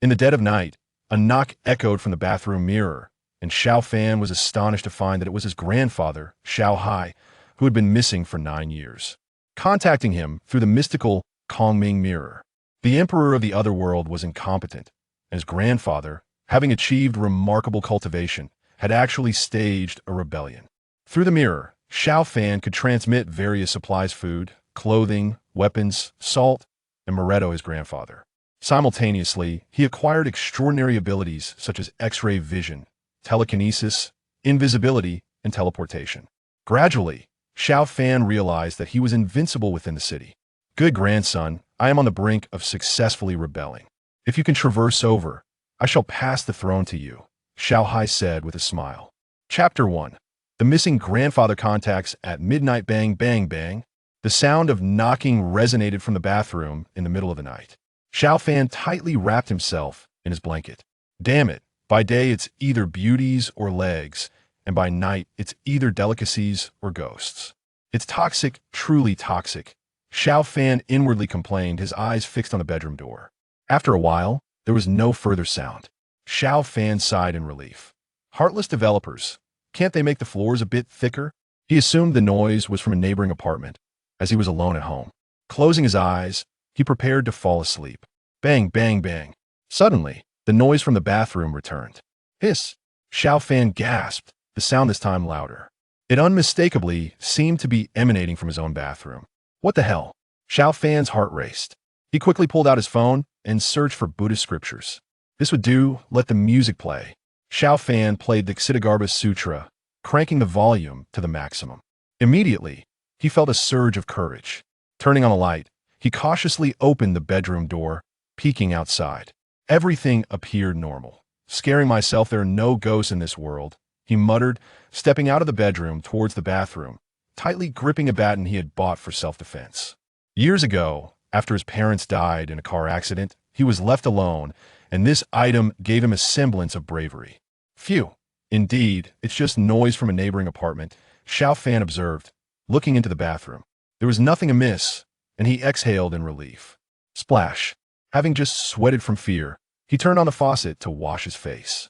In the dead of night, a knock echoed from the bathroom mirror, and Xiao Fan was astonished to find that it was his grandfather, Xiao Hai, who had been missing for 9 years. Contacting him through the mystical Kongming mirror, the emperor of the other world was incompetent, and his grandfather, having achieved remarkable cultivation, had actually staged a rebellion. Through the mirror, Xiao Fan could transmit various supplies: food, clothing, weapons, salt, and Moretto, his grandfather. Simultaneously, he acquired extraordinary abilities such as X-ray vision, telekinesis, invisibility, and teleportation. Gradually, Xiao Fan realized that he was invincible within the city. Good grandson, I am on the brink of successfully rebelling. If you can traverse over, I shall pass the throne to you, Xiao Hai said with a smile. Chapter 1. The missing grandfather contacts at midnight. Bang, bang, bang. The sound of knocking resonated from the bathroom in the middle of the night. Xiao Fan tightly wrapped himself in his blanket. Damn it, by day it's either beauties or legs, and by night it's either delicacies or ghosts. It's toxic, truly toxic, Xiao Fan inwardly complained, his eyes fixed on the bedroom door. After a while, there was no further sound. Xiao Fan sighed in relief. Heartless developers. Can't they make the floors a bit thicker? He assumed the noise was from a neighboring apartment, as he was alone at home. Closing his eyes, he prepared to fall asleep. Bang, bang, bang. Suddenly, the noise from the bathroom returned. Hiss! Xiao Fan gasped, the sound this time louder. It unmistakably seemed to be emanating from his own bathroom. What the hell? Xiao Fan's heart raced. He quickly pulled out his phone and searched for Buddhist scriptures. This would do. Let the music play. Xiao Fan played the Ksitigarbha Sutra, cranking the volume to the maximum. Immediately, he felt a surge of courage. Turning on a light, he cautiously opened the bedroom door, peeking outside. Everything appeared normal. Scaring myself, there are no ghosts in this world, he muttered, stepping out of the bedroom towards the bathroom, tightly gripping a baton he had bought for self-defense. Years ago, after his parents died in a car accident, he was left alone, and this item gave him a semblance of bravery. Phew. Indeed, it's just noise from a neighboring apartment, Xiao Fan observed, looking into the bathroom. There was nothing amiss, and he exhaled in relief. Splash. Having just sweated from fear, he turned on the faucet to wash his face.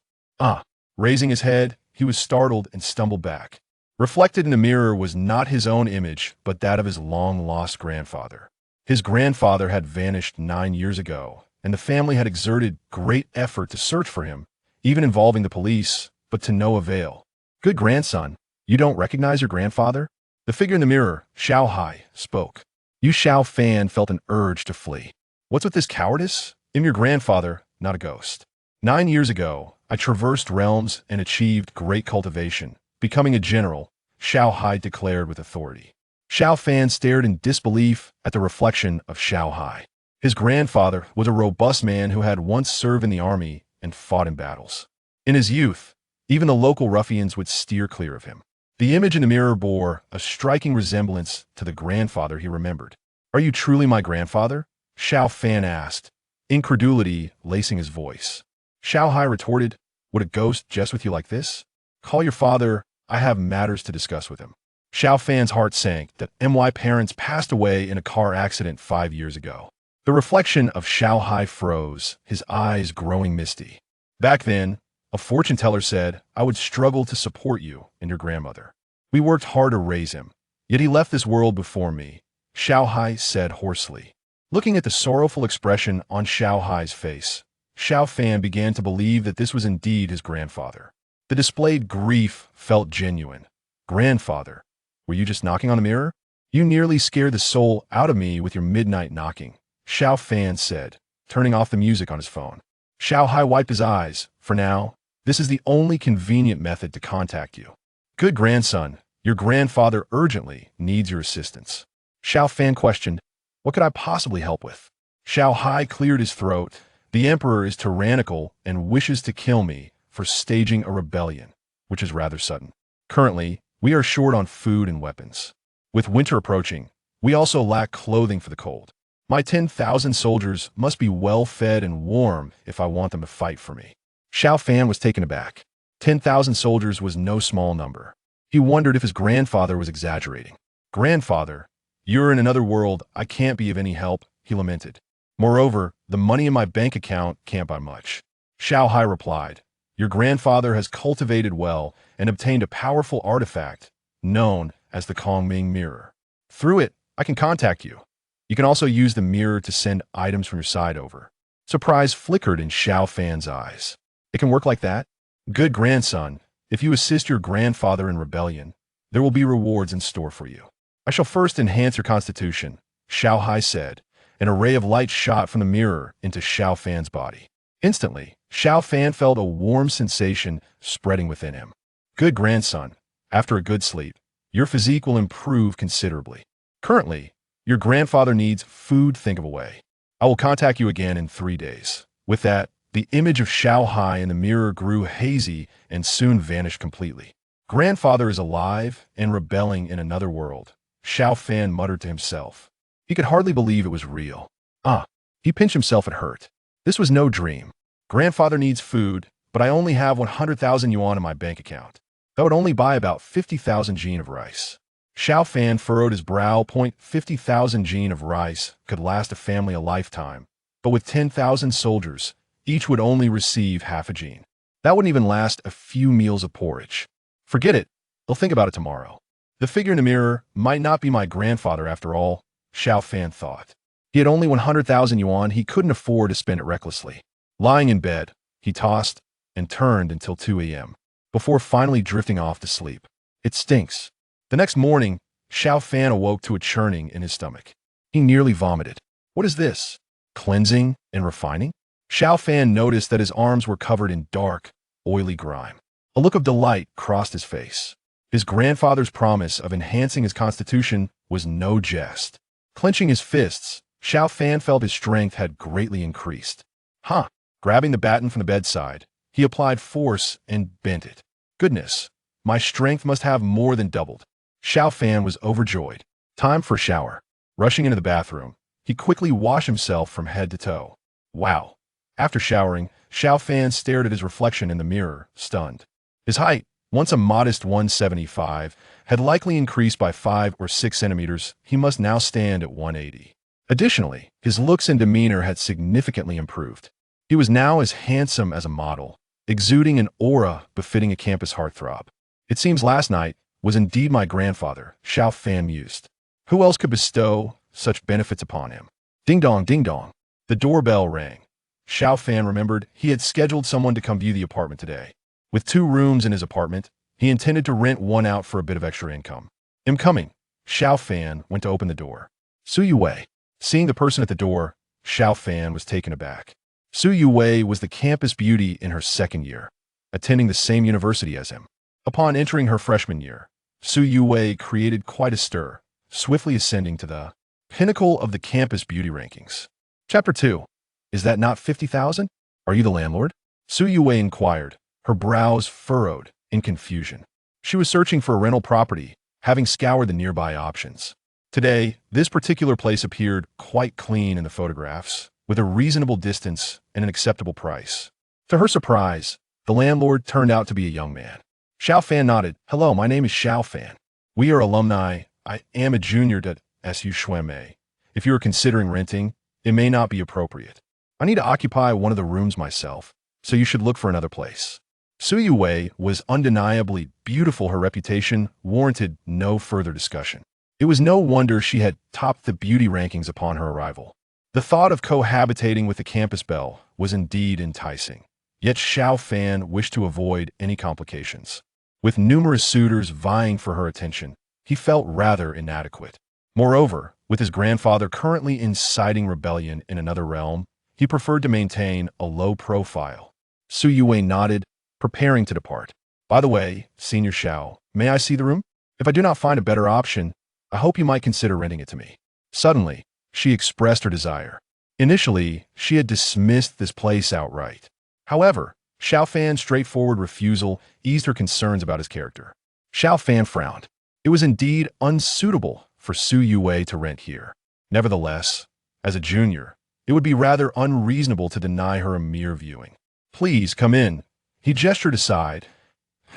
Raising his head, he was startled and stumbled back. Reflected in the mirror was not his own image, but that of his long-lost grandfather. His grandfather had vanished 9 years ago, and the family had exerted great effort to search for him, even involving the police, but to no avail. Good grandson, you don't recognize your grandfather? The figure in the mirror, Xiao Hai, spoke. You Xiao Fan felt an urge to flee. What's with this cowardice? I'm your grandfather, not a ghost. 9 years ago, I traversed realms and achieved great cultivation, becoming a general, Xiao Hai declared with authority. Xiao Fan stared in disbelief at the reflection of Xiao Hai. His grandfather was a robust man who had once served in the army and fought in battles. In his youth, even the local ruffians would steer clear of him. The image in the mirror bore a striking resemblance to the grandfather he remembered. Are you truly my grandfather? Xiao Fan asked, incredulity lacing his voice. Xiao Hai retorted, would a ghost jest with you like this? Call your father, I have matters to discuss with him. Xiao Fan's heart sank that my parents passed away in a car accident 5 years ago. The reflection of Xiao Hai froze, his eyes growing misty. Back then, a fortune teller said, I would struggle to support you and your grandmother. We worked hard to raise him, yet he left this world before me, Xiao Hai said hoarsely. Looking at the sorrowful expression on Xiao Hai's face, Xiao Fan began to believe that this was indeed his grandfather. The displayed grief felt genuine. Grandfather, were you just knocking on the mirror? You nearly scared the soul out of me with your midnight knocking, Xiao Fan said, turning off the music on his phone. Xiao Hai wiped his eyes. For now, this is the only convenient method to contact you. Good grandson, your grandfather urgently needs your assistance. Xiao Fan questioned, what could I possibly help with? Xiao Hai cleared his throat. The emperor is tyrannical and wishes to kill me for staging a rebellion, which is rather sudden. Currently, we are short on food and weapons. With winter approaching, we also lack clothing for the cold. My 10,000 soldiers must be well fed and warm if I want them to fight for me. Xiao Fan was taken aback. 10,000 soldiers was no small number. He wondered if his grandfather was exaggerating. Grandfather, you're in another world, I can't be of any help, he lamented. Moreover, the money in my bank account can't buy much. Xiao Hai replied, your grandfather has cultivated well and obtained a powerful artifact known as the Kongming Mirror. Through it, I can contact you. You can also use the mirror to send items from your side over. Surprise flickered in Xiao Fan's eyes. It can work like that? Good grandson, if you assist your grandfather in rebellion, there will be rewards in store for you. I shall first enhance your constitution, Xiao Hai said. An array of light shot from the mirror into Xiao Fan's body. Instantly, Xiao Fan felt a warm sensation spreading within him. Good grandson, after a good sleep, your physique will improve considerably. Currently, your grandfather needs food. Think of a way. I will contact you again in 3 days. With that, the image of Xiao Hai in the mirror grew hazy and soon vanished completely. Grandfather is alive and rebelling in another world, Xiao Fan muttered to himself. He could hardly believe it was real. He pinched himself and hurt. This was no dream. Grandfather needs food, but I only have 100,000 yuan in my bank account. That would only buy about 50,000 jin of rice. Xiao Fan furrowed his brow. 50,000 jin of rice could last a family a lifetime, but with 10,000 soldiers, each would only receive half a jin. That wouldn't even last a few meals of porridge. Forget it. I'll think about it tomorrow. The figure in the mirror might not be my grandfather after all, Xiao Fan thought. He had only 100,000 yuan. He couldn't afford to spend it recklessly. Lying in bed, he tossed and turned until 2 a.m. before finally drifting off to sleep. It stinks. The next morning, Xiao Fan awoke to a churning in his stomach. He nearly vomited. What is this? Cleansing and refining? Xiao Fan noticed that his arms were covered in dark, oily grime. A look of delight crossed his face. His grandfather's promise of enhancing his constitution was no jest. Clenching his fists, Xiao Fan felt his strength had greatly increased. Grabbing the baton from the bedside, he applied force and bent it. Goodness, my strength must have more than doubled. Xiao Fan was overjoyed. Time for a shower. Rushing into the bathroom, he quickly washed himself from head to toe. Wow. After showering, Xiao Fan stared at his reflection in the mirror, stunned. His height, once a modest 175, had likely increased by 5 or 6 centimeters. He must now stand at 180. Additionally, his looks and demeanor had significantly improved. He was now as handsome as a model, exuding an aura befitting a campus heartthrob. It seems last night was indeed my grandfather, Xiao Fan mused. Who else could bestow such benefits upon him? Ding dong, ding dong. The doorbell rang. Xiao Fan remembered he had scheduled someone to come view the apartment today. With 2 rooms in his apartment, he intended to rent one out for a bit of extra income. I'm coming. Xiao Fan went to open the door. Su Yuwei. Seeing the person at the door, Xiao Fan was taken aback. Su Yuwei was the campus beauty in her 2nd year, attending the same university as him. Upon entering her freshman year, Su Yuwei created quite a stir, swiftly ascending to the pinnacle of the campus beauty rankings. Chapter 2. Is that not 50,000? Are you the landlord? Su Yuwei inquired, her brows furrowed in confusion. She was searching for a rental property, having scoured the nearby options. Today, this particular place appeared quite clean in the photographs, with a reasonable distance and an acceptable price. To her surprise, the landlord turned out to be a young man. Xiao Fan nodded. Hello, my name is Xiao Fan. We are alumni. I am a junior at SU Xuanmei. If you are considering renting, it may not be appropriate. I need to occupy one of the rooms myself, so you should look for another place. Su Yuwei was undeniably beautiful. Her reputation warranted no further discussion. It was no wonder she had topped the beauty rankings upon her arrival. The thought of cohabitating with the campus belle was indeed enticing. Yet Xiao Fan wished to avoid any complications. With numerous suitors vying for her attention, he felt rather inadequate. Moreover, with his grandfather currently inciting rebellion in another realm, he preferred to maintain a low profile. Su Yuwei nodded, preparing to depart. By the way, Senior Xiao, may I see the room? If I do not find a better option, I hope you might consider renting it to me. Suddenly, she expressed her desire. Initially, she had dismissed this place outright. However, Xiao Fan's straightforward refusal eased her concerns about his character. Xiao Fan frowned. It was indeed unsuitable for Su Yuwei to rent here. Nevertheless, as a junior, it would be rather unreasonable to deny her a mere viewing. Please come in. He gestured aside.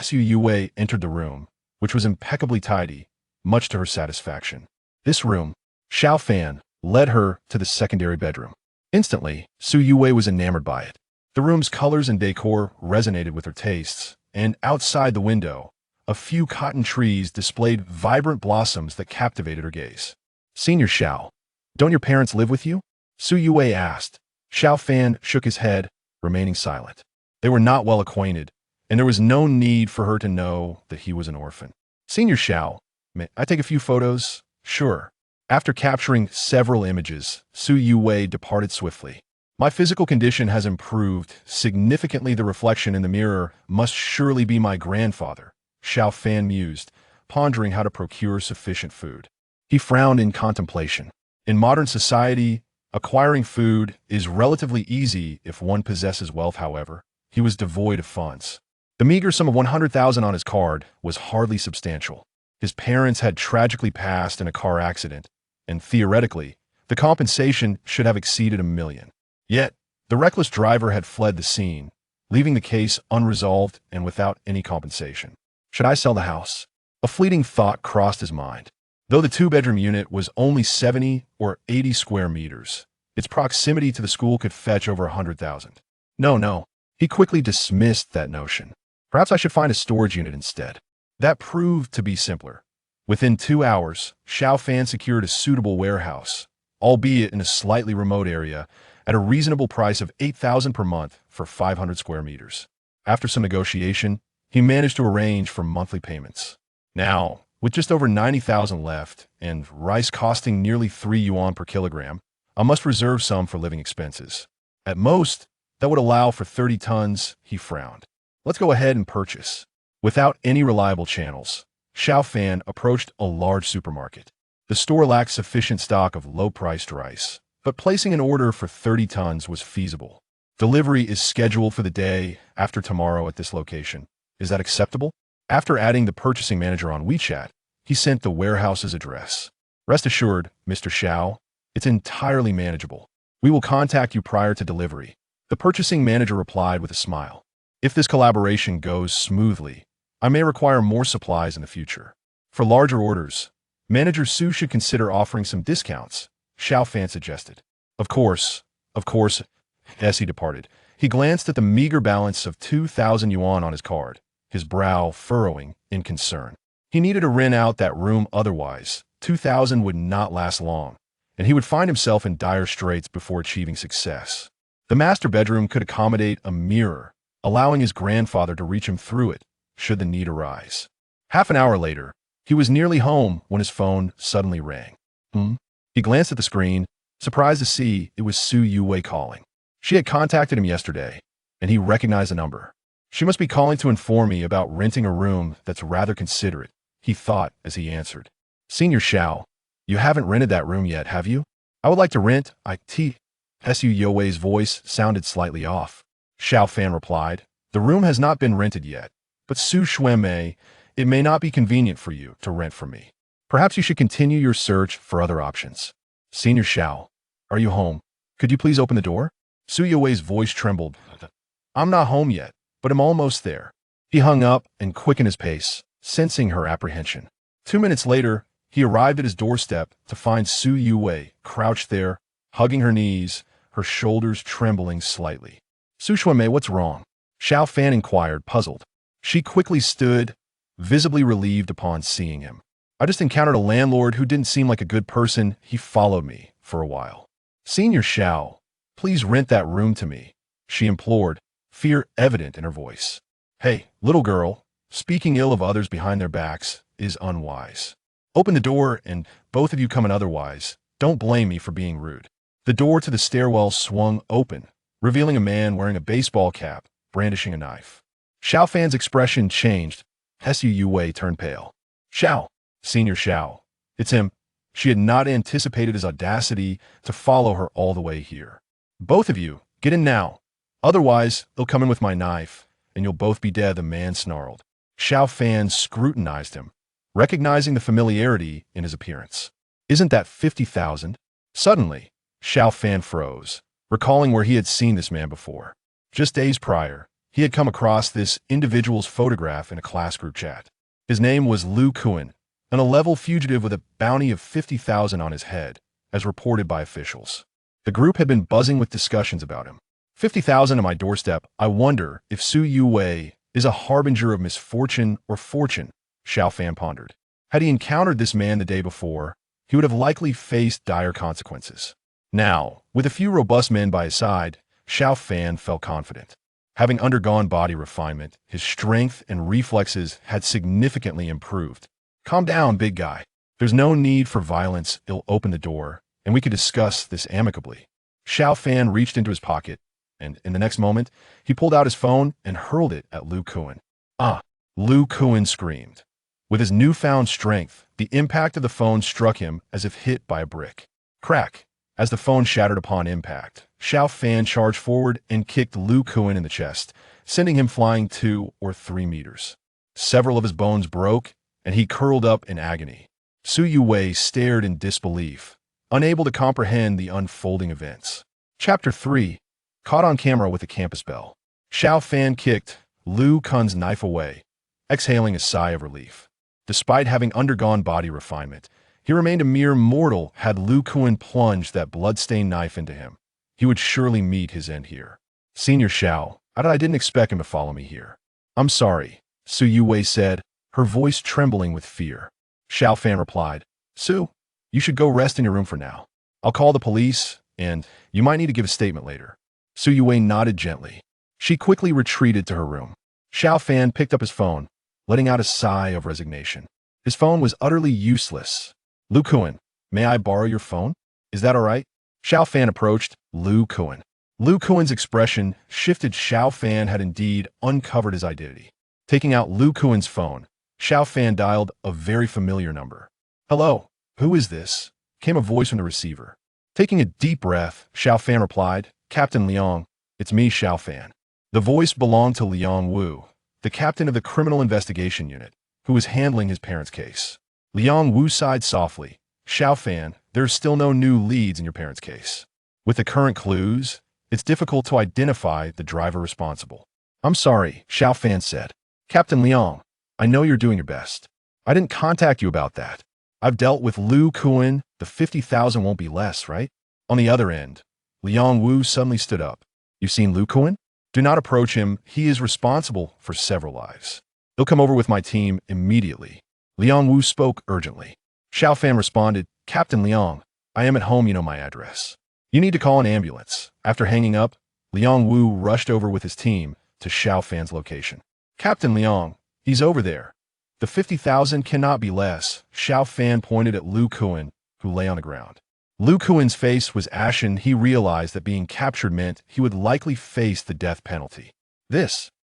Su Yuwei entered the room, which was impeccably tidy, much to her satisfaction. This room, Xiao Fan led her to the secondary bedroom. Instantly, Su Yue was enamored by it. The room's colors and decor resonated with her tastes, and outside the window, a few cotton trees displayed vibrant blossoms that captivated her gaze. Senior Xiao, don't your parents live with you? Su Yue asked. Xiao Fan shook his head, remaining silent. They were not well acquainted, and there was no need for her to know that he was an orphan. Senior Xiao, may I take a few photos? Sure. After capturing several images, Su Yue departed swiftly. My physical condition has improved significantly. The reflection in the mirror must surely be my grandfather, Xiao Fan mused, pondering how to procure sufficient food. He frowned in contemplation. In modern society, acquiring food is relatively easy if one possesses wealth. However, he was devoid of funds. The meager sum of 100,000 on his card was hardly substantial. His parents had tragically passed in a car accident, and theoretically, the compensation should have exceeded $1 million. Yet, the reckless driver had fled the scene, leaving the case unresolved and without any compensation. Should I sell the house? A fleeting thought crossed his mind. Though the two-bedroom unit was only 70 or 80 square meters, its proximity to the school could fetch over 100,000. No. He quickly dismissed that notion. Perhaps I should find a storage unit instead. That proved to be simpler. Within 2 hours, Xiao Fan secured a suitable warehouse, albeit in a slightly remote area, at a reasonable price of 8,000 per month for 500 square meters. After some negotiation, he managed to arrange for monthly payments. Now, with just over 90,000 left and rice costing nearly 3 yuan per kilogram, I must reserve some for living expenses. At most, that would allow for 30 tons, he frowned. Let's go ahead and purchase. Without any reliable channels, Xiao Fan approached a large supermarket. The store lacked sufficient stock of low-priced rice, but placing an order for 30 tons was feasible. Delivery is scheduled for the day after tomorrow at this location. Is that acceptable? After adding the purchasing manager on WeChat, he sent the warehouse's address. Rest assured, Mr. Xiao, it's entirely manageable. We will contact you prior to delivery. The purchasing manager replied with a smile. If this collaboration goes smoothly, I may require more supplies in the future. For larger orders, Manager Su should consider offering some discounts, Xiao Fan suggested. Of course. As he departed, he glanced at the meager balance of 2,000 yuan on his card, his brow furrowing in concern. He needed to rent out that room, otherwise 2,000 would not last long, and he would find himself in dire straits before achieving success. The master bedroom could accommodate a mirror, allowing his grandfather to reach him through it, should the need arise. Half an hour later, he was nearly home when his phone suddenly rang. He glanced at the screen, surprised to see it was Su Yue calling. She had contacted him yesterday, and he recognized the number. She must be calling to inform me about renting a room that's rather considerate, he thought as he answered. Senior Xiao, you haven't rented that room yet, have you? I would like to rent it. Su Yue's voice sounded slightly off. Xiao Fan replied, the room has not been rented yet, but Su Xuemei, it may not be convenient for you to rent from me. Perhaps you should continue your search for other options. Senior Xiao, are you home? Could you please open the door? Su Yue's voice trembled. I'm not home yet, but I'm almost there. He hung up and quickened his pace, sensing her apprehension. 2 minutes later, he arrived at his doorstep to find Su Yue crouched there, hugging her knees, her shoulders trembling slightly. Su Xuemei, what's wrong? Xiao Fan inquired, puzzled. She quickly stood, visibly relieved upon seeing him. I just encountered a landlord who didn't seem like a good person. He followed me for a while. Senior Xiao, please rent that room to me, she implored, fear evident in her voice. Hey, little girl, speaking ill of others behind their backs is unwise. Open the door and both of you come in, otherwise, don't blame me for being rude. The door to the stairwell swung open, revealing a man wearing a baseball cap, brandishing a knife. Xiao Fan's expression changed. Su Yue turned pale. Xiao, Senior Xiao, it's him. She had not anticipated his audacity to follow her all the way here. Both of you, get in now. Otherwise, they'll come in with my knife, and you'll both be dead, the man snarled. Xiao Fan scrutinized him, recognizing the familiarity in his appearance. Isn't that 50,000? Suddenly, Xiao Fan froze, recalling where he had seen this man before. Just days prior, he had come across this individual's photograph in a class group chat. His name was Lu Kuan, an 11-level fugitive with a bounty of 50,000 on his head, as reported by officials. The group had been buzzing with discussions about him. 50,000 on my doorstep. I wonder if Su Yuwei is a harbinger of misfortune or fortune, Xiao Fan pondered. Had he encountered this man the day before, he would have likely faced dire consequences. Now, with a few robust men by his side, Xiao Fan felt confident. Having undergone body refinement, his strength and reflexes had significantly improved. Calm down, big guy. There's no need for violence. He'll open the door, and we could discuss this amicably. Xiao Fan reached into his pocket, and in the next moment, he pulled out his phone and hurled it at Lu Kuan. Ah! Lu Kuan screamed. With his newfound strength, the impact of the phone struck him as if hit by a brick. Crack! As the phone shattered upon impact, Xiao Fan charged forward and kicked Lu Kuan in the chest, sending him flying 2 or 3 meters. Several of his bones broke, and he curled up in agony. Su Yuwei stared in disbelief, unable to comprehend the unfolding events. Chapter 3. Caught on camera with a campus bell. Xiao Fan kicked Lu Kuan's knife away, exhaling a sigh of relief. Despite having undergone body refinement, he remained a mere mortal. Had Lu Kuan plunged that blood-stained knife into him, he would surely meet his end here. Senior Xiao, I didn't expect him to follow me here. I'm sorry, Su Yuwei said, her voice trembling with fear. Xiao Fan replied, Su, you should go rest in your room for now. I'll call the police, and you might need to give a statement later. Su Yuwei nodded gently. She quickly retreated to her room. Xiao Fan picked up his phone, letting out a sigh of resignation. His phone was utterly useless. Lu Kuan, may I borrow your phone? Is that all right? Xiao Fan approached Lu Kuan. Lu Kuan's expression shifted. Xiao Fan had indeed uncovered his identity. Taking out Lu Kuan's phone, Xiao Fan dialed a very familiar number. Hello, who is this? Came a voice from the receiver. Taking a deep breath, Xiao Fan replied, Captain Liang, it's me, Xiao Fan. The voice belonged to Liang Wu, the captain of the criminal investigation unit, who was handling his parents' case. Liang Wu sighed softly. Xiao Fan, there's still no new leads in your parents' case. With the current clues, it's difficult to identify the driver responsible. I'm sorry, Xiao Fan said. Captain Liang, I know you're doing your best. I didn't contact you about that. I've dealt with Lu Kuan. The 50,000 won't be less, right? On the other end, Liang Wu suddenly stood up. You've seen Lu Kuan? Do not approach him. He is responsible for several lives. He'll come over with my team immediately. Liang Wu spoke urgently. Xiao Fan responded, Captain Liang, I am at home, you know my address. You need to call an ambulance. After hanging up, Liang Wu rushed over with his team to Xiao Fan's location. Captain Liang, he's over there. The 50,000 cannot be less. Xiao Fan pointed at Lu Kuan, who lay on the ground. Lu Kuan's face was ashen. He realized that being captured meant he would likely face the death penalty.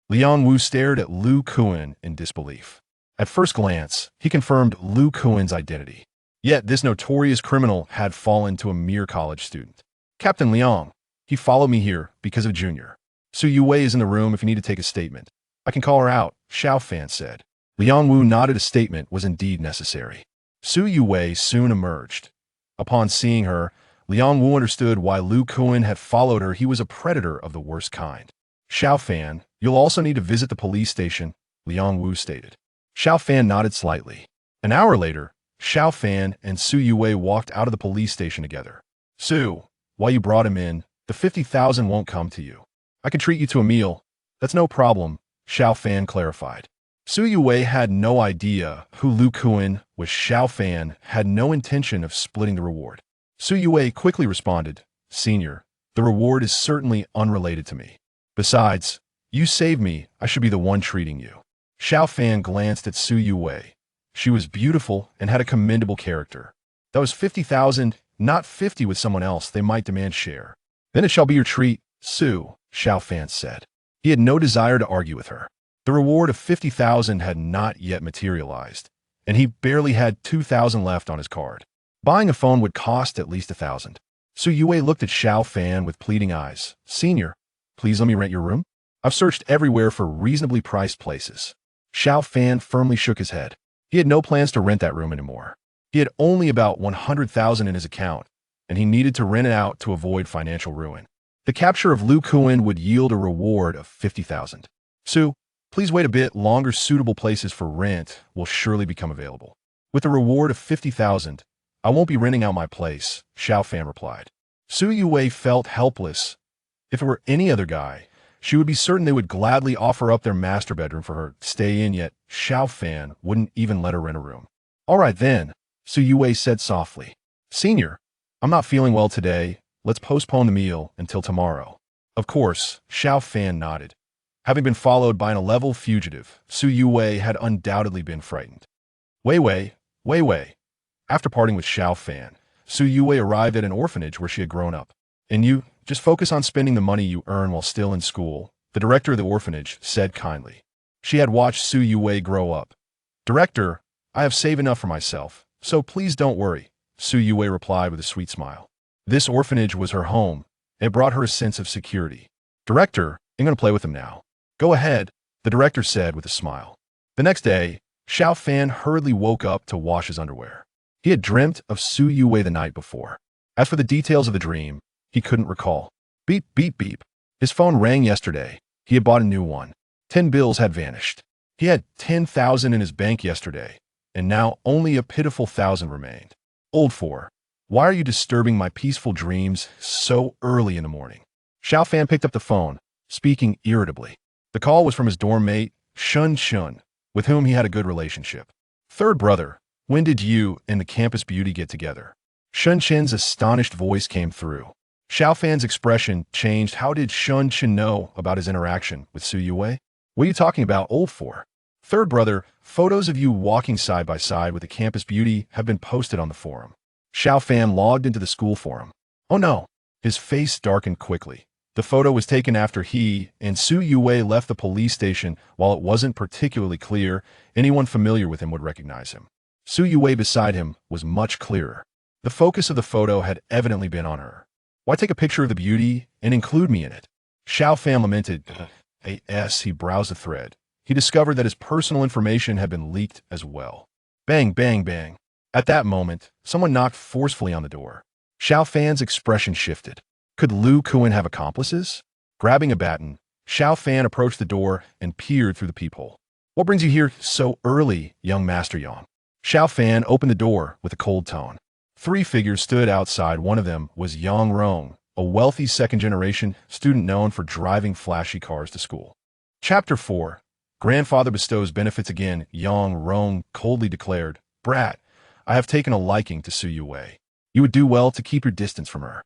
Liang Wu stared at Lu Kuan in disbelief. At first glance, he confirmed Lu Kuan's identity. Yet this notorious criminal had fallen to a mere college student. Captain Liang, he followed me here because of Junior. Su Yuwei is in the room if you need to take a statement. I can call her out, Xiao Fan said. Liang Wu nodded. A statement was indeed necessary. Su Yuwei soon emerged. Upon seeing her, Liang Wu understood why Lu Kuan had followed her. He was a predator of the worst kind. Xiao Fan, you'll also need to visit the police station, Liang Wu stated. Xiao Fan nodded slightly. An hour later, Xiao Fan and Su Yuwei walked out of the police station together. Su, while you brought him in, the 50,000 won't come to you. I can treat you to a meal. That's no problem, Xiao Fan clarified. Su Yuwei had no idea who Lu Kuan was. Xiao Fan had no intention of splitting the reward. Su Yuwei quickly responded, Senior, the reward is certainly unrelated to me. Besides, you saved me. I should be the one treating you. Xiao Fan glanced at Su Yuwei. She was beautiful and had a commendable character. That was 50,000, not 50 with someone else. They might demand share. Then it shall be your treat, Su, Xiao Fan said. He had no desire to argue with her. The reward of 50,000 had not yet materialized, and he barely had 2,000 left on his card. Buying a phone would cost at least 1,000. Su Yuwei looked at Xiao Fan with pleading eyes. Senior, please let me rent your room. I've searched everywhere for reasonably priced places. Xiao Fan firmly shook his head. He had no plans to rent that room anymore. He had only about 100,000 in his account, and he needed to rent it out to avoid financial ruin. The capture of Lu Kuan would yield a reward of 50,000. Su, please wait a bit longer. Suitable places for rent will surely become available. With a reward of 50,000, I won't be renting out my place, Xiao Fan replied. Su Yue felt helpless. If it were any other guy, she would be certain they would gladly offer up their master bedroom for her to stay in, yet Xiao Fan wouldn't even let her rent a room. All right then, Su Yue said softly. Senior, I'm not feeling well today. Let's postpone the meal until tomorrow. Of course, Xiao Fan nodded. Having been followed by an 11 fugitive, Su Yue had undoubtedly been frightened. Wei Wei. After parting with Xiao Fan, Su Yue arrived at an orphanage where she had grown up. And you, just focus on spending the money you earn while still in school, the director of the orphanage said kindly. She had watched Su Yue grow up. Director, I have saved enough for myself, so please don't worry, Su Yue replied with a sweet smile. This orphanage was her home. It brought her a sense of security. Director, I'm going to play with them now. Go ahead, the director said with a smile. The next day, Xiao Fan hurriedly woke up to wash his underwear. He had dreamt of Su Yue the night before. As for the details of the dream, he couldn't recall. Beep, beep, beep. His phone rang yesterday. He had bought a new one. 10 bills had vanished. He had 10,000 in his bank yesterday, and now only a pitiful 1,000 remained. Old four, why are you disturbing my peaceful dreams so early in the morning? Xiao Fan picked up the phone, speaking irritably. The call was from his dorm mate, Shun, with whom he had a good relationship. Third brother, when did you and the campus beauty get together? Shun's astonished voice came through. Xiao Fan's expression changed. How did Shun know about his interaction with Su Yue? What are you talking about, old four? Third brother, photos of you walking side by side with the campus beauty have been posted on the forum. Xiao Fan logged into the school forum. Oh no! His face darkened quickly. The photo was taken after he and Su Yue left the police station. While it wasn't particularly clear, anyone familiar with him would recognize him. Su Yue beside him was much clearer. The focus of the photo had evidently been on her. Why take a picture of the beauty and include me in it? Xiao Fan lamented. As he browsed the thread, he discovered that his personal information had been leaked as well. Bang, bang, bang. At that moment, someone knocked forcefully on the door. Xiao Fan's expression shifted. Could Lu Kuan have accomplices? Grabbing a baton, Xiao Fan approached the door and peered through the peephole. What brings you here so early, young Master Yang? Xiao Fan opened the door with a cold tone. 3 figures stood outside. One of them was Yang Rong, a wealthy second-generation student known for driving flashy cars to school. Chapter 4. Grandfather bestows benefits again. Yang Rong coldly declared, Brat, I have taken a liking to Su Yue. You would do well to keep your distance from her.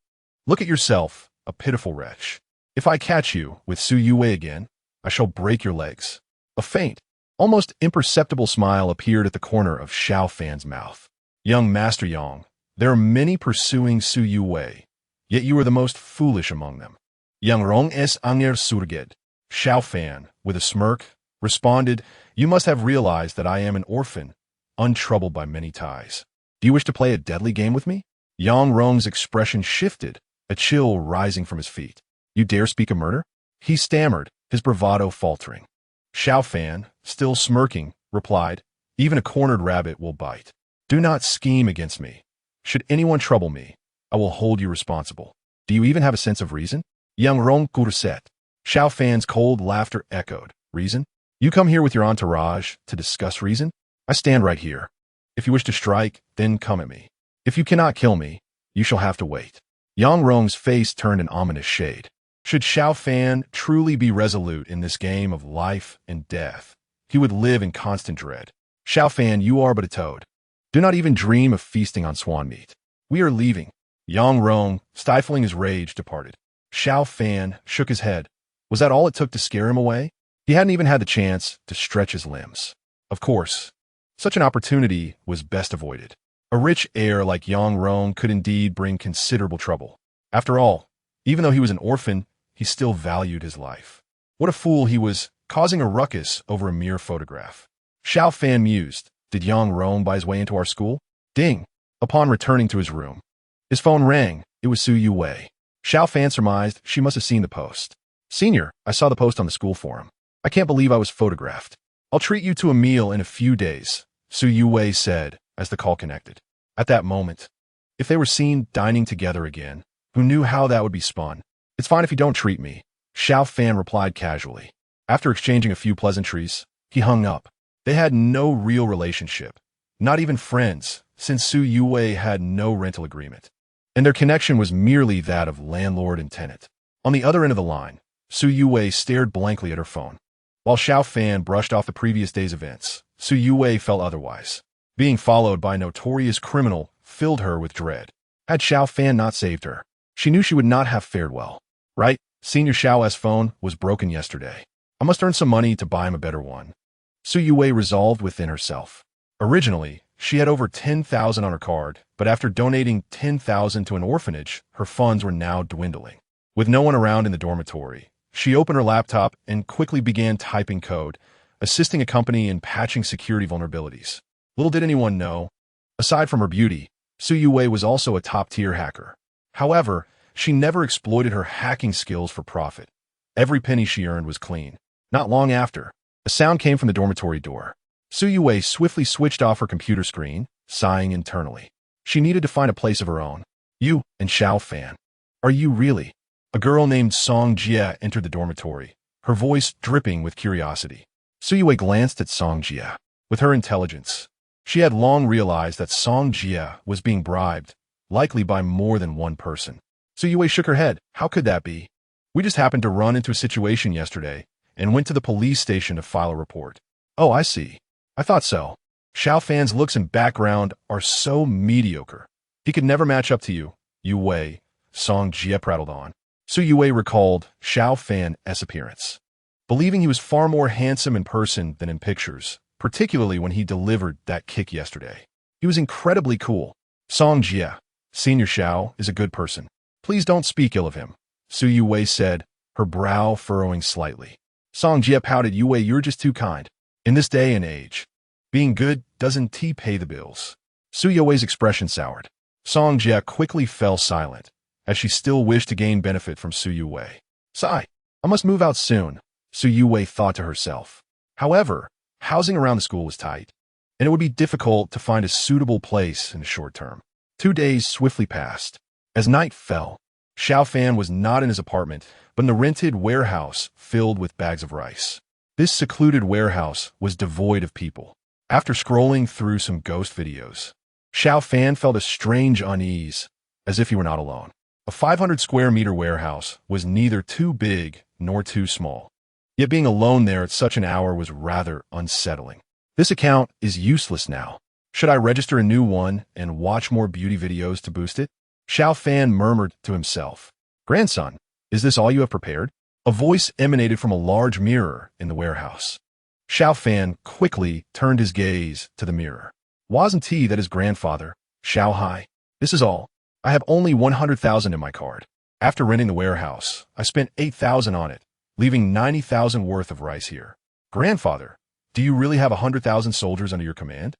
Look at yourself, a pitiful wretch. If I catch you with Su Yue again, I shall break your legs. A faint, almost imperceptible smile appeared at the corner of Xiao Fan's mouth. Young Master Yang, there are many pursuing Su Yue, yet you are the most foolish among them. Yang Rong es anger surget. Xiao Fan, with a smirk, responded, You must have realized that I am an orphan, untroubled by many ties. Do you wish to play a deadly game with me? Yang Rong's expression shifted, a chill rising from his feet. You dare speak of murder? He stammered, his bravado faltering. Xiao Fan, still smirking, replied, Even a cornered rabbit will bite. Do not scheme against me. Should anyone trouble me, I will hold you responsible. Do you even have a sense of reason? Yang Rong Kurset. Xiao Fan's cold laughter echoed. Reason? You come here with your entourage to discuss reason? I stand right here. If you wish to strike, then come at me. If you cannot kill me, you shall have to wait. Yang Rong's face turned an ominous shade. Should Xiao Fan truly be resolute in this game of life and death, he would live in constant dread. Xiao Fan, you are but a toad. Do not even dream of feasting on swan meat. We are leaving. Yang Rong, stifling his rage, departed. Xiao Fan shook his head. Was that all it took to scare him away? He hadn't even had the chance to stretch his limbs. Of course, such an opportunity was best avoided. A rich heir like Yang Rong could indeed bring considerable trouble. After all, even though he was an orphan, he still valued his life. What a fool he was, causing a ruckus over a mere photograph. Xiao Fan mused. Did Yang Rong buy his way into our school? Ding! Upon returning to his room, his phone rang. It was Su Yue. Xiao Fan surmised she must have seen the post. Senior, I saw the post on the school forum. I can't believe I was photographed. I'll treat you to a meal in a few days, Su Yue said as the call connected. At that moment, if they were seen dining together again, who knew how that would be spun? It's fine if you don't treat me, Xiao Fan replied casually. After exchanging a few pleasantries, he hung up. They had no real relationship, not even friends, since Su Yue had no rental agreement. and their connection was merely that of landlord and tenant. On the other end of the line, Su Yue stared blankly at her phone. While Xiao Fan brushed off the previous day's events, Su Yue felt otherwise. Being followed by a notorious criminal filled her with dread. Had Xiao Fan not saved her, she knew she would not have fared well. Right? Senior Xiao's phone was broken yesterday. I must earn some money to buy him a better one. Su Yue resolved within herself. Originally, she had over 10,000 on her card, but after donating 10,000 to an orphanage, her funds were now dwindling. With no one around in the dormitory, she opened her laptop and quickly began typing code, assisting a company in patching security vulnerabilities. Little did anyone know, aside from her beauty, Su Yue was also a top-tier hacker. However, she never exploited her hacking skills for profit. Every penny she earned was clean. Not long after, a sound came from the dormitory door. Su Yue swiftly switched off her computer screen, sighing internally. She needed to find a place of her own. You and Xiao Fan. Are you really? A girl named Song Jia entered the dormitory, her voice dripping with curiosity. Su Yue glanced at Song Jia. With her intelligence, she had long realized that Song Jia was being bribed, likely by more than one person. Su Yue shook her head. How could that be? We just happened to run into a situation yesterday and went to the police station to file a report. Oh, I see. I thought so. Xiao Fan's looks and background are so mediocre. He could never match up to you, Yue, Song Jia prattled on. Su Yue recalled Xiao Fan's appearance, believing he was far more handsome in person than in pictures, particularly when he delivered that kick yesterday. He was incredibly cool. Song Jia, Senior Xiao, is a good person. Please don't speak ill of him, Su Yue said, her brow furrowing slightly. Song Jia pouted. Yue, you're just too kind. In this day and age, being good doesn't pay the bills. Su Yue's expression soured. Song Jia quickly fell silent, as she still wished to gain benefit from Su Yue. Sigh, I must move out soon, Su Yue thought to herself. However, housing around the school was tight, and it would be difficult to find a suitable place in the short term. 2 days swiftly passed. As night fell, Xiao Fan was not in his apartment, but in a rented warehouse filled with bags of rice. This secluded warehouse was devoid of people. After scrolling through some ghost videos, Xiao Fan felt a strange unease, as if he were not alone. A 500-square-meter warehouse was neither too big nor too small. Yet being alone there at such an hour was rather unsettling. This account is useless now. Should I register a new one and watch more beauty videos to boost it? Xiao Fan murmured to himself. Grandson, is this all you have prepared? A voice emanated from a large mirror in the warehouse. Xiao Fan quickly turned his gaze to the mirror. Wasn't he that his grandfather, Xiao Hai? This is all. I have only 100,000 in my card. After renting the warehouse, I spent 8,000 on it, leaving 90,000 worth of rice here. Grandfather, do you really have 100,000 soldiers under your command?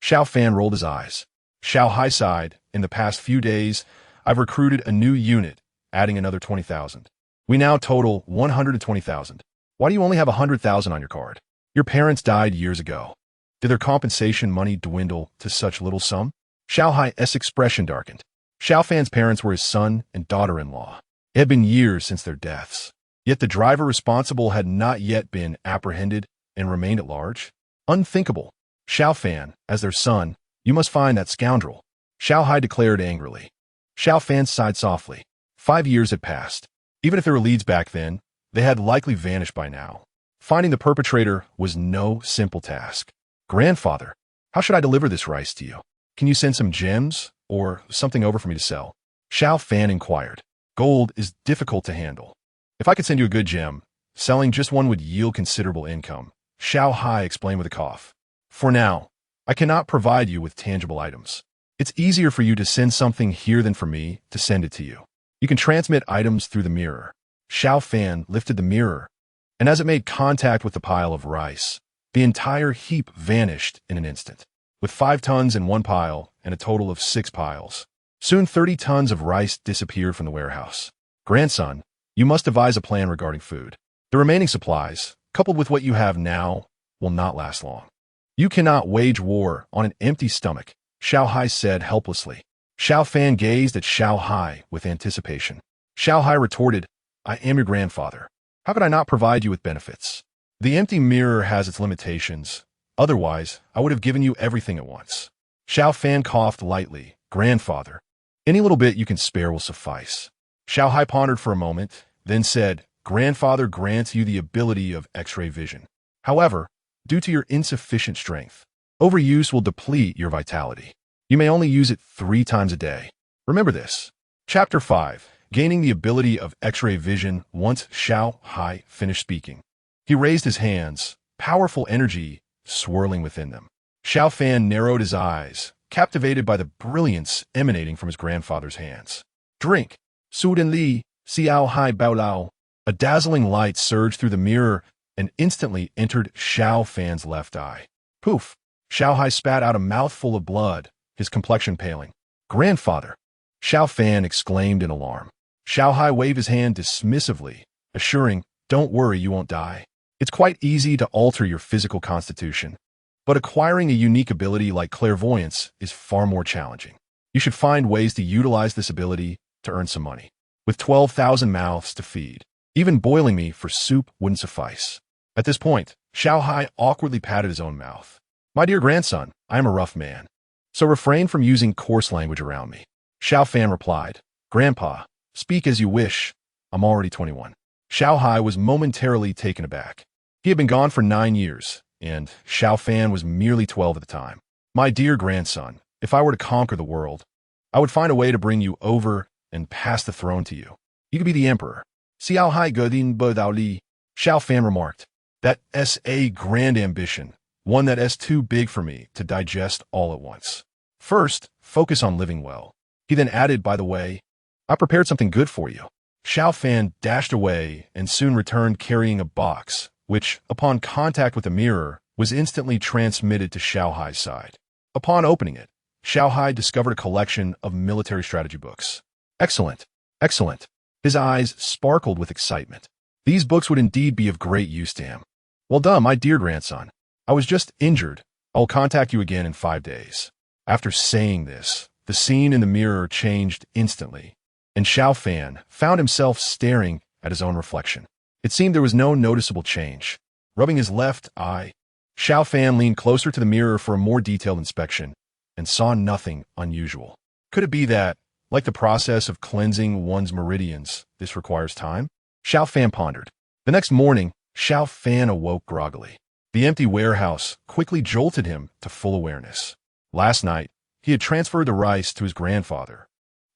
Xiao Fan rolled his eyes. Xiao Hai sighed. In the past few days, I've recruited a new unit, adding another 20,000. We now total 120,000. Why do you only have 100,000 on your card? Your parents died years ago. Did their compensation money dwindle to such little sum? Xiao Hai's expression darkened. Xiao Fan's parents were his son and daughter-in-law. It had been years since their deaths. Yet the driver responsible had not yet been apprehended and remained at large. Unthinkable. Xiao Fan, as their son, you must find that scoundrel, Xiao Hai declared angrily. Xiao Fan sighed softly. 5 years had passed. Even if there were leads back then, they had likely vanished by now. Finding the perpetrator was no simple task. Grandfather, how should I deliver this rice to you? Can you send some gems or something over for me to sell? Xiao Fan inquired. Gold is difficult to handle. If I could send you a good gem, selling just one would yield considerable income, Xiao Hai explained with a cough. For now, I cannot provide you with tangible items. It's easier for you to send something here than for me to send it to you. You can transmit items through the mirror. Xiao Fan lifted the mirror, and as it made contact with the pile of rice, the entire heap vanished in an instant. With 5 tons in one pile and a total of 6 piles, soon 30 tons of rice disappeared from the warehouse. Grandson, you must devise a plan regarding food. The remaining supplies, coupled with what you have now, will not last long. You cannot wage war on an empty stomach, Xiao Hai said helplessly. Xiao Fan gazed at Xiao Hai with anticipation. Xiao Hai retorted, I am your grandfather. How could I not provide you with benefits? The empty mirror has its limitations. Otherwise, I would have given you everything at once. Xiao Fan coughed lightly. Grandfather, Any little bit you can spare will suffice. Xiao Hai pondered for a moment, then said, Grandfather grants you the ability of X-ray vision. However, due to your insufficient strength, overuse will deplete your vitality. You may only use it 3 times a day. Remember this. Chapter 5. Gaining the ability of X-ray vision. Once Xiao Hai finished speaking, he raised his hands, powerful energy swirling within them. Xiao Fan narrowed his eyes, captivated by the brilliance emanating from his grandfather's hands. Drink. Suden Li, Xiao Hai Bao Lao. A dazzling light surged through the mirror and instantly entered Xiao Fan's left eye. Poof! Xiao Hai spat out a mouthful of blood, his complexion paling. Grandfather! Xiao Fan exclaimed in alarm. Xiao Hai waved his hand dismissively, assuring, Don't worry, you won't die. It's quite easy to alter your physical constitution, but acquiring a unique ability like clairvoyance is far more challenging. You should find ways to utilize this ability to earn some money. With 12,000 mouths to feed, even boiling me for soup wouldn't suffice. At this point, Xiao Hai awkwardly patted his own mouth. My dear grandson, I am a rough man, so refrain from using coarse language around me. Xiao Fan replied, Grandpa, speak as you wish. I'm already 21. Xiao Hai was momentarily taken aback. He had been gone for 9 years, and Xiao Fan was merely 12 at the time. My dear grandson, if I were to conquer the world, I would find a way to bring you over and pass the throne to you. You could be the emperor. Xiao Hai Godin Bo Li, Xiao Fan remarked. That's a grand ambition, one that is too big for me to digest all at once. First, focus on living well. He then added, by the way, I prepared something good for you. Xiao Fan dashed away and soon returned carrying a box, which, upon contact with the mirror, was instantly transmitted to Xiao Hai's side. Upon opening it, Xiao Hai discovered a collection of military strategy books. Excellent, excellent. His eyes sparkled with excitement. These books would indeed be of great use to him. Well done, my dear grandson. I was just injured. I'll contact you again in 5 days. After saying this, the scene in the mirror changed instantly, and Xiao Fan found himself staring at his own reflection. It seemed there was no noticeable change. Rubbing his left eye, Xiao Fan leaned closer to the mirror for a more detailed inspection and saw nothing unusual. Could it be that, like the process of cleansing one's meridians, this requires time? Xiao Fan pondered. The next morning, Xiao Fan awoke groggily. The empty warehouse quickly jolted him to full awareness. Last night, he had transferred the rice to his grandfather,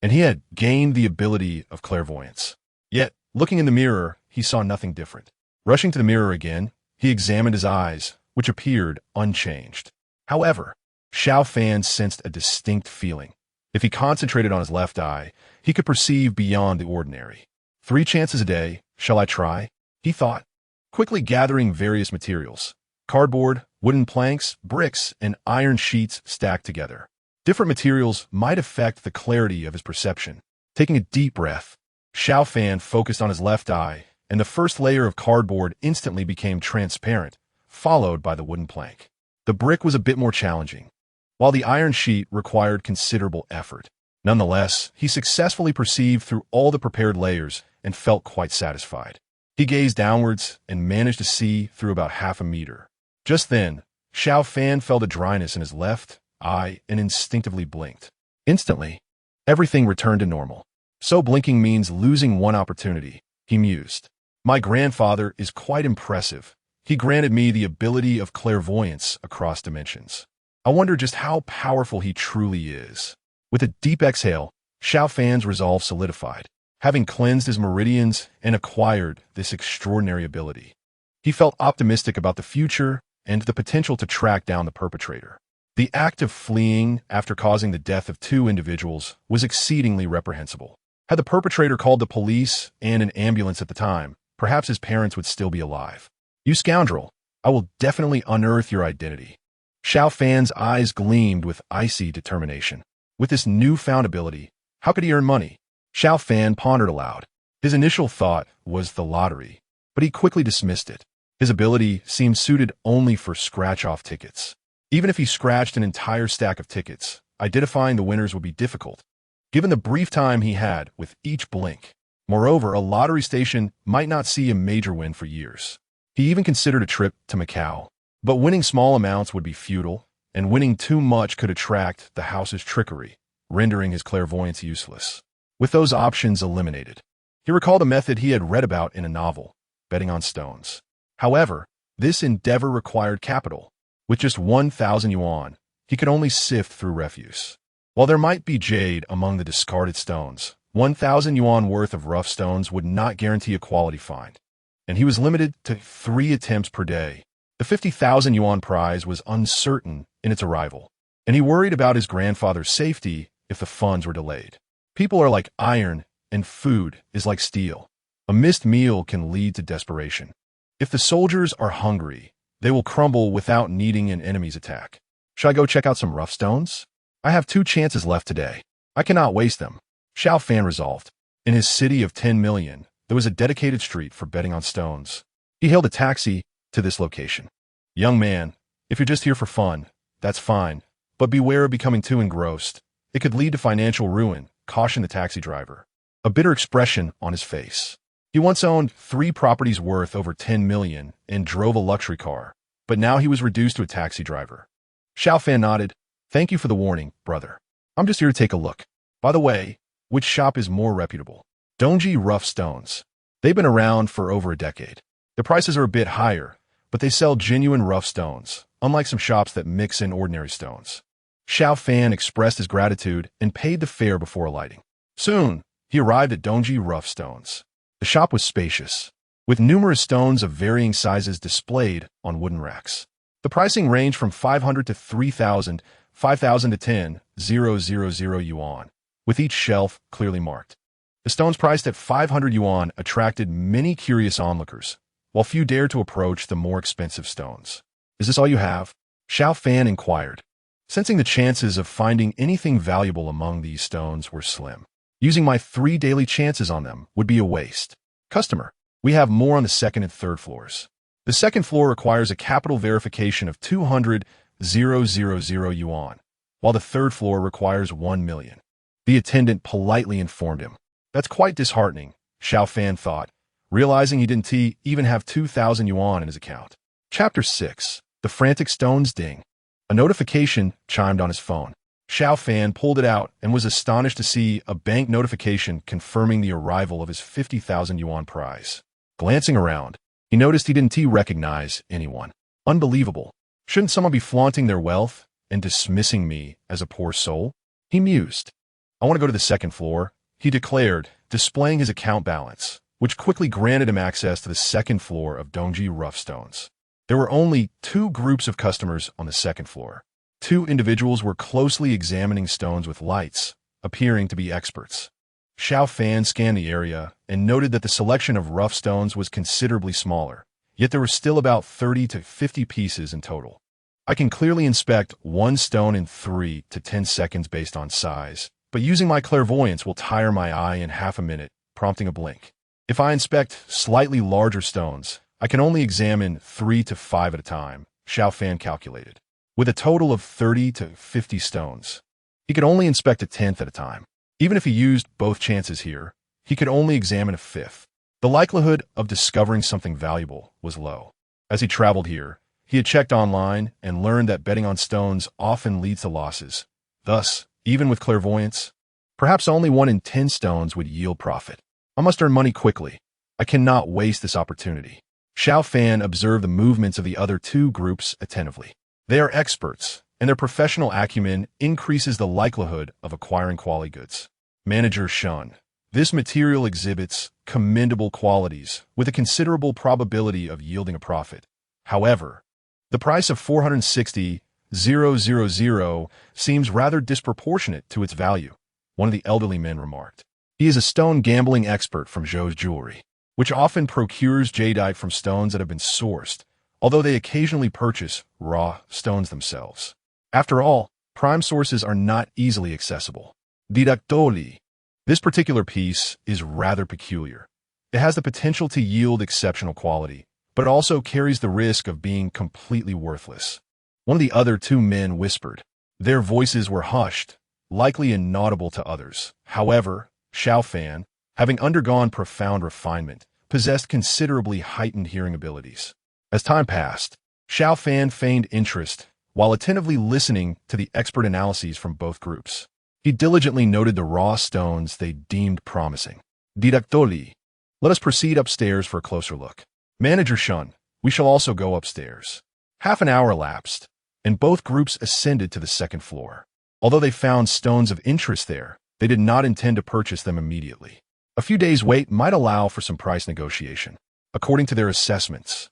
and he had gained the ability of clairvoyance. Yet, looking in the mirror, he saw nothing different. Rushing to the mirror again, he examined his eyes, which appeared unchanged. However, Xiao Fan sensed a distinct feeling. If he concentrated on his left eye, he could perceive beyond the ordinary. 3 chances a day, shall I try? He thought, quickly gathering various materials. Cardboard, wooden planks, bricks, and iron sheets stacked together. Different materials might affect the clarity of his perception. Taking a deep breath, Xiao Fan focused on his left eye, and the first layer of cardboard instantly became transparent, followed by the wooden plank. The brick was a bit more challenging, while the iron sheet required considerable effort. Nonetheless, he successfully perceived through all the prepared layers and felt quite satisfied. He gazed downwards and managed to see through about half a meter. Just then, Xiao Fan felt a dryness in his left eye and instinctively blinked. Instantly, everything returned to normal. So blinking means losing one opportunity, he mused. My grandfather is quite impressive. He granted me the ability of clairvoyance across dimensions. I wonder just how powerful he truly is. With a deep exhale, Xiao Fan's resolve solidified. Having cleansed his meridians and acquired this extraordinary ability, he felt optimistic about the future and the potential to track down the perpetrator. The act of fleeing after causing the death of 2 individuals was exceedingly reprehensible. Had the perpetrator called the police and an ambulance at the time, perhaps his parents would still be alive. You scoundrel, I will definitely unearth your identity. Xiao Fan's eyes gleamed with icy determination. With this newfound ability, how could he earn money? Xiao Fan pondered aloud. His initial thought was the lottery, but he quickly dismissed it. His ability seemed suited only for scratch-off tickets. Even if he scratched an entire stack of tickets, identifying the winners would be difficult, given the brief time he had with each blink. Moreover, a lottery station might not see a major win for years. He even considered a trip to Macau. But winning small amounts would be futile, and winning too much could attract the house's trickery, rendering his clairvoyance useless. With those options eliminated, he recalled a method he had read about in a novel, betting on stones. However, this endeavor required capital. With just 1,000 yuan, he could only sift through refuse. While there might be jade among the discarded stones, 1,000 yuan worth of rough stones would not guarantee a quality find, and he was limited to 3 attempts per day. The 50,000 yuan prize was uncertain in its arrival, and he worried about his grandfather's safety if the funds were delayed. People are like iron, and food is like steel. A missed meal can lead to desperation. If the soldiers are hungry, they will crumble without needing an enemy's attack. Should I go check out some rough stones? I have 2 chances left today. I cannot waste them. Xiao Fan resolved. In his city of 10 million, there was a dedicated street for betting on stones. He hailed a taxi to this location. Young man, if you're just here for fun, that's fine, but beware of becoming too engrossed. It could lead to financial ruin, cautioned the taxi driver, a bitter expression on his face. He once owned 3 properties worth over 10 million and drove a luxury car, but now he was reduced to a taxi driver. Xiao Fan nodded. Thank you for the warning, brother. I'm just here to take a look. By the way, which shop is more reputable? Dongji Rough Stones. They've been around for over a decade. The prices are a bit higher, but they sell genuine rough stones, unlike some shops that mix in ordinary stones. Xiao Fan expressed his gratitude and paid the fare before alighting. Soon, he arrived at Dongji Rough Stones. The shop was spacious, with numerous stones of varying sizes displayed on wooden racks. The pricing ranged from 500 to 3,000, 5,000 to 10,000 yuan, with each shelf clearly marked. The stones priced at 500 yuan attracted many curious onlookers, while few dared to approach the more expensive stones. Is this all you have? Xiao Fan inquired, sensing the chances of finding anything valuable among these stones were slim. Using my 3 daily chances on them would be a waste. Customer, we have more on the 2nd and 3rd floors. The 2nd floor requires a capital verification of 200,000 yuan, while the 3rd floor requires 1 million. The attendant politely informed him. That's quite disheartening, Xiao Fan thought, realizing he didn't even have 2,000 yuan in his account. Chapter 6. The Frantic Stones Ding. A notification chimed on his phone. Xiao Fan pulled it out and was astonished to see a bank notification confirming the arrival of his 50,000 yuan prize. Glancing around, he noticed he didn't recognize anyone. Unbelievable. Shouldn't someone be flaunting their wealth and dismissing me as a poor soul? He mused. I want to go to the 2nd floor, he declared, displaying his account balance, which quickly granted him access to the 2nd floor of Dongji Rough Stones. There were only 2 groups of customers on the 2nd floor. 2 individuals were closely examining stones with lights, appearing to be experts. Xiao Fan scanned the area and noted that the selection of rough stones was considerably smaller, yet there were still about 30 to 50 pieces in total. I can clearly inspect 1 stone in 3 to 10 seconds based on size, but using my clairvoyance will tire my eye in half a minute, prompting a blink. If I inspect slightly larger stones, I can only examine 3 to 5 at a time, Xiao Fan calculated. With a total of 30 to 50 stones, he could only inspect a 10th at a time. Even if he used both chances here, he could only examine a 5th. The likelihood of discovering something valuable was low. As he traveled here, he had checked online and learned that betting on stones often leads to losses. Thus, even with clairvoyance, perhaps only 1 in 10 stones would yield profit. I must earn money quickly. I cannot waste this opportunity. Xiao Fan observed the movements of the other 2 groups attentively. They are experts, and their professional acumen increases the likelihood of acquiring quality goods. Manager Shun. This material exhibits commendable qualities with a considerable probability of yielding a profit. However, the price of 460,000 seems rather disproportionate to its value, one of the elderly men remarked. He is a stone gambling expert from Zhou's Jewelry, which often procures jadeite from stones that have been sourced, although they occasionally purchase raw stones themselves. After all, prime sources are not easily accessible. Didactoli. This particular piece is rather peculiar. It has the potential to yield exceptional quality, but it also carries the risk of being completely worthless. One of the other 2 men whispered. Their voices were hushed, likely inaudible to others. However, Xiao Fan, having undergone profound refinement, possessed considerably heightened hearing abilities. As time passed, Xiao Fan feigned interest while attentively listening to the expert analyses from both groups. He diligently noted the raw stones they deemed promising. Didactoli. Let us proceed upstairs for a closer look. Manager Shun, we shall also go upstairs. Half an hour elapsed, and both groups ascended to the second floor. Although they found stones of interest there, they did not intend to purchase them immediately. A few days' wait might allow for some price negotiation. According to their assessments,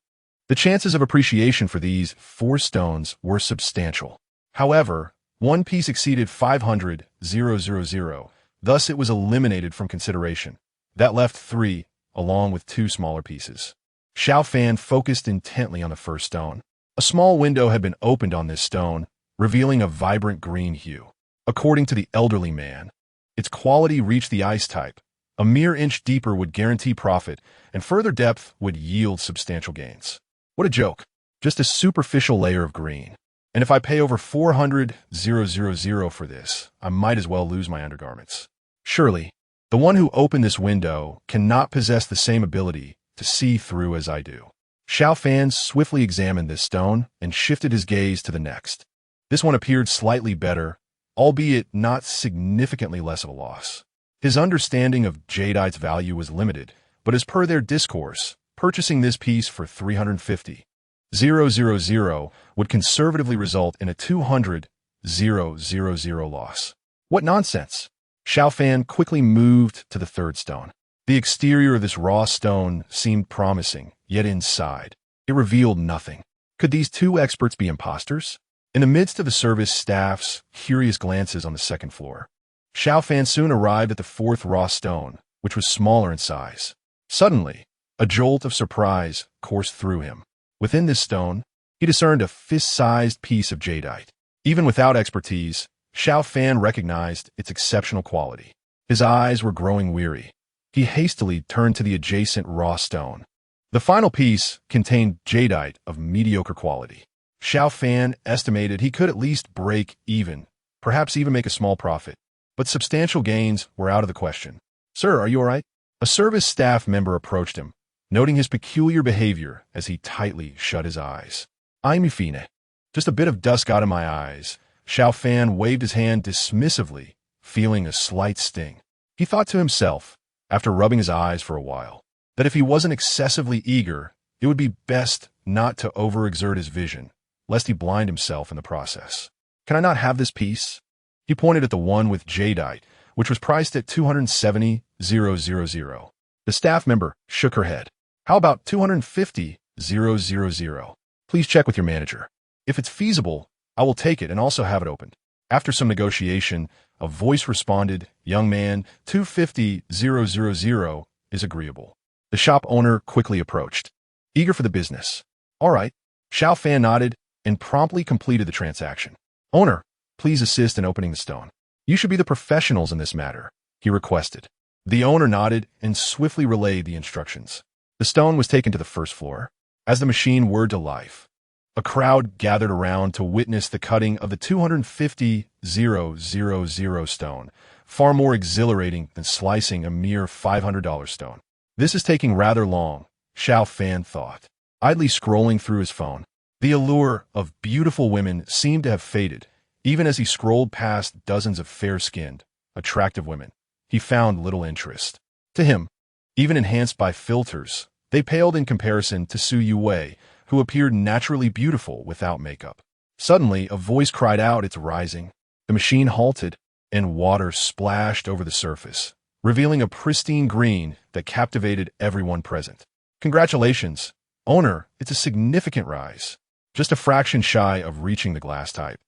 the chances of appreciation for these 4 stones were substantial. However, one piece exceeded 500,000, thus it was eliminated from consideration. That left 3, along with 2 smaller pieces. Xiao Fan focused intently on the first stone. A small window had been opened on this stone, revealing a vibrant green hue. According to the elderly man, its quality reached the ice type. A mere inch deeper would guarantee profit, and further depth would yield substantial gains. What a joke. Just a superficial layer of green. And if I pay over 400,000 for this, I might as well lose my undergarments. Surely, the one who opened this window cannot possess the same ability to see through as I do. Xiao Fan swiftly examined this stone and shifted his gaze to the next. This one appeared slightly better, albeit not significantly less of a loss. His understanding of jadeite's value was limited, but as per their discourse, purchasing this piece for 350,000 would conservatively result in a 200,000 loss. What nonsense! Xiao Fan quickly moved to the third stone. The exterior of this raw stone seemed promising, yet inside, it revealed nothing. Could these 2 experts be imposters? In the midst of the service staff's curious glances on the second floor, Xiao Fan soon arrived at the 4th raw stone, which was smaller in size. Suddenly, a jolt of surprise coursed through him. Within this stone, he discerned a fist-sized piece of jadeite. Even without expertise, Xiao Fan recognized its exceptional quality. His eyes were growing weary. He hastily turned to the adjacent raw stone. The final piece contained jadeite of mediocre quality. Xiao Fan estimated he could at least break even, perhaps even make a small profit. But substantial gains were out of the question. "Sir, are you all right?" A service staff member approached him, noting his peculiar behavior as he tightly shut his eyes. "I'm fine. Just a bit of dust got in my eyes." Xiao Fan waved his hand dismissively, feeling a slight sting. He thought to himself, after rubbing his eyes for a while, that if he wasn't excessively eager, it would be best not to overexert his vision, lest he blind himself in the process. "Can I not have this piece?" He pointed at the one with jadeite, which was priced at 270,000. The staff member shook her head. "How about 250,000? Please check with your manager. If it's feasible, I will take it and also have it opened." After some negotiation, a voice responded, "Young man, 250,000 is agreeable." The shop owner quickly approached, eager for the business. "All right." Xiao Fan nodded and promptly completed the transaction. "Owner, please assist in opening the stone. You should be the professionals in this matter," he requested. The owner nodded and swiftly relayed the instructions. The stone was taken to the first floor. As the machine whirred to life, a crowd gathered around to witness the cutting of the 250,000 stone, far more exhilarating than slicing a mere $500 stone. "This is taking rather long," Xiao Fan thought, idly scrolling through his phone. The allure of beautiful women seemed to have faded. Even as he scrolled past dozens of fair-skinned, attractive women, he found little interest. To him, even enhanced by filters, they paled in comparison to Su Yue, who appeared naturally beautiful without makeup. Suddenly, a voice cried out, "It's rising." The machine halted, and water splashed over the surface, revealing a pristine green that captivated everyone present. "Congratulations, owner, it's a significant rise. Just a fraction shy of reaching the glass type,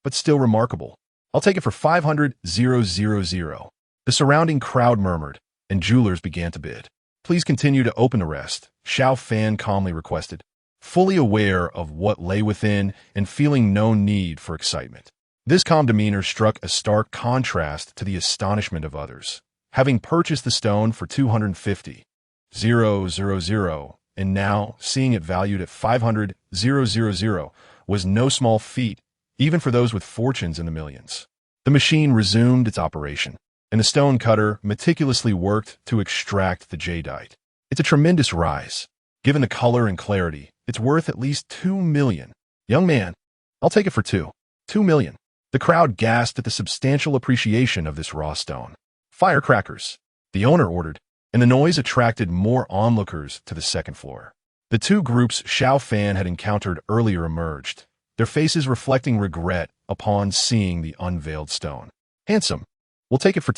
but still remarkable. I'll take it for 500,000. The surrounding crowd murmured, and jewelers began to bid. "Please continue to open the rest," Xiao Fan calmly requested, fully aware of what lay within and feeling no need for excitement. This calm demeanor struck a stark contrast to the astonishment of others. Having purchased the stone for 250,000, and now seeing it valued at 500,000 was no small feat, even for those with fortunes in the millions. The machine resumed its operation, and the stone cutter meticulously worked to extract the jadeite. It's a tremendous rise. Given the color and clarity, it's worth at least 2 million. "Young man, I'll take it for 2 million. The crowd gasped at the substantial appreciation of this raw stone. Firecrackers, the owner ordered, and the noise attracted more onlookers to the second floor. The two groups Xiao Fan had encountered earlier emerged, their faces reflecting regret upon seeing the unveiled stone. Handsome. We'll take it for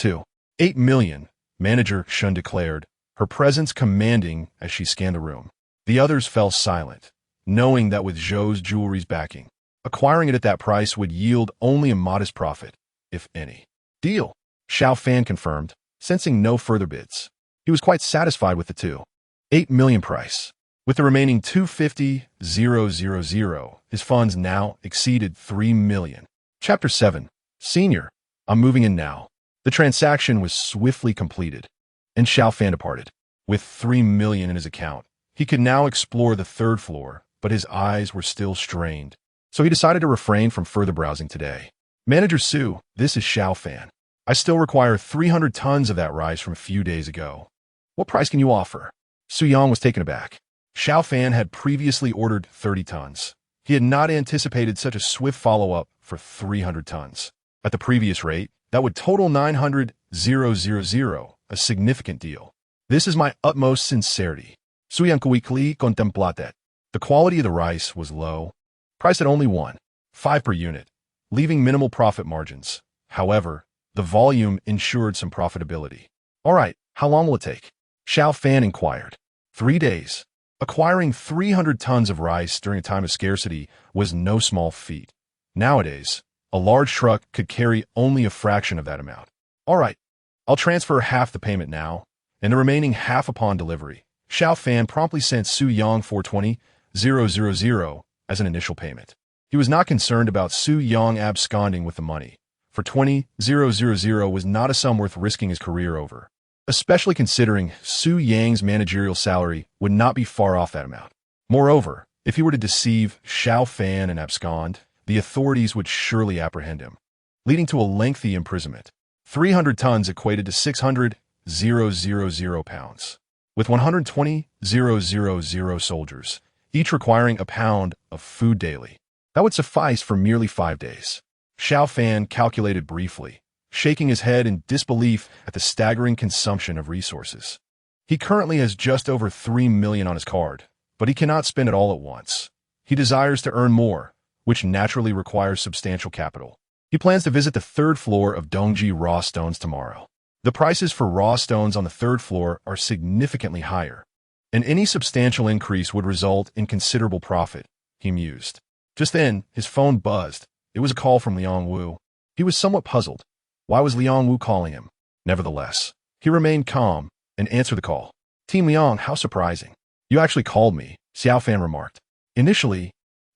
8 million, Manager Shun declared, her presence commanding as she scanned the room. The others fell silent, knowing that with Zhou's jewelry's backing, acquiring it at that price would yield only a modest profit, if any. Deal, Xiao Fan confirmed, sensing no further bids. He was quite satisfied with the 8 million price. With the remaining 250,000, his funds now exceeded 3 million. Chapter 7. Senior, I'm moving in now. The transaction was swiftly completed, and Xiao Fan departed. With 3 million in his account, he could now explore the third floor, but his eyes were still strained, so he decided to refrain from further browsing today. Manager Su, this is Xiao Fan. I still require 300 tons of that rice from a few days ago. What price can you offer? Su Yang was taken aback. Xiao Fan had previously ordered 30 tons. He had not anticipated such a swift follow-up for 300 tons. At the previous rate, that would total 900,000, a significant deal. This is my utmost sincerity. Su Yang quickly contemplated. The quality of the rice was low, priced at only 1.5 per unit, leaving minimal profit margins. However, the volume ensured some profitability. All right, how long will it take? Xiao Fan inquired. 3 days. Acquiring 300 tons of rice during a time of scarcity was no small feat. Nowadays, a large truck could carry only a fraction of that amount. All right, I'll transfer half the payment now, and the remaining half upon delivery. Xiao Fan promptly sent Su Yang 420,000 as an initial payment. He was not concerned about Su Yang absconding with the money, for 20,000 was not a sum worth risking his career over, especially considering Su Yang's managerial salary would not be far off that amount. Moreover, if he were to deceive Xiao Fan and abscond, the authorities would surely apprehend him, leading to a lengthy imprisonment. 300 tons equated to 600,000 pounds, with 120,000 soldiers, each requiring a pound of food daily. That would suffice for merely 5 days. Xiao Fan calculated briefly, shaking his head in disbelief at the staggering consumption of resources. He currently has just over 3 million on his card, but he cannot spend it all at once. He desires to earn more, which naturally requires substantial capital. He plans to visit the third floor of Dongji raw stones tomorrow. The prices for raw stones on the third floor are significantly higher, and any substantial increase would result in considerable profit, he mused. Just then, his phone buzzed. It was a call from Liang Wu. He was somewhat puzzled. Why was Liang Wu calling him? Nevertheless, he remained calm and answered the call. Team Liang, how surprising. You actually called me, Xiao Fan remarked. Initially,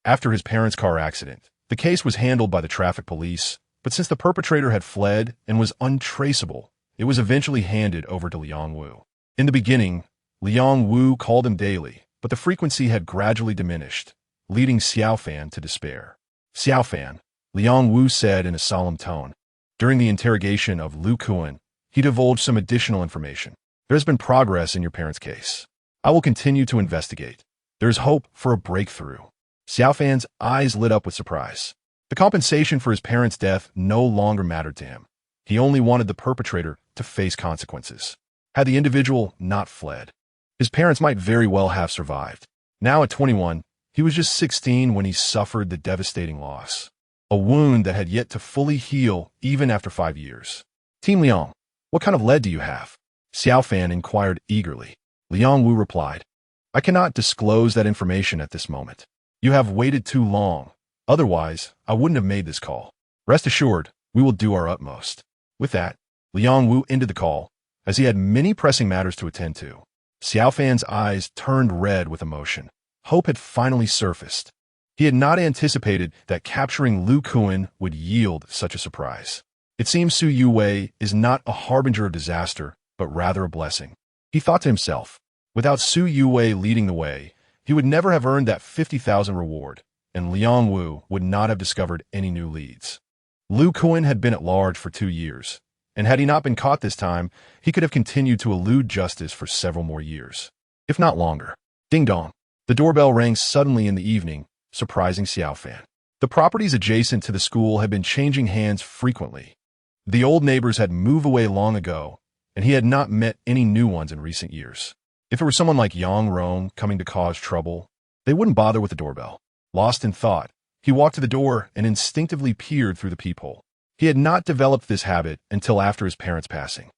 after his parents' car accident, the case was handled by the traffic police, but since the perpetrator had fled and was untraceable, it was eventually handed over to Liang Wu. In the beginning, Liang Wu called him daily, but the frequency had gradually diminished, leading Xiao Fan to despair. Xiao Fan, Liang Wu said in a solemn tone. During the interrogation of Lu Kuan, he divulged some additional information. There has been progress in your parents' case. I will continue to investigate. There is hope for a breakthrough. Xiao Fan's eyes lit up with surprise. The compensation for his parents' death no longer mattered to him. He only wanted the perpetrator to face consequences. Had the individual not fled, his parents might very well have survived. Now at 21, he was just 16 when he suffered the devastating loss. A wound that had yet to fully heal even after 5 years. Team Liang, what kind of lead do you have? Xiao Fan inquired eagerly. Liang Wu replied, I cannot disclose that information at this moment. You have waited too long. Otherwise, I wouldn't have made this call. Rest assured, we will do our utmost. With that, Liang Wu ended the call, as he had many pressing matters to attend to. Xiao Fan's eyes turned red with emotion. Hope had finally surfaced. He had not anticipated that capturing Lu Kuan would yield such a surprise. It seems Su Yuwei is not a harbinger of disaster, but rather a blessing. He thought to himself, without Su Yuwei leading the way, he would never have earned that 50,000 reward, and Liang Wu would not have discovered any new leads. Lu Kuan had been at large for 2 years, and had he not been caught this time, he could have continued to elude justice for several more years, if not longer. Ding dong. The doorbell rang suddenly in the evening, surprising Xiao Fan. The properties adjacent to the school had been changing hands frequently. The old neighbors had moved away long ago, and he had not met any new ones in recent years. If it were someone like Yang Rong coming to cause trouble, they wouldn't bother with the doorbell. Lost in thought, he walked to the door and instinctively peered through the peephole. He had not developed this habit until after his parents' passing.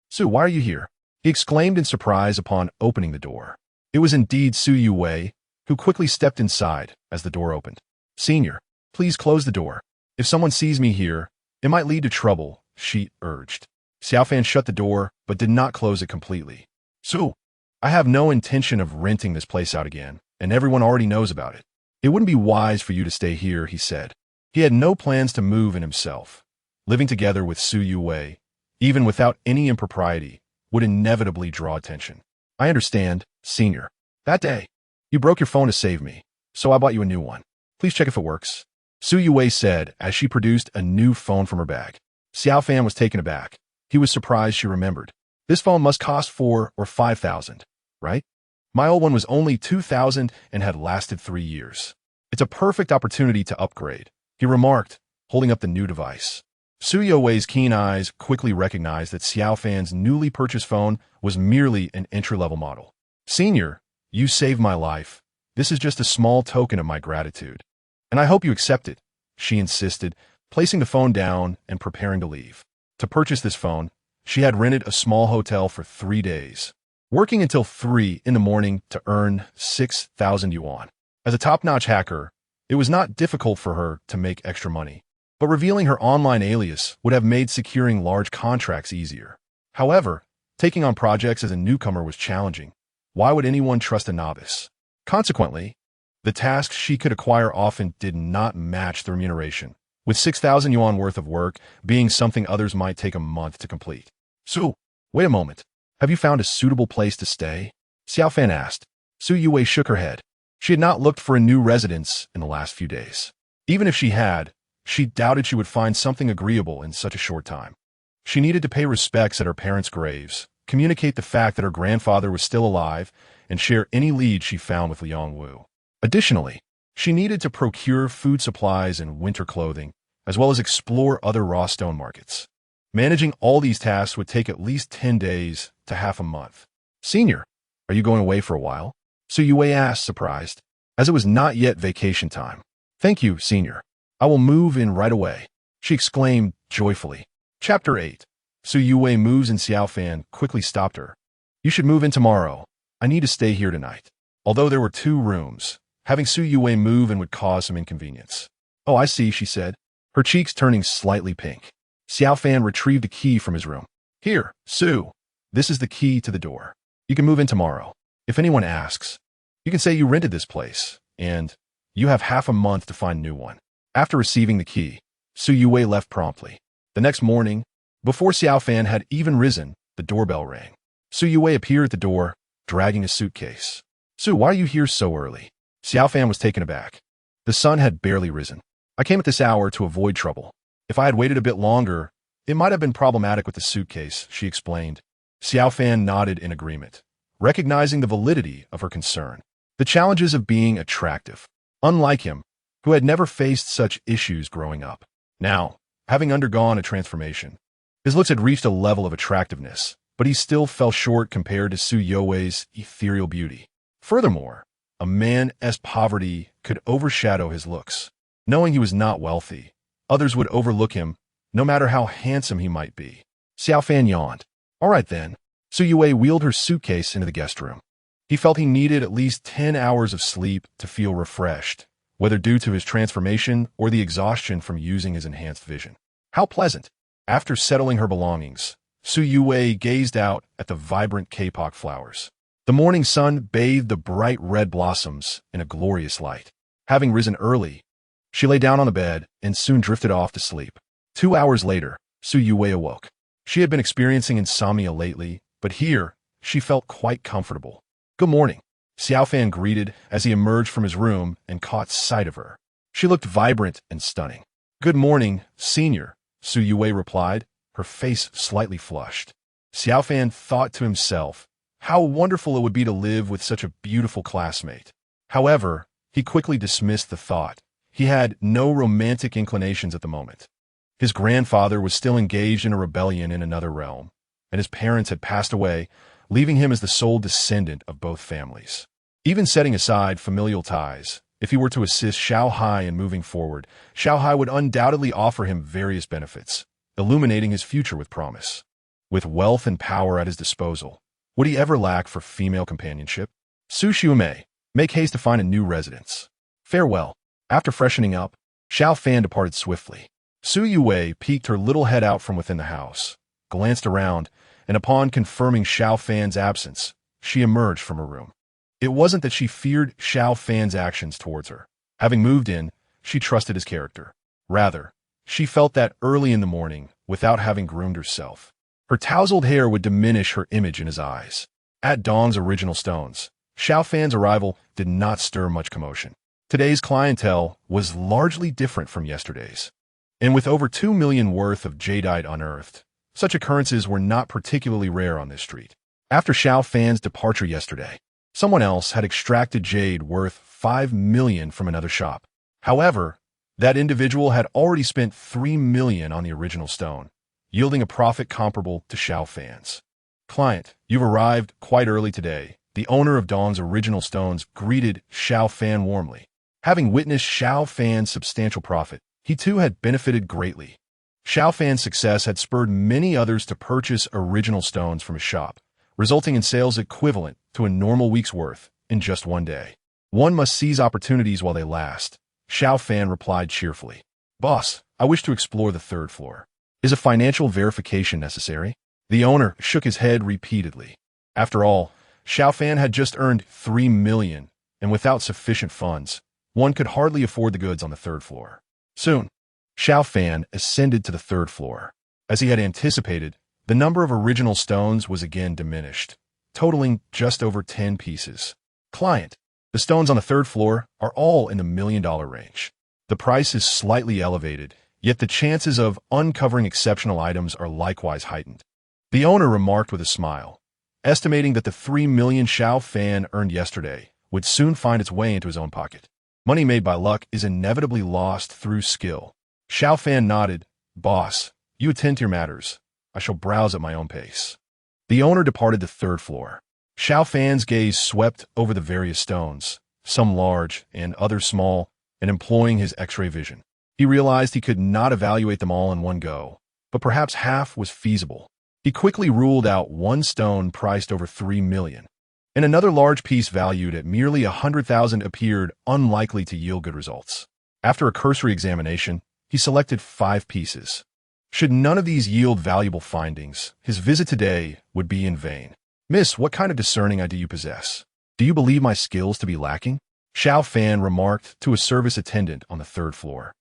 "Su, why are you here?" he exclaimed in surprise upon opening the door. It was indeed Su Yuwei, who quickly stepped inside as the door opened. "Senior, please close the door. If someone sees me here, it might lead to trouble," she urged. Xiao Fan shut the door, but did not close it completely. "Su, I have no intention of renting this place out again, and everyone already knows about it. It wouldn't be wise for you to stay here," he said. He had no plans to move in himself. Living together with Su Yuwei, even without any impropriety, would inevitably draw attention. "I understand, Senior. That day, you broke your phone to save me, so I bought you a new one. Please check if it works," Su Yuwei said as she produced a new phone from her bag. Xiao Fan was taken aback. He was surprised she remembered. "This phone must cost 4,000 or 5,000, right? My old one was only 2,000 and had lasted 3 years. It's a perfect opportunity to upgrade," he remarked, holding up the new device. Su Yuwei's keen eyes quickly recognized that Xiao Fan's newly purchased phone was merely an entry-level model. "Senior, you saved my life. This is just a small token of my gratitude. And I hope you accept it," she insisted, placing the phone down and preparing to leave. To purchase this phone, she had rented a small hotel for 3 days, working until 3 in the morning to earn 6,000 yuan. As a top-notch hacker, it was not difficult for her to make extra money, but revealing her online alias would have made securing large contracts easier. However, taking on projects as a newcomer was challenging. Why would anyone trust a novice? Consequently, the tasks she could acquire often did not match the remuneration, with 6,000 yuan worth of work being something others might take a month to complete. "Su, wait a moment. Have you found a suitable place to stay?" Xiao Fan asked. Su Yuwei shook her head. She had not looked for a new residence in the last few days. Even if she had, she doubted she would find something agreeable in such a short time. She needed to pay respects at her parents' graves, communicate the fact that her grandfather was still alive, and share any lead she found with Liang Wu. Additionally, she needed to procure food supplies and winter clothing, as well as explore other raw stone markets. Managing all these tasks would take at least 10 days to half a month. "Senior, are you going away for a while?" Su Yuwei asked, surprised, as it was not yet vacation time. "Thank you, Senior. I will move in right away," she exclaimed joyfully. Chapter 8. Su Yuwei moves and Xiao Fan quickly stopped her. "You should move in tomorrow. I need to stay here tonight." Although there were 2 rooms, having Su Yuwei move in would cause some inconvenience. "Oh, I see," she said, her cheeks turning slightly pink. Xiao Fan retrieved a key from his room. "Here, Su. This is the key to the door. You can move in tomorrow. If anyone asks, you can say you rented this place, and you have half a month to find a new one." After receiving the key, Su Yuwei left promptly. The next morning, before Xiao Fan had even risen, the doorbell rang. Su Yuwei appeared at the door, dragging a suitcase. "Su, why are you here so early?" Xiao Fan was taken aback. The sun had barely risen. "I came at this hour to avoid trouble. If I had waited a bit longer, it might have been problematic with the suitcase," she explained. Xiao Fan nodded in agreement, recognizing the validity of her concern. The challenges of being attractive. Unlike him, who had never faced such issues growing up. Now, having undergone a transformation, his looks had reached a level of attractiveness, but he still fell short compared to Su Yuwei's ethereal beauty. Furthermore, a man's poverty could overshadow his looks. Knowing he was not wealthy, others would overlook him, no matter how handsome he might be. Xiao Fan yawned. "All right then." Su Yuwei wheeled her suitcase into the guest room. He felt he needed at least 10 hours of sleep to feel refreshed, whether due to his transformation or the exhaustion from using his enhanced vision. How pleasant. After settling her belongings, Su Yuwei gazed out at the vibrant kapok flowers. The morning sun bathed the bright red blossoms in a glorious light. Having risen early, she lay down on the bed and soon drifted off to sleep. 2 hours later, Su Yuwei awoke. She had been experiencing insomnia lately, but here, she felt quite comfortable. "Good morning," Xiao Fan greeted as he emerged from his room and caught sight of her. She looked vibrant and stunning. "Good morning, Senior," Su Yuwei replied, her face slightly flushed. Xiao Fan thought to himself, how wonderful it would be to live with such a beautiful classmate. However, he quickly dismissed the thought. He had no romantic inclinations at the moment. His grandfather was still engaged in a rebellion in another realm, and his parents had passed away, leaving him as the sole descendant of both families. Even setting aside familial ties, if he were to assist Xiao Hai in moving forward, Xiao Hai would undoubtedly offer him various benefits, illuminating his future with promise. With wealth and power at his disposal, would he ever lack for female companionship? Su Xiumei, make haste to find a new residence. Farewell. After freshening up, Xiao Fan departed swiftly. Su Yue peeked her little head out from within the house, glanced around, and upon confirming Xiao Fan's absence, she emerged from her room. It wasn't that she feared Xiao Fan's actions towards her. Having moved in, she trusted his character. Rather, she felt that early in the morning, without having groomed herself, her tousled hair would diminish her image in his eyes. At Dong's original stones, Xiao Fan's arrival did not stir much commotion. Today's clientele was largely different from yesterday's. And with over 2 million worth of jadeite unearthed, such occurrences were not particularly rare on this street. After Xiao Fan's departure yesterday, someone else had extracted jade worth 5 million from another shop. However, that individual had already spent 3 million on the original stone, yielding a profit comparable to Xiao Fan's. Client, you've arrived quite early today. The owner of Dong's original stones greeted Xiao Fan warmly. Having witnessed Xiao Fan's substantial profit, he too had benefited greatly. Xiao Fan's success had spurred many others to purchase original stones from his shop, resulting in sales equivalent to a normal week's worth in just one day. One must seize opportunities while they last, Xiao Fan replied cheerfully. Boss, I wish to explore the third floor. Is a financial verification necessary? The owner shook his head repeatedly. After all, Xiao Fan had just earned 3 million, and without sufficient funds, one could hardly afford the goods on the third floor. Soon, Xiao Fan ascended to the third floor. As he had anticipated, the number of original stones was again diminished, totaling just over 10 pieces. Client, the stones on the third floor are all in the $1 million range. The price is slightly elevated, yet the chances of uncovering exceptional items are likewise heightened. The owner remarked with a smile, estimating that the 3 million Xiao Fan earned yesterday would soon find its way into his own pocket. Money made by luck is inevitably lost through skill. Xiao Fan nodded. Boss, you attend to your matters. I shall browse at my own pace. The owner departed the third floor. Xiao Fan's gaze swept over the various stones, some large and others small, and employing his X-ray vision. He realized he could not evaluate them all in one go, but perhaps half was feasible. He quickly ruled out one stone priced over 3 million. And another large piece valued at merely 100,000 appeared unlikely to yield good results. After a cursory examination, he selected 5 pieces. Should none of these yield valuable findings, his visit today would be in vain. Miss, what kind of discerning eye do you possess? Do you believe my skills to be lacking? Xiao Fan remarked to a service attendant on the third floor,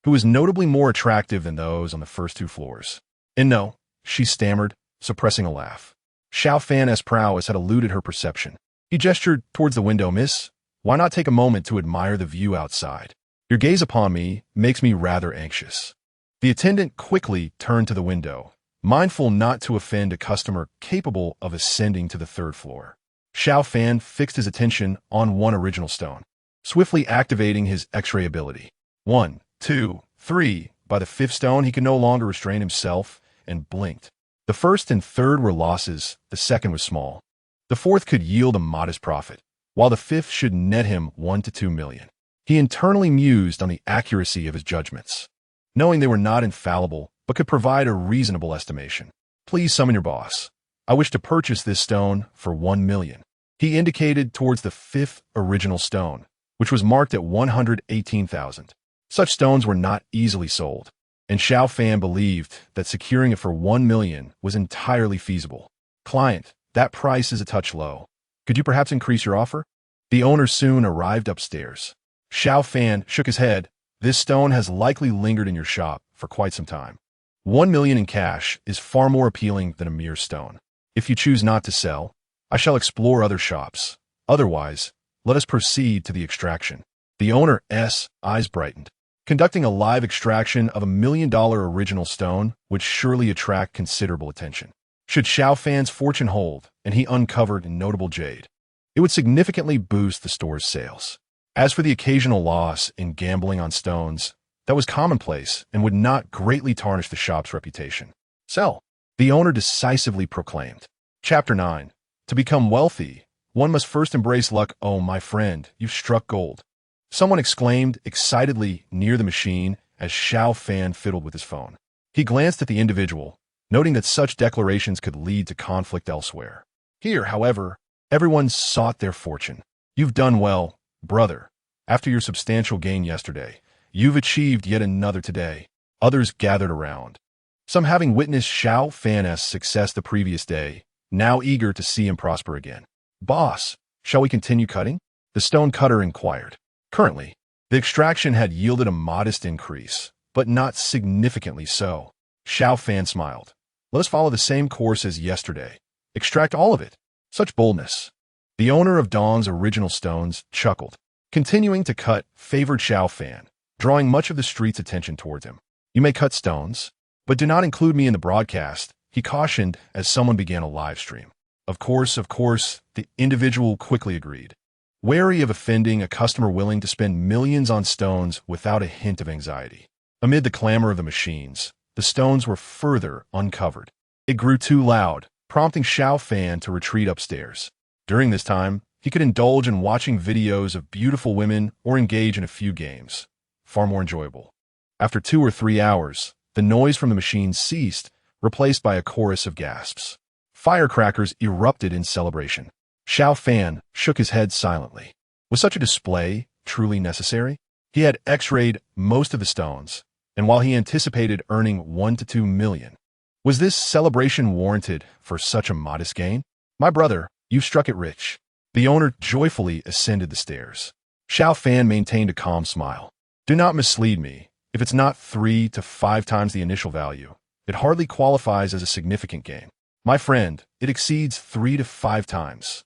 who was notably more attractive than those on the first 2 floors. And no, she stammered, suppressing a laugh. Xiao Fan's prowess had eluded her perception. He gestured towards the window. Miss, why not take a moment to admire the view outside? Your gaze upon me makes me rather anxious. The attendant quickly turned to the window, mindful not to offend a customer capable of ascending to the third floor. Xiao Fan fixed his attention on one original stone, swiftly activating his X-ray ability. 1, 2, 3. By the 5th stone, he could no longer restrain himself and blinked. The first and third were losses, the second was small. The fourth could yield a modest profit, while the 5th should net him 1 to 2 million. He internally mused on the accuracy of his judgments, knowing they were not infallible, but could provide a reasonable estimation. Please summon your boss. I wish to purchase this stone for 1 million. He indicated towards the 5th original stone, which was marked at 118,000. Such stones were not easily sold, and Xiao Fan believed that securing it for 1 million was entirely feasible. Client, that price is a touch low. Could you perhaps increase your offer? The owner soon arrived upstairs. Xiao Fan shook his head. This stone has likely lingered in your shop for quite some time. 1 million in cash is far more appealing than a mere stone. If you choose not to sell, I shall explore other shops. Otherwise, let us proceed to the extraction. The owner's eyes brightened. Conducting a live extraction of $1 million original stone would surely attract considerable attention. Should Xiao Fan's fortune hold and he uncovered notable jade, it would significantly boost the store's sales. As for the occasional loss in gambling on stones, that was commonplace and would not greatly tarnish the shop's reputation. Sell, the owner decisively proclaimed. Chapter 9. To become wealthy, one must first embrace luck. Oh, my friend, you've struck gold. Someone exclaimed excitedly near the machine as Xiao Fan fiddled with his phone. He glanced at the individual, noting that such declarations could lead to conflict elsewhere. Here, however, everyone sought their fortune. You've done well, brother. After your substantial gain yesterday, you've achieved yet another today. Others gathered around. Some having witnessed Xiao Fan's success the previous day, now eager to see him prosper again. Boss, shall we continue cutting? The stone cutter inquired. Currently, the extraction had yielded a modest increase, but not significantly so. Xiao Fan smiled. Let us follow the same course as yesterday. Extract all of it. Such boldness. The owner of Dong's original stones chuckled. Continuing to cut favored Xiao Fan, drawing much of the street's attention towards him. You may cut stones, but do not include me in the broadcast, he cautioned as someone began a live stream. Of course, the individual quickly agreed. Wary of offending a customer willing to spend millions on stones without a hint of anxiety. Amid the clamor of the machines, the stones were further uncovered. It grew too loud, prompting Xiao Fan to retreat upstairs. During this time, he could indulge in watching videos of beautiful women or engage in a few games, far more enjoyable. After 2 or 3 hours, the noise from the machine ceased, replaced by a chorus of gasps. Firecrackers erupted in celebration. Xiao Fan shook his head silently. Was such a display truly necessary? He had x-rayed most of the stones, and while he anticipated earning 1 to 2 million, was this celebration warranted for such a modest gain? My brother, you've struck it rich. The owner joyfully ascended the stairs. Xiao Fan maintained a calm smile. Do not mislead me. If it's not 3 to 5 times the initial value, it hardly qualifies as a significant gain. My friend, it exceeds 3 to 5 times.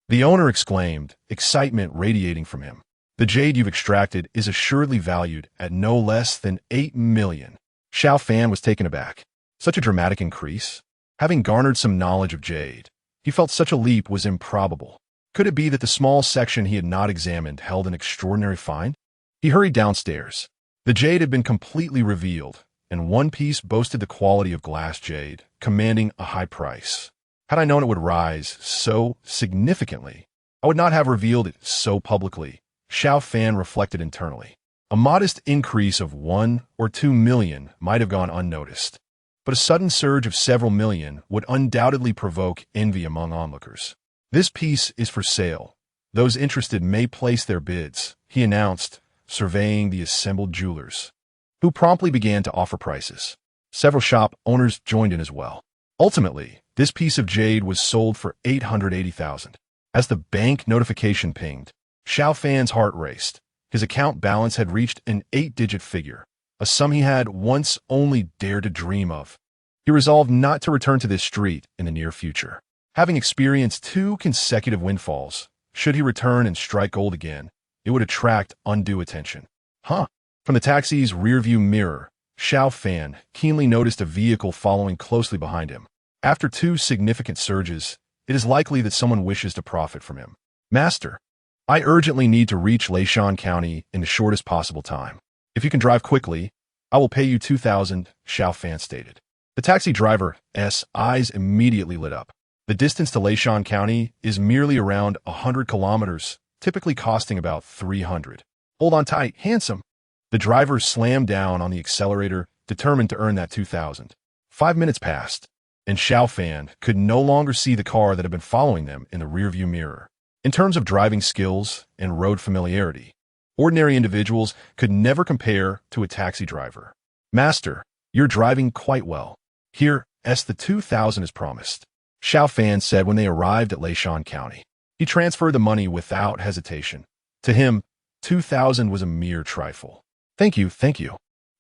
The owner exclaimed, excitement radiating from him. The jade you've extracted is assuredly valued at no less than 8 million. Xiao Fan was taken aback. Such a dramatic increase? Having garnered some knowledge of jade, he felt such a leap was improbable. Could it be that the small section he had not examined held an extraordinary find? He hurried downstairs. The jade had been completely revealed, and one piece boasted the quality of glass jade, commanding a high price. Had I known it would rise so significantly, I would not have revealed it so publicly, Xiao Fan reflected internally. A modest increase of 1 or 2 million might have gone unnoticed, but a sudden surge of several million would undoubtedly provoke envy among onlookers. This piece is for sale. Those interested may place their bids, he announced, surveying the assembled jewelers, who promptly began to offer prices. Several shop owners joined in as well. Ultimately, this piece of jade was sold for 880,000. As the bank notification pinged, Xiao Fan's heart raced. His account balance had reached an 8-digit figure, a sum he had once only dared to dream of. He resolved not to return to this street in the near future. Having experienced 2 consecutive windfalls, should he return and strike gold again, it would attract undue attention. From the taxi's rearview mirror, Xiao Fan keenly noticed a vehicle following closely behind him. After 2 significant surges, it is likely that someone wishes to profit from him. Master, I urgently need to reach Leishan County in the shortest possible time. If you can drive quickly, I will pay you 2,000, Xiao Fan stated. The taxi driver's eyes immediately lit up. The distance to Leishan County is merely around 100 kilometers, typically costing about 300. Hold on tight, handsome. The driver slammed down on the accelerator, determined to earn that 2,000. 5 minutes passed, and Xiao Fan could no longer see the car that had been following them in the rearview mirror. In terms of driving skills and road familiarity, ordinary individuals could never compare to a taxi driver. Master, you're driving quite well. Here, the 2,000 as promised, Xiao Fan said when they arrived at Leishan County. He transferred the money without hesitation. To him, 2,000 was a mere trifle. Thank you.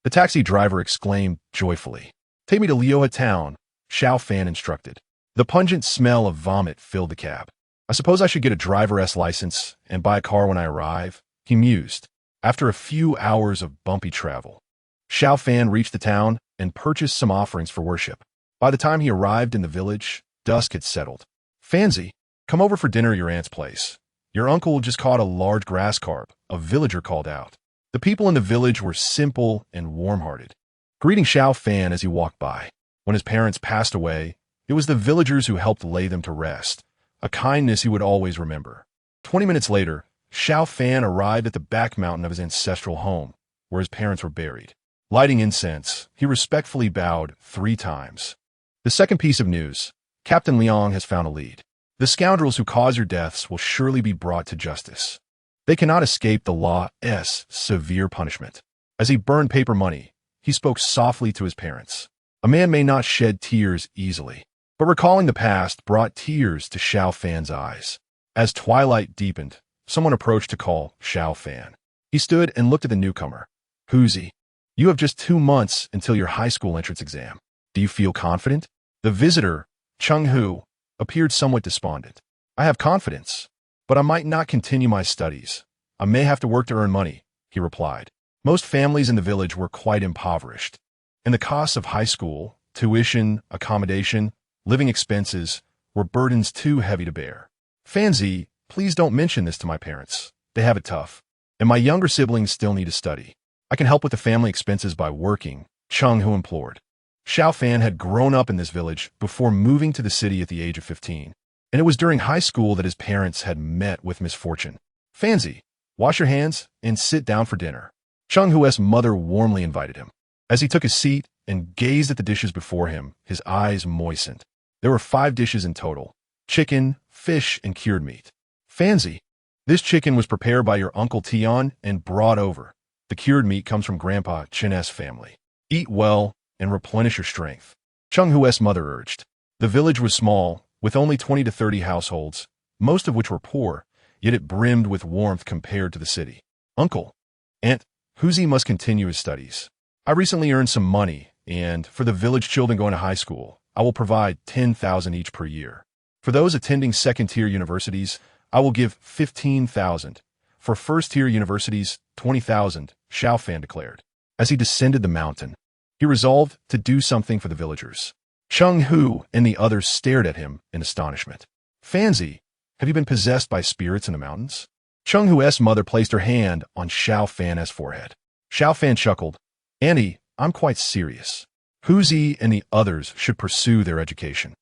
The taxi driver exclaimed joyfully. Take me to Liuhe town, Xiao Fan instructed. The pungent smell of vomit filled the cab. I suppose I should get a driver's license and buy a car when I arrive, he mused. After a few hours of bumpy travel, Xiao Fan reached the town and purchased some offerings for worship. By the time he arrived in the village, dusk had settled. Fancy, come over for dinner at your aunt's place. Your uncle just caught a large grass carp, a villager called out. The people in the village were simple and warm-hearted, greeting Xiao Fan as he walked by. When his parents passed away, it was the villagers who helped lay them to rest, a kindness he would always remember. 20 minutes later, Xiao Fan arrived at the back mountain of his ancestral home, where his parents were buried. Lighting incense, he respectfully bowed 3 times. The second piece of news: Captain Liang has found a lead. The scoundrels who caused your deaths will surely be brought to justice. They cannot escape the law's severe punishment. As he burned paper money, he spoke softly to his parents. A man may not shed tears easily, but recalling the past brought tears to Xiao Fan's eyes. As twilight deepened, someone approached to call Xiao Fan. He stood and looked at the newcomer. "Huzi, you have just 2 months until your high school entrance exam. Do you feel confident?" The visitor, Cheng Hu, appeared somewhat despondent. "I have confidence, but I might not continue my studies. I may have to work to earn money," he replied. Most families in the village were quite impoverished, and the costs of high school, tuition, accommodation, living expenses were burdens too heavy to bear. "Fanzi, please don't mention this to my parents. They have it tough, and my younger siblings still need to study. I can help with the family expenses by working," Cheng Hu implored. Xiao Fan had grown up in this village before moving to the city at the age of 15, and it was during high school that his parents had met with misfortune. "Fanzi, wash your hands and sit down for dinner." Cheng Hu's mother warmly invited him. As he took his seat and gazed at the dishes before him, his eyes moistened. There were 5 dishes in total: chicken, fish, and cured meat. "Fanzi, this chicken was prepared by your Uncle Tian and brought over. The cured meat comes from Grandpa Chen's family. Eat well and replenish your strength," Cheng Hu's mother urged. The village was small, with only 20 to 30 households, most of which were poor, yet it brimmed with warmth compared to the city. "Uncle, Aunt, Huzi must continue his studies. I recently earned some money, and for the village children going to high school, I will provide 10,000 each per year. For those attending second-tier universities, I will give 15,000. For first-tier universities, 20,000, Xiao Fan declared. As he descended the mountain, he resolved to do something for the villagers. Cheng Hu and the others stared at him in astonishment. "Fanzi, have you been possessed by spirits in the mountains?" Cheng Hu's mother placed her hand on Xiao Fan's forehead. Xiao Fan chuckled. "Auntie, I'm quite serious. Huzi and the others should pursue their education.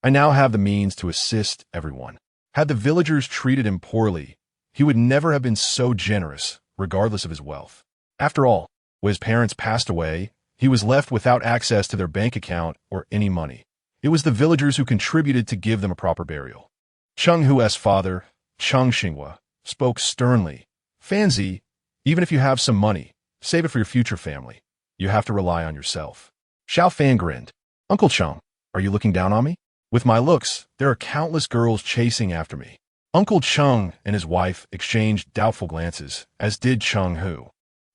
I now have the means to assist everyone. Had the villagers treated him poorly, he would never have been so generous, regardless of his wealth. After all, when his parents passed away, he was left without access to their bank account or any money. It was the villagers who contributed to give them a proper burial." Cheng Hu's father, Cheng Xinghua, spoke sternly. "Fanzi, even if you have some money, save it for your future family. You have to rely on yourself." Xiao Fan grinned. "Uncle Cheng, are you looking down on me? With my looks, there are countless girls chasing after me." Uncle Cheng and his wife exchanged doubtful glances, as did Cheng Hu.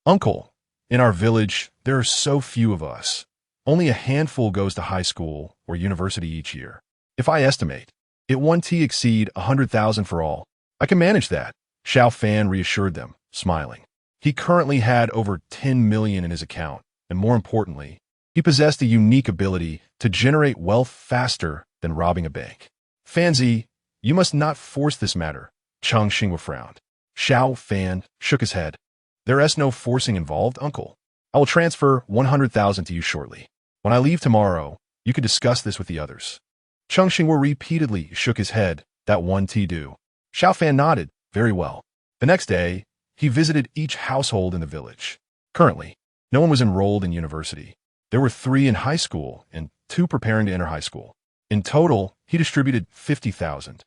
"Uncle, in our village, there are so few of us. Only a handful goes to high school or university each year. If I estimate, it won't exceed 100,000 for all. I can manage that," Xiao Fan reassured them, smiling. He currently had over 10 million in his account, and more importantly, he possessed a unique ability to generate wealth faster than robbing a bank. "Fanzi, you must not force this matter," Cheng Xinghua frowned. Xiao Fan shook his head. "There is no forcing involved, uncle. I will transfer 100,000 to you shortly. When I leave tomorrow, you can discuss this with the others." Cheng Xinghua repeatedly shook his head. "That one do." Xiao Fan nodded. "Very well." The next day, he visited each household in the village. Currently, no one was enrolled in university. There were 3 in high school and 2 preparing to enter high school. In total, he distributed 50,000.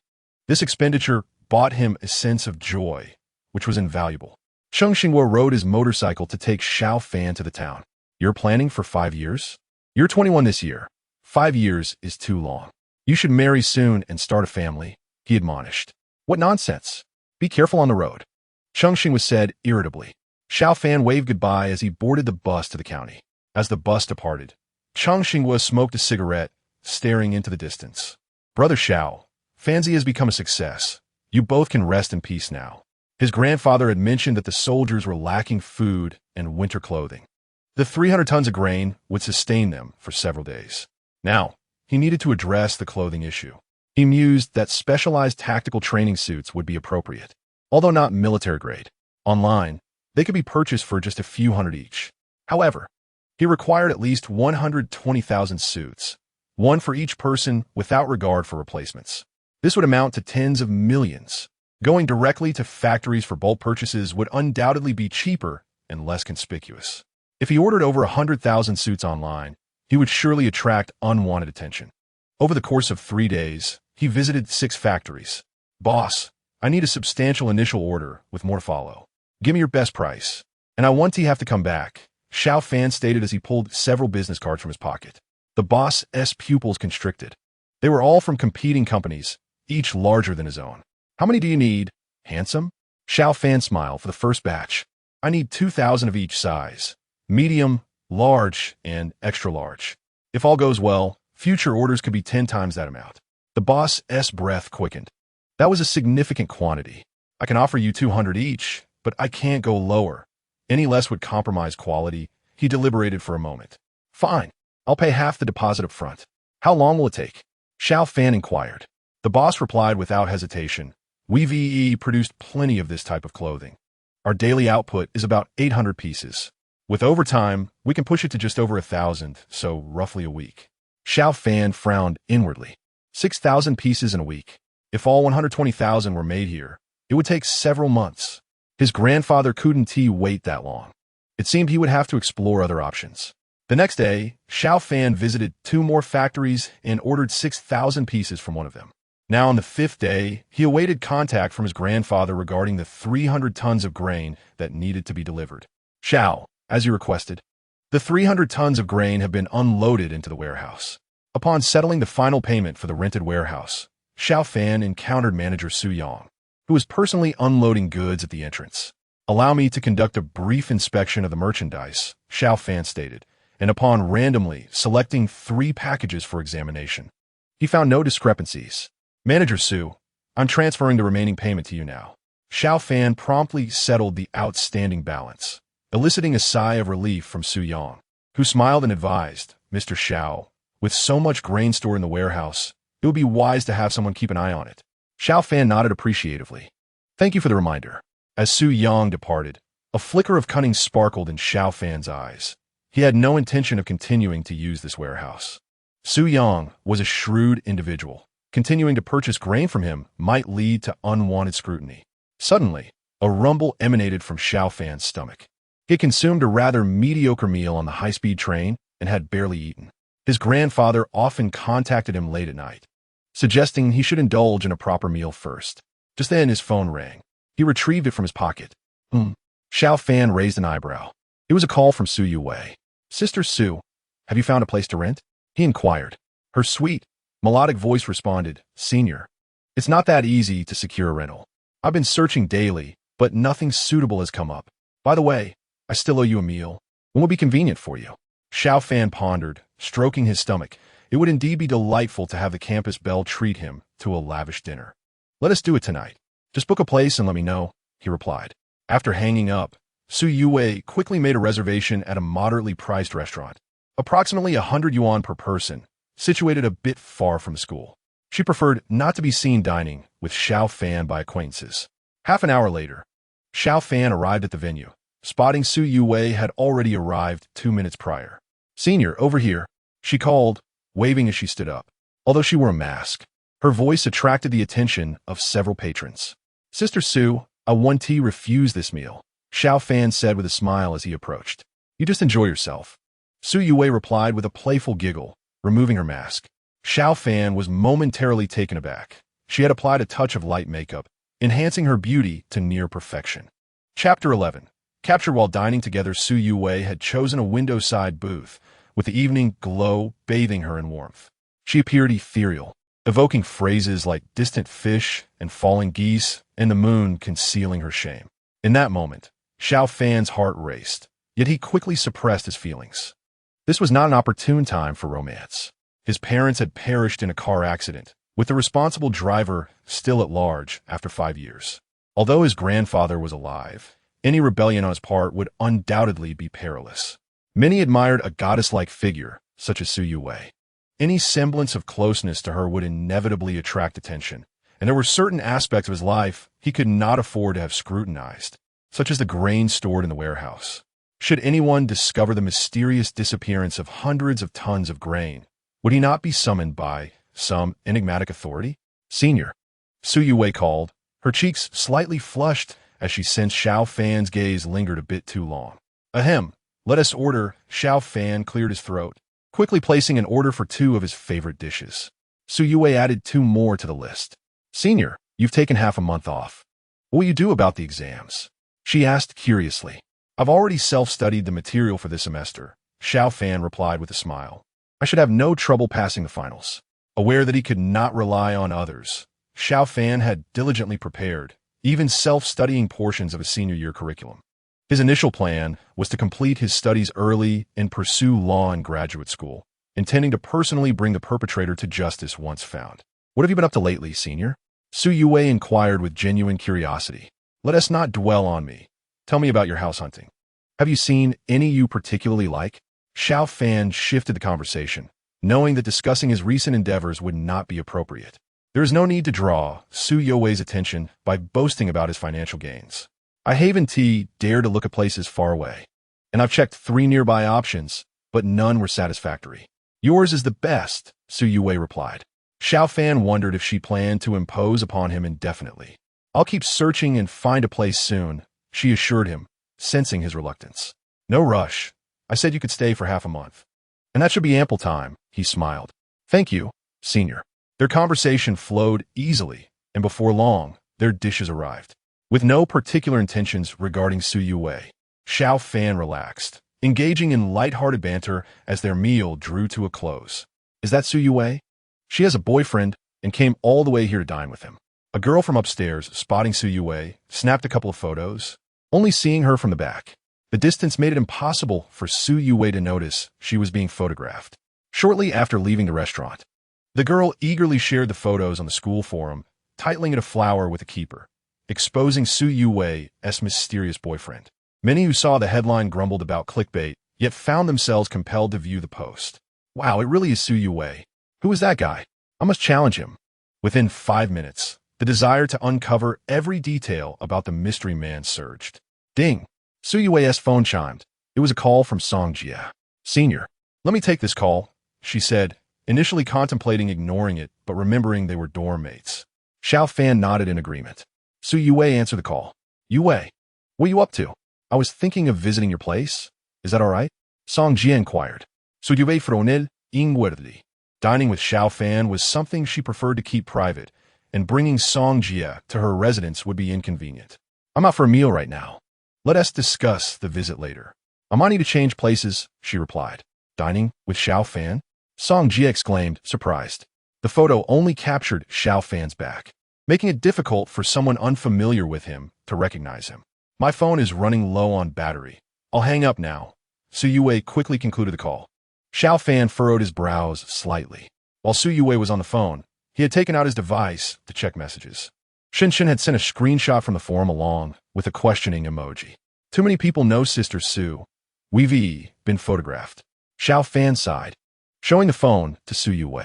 This expenditure bought him a sense of joy, which was invaluable. Cheng Xinghua rode his motorcycle to take Xiao Fan to the town. "You're planning for 5 years? You're 21 this year. 5 years is too long. You should marry soon and start a family," he admonished. "What nonsense. Be careful on the road," Cheng Xinghua said irritably. Xiao Fan waved goodbye as he boarded the bus to the county. As the bus departed, Cheng Xinghua smoked a cigarette, staring into the distance. "Brother Xiao, Fanzi has become a success. You both can rest in peace now." His grandfather had mentioned that the soldiers were lacking food and winter clothing. The 300 tons of grain would sustain them for several days. Now, he needed to address the clothing issue. He mused that specialized tactical training suits would be appropriate. although not military grade. Online, they could be purchased for just a few hundred each. However, he required at least 120,000 suits, one for each person without regard for replacements. This would amount to tens of millions. Going directly to factories for bulk purchases would undoubtedly be cheaper and less conspicuous. If he ordered over 100,000 suits online, he would surely attract unwanted attention. Over the course of 3 days, he visited 6 factories. "Boss, I need a substantial initial order with more to follow. Give me your best price. And I want to have to come back," Xiao Fan stated as he pulled several business cards from his pocket. The boss's pupils constricted. They were all from competing companies, each larger than his own. "How many do you need, handsome?" Xiao Fan smiled for the first batch. "I need 2,000 of each size. Medium, large, and extra large. If all goes well, future orders could be 10 times that amount." The boss's breath quickened. "That was a significant quantity. I can offer you 200 each, but I can't go lower. Any less would compromise quality." He deliberated for a moment. "Fine. I'll pay half the deposit up front. How long will it take?" Xiao Fan inquired. The boss replied without hesitation. "We produced plenty of this type of clothing. Our daily output is about 800 pieces. With overtime, we can push it to just over 1,000, so roughly a week." Xiao Fan frowned inwardly. 6,000 pieces in a week. If all 120,000 were made here, it would take several months. His grandfather couldn't wait that long. It seemed he would have to explore other options. The next day, Xiao Fan visited 2 more factories and ordered 6,000 pieces from one of them. Now on the 5th day, he awaited contact from his grandfather regarding the 300 tons of grain that needed to be delivered. "Xiao, as you requested, the 300 tons of grain have been unloaded into the warehouse." Upon settling the final payment for the rented warehouse, Xiao Fan encountered manager Su Yang, who was personally unloading goods at the entrance. "Allow me to conduct a brief inspection of the merchandise," Xiao Fan stated, and upon randomly selecting 3 packages for examination, he found no discrepancies. "Manager Su, I'm transferring the remaining payment to you now." Xiao Fan promptly settled the outstanding balance, eliciting a sigh of relief from Su Yang, who smiled and advised, "Mr. Xiao, with so much grain stored in the warehouse, it would be wise to have someone keep an eye on it." Xiao Fan nodded appreciatively. "Thank you for the reminder." As Su Yang departed, a flicker of cunning sparkled in Xiao Fan's eyes. He had no intention of continuing to use this warehouse. Su Yang was a shrewd individual. Continuing to purchase grain from him might lead to unwanted scrutiny. Suddenly, a rumble emanated from Xiao Fan's stomach. He had consumed a rather mediocre meal on the high-speed train and had barely eaten. His grandfather often contacted him late at night, suggesting he should indulge in a proper meal first. Just then his phone rang. He retrieved it from his pocket. Xiao Fan raised an eyebrow. It was a call from Su Yue. "Sister Su, have you found a place to rent?" he inquired. Her sweet, melodic voice responded, "Senior, it's not that easy to secure a rental. I've been searching daily, but nothing suitable has come up. By the way, I still owe you a meal. When will be convenient for you?" Xiao Fan pondered, stroking his stomach. It would indeed be delightful to have the campus belle treat him to a lavish dinner. "Let us do it tonight. Just book a place and let me know," he replied. After hanging up, Su Yue quickly made a reservation at a moderately priced restaurant, approximately 100 yuan per person, situated a bit far from the school. She preferred not to be seen dining with Xiao Fan by acquaintances. Half an hour later, Xiao Fan arrived at the venue. Spotting Su Yue had already arrived 2 minutes prior. "Senior, over here," she called, waving as she stood up. Although she wore a mask, her voice attracted the attention of several patrons. "Sister Su, I want to refuse this meal," Xiao Fan said with a smile as he approached. "You just enjoy yourself." Su Yue replied with a playful giggle, removing her mask. Xiao Fan was momentarily taken aback. She had applied a touch of light makeup, enhancing her beauty to near perfection. Chapter 11. Captured while dining together. Su Yue had chosen a window-side booth, with the evening glow bathing her in warmth. She appeared ethereal, evoking phrases like distant fish and falling geese and the moon concealing her shame. In that moment, Xiao Fan's heart raced, yet he quickly suppressed his feelings. This was not an opportune time for romance. His parents had perished in a car accident, with the responsible driver still at large after 5 years. Although his grandfather was alive, any rebellion on his part would undoubtedly be perilous. Many admired a goddess-like figure, such as Su Yue. Any semblance of closeness to her would inevitably attract attention, and there were certain aspects of his life he could not afford to have scrutinized, such as the grain stored in the warehouse. Should anyone discover the mysterious disappearance of hundreds of tons of grain, would he not be summoned by some enigmatic authority? Senior, Su Yue called, her cheeks slightly flushed as she sensed Xiao Fan's gaze lingered a bit too long. Ahem, let us order. Xiao Fan cleared his throat, quickly placing an order for 2 of his favorite dishes. Su Yue added 2 more to the list. Senior, you've taken half a month off. What will you do about the exams? She asked curiously. I've already self-studied the material for this semester, Xiao Fan replied with a smile. I should have no trouble passing the finals. Aware that he could not rely on others, Xiao Fan had diligently prepared, even self-studying portions of his senior year curriculum. His initial plan was to complete his studies early and pursue law in graduate school, intending to personally bring the perpetrator to justice once found. What have you been up to lately, senior? Su Yue inquired with genuine curiosity. Let us not dwell on me. Tell me about your house hunting. Have you seen any you particularly like? Xiao Fan shifted the conversation, knowing that discussing his recent endeavors would not be appropriate. There is no need to draw Su Yue's attention by boasting about his financial gains. I haven't dared to look at places far away, and I've checked 3 nearby options, but none were satisfactory. Yours is the best, Su Yue replied. Xiao Fan wondered if she planned to impose upon him indefinitely. I'll keep searching and find a place soon, she assured him, sensing his reluctance. No rush. I said you could stay for half a month. And that should be ample time, he smiled. Thank you, senior. Their conversation flowed easily, and before long, their dishes arrived. With no particular intentions regarding Su Yue, Xiao Fan relaxed, engaging in light-hearted banter as their meal drew to a close. Is that Su Yue? She has a boyfriend and came all the way here to dine with him. A girl from upstairs, spotting Su Yue, snapped a couple of photos, only seeing her from the back. The distance made it impossible for Su Yue to notice she was being photographed. Shortly after leaving the restaurant, the girl eagerly shared the photos on the school forum, titling it a flower with a keeper, exposing Su Yue's mysterious boyfriend. Many who saw the headline grumbled about clickbait, yet found themselves compelled to view the post. Wow, it really is Su Yue. Who is that guy? I must challenge him. Within 5 minutes, the desire to uncover every detail about the mystery man surged. Ding! Su Yue's phone chimed. It was a call from Song Jia. Senior, let me take this call, she said, initially contemplating ignoring it, but remembering they were dorm mates. Xiao Fan nodded in agreement. Su Yue answered the call. Yue, what are you up to? I was thinking of visiting your place. Is that all right? Song Jia inquired. Su Yue fronel inwardly. Dining with Xiao Fan was something she preferred to keep private, and bringing Song Jia to her residence would be inconvenient. I'm out for a meal right now. Let us discuss the visit later. I might need to change places, she replied. Dining with Xiao Fan? Song Jia exclaimed, surprised. The photo only captured Xiao Fan's back, making it difficult for someone unfamiliar with him to recognize him. My phone is running low on battery. I'll hang up now. Su Yue quickly concluded the call. Xiao Fan furrowed his brows slightly. While Su Yue was on the phone, he had taken out his device to check messages. Shin had sent a screenshot from the forum along with a questioning emoji. Too many people know Sister Su. We've been photographed. Xiao Fan sighed, showing the phone to Su Yue.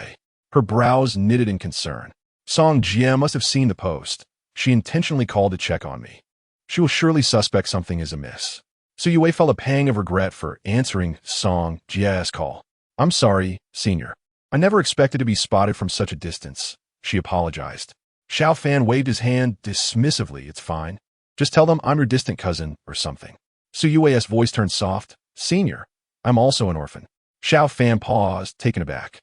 Her brows knitted in concern. Song Jia must have seen the post. She intentionally called to check on me. She will surely suspect something is amiss. Su Yue felt a pang of regret for answering Song Jia's call. I'm sorry, senior. I never expected to be spotted from such a distance, she apologized. Xiao Fan waved his hand dismissively. It's fine. Just tell them I'm your distant cousin or something. Su Yue's voice turned soft. Senior, I'm also an orphan. Xiao Fan paused, taken aback.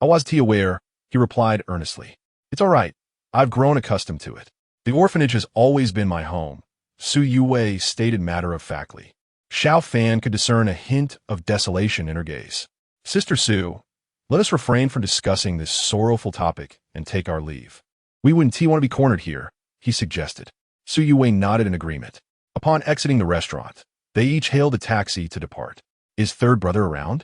I wasn't aware, he replied earnestly. It's all right. I've grown accustomed to it. The orphanage has always been my home, Su Yue stated matter-of-factly. Xiao Fan could discern a hint of desolation in her gaze. Sister Su, let us refrain from discussing this sorrowful topic and take our leave. We wouldn't want to be cornered here, he suggested. Su Yue nodded in agreement. Upon exiting the restaurant, they each hailed a taxi to depart. Is third brother around?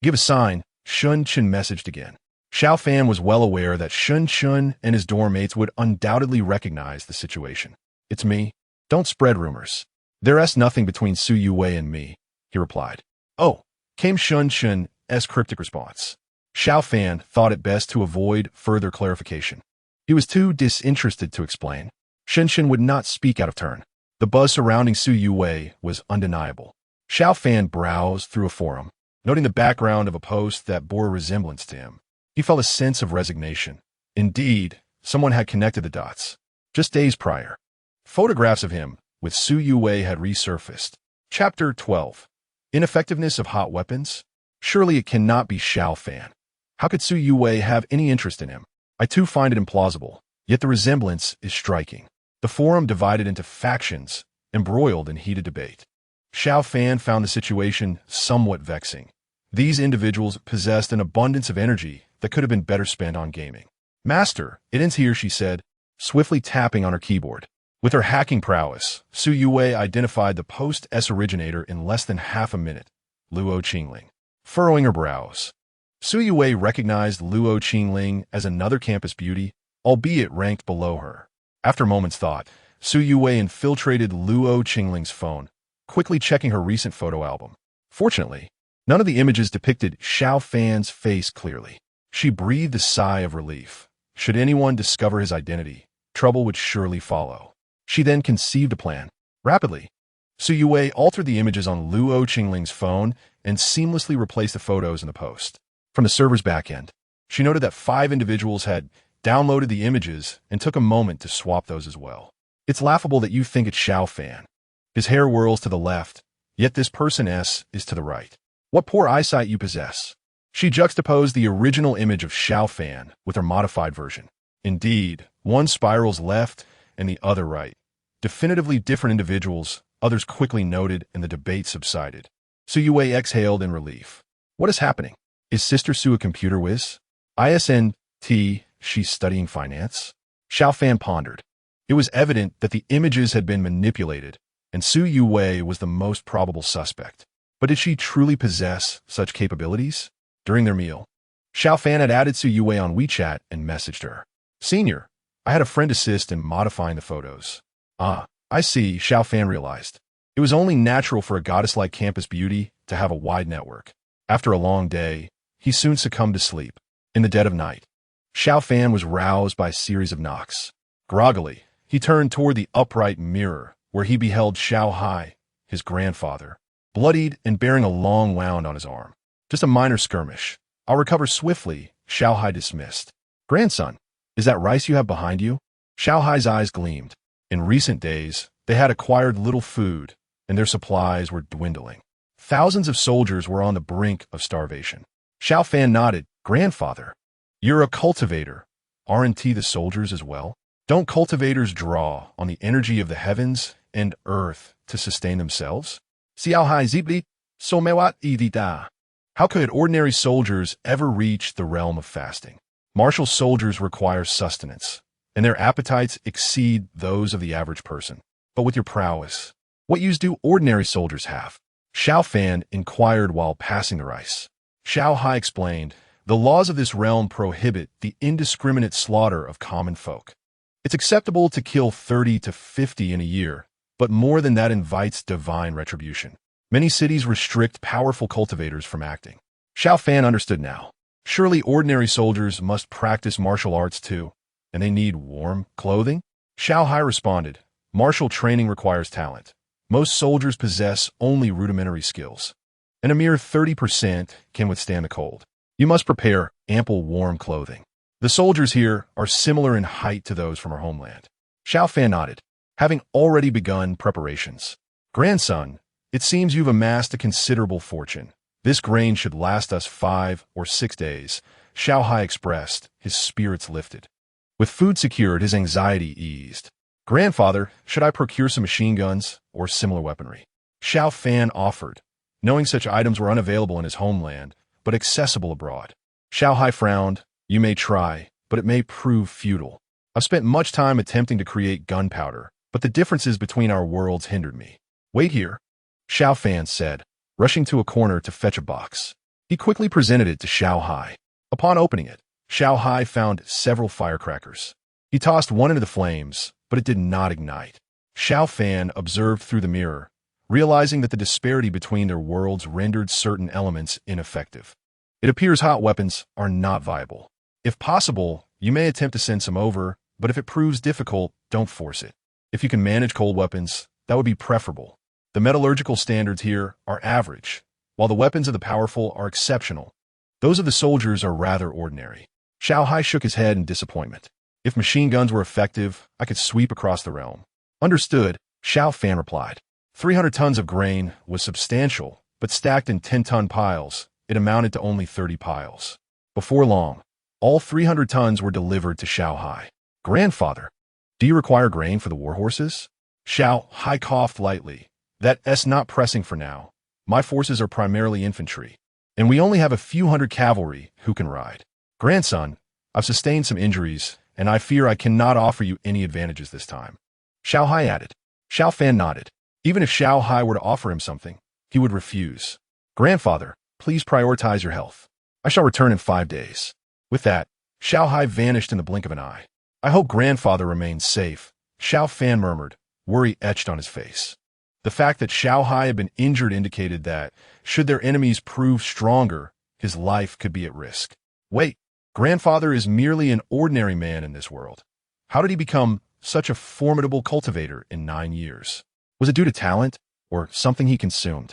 Give a sign, Shun Chen messaged again. Xiao Fan was well aware that Shun Chen and his dorm mates would undoubtedly recognize the situation. It's me. Don't spread rumors. There's nothing between Su Yue and me, he replied. Oh, came Shun Chen's cryptic response. Xiao Fan thought it best to avoid further clarification. He was too disinterested to explain. Shinshin would not speak out of turn. The buzz surrounding Su Yuwei was undeniable. Xiao Fan browsed through a forum, noting the background of a post that bore a resemblance to him. He felt a sense of resignation. Indeed, someone had connected the dots. Just days prior, photographs of him with Su Yuwei had resurfaced. Chapter 12. Ineffectiveness of hot weapons? Surely it cannot be Xiao Fan. How could Su Yuwei have any interest in him? I too find it implausible, yet the resemblance is striking. The forum divided into factions, embroiled in heated debate. Xiao Fan found the situation somewhat vexing. These individuals possessed an abundance of energy that could have been better spent on gaming. Master, it ends here, she said, swiftly tapping on her keyboard. With her hacking prowess, Su Yuwei identified the post-S originator in less than half a minute, Luo Qingling. Furrowing her brows, Su Yuwei recognized Luo Qingling as another campus beauty, albeit ranked below her. After a moment's thought, Su Yuwei infiltrated Luo Qingling's phone, quickly checking her recent photo album. Fortunately, none of the images depicted Xiao Fan's face clearly. She breathed a sigh of relief. Should anyone discover his identity, trouble would surely follow. She then conceived a plan. Rapidly, Su Yuwei altered the images on Luo Qingling's phone and seamlessly replaced the photos in the post. From the server's backend, she noted that 5 individuals had downloaded the images and took a moment to swap those as well. It's laughable that you think it's Xiao Fan. His hair whirls to the left, yet this person S is to the right. What poor eyesight you possess. She juxtaposed the original image of Xiao Fan with her modified version. Indeed, one spirals left and the other right. Definitively different individuals, others quickly noted, and the debate subsided. Su Yuwei exhaled in relief. What is happening? Is Sister Su a computer whiz? ISNT, she's studying finance? Xiao Fan pondered. It was evident that the images had been manipulated, and Su Yuwei was the most probable suspect. But did she truly possess such capabilities? During their meal, Xiao Fan had added Su Yuwei on WeChat and messaged her. Senior, I had a friend assist in modifying the photos. Ah, I see, Xiao Fan realized. It was only natural for a goddess-like campus beauty to have a wide network. After a long day, he soon succumbed to sleep. In the dead of night, Xiao Fan was roused by a series of knocks. Groggily, he turned toward the upright mirror, where he beheld Xiao Hai, his grandfather, bloodied and bearing a long wound on his arm. Just a minor skirmish. I'll recover swiftly, Xiao Hai dismissed. Grandson, is that rice you have behind you? Xiao Hai's eyes gleamed. In recent days, they had acquired little food, and their supplies were dwindling. Thousands of soldiers were on the brink of starvation. Xiao Fan nodded. Grandfather, you're a cultivator. Aren't the soldiers as well? Don't cultivators draw on the energy of the heavens and earth to sustain themselves? Xiao Hai zibli, somewat idita. How could ordinary soldiers ever reach the realm of fasting? Martial soldiers require sustenance, and their appetites exceed those of the average person. But with your prowess, what use do ordinary soldiers have? Xiao Fan inquired while passing the rice. Xiao Hai explained, the laws of this realm prohibit the indiscriminate slaughter of common folk. It's acceptable to kill 30 to 50 in a year, but more than that invites divine retribution. Many cities restrict powerful cultivators from acting. Xiao Fan understood now. Surely ordinary soldiers must practice martial arts too, and they need warm clothing? Xiao Hai responded, martial training requires talent. Most soldiers possess only rudimentary skills, and a mere 30% can withstand the cold. You must prepare ample warm clothing. The soldiers here are similar in height to those from our homeland. Xiao Fan nodded, having already begun preparations. Grandson, it seems you've amassed a considerable fortune. This grain should last us 5 or 6 days, Xiao Hai expressed, his spirits lifted. With food secured, his anxiety eased. Grandfather, should I procure some machine guns or similar weaponry? Xiao Fan offered, knowing such items were unavailable in his homeland, but accessible abroad. Xiao Hai frowned. You may try, but it may prove futile. I've spent much time attempting to create gunpowder, but the differences between our worlds hindered me. Wait here, Xiao Fan said, rushing to a corner to fetch a box. He quickly presented it to Xiao Hai. Upon opening it, Xiao Hai found several firecrackers. He tossed one into the flames, but it did not ignite. Xiao Fan observed through the mirror, realizing that the disparity between their worlds rendered certain elements ineffective. It appears hot weapons are not viable. If possible, You may attempt to send some over, but if it proves difficult, don't force it. If you can manage cold weapons, that would be preferable. The metallurgical standards here are average, while the weapons of the powerful are exceptional. Those of the soldiers are rather ordinary. Xiao Hai shook his head in disappointment. If machine guns were effective, I could sweep across the realm. Understood, Xiao Fan replied. 300 tons of grain was substantial, but stacked in 10-ton piles, it amounted to only 30 piles. Before long, all 300 tons were delivered to Xiao Hai. Grandfather, do you require grain for the war horses? Xiao Hai coughed lightly. That's not pressing for now. My forces are primarily infantry, and we only have a few hundred cavalry who can ride. Grandson, I've sustained some injuries, and I fear I cannot offer you any advantages this time. Xiao Hai added. Xiao Fan nodded. Even if Xiao Hai were to offer him something, he would refuse. Grandfather, please prioritize your health. I shall return in 5 days. With that, Xiao Hai vanished in the blink of an eye. I hope grandfather remains safe, Xiao Fan murmured, worry etched on his face. The fact that Xiao Hai had been injured indicated that, should their enemies prove stronger, his life could be at risk. Wait, grandfather is merely an ordinary man in this world. How did he become such a formidable cultivator in 9 years? Was it due to talent, or something he consumed?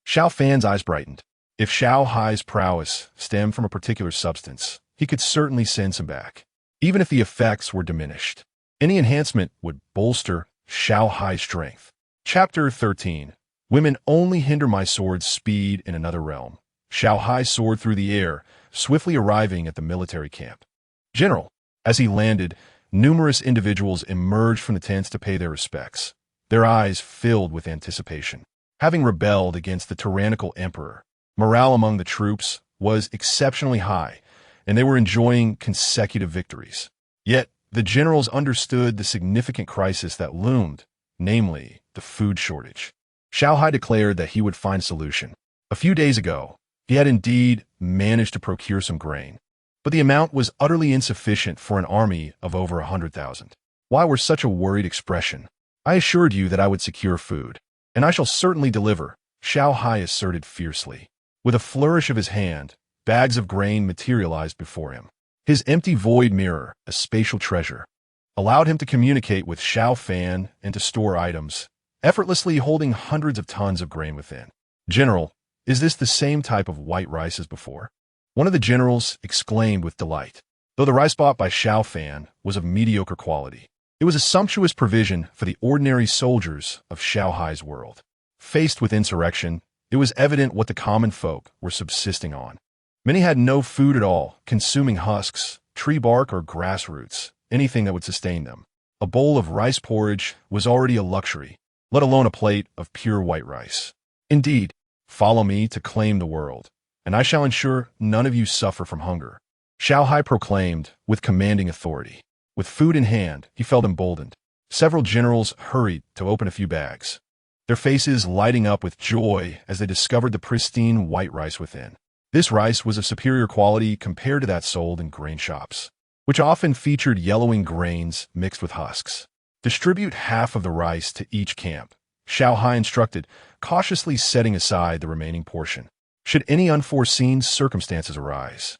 Xiao Fan's eyes brightened. If Xiao Hai's prowess stemmed from a particular substance, he could certainly send some back, even if the effects were diminished. Any enhancement would bolster Xiao Hai's strength. Chapter 13. Women only hinder my sword's speed in another realm. Xiao Hai soared through the air, swiftly arriving at the military camp. General, as he landed, numerous individuals emerged from the tents to pay their respects, their eyes filled with anticipation. Having rebelled against the tyrannical emperor, morale among the troops was exceptionally high, and they were enjoying consecutive victories. Yet, the generals understood the significant crisis that loomed, namely, the food shortage. Xiao Hai declared that he would find a solution. A few days ago, he had indeed managed to procure some grain, but the amount was utterly insufficient for an army of over 100,000. Why were such a worried expression? I assured you that I would secure food, and I shall certainly deliver, Xiao Hai asserted fiercely. With a flourish of his hand, bags of grain materialized before him. His empty void mirror, a spatial treasure, allowed him to communicate with Xiao Fan and to store items, effortlessly holding hundreds of tons of grain within. General, is this the same type of white rice as before? One of the generals exclaimed with delight. Though the rice bought by Xiao Fan was of mediocre quality, it was a sumptuous provision for the ordinary soldiers of Xiao Hai's world. Faced with insurrection, it was evident what the common folk were subsisting on. Many had no food at all, consuming husks, tree bark, or grass roots, anything that would sustain them. A bowl of rice porridge was already a luxury, let alone a plate of pure white rice. Indeed, follow me to claim the world, and I shall ensure none of you suffer from hunger, Xiao Hai proclaimed with commanding authority. With food in hand, he felt emboldened. Several generals hurried to open a few bags, their faces lighting up with joy as they discovered the pristine white rice within. This rice was of superior quality compared to that sold in grain shops, which often featured yellowing grains mixed with husks. Distribute half of the rice to each camp, Xiao Hai instructed, cautiously setting aside the remaining portion, should any unforeseen circumstances arise.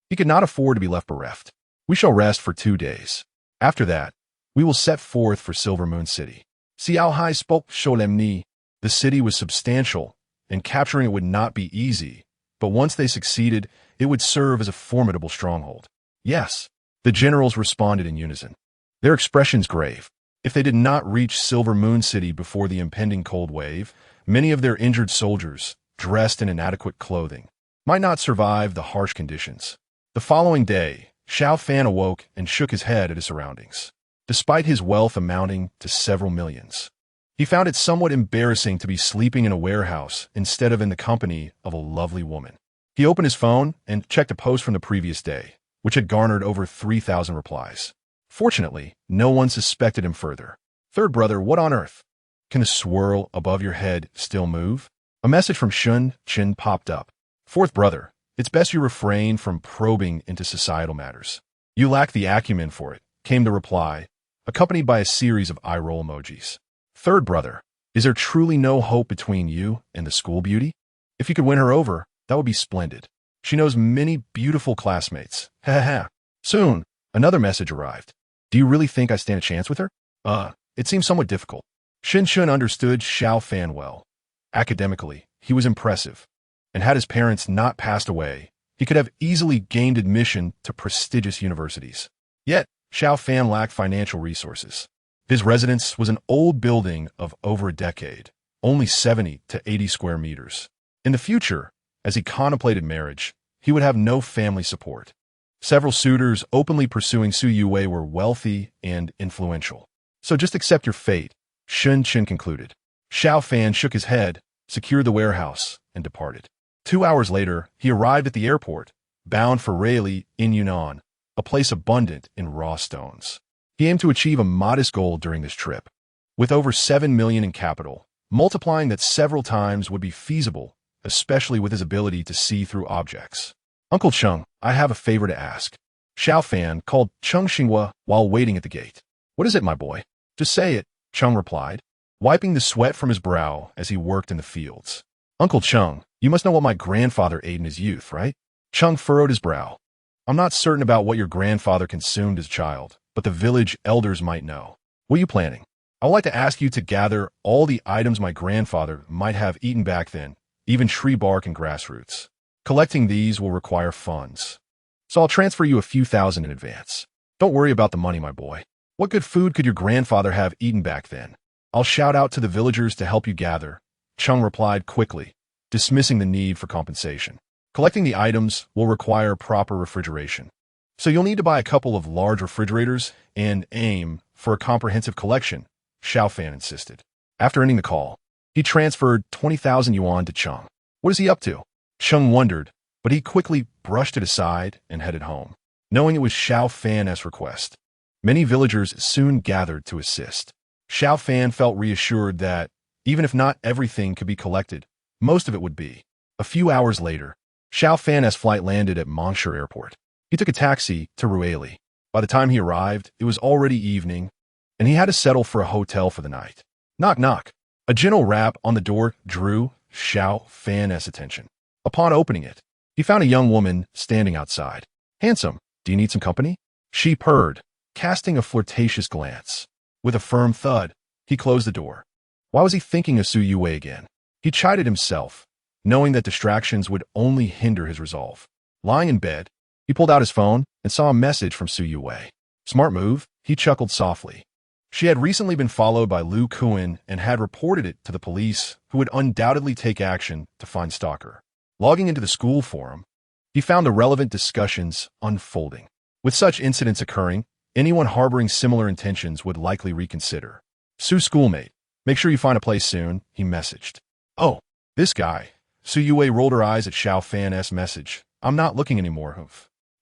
He could not afford to be left bereft. We shall rest for 2 days. After that, we will set forth for Silver Moon City. Xiao Hai spoke solemnly. The city was substantial, and capturing it would not be easy, but once they succeeded, it would serve as a formidable stronghold. Yes, the generals responded in unison, their expressions grave. If they did not reach Silver Moon City before the impending cold wave, many of their injured soldiers, dressed in inadequate clothing, might not survive the harsh conditions. The following day, Xiao Fan awoke and shook his head at his surroundings. Despite his wealth amounting to several millions, he found it somewhat embarrassing to be sleeping in a warehouse instead of in the company of a lovely woman. He opened his phone and checked a post from the previous day, which had garnered over 3,000 replies. Fortunately, no one suspected him further. Third brother, what on earth? Can the swirl above your head still move? A message from Shun Chin popped up. Fourth brother, it's best you refrain from probing into societal matters. You lack the acumen for it, came the reply, accompanied by a series of eye-roll emojis. Third brother, is there truly no hope between you and the school beauty? If you could win her over, that would be splendid. She knows many beautiful classmates. Ha ha ha. Soon, Another message arrived. Do you really think I stand a chance with her? It seems somewhat difficult. Shin Shun understood Xiao Fan well. Academically, he was impressive, and had his parents not passed away, he could have easily gained admission to prestigious universities. Yet, Xiao Fan lacked financial resources. His residence was an old building of over a decade, only 70 to 80 square meters. In the future, as he contemplated marriage, he would have no family support. Several suitors openly pursuing Su Yue were wealthy and influential. So just accept your fate, Shun Qin concluded. Xiao Fan shook his head, secured the warehouse, and departed. 2 hours later, he arrived at the airport, bound for Rayleigh in Yunnan, a place abundant in raw stones. He aimed to achieve a modest goal during this trip. With over 7 million in capital, multiplying that several times would be feasible, especially with his ability to see through objects. Uncle Cheng, I have a favor to ask. Xiao Fan called Cheng Xinghua while waiting at the gate. What is it, my boy? Just say it, Cheng replied, wiping the sweat from his brow as he worked in the fields. Uncle Cheng, you must know what my grandfather ate in his youth, right? Cheng furrowed his brow. I'm not certain about what your grandfather consumed as a child, but the village elders might know. What are you planning? I would like to ask you to gather all the items my grandfather might have eaten back then, even tree bark and grass roots. Collecting these will require funds, so I'll transfer you a few thousand in advance. Don't worry about the money, my boy. What good food could your grandfather have eaten back then? I'll shout out to the villagers to help you gather, Cheng replied quickly, dismissing the need for compensation. Collecting the items will require proper refrigeration, so you'll need to buy a couple of large refrigerators and aim for a comprehensive collection, Xiao Fan insisted. After ending the call, he transferred 20,000 yuan to Cheng. What is he up to? Cheng wondered, but he quickly brushed it aside and headed home, knowing it was Xiao Fan's request. Many villagers soon gathered to assist. Xiao Fan felt reassured that, even if not everything could be collected, most of it would be. A few hours later, Xiao Fan's flight landed at Mongsher Airport. He took a taxi to Rayleigh. By the time he arrived, it was already evening, and he had to settle for a hotel for the night. Knock, knock. A gentle rap on the door drew Xiao Fan's attention. Upon opening it, he found a young woman standing outside. Handsome, do you need some company? She purred, casting a flirtatious glance. With a firm thud, he closed the door. Why was he thinking of Su Yue again? He chided himself, knowing that distractions would only hinder his resolve. Lying in bed, he pulled out his phone and saw a message from Su Yue. Smart move, he chuckled softly. She had recently been followed by Lu Kuan and had reported it to the police, who would undoubtedly take action to find stalker. Logging into the school forum, he found the relevant discussions unfolding. With such incidents occurring, anyone harboring similar intentions would likely reconsider. Su schoolmate, make sure you find a place soon, he messaged. Oh, this guy. Su Yue rolled her eyes at Xiao Fan's message. I'm not looking anymore.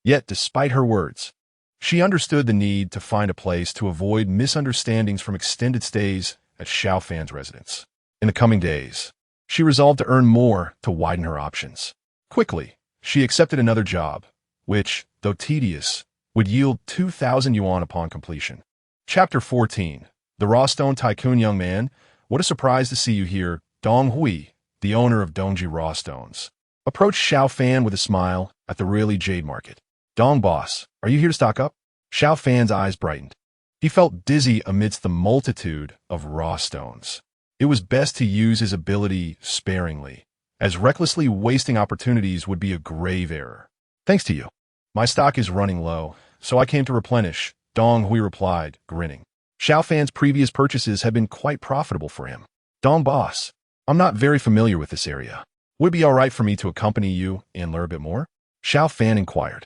Yet, despite her words, she understood the need to find a place to avoid misunderstandings from extended stays at Xiao Fan's residence. In the coming days, she resolved to earn more to widen her options. Quickly, she accepted another job, which, though tedious, would yield 2,000 yuan upon completion. Chapter 14. The Raw Stone Tycoon. Young man, what a surprise to see you here. Dong Hui, the owner of Dongji Raw Stones, approached Xiao Fan with a smile at the Rayleigh Jade Market. Dong boss, are you here to stock up? Xiao Fan's eyes brightened. He felt dizzy amidst the multitude of raw stones. It was best to use his ability sparingly, as recklessly wasting opportunities would be a grave error. Thanks to you. My stock is running low, so I came to replenish, Dong Hui replied, grinning. Xiao Fan's previous purchases had been quite profitable for him. Dong boss, I'm not very familiar with this area. Would it be all right for me to accompany you and learn a bit more? Xiao Fan inquired.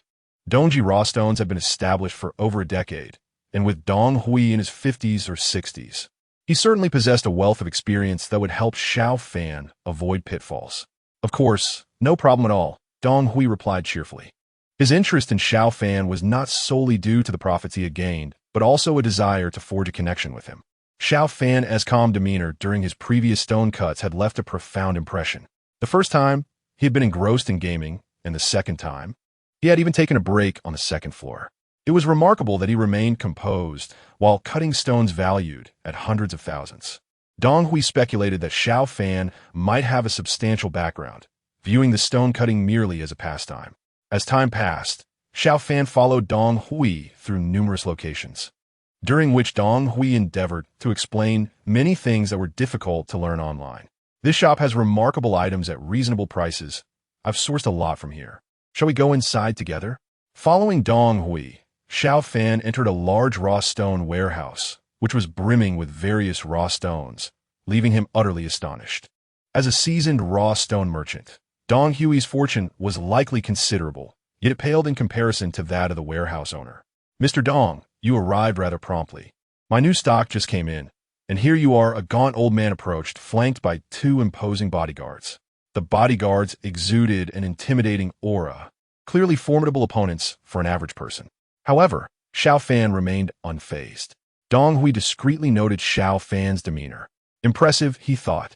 Dongji Raw Stones had been established for over a decade, and with Dong Hui in his 50s or 60s, he certainly possessed a wealth of experience that would help Xiao Fan avoid pitfalls. Of course, no problem at all, Dong Hui replied cheerfully. His interest in Xiao Fan was not solely due to the profits he had gained, but also a desire to forge a connection with him. Xiao Fan's calm demeanor during his previous stone cuts had left a profound impression. The first time, he had been engrossed in gaming, and the second time, he had even taken a break on the second floor. It was remarkable that he remained composed while cutting stones valued at hundreds of thousands. Dong Hui speculated that Xiao Fan might have a substantial background, viewing the stone cutting merely as a pastime. As time passed, Xiao Fan followed Dong Hui through numerous locations, during which Dong Hui endeavored to explain many things that were difficult to learn online. This shop has remarkable items at reasonable prices. I've sourced a lot from here. Shall we go inside together? Following Dong Hui, Xiao Fan entered a large raw stone warehouse, which was brimming with various raw stones, leaving him utterly astonished. As a seasoned raw stone merchant, Dong Hui's fortune was likely considerable, yet it paled in comparison to that of the warehouse owner. Mr. Dong, you arrived rather promptly. My new stock just came in, and here you are. A gaunt old man approached, flanked by two imposing bodyguards. The bodyguards exuded an intimidating aura, clearly formidable opponents for an average person. However, Xiao Fan remained unfazed. Dong Hui discreetly noted Xiao Fan's demeanor. Impressive, he thought.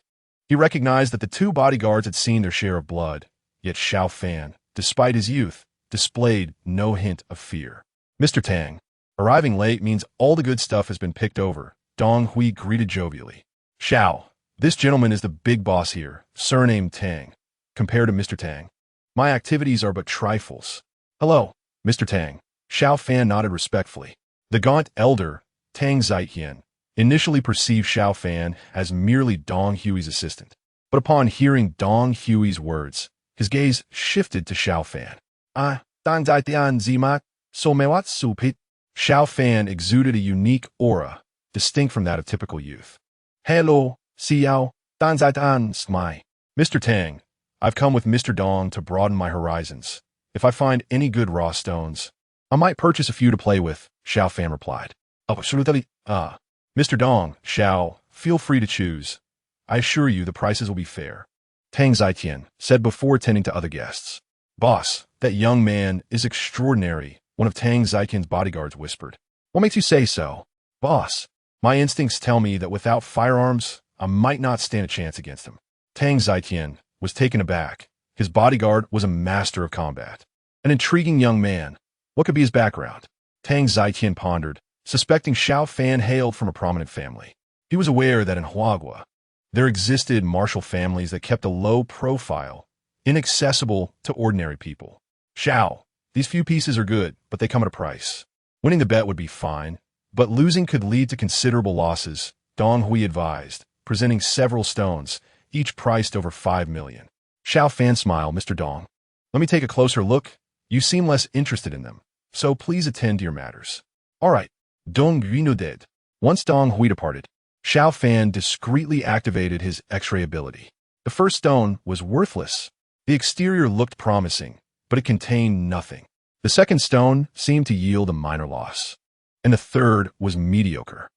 He recognized that the two bodyguards had seen their share of blood, yet Xiao Fan, despite his youth, displayed no hint of fear. Mr. Tang, arriving late means all the good stuff has been picked over, Dong Hui greeted jovially. Xiao, this gentleman is the big boss here, surnamed Tang, compared to Mr. Tang. My activities are but trifles. Hello, Mr. Tang. Xiao Fan nodded respectfully. The gaunt elder, Tang Zaiqian, initially perceived Xiao Fan as merely Dong Hui's assistant. But upon hearing Dong Hui's words, his gaze shifted to Xiao Fan. Dang Zaiqian Zimak, so mewat supit. Xiao Fan exuded a unique aura, distinct from that of typical youth. Hello, Xiao, Dan Zaiqian Smai. Mr. Tang, I've come with Mr. Dong to broaden my horizons. If I find any good raw stones, I might purchase a few to play with, Xiao Fan replied. Mr. Dong, Xiao, feel free to choose. I assure you the prices will be fair. Tang Zaiqian said before attending to other guests. Boss, that young man is extraordinary, one of Tang Zaiqian's bodyguards whispered. What makes you say so? Boss, my instincts tell me that without firearms, I might not stand a chance against him. Tang Zaiqian was taken aback. His bodyguard was a master of combat. An intriguing young man. What could be his background? Tang Zaiqian pondered, suspecting Xiao Fan hailed from a prominent family. He was aware that in Huagua, there existed martial families that kept a low profile, inaccessible to ordinary people. Xiao, these few pieces are good, but they come at a price. Winning the bet would be fine, but losing could lead to considerable losses, Dong Hui advised, presenting several stones, each priced over 5 million. Xiao Fan smiled, Mr. Dong. Let me take a closer look. You seem less interested in them, so please attend to your matters. All right. Dong Hui nodded. Once Dong Hui departed, Xiao Fan discreetly activated his X-ray ability. The first stone was worthless. The exterior looked promising, but it contained nothing. The second stone seemed to yield a minor loss. And the third was mediocre.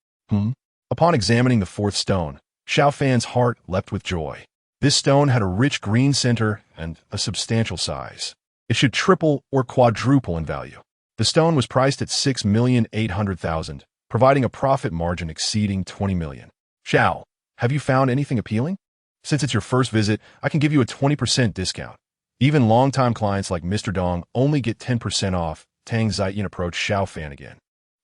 Upon examining the fourth stone, Xiao Fan's heart leapt with joy. This stone had a rich green center and a substantial size. It should triple or quadruple in value. The stone was priced at 6,800,000, providing a profit margin exceeding 20 million. Xiao, have you found anything appealing? Since it's your first visit, I can give you a 20% discount. Even longtime clients like Mr. Dong only get 10% off. Tang Zaiqian approached Xiao Fan again.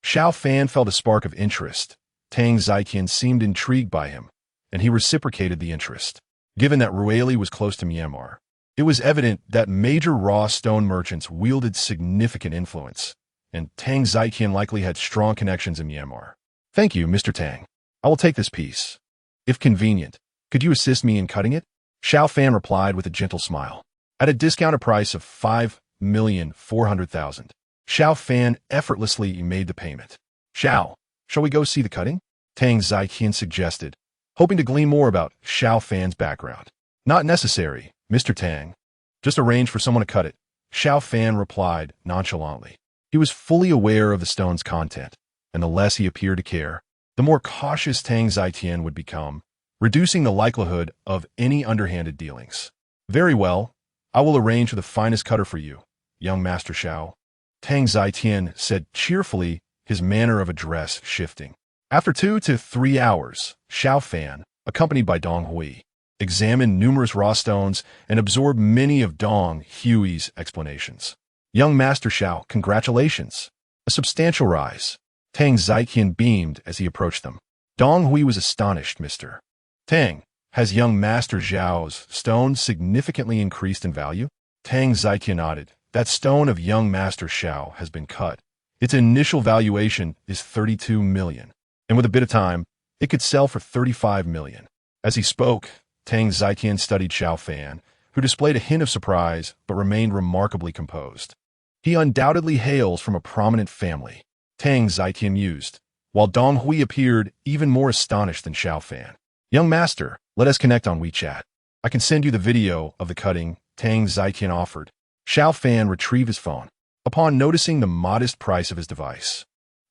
Xiao Fan felt a spark of interest. Tang Zaiqian seemed intrigued by him, and he reciprocated the interest. Given that Rueli was close to Myanmar, it was evident that major raw stone merchants wielded significant influence, and Tang Zaiqian likely had strong connections in Myanmar. Thank you, Mr. Tang. I will take this piece. If convenient, could you assist me in cutting it? Xiao Fan replied with a gentle smile. At a discounted price of 5,400,000, Xiao Fan effortlessly made the payment. Xiao, shall we go see the cutting? Tang Zaiqian suggested, hoping to glean more about Xiao Fan's background. Not necessary, Mr. Tang. Just arrange for someone to cut it, Xiao Fan replied nonchalantly. He was fully aware of the stone's content, and the less he appeared to care, the more cautious Tang Zaiqian would become, reducing the likelihood of any underhanded dealings. Very well, I will arrange for the finest cutter for you, young Master Xiao. Tang Zaiqian said cheerfully, his manner of address shifting. After 2 to 3 hours, Xiao Fan, accompanied by Dong Hui, examined numerous raw stones and absorbed many of Dong Hui's explanations. Young Master Xiao, congratulations. A substantial rise. Tang Zaiqian beamed as he approached them. Dong Hui was astonished, Mr. Tang, has young Master Xiao's stone significantly increased in value? Tang Zaiqian nodded, That stone of young Master Xiao has been cut. Its initial valuation is 32 million, and with a bit of time, it could sell for 35 million. As he spoke, Tang Ziqian studied Xiao Fan, who displayed a hint of surprise but remained remarkably composed. He undoubtedly hails from a prominent family, Tang Ziqian mused, while Dong Hui appeared even more astonished than Xiao Fan. Young master, let us connect on WeChat. I can send you the video of the cutting, Tang Ziqian offered. Xiao Fan retrieved his phone, upon noticing the modest price of his device.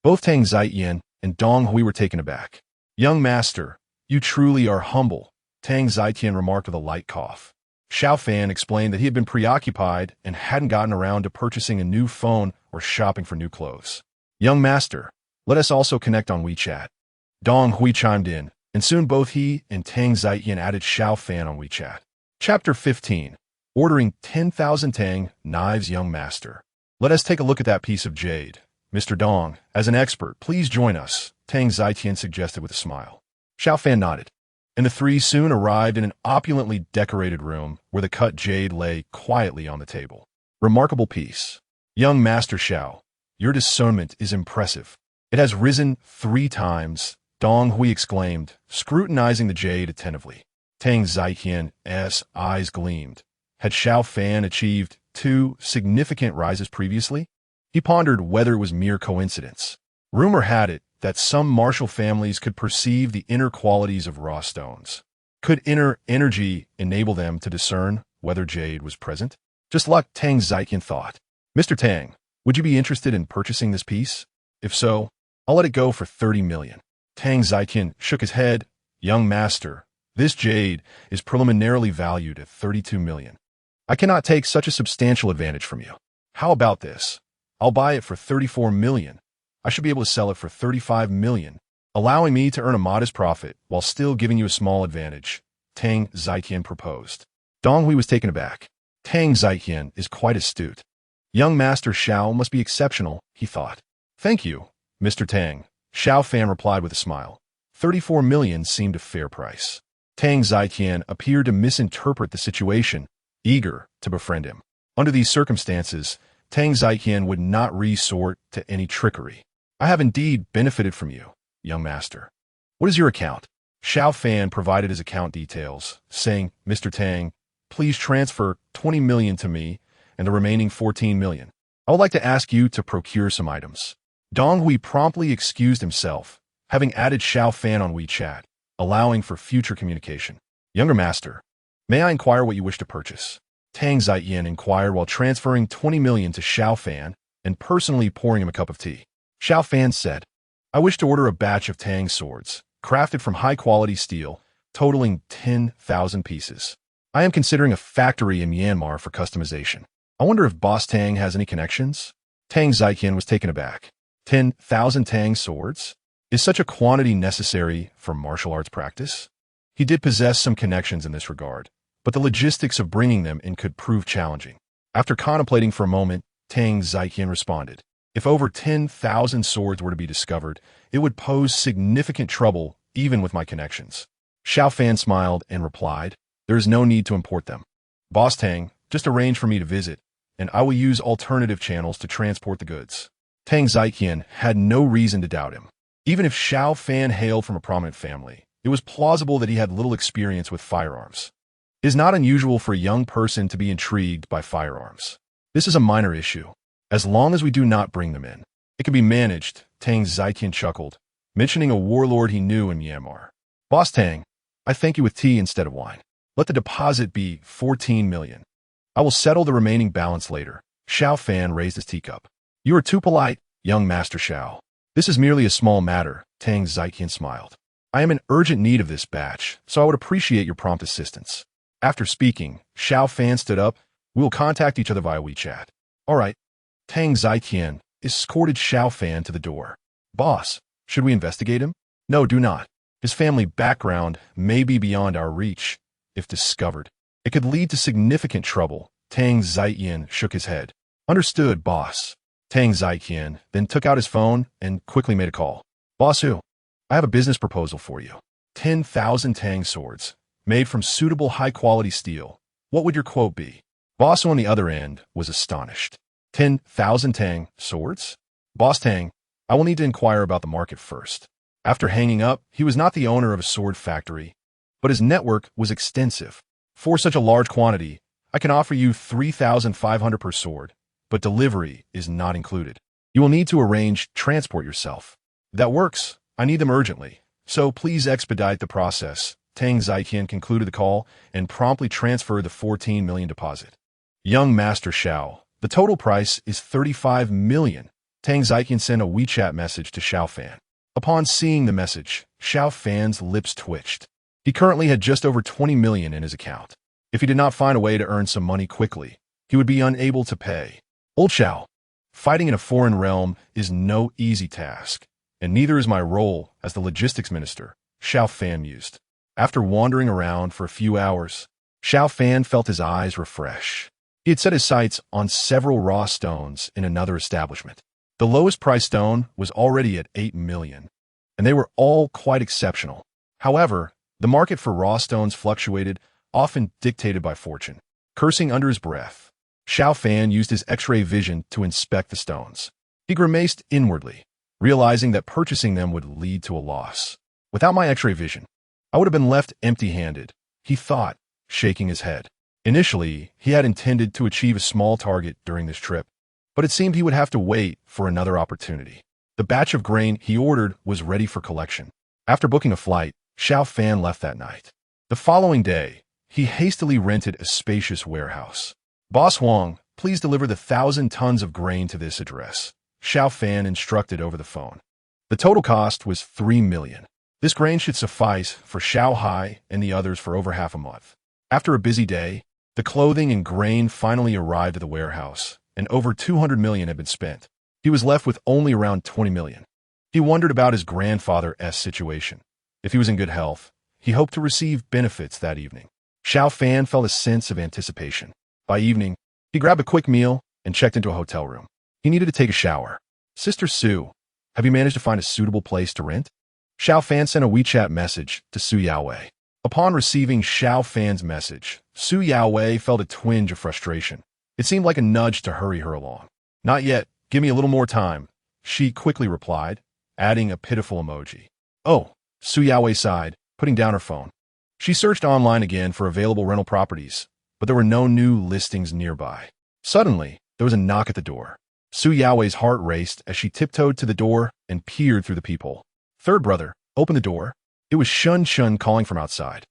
Both Tang Ziqian and Dong Hui were taken aback. Young master, you truly are humble, Tang Ziqian remarked with a light cough. Xiao Fan explained that he had been preoccupied and hadn't gotten around to purchasing a new phone or shopping for new clothes. Young master, let us also connect on WeChat. Dong Hui chimed in, and soon both he and Tang Ziqian added Xiao Fan on WeChat. Chapter 15. Ordering 10,000 Tang knives. Young master, let us take a look at that piece of jade. Mr. Dong, as an expert, please join us, Tang Ziqian suggested with a smile. Xiao Fan nodded, and the three soon arrived in an opulently decorated room where the cut jade lay quietly on the table. Remarkable piece. Young Master Xiao, your discernment is impressive. It has risen 3 times, Dong Hui exclaimed, scrutinizing the jade attentively. Tang Ziqian's eyes gleamed. Had Xiao Fan achieved 2 significant rises previously? He pondered whether it was mere coincidence. Rumor had it that some martial families could perceive the inner qualities of raw stones. Could inner energy enable them to discern whether jade was present? Just luck, Tang Ziqian thought. Mr. Tang, would you be interested in purchasing this piece? If so, I'll let it go for 30 million. Tang Ziqian shook his head. Young master, this jade is preliminarily valued at 32 million. I cannot take such a substantial advantage from you. How about this? I'll buy it for 34 million. I should be able to sell it for 35 million, allowing me to earn a modest profit while still giving you a small advantage, Tang Ziqian proposed. Dong Hui was taken aback. Tang Ziqian is quite astute. Young Master Xiao must be exceptional, he thought. Thank you, Mr. Tang, Xiao Fan replied with a smile. 34 million seemed a fair price. Tang Ziqian appeared to misinterpret the situation, eager to befriend him. Under these circumstances, Tang Ziqian would not resort to any trickery. I have indeed benefited from you, young master. What is your account? Xiao Fan provided his account details, saying, Mr. Tang, please transfer 20 million to me and the remaining 14 million. I would like to ask you to procure some items. Dong Hui promptly excused himself, having added Xiao Fan on WeChat, allowing for future communication. Younger master, may I inquire what you wish to purchase? Tang Ziqian inquired while transferring 20 million to Xiao Fan and personally pouring him a cup of tea. Xiao Fan said, I wish to order a batch of Tang swords, crafted from high-quality steel, totaling 10,000 pieces. I am considering a factory in Myanmar for customization. I wonder if Boss Tang has any connections? Tang Ziqian was taken aback. 10,000 Tang swords? Is such a quantity necessary for martial arts practice? He did possess some connections in this regard, but the logistics of bringing them in could prove challenging. After contemplating for a moment, Tang Ziqian responded, if over 10,000 swords were to be discovered, it would pose significant trouble even with my connections. Xiao Fan smiled and replied, there is no need to import them. Boss Tang, just arrange for me to visit, and I will use alternative channels to transport the goods. Tang Ziqian had no reason to doubt him. Even if Xiao Fan hailed from a prominent family, it was plausible that he had little experience with firearms. It is not unusual for a young person to be intrigued by firearms. This is a minor issue. As long as we do not bring them in, it can be managed, Tang Ziqian chuckled, mentioning a warlord he knew in Myanmar. Boss Tang, I thank you with tea instead of wine. Let the deposit be 14 million. I will settle the remaining balance later. Xiao Fan raised his teacup. You are too polite, young Master Xiao. This is merely a small matter, Tang Ziqian smiled. I am in urgent need of this batch, so I would appreciate your prompt assistance. After speaking, Xiao Fan stood up. We will contact each other via WeChat. All right. Tang Ziqian escorted Xiao Fan to the door. Boss, should we investigate him? No, do not. His family background may be beyond our reach. If discovered, it could lead to significant trouble. Tang Ziqian shook his head. Understood, boss. Tang Ziqian then took out his phone and quickly made a call. Boss who? I have a business proposal for you. 10,000 Tang swords, made from suitable high-quality steel. What would your quote be? Boss on the other end was astonished. 10,000 Tang swords? Boss Tang, I will need to inquire about the market first. After hanging up, he was not the owner of a sword factory, but his network was extensive. For such a large quantity, I can offer you 3,500 per sword, but delivery is not included. You will need to arrange transport yourself. That works. I need them urgently, so please expedite the process. Tang Ziqian concluded the call and promptly transferred the 14 million deposit. Young Master Xiao, the total price is 35 million. Tang Ziqian sent a WeChat message to Xiao Fan. Upon seeing the message, Xiao Fan's lips twitched. He currently had just over 20 million in his account. If he did not find a way to earn some money quickly, he would be unable to pay. Old Xiao, fighting in a foreign realm is no easy task, and neither is my role as the logistics minister, Xiao Fan mused. After wandering around for a few hours, Xiao Fan felt his eyes refresh. He had set his sights on several raw stones in another establishment. The lowest price stone was already at 8 million, and they were all quite exceptional. However, the market for raw stones fluctuated, often dictated by fortune. Cursing under his breath, Xiao Fan used his X-ray vision to inspect the stones. He grimaced inwardly, realizing that purchasing them would lead to a loss. Without my X-ray vision, I would have been left empty-handed, he thought, shaking his head. Initially, he had intended to achieve a small target during this trip, but it seemed he would have to wait for another opportunity. The batch of grain he ordered was ready for collection. After booking a flight, Xiao Fan left that night. The following day, he hastily rented a spacious warehouse. Boss Huang, please deliver the 1,000 tons of grain to this address, Xiao Fan instructed over the phone. The total cost was 3 million. This grain should suffice for Xiao Hai and the others for over half a month. After a busy day, the clothing and grain finally arrived at the warehouse, and over 200 million had been spent. He was left with only around 20 million. He wondered about his grandfather's situation. If he was in good health, he hoped to receive benefits that evening. Xiao Fan felt a sense of anticipation. By evening, he grabbed a quick meal and checked into a hotel room. He needed to take a shower. Sister Su, have you managed to find a suitable place to rent? Xiao Fan sent a WeChat message to Su Yaowei. Upon receiving Xiao Fan's message, Su Yaowei felt a twinge of frustration. It seemed like a nudge to hurry her along. Not yet. Give me a little more time, she quickly replied, adding a pitiful emoji. Oh, Su Yaowei sighed, putting down her phone. She searched online again for available rental properties, but there were no new listings nearby. Suddenly, there was a knock at the door. Su Yaowei's heart raced as she tiptoed to the door and peered through the peephole. Third brother, open the door. It was Shun Shun calling from outside.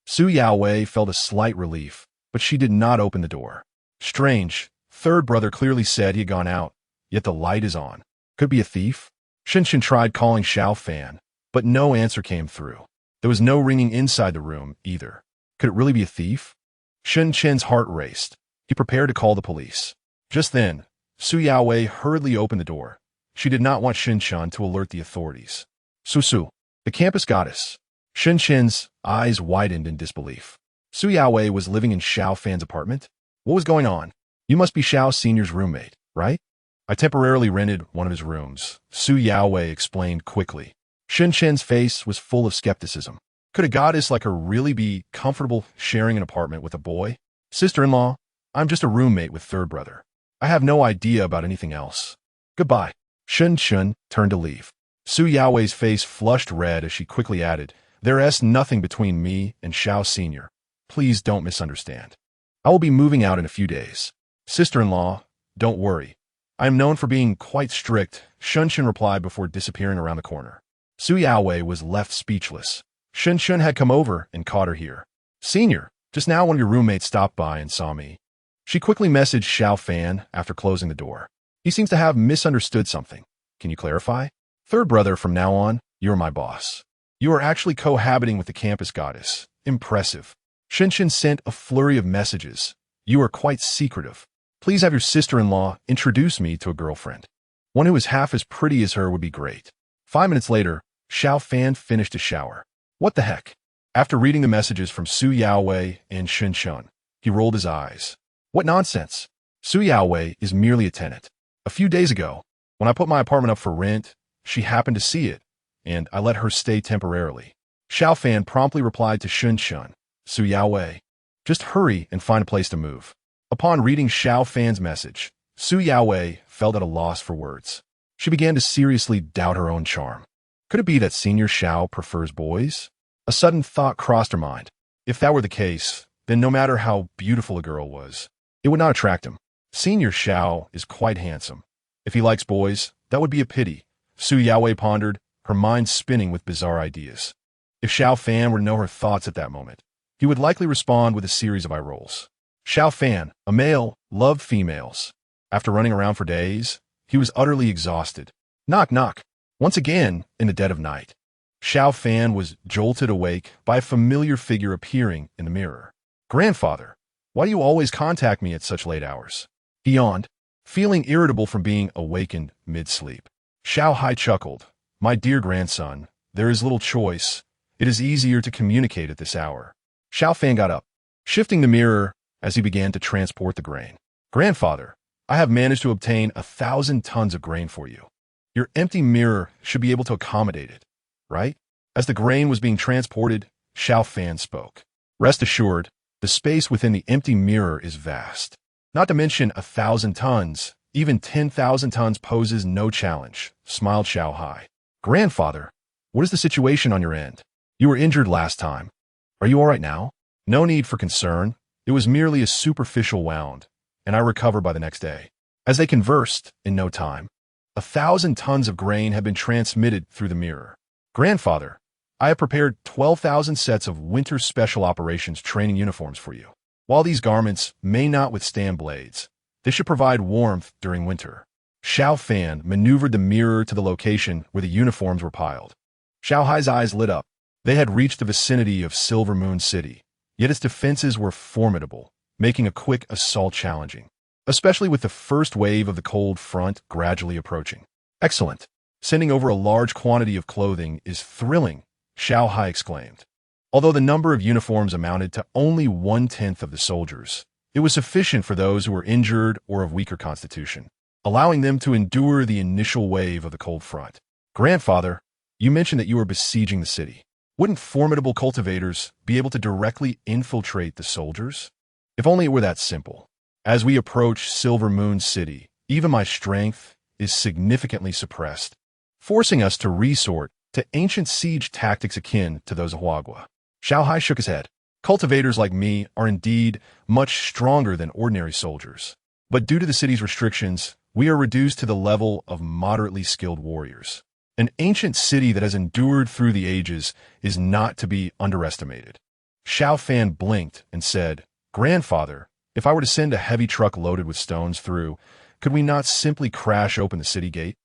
Su Yaowei felt a slight relief, but she did not open the door. Strange, third brother clearly said he had gone out, yet the light is on. Could it be a thief? Shun Shun tried calling Xiao Fan, but no answer came through. There was no ringing inside the room, either. Could it really be a thief? Shun Chen's heart raced. He prepared to call the police. Just then, Su Yaowei hurriedly opened the door. She did not want Shun Chan to alert the authorities. Su, the campus goddess. Shun Chen's eyes widened in disbelief. Su Yaowei was living in Xiao Fan's apartment? What was going on? You must be Xiao Senior's roommate, right? I temporarily rented one of his rooms, Su Yaowei explained quickly. Shun Chen's face was full of skepticism. Could a goddess like her really be comfortable sharing an apartment with a boy? Sister-in-law, I'm just a roommate with third brother. I have no idea about anything else. Goodbye. Shun Shun turned to leave. Su Yaowei's face flushed red as she quickly added, There's nothing between me and Xiao Senior. Please don't misunderstand. I will be moving out in a few days. Sister-in-law, don't worry. I am known for being quite strict, Shun Shun replied before disappearing around the corner. Su Yaowei was left speechless. Shun Shun had come over and caught her here. Senior, just now one of your roommates stopped by and saw me. She quickly messaged Xiao Fan after closing the door. He seems to have misunderstood something. Can you clarify? Third brother, from now on, you're my boss. You are actually cohabiting with the campus goddess. Impressive. Shun Shun sent a flurry of messages. You are quite secretive. Please have your sister-in-law introduce me to a girlfriend. One who is half as pretty as her would be great. 5 minutes later, Xiao Fan finished his shower. What the heck? After reading the messages from Su Yaowei and Shun Shun, he rolled his eyes. What nonsense? Su Yaowei is merely a tenant. A few days ago, when I put my apartment up for rent, she happened to see it, and I let her stay temporarily. Xiao Fan promptly replied to Shun Shun, Su Yaowei, just hurry and find a place to move. Upon reading Xiao Fan's message, Su Yaowei felt at a loss for words. She began to seriously doubt her own charm. Could it be that Senior Xiao prefers boys? A sudden thought crossed her mind. If that were the case, then no matter how beautiful a girl was, it would not attract him. Senior Xiao is quite handsome. If he likes boys, that would be a pity. Su Yaowei pondered, her mind spinning with bizarre ideas. If Xiao Fan were to know her thoughts at that moment, he would likely respond with a series of eye rolls. Xiao Fan, a male, loved females. After running around for days, he was utterly exhausted. Knock, knock. Once again, in the dead of night, Xiao Fan was jolted awake by a familiar figure appearing in the mirror. Grandfather, why do you always contact me at such late hours? He yawned, feeling irritable from being awakened mid-sleep. Xiao Hai chuckled. My dear grandson, there is little choice. It is easier to communicate at this hour. Xiao Fan got up, shifting the mirror as he began to transport the grain. Grandfather, I have managed to obtain 1,000 tons of grain for you. Your empty mirror should be able to accommodate it, right? As the grain was being transported, Xiao Fan spoke. Rest assured, the space within the empty mirror is vast. Not to mention 1,000 tons, even 10,000 tons poses no challenge, smiled Xiao Hai. Grandfather, what is the situation on your end? You were injured last time. Are you all right now? No need for concern. It was merely a superficial wound, and I recovered by the next day. As they conversed, in no time, 1,000 tons of grain had been transmitted through the mirror. Grandfather, I have prepared 12,000 sets of winter special operations training uniforms for you. While these garments may not withstand blades, they should provide warmth during winter. Xiao Fan maneuvered the mirror to the location where the uniforms were piled. Xiao Hai's eyes lit up. They had reached the vicinity of Silver Moon City, yet its defenses were formidable, making a quick assault challenging, especially with the first wave of the cold front gradually approaching. Excellent. Sending over a large quantity of clothing is thrilling, Xiao Hai exclaimed. Although the number of uniforms amounted to only 1/10 of the soldiers, it was sufficient for those who were injured or of weaker constitution, allowing them to endure the initial wave of the cold front. Grandfather, you mentioned that you were besieging the city. Wouldn't formidable cultivators be able to directly infiltrate the soldiers? If only it were that simple. As we approach Silver Moon City, even my strength is significantly suppressed, forcing us to resort to ancient siege tactics akin to those of Huagua. Xiao Hai shook his head. Cultivators like me are indeed much stronger than ordinary soldiers, but due to the city's restrictions, we are reduced to the level of moderately skilled warriors. An ancient city that has endured through the ages is not to be underestimated. Xiao Fan blinked and said, Grandfather, if I were to send a heavy truck loaded with stones through, could we not simply crash open the city gate?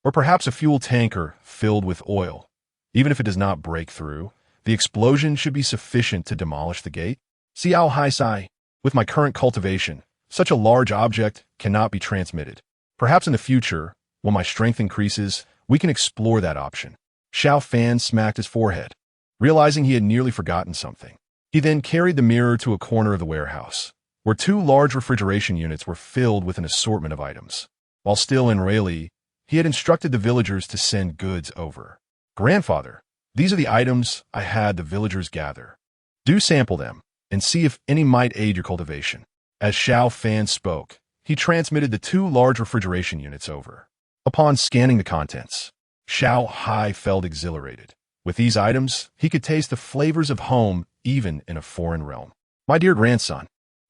Or perhaps a fuel tanker filled with oil. Even if it does not break through, the explosion should be sufficient to demolish the gate. Xiao Hai sighed. With my current cultivation, such a large object cannot be transmitted. Perhaps in the future, when my strength increases, we can explore that option. Xiao Fan smacked his forehead, realizing he had nearly forgotten something. He then carried the mirror to a corner of the warehouse, where 2 large refrigeration units were filled with an assortment of items. While still in Rayleigh, he had instructed the villagers to send goods over. Grandfather, these are the items I had the villagers gather. Do sample them, and see if any might aid your cultivation. As Xiao Fan spoke, he transmitted the 2 large refrigeration units over. Upon scanning the contents, Xiao Hai felt exhilarated. With these items, he could taste the flavors of home even in a foreign realm. My dear grandson,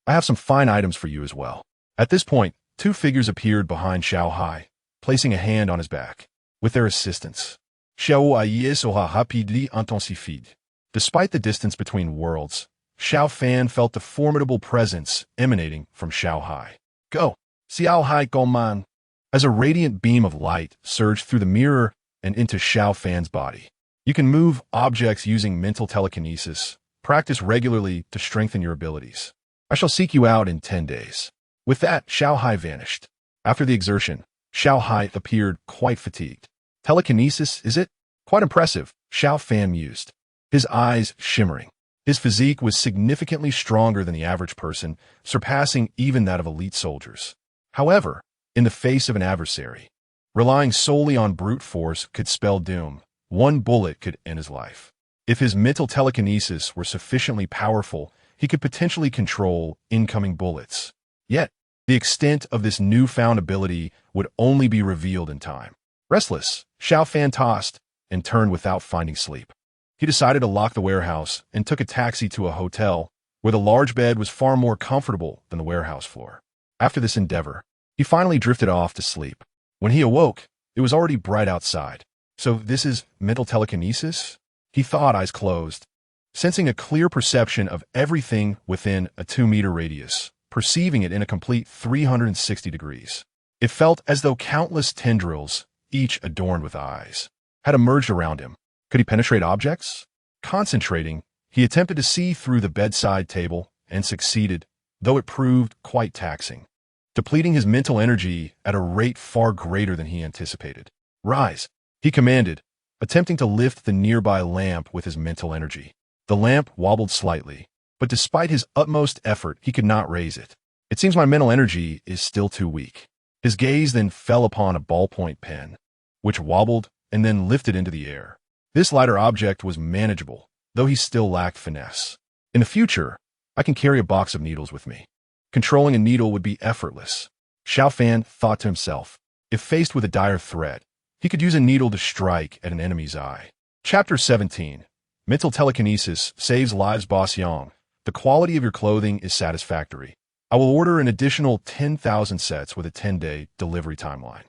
I have some fine items for you as well. At this point, 2 figures appeared behind Xiao Hai, placing a hand on his back. With their assistance, Xiao Hai sera rapidement intensifié. Despite the distance between worlds, Xiao Fan felt the formidable presence emanating from Xiao Hai. Go, Xiao Hai Goman. As a radiant beam of light surged through the mirror and into Xiao Fan's body. You can move objects using mental telekinesis. Practice regularly to strengthen your abilities. I shall seek you out in 10 days. With that, Xiao Hai vanished. After the exertion, Xiao Hai appeared quite fatigued. Telekinesis, is it? Quite impressive, Xiao Fan mused, his eyes shimmering. His physique was significantly stronger than the average person, surpassing even that of elite soldiers. However, in the face of an adversary, relying solely on brute force could spell doom. One bullet could end his life. If his mental telekinesis were sufficiently powerful, he could potentially control incoming bullets. Yet, the extent of this newfound ability would only be revealed in time. Restless, Xiao Fan tossed and turned without finding sleep. He decided to lock the warehouse and took a taxi to a hotel where the large bed was far more comfortable than the warehouse floor. After this endeavor, he finally drifted off to sleep. When he awoke, it was already bright outside. So this is mental telekinesis? He thought, eyes closed, sensing a clear perception of everything within a 2-meter radius, perceiving it in a complete 360 degrees. It felt as though countless tendrils, each adorned with eyes, had emerged around him. Could he penetrate objects? Concentrating, he attempted to see through the bedside table and succeeded, though it proved quite taxing, depleting his mental energy at a rate far greater than he anticipated. Rise, he commanded, attempting to lift the nearby lamp with his mental energy. The lamp wobbled slightly, but despite his utmost effort, he could not raise it. It seems my mental energy is still too weak. His gaze then fell upon a ballpoint pen, which wobbled and then lifted into the air. This lighter object was manageable, though he still lacked finesse. In the future, I can carry a box of needles with me. Controlling a needle would be effortless. Xiao Fan thought to himself. If faced with a dire threat, he could use a needle to strike at an enemy's eye. Chapter 17. Mental telekinesis saves lives. Boss Yang. The quality of your clothing is satisfactory. I will order an additional 10,000 sets with a 10-day delivery timeline.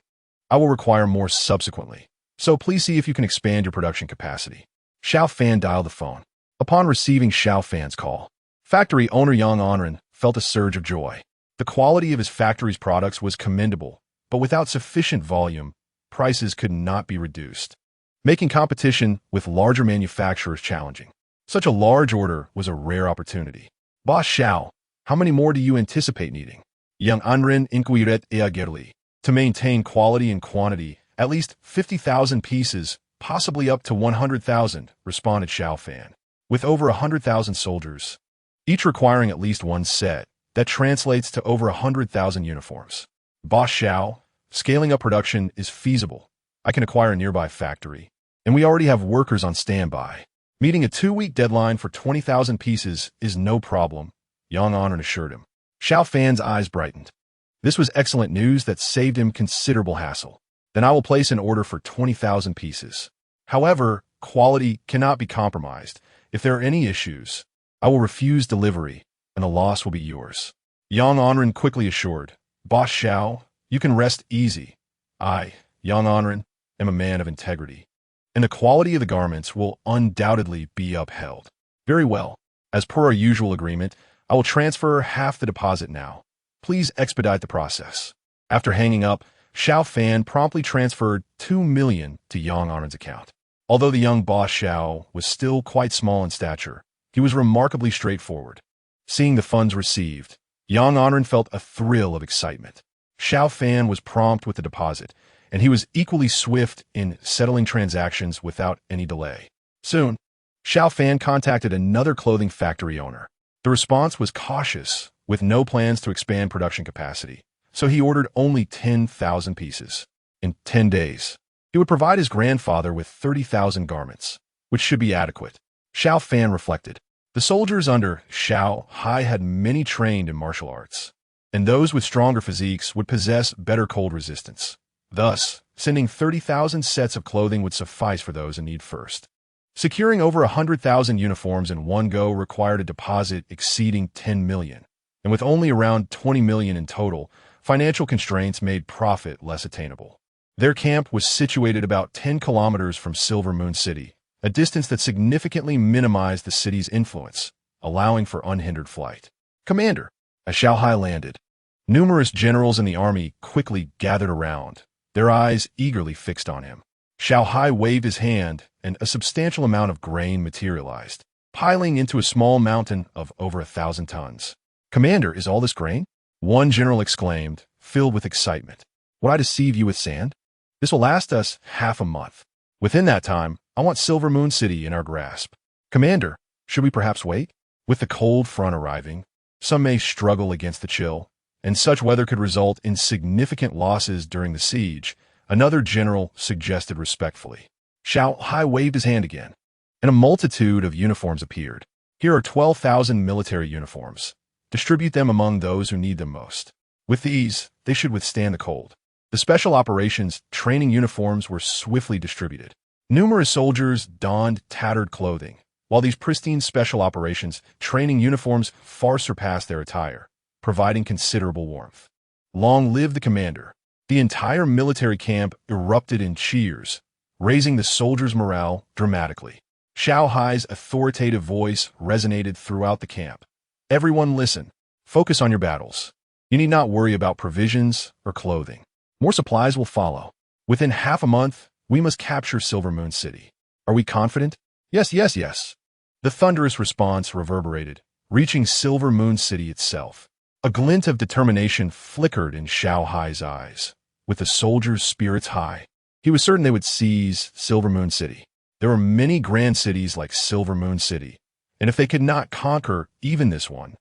I will require more subsequently, so please see if you can expand your production capacity. Xiao Fan dialed the phone. Upon receiving Xiao Fan's call, factory owner Yang Anren felt a surge of joy. The quality of his factory's products was commendable, but without sufficient volume, prices could not be reduced, making competition with larger manufacturers challenging. Such a large order was a rare opportunity. Boss Xiao, how many more do you anticipate needing? Yang Anren inquired eagerly. To maintain quality and quantity, at least 50,000 pieces, possibly up to 100,000, responded Xiao Fan. With over 100,000 soldiers, each requiring at least one set, that translates to over 100,000 uniforms. Boss Xiao, scaling up production is feasible. I can acquire a nearby factory, and we already have workers on standby. Meeting a 2-week deadline for 20,000 pieces is no problem, Yang Anren assured him. Xiao Fan's eyes brightened. This was excellent news that saved him considerable hassle. Then I will place an order for 20,000 pieces. However, quality cannot be compromised. If there are any issues, I will refuse delivery, and the loss will be yours. Yang Anren quickly assured. Boss Xiao, you can rest easy. I, Yang Anren, am a man of integrity, and the quality of the garments will undoubtedly be upheld. Very well. As per our usual agreement, I will transfer half the deposit now. Please expedite the process. After hanging up, Xiao Fan promptly transferred 2 million to Yang Anren's account. Although the young boss Xiao was still quite small in stature, he was remarkably straightforward. Seeing the funds received, Yang Anren felt a thrill of excitement. Xiao Fan was prompt with the deposit, and he was equally swift in settling transactions without any delay. Soon, Xiao Fan contacted another clothing factory owner. The response was cautious, with no plans to expand production capacity, so he ordered only 10,000 pieces. In 10 days, he would provide his grandfather with 30,000 garments, which should be adequate. Xiao Fan reflected. The soldiers under Xiao Hai had many trained in martial arts, and those with stronger physiques would possess better cold resistance. Thus, sending 30,000 sets of clothing would suffice for those in need first. Securing over 100,000 uniforms in one go required a deposit exceeding 10 million, and with only around 20 million in total, financial constraints made profit less attainable. Their camp was situated about 10 kilometers from Silver Moon City, a distance that significantly minimized the city's influence, allowing for unhindered flight. Commander, as Xiao Hai landed, numerous generals in the army quickly gathered around, their eyes eagerly fixed on him. Xiao Hai waved his hand, and a substantial amount of grain materialized, piling into a small mountain of over 1,000 tons. Commander, is all this grain? One general exclaimed, filled with excitement. Would I deceive you with sand? This will last us half a month. Within that time, I want Silver Moon City in our grasp. Commander, should we perhaps wait? With the cold front arriving, some may struggle against the chill, and such weather could result in significant losses during the siege, another general suggested respectfully. Xiao Hai waved his hand again, and a multitude of uniforms appeared. Here are 12,000 military uniforms. Distribute them among those who need them most. With these, they should withstand the cold. The special operations training uniforms were swiftly distributed. Numerous soldiers donned tattered clothing, while these pristine special operations training uniforms far surpassed their attire, providing considerable warmth. Long live the commander! The entire military camp erupted in cheers, raising the soldiers' morale dramatically. Xiao Hai's authoritative voice resonated throughout the camp. Everyone listen. Focus on your battles. You need not worry about provisions or clothing. More supplies will follow. Within half a month, we must capture Silver Moon City. Are we confident? Yes, yes, yes. The thunderous response reverberated, reaching Silver Moon City itself. A glint of determination flickered in Xiao Hai's eyes. With the soldiers' spirits high, he was certain they would seize Silver Moon City. There were many grand cities like Silver Moon City, and if they could not conquer even this one,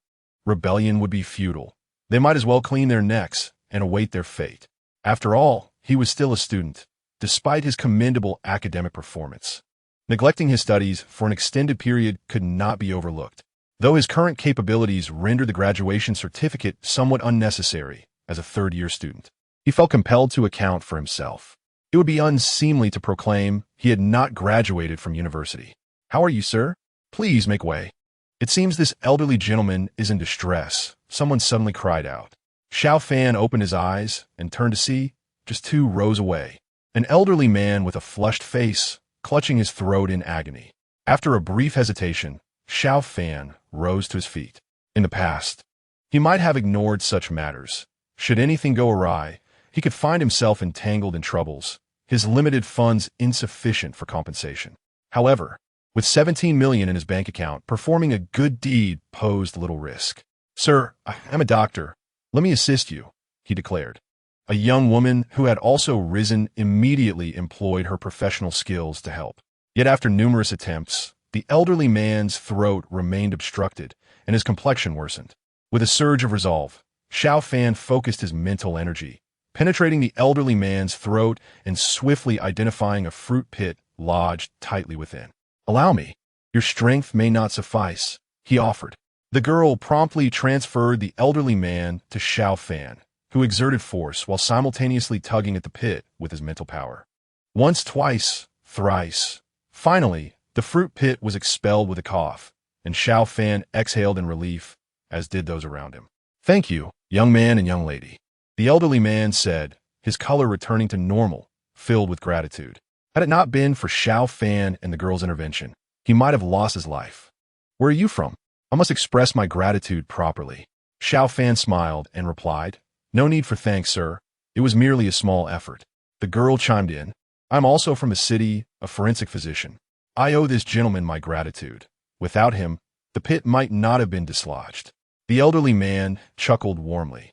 rebellion would be futile. They might as well clean their necks and await their fate. After all, he was still a student, despite his commendable academic performance. Neglecting his studies for an extended period could not be overlooked, though his current capabilities rendered the graduation certificate somewhat unnecessary as a third-year student. He felt compelled to account for himself. It would be unseemly to proclaim he had not graduated from university. How are you, sir? Please make way. It seems this elderly gentleman is in distress, someone suddenly cried out. Xiao Fan opened his eyes and turned to see, just 2 rows away, an elderly man with a flushed face, clutching his throat in agony. After a brief hesitation, Xiao Fan rose to his feet. In the past, he might have ignored such matters. Should anything go awry, he could find himself entangled in troubles, his limited funds insufficient for compensation. However, with 17 million in his bank account, performing a good deed posed little risk. Sir, I am a doctor. Let me assist you, he declared. A young woman who had also risen immediately employed her professional skills to help. Yet after numerous attempts, the elderly man's throat remained obstructed and his complexion worsened. With a surge of resolve, Xiao Fan focused his mental energy, penetrating the elderly man's throat and swiftly identifying a fruit pit lodged tightly within. Allow me. Your strength may not suffice, he offered. The girl promptly transferred the elderly man to Xiao Fan, who exerted force while simultaneously tugging at the pit with his mental power. Once, twice, thrice. Finally, the fruit pit was expelled with a cough, and Xiao Fan exhaled in relief, as did those around him. Thank you, young man and young lady, the elderly man said, his color returning to normal, filled with gratitude. Had it not been for Xiao Fan and the girl's intervention, he might have lost his life. Where are you from? I must express my gratitude properly. Xiao Fan smiled and replied, No need for thanks, sir. It was merely a small effort. The girl chimed in, I'm also from a city, a forensic physician. I owe this gentleman my gratitude. Without him, the pit might not have been dislodged. The elderly man chuckled warmly.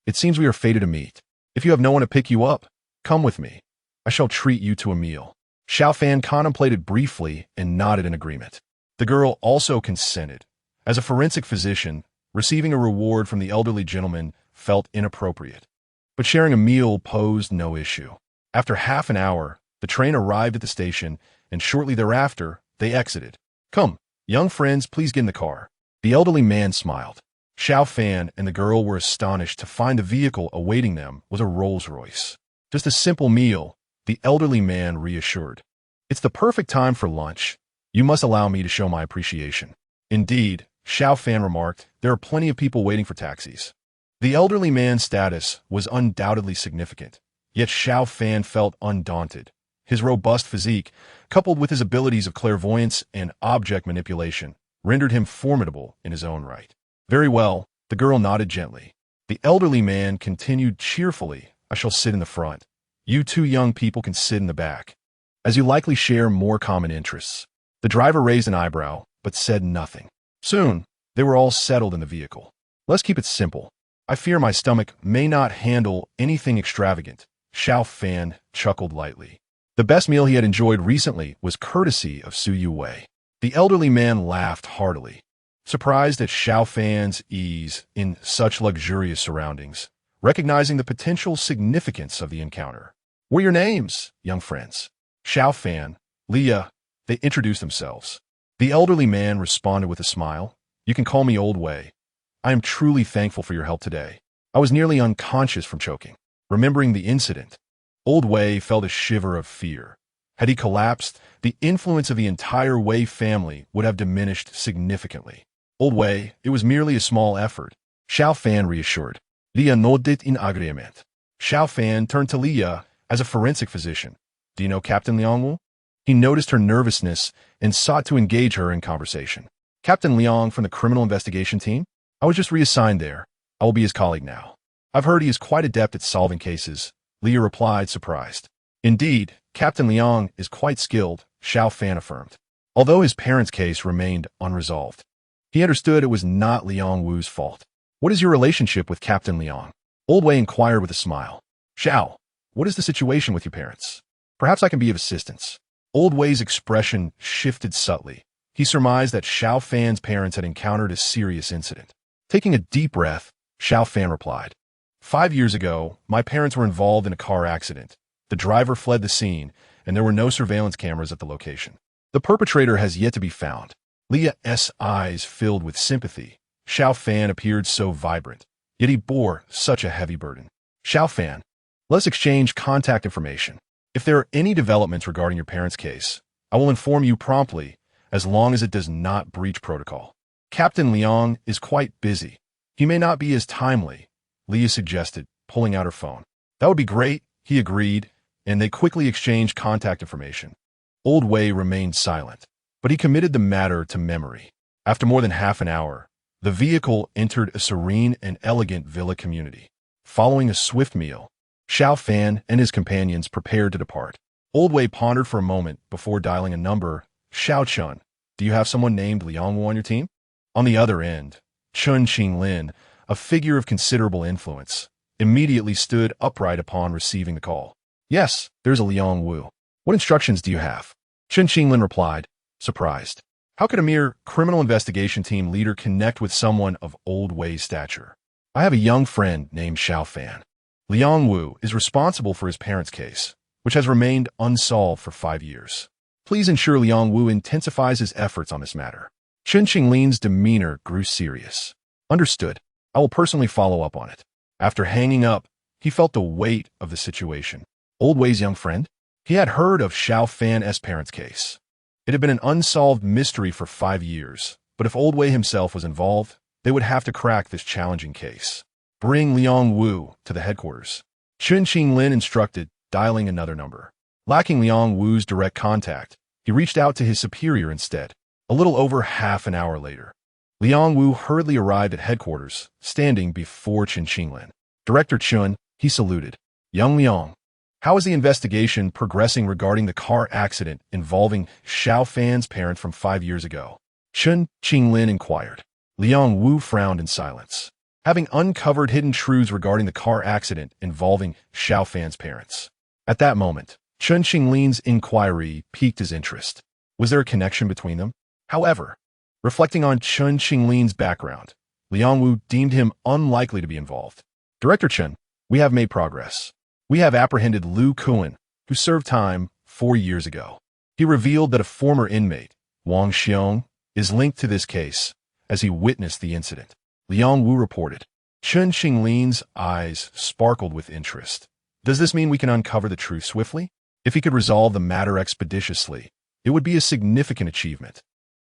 It seems we are fated to meet. If you have no one to pick you up, come with me. I shall treat you to a meal. Xiao Fan contemplated briefly and nodded in agreement. The girl also consented. As a forensic physician, receiving a reward from the elderly gentleman felt inappropriate. But sharing a meal posed no issue. After half an hour, the train arrived at the station, and shortly thereafter, they exited. Come, young friends, please get in the car. The elderly man smiled. Xiao Fan and the girl were astonished to find the vehicle awaiting them was a Rolls-Royce. Just a simple meal, the elderly man reassured. It's the perfect time for lunch. You must allow me to show my appreciation. Indeed, Xiao Fan remarked, there are plenty of people waiting for taxis. The elderly man's status was undoubtedly significant, yet Xiao Fan felt undaunted. His robust physique, coupled with his abilities of clairvoyance and object manipulation, rendered him formidable in his own right. Very well, the girl nodded gently. The elderly man continued cheerfully, I shall sit in the front. You 2 young people can sit in the back, as you likely share more common interests. The driver raised an eyebrow, but said nothing. Soon, they were all settled in the vehicle. Let's keep it simple. I fear my stomach may not handle anything extravagant. Xiao Fan chuckled lightly. The best meal he had enjoyed recently was courtesy of Su Wei. The elderly man laughed heartily, surprised at Xiao Fan's ease in such luxurious surroundings, recognizing the potential significance of the encounter. What are your names, young friends? Xiao Fan, Leah, they introduced themselves. The elderly man responded with a smile. You can call me Old Wei. I am truly thankful for your help today. I was nearly unconscious from choking. Remembering the incident, Old Wei felt a shiver of fear. Had he collapsed, the influence of the entire Wei family would have diminished significantly. Old Wei, it was merely a small effort. Xiao Fan reassured. Lia nodded in agreement. Xiao Fan turned to Lia as a forensic physician. Do you know Captain Liang Wu? He noticed her nervousness and sought to engage her in conversation. Captain Liang from the criminal investigation team? I was just reassigned there. I will be his colleague now. I've heard he is quite adept at solving cases, Lia replied, surprised. Indeed, Captain Liang is quite skilled, Xiao Fan affirmed. Although his parents' case remained unresolved, he understood it was not Liang Wu's fault. What is your relationship with Captain Liang? Old Wei inquired with a smile. Xiao, what is the situation with your parents? Perhaps I can be of assistance. Old Wei's expression shifted subtly. He surmised that Xiao Fan's parents had encountered a serious incident. Taking a deep breath, Xiao Fan replied. 5 years ago, my parents were involved in a car accident. The driver fled the scene, and there were no surveillance cameras at the location. The perpetrator has yet to be found. Lia's eyes filled with sympathy. Xiao Fan appeared so vibrant, yet he bore such a heavy burden. Xiao Fan, let's exchange contact information. If there are any developments regarding your parents' case, I will inform you promptly, as long as it does not breach protocol. Captain Liang is quite busy. He may not be as timely, Lia suggested, pulling out her phone. That would be great, he agreed, and they quickly exchanged contact information. Old Wei remained silent, but he committed the matter to memory. After more than half an hour, the vehicle entered a serene and elegant villa community. Following a swift meal, Xiao Fan and his companions prepared to depart. Old Wei pondered for a moment before dialing a number. Xiao Chun, do you have someone named Liang Wu on your team? On the other end, Chun Qinglin, a figure of considerable influence, immediately stood upright upon receiving the call. Yes, there's a Liang Wu. What instructions do you have? Chun Qinglin replied, surprised. How could a mere criminal investigation team leader connect with someone of Old Wei's stature? I have a young friend named Xiao Fan. Liang Wu is responsible for his parents' case, which has remained unsolved for 5 years. Please ensure Liang Wu intensifies his efforts on this matter. Chun Qinglin's demeanor grew serious. Understood. I will personally follow up on it. After hanging up, he felt the weight of the situation. Old Wei's young friend? He had heard of Xiao Fan's parents' case. It had been an unsolved mystery for 5 years, but if Old Wei himself was involved, they would have to crack this challenging case. Bring Liang Wu to the headquarters. Chun Qinglin instructed, dialing another number. Lacking Liang Wu's direct contact, he reached out to his superior instead. A little over half an hour later, Liang Wu hurriedly arrived at headquarters, standing before Chun Qinglin. Director Chun, he saluted. Young Liang, how is the investigation progressing regarding the car accident involving Xiao Fan's parents from 5 years ago? Chun Qinglin inquired. Liang Wu frowned in silence, having uncovered hidden truths regarding the car accident involving Xiao Fan's parents. At that moment, Chun Qinglin's inquiry piqued his interest. Was there a connection between them? However, reflecting on Chun Qinglin's background, Liang Wu deemed him unlikely to be involved. Director Chun, we have made progress. We have apprehended Lu Kuan, who served time 4 years ago. He revealed that a former inmate, Wang Xiong, is linked to this case, as he witnessed the incident. Liang Wu reported. Chun Qinglin's eyes sparkled with interest. Does this mean we can uncover the truth swiftly? If he could resolve the matter expeditiously, it would be a significant achievement.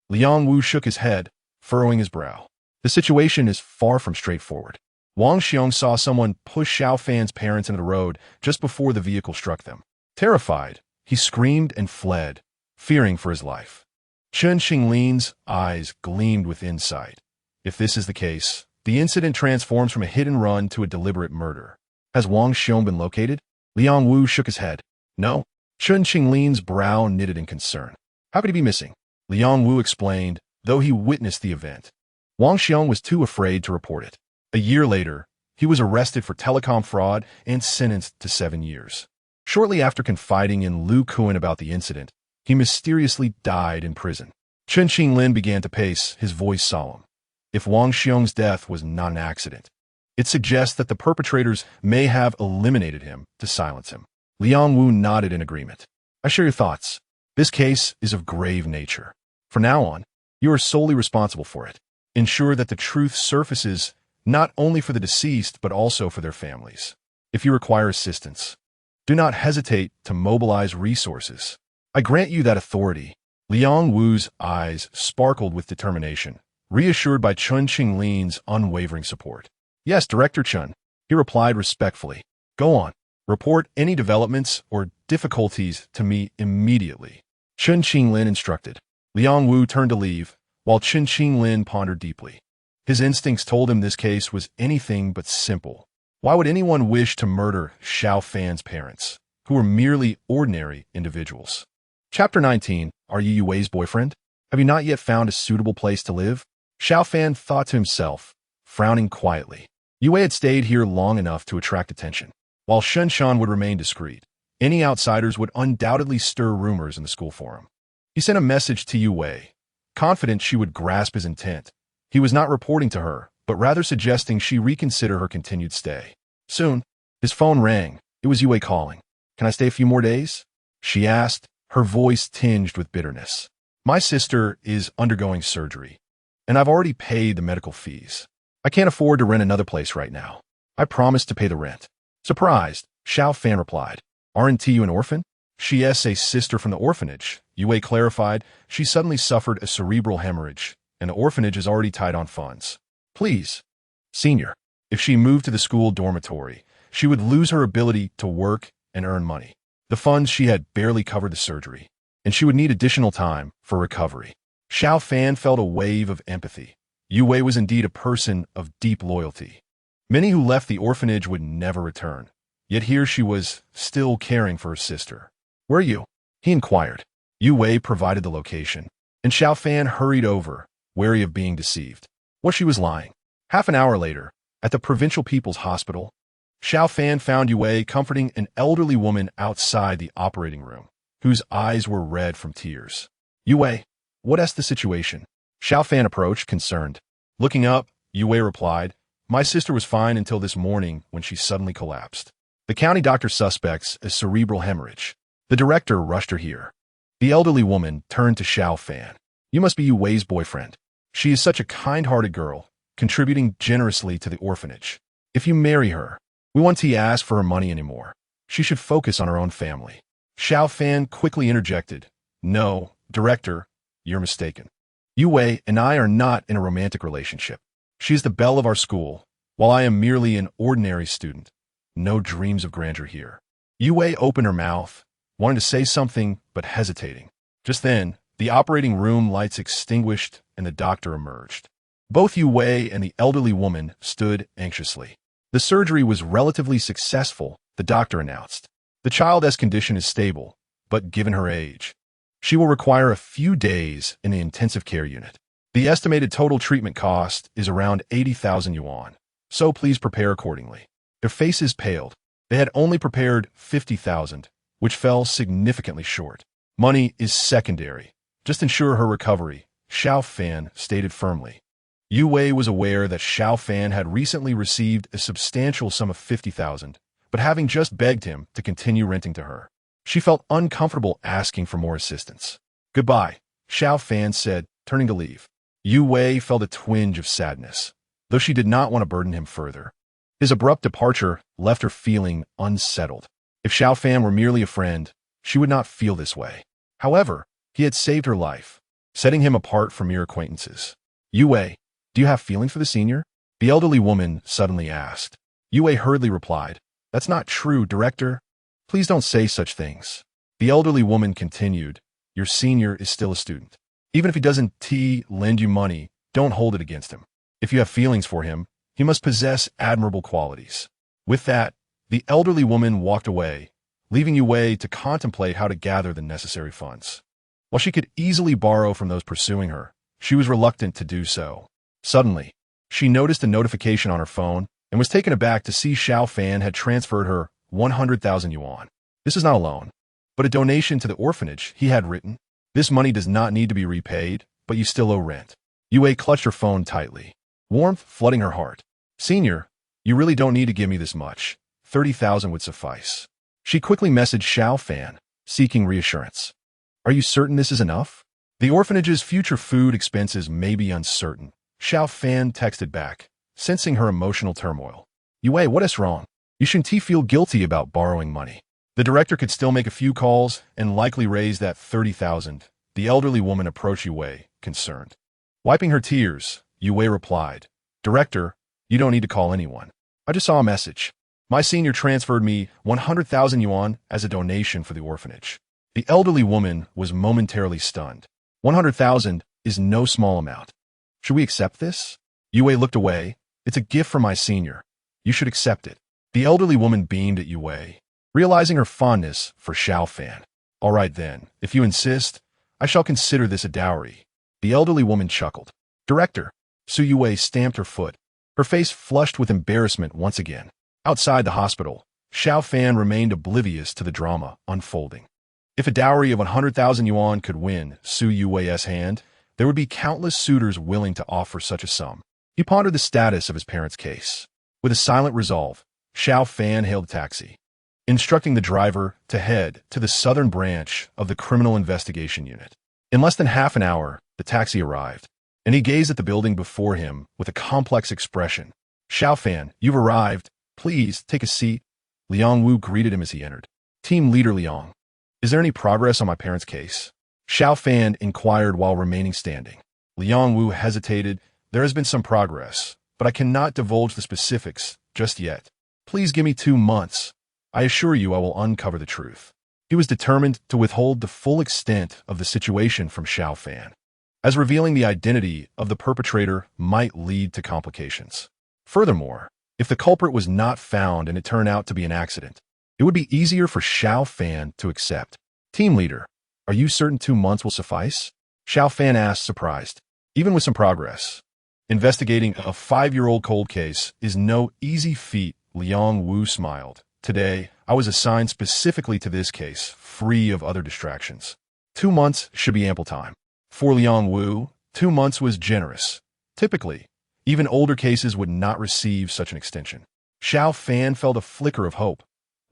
Liang Wu shook his head, furrowing his brow. The situation is far from straightforward. Wang Xiong saw someone push Xiao Fan's parents into the road just before the vehicle struck them. Terrified, he screamed and fled, fearing for his life. Chun Qinglin's eyes gleamed with insight. If this is the case, the incident transforms from a hit and run to a deliberate murder. Has Wang Xiong been located? Liang Wu shook his head. No. Chun Qinglin's brow knitted in concern. How could he be missing? Liang Wu explained, though he witnessed the event. Wang Xiong was too afraid to report it. A year later, he was arrested for telecom fraud and sentenced to 7 years. Shortly after confiding in Lu Kuan about the incident, he mysteriously died in prison. Chun Qinglin began to pace, his voice solemn. If Wang Xiong's death was not an accident, it suggests that the perpetrators may have eliminated him to silence him. Liang Wu nodded in agreement. I share your thoughts. This case is of grave nature. From now on, you are solely responsible for it. Ensure that the truth surfaces not only for the deceased but also for their families. If you require assistance, do not hesitate to mobilize resources. I grant you that authority. Liang Wu's eyes sparkled with determination, reassured by Chun Qinglin's unwavering support. Yes, Director Chun, he replied respectfully. Go on. Report any developments or difficulties to me immediately. Chun Qinglin instructed. Liang Wu turned to leave, while Chun Qinglin pondered deeply. His instincts told him this case was anything but simple. Why would anyone wish to murder Xiao Fan's parents, who were merely ordinary individuals? Chapter 19. Are you Yui's boyfriend? Have you not yet found a suitable place to live? Xiao Fan thought to himself, frowning quietly. Yue had stayed here long enough to attract attention, while Shun Shan would remain discreet. Any outsiders would undoubtedly stir rumors in the school forum. He sent a message to Yue, confident she would grasp his intent. He was not reporting to her, but rather suggesting she reconsider her continued stay. Soon, his phone rang. It was Yue calling. Can I stay a few more days? She asked, her voice tinged with bitterness. My sister is undergoing surgery, and I've already paid the medical fees. I can't afford to rent another place right now. I promised to pay the rent. Surprised, Xiao Fan replied. Aren't you an orphan? She is a sister from the orphanage. Yue clarified. She suddenly suffered a cerebral hemorrhage, and the orphanage is already tight on funds. Please, senior, if she moved to the school dormitory, she would lose her ability to work and earn money. The funds she had barely covered the surgery, and she would need additional time for recovery. Xiao Fan felt a wave of empathy. Yue was indeed a person of deep loyalty. Many who left the orphanage would never return, yet here she was, still caring for her sister. Where are you? He inquired. Yue provided the location, and Xiao Fan hurried over, wary of being deceived. Well, she was lying. Half an hour later, at the Provincial People's Hospital, Xiao Fan found Yue comforting an elderly woman outside the operating room, whose eyes were red from tears. Yue, what is the situation? Xiao Fan approached, concerned. Looking up, Yue replied, My sister was fine until this morning when she suddenly collapsed. The county doctor suspects a cerebral hemorrhage. The director rushed her here. The elderly woman turned to Xiao Fan. You must be Yue's boyfriend. She is such a kind-hearted girl, contributing generously to the orphanage. If you marry her, we won't ask for her money anymore. She should focus on her own family. Xiao Fan quickly interjected. No, director, you're mistaken. Yue and I are not in a romantic relationship. She is the belle of our school, while I am merely an ordinary student. No dreams of grandeur here. Yue opened her mouth, wanting to say something, but hesitating. Just then, the operating room lights extinguished and the doctor emerged. Both Yue and the elderly woman stood anxiously. The surgery was relatively successful, the doctor announced. The child's condition is stable, but given her age, she will require a few days in the intensive care unit. The estimated total treatment cost is around 80,000 yuan, so please prepare accordingly. Their faces paled. They had only prepared 50,000, which fell significantly short. Money is secondary. Just ensure her recovery, Xiao Fan stated firmly. Yue was aware that Xiao Fan had recently received a substantial sum of 50,000, but having just begged him to continue renting to her, she felt uncomfortable asking for more assistance. Goodbye, Xiao Fan said, turning to leave. Yue felt a twinge of sadness, though she did not want to burden him further. His abrupt departure left her feeling unsettled. If Xiao Fan were merely a friend, she would not feel this way. However, he had saved her life, setting him apart from mere acquaintances. Yue, do you have feelings for the senior? The elderly woman suddenly asked. Yue hurriedly replied, That's not true, director. Please don't say such things. The elderly woman continued, Your senior is still a student. Even if he doesn't lend you money, don't hold it against him. If you have feelings for him, he must possess admirable qualities. With that, the elderly woman walked away, leaving Yue to contemplate how to gather the necessary funds. While she could easily borrow from those pursuing her, she was reluctant to do so. Suddenly, she noticed a notification on her phone and was taken aback to see Xiao Fan had transferred her 100,000 yuan. This is not a loan, but a donation to the orphanage, he had written. This money does not need to be repaid, but you still owe rent. Yue clutched her phone tightly, warmth flooding her heart. Senior, you really don't need to give me this much. 30,000 would suffice. She quickly messaged Xiao Fan, seeking reassurance. Are you certain this is enough? The orphanage's future food expenses may be uncertain. Xiao Fan texted back, sensing her emotional turmoil. Yue, what is wrong? You shouldn't feel guilty about borrowing money. The director could still make a few calls and likely raise that 30,000. The elderly woman approached Yue, concerned. Wiping her tears, Yue replied, Director, you don't need to call anyone. I just saw a message. My senior transferred me 100,000 yuan as a donation for the orphanage. The elderly woman was momentarily stunned. 100,000 is no small amount. Should we accept this? Yue looked away. It's a gift from my senior. You should accept it. The elderly woman beamed at Yue, realizing her fondness for Xiao Fan. All right then, if you insist, I shall consider this a dowry. The elderly woman chuckled. Director. Su Yue stamped her foot. Her face flushed with embarrassment once again. Outside the hospital, Xiao Fan remained oblivious to the drama unfolding. If a dowry of 100,000 yuan could win Su Yue's hand, there would be countless suitors willing to offer such a sum. He pondered the status of his parents' case. With a silent resolve, Xiao Fan hailed a taxi, instructing the driver to head to the southern branch of the Criminal Investigation Unit. In less than half an hour, the taxi arrived, and he gazed at the building before him with a complex expression. Xiao Fan, you've arrived. Please, take a seat. Liang Wu greeted him as he entered. Team Leader Liang, is there any progress on my parents' case? Xiao Fan inquired while remaining standing. Liang Wu hesitated. There has been some progress, but I cannot divulge the specifics just yet. Please give me 2 months. I assure you I will uncover the truth. He was determined to withhold the full extent of the situation from Xiao Fan, as revealing the identity of the perpetrator might lead to complications. Furthermore, if the culprit was not found and it turned out to be an accident, it would be easier for Xiao Fan to accept. Team Leader, are you certain 2 months will suffice? Xiao Fan asked, surprised. Even with some progress, investigating a 5-year-old cold case is no easy feat. Liang Wu smiled. Today, I was assigned specifically to this case, free of other distractions. 2 months should be ample time. For Liang Wu, 2 months was generous. Typically, even older cases would not receive such an extension. Xiao Fan felt a flicker of hope.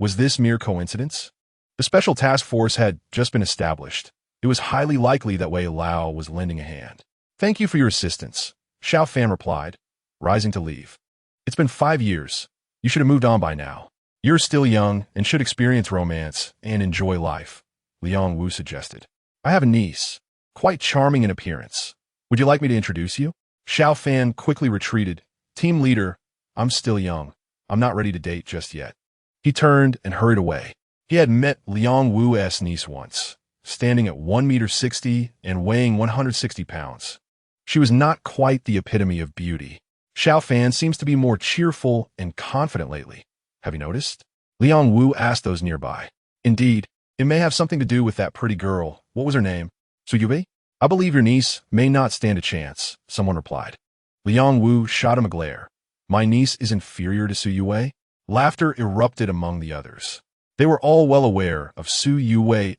Was this mere coincidence? The special task force had just been established. It was highly likely that Wei Lao was lending a hand. Thank you for your assistance, Xiao Fan replied, rising to leave. It's been 5 years. You should have moved on by now. You're still young and should experience romance and enjoy life, Liang Wu suggested. I have a niece, quite charming in appearance. Would you like me to introduce you? Xiao Fan quickly retreated. Team Leader, I'm still young. I'm not ready to date just yet. He turned and hurried away. He had met Liang Wu's niece once, standing at 1.60 meters and weighing 160 pounds. She was not quite the epitome of beauty. Xiao Fan seems to be more cheerful and confident lately. Have you noticed? Liang Wu asked those nearby. Indeed, it may have something to do with that pretty girl. What was her name? Su Yue? I believe your niece may not stand a chance, someone replied. Liang Wu shot him a glare. My niece is inferior to Su Yue? Laughter erupted among the others. They were all well aware of Su Yue's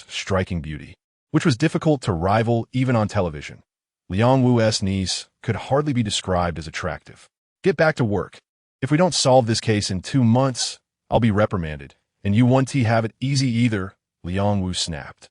striking beauty, which was difficult to rival even on television. Liang Wu's niece could hardly be described as attractive. Get back to work. If we don't solve this case in 2 months, I'll be reprimanded, and you won't have it easy either, Liang Wu snapped.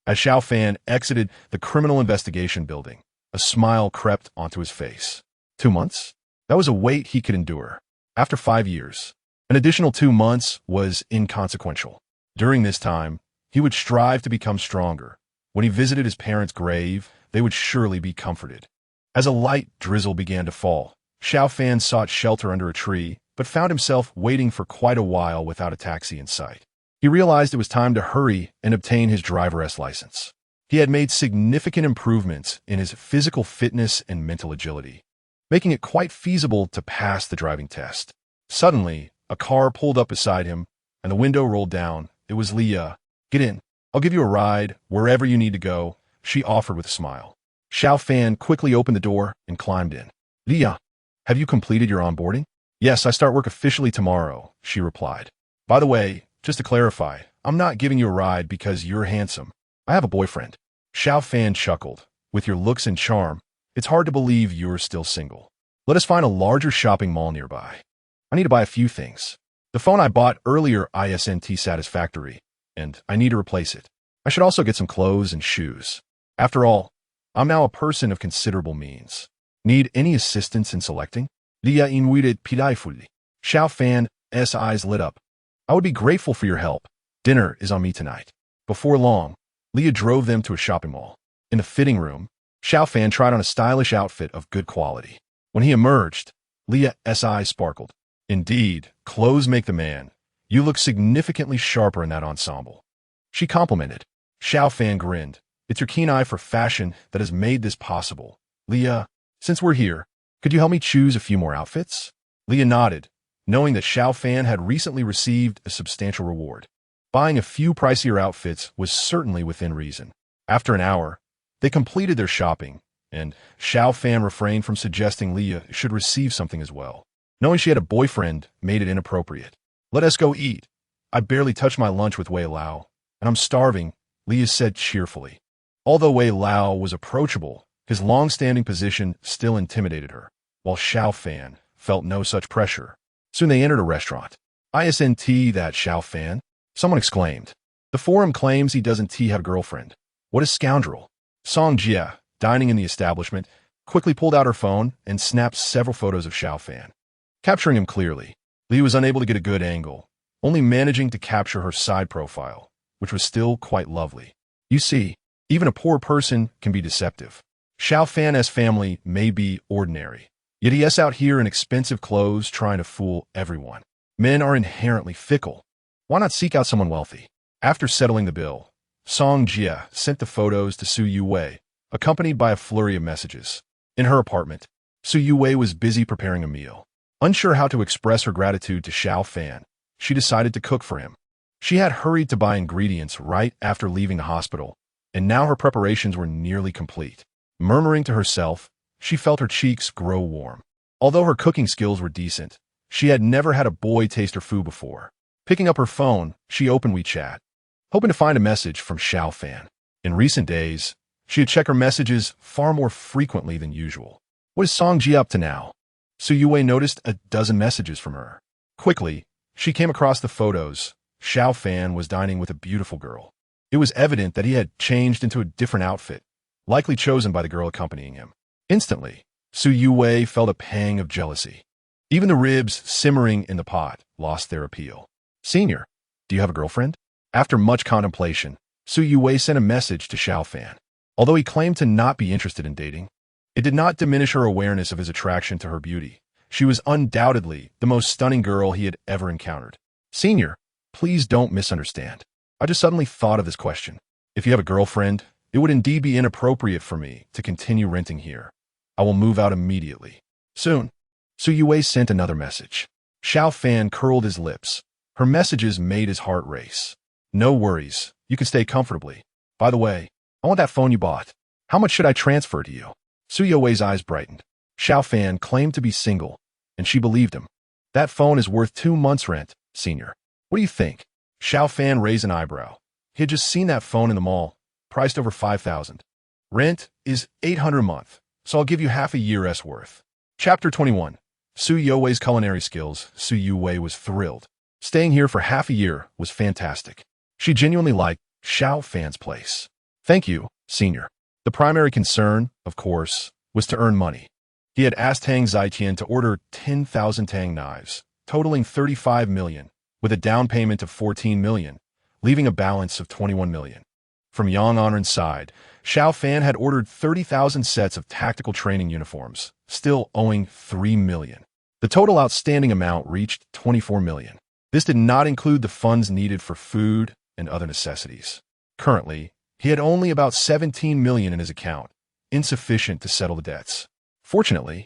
As Xiao Fan exited the criminal investigation building, a smile crept onto his face. 2 months? That was a weight he could endure. After 5 years, an additional 2 months was inconsequential. During this time, he would strive to become stronger. When he visited his parents' grave, they would surely be comforted. As a light drizzle began to fall, Xiao Fan sought shelter under a tree, but found himself waiting for quite a while without a taxi in sight. He realized it was time to hurry and obtain his driver's license. He had made significant improvements in his physical fitness and mental agility, making it quite feasible to pass the driving test. Suddenly, a car pulled up beside him, and the window rolled down. It was Leah. Get in. I'll give you a ride wherever you need to go, she offered with a smile. Xiao Fan quickly opened the door and climbed in. Leah, have you completed your onboarding? Yes, I start work officially tomorrow, she replied. By the way, just to clarify, I'm not giving you a ride because you're handsome. I have a boyfriend. Xiao Fan chuckled. With your looks and charm, it's hard to believe you're still single. Let us find a larger shopping mall nearby. I need to buy a few things. The phone I bought earlier isn't satisfactory, and I need to replace it. I should also get some clothes and shoes. After all, I'm now a person of considerable means. Need any assistance in selecting? Lia invited pitifully. Xiao Fan's eyes lit up. I would be grateful for your help. Dinner is on me tonight. Before long, Lia drove them to a shopping mall. In the fitting room, Xiao Fan tried on a stylish outfit of good quality. When he emerged, Lia's eyes sparkled. Indeed, clothes make the man. You look significantly sharper in that ensemble. She complimented. Xiao Fan grinned. It's your keen eye for fashion that has made this possible. Lia, since we're here, could you help me choose a few more outfits? Lia nodded, knowing that Xiao Fan had recently received a substantial reward. Buying a few pricier outfits was certainly within reason. After an hour, they completed their shopping, and Xiao Fan refrained from suggesting Lia should receive something as well. Knowing she had a boyfriend made it inappropriate. Let us go eat. I barely touched my lunch with Wei Lao, and I'm starving, Lia said cheerfully. Although Wei Lao was approachable, his long-standing position still intimidated her, while Xiao Fan felt no such pressure. Soon they entered a restaurant. Isn't that Xiao Fan? Someone exclaimed. The forum claims he doesn't have a girlfriend. What a scoundrel. Song Jia, dining in the establishment, quickly pulled out her phone and snapped several photos of Xiao Fan. Capturing him clearly, Li was unable to get a good angle, only managing to capture her side profile, which was still quite lovely. You see, even a poor person can be deceptive. Xiao Fan's family may be ordinary, yet he is out here in expensive clothes trying to fool everyone. Men are inherently fickle. Why not seek out someone wealthy? After settling the bill, Song Jia sent the photos to Su Yuwei, accompanied by a flurry of messages. In her apartment, Su Yuwei was busy preparing a meal. Unsure how to express her gratitude to Xiao Fan, she decided to cook for him. She had hurried to buy ingredients right after leaving the hospital, and now her preparations were nearly complete. Murmuring to herself, she felt her cheeks grow warm. Although her cooking skills were decent, she had never had a boy taste her food before. Picking up her phone, she opened WeChat, hoping to find a message from Xiao Fan. In recent days, she had checked her messages far more frequently than usual. What is Song Ji up to now? Su Yuwei noticed a dozen messages from her. Quickly, she came across the photos. Xiao Fan was dining with a beautiful girl. It was evident that he had changed into a different outfit, likely chosen by the girl accompanying him. Instantly, Su Yuwei felt a pang of jealousy. Even the ribs simmering in the pot lost their appeal. Senior, do you have a girlfriend? After much contemplation, Su Yuwei sent a message to Xiao Fan. Although he claimed to not be interested in dating, it did not diminish her awareness of his attraction to her beauty. She was undoubtedly the most stunning girl he had ever encountered. Senior, please don't misunderstand. I just suddenly thought of this question. If you have a girlfriend, it would indeed be inappropriate for me to continue renting here. I will move out immediately. Soon. Su Yuwei sent another message. Xiao Fan curled his lips. Her messages made his heart race. No worries. You can stay comfortably. By the way, I want that phone you bought. How much should I transfer to you? Su Yuwei's eyes brightened. Xiao Fan claimed to be single, and she believed him. That phone is worth 2 months' rent, senior. What do you think? Xiao Fan raised an eyebrow. He had just seen that phone in the mall, priced over 5,000. Rent is 800 a month, so I'll give you half a year's worth. Chapter 21. Su Yuwei's culinary skills. Su Yuwei was thrilled. Staying here for half a year was fantastic. She genuinely liked Xiao Fan's place. Thank you, senior. The primary concern, of course, was to earn money. He had asked Tang Zaiqian to order 10,000 Tang knives, totaling 35 million, with a down payment of 14 million, leaving a balance of 21 million. From Yang Anren's side, Xiao Fan had ordered 30,000 sets of tactical training uniforms, still owing 3 million. The total outstanding amount reached 24 million. This did not include the funds needed for food and other necessities. Currently, he had only about 17 million in his account, insufficient to settle the debts. Fortunately,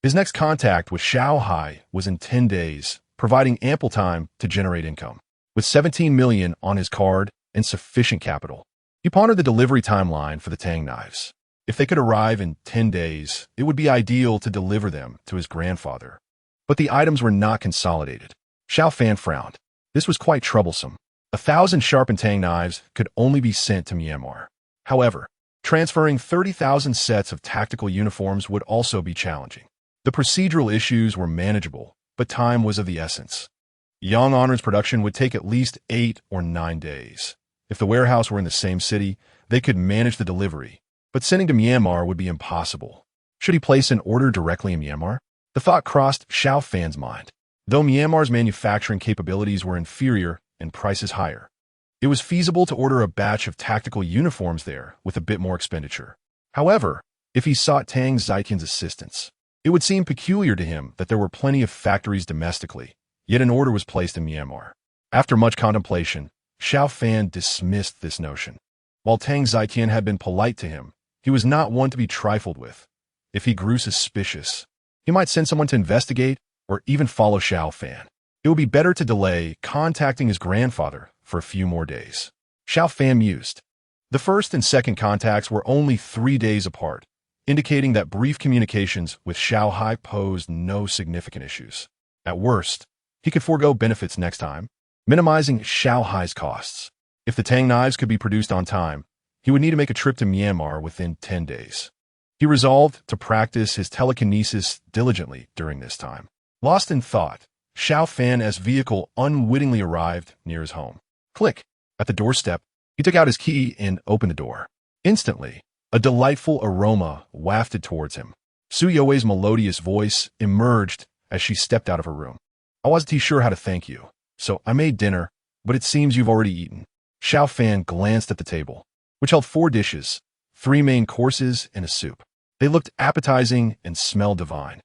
his next contact with Xiao Hai was in 10 days, providing ample time to generate income. With 17 million on his card and sufficient capital, he pondered the delivery timeline for the Tang knives. If they could arrive in 10 days, it would be ideal to deliver them to his grandfather. But the items were not consolidated. Xiao Fan frowned. This was quite troublesome. 1,000 sharpened Tang knives could only be sent to Myanmar. However, transferring 30,000 sets of tactical uniforms would also be challenging. The procedural issues were manageable, but time was of the essence. Yang Anren's production would take at least 8 or 9 days. If the warehouse were in the same city, they could manage the delivery, but sending to Myanmar would be impossible. Should he place an order directly in Myanmar? The thought crossed Xiao Fan's mind. Though Myanmar's manufacturing capabilities were inferior and prices higher, it was feasible to order a batch of tactical uniforms there with a bit more expenditure. However, if he sought Tang Zaiqian's assistance, it would seem peculiar to him that there were plenty of factories domestically, yet an order was placed in Myanmar. After much contemplation, Xiao Fan dismissed this notion. While Tang Zaiqian had been polite to him, he was not one to be trifled with. If he grew suspicious, he might send someone to investigate or even follow Xiao Fan. It would be better to delay contacting his grandfather for a few more days. Xiao Fan mused. The first and second contacts were only 3 days apart, indicating that brief communications with Xiao Hai posed no significant issues. At worst, he could forego benefits next time, minimizing Xiao Hai's costs. If the Tang knives could be produced on time, he would need to make a trip to Myanmar within 10 days. He resolved to practice his telekinesis diligently during this time. Lost in thought, Xiao Fan's vehicle unwittingly arrived near his home. Click! At the doorstep, he took out his key and opened the door. Instantly, a delightful aroma wafted towards him. Su Youwei's melodious voice emerged as she stepped out of her room. I wasn't too sure how to thank you, so I made dinner, but it seems you've already eaten. Xiao Fan glanced at the table, which held 4 dishes, 3 main courses, and a soup. They looked appetizing and smelled divine.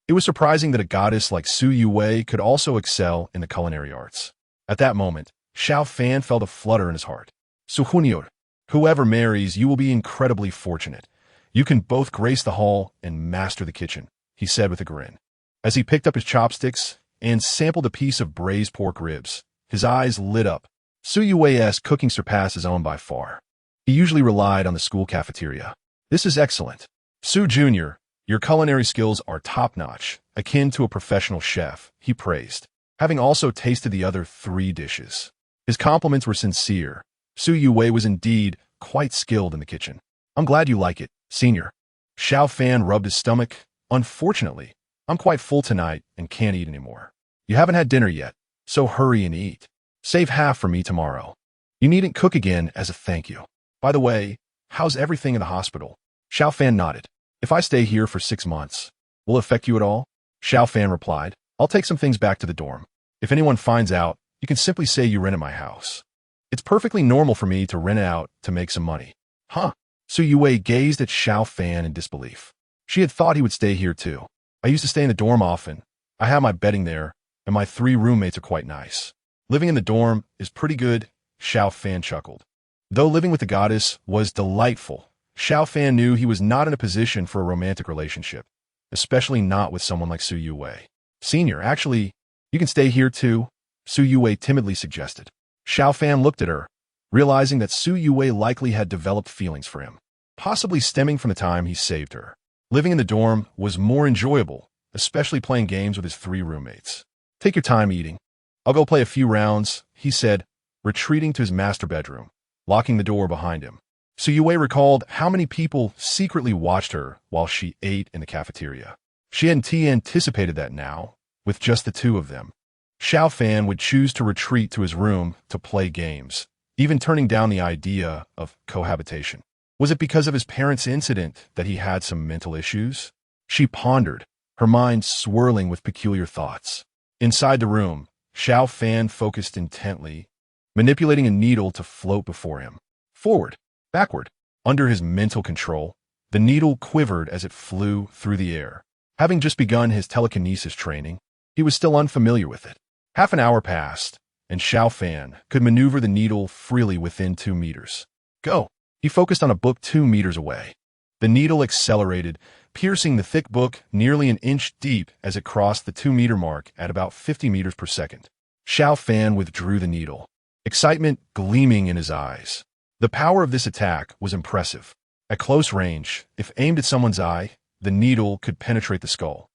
It was surprising that a goddess like Su Youwei could also excel in the culinary arts. At that moment, Xiao Fan felt a flutter in his heart. Su Hunyor, whoever marries, you will be incredibly fortunate. You can both grace the hall and master the kitchen, he said with a grin. As he picked up his chopsticks and sampled a piece of braised pork ribs, his eyes lit up. Su Youwei's cooking surpassed his own by far. He usually relied on the school cafeteria. This is excellent. Su Jr., your culinary skills are top-notch, akin to a professional chef, he praised, having also tasted the other 3 dishes. His compliments were sincere. Su Youwei was indeed quite skilled in the kitchen. I'm glad you like it, Senior. Xiao Fan rubbed his stomach. Unfortunately, I'm quite full tonight and can't eat anymore. You haven't had dinner yet, so hurry and eat. Save half for me tomorrow. You needn't cook again as a thank you. By the way, how's everything in the hospital? Xiao Fan nodded. If I stay here for 6 months, will it affect you at all? Xiao Fan replied. I'll take some things back to the dorm. If anyone finds out, you can simply say you rented my house. It's perfectly normal for me to rent it out to make some money. Huh? Su Youwei gazed at Xiao Fan in disbelief. She had thought he would stay here too. I used to stay in the dorm often. I have my bedding there, and my 3 roommates are quite nice. Living in the dorm is pretty good, Xiao Fan chuckled. Though living with the goddess was delightful, Xiao Fan knew he was not in a position for a romantic relationship, especially not with someone like Su Youwei. Senior, actually, you can stay here too, Su Youwei timidly suggested. Xiao Fan looked at her, realizing that Su Youwei likely had developed feelings for him, possibly stemming from the time he saved her. Living in the dorm was more enjoyable, especially playing games with his 3 roommates. Take your time eating. I'll go play a few rounds, he said, retreating to his master bedroom, locking the door behind him. Su Youwei recalled how many people secretly watched her while she ate in the cafeteria. She hadn't anticipated that now, with just the 2 of them. Xiao Fan would choose to retreat to his room to play games, even turning down the idea of cohabitation. Was it because of his parents' incident that he had some mental issues? She pondered, her mind swirling with peculiar thoughts. Inside the room, Xiao Fan focused intently, manipulating a needle to float before him. Forward, backward. Under his mental control, the needle quivered as it flew through the air. Having just begun his telekinesis training, he was still unfamiliar with it. Half an hour passed, and Xiao Fan could maneuver the needle freely within 2 meters. Go! He focused on a book 2 meters away. The needle accelerated, piercing the thick book nearly an inch deep as it crossed the 2-meter mark at about 50 meters per second. Xiao Fan withdrew the needle, excitement gleaming in his eyes. The power of this attack was impressive. At close range, if aimed at someone's eye, the needle could penetrate the skull.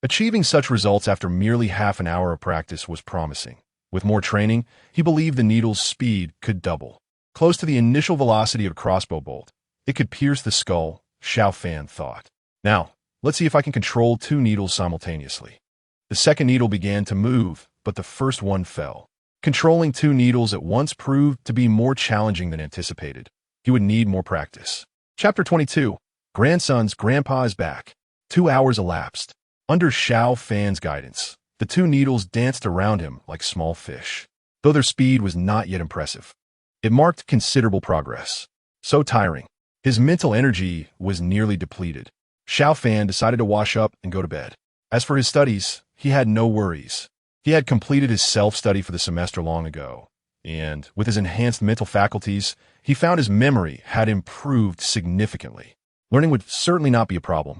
Achieving such results after merely half an hour of practice was promising. With more training, he believed the needle's speed could double. Close to the initial velocity of a crossbow bolt, it could pierce the skull, Xiao Fan thought. Now, let's see if I can control 2 needles simultaneously. The second needle began to move, but the first one fell. Controlling 2 needles at once proved to be more challenging than anticipated. He would need more practice. Chapter 22. Grandson's grandpa is back. 2 hours elapsed. Under Xiao Fan's guidance, the two needles danced around him like small fish. Though their speed was not yet impressive, it marked considerable progress. So tiring. His mental energy was nearly depleted. Xiao Fan decided to wash up and go to bed. As for his studies, he had no worries. He had completed his self-study for the semester long ago, and with his enhanced mental faculties, he found his memory had improved significantly. Learning would certainly not be a problem.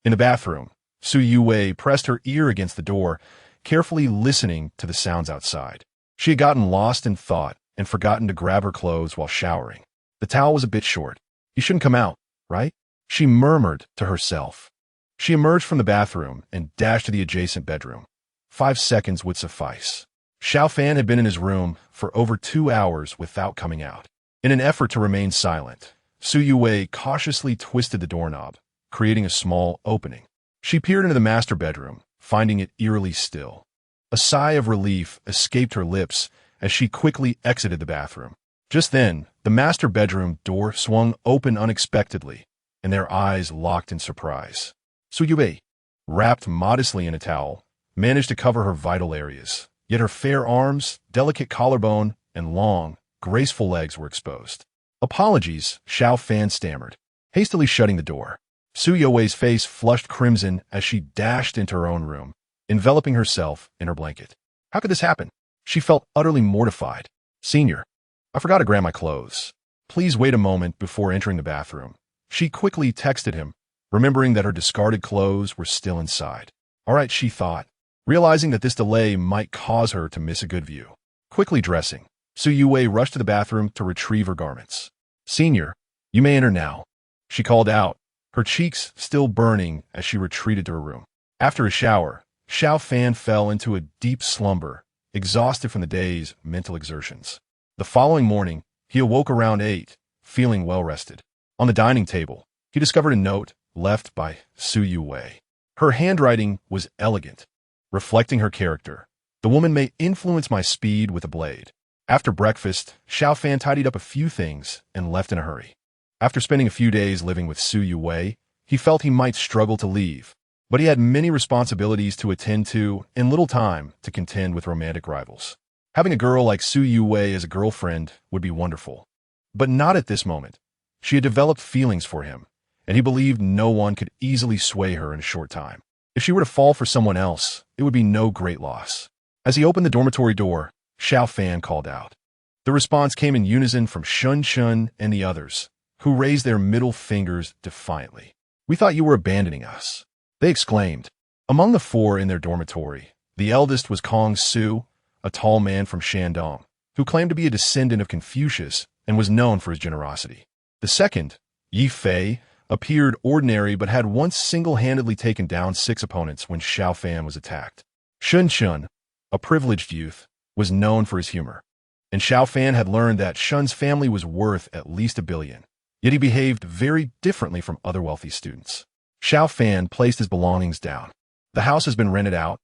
In the bathroom, Su Yuwei pressed her ear against the door, carefully listening to the sounds outside. She had gotten lost in thought and forgotten to grab her clothes while showering. The towel was a bit short. You shouldn't come out, right? She murmured to herself. She emerged from the bathroom and dashed to the adjacent bedroom. 5 seconds would suffice. Xiao Fan had been in his room for over 2 hours without coming out. In an effort to remain silent, Su Yuwei cautiously twisted the doorknob, creating a small opening. She peered into the master bedroom, finding it eerily still. A sigh of relief escaped her lips as she quickly exited the bathroom. Just then, the master bedroom door swung open unexpectedly, and their eyes locked in surprise. Su Yuwei, wrapped modestly in a towel, managed to cover her vital areas, yet her fair arms, delicate collarbone, and long, graceful legs were exposed. Apologies, Xiao Fan stammered, hastily shutting the door. Su Yuwei's face flushed crimson as she dashed into her own room, enveloping herself in her blanket. How could this happen? She felt utterly mortified. Senior, I forgot to grab my clothes. Please wait a moment before entering the bathroom. She quickly texted him, remembering that her discarded clothes were still inside. All right, she thought, realizing that this delay might cause her to miss a good view. Quickly dressing, Su Yuwei rushed to the bathroom to retrieve her garments. Senior, you may enter now, she called out, her cheeks still burning as she retreated to her room. After a shower, Xiao Fan fell into a deep slumber, exhausted from the day's mental exertions. The following morning, he awoke around 8, feeling well-rested. On the dining table, he discovered a note left by Su Yuwei. Her handwriting was elegant, reflecting her character. The woman may influence my speed with a blade. After breakfast, Xiao Fan tidied up a few things and left in a hurry. After spending a few days living with Su Yuwei, he felt he might struggle to leave, but he had many responsibilities to attend to and little time to contend with romantic rivals. Having a girl like Su Yuwei as a girlfriend would be wonderful, but not at this moment. She had developed feelings for him, and he believed no one could easily sway her in a short time. If she were to fall for someone else, it would be no great loss. As he opened the dormitory door, Xiao Fan called out. The response came in unison from Shun Shun and the others, who raised their middle fingers defiantly. We thought you were abandoning us, they exclaimed. Among the 4 in their dormitory, the eldest was Kong Su, a tall man from Shandong, who claimed to be a descendant of Confucius and was known for his generosity. The second, Yi Fei, appeared ordinary but had once single-handedly taken down 6 opponents when Xiao Fan was attacked. Shun Shun, a privileged youth, was known for his humor, and Xiao Fan had learned that Shun's family was worth at least $1 billion. Yet he behaved very differently from other wealthy students. Xiao Fan placed his belongings down. The house has been rented out.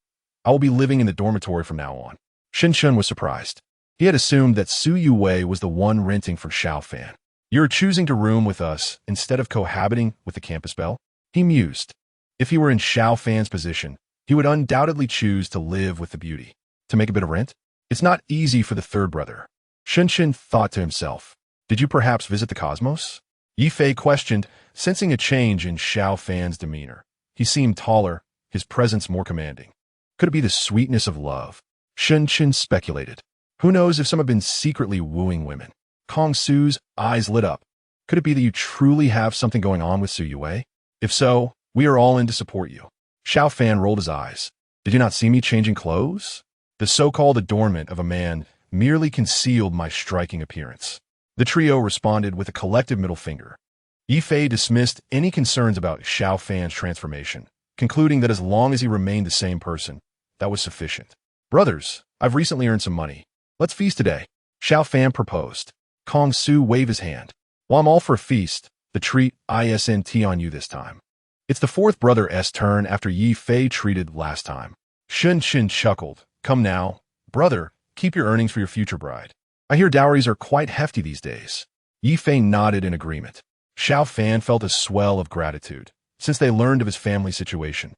I will be living in the dormitory from now on. Shin Shun was surprised. He had assumed that Su Yuwei was the one renting for Xiao Fan. You're choosing to room with us instead of cohabiting with the campus belle? He mused. If he were in Xiao Fan's position, he would undoubtedly choose to live with the beauty. To make a bit of rent? It's not easy for the third brother. Shin Shun thought to himself. Did you perhaps visit the cosmos? Yi Fei questioned, sensing a change in Xiao Fan's demeanor. He seemed taller, his presence more commanding. Could it be the sweetness of love? Shin Shun speculated. Who knows if some have been secretly wooing women? Kong Su's eyes lit up. Could it be that you truly have something going on with Su Yuwei? If so, we are all in to support you. Xiao Fan rolled his eyes. Did you not see me changing clothes? The so-called adornment of a man merely concealed my striking appearance. The trio responded with a collective middle finger. Yi Fei dismissed any concerns about Xiao Fan's transformation, concluding that as long as he remained the same person, that was sufficient. Brothers, I've recently earned some money. Let's feast today. Xiao Fan proposed. Kong Su waved his hand. While I'm all for a feast, the treat isn't on you this time. It's the 4th brother's turn after Yi Fei treated last time. Shun Shun chuckled. Come now, brother, keep your earnings for your future bride. I hear dowries are quite hefty these days. Yi Fei nodded in agreement. Xiao Fan felt a swell of gratitude, since they learned of his family situation.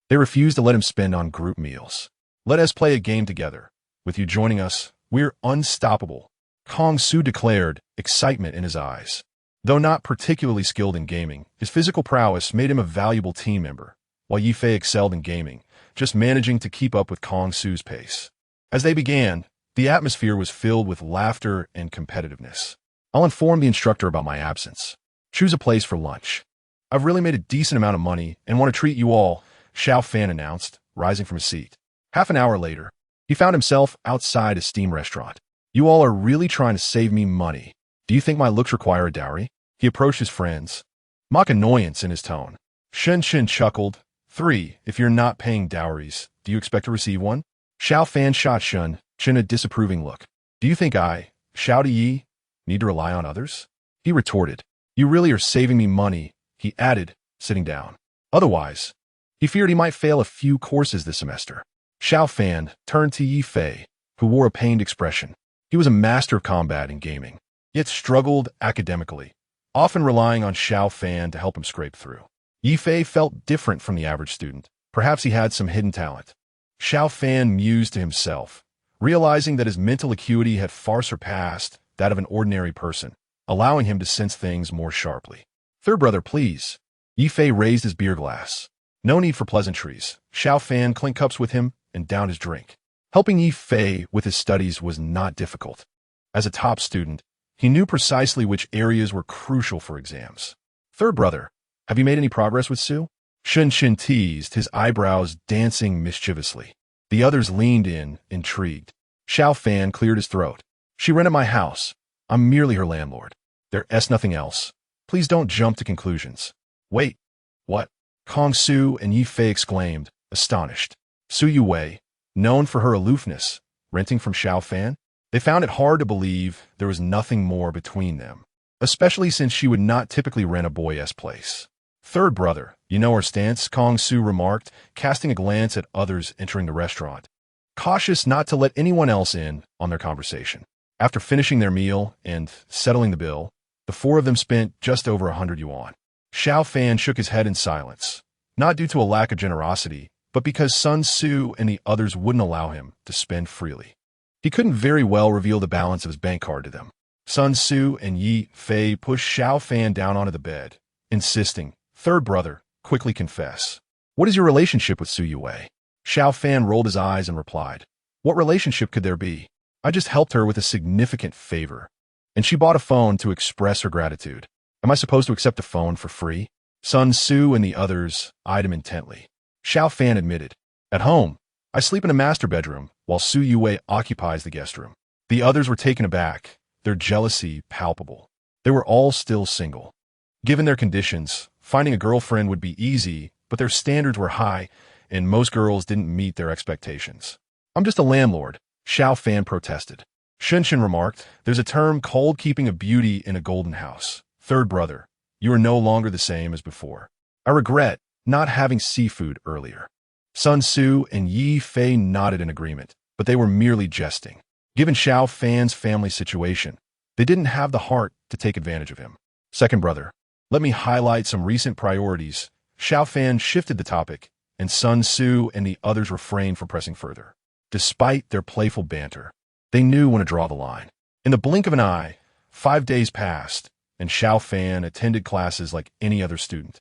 They refused to let him spend on group meals. Let us play a game together. With you joining us, we're unstoppable, Kong Su declared, excitement in his eyes. Though not particularly skilled in gaming, his physical prowess made him a valuable team member, while Yi Fei excelled in gaming, just managing to keep up with Kong Su's pace. As they began, the atmosphere was filled with laughter and competitiveness. I'll inform the instructor about my absence. Choose a place for lunch. I've really made a decent amount of money and want to treat you all, Xiao Fan announced, rising from his seat. Half an hour later, he found himself outside a steam restaurant. You all are really trying to save me money. Do you think my looks require a dowry? He approached his friends, mock annoyance in his tone. Shen chuckled. 3. If you're not paying dowries, do you expect to receive one? Xiao Fan shot Shen a disapproving look. Do you think I, Xiao Yi, need to rely on others? He retorted. You really are saving me money, he added, sitting down. Otherwise, he feared he might fail a few courses this semester. Xiao Fan turned to Yi Fei, who wore a pained expression. He was a master of combat and gaming, yet struggled academically, often relying on Xiao Fan to help him scrape through. Yi Fei felt different from the average student. Perhaps he had some hidden talent. Xiao Fan mused to himself, realizing that his mental acuity had far surpassed that of an ordinary person, allowing him to sense things more sharply. Third brother, please. Yi Fei raised his beer glass. No need for pleasantries. Xiao Fan clinked cups with him and downed his drink. Helping Yi Fei with his studies was not difficult. As a top student, he knew precisely which areas were crucial for exams. Third brother, have you made any progress with Su? Shen teased, his eyebrows dancing mischievously. The others leaned in, intrigued. Xiao Fan cleared his throat. She rented my house. I'm merely her landlord. There's nothing else. Please don't jump to conclusions. Wait. What? Kong Su and Yi Fei exclaimed, astonished. Su Yue, known for her aloofness, renting from Xiao Fan? They found it hard to believe there was nothing more between them, especially since she would not typically rent a boy's place. Third brother, you know her stance, Kong Su remarked, casting a glance at others entering the restaurant, cautious not to let anyone else in on their conversation. After finishing their meal and settling the bill, the four of them spent just over 100 yuan. Xiao Fan shook his head in silence, not due to a lack of generosity, but because Sun Su and the others wouldn't allow him to spend freely. He couldn't very well reveal the balance of his bank card to them. Sun Su and Yi Fei pushed Xiao Fan down onto the bed, insisting, third brother, quickly confess. What is your relationship with Su Yue? Xiao Fan rolled his eyes and replied, what relationship could there be? I just helped her with a significant favor, and she bought a phone to express her gratitude. Am I supposed to accept a phone for free? Sun Su and the others eyed him intently. Xiao Fan admitted, at home, I sleep in a master bedroom, while Su Yue occupies the guest room. The others were taken aback, their jealousy palpable. They were all still single. Given their conditions, finding a girlfriend would be easy, but their standards were high, and most girls didn't meet their expectations. I'm just a landlord, Xiao Fan protested. Shen remarked, there's a term called keeping a beauty in a golden house. Third brother, you are no longer the same as before. I regret not having seafood earlier. Sun Su and Yi Fei nodded in agreement, but they were merely jesting. Given Xiao Fan's family situation, they didn't have the heart to take advantage of him. Second brother, let me highlight some recent priorities. Xiao Fan shifted the topic, and Sun Su and the others refrained from pressing further. Despite their playful banter, they knew when to draw the line. In the blink of an eye, 5 days passed, and Xiao Fan attended classes like any other student,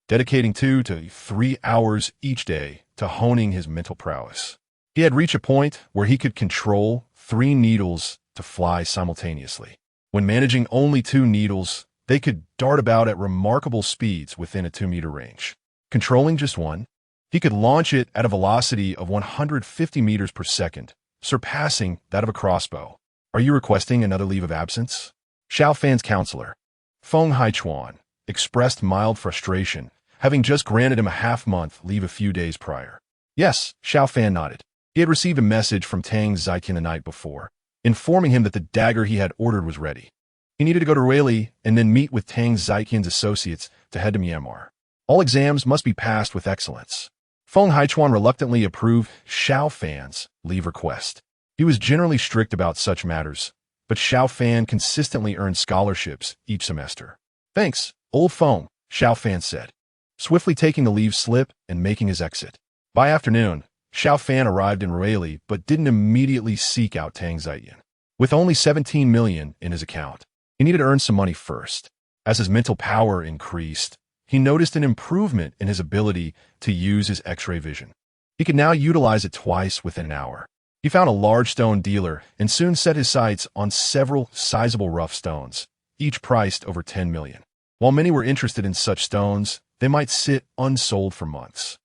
dedicating 2 to 3 hours each day to honing his mental prowess. He had reached a point where he could control 3 needles to fly simultaneously. When managing only 2 needles, they could dart about at remarkable speeds within a 2-meter range. Controlling just one, he could launch it at a velocity of 150 meters per second, surpassing that of a crossbow. Are you requesting another leave of absence? Xiao Fan's counselor, Feng Haichuan, expressed mild frustration, having just granted him a half-month leave a few days prior. Yes, Xiao Fan nodded. He had received a message from Tang Ziqian the night before, informing him that the dagger he had ordered was ready. He needed to go to Ruili and then meet with Tang Ziqian's associates to head to Myanmar. All exams must be passed with excellence. Feng Haichuan reluctantly approved Xiao Fan's leave request. He was generally strict about such matters, but Xiao Fan consistently earned scholarships each semester. Thanks, old Feng, Xiao Fan said, swiftly taking the leave slip and making his exit. By afternoon, Xiao Fan arrived in Rueli but didn't immediately seek out Tang Ziyan. With only 17 million in his account, he needed to earn some money first. As his mental power increased, he noticed an improvement in his ability to use his X-ray vision. He could now utilize it twice within an hour. He found a large stone dealer and soon set his sights on several sizable rough stones, each priced over 10 million. While many were interested in such stones, they might sit unsold for months.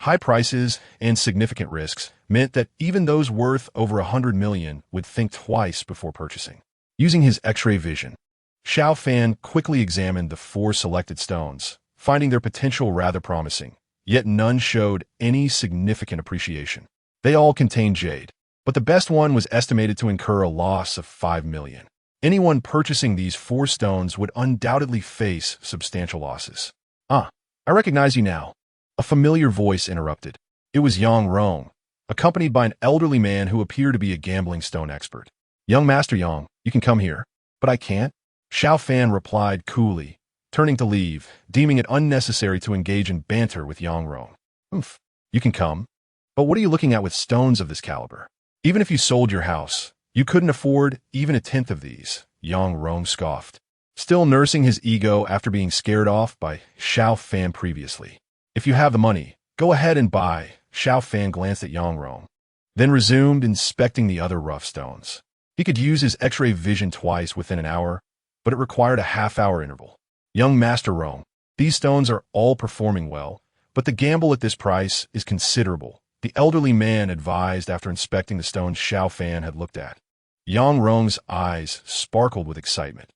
High prices and significant risks meant that even those worth over 100 million would think twice before purchasing. Using his X-ray vision, Xiao Fan quickly examined the 4 selected stones, finding their potential rather promising, yet none showed any significant appreciation. They all contained jade, but the best one was estimated to incur a loss of 5 million. Anyone purchasing these 4 stones would undoubtedly face substantial losses. I recognize you now. A familiar voice interrupted. It was Yang Rong, accompanied by an elderly man who appeared to be a gambling stone expert. Young Master Yang, you can come here. But I can't. Xiao Fan replied coolly, turning to leave, deeming it unnecessary to engage in banter with Yang Rong. You can come. But what are you looking at with stones of this caliber? Even if you sold your house, you couldn't afford even a tenth of these, Yang Rong scoffed, still nursing his ego after being scared off by Xiao Fan previously. If you have the money, go ahead and buy. Xiao Fan glanced at Yang Rong, then resumed inspecting the other rough stones. He could use his X-ray vision twice within an hour, but it required a half-hour interval. Young Master Rong, these stones are all performing well, but the gamble at this price is considerable, the elderly man advised after inspecting the stones Xiao Fan had looked at. Yang Rong's eyes sparkled with excitement.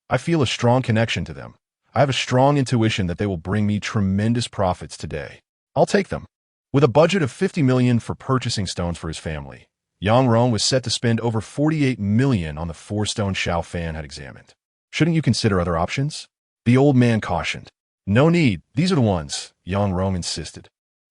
I feel a strong connection to them. I have a strong intuition that they will bring me tremendous profits today. I'll take them. With a budget of 50 million for purchasing stones for his family, Yang Rong was set to spend over 48 million on the 4 stones Xiao Fan had examined. Shouldn't you consider other options? The old man cautioned. No need, these are the ones, Yang Rong insisted,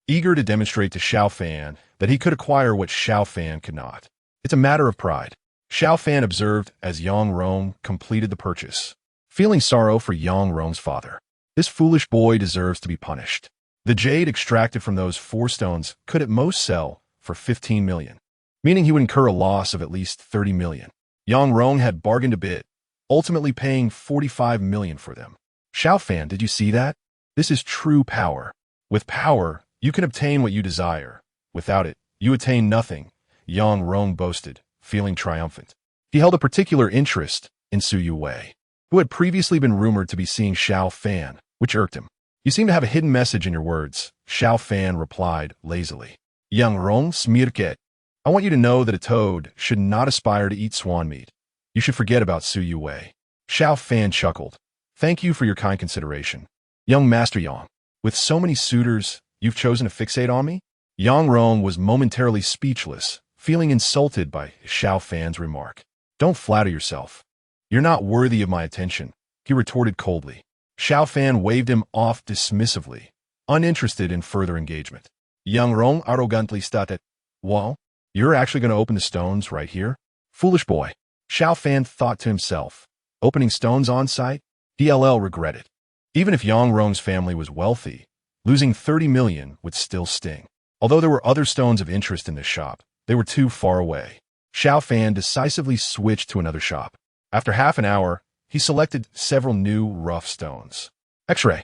eager to demonstrate to Xiao Fan that he could acquire what Xiao Fan could not. It's a matter of pride, Xiao Fan observed as Yang Rong completed the purchase, feeling sorrow for Yang Rong's father. This foolish boy deserves to be punished. The jade extracted from those 4 stones could at most sell for 15 million, meaning he would incur a loss of at least 30 million. Yang Rong had bargained a bit, ultimately paying 45 million for them. Xiao Fan, did you see that? This is true power. With power, you can obtain what you desire. Without it, you attain nothing, Yang Rong boasted, feeling triumphant. He held a particular interest in Su Wei, who had previously been rumored to be seeing Xiao Fan, which irked him. You seem to have a hidden message in your words, Xiao Fan replied lazily. Yang Rong smirket. I want you to know that a toad should not aspire to eat swan meat. You should forget about Su Wei. Xiao Fan chuckled. Thank you for your kind consideration. Young Master Yang, with so many suitors, you've chosen to fixate on me? Yang Rong was momentarily speechless, feeling insulted by Xiao Fan's remark. Don't flatter yourself. You're not worthy of my attention, he retorted coldly. Xiao Fan waved him off dismissively, uninterested in further engagement. Yang Rong arrogantly stated, Well, you're actually going to open the stones right here? Foolish boy. Xiao Fan thought to himself. Opening stones on site? DLL regretted. Even if Yang Rong's family was wealthy, losing 30 million would still sting. Although there were other stones of interest in this shop, they were too far away. Xiao Fan decisively switched to another shop. After half an hour, he selected several new rough stones. X-ray.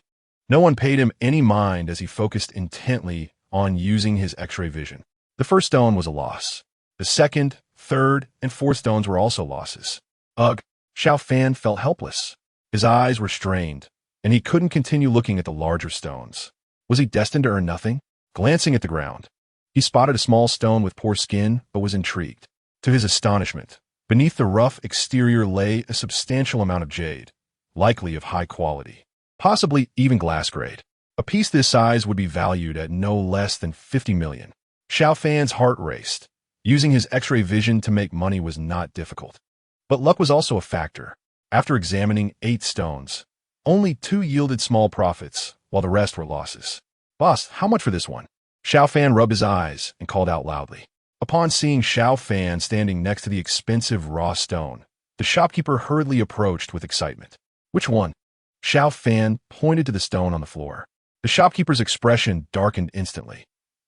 No one paid him any mind as he focused intently on using his X-ray vision. The first stone was a loss. The second, third, and fourth stones were also losses. Ugh, Xiao Fan felt helpless. His eyes were strained, and he couldn't continue looking at the larger stones. Was he destined to earn nothing? Glancing at the ground, he spotted a small stone with poor skin, but was intrigued. To his astonishment, beneath the rough exterior lay a substantial amount of jade, likely of high quality, possibly even glass grade. A piece this size would be valued at no less than 50 million. Xiao Fan's heart raced. Using his X-ray vision to make money was not difficult. But luck was also a factor. After examining 8 stones, only 2 yielded small profits, while the rest were losses. Boss, how much for this one? Xiao Fan rubbed his eyes and called out loudly. Upon seeing Xiao Fan standing next to the expensive raw stone, the shopkeeper hurriedly approached with excitement. Which one? Xiao Fan pointed to the stone on the floor. The shopkeeper's expression darkened instantly.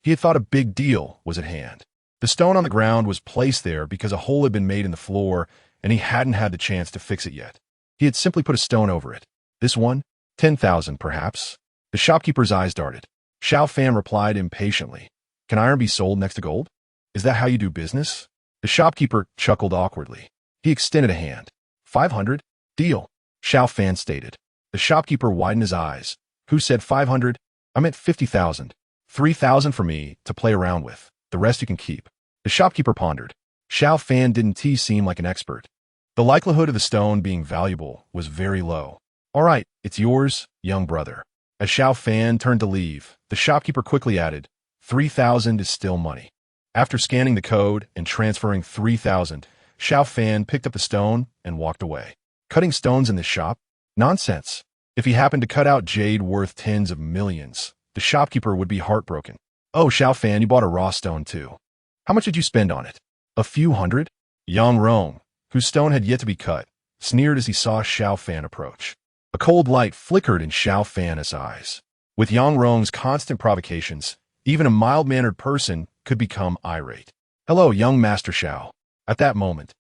He had thought a big deal was at hand. The stone on the ground was placed there because a hole had been made in the floor, and he hadn't had the chance to fix it yet. He had simply put a stone over it. This one? 10,000, perhaps? The shopkeeper's eyes darted. Xiao Fan replied impatiently. Can iron be sold next to gold? Is that how you do business? The shopkeeper chuckled awkwardly. He extended a hand. 500? Deal, Xiao Fan stated. The shopkeeper widened his eyes. Who said 500? I meant 50,000. 3,000 for me to play around with. The rest you can keep. The shopkeeper pondered. Xiao Fan didn't seem like an expert. The likelihood of the stone being valuable was very low. All right, it's yours, young brother. As Xiao Fan turned to leave, the shopkeeper quickly added, 3,000 is still money. After scanning the code and transferring 3,000, Xiao Fan picked up the stone and walked away. Cutting stones in this shop? Nonsense. If he happened to cut out jade worth tens of millions, the shopkeeper would be heartbroken. Oh, Xiao Fan, you bought a raw stone too. How much did you spend on it? A few hundred? Yang Rong, whose stone had yet to be cut, sneered as he saw Xiao Fan approach. A cold light flickered in Xiao Fan's eyes. With Yang Rong's constant provocations, even a mild-mannered person could become irate. Hello, young Master Xiao. At that moment,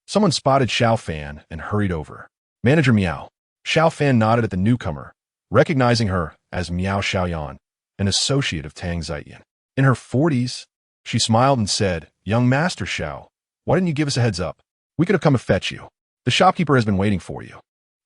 someone spotted Xiao Fan and hurried over. Manager Miao. Xiao Fan nodded at the newcomer, recognizing her as Miao Xiaoyan, an associate of Tang Zietian. In her 40s, she smiled and said, Young Master Xiao, why didn't you give us a heads up? We could have come to fetch you. The shopkeeper has been waiting for you.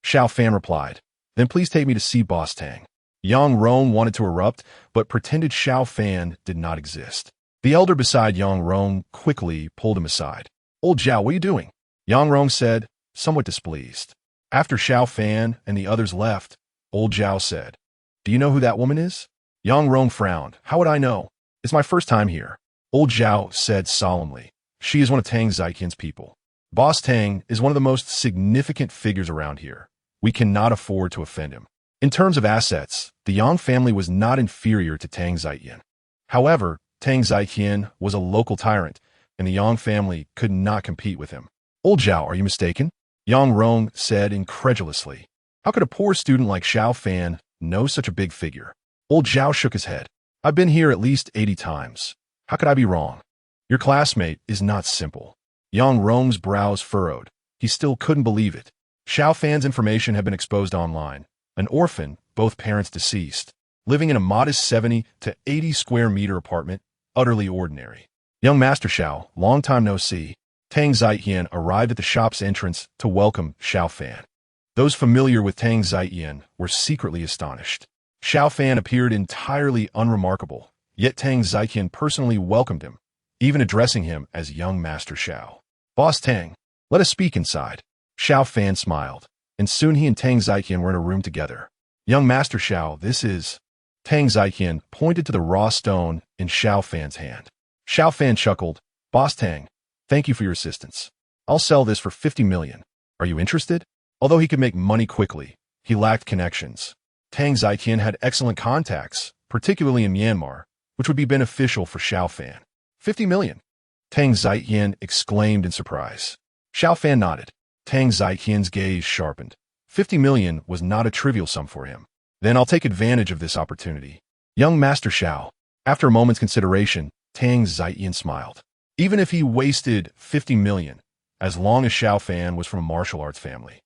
Xiao Fan replied, Then please take me to see Boss Tang. Yang Rong wanted to erupt, but pretended Xiao Fan did not exist. The elder beside Yang Rong quickly pulled him aside. Old Zhao, what are you doing? Yang Rong said, somewhat displeased. After Xiao Fan and the others left, Old Zhao said, Do you know who that woman is? Yang Rong frowned. How would I know? It's my first time here. Old Zhao said solemnly, She is one of Tang Zietian's people. Boss Tang is one of the most significant figures around here. We cannot afford to offend him. In terms of assets, the Yang family was not inferior to Tang Zietian. However, Tang Zietian was a local tyrant, and the Yang family could not compete with him. Old Zhao, are you mistaken? Yang Rong said incredulously. How could a poor student like Xiao Fan know such a big figure? Old Zhao shook his head. I've been here at least 80 times. How could I be wrong? Your classmate is not simple. Yang Rong's brows furrowed. He still couldn't believe it. Xiao Fan's information had been exposed online. An orphan, both parents deceased, living in a modest 70 to 80 square meter apartment, utterly ordinary. Young Master Xiao, long time no see. Tang Zietian arrived at the shop's entrance to welcome Xiao Fan. Those familiar with Tang Zietian were secretly astonished. Xiao Fan appeared entirely unremarkable, yet Tang Zietian personally welcomed him, even addressing him as young Master Xiao. Boss Tang, let us speak inside. Xiao Fan smiled, and soon he and Tang Zietian were in a room together. Young Master Xiao, this is... Tang Zietian pointed to the raw stone in Xiao Fan's hand. Xiao Fan chuckled. Boss Tang, thank you for your assistance. I'll sell this for 50 million. Are you interested? Although he could make money quickly, he lacked connections. Tang Zietian had excellent contacts, particularly in Myanmar, which would be beneficial for Xiao Fan. 50 million. Tang Zietian exclaimed in surprise. Xiao Fan nodded. Tang Zietian's gaze sharpened. 50 million was not a trivial sum for him. Then I'll take advantage of this opportunity. Young Master Xiao. After a moment's consideration, Tang Zietian smiled. Even if he wasted 50 million, as long as Xiao Fan was from a martial arts family,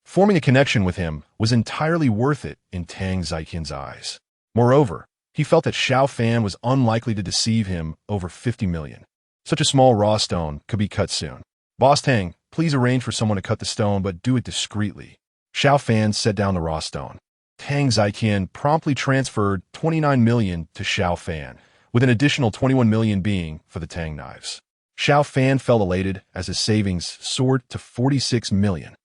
forming a connection with him was entirely worth it in Tang Zietian's eyes. Moreover, he felt that Xiao Fan was unlikely to deceive him over 50 million. Such a small raw stone could be cut soon. Boss Tang, please arrange for someone to cut the stone, but do it discreetly. Xiao Fan set down the raw stone. Tang Zietian promptly transferred 29 million to Xiao Fan, with an additional 21 million being for the Tang knives. Xiao Fan felt elated as his savings soared to 46 million.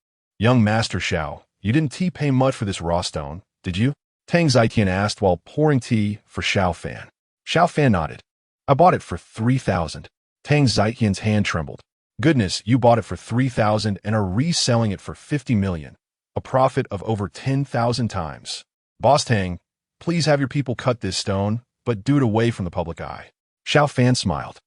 Young Master Xiao, you didn't pay much for this raw stone, did you? Tang Zietian asked while pouring tea for Xiao Fan. Xiao Fan nodded. I bought it for 3,000. Tang Zietian's hand trembled. Goodness, you bought it for 3,000 and are reselling it for 50 million. A profit of over 10,000 times. Boss Tang, please have your people cut this stone, but do it away from the public eye. Xiao Fan smiled.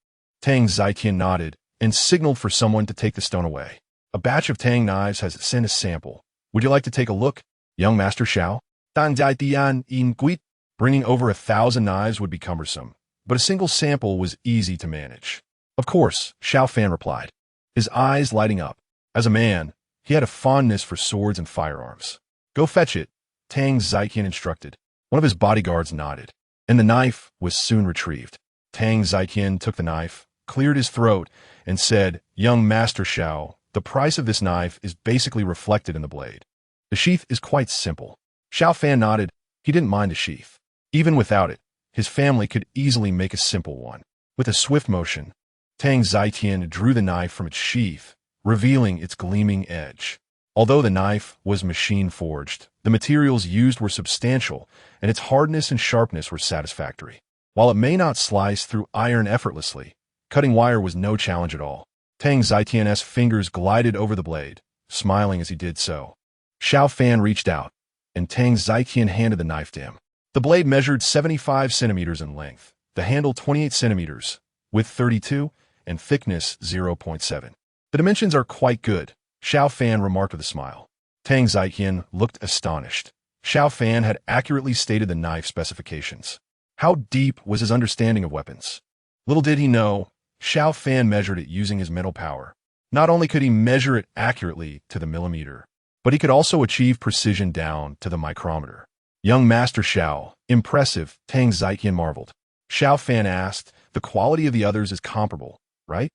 Tang Zietian nodded and signaled for someone to take the stone away. A batch of Tang knives has sent a sample. Would you like to take a look, young Master Xiao? Tang Zietian in Guit. Bringing over 1,000 knives would be cumbersome, but a single sample was easy to manage. Of course, Xiao Fan replied, his eyes lighting up. As a man, he had a fondness for swords and firearms. Go fetch it, Tang Ziqian instructed. One of his bodyguards nodded, and the knife was soon retrieved. Tang Ziqian took the knife, cleared his throat, and said, Young Master Xiao, the price of this knife is basically reflected in the blade. The sheath is quite simple. Xiao Fan nodded. He didn't mind a sheath. Even without it, his family could easily make a simple one. With a swift motion, Tang Ziqian drew the knife from its sheath, revealing its gleaming edge. Although the knife was machine-forged, the materials used were substantial, and its hardness and sharpness were satisfactory. While it may not slice through iron effortlessly, cutting wire was no challenge at all. Tang Ziqian's fingers glided over the blade, smiling as he did so. Xiao Fan reached out, and Tang Ziqian handed the knife to him. The blade measured 75 centimeters in length, the handle 28 centimeters, width 32, and thickness 0.7. The dimensions are quite good, Xiao Fan remarked with a smile. Tang Ziqian looked astonished. Xiao Fan had accurately stated the knife specifications. How deep was his understanding of weapons? Little did he know, Xiao Fan measured it using his mental power. Not only could he measure it accurately to the millimeter, but he could also achieve precision down to the micrometer. Young Master Xiao, impressive, Tang Ziqian marveled. Xiao Fan asked, the quality of the others is comparable, right?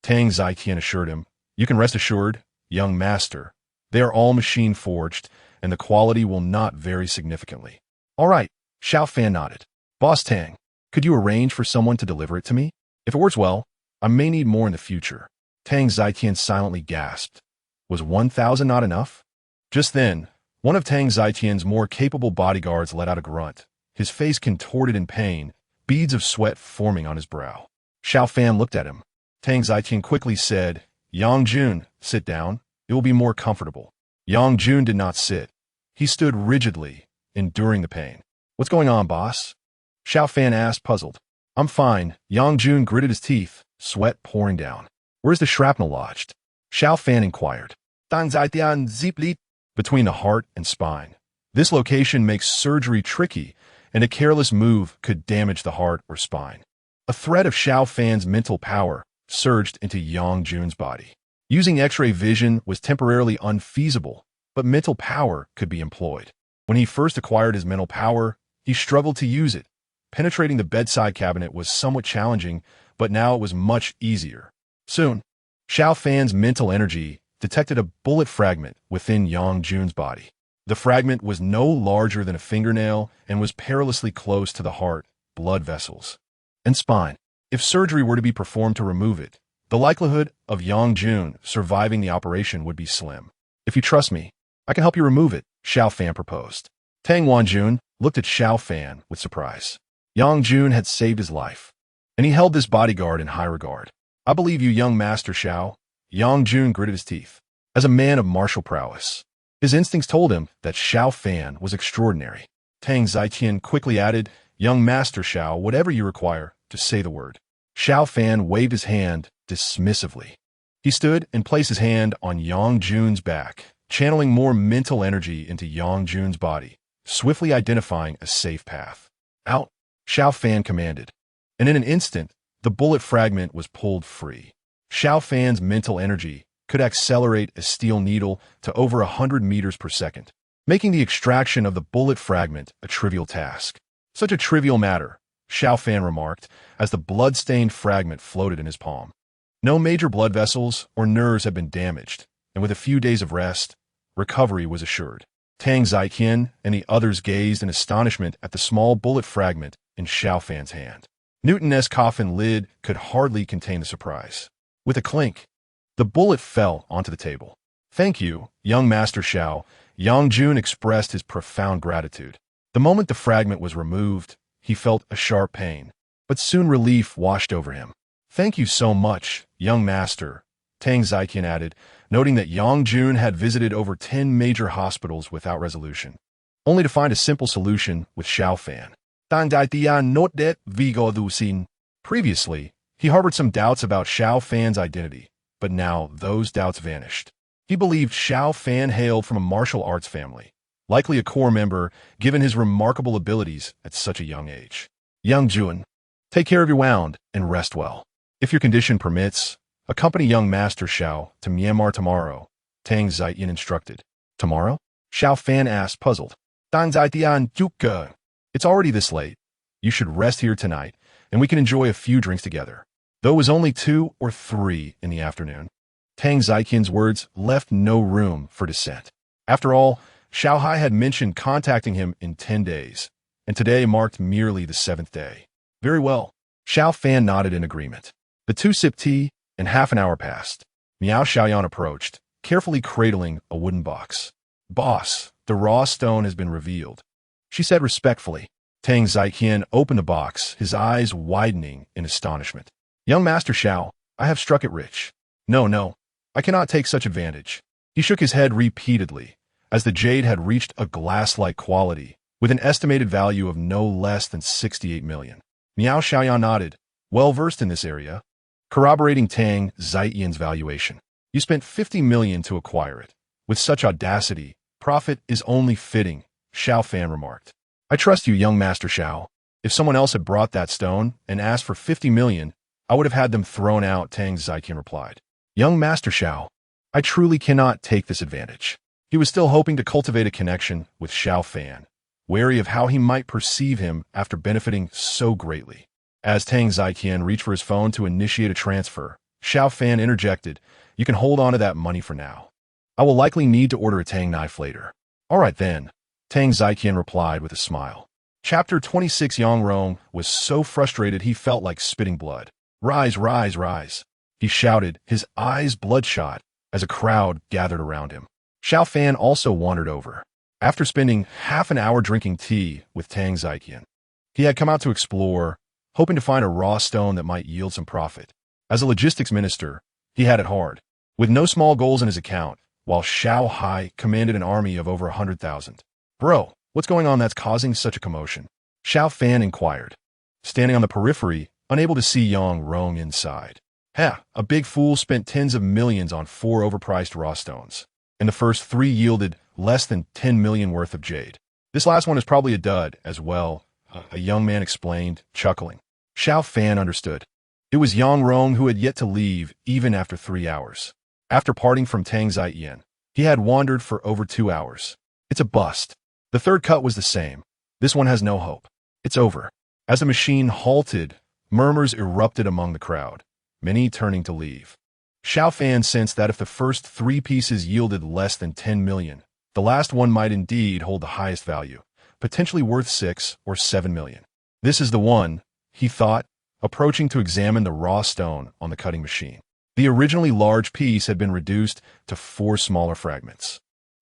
Tang Ziqian assured him, you can rest assured, young master. They are all machine-forged, and the quality will not vary significantly. All right, Xiao Fan nodded. Boss Tang, could you arrange for someone to deliver it to me? If it works well, I may need more in the future. Tang Ziqian silently gasped. Was 1,000 not enough? Just then, one of Tang Ziqian's more capable bodyguards let out a grunt, his face contorted in pain, beads of sweat forming on his brow. Xiao Fan looked at him. Tang Ziqian quickly said, Yang Jun, sit down. It will be more comfortable. Yang Jun did not sit. He stood rigidly, enduring the pain. What's going on, boss? Xiao Fan asked, puzzled. I'm fine. Yang Jun gritted his teeth, sweat pouring down. Where's the shrapnel lodged? Xiao Fan inquired. Between the heart and spine. This location makes surgery tricky, and a careless move could damage the heart or spine. A thread of Xiao Fan's mental power surged into Yang Jun's body. Using X-ray vision was temporarily unfeasible, but mental power could be employed. When he first acquired his mental power, he struggled to use it. Penetrating the bedside cabinet was somewhat challenging, but now it was much easier. Soon, Xiao Fan's mental energy detected a bullet fragment within Yang Jun's body. The fragment was no larger than a fingernail and was perilously close to the heart, blood vessels, and spine. If surgery were to be performed to remove it, the likelihood of Yang Jun surviving the operation would be slim. If you trust me, I can help you remove it, Xiao Fan proposed. Tang Wanjun looked at Xiao Fan with surprise. Yang Jun had saved his life, and he held this bodyguard in high regard. I believe you, young Master Xiao. Yang Jun gritted his teeth. As a man of martial prowess, his instincts told him that Xiao Fan was extraordinary. Tang Ziqian quickly added, Young Master Xiao, whatever you require, just say the word. Xiao Fan waved his hand dismissively. He stood and placed his hand on Yang Jun's back, channeling more mental energy into Yang Jun's body, swiftly identifying a safe path. Out, Xiao Fan commanded, and in an instant, the bullet fragment was pulled free. Xiao Fan's mental energy could accelerate a steel needle to over 100 meters per second, making the extraction of the bullet fragment a trivial task. Such a trivial matter, Xiao Fan remarked, as the blood-stained fragment floated in his palm. No major blood vessels or nerves had been damaged, and with a few days of rest, recovery was assured. Tang Ziqian and the others gazed in astonishment at the small bullet fragment in Xiao Fan's hand. Newton's coffin lid could hardly contain the surprise. With a clink, the bullet fell onto the table. Thank you, young Master Xiao. Yang Jun expressed his profound gratitude. The moment the fragment was removed, he felt a sharp pain, but soon relief washed over him. Thank you so much, young master, Tang Ziqian added, noting that Yang Jun had visited over 10 major hospitals without resolution, only to find a simple solution with Xiao Fan. Previously, he harbored some doubts about Xiao Fan's identity, but now those doubts vanished. He believed Xiao Fan hailed from a martial arts family, likely a core member given his remarkable abilities at such a young age. Yang Jun, Take care of your wound and rest well. If your condition permits, accompany young Master Xiao to Myanmar tomorrow, Tang Zietian instructed. Tomorrow? Xiao Fan asked, puzzled. Dan Zietian Juke. It's already this late. You should rest here tonight, and we can enjoy a few drinks together. Though it was only 2 or 3 in the afternoon, Tang Zietian's words left no room for dissent. After all, Xiao Hai had mentioned contacting him in 10 days, and today marked merely the 7th day. Very well. Xiao Fan nodded in agreement. The two sipped tea, and half an hour passed. Miao Xiaoyan approached, carefully cradling a wooden box. Boss, the raw stone has been revealed, she said respectfully. Tang Zietian opened the box, his eyes widening in astonishment. Young Master Xiao, I have struck it rich. No, I cannot take such advantage. He shook his head repeatedly, as the jade had reached a glass-like quality, with an estimated value of no less than 68 million. Miao Xiaoyan nodded, well-versed in this area, corroborating Tang Zietian's valuation. You spent 50 million to acquire it. With such audacity, profit is only fitting, Xiao Fan remarked. I trust you, young Master Xiao. If someone else had brought that stone and asked for 50 million, I would have had them thrown out, Tang Zietian replied. Young Master Xiao, I truly cannot take this advantage. He was still hoping to cultivate a connection with Xiao Fan, wary of how he might perceive him after benefiting so greatly. As Tang Zietian reached for his phone to initiate a transfer, Xiao Fan interjected, You can hold on to that money for now. I will likely need to order a Tang knife later. All right then, Tang Zietian replied with a smile. Chapter 26. Yang Rong was so frustrated he felt like spitting blood. Rise, rise, rise, he shouted, his eyes bloodshot, as a crowd gathered around him. Xiao Fan also wandered over. After spending half an hour drinking tea with Tang Zietian, he had come out to explore, hoping to find a raw stone that might yield some profit. As a logistics minister, he had it hard, with no small goals in his account, while Xiao Hai commanded an army of over 100,000. Bro, what's going on that's causing such a commotion? Xiao Fan inquired, standing on the periphery, unable to see Yang Rong inside. A big fool spent tens of millions on 4 overpriced raw stones, and the first 3 yielded less than 10 million worth of jade. This last one is probably a dud as well, a young man explained, chuckling. Xiao Fan understood. It was Yang Rong who had yet to leave even after 3 hours. After parting from Tang Zietian, he had wandered for over 2 hours. It's a bust. The third cut was the same. This one has no hope. It's over. As the machine halted, murmurs erupted among the crowd, many turning to leave. Xiao Fan sensed that if the first 3 pieces yielded less than 10 million, the last one might indeed hold the highest value, potentially worth 6 or 7 million. This is the one, he thought, approaching to examine the raw stone on the cutting machine. The originally large piece had been reduced to 4 smaller fragments.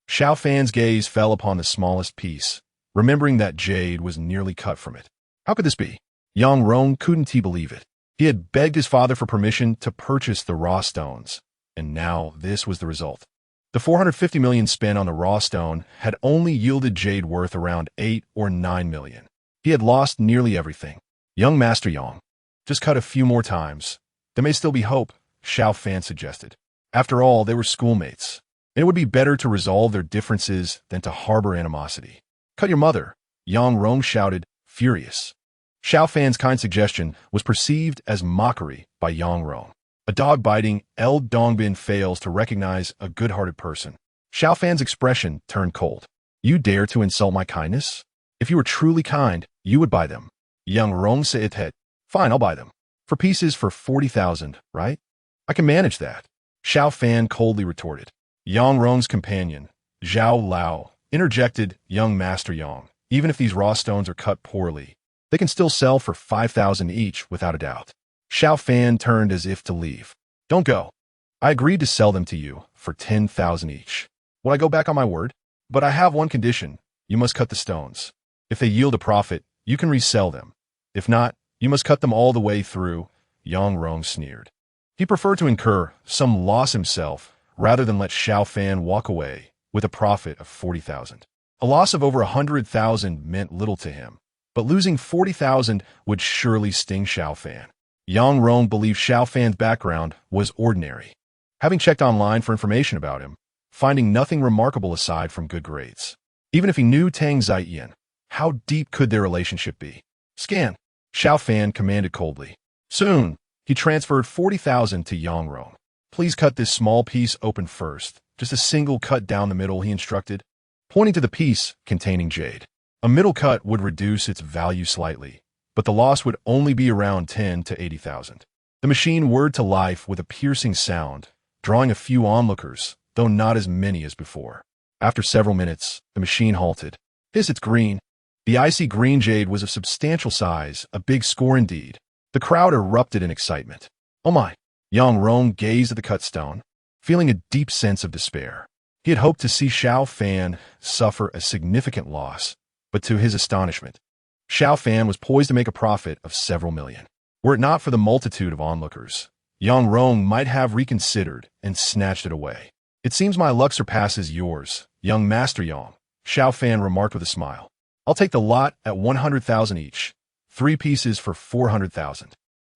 Xiao Fan's gaze fell upon the smallest piece, remembering that jade was nearly cut from it. How could this be? Yang Rong couldn't he believe it? He had begged his father for permission to purchase the raw stones, and now this was the result. The 450 million spent on the raw stone had only yielded jade worth around 8 or 9 million. He had lost nearly everything. Young Master Yang, just cut a few more times. There may still be hope, Xiao Fan suggested. After all, they were schoolmates, and it would be better to resolve their differences than to harbor animosity. Cut your mother, Yang Rong shouted, furious. Xiao Fan's kind suggestion was perceived as mockery by Yang Rong. A dog-biting El Dongbin fails to recognize a good-hearted person. Xiao Fan's expression turned cold. You dare to insult my kindness? If you were truly kind, you would buy them. Yang Rong said, Fine, I'll buy them. For pieces for 40,000, right? I can manage that. Xiao Fan coldly retorted. Yang Rong's companion, Zhao Lao, interjected, Young Master Yang, even if these raw stones are cut poorly, they can still sell for 5,000 each without a doubt. Xiao Fan turned as if to leave. Don't go. I agreed to sell them to you for 10,000 each. Will I go back on my word? But I have one condition. You must cut the stones. If they yield a profit, you can resell them. If not, you must cut them all the way through, Yang Rong sneered. He preferred to incur some loss himself rather than let Xiao Fan walk away with a profit of 40,000. A loss of over 100,000 meant little to him, but losing 40,000 would surely sting Xiao Fan. Yang Rong believed Xiao Fan's background was ordinary. Having checked online for information about him, finding nothing remarkable aside from good grades. Even if he knew Tang Zietian, how deep could their relationship be? Scan. Xiao Fan commanded coldly. Soon, he transferred 40,000 to Yang Rong. Please cut this small piece open first. Just a single cut down the middle, he instructed, pointing to the piece containing jade. A middle cut would reduce its value slightly, but the loss would only be around 10 to 80,000. The machine whirred to life with a piercing sound, drawing a few onlookers, though not as many as before. After several minutes, the machine halted. It's green. The icy green jade was of substantial size, a big score indeed. The crowd erupted in excitement. Oh my! Yang Rong gazed at the cut stone, feeling a deep sense of despair. He had hoped to see Xiao Fan suffer a significant loss, but to his astonishment, Xiao Fan was poised to make a profit of several million. Were it not for the multitude of onlookers, Yang Rong might have reconsidered and snatched it away. It seems my luck surpasses yours, young Master Yang, Xiao Fan remarked with a smile. I'll take the lot at 100,000 each. 3 pieces for 400,000.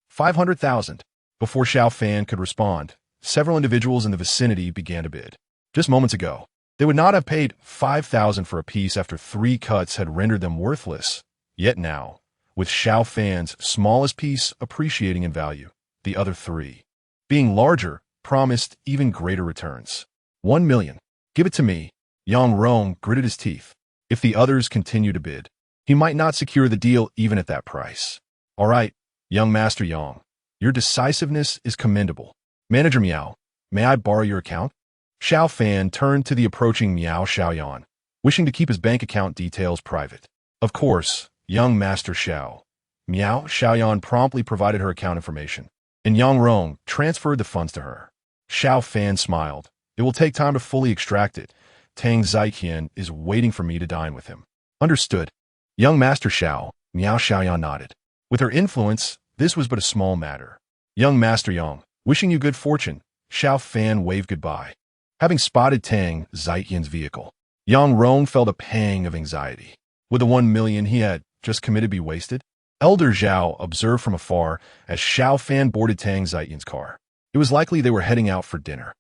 500,000. Before Xiao Fan could respond, several individuals in the vicinity began to bid. Just moments ago, they would not have paid 5,000 for a piece after 3 cuts had rendered them worthless. Yet now, with Xiao Fan's smallest piece appreciating in value, the other 3, being larger, promised even greater returns. 1 million. Give it to me. Yang Rong gritted his teeth. If the others continued to bid, he might not secure the deal even at that price. All right, young Master Yang, your decisiveness is commendable. Manager Miao, may I borrow your account? Xiao Fan turned to the approaching Miao Xiaoyan, wishing to keep his bank account details private. Of course, young Master Xiao. Miao Xiaoyan promptly provided her account information, and Yang Rong transferred the funds to her. Xiao Fan smiled. It will take time to fully extract it. Tang Ziqian is waiting for me to dine with him. Understood. Young Master Xiao, Miao Xiaoyan nodded. With her influence, this was but a small matter. Young Master Yang, wishing you good fortune, Xiao Fan waved goodbye. Having spotted Tang Ziqian's vehicle, Yang Rong felt a pang of anxiety. Would the 1 million he had just committed be wasted? Elder Zhao observed from afar as Xiao Fan boarded Tang Ziqian's car. It was likely they were heading out for dinner.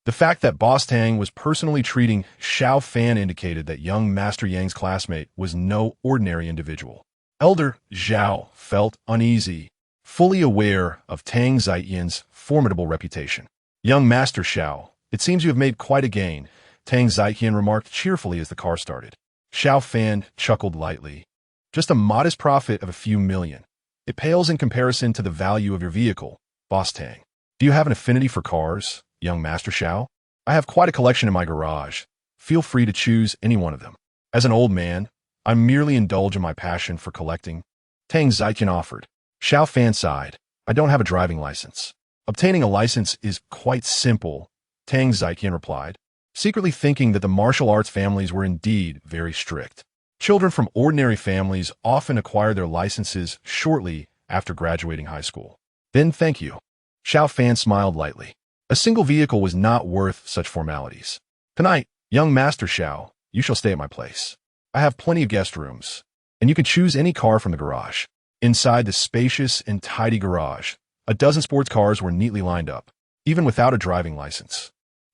The fact that Boss Tang was personally treating Xiao Fan indicated that young Master Yang's classmate was no ordinary individual. Elder Zhao felt uneasy, fully aware of Tang Ziqian's formidable reputation. Young Master Xiao, it seems you have made quite a gain, Tang Ziqian remarked cheerfully as the car started. Xiao Fan chuckled lightly. Just a modest profit of a few million. It pales in comparison to the value of your vehicle, Boss Tang. Do you have an affinity for cars, young Master Xiao? I have quite a collection in my garage. Feel free to choose any one of them. As an old man, I merely indulge in my passion for collecting. Tang Ziqian offered. Xiao Fan sighed. I don't have a driving license. Obtaining a license is quite simple, Tang Ziqian replied, secretly thinking that the martial arts families were indeed very strict. Children from ordinary families often acquire their licenses shortly after graduating high school. Then thank you. Xiao Fan smiled lightly. A single vehicle was not worth such formalities. Tonight, young Master Xiao, you shall stay at my place. I have plenty of guest rooms, and you can choose any car from the garage. Inside the spacious and tidy garage, a dozen sports cars were neatly lined up, even without a driving license.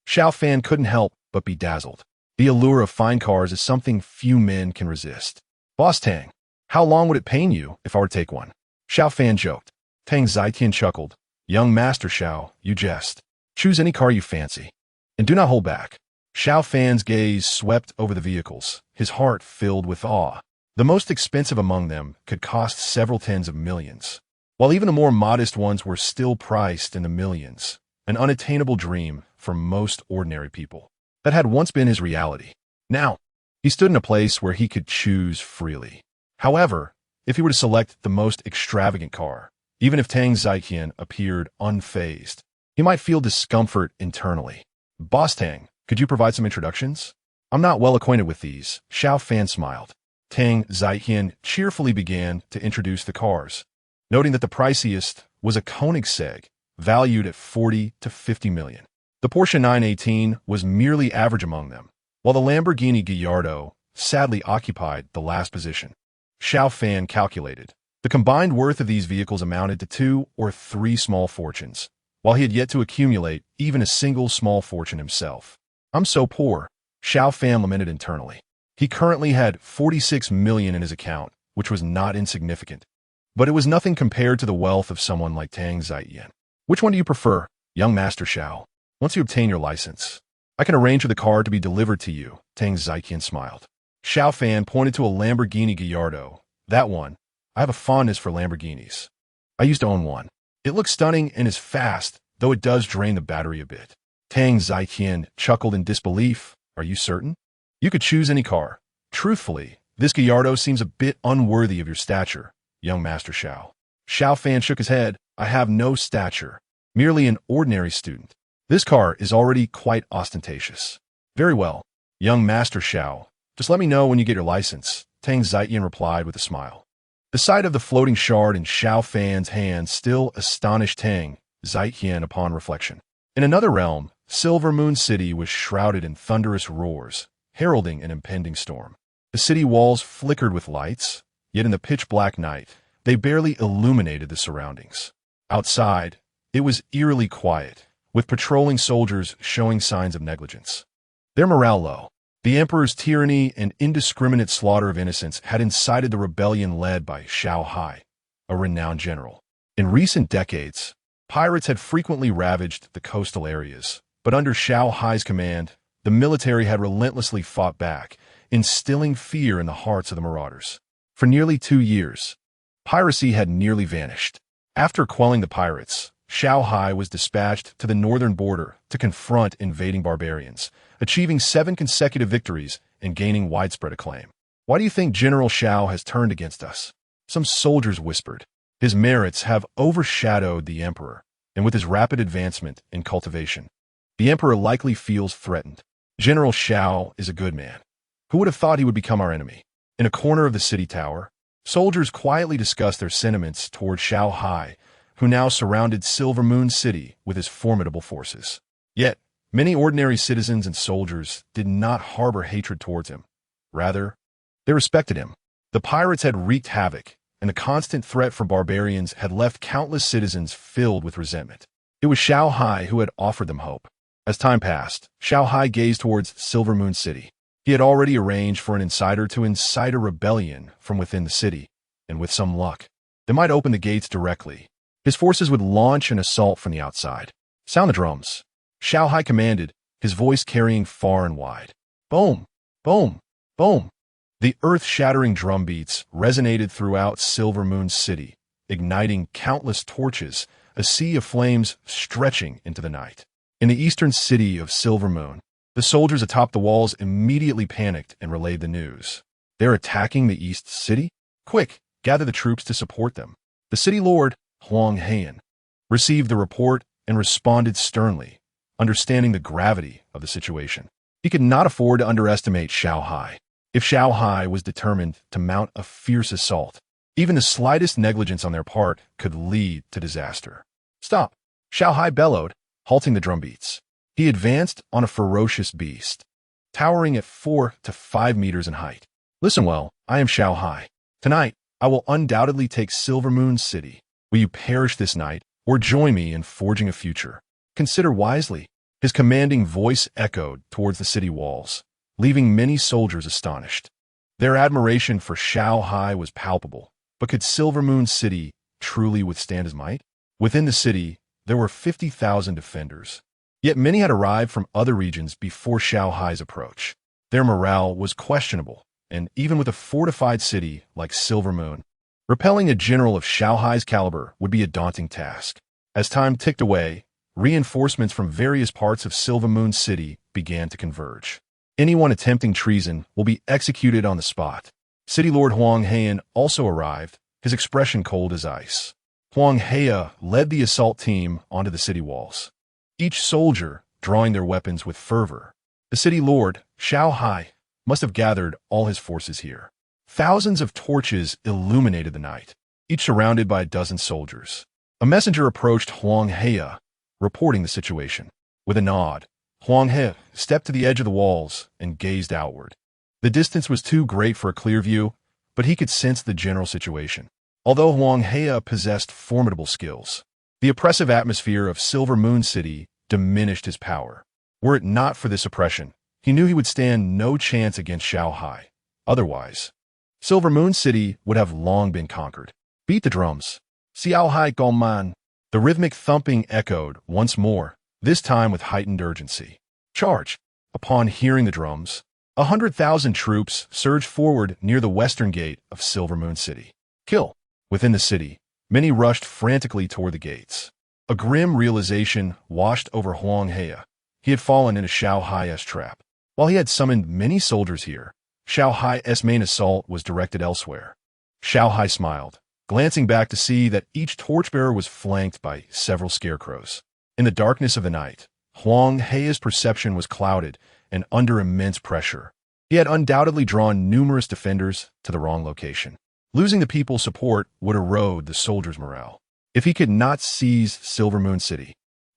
Xiao Fan couldn't help but be dazzled. The allure of fine cars is something few men can resist. Boss Tang, how long would it pain you if I were to take one? Xiao Fan joked. Tang Ziqian chuckled. Young Master Xiao, you jest. Choose any car you fancy, and do not hold back. Xiao Fan's gaze swept over the vehicles, his heart filled with awe. The most expensive among them could cost several tens of millions, while even the more modest ones were still priced in the millions, an unattainable dream for most ordinary people. That had once been his reality. Now, he stood in a place where he could choose freely. However, if he were to select the most extravagant car, even if Tang Ziqian appeared unfazed, he might feel discomfort internally. Boss Tang, could you provide some introductions? I'm not well acquainted with these. Xiao Fan smiled. Tang Ziqian cheerfully began to introduce the cars, noting that the priciest was a Koenigsegg, valued at 40 to 50 million. The Porsche 918 was merely average among them, while the Lamborghini Gallardo sadly occupied the last position. Xiao Fan calculated. The combined worth of these vehicles amounted to 2 or 3 small fortunes, while he had yet to accumulate even a single small fortune himself. I'm so poor, Xiao Fan lamented internally. He currently had 46 million in his account, which was not insignificant. but it was nothing compared to the wealth of someone like Tang Ziyan. Which one do you prefer, young Master Xiao? Once you obtain your license, I can arrange for the car to be delivered to you, Tang Ziyan smiled. Xiao Fan pointed to a Lamborghini Gallardo. That one. I have a fondness for Lamborghinis. I used to own one. It looks stunning and is fast, though it does drain the battery a bit. Tang Ziyan chuckled in disbelief. Are you certain? You could choose any car. Truthfully, this Gallardo seems a bit unworthy of your stature, young Master Xiao. Xiao Fan shook his head. I have no stature. Merely an ordinary student. This car is already quite ostentatious. Very well, young Master Xiao. Just let me know when you get your license, Tang Ziyan replied with a smile. The sight of the floating shard in Xiao Fan's hand still astonished Tang Ziyan upon reflection. In another realm, Silver Moon City was shrouded in thunderous roars, heralding an impending storm. The city walls flickered with lights, yet in the pitch-black night, they barely illuminated the surroundings. Outside, it was eerily quiet, with patrolling soldiers showing signs of negligence. Their morale low. The emperor's tyranny and indiscriminate slaughter of innocents had incited the rebellion led by Xiao Hai, a renowned general. In recent decades, pirates had frequently ravaged the coastal areas, but under Xiao Hai's command, the military had relentlessly fought back, instilling fear in the hearts of the marauders. For nearly 2 years, piracy had nearly vanished. After quelling the pirates, Xiao Hai was dispatched to the northern border to confront invading barbarians, achieving 7 consecutive victories and gaining widespread acclaim. Why do you think General Xiao has turned against us? Some soldiers whispered. His merits have overshadowed the emperor, and with his rapid advancement in cultivation, the emperor likely feels threatened. General Xiao is a good man. Who would have thought he would become our enemy? In a corner of the city tower, soldiers quietly discussed their sentiments toward Xiao Hai, who now surrounded Silver Moon City with his formidable forces. Yet, many ordinary citizens and soldiers did not harbor hatred towards him. Rather, they respected him. The pirates had wreaked havoc, and the constant threat from barbarians had left countless citizens filled with resentment. It was Xiao Hai who had offered them hope. As time passed, Xiao Hai gazed towards Silver Moon City. He had already arranged for an insider to incite a rebellion from within the city, and with some luck, they might open the gates directly. His forces would launch an assault from the outside. Sound the drums. Xiao Hai commanded, his voice carrying far and wide. Boom! Boom! Boom! The earth-shattering drum beats resonated throughout Silver Moon City, igniting countless torches, a sea of flames stretching into the night. In the eastern city of Silver Moon, the soldiers atop the walls immediately panicked and relayed the news. They're attacking the East City? Quick, gather the troops to support them. The city lord, Huang Heian, received the report and responded sternly, understanding the gravity of the situation. He could not afford to underestimate Xiao Hai. If Xiao Hai was determined to mount a fierce assault, even the slightest negligence on their part could lead to disaster. Stop! Xiao Hai bellowed, halting the drumbeats. He advanced on a ferocious beast, towering at 4 to 5 meters in height. Listen well, I am Xiao Hai. Tonight, I will undoubtedly take Silver Moon City. Will you perish this night, or join me in forging a future? Consider wisely. His commanding voice echoed towards the city walls, leaving many soldiers astonished. Their admiration for Xiao Hai was palpable, but could Silver Moon City truly withstand his might? Within the city, there were 50,000 defenders. Yet many had arrived from other regions before Xiao Hai's approach. Their morale was questionable, and even with a fortified city like Silver Moon, repelling a general of Xiao Hai's caliber would be a daunting task. As time ticked away, reinforcements from various parts of Silver Moon City began to converge. Anyone attempting treason will be executed on the spot. City Lord Huang Heian also arrived, his expression cold as ice. Huang Heia led the assault team onto the city walls, each soldier drawing their weapons with fervor. The city lord, Xiao Hai, must have gathered all his forces here. Thousands of torches illuminated the night, each surrounded by a dozen soldiers. A messenger approached Huang Heia, reporting the situation. With a nod, Huang He stepped to the edge of the walls and gazed outward. The distance was too great for a clear view, but he could sense the general situation. Although Huang Heia possessed formidable skills, the oppressive atmosphere of Silver Moon City diminished his power. Were it not for this oppression, he knew he would stand no chance against Xiao Hai. Otherwise, Silver Moon City would have long been conquered. Beat the drums. Xiao Hai Gongman. The rhythmic thumping echoed once more, this time with heightened urgency. Charge! Upon hearing the drums, 100,000 troops surged forward near the western gate of Silver Moon City. Kill! Within the city, many rushed frantically toward the gates. A grim realization washed over Huang He. He had fallen into Xiao Hai's trap. While he had summoned many soldiers here, Xiao Hai's main assault was directed elsewhere. Xiao Hai smiled, glancing back to see that each torchbearer was flanked by several scarecrows. In the darkness of the night, Huang He's perception was clouded and under immense pressure. He had undoubtedly drawn numerous defenders to the wrong location. Losing the people's support would erode the soldiers' morale. If he could not seize Silver Moon City,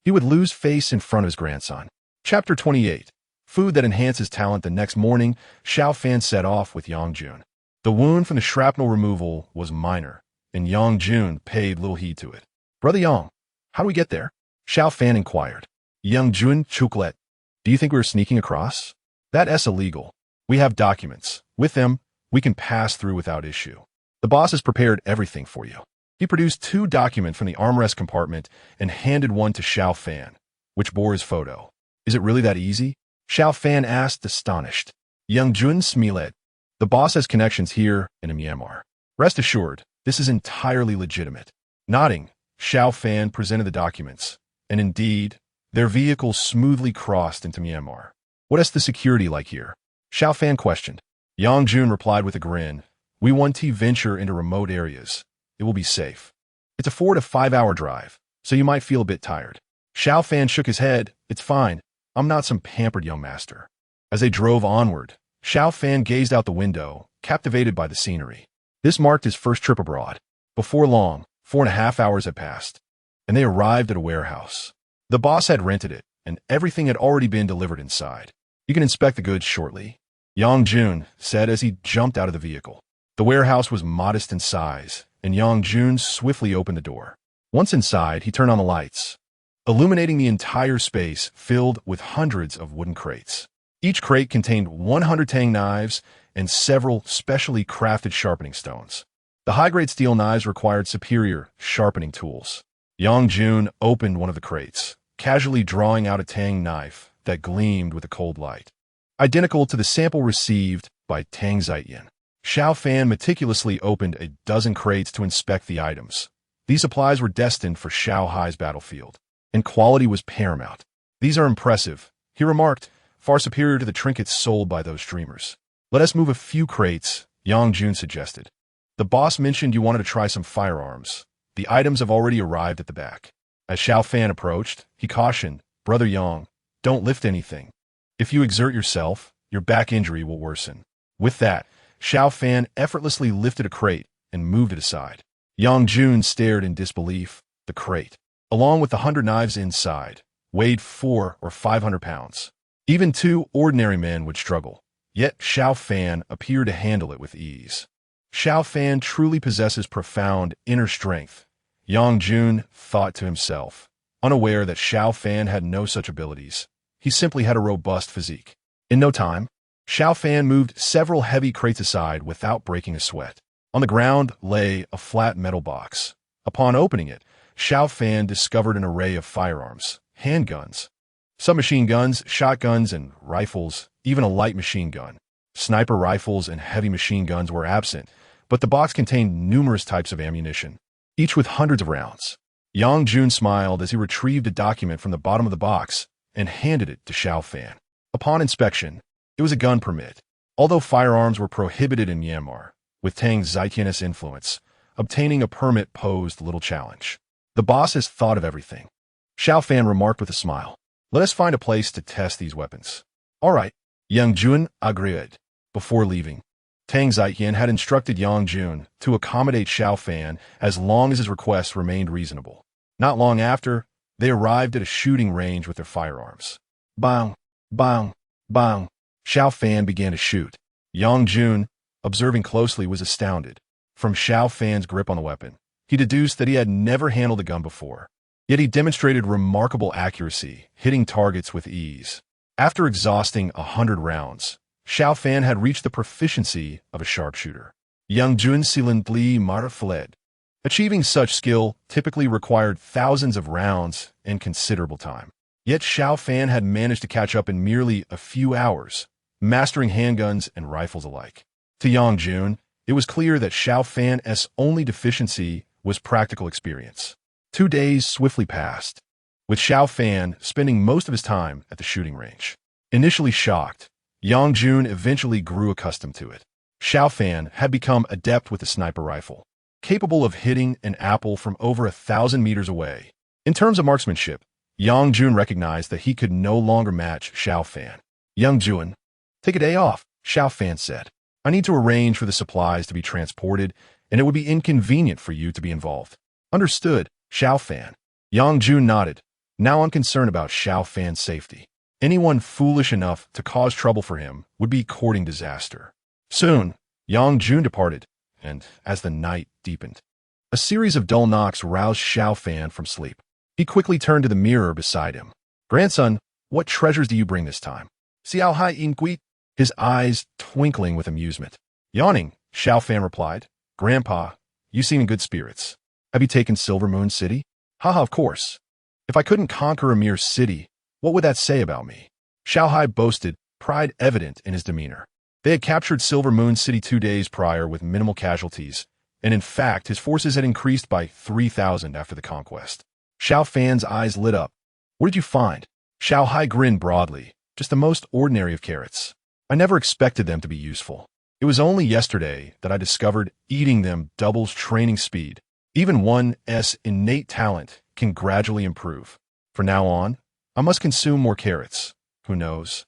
he would lose face in front of his grandson. Chapter 28. Food that enhances talent. The next morning, Xiao Fan set off with Yang Jun. The wound from the shrapnel removal was minor, and Yang Jun paid little heed to it. Brother Yang, how do we get there? Xiao Fan inquired. Yang Jun chucklet. Do you think we're sneaking across? That's illegal. We have documents. With them, we can pass through without issue. The boss has prepared everything for you. He produced 2 documents from the armrest compartment and handed one to Xiao Fan, which bore his photo. Is it really that easy? Xiao Fan asked, astonished. Yang Jun smiled. The boss has connections here and in Myanmar. Rest assured, this is entirely legitimate. Nodding, Xiao Fan presented the documents, and indeed, their vehicle smoothly crossed into Myanmar. What is the security like here? Xiao Fan questioned. Yang Jun replied with a grin. We want to venture into remote areas. It will be safe. It's a 4 to 5 hour drive, so you might feel a bit tired. Xiao Fan shook his head. It's fine. I'm not some pampered young master. As they drove onward, Xiao Fan gazed out the window, captivated by the scenery. This marked his first trip abroad. Before long, 4.5 hours had passed, and they arrived at a warehouse. The boss had rented it, and everything had already been delivered inside. You can inspect the goods shortly, Yang Jun said as he jumped out of the vehicle. The warehouse was modest in size, and Yang Jun swiftly opened the door. Once inside, he turned on the lights, illuminating the entire space filled with hundreds of wooden crates. Each crate contained 100 tang knives and several specially crafted sharpening stones. The high-grade steel knives required superior sharpening tools. Yang Jun opened one of the crates, casually drawing out a tang knife that gleamed with a cold light, identical to the sample received by Tang Zaiyan. Xiao Fan meticulously opened a dozen crates to inspect the items. These supplies were destined for Xiao Hai's battlefield, and quality was paramount. These are impressive, he remarked, far superior to the trinkets sold by those dreamers. Let us move a few crates, Yang Jun suggested. The boss mentioned you wanted to try some firearms. The items have already arrived at the back. As Xiao Fan approached, he cautioned, Brother Yang, don't lift anything. If you exert yourself, your back injury will worsen. With that, Xiao Fan effortlessly lifted a crate and moved it aside. Yang Jun stared in disbelief. The crate, along with the 100 knives inside, weighed 400 or 500 pounds. Even 2 ordinary men would struggle, yet Xiao Fan appeared to handle it with ease. Xiao Fan truly possesses profound inner strength, Yang Jun thought to himself, unaware that Xiao Fan had no such abilities. He simply had a robust physique. In no time, Xiao Fan moved several heavy crates aside without breaking a sweat. On the ground lay a flat metal box. Upon opening it, Xiao Fan discovered an array of firearms, handguns, submachine guns, shotguns, and rifles, even a light machine gun. Sniper rifles and heavy machine guns were absent, but the box contained numerous types of ammunition, each with hundreds of rounds. Yang Jun smiled as he retrieved a document from the bottom of the box and handed it to Xiao Fan. Upon inspection, it was a gun permit. Although firearms were prohibited in Myanmar, with Tang Zaiyan's influence, obtaining a permit posed little challenge. The boss has thought of everything, Xiao Fan remarked with a smile. Let us find a place to test these weapons. All right, Yang Jun agreed. Before leaving, Tang Zaiyan had instructed Yang Jun to accommodate Xiao Fan as long as his requests remained reasonable. Not long after, they arrived at a shooting range with their firearms. Bang, bang, bang. Xiao Fan began to shoot. Yang Jun, observing closely, was astounded. From Xiao Fan's grip on the weapon, he deduced that he had never handled a gun before. Yet he demonstrated remarkable accuracy, hitting targets with ease. After exhausting 100 rounds, Xiao Fan had reached the proficiency of a sharpshooter. Yang Jun silently fled. Achieving such skill typically required thousands of rounds and considerable time. Yet Xiao Fan had managed to catch up in merely a few hours, mastering handguns and rifles alike. To Yang Jun, it was clear that Xiao Fan's only deficiency was practical experience. 2 days swiftly passed, with Xiao Fan spending most of his time at the shooting range. Initially shocked, Yang Jun eventually grew accustomed to it. Xiao Fan had become adept with the sniper rifle, capable of hitting an apple from over 1,000 meters away. In terms of marksmanship, Yang Jun recognized that he could no longer match Xiao Fan. Yang Jun, take a day off, Xiao Fan said. I need to arrange for the supplies to be transported, and it would be inconvenient for you to be involved. Understood, Xiao Fan. Yang Jun nodded. Now I'm concerned about Xiao Fan's safety. Anyone foolish enough to cause trouble for him would be courting disaster. Soon, Yang Jun departed, and as the night deepened, a series of dull knocks roused Xiao Fan from sleep. He quickly turned to the mirror beside him. Grandson, what treasures do you bring this time? Xiao Hai inquit, his eyes twinkling with amusement. Yawning, Xiao Fan replied. Grandpa, you seem in good spirits. Have you taken Silver Moon City? Haha, of course. If I couldn't conquer a mere city, what would that say about me? Xiao Hai boasted, pride evident in his demeanor. They had captured Silver Moon City 2 days prior with minimal casualties, and in fact, his forces had increased by 3,000 after the conquest. Xiao Fan's eyes lit up. What did you find? Xiao Hai grinned broadly. Just the most ordinary of carrots. I never expected them to be useful. It was only yesterday that I discovered eating them doubles training speed. Even one's innate talent can gradually improve. From now on, I must consume more carrots. Who knows?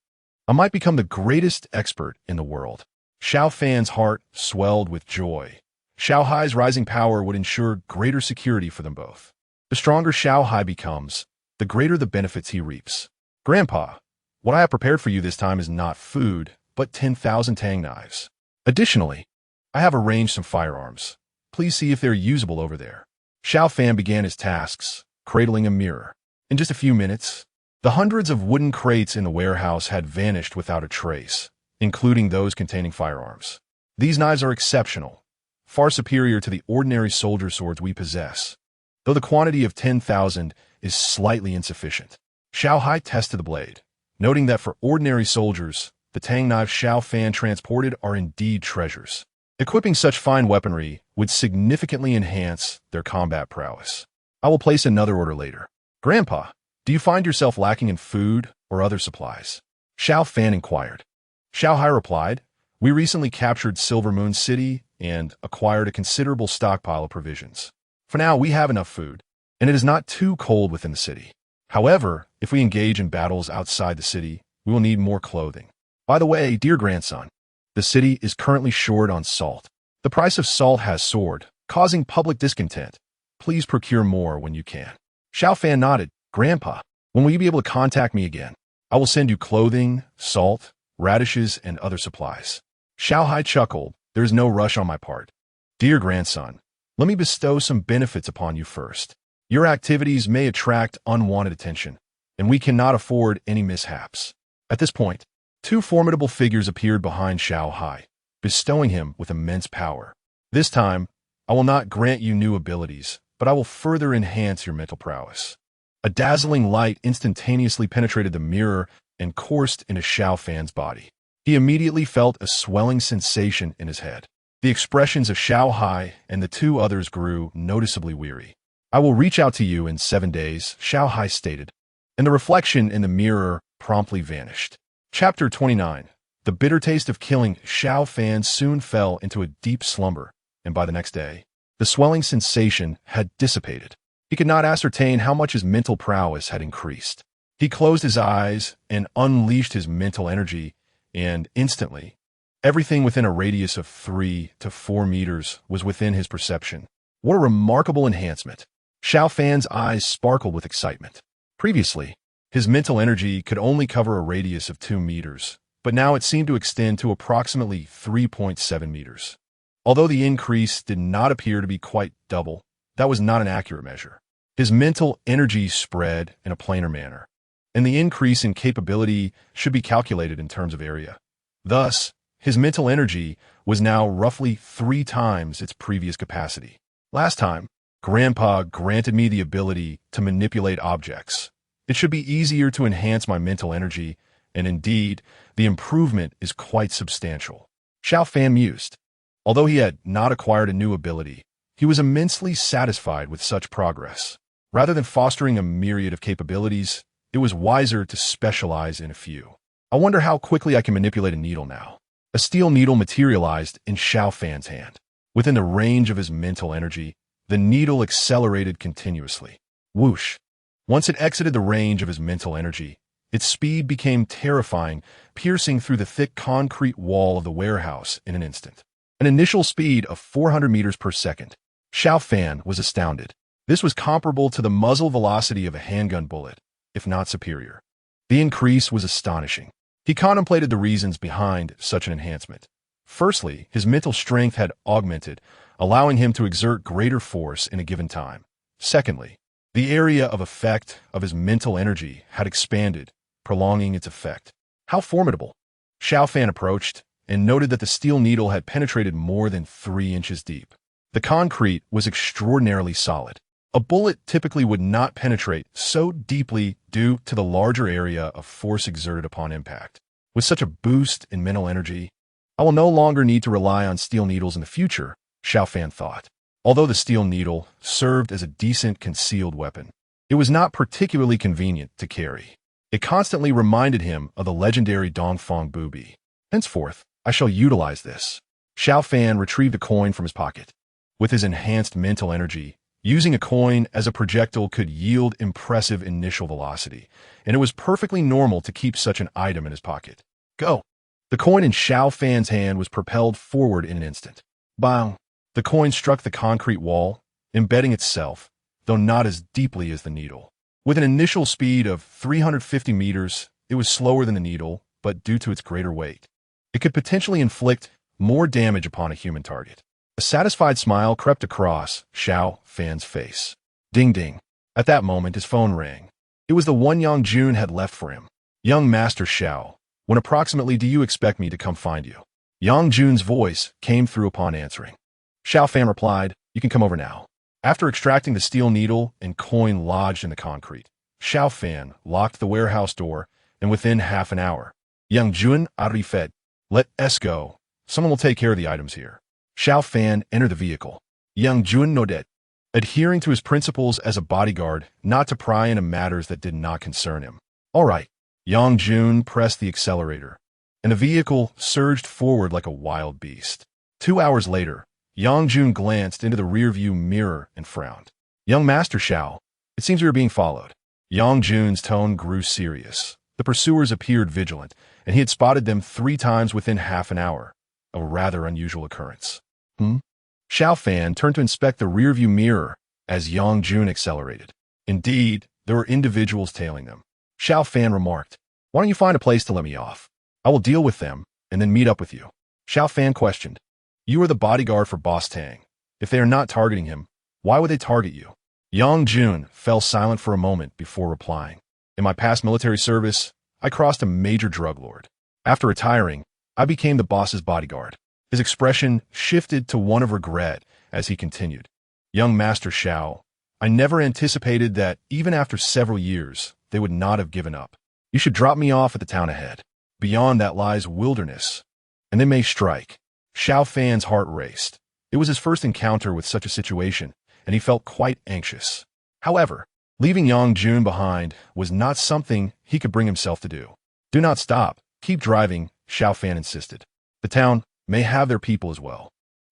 I might become the greatest expert in the world. Xiao Fan's heart swelled with joy. Xiao Hai's rising power would ensure greater security for them both. The stronger Xiao Hai becomes, the greater the benefits he reaps. Grandpa, what I have prepared for you this time is not food, but 10,000 tang knives. Additionally, I have arranged some firearms. Please see if they're usable over there. Xiao Fan began his tasks, cradling a mirror. In just a few minutes, the hundreds of wooden crates in the warehouse had vanished without a trace, including those containing firearms. These knives are exceptional, far superior to the ordinary soldier swords we possess, though the quantity of 10,000 is slightly insufficient. Xiao Hai tested the blade, noting that for ordinary soldiers, the tang knives Xiao Fan transported are indeed treasures. Equipping such fine weaponry would significantly enhance their combat prowess. I will place another order later. Grandpa, do you find yourself lacking in food or other supplies? Xiao Fan inquired. Xiao Hai replied, we recently captured Silver Moon City and acquired a considerable stockpile of provisions. For now, we have enough food, and it is not too cold within the city. However, if we engage in battles outside the city, we will need more clothing. By the way, dear grandson, the city is currently short on salt. The price of salt has soared, causing public discontent. Please procure more when you can. Xiao Fan nodded. Grandpa, when will you be able to contact me again? I will send you clothing, salt, radishes, and other supplies. Xiao Hai chuckled. There is no rush on my part. Dear grandson, let me bestow some benefits upon you first. Your activities may attract unwanted attention, and we cannot afford any mishaps. At this point, 2 formidable figures appeared behind Xiao Hai, bestowing him with immense power. This time, I will not grant you new abilities, but I will further enhance your mental prowess. A dazzling light instantaneously penetrated the mirror and coursed into Xiao Fan's body. He immediately felt a swelling sensation in his head. The expressions of Xiao Hai and the 2 others grew noticeably weary. I will reach out to you in 7 days, Xiao Hai stated, and the reflection in the mirror promptly vanished. Chapter 29. The bitter taste of killing Xiao Fan soon fell into a deep slumber, and by the next day, the swelling sensation had dissipated. He could not ascertain how much his mental prowess had increased. He closed his eyes and unleashed his mental energy, and instantly, everything within a radius of 3 to 4 meters was within his perception. What a remarkable enhancement! Xiao Fan's eyes sparkled with excitement. Previously, his mental energy could only cover a radius of 2 meters, but now it seemed to extend to approximately 3.7 meters. Although the increase did not appear to be quite double, that was not an accurate measure. His mental energy spread in a planar manner, and the increase in capability should be calculated in terms of area. Thus, his mental energy was now roughly 3 times its previous capacity. Last time, Grandpa granted me the ability to manipulate objects. It should be easier to enhance my mental energy, and indeed, the improvement is quite substantial. Xiao Fan mused. Although he had not acquired a new ability, he was immensely satisfied with such progress. Rather than fostering a myriad of capabilities, it was wiser to specialize in a few. I wonder how quickly I can manipulate a needle now. A steel needle materialized in Xiao Fan's hand. Within the range of his mental energy, the needle accelerated continuously. Whoosh! Once it exited the range of his mental energy, its speed became terrifying, piercing through the thick concrete wall of the warehouse in an instant. An initial speed of 400 meters per second. Xiao Fan was astounded. This was comparable to the muzzle velocity of a handgun bullet, if not superior. The increase was astonishing. He contemplated the reasons behind such an enhancement. Firstly, his mental strength had augmented, allowing him to exert greater force in a given time. Secondly, the area of effect of his mental energy had expanded, prolonging its effect. How formidable! Xiao Fan approached and noted that the steel needle had penetrated more than 3 inches deep. The concrete was extraordinarily solid. A bullet typically would not penetrate so deeply due to the larger area of force exerted upon impact. With such a boost in mental energy, I will no longer need to rely on steel needles in the future, Xiao Fan thought. Although the steel needle served as a decent concealed weapon, it was not particularly convenient to carry. It constantly reminded him of the legendary Dongfang Booby. Henceforth, I shall utilize this. Xiao Fan retrieved a coin from his pocket. With his enhanced mental energy, using a coin as a projectile could yield impressive initial velocity, and it was perfectly normal to keep such an item in his pocket. Go! The coin in Xiao Fan's hand was propelled forward in an instant. Bang! The coin struck the concrete wall, embedding itself, though not as deeply as the needle. With an initial speed of 350 meters, it was slower than the needle, but due to its greater weight, it could potentially inflict more damage upon a human target. A satisfied smile crept across Xiao Fan's face. Ding ding. At that moment, his phone rang. It was the one Yang Jun had left for him. Young Master Xiao, when approximately do you expect me to come find you? Yang Jun's voice came through upon answering. Xiao Fan replied, you can come over now. After extracting the steel needle and coin lodged in the concrete, Xiao Fan locked the warehouse door, and within half an hour, Yang Jun arrived. Let us go. Someone will take care of the items here. Xiao Fan entered the vehicle. Yang Jun nodded, adhering to his principles as a bodyguard not to pry into matters that did not concern him. All right. Yang Jun pressed the accelerator, and the vehicle surged forward like a wild beast. 2 hours later, Yang Jun glanced into the rearview mirror and frowned. Young Master Xiao, it seems we are being followed. Yang Jun's tone grew serious. The pursuers appeared vigilant, and he had spotted them 3 times within half an hour, a rather unusual occurrence. Xiao Fan turned to inspect the rearview mirror as Yang Jun accelerated. Indeed, there were individuals tailing them. Xiao Fan remarked, why don't you find a place to let me off? I will deal with them and then meet up with you. Xiao Fan questioned, you are the bodyguard for Boss Tang. If they are not targeting him, why would they target you? Yang Jun fell silent for a moment before replying. In my past military service, I crossed a major drug lord. After retiring, I became the boss's bodyguard. His expression shifted to one of regret as he continued. Young Master Xiao, I never anticipated that even after several years, they would not have given up. You should drop me off at the town ahead. Beyond that lies wilderness, and they may strike. Xiao Fan's heart raced. It was his first encounter with such a situation, and he felt quite anxious. However, leaving Yang Jun behind was not something he could bring himself to do. Do not stop. Keep driving, Xiao Fan insisted. The town may have their people as well.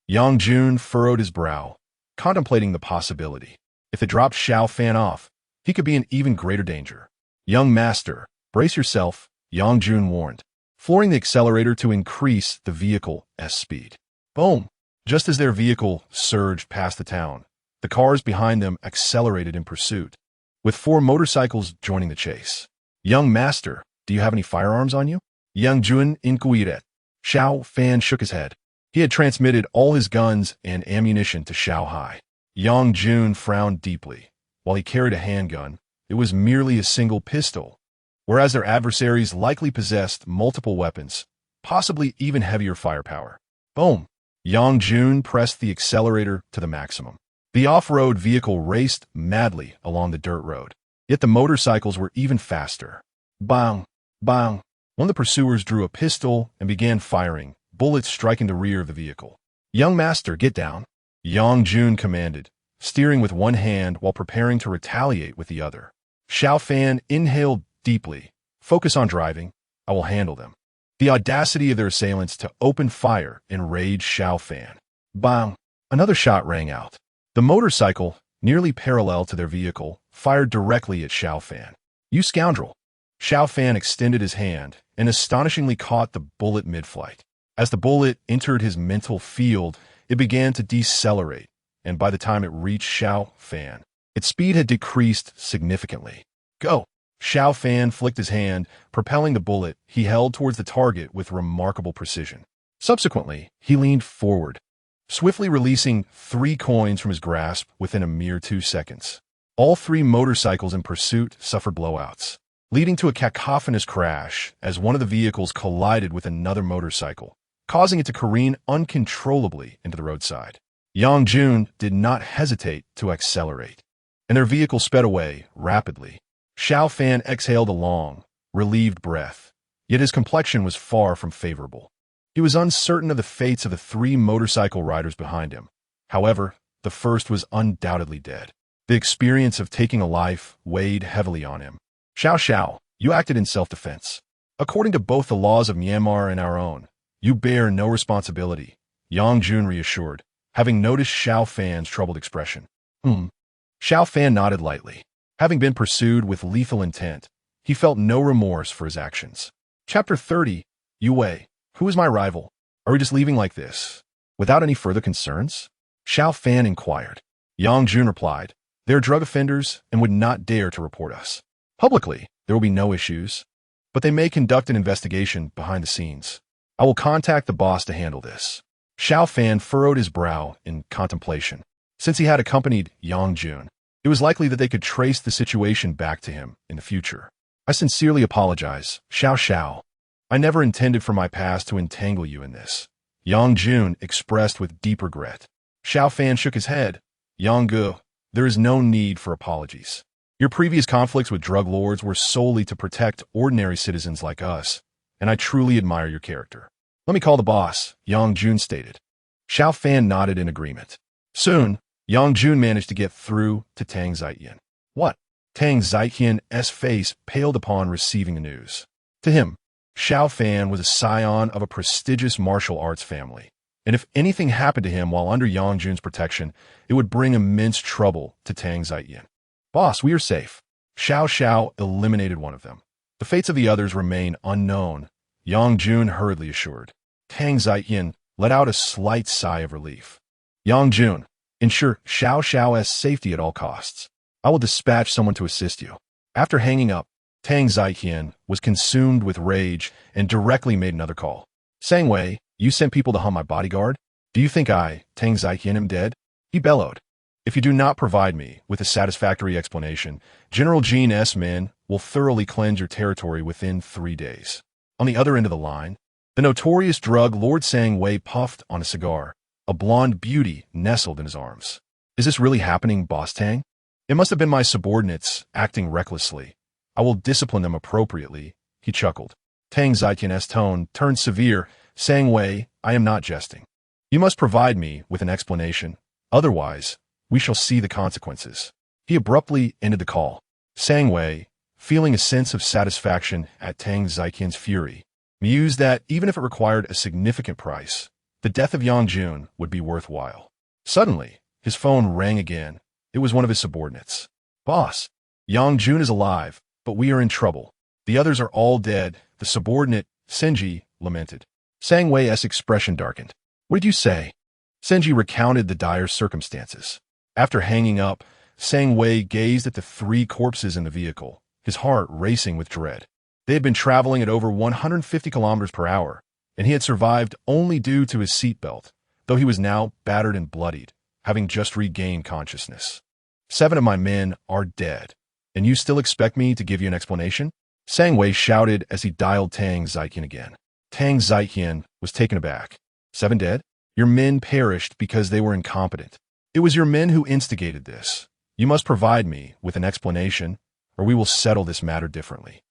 Yang Jun furrowed his brow, contemplating the possibility. If they dropped Xiao Fan off, he could be in even greater danger. Young Master, brace yourself, Yang Jun warned, flooring the accelerator to increase the vehicle's speed. Boom! Just as their vehicle surged past the town, the cars behind them accelerated in pursuit, with 4 motorcycles joining the chase. Young Master, do you have any firearms on you? Yang Jun inquired. Xiao Fan shook his head. He had transmitted all his guns and ammunition to Xiao Hai. Yang Jun frowned deeply. While he carried a handgun, it was merely a single pistol, whereas their adversaries likely possessed multiple weapons, possibly even heavier firepower. Boom! Yang Jun pressed the accelerator to the maximum. The off-road vehicle raced madly along the dirt road. Yet the motorcycles were even faster. Bang! Bang! One of the pursuers drew a pistol and began firing, bullets striking the rear of the vehicle. "Young master, get down," Yang Jun commanded, steering with one hand while preparing to retaliate with the other. Xiao Fan inhaled deeply. "Focus on driving. I will handle them." The audacity of their assailants to open fire enraged Xiao Fan. Bang! Another shot rang out. The motorcycle, nearly parallel to their vehicle, fired directly at Xiao Fan. "You scoundrel!" Xiao Fan extended his hand and astonishingly caught the bullet mid-flight. As the bullet entered his mental field, it began to decelerate, and by the time it reached Xiao Fan, its speed had decreased significantly. "Go!" Xiao Fan flicked his hand, propelling the bullet he held towards the target with remarkable precision. Subsequently, he leaned forward, swiftly releasing 3 coins from his grasp within a mere 2 seconds. All 3 motorcycles in pursuit suffered blowouts, leading to a cacophonous crash as one of the vehicles collided with another motorcycle, causing it to careen uncontrollably into the roadside. Yang Jun did not hesitate to accelerate, and their vehicle sped away rapidly. Xiao Fan exhaled a long, relieved breath, yet his complexion was far from favorable. He was uncertain of the fates of the 3 motorcycle riders behind him. However, the first was undoubtedly dead. The experience of taking a life weighed heavily on him. "Xiao, you acted in self-defense. According to both the laws of Myanmar and our own, you bear no responsibility," Yang Jun reassured, having noticed Xiao Fan's troubled expression. Xiao Fan nodded lightly. Having been pursued with lethal intent, he felt no remorse for his actions. Chapter 30, Yue. "Who is my rival? Are we just leaving like this, without any further concerns?" Xiao Fan inquired. Yang Jun replied, "They are drug offenders and would not dare to report us. Publicly, there will be no issues, but they may conduct an investigation behind the scenes. I will contact the boss to handle this." Xiao Fan furrowed his brow in contemplation. Since he had accompanied Yang Jun, it was likely that they could trace the situation back to him in the future. "I sincerely apologize, Xiao. I never intended for my past to entangle you in this," Yang Jun expressed with deep regret. Xiao Fan shook his head. "Yang Gu, there is no need for apologies. Your previous conflicts with drug lords were solely to protect ordinary citizens like us, and I truly admire your character." "Let me call the boss," Yang Jun stated. Xiao Fan nodded in agreement. Soon, Yang Jun managed to get through to Tang Zietian. "What?" Tang Zietian's face paled upon receiving the news. To him, Xiao Fan was a scion of a prestigious martial arts family, and if anything happened to him while under Yang Jun's protection, it would bring immense trouble to Tang Zietian. "Boss, we are safe." Xiao eliminated one of them. The fates of the others remain unknown, Yang Jun hurriedly assured. Tang Zietian let out a slight sigh of relief. "Yang Jun, ensure Xiao's safety at all costs. I will dispatch someone to assist you." After hanging up, Tang Zietian was consumed with rage and directly made another call. "Sang Wei, you sent people to hunt my bodyguard? Do you think I, Tang Zietian, am dead?" He bellowed. "If you do not provide me with a satisfactory explanation, General Jean's men will thoroughly cleanse your territory within 3 days." On the other end of the line, the notorious drug Lord Sang Wei puffed on a cigar. A blonde beauty nestled in his arms. "Is this really happening, Boss Tang? It must have been my subordinates acting recklessly. I will discipline them appropriately," he chuckled. Tang Zietian's tone turned severe. "Sang Wei, I am not jesting. You must provide me with an explanation. Otherwise, we shall see the consequences." He abruptly ended the call. Sang Wei, feeling a sense of satisfaction at Tang Zietian's fury, mused that even if it required a significant price, the death of Yang Jun would be worthwhile. Suddenly, his phone rang again. It was one of his subordinates. "Boss, Yang Jun is alive, but we are in trouble. The others are all dead," the subordinate, Senji, lamented. Sang Wei's expression darkened. "What did you say?" Senji recounted the dire circumstances. After hanging up, Sang Wei gazed at the 3 corpses in the vehicle, his heart racing with dread. They had been traveling at over 150 kilometers per hour, and he had survived only due to his seatbelt, though he was now battered and bloodied, having just regained consciousness. 7 of my men are dead, and you still expect me to give you an explanation?" Sang Wei shouted as he dialed Tang Zietian again. Tang Zietian was taken aback. 7 dead? Your men perished because they were incompetent. It was your men who instigated this. You must provide me with an explanation, or we will settle this matter differently.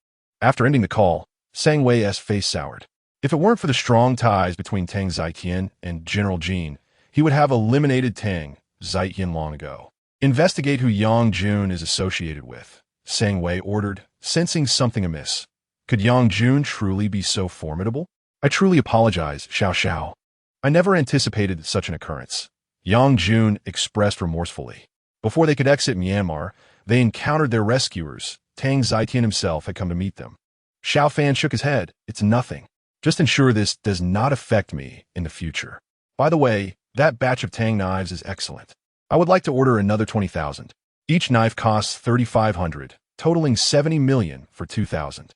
After ending the call, Sang Wei's face soured. If it weren't for the strong ties between Tang Zietian and General Jin, he would have eliminated Tang Zietian long ago. Investigate who Yang Jun is associated with, Sang Wei ordered, sensing something amiss. Could Yang Jun truly be so formidable? I truly apologize, Xiao. I never anticipated such an occurrence. Yang Jun expressed remorsefully. Before they could exit Myanmar, they encountered their rescuers. Tang Zietian himself had come to meet them. Xiao Fan shook his head. It's nothing. Just ensure this does not affect me in the future. By the way, that batch of Tang knives is excellent. I would like to order another 20,000. Each knife costs 3,500, totaling 70 million for 2,000.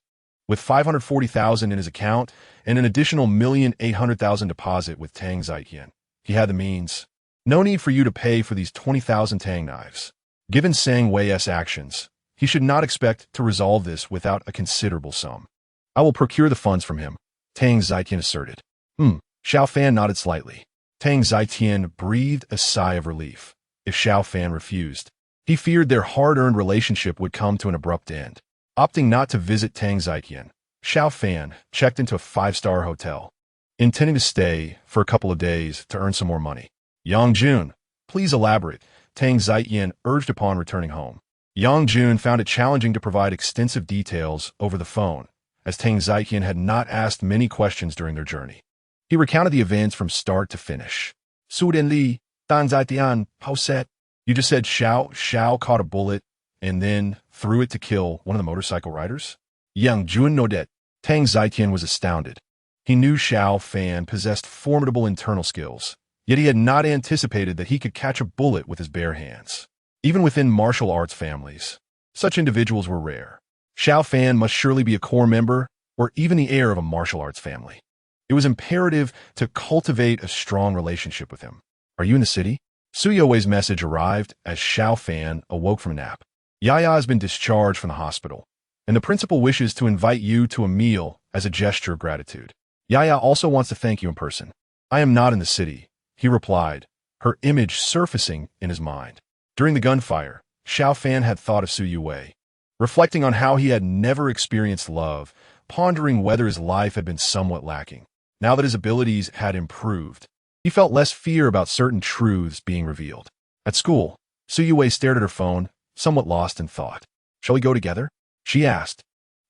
With 540,000 in his account and an additional 1,800,000 deposit with Tang Zietian, he had the means. No need for you to pay for these 20,000 Tang knives. Given Sang Wei's actions, he should not expect to resolve this without a considerable sum. I will procure the funds from him, Tang Zietian asserted. Xiao Fan nodded slightly. Tang Zietian breathed a sigh of relief. If Xiao Fan refused, he feared their hard-earned relationship would come to an abrupt end. Opting not to visit Tang Zietian, Xiao Fan checked into a 5-star hotel, intending to stay for a couple of days to earn some more money. Yang Jun, please elaborate, Tang Zietian urged upon returning home. Yang Jun found it challenging to provide extensive details over the phone, as Tang Zietian had not asked many questions during their journey. He recounted the events from start to finish. Su Den Li, Tang Zietian, how set? You just said Xiao caught a bullet and then threw it to kill one of the motorcycle riders? Yang Jun nodded. Tang Zietian was astounded. He knew Xiao Fan possessed formidable internal skills, yet he had not anticipated that he could catch a bullet with his bare hands. Even within martial arts families, such individuals were rare. Xiao Fan must surely be a core member or even the heir of a martial arts family. It was imperative to cultivate a strong relationship with him. Are you in the city? Su Youwei's message arrived as Xiao Fan awoke from a nap. Yaya has been discharged from the hospital, and the principal wishes to invite you to a meal as a gesture of gratitude. Yaya also wants to thank you in person. I am not in the city, he replied, her image surfacing in his mind. During the gunfire, Xiao Fan had thought of Su Youwei, reflecting on how he had never experienced love, pondering whether his life had been somewhat lacking. Now that his abilities had improved, he felt less fear about certain truths being revealed. At school, Su Youwei stared at her phone, somewhat lost in thought. Shall we go together? She asked,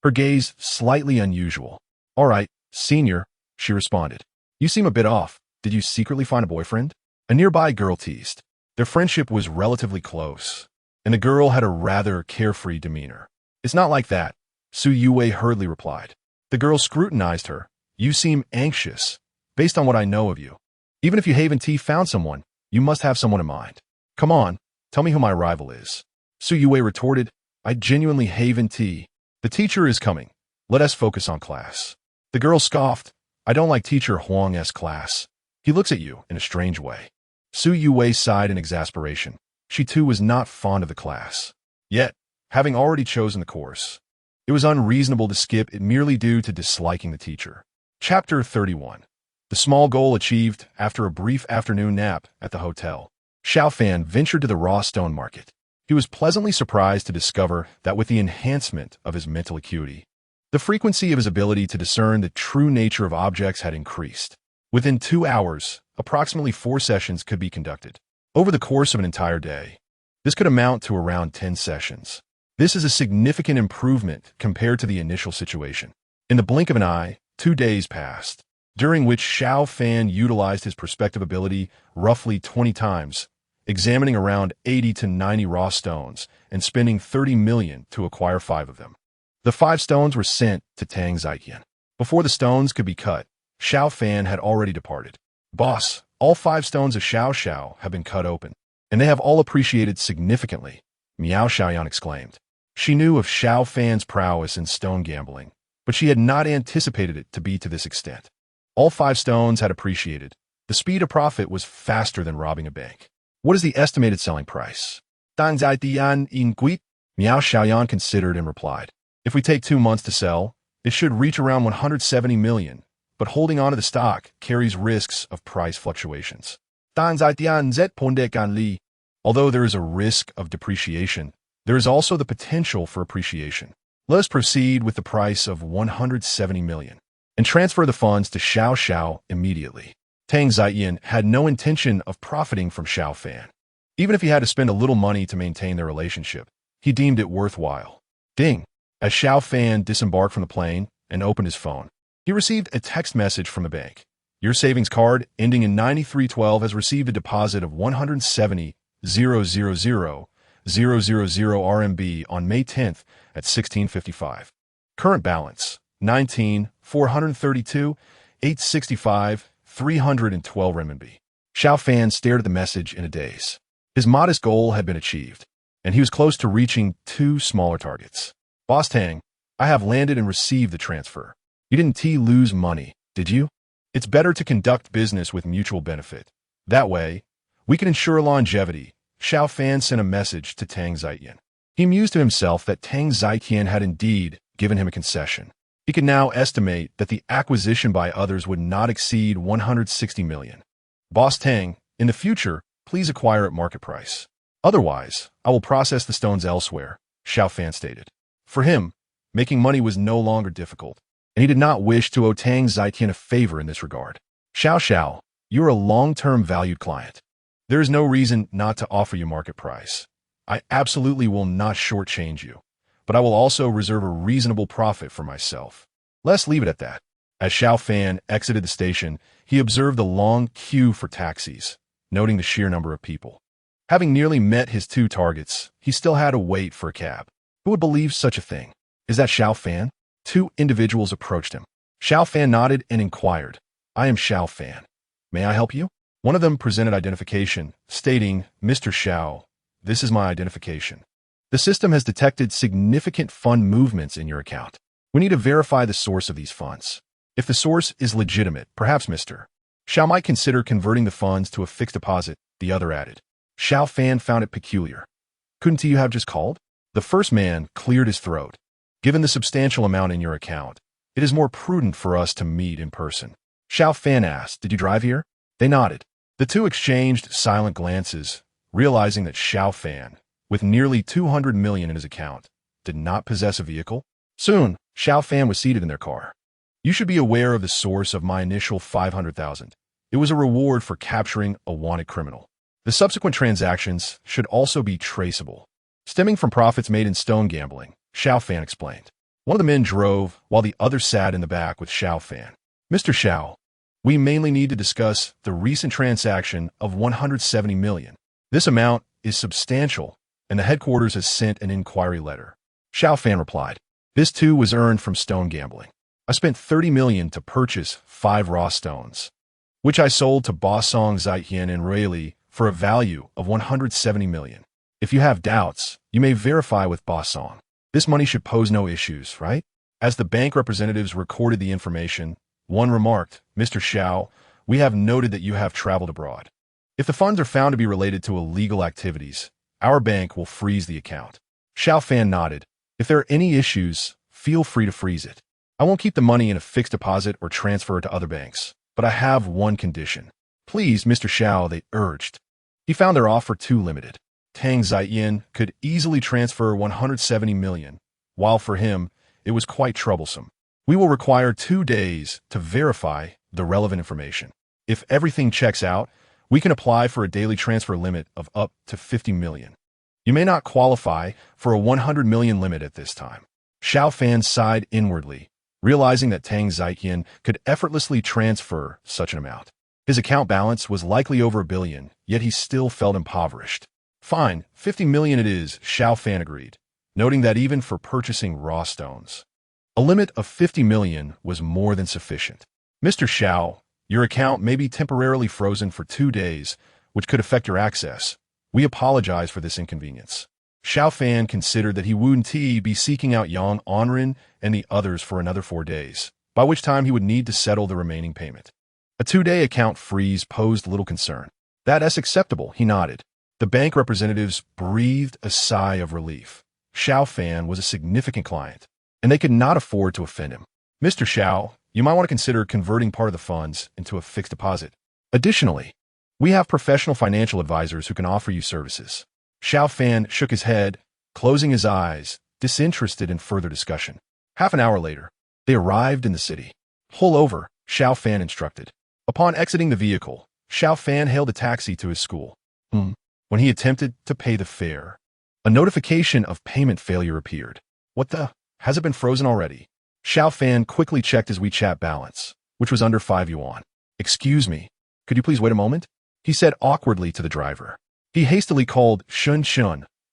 her gaze slightly unusual. All right, senior, she responded. You seem a bit off. Did you secretly find a boyfriend? A nearby girl teased. Their friendship was relatively close, and the girl had a rather carefree demeanor. It's not like that, Su Youwei hurriedly replied. The girl scrutinized her. You seem anxious, based on what I know of you. Even if you haven't found someone, you must have someone in mind. Come on, tell me who my rival is. Su Youwei retorted, I genuinely haven't. The teacher is coming. Let us focus on class. The girl scoffed. I don't like teacher Huang's class. He looks at you in a strange way. Su Youwei sighed in exasperation. She too was not fond of the class. Yet, having already chosen the course, it was unreasonable to skip it merely due to disliking the teacher. Chapter 31. The small goal achieved after a brief afternoon nap at the hotel. Xiao Fan ventured to the raw stone market. He was pleasantly surprised to discover that with the enhancement of his mental acuity, the frequency of his ability to discern the true nature of objects had increased. Within 2 hours, approximately 4 sessions could be conducted. Over the course of an entire day, this could amount to around 10 sessions. This is a significant improvement compared to the initial situation. In the blink of an eye, 2 days passed, during which Xiao Fan utilized his perspective ability roughly 20 times, examining around 80 to 90 raw stones and spending 30 million to acquire 5 of them. The 5 stones were sent to Tang Zietian. Before the stones could be cut, Xiao Fan had already departed. Boss, all 5 stones of Xiao have been cut open, and they have all appreciated significantly, Miao Xiaoyan exclaimed. She knew of Xiao Fan's prowess in stone gambling, but she had not anticipated it to be to this extent. All 5 stones had appreciated. The speed of profit was faster than robbing a bank. What is the estimated selling price? Tang Zietian in Guit? Miao Xiaoyan considered and replied. If we take 2 months to sell, it should reach around 170 million, but holding on to the stock carries risks of price fluctuations. Tang Zietian zet ponde gan li. Although there is a risk of depreciation, there is also the potential for appreciation. Let us proceed with the price of 170 million and transfer the funds to Xiao immediately. Tang Ziyan had no intention of profiting from Xiao Fan. Even if he had to spend a little money to maintain their relationship, he deemed it worthwhile. Ding! As Xiao Fan disembarked from the plane and opened his phone, he received a text message from the bank. Your savings card, ending in 9312, has received a deposit of 170,000,000 RMB on May 10th at 16:55. Current balance, 19,432,865, 312 renminbi. Xiao Fan stared at the message in a daze. His modest goal had been achieved, and he was close to reaching two smaller targets. Boss Tang, I have landed and received the transfer. You didn't lose money, did you? It's better to conduct business with mutual benefit. That way, we can ensure longevity. Xiao Fan sent a message to Tang Ziyan. He mused to himself that Tang Ziyan had indeed given him a concession. He could now estimate that the acquisition by others would not exceed 160 million. Boss Tang, in the future, please acquire at market price. Otherwise, I will process the stones elsewhere, Xiao Fan stated. For him, making money was no longer difficult, and he did not wish to owe Tang Ziyan a favor in this regard. Xiao, you are a long-term valued client. There is no reason not to offer you market price. I absolutely will not shortchange you, but I will also reserve a reasonable profit for myself. Let's leave it at that. As Xiao Fan exited the station, he observed the long queue for taxis, noting the sheer number of people. Having nearly met his two targets, he still had to wait for a cab. Who would believe such a thing? Is that Xiao Fan? Two individuals approached him. Xiao Fan nodded and inquired, I am Xiao Fan. May I help you? One of them presented identification, stating, Mr. Xiao, this is my identification. The system has detected significant fund movements in your account. We need to verify the source of these funds. If the source is legitimate, perhaps Mr. Xiao might consider converting the funds to a fixed deposit, the other added. Xiao Fan found it peculiar. Couldn't you have just called? The first man cleared his throat. Given the substantial amount in your account, it is more prudent for us to meet in person. Xiao Fan asked, Did you drive here? They nodded. The two exchanged silent glances, realizing that Xiao Fan, with nearly 200 million in his account, did not possess a vehicle. Soon, Xiao Fan was seated in their car. You should be aware of the source of my initial 500,000. It was a reward for capturing a wanted criminal. The subsequent transactions should also be traceable, stemming from profits made in stone gambling, Xiao Fan explained. One of the men drove, while the other sat in the back with Xiao Fan. Mr. Xiao, we mainly need to discuss the recent transaction of 170 million. This amount is substantial, and the headquarters has sent an inquiry letter. Xiao Fan replied. This too was earned from stone gambling. I spent 30 million to purchase 5 raw stones, which I sold to Bosong Ziyan and Rayleigh for a value of 170 million. If you have doubts, you may verify with Bosong. This money should pose no issues, right? As the bank representatives recorded the information, one remarked, Mr. Xiao, we have noted that you have traveled abroad. If the funds are found to be related to illegal activities, our bank will freeze the account. Xiao Fan nodded. If there are any issues, feel free to freeze it. I won't keep the money in a fixed deposit or transfer it to other banks, but I have one condition. Please, Mr. Xiao, they urged. He found their offer too limited. Tang Ziyan could easily transfer 170 million, while for him, it was quite troublesome. We will require 2 days to verify the relevant information. If everything checks out, we can apply for a daily transfer limit of up to 50 million. You may not qualify for a 100 million limit at this time. Xiao Fan sighed inwardly, realizing that Tang Ziyan could effortlessly transfer such an amount. His account balance was likely over 1 billion, yet he still felt impoverished. Fine, 50 million it is, Xiao Fan agreed, noting that even for purchasing raw stones, a limit of 50 million was more than sufficient. Mr. Xiao, your account may be temporarily frozen for 2 days, which could affect your access. We apologize for this inconvenience. Xiao Fan considered that he wouldn't be seeking out Yang Onrin and the others for another 4 days, by which time he would need to settle the remaining payment. A 2-day account freeze posed little concern. That's acceptable, he nodded. The bank representatives breathed a sigh of relief. Xiao Fan was a significant client, and they could not afford to offend him. Mr. Xiao, you might want to consider converting part of the funds into a fixed deposit. Additionally, We have professional financial advisors who can offer you services. Xiao Fan shook his head, closing his eyes, disinterested in further discussion. Half an hour later, they arrived in the city. Pull over, Xiao Fan instructed. Upon exiting the vehicle, Xiao Fan hailed a taxi to his school. When he attempted to pay the fare, a notification of payment failure appeared. What the? Has it been frozen already? Xiao Fan quickly checked his WeChat balance, which was under 5 yuan. Excuse me, could you please wait a moment? He said awkwardly to the driver. He hastily called Shun,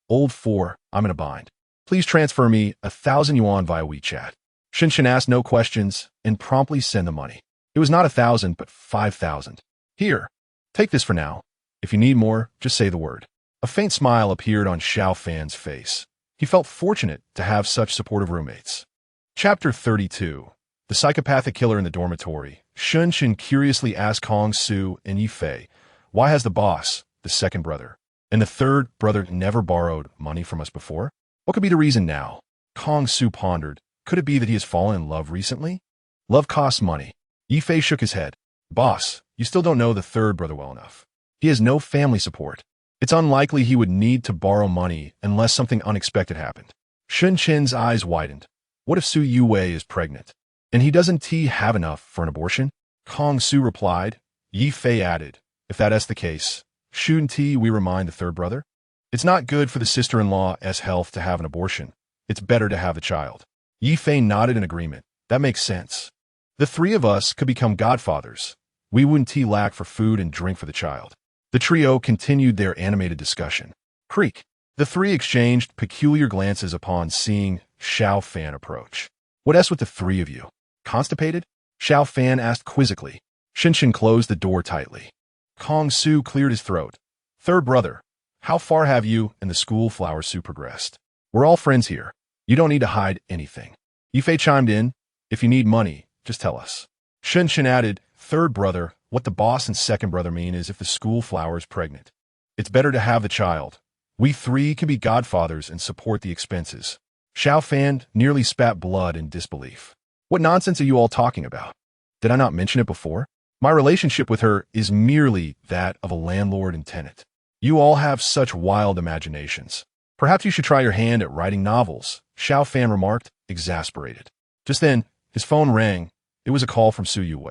old 4, I'm in a bind. Please transfer me 1,000 yuan via WeChat. Shun asked no questions and promptly sent the money. It was not 1,000, but 5,000. Here, take this for now. If you need more, just say the word. A faint smile appeared on Xiao Fan's face. He felt fortunate to have such supportive roommates. Chapter 32. The psychopathic killer in the dormitory. Shun curiously asked Kong Su and Yifei, why has the boss, the second brother, and the third brother never borrowed money from us before? What could be the reason now? Kong Su pondered. Could it be that he has fallen in love recently? Love costs money. Yifei shook his head. Boss, you still don't know the third brother well enough. He has no family support. It's unlikely he would need to borrow money unless something unexpected happened. Shun's eyes widened. What if Su Yue is pregnant? And he doesn't have enough for an abortion? Kong Su replied. Yifei added, if that is the case, shouldn't we remind the third brother? It's not good for the sister-in-law's health to have an abortion. It's better to have the child. Yifei nodded in agreement. That makes sense. The three of us could become godfathers. We wouldn't lack for food and drink for the child. The trio continued their animated discussion. Creak. The three exchanged peculiar glances upon seeing Xiao Fan approach. What else with the three of you? Constipated? Xiao Fan asked quizzically. Shun closed the door tightly. Kong Su cleared his throat. Third brother, how far have you and the school flower Su progressed? We're all friends here. You don't need to hide anything. Yifei chimed in. If you need money, just tell us. Shun added, third brother, what the boss and second brother mean is if the school flower is pregnant. It's better to have the child. We three can be godfathers and support the expenses. Xiao Fan nearly spat blood in disbelief. What nonsense are you all talking about? Did I not mention it before? My relationship with her is merely that of a landlord and tenant. You all have such wild imaginations. Perhaps you should try your hand at writing novels, Xiao Fan remarked, exasperated. Just then, his phone rang. It was a call from Su Yue.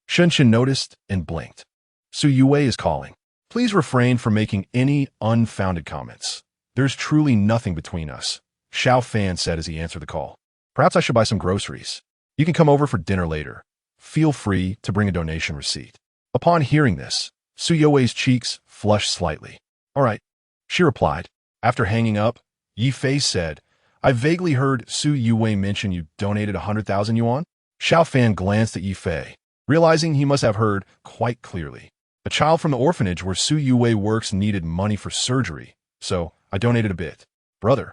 Shun noticed and blinked. Su Yue is calling. Please refrain from making any unfounded comments. There's truly nothing between us, Xiao Fan said as he answered the call. Perhaps I should buy some groceries. You can come over for dinner later. Feel free to bring a donation receipt. Upon hearing this, Su Yue's cheeks flushed slightly. All right, she replied. After hanging up, Yifei said, I vaguely heard Su Yue mention you donated 100,000 yuan. Xiao Fan glanced at Yifei, realizing he must have heard quite clearly. A child from the orphanage where Su Yue works needed money for surgery, so I donated a bit. Brother,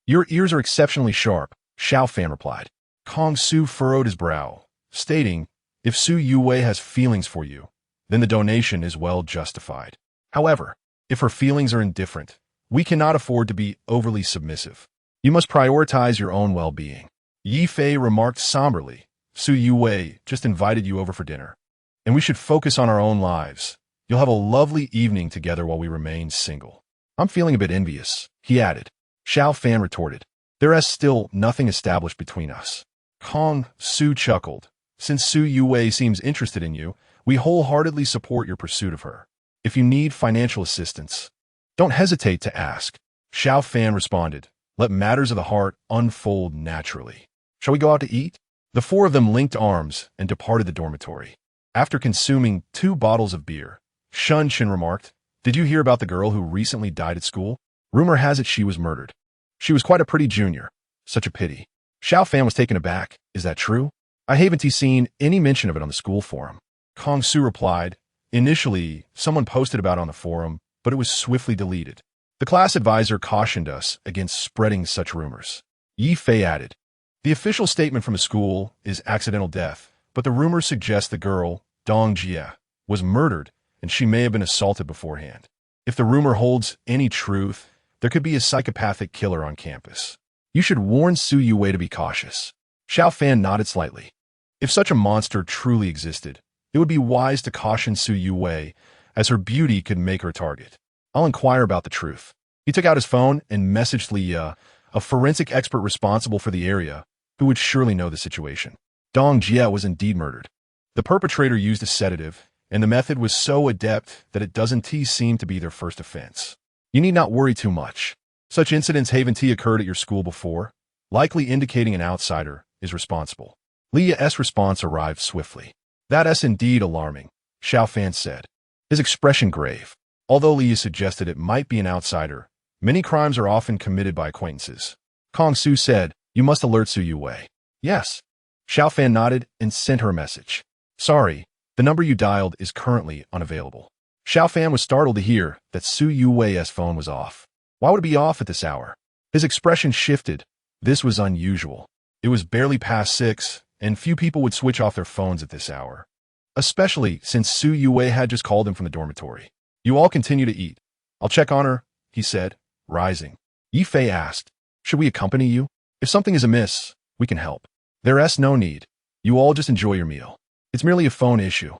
your ears are exceptionally sharp, Xiao Fan replied. Kong Su furrowed his brow, stating, if Su Yue has feelings for you, then the donation is well justified. However, if her feelings are indifferent, we cannot afford to be overly submissive. You must prioritize your own well-being. Yifei remarked somberly, Su Yue just invited you over for dinner, and we should focus on our own lives. You'll have a lovely evening together while we remain single. I'm feeling a bit envious, he added. Xiao Fan retorted. There is still nothing established between us. Kong Su chuckled. Since Su Yue seems interested in you, we wholeheartedly support your pursuit of her. If you need financial assistance, don't hesitate to ask. Xiao Fan responded. Let matters of the heart unfold naturally. Shall we go out to eat? The four of them linked arms and departed the dormitory. After consuming 2 bottles of beer, Shun remarked, Did you hear about the girl who recently died at school? Rumor has it she was murdered. She was quite a pretty junior. Such a pity. Xiao Fan was taken aback. Is that true? I haven't seen any mention of it on the school forum. Kong Su replied, Initially, someone posted about it on the forum, but it was swiftly deleted. The class advisor cautioned us against spreading such rumors. Yifei added, The official statement from the school is accidental death, but the rumors suggest the girl, Dong Jia, was murdered and she may have been assaulted beforehand. If the rumor holds any truth, there could be a psychopathic killer on campus. You should warn Su Yue to be cautious. Xiao Fan nodded slightly. If such a monster truly existed, it would be wise to caution Su Yue, as her beauty could make her a target. I'll inquire about the truth. He took out his phone and messaged Leah, a forensic expert responsible for the area, who would surely know the situation. Dong Jia was indeed murdered. The perpetrator used a sedative, and the method was so adept that it doesn't seem to be their first offense. You need not worry too much. Such incidents haven't occurred at your school before, likely indicating an outsider is responsible. Leah's response arrived swiftly. That's indeed alarming, Xiao Fan said, his expression grave. Although Leah suggested it might be an outsider, many crimes are often committed by acquaintances. Kong Su said, you must alert Su Yuwei. Yes. Xiao Fan nodded and sent her a message. Sorry, the number you dialed is currently unavailable. Xiao Fan was startled to hear that Su Yuwei's phone was off. Why would it be off at this hour? His expression shifted. This was unusual. It was barely past 6, and few people would switch off their phones at this hour. Especially since Su Yuwei had just called him from the dormitory. You all continue to eat. I'll check on her, he said, rising. Yi Fei asked, should we accompany you? If something is amiss, we can help. There's no need. You all just enjoy your meal. It's merely a phone issue.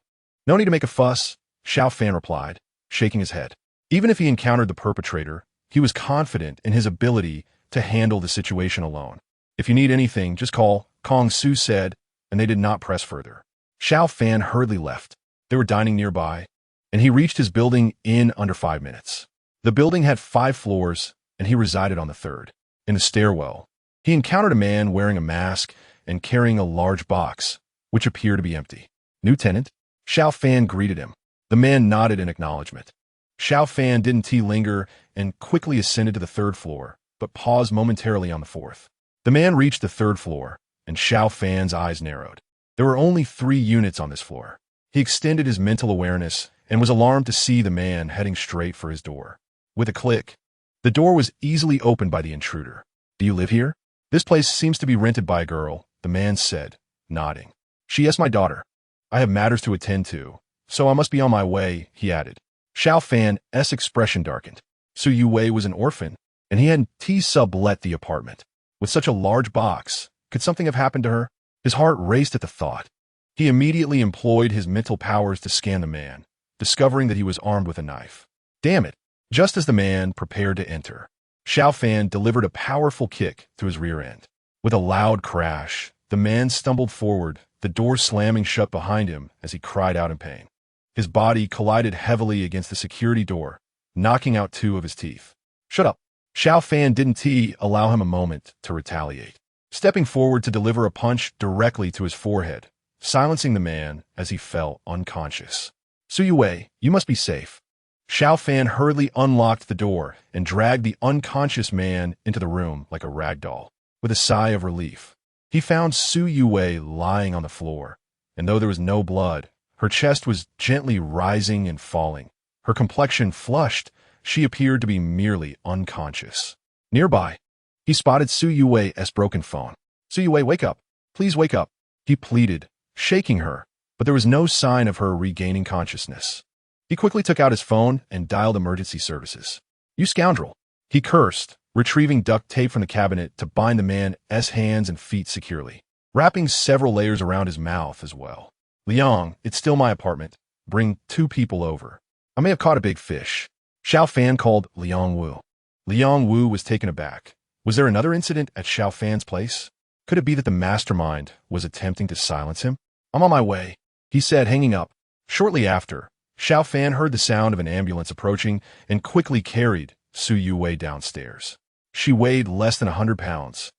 No need to make a fuss, Xiao Fan replied, shaking his head. Even if he encountered the perpetrator, he was confident in his ability to handle the situation alone. If you need anything, just call, Kong Su said, and they did not press further. Xiao Fan hurriedly left. They were dining nearby, and he reached his building in under 5 minutes. The building had 5 floors, and he resided on the 3rd. In the stairwell, he encountered a man wearing a mask and carrying a large box, which appeared to be empty. New tenant? Xiao Fan greeted him. The man nodded in acknowledgement. Xiao Fan didn't linger and quickly ascended to the 3rd floor, but paused momentarily on the 4th. The man reached the 3rd floor, and Xiao Fan's eyes narrowed. There were only 3 units on this floor. He extended his mental awareness and was alarmed to see the man heading straight for his door. With a click, the door was easily opened by the intruder. Do you live here? This place seems to be rented by a girl, the man said, nodding. She is my daughter. I have matters to attend to, so I must be on my way, he added. Xiao Fan's expression darkened. Su Yuwei was an orphan, and he had sublet the apartment. With such a large box, could something have happened to her? His heart raced at the thought. He immediately employed his mental powers to scan the man, discovering that he was armed with a knife. Damn it! Just as the man prepared to enter, Xiao Fan delivered a powerful kick to his rear end. With a loud crash, the man stumbled forward, the door slamming shut behind him as he cried out in pain. His body collided heavily against the security door, knocking out 2 of his teeth. Shut up! Xiao Fan didn't allow him a moment to retaliate, stepping forward to deliver a punch directly to his forehead, silencing the man as he fell unconscious. Su Yuwei, you must be safe. Xiao Fan hurriedly unlocked the door and dragged the unconscious man into the room like a rag doll. With a sigh of relief, he found Su Yuwei lying on the floor, and though there was no blood, her chest was gently rising and falling. Her complexion flushed, she appeared to be merely unconscious. Nearby, he spotted Su Yuwei's broken phone. Su Yuwei, wake up. Please wake up, he pleaded, shaking her, but there was no sign of her regaining consciousness. He quickly took out his phone and dialed emergency services. You scoundrel, he cursed, retrieving duct tape from the cabinet to bind the man's hands and feet securely, wrapping several layers around his mouth as well. Liang, it's still my apartment. Bring 2 people over. I may have caught a big fish. Xiao Fan called Liang Wu. Liang Wu was taken aback. Was there another incident at Xiao Fan's place? Could it be that the mastermind was attempting to silence him? I'm on my way, he said, hanging up. Shortly after, Xiao Fan heard the sound of an ambulance approaching and quickly carried Su Yuwei downstairs. She weighed less than 100 pounds,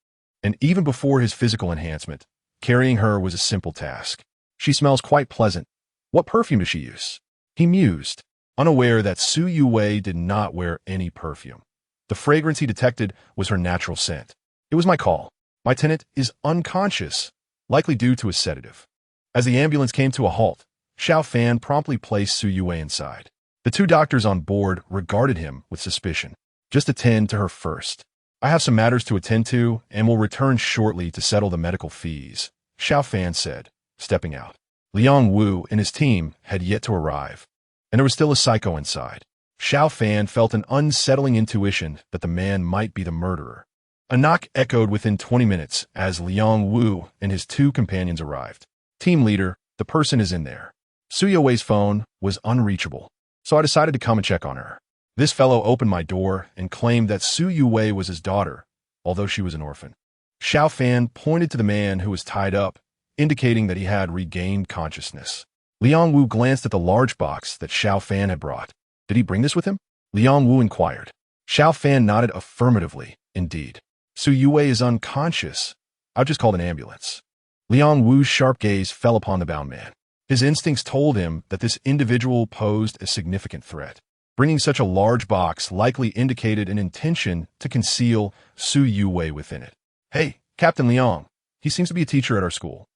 and even before his physical enhancement, carrying her was a simple task. She smells quite pleasant. What perfume does she use? He mused, unaware that Su Yuwei did not wear any perfume. The fragrance he detected was her natural scent. It was my call. My tenant is unconscious, likely due to a sedative. As the ambulance came to a halt, Xiao Fan promptly placed Su Yuwei inside. The 2 doctors on board regarded him with suspicion. Just attend to her first. I have some matters to attend to and will return shortly to settle the medical fees, Xiao Fan said, stepping out. Liang Wu and his team had yet to arrive, and there was still a psycho inside. Xiao Fan felt an unsettling intuition that the man might be the murderer. A knock echoed within 20 minutes as Liang Wu and his 2 companions arrived. Team leader, the person is in there. Su Yuwei's phone was unreachable. so I decided to come and check on her. This fellow opened my door and claimed that Su Yuwei was his daughter, although she was an orphan. Xiao Fan pointed to the man who was tied up, indicating that he had regained consciousness. Liang Wu glanced at the large box that Xiao Fan had brought. Did he bring this with him? Liang Wu inquired. Xiao Fan nodded affirmatively. Indeed. Su Yuwei is unconscious. I'll just call an ambulance. Liang Wu's sharp gaze fell upon the bound man. His instincts told him that this individual posed a significant threat. Bringing such a large box likely indicated an intention to conceal Su Yuwei within it. Hey, Captain Liang. He seems to be a teacher at our school.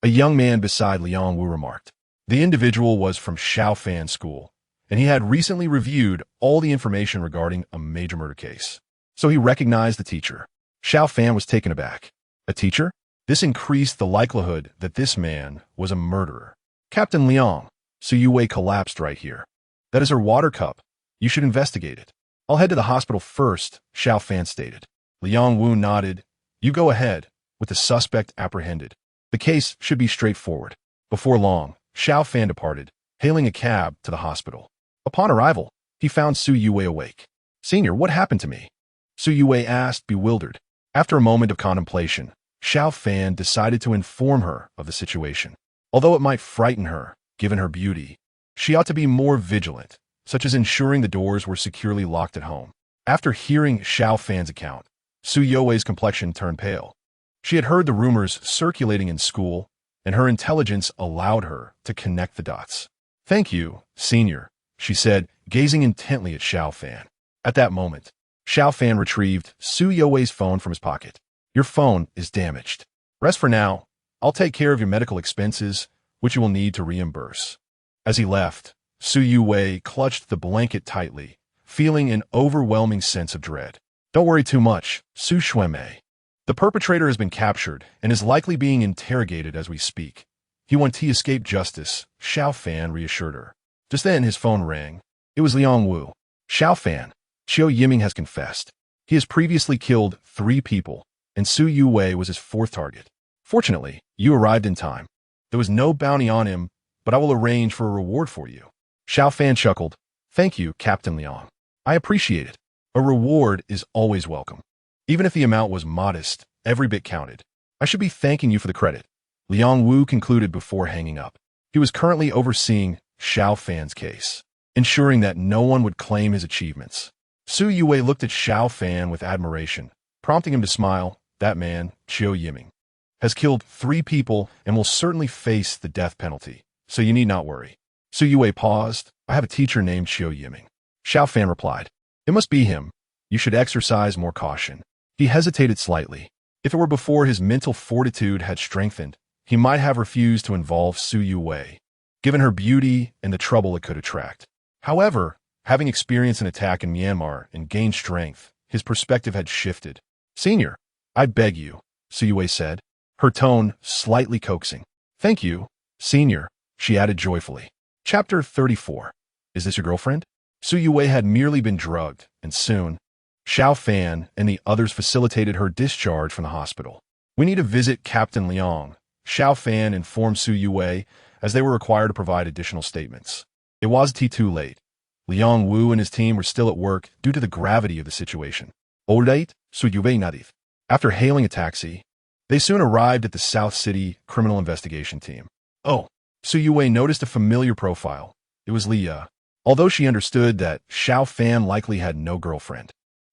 A young man beside Liang Wu remarked. The individual was from Xiao Fan's school, and he had recently reviewed all the information regarding a major murder case. So he recognized the teacher. Xiao Fan was taken aback. A teacher? This increased the likelihood that this man was a murderer. Captain Liang, Su Yuwei collapsed right here. That is her water cup. You should investigate it. I'll head to the hospital first, Xiao Fan stated. Liang Wu nodded. You go ahead, with the suspect apprehended. The case should be straightforward. Before long, Xiao Fan departed, hailing a cab to the hospital. Upon arrival, he found Su Yuwei awake. Senior, what happened to me? Su Yuwei asked, bewildered. After a moment of contemplation, Xiao Fan decided to inform her of the situation. Although it might frighten her, given her beauty, she ought to be more vigilant, such as ensuring the doors were securely locked at home. After hearing Xiao Fan's account, Su Yuwei's complexion turned pale. She had heard the rumors circulating in school, and her intelligence allowed her to connect the dots. Thank you, Senior, she said, gazing intently at Xiao Fan. At that moment, Xiao Fan retrieved Su Yuwei's phone from his pocket. Your phone is damaged. Rest for now. I'll take care of your medical expenses, which you will need to reimburse. As he left, Su Yuwei clutched the blanket tightly, feeling an overwhelming sense of dread. Don't worry too much, Su Xuemei. The perpetrator has been captured and is likely being interrogated as we speak. He wants he escape justice, Xiao Fan reassured her. Just then his phone rang. It was Liang Wu. Xiao Fan, Qiao Yiming has confessed. He has previously killed 3 people, and Su Yuwei was his 4th target. Fortunately, you arrived in time. There was no bounty on him, but I will arrange for a reward for you. Xiao Fan chuckled. Thank you, Captain Liang. I appreciate it. A reward is always welcome. Even if the amount was modest, every bit counted. I should be thanking you for the credit. Liang Wu concluded before hanging up. He was currently overseeing Xiao Fan's case, ensuring that no one would claim his achievements. Su Yuwei looked at Xiao Fan with admiration, prompting him to smile. That man, Qiao Yiming, has killed 3 people and will certainly face the death penalty, so you need not worry. Su Yuwei paused. I have a teacher named Qiao Yiming. Xiao Fan replied. It must be him. You should exercise more caution. He hesitated slightly. If it were before his mental fortitude had strengthened, he might have refused to involve Su Yuwei, given her beauty and the trouble it could attract. However, having experienced an attack in Myanmar and gained strength, his perspective had shifted. Senior, I beg you, Su Yuwei said, her tone slightly coaxing. Thank you, Senior, she added joyfully. Chapter 34. Is this your girlfriend? Su Yuwei had merely been drugged, and soon, Xiao Fan and the others facilitated her discharge from the hospital. We need to visit Captain Liang, Xiao Fan informed Su Yuwei, as they were required to provide additional statements. It was too late. Liang Wu and his team were still at work due to the gravity of the situation. Alright, Su Yuwei nodded. After hailing a taxi, they soon arrived at the South City Criminal Investigation Team. Oh, Su Yuwei noticed a familiar profile. It was Leah. Although she understood that Xiao Fan likely had no girlfriend,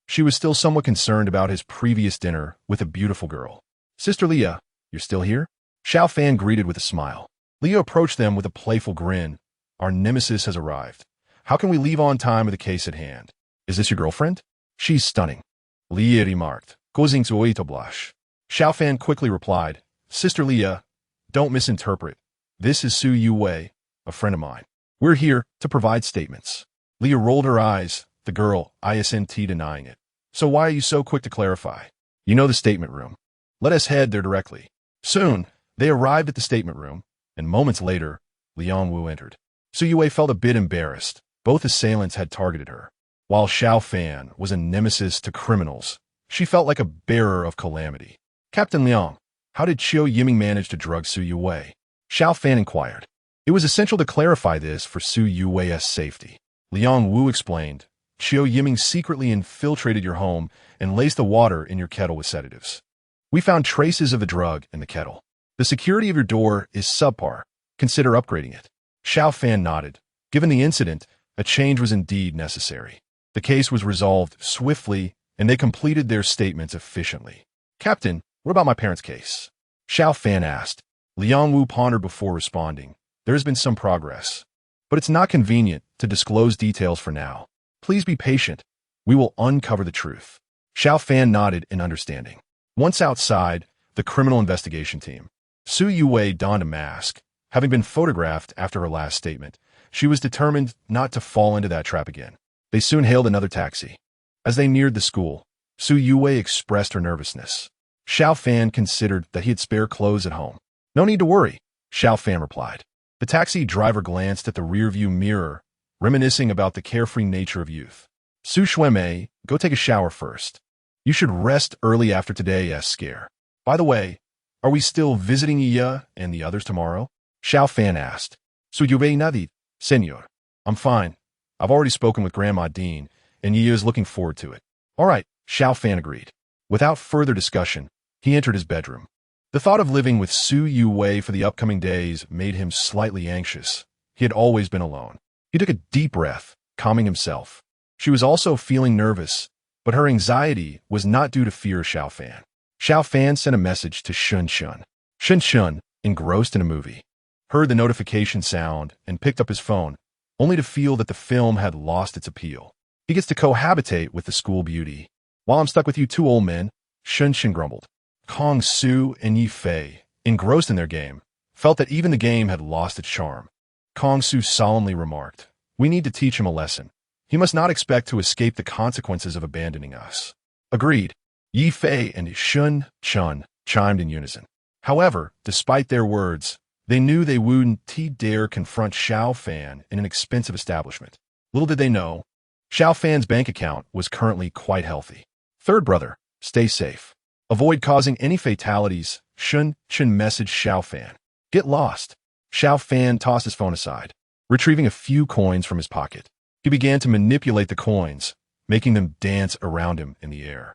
she was still somewhat concerned about his previous dinner with a beautiful girl. Sister Leah, you're still here? Xiao Fan greeted with a smile. Leah approached them with a playful grin. Our nemesis has arrived. How can we leave on time with the case at hand? Is this your girlfriend? She's stunning, Leah remarked, causing Zoe to blush. Xiao Fan quickly replied, Sister Leah, don't misinterpret. This is Su Yuwei, a friend of mine. We're here to provide statements. Leah rolled her eyes, the girl, isn't denying it. So why are you so quick to clarify? You know the statement room. Let us head there directly. Soon, they arrived at the statement room, and moments later, Liang Wu entered. Su Yuwei felt a bit embarrassed. Both assailants had targeted her. While Xiao Fan was a nemesis to criminals, she felt like a bearer of calamity. Captain Liang, how did Qiao Yiming manage to drug Su Yuwei? Xiao Fan inquired. It was essential to clarify this for Su Yuwei's safety. Liang Wu explained. Qiu Yiming secretly infiltrated your home and laced the water in your kettle with sedatives. We found traces of the drug in the kettle. The security of your door is subpar. Consider upgrading it. Xiao Fan nodded. Given the incident, a change was indeed necessary. The case was resolved swiftly, and they completed their statements efficiently. Captain, what about my parents' case? Xiao Fan asked. Liang Wu pondered before responding. There has been some progress, but it's not convenient to disclose details for now. Please be patient. We will uncover the truth. Xiao Fan nodded in understanding. Once outside, the criminal investigation team. Su Yuwei donned a mask. Having been photographed after her last statement, she was determined not to fall into that trap again. They soon hailed another taxi. As they neared the school, Su Yuwei expressed her nervousness. Xiao Fan considered that he had spare clothes at home. No need to worry, Xiao Fan replied. The taxi driver glanced at the rearview mirror, reminiscing about the carefree nature of youth. Su Xuemei, go take a shower first. You should rest early after today's scare. By the way, are we still visiting Iya and the others tomorrow? Xiao Fan asked. Su Yuwei nodded. Senor, I'm fine. I've already spoken with Grandma Dean, and Iya is looking forward to it. All right, Xiao Fan agreed. Without further discussion, he entered his bedroom. The thought of living with Su Yuwei for the upcoming days made him slightly anxious. He had always been alone. He took a deep breath, calming himself. She was also feeling nervous, but her anxiety was not due to fear of Xiao Fan. Xiao Fan sent a message to Shun Shun. Shun Shun, engrossed in a movie, heard the notification sound and picked up his phone, only to feel that the film had lost its appeal. He gets to cohabitate with the school beauty. While I'm stuck with you two old men, Shun Shun grumbled. Kong Su and Yi Fei, engrossed in their game, felt that even the game had lost its charm. Kong Su solemnly remarked, we need to teach him a lesson. He must not expect to escape the consequences of abandoning us. Agreed. Yi Fei and Shun Chun chimed in unison. However, despite their words, they knew they wouldn't dare confront Xiao Fan in an expensive establishment. Little did they know, Xiao Fan's bank account was currently quite healthy. Third brother, stay safe. Avoid causing any fatalities, Shun Chun messaged Xiao Fan. Get lost. Xiao Fan tossed his phone aside, retrieving a few coins from his pocket. He began to manipulate the coins, making them dance around him in the air.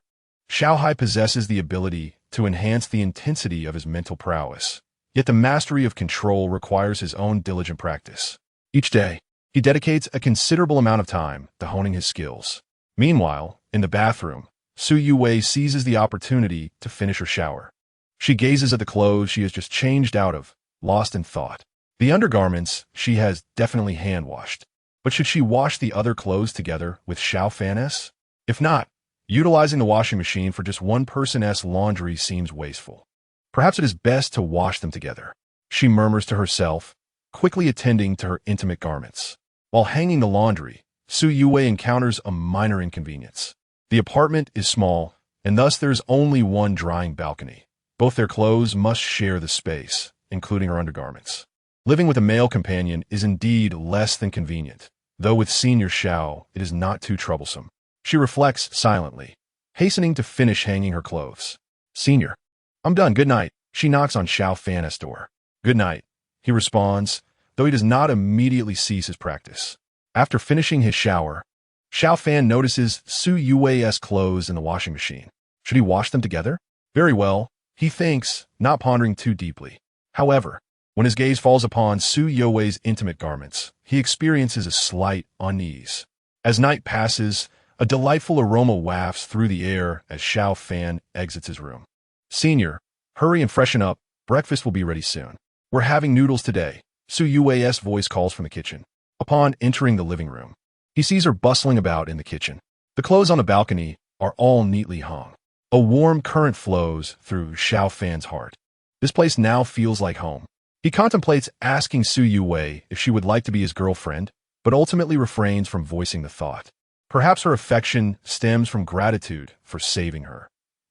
Xiao Hai possesses the ability to enhance the intensity of his mental prowess, yet the mastery of control requires his own diligent practice. Each day, he dedicates a considerable amount of time to honing his skills. Meanwhile, in the bathroom, Su Yuwei seizes the opportunity to finish her shower. She gazes at the clothes she has just changed out of, lost in thought. The undergarments she has definitely hand-washed. But should she wash the other clothes together with Xiao Fan's? If not, utilizing the washing machine for just one person's laundry seems wasteful. Perhaps it is best to wash them together, she murmurs to herself, quickly attending to her intimate garments. While hanging the laundry, Su Yuwei encounters a minor inconvenience. The apartment is small, and thus there is only one drying balcony. Both their clothes must share the space, including her undergarments. Living with a male companion is indeed less than convenient, though with Senior Xiao it is not too troublesome. She reflects silently, hastening to finish hanging her clothes. Senior, I'm done, good night. She knocks on Xiao Fan's door. Good night, he responds, though he does not immediately cease his practice. After finishing his shower, Xiao Fan notices Su Yuwei's clothes in the washing machine. Should he wash them together? Very well, he thinks, not pondering too deeply. However, when his gaze falls upon Su Yuwei's intimate garments, he experiences a slight unease. As night passes, a delightful aroma wafts through the air as Xiao Fan exits his room. Senior, hurry and freshen up, breakfast will be ready soon. We're having noodles today, Su Yuwei's voice calls from the kitchen. Upon entering the living room, he sees her bustling about in the kitchen. The clothes on the balcony are all neatly hung. A warm current flows through Xiao Fan's heart. This place now feels like home. He contemplates asking Su Yuwei if she would like to be his girlfriend, but ultimately refrains from voicing the thought. Perhaps her affection stems from gratitude for saving her.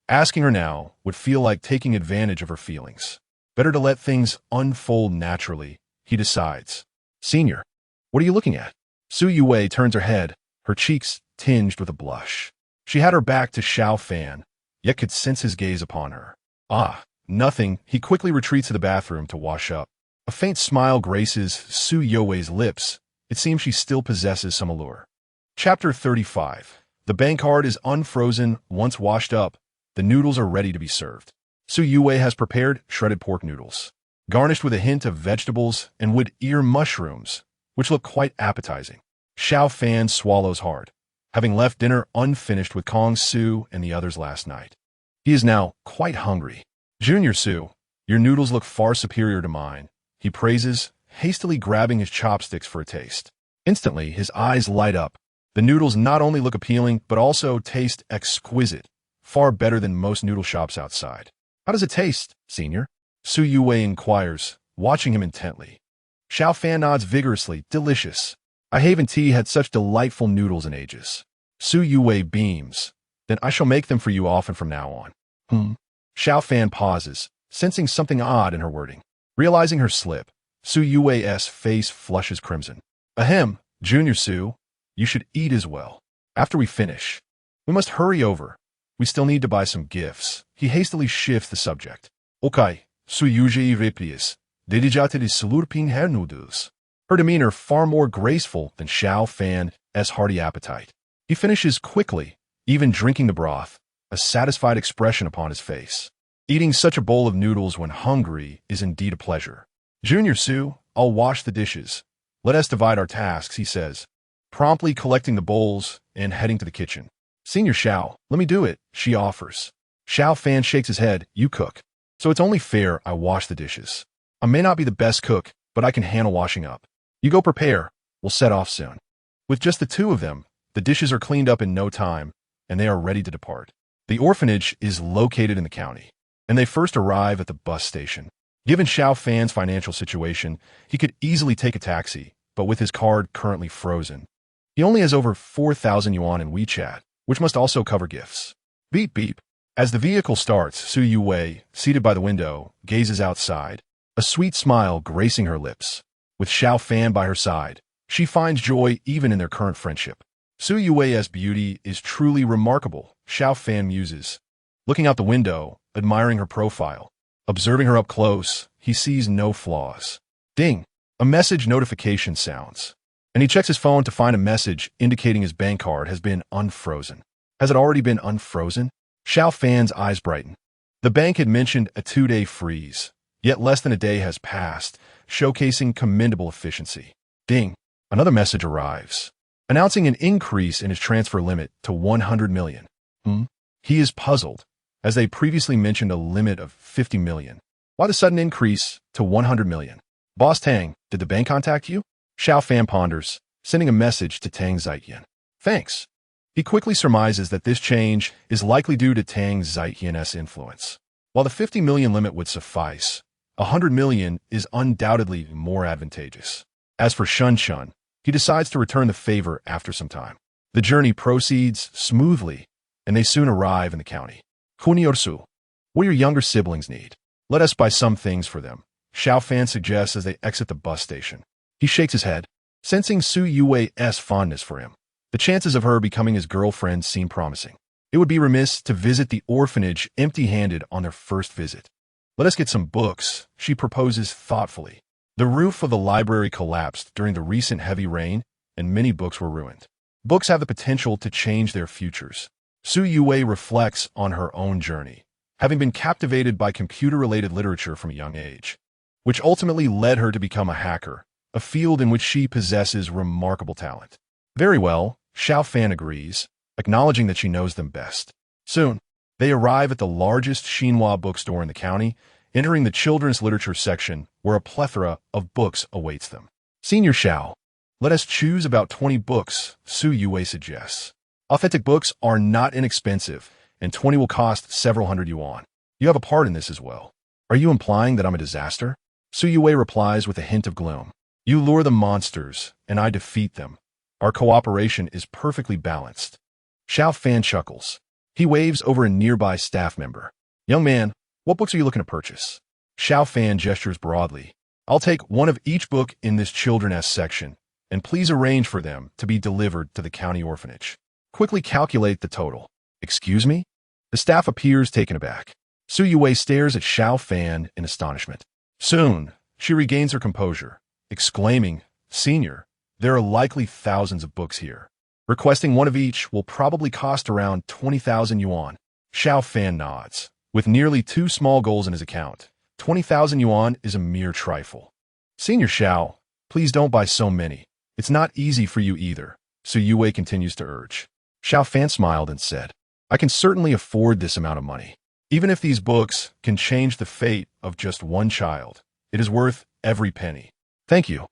Asking her now would feel like taking advantage of her feelings. Better to let things unfold naturally, he decides. Senior, what are you looking at? Su Yuwei turns her head, her cheeks tinged with a blush. She had her back to Xiao Fan, yet could sense his gaze upon her. Ah, nothing. He quickly retreats to the bathroom to wash up. A faint smile graces Su Yuwei's lips, It seems she still possesses some allure. Chapter 35. The bank card is unfrozen. Once washed up, the noodles are ready to be served. Su Yue has prepared shredded pork noodles, garnished with a hint of vegetables and wood ear mushrooms, which look quite appetizing. Xiao Fan swallows hard, having left dinner unfinished with Kong Su and the others last night. He is now quite hungry. Junior Su, your noodles look far superior to mine, he praises, hastily grabbing his chopsticks for a taste. Instantly, his eyes light up. The noodles not only look appealing, but also taste exquisite, far better than most noodle shops outside. How does it taste, senior? Su Yue inquires, watching him intently. Xiao Fan nods vigorously. Delicious. I haven't had such delightful noodles in ages. Su Yue beams. Then I shall make them for you often from now on. Xiao Fan pauses, sensing something odd in her wording. Realizing her slip, Su Yue's face flushes crimson. Ahem, Junior Su, you should eat as well. After we finish, we must hurry over. We still need to buy some gifts. He hastily shifts the subject. Okay, Su Yue replies. Dedicate de slurping her noodles. Her demeanor far more graceful than Xiao Fan's hearty appetite. He finishes quickly, even drinking the broth, a satisfied expression upon his face. Eating such a bowl of noodles when hungry is indeed a pleasure. Junior Su, I'll wash the dishes. Let us divide our tasks, he says, promptly collecting the bowls and heading to the kitchen. Senior Xiao, let me do it, she offers. Xiao Fan shakes his head. You cook. So it's only fair I wash the dishes. I may not be the best cook, but I can handle washing up. You go prepare. We'll set off soon. With just the two of them, the dishes are cleaned up in no time, and they are ready to depart. The orphanage is located in the county, and they first arrive at the bus station. Given Xiao Fan's financial situation, he could easily take a taxi, but with his card currently frozen, he only has over 4,000 yuan in WeChat, which must also cover gifts. Beep beep. As the vehicle starts, Su Yue, seated by the window, gazes outside, a sweet smile gracing her lips. With Xiao Fan by her side, she finds joy even in their current friendship. Su Yue's beauty is truly remarkable, Xiao Fan muses. Looking out the window, admiring her profile, observing her up close, he sees no flaws. Ding! A message notification sounds, and he checks his phone to find a message indicating his bank card has been unfrozen. Has it already been unfrozen? Xiao Fan's eyes brighten. The bank had mentioned a 2-day freeze, yet less than a day has passed, showcasing commendable efficiency. Ding! Another message arrives, announcing an increase in his transfer limit to 100 million. He is puzzled, as they previously mentioned a limit of 50 million. Why the sudden increase to 100 million? Boss Tang, did the bank contact you? Xiao Fan ponders, sending a message to Tang Zaijian. Thanks. He quickly surmises that this change is likely due to Tang Zaijian's influence. While the 50 million limit would suffice, 100 million is undoubtedly more advantageous. As for Shun, he decides to return the favor after some time. The journey proceeds smoothly, and they soon arrive in the county. Kuniorsu, what do your younger siblings need? Let us buy some things for them, Xiao Fan suggests as they exit the bus station. He shakes his head, sensing Su Yue's fondness for him. The chances of her becoming his girlfriend seem promising. It would be remiss to visit the orphanage empty-handed on their first visit. Let us get some books, she proposes thoughtfully. The roof of the library collapsed during the recent heavy rain, and many books were ruined. Books have the potential to change their futures. Su Yue reflects on her own journey, having been captivated by computer-related literature from a young age, which ultimately led her to become a hacker, a field in which she possesses remarkable talent. Very well, Xiao Fan agrees, acknowledging that she knows them best. Soon, they arrive at the largest Xinhua bookstore in the county, entering the children's literature section where a plethora of books awaits them. Senior Xiao, let us choose about 20 books, Su Yue suggests. Authentic books are not inexpensive, and 20 will cost several hundred yuan. You have a part in this as well. Are you implying that I'm a disaster? Su Yue replies with a hint of gloom. You lure the monsters, and I defeat them. Our cooperation is perfectly balanced. Xiao Fan chuckles. He waves over a nearby staff member. Young man, what books are you looking to purchase? Xiao Fan gestures broadly. I'll take one of each book in this children's section, and please arrange for them to be delivered to the county orphanage. Quickly calculate the total. Excuse me? The staff appears taken aback. Su Yue stares at Xiao Fan in astonishment. Soon, she regains her composure, exclaiming, Senior, There are likely thousands of books here. Requesting one of each will probably cost around 20,000 yuan. Xiao Fan nods. With nearly 2 small goals in his account, 20,000 yuan is a mere trifle. Senior Xiao, please don't buy so many. It's not easy for you either, Su Yue continues to urge. Xiao Fan smiled and said, I can certainly afford this amount of money. Even if these books can change the fate of just one child, it is worth every penny. Thank you.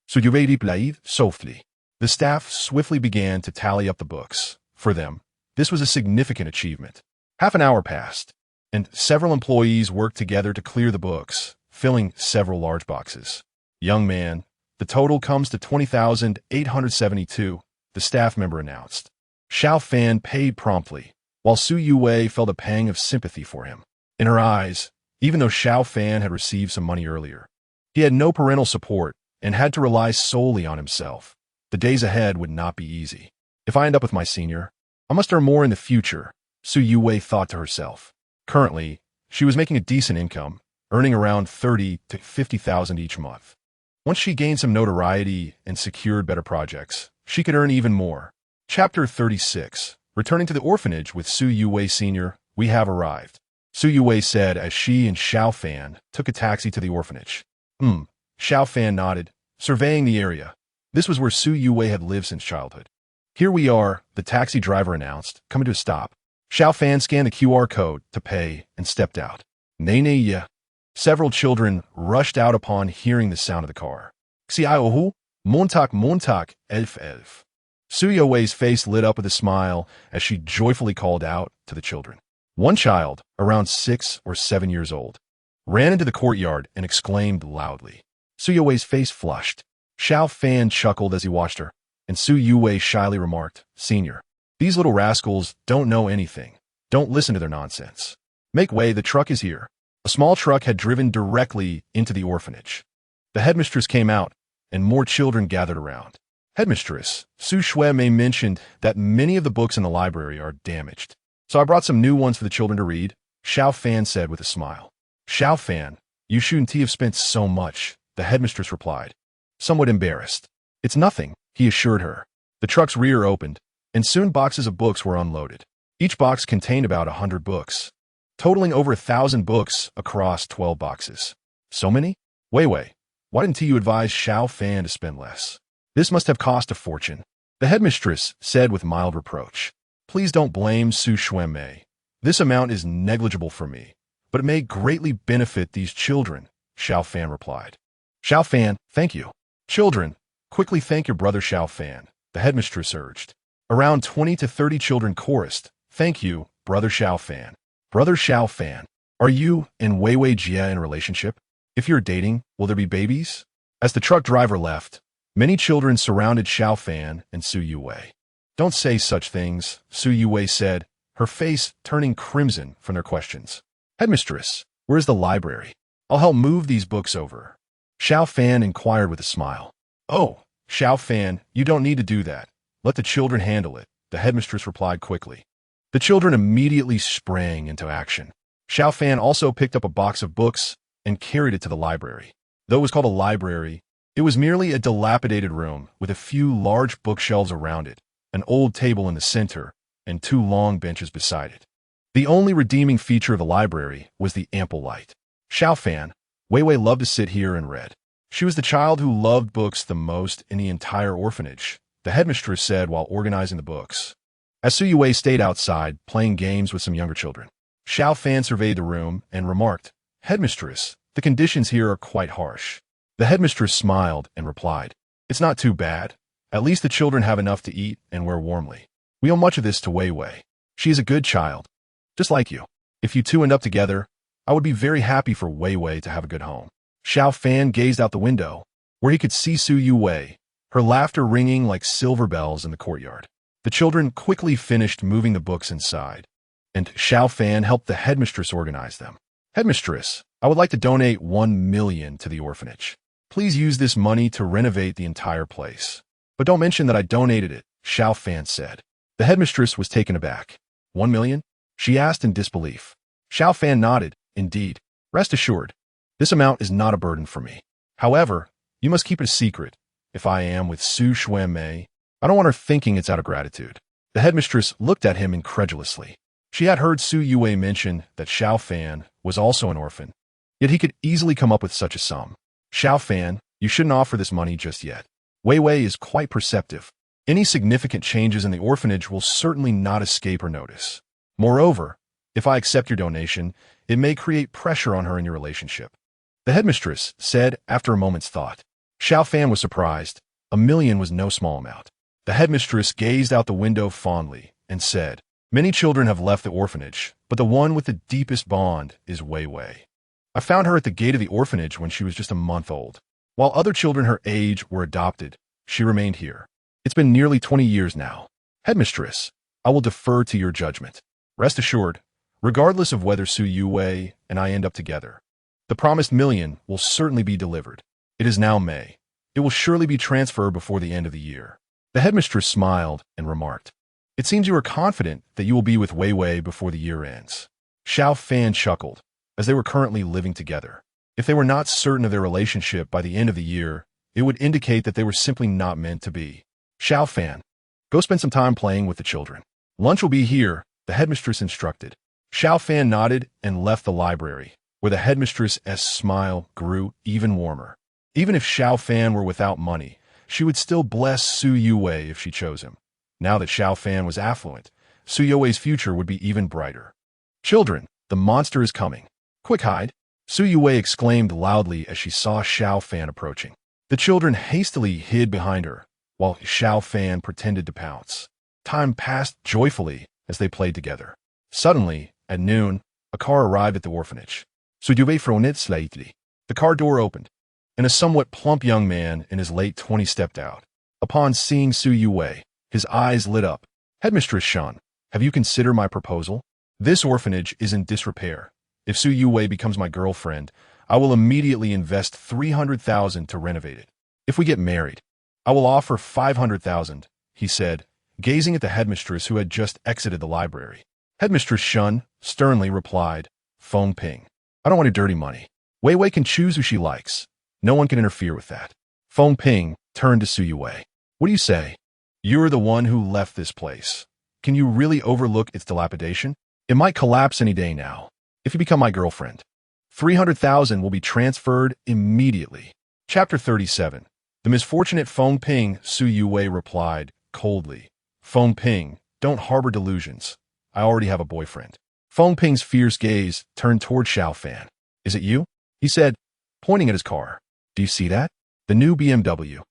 Su Yue replied softly. The staff swiftly began to tally up the books. For them, this was a significant achievement. Half an hour passed, and several employees worked together to clear the books, filling several large boxes. Young man, the total comes to 20,872, the staff member announced. Xiao Fan paid promptly, while Su Yue felt a pang of sympathy for him. In her eyes, even though Xiao Fan had received some money earlier, he had no parental support and had to rely solely on himself. The days ahead would not be easy. If I end up with my senior, I must earn more in the future, Su Yue thought to herself. Currently, she was making a decent income, earning around 30 to 50,000 each month. Once she gained some notoriety and secured better projects, she could earn even more. Chapter 36. Returning to the orphanage with Su Yue Sr., we have arrived. Su Yue said as she and Xiao Fan took a taxi to the orphanage. Xiao Fan nodded, surveying the area. This was where Su Yue had lived since childhood. Here we are, the taxi driver announced, coming to a stop. Xiao Fan scanned the QR code to pay and stepped out. Nay. Several children rushed out upon hearing the sound of the car. Xiao Montak, elf. Su Yue's face lit up with a smile as she joyfully called out to the children. One child, around 6 or 7 years old, ran into the courtyard and exclaimed loudly. Su Yue's face flushed. Xiao Fan chuckled as he watched her, and Su Yue shyly remarked, Senior, these little rascals don't know anything. Don't listen to their nonsense. Make way, the truck is here. A small truck had driven directly into the orphanage. The headmistress came out, and more children gathered around. Headmistress, Su Shui mentioned that many of the books in the library are damaged. So I brought some new ones for the children to read, Xiao Fan said with a smile. Xiao Fan, you shouldn't have spent so much, the headmistress replied, somewhat embarrassed. It's nothing, he assured her. The truck's rear opened, and soon boxes of books were unloaded. Each box contained about 100 books, totaling over 1,000 books across 12 boxes. So many? Wei, why didn't you advise Xiao Fan to spend less? This must have cost a fortune, the headmistress said with mild reproach. Please don't blame Su Shui. This amount is negligible for me, but it may greatly benefit these children, Xiao Fan replied. Xiao Fan, thank you. Children, quickly thank your brother Xiao Fan, the headmistress urged. Around 20 to 30 children chorused, thank you, brother Xiao Fan. Brother Xiao Fan, are you and Wei Jia in a relationship? If you're dating, will there be babies? As the truck driver left, many children surrounded Xiao Fan and Su Yue. Don't say such things, Su Yue said, her face turning crimson from their questions. Headmistress, where's the library? I'll help move these books over. Xiao Fan inquired with a smile. Oh, Xiao Fan, you don't need to do that. Let the children handle it, the headmistress replied quickly. The children immediately sprang into action. Xiao Fan also picked up a box of books and carried it to the library. Though it was called a library, it was merely a dilapidated room with a few large bookshelves around it, an old table in the center, and 2 long benches beside it. The only redeeming feature of the library was the ample light. Xiao Fan, Wei loved to sit here and read. She was the child who loved books the most in the entire orphanage, the headmistress said while organizing the books. As Su Yue stayed outside, playing games with some younger children, Xiao Fan surveyed the room and remarked, Headmistress, the conditions here are quite harsh. The headmistress smiled and replied, It's not too bad. At least the children have enough to eat and wear warmly. We owe much of this to Wei. She is a good child, just like you. If you two end up together, I would be very happy for Wei to have a good home. Xiao Fan gazed out the window, where he could see Su Yue, her laughter ringing like silver bells in the courtyard. The children quickly finished moving the books inside, and Xiao Fan helped the headmistress organize them. Headmistress, I would like to donate 1 million to the orphanage. Please use this money to renovate the entire place. But don't mention that I donated it, Xiao Fan said. The headmistress was taken aback. 1 million? She asked in disbelief. Xiao Fan nodded. Indeed. Rest assured, this amount is not a burden for me. However, you must keep it a secret, if I am with Su Xuanmei, I don't want her thinking it's out of gratitude. The headmistress looked at him incredulously. She had heard Su Yue mention that Xiao Fan was also an orphan, yet he could easily come up with such a sum. Xiao Fan, you shouldn't offer this money just yet. Wei Wei is quite perceptive. Any significant changes in the orphanage will certainly not escape her notice. Moreover, if I accept your donation, it may create pressure on her in your relationship. The headmistress said after a moment's thought. Xiao Fan was surprised. $1 million was no small amount. The headmistress gazed out the window fondly and said, many children have left the orphanage, but the one with the deepest bond is Wei Wei. I found her at the gate of the orphanage when she was just a month old. While other children her age were adopted, she remained here. It's been nearly 20 years now. Headmistress, I will defer to your judgment. Rest assured, regardless of whether Su Yue and I end up together, the promised $1 million will certainly be delivered. It is now May. It will surely be transferred before the end of the year. The headmistress smiled and remarked, it seems you are confident that you will be with Wei Wei before the year ends. Xiao Fan chuckled, as they were currently living together. If they were not certain of their relationship by the end of the year, it would indicate that they were simply not meant to be. Xiao Fan, go spend some time playing with the children. Lunch will be here, the headmistress instructed. Xiao Fan nodded and left the library, where the headmistress's smile grew even warmer. Even if Xiao Fan were without money, she would still bless Su Yue if she chose him. Now that Xiao Fan was affluent, Su Yue's future would be even brighter. Children, the monster is coming. Quick hide! Su Yue exclaimed loudly as she saw Xiao Fan approaching. The children hastily hid behind her, while Xiao Fan pretended to pounce. Time passed joyfully as they played together. Suddenly, at noon, a car arrived at the orphanage. Su Yue fronted slightly. The car door opened, and a somewhat plump young man in his late 20s stepped out. Upon seeing Su Yue, his eyes lit up. Headmistress Shan, have you considered my proposal? This orphanage is in disrepair. If Su Yue becomes my girlfriend, I will immediately invest 300,000 to renovate it. If we get married, I will offer 500,000, he said, gazing at the headmistress who had just exited the library. Headmistress Shun sternly replied, Feng Ping, I don't want your dirty money. Wei Wei can choose who she likes. No one can interfere with that. Feng Ping turned to Su Yue. What do you say? You're the one who left this place. Can you really overlook its dilapidation? It might collapse any day now. If you become my girlfriend, 300,000 will be transferred immediately. Chapter 37. The misfortunate Feng Ping, Su Yue replied coldly. Feng Ping, don't harbor delusions. I already have a boyfriend. Feng Ping's fierce gaze turned toward Xiao Fan. Is it you? He said, pointing at his car. Do you see that? The new BMW.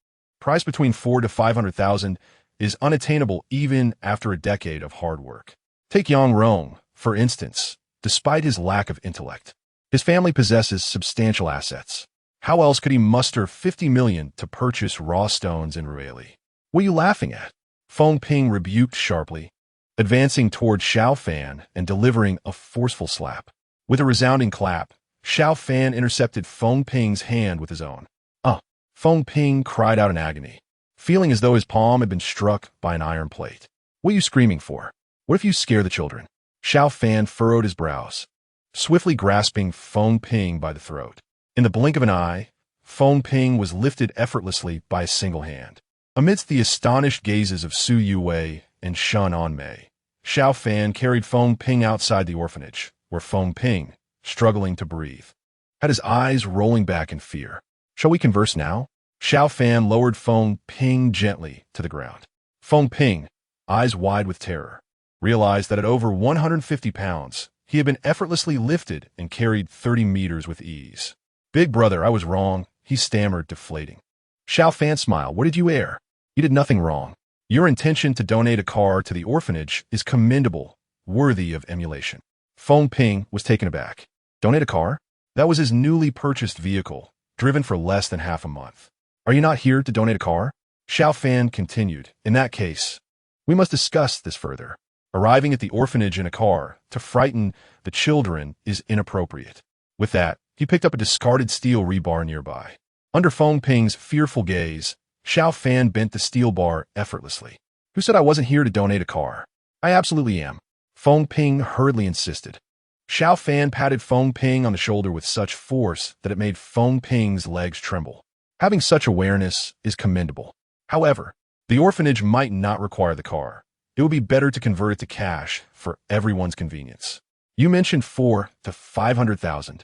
Price between 400,000 to 500,000 is unattainable even after a decade of hard work. Take Yang Rong, for instance, despite his lack of intellect. His family possesses substantial assets. How else could he muster 50 million to purchase raw stones in Rueli? What are you laughing at? Feng Ping rebuked sharply, advancing toward Xiao Fan and delivering a forceful slap. With a resounding clap, Xiao Fan intercepted Feng Ping's hand with his own. Feng Ping cried out in agony, feeling as though his palm had been struck by an iron plate. What are you screaming for? What if you scare the children? Xiao Fan furrowed his brows, swiftly grasping Feng Ping by the throat. In the blink of an eye, Feng Ping was lifted effortlessly by a single hand. Amidst the astonished gazes of Su Yue and Shun Anmei, Xiao Fan carried Feng Ping outside the orphanage, where Feng Ping, struggling to breathe, had his eyes rolling back in fear. Shall we converse now? Xiao Fan lowered Feng Ping gently to the ground. Feng Ping, eyes wide with terror, realized that at over 150 pounds, he had been effortlessly lifted and carried 30 meters with ease. Big brother, I was wrong, he stammered, deflating. Xiao Fan smiled. What did you err? You did nothing wrong. Your intention to donate a car to the orphanage is commendable, worthy of emulation. Feng Ping was taken aback. Donate a car? That was his newly purchased vehicle, driven for less than half a month. Are you not here to donate a car? Xiao Fan continued. In that case, we must discuss this further. Arriving at the orphanage in a car to frighten the children is inappropriate. With that, he picked up a discarded steel rebar nearby. Under Feng Ping's fearful gaze, Xiao Fan bent the steel bar effortlessly. Who said I wasn't here to donate a car? I absolutely am. Feng Ping hurriedly insisted. Xiao Fan patted Feng Ping on the shoulder with such force that it made Feng Ping's legs tremble. Having such awareness is commendable. However, the orphanage might not require the car. It would be better to convert it to cash for everyone's convenience. You mentioned 4 to 500,000.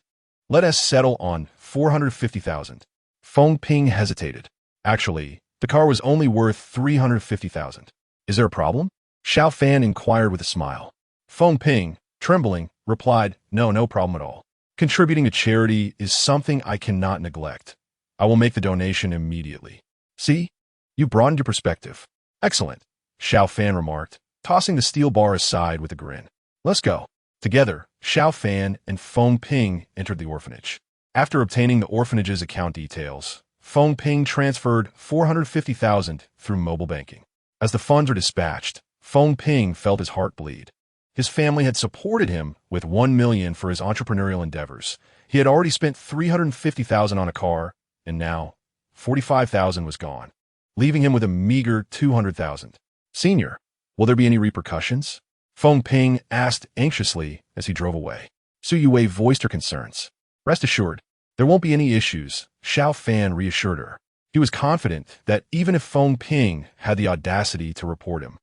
Let us settle on 450,000. Feng Ping hesitated. Actually, the car was only worth 350,000. Is there a problem? Xiao Fan inquired with a smile. Feng Ping, trembling, replied, no problem at all. Contributing to charity is something I cannot neglect. I will make the donation immediately. See? You broadened your perspective. Excellent, Xiao Fan remarked, tossing the steel bar aside with a grin. Let's go. Together, Xiao Fan and Feng Ping entered the orphanage. After obtaining the orphanage's account details, Feng Ping transferred 450,000 through mobile banking. As the funds were dispatched, Feng Ping felt his heart bleed. His family had supported him with 1 million for his entrepreneurial endeavors. He had already spent 350,000 on a car, and now 45,000 was gone, leaving him with a meager 200,000. Senior, will there be any repercussions? Feng Ping asked anxiously as he drove away. Su Yue voiced her concerns. Rest assured, there won't be any issues, Xiao Fan reassured her. He was confident that even if Feng Ping had the audacity to report him,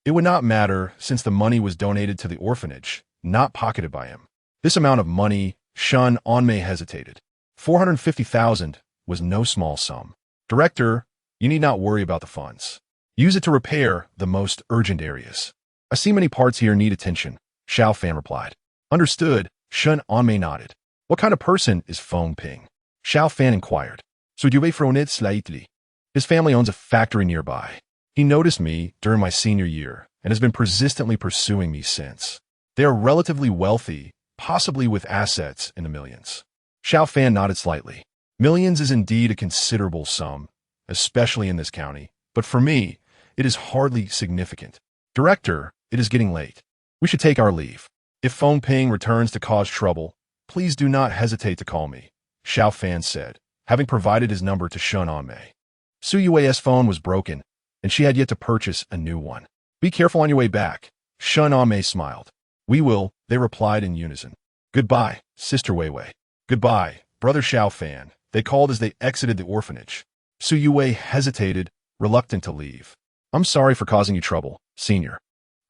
it would not matter since the money was donated to the orphanage, not pocketed by him. This amount of money, Shun Anmei hesitated. 450,000 was no small sum. Director, you need not worry about the funds. Use it to repair the most urgent areas. I see many parts here need attention, Xiao Fan replied. Understood, Shun Anmei nodded. What kind of person is Feng Ping? Xiao Fan inquired. So you wait for it slightly. His family owns a factory nearby. He noticed me during my senior year and has been persistently pursuing me since. They are relatively wealthy, possibly with assets in the millions. Xiao Fan nodded slightly. Millions is indeed a considerable sum, especially in this county, but for me, it is hardly significant. Director, it is getting late. We should take our leave. If Feng Ping returns to cause trouble, please do not hesitate to call me, Xiao Fan said, having provided his number to Shun Anmei. Su Yue's phone was broken, and she had yet to purchase a new one. Be careful on your way back, Shun Anmei smiled. We will, they replied in unison. Goodbye, Sister Weiwei. Goodbye, Brother Xiao Fan, they called as they exited the orphanage. Su Yue hesitated, reluctant to leave. I'm sorry for causing you trouble, Senior.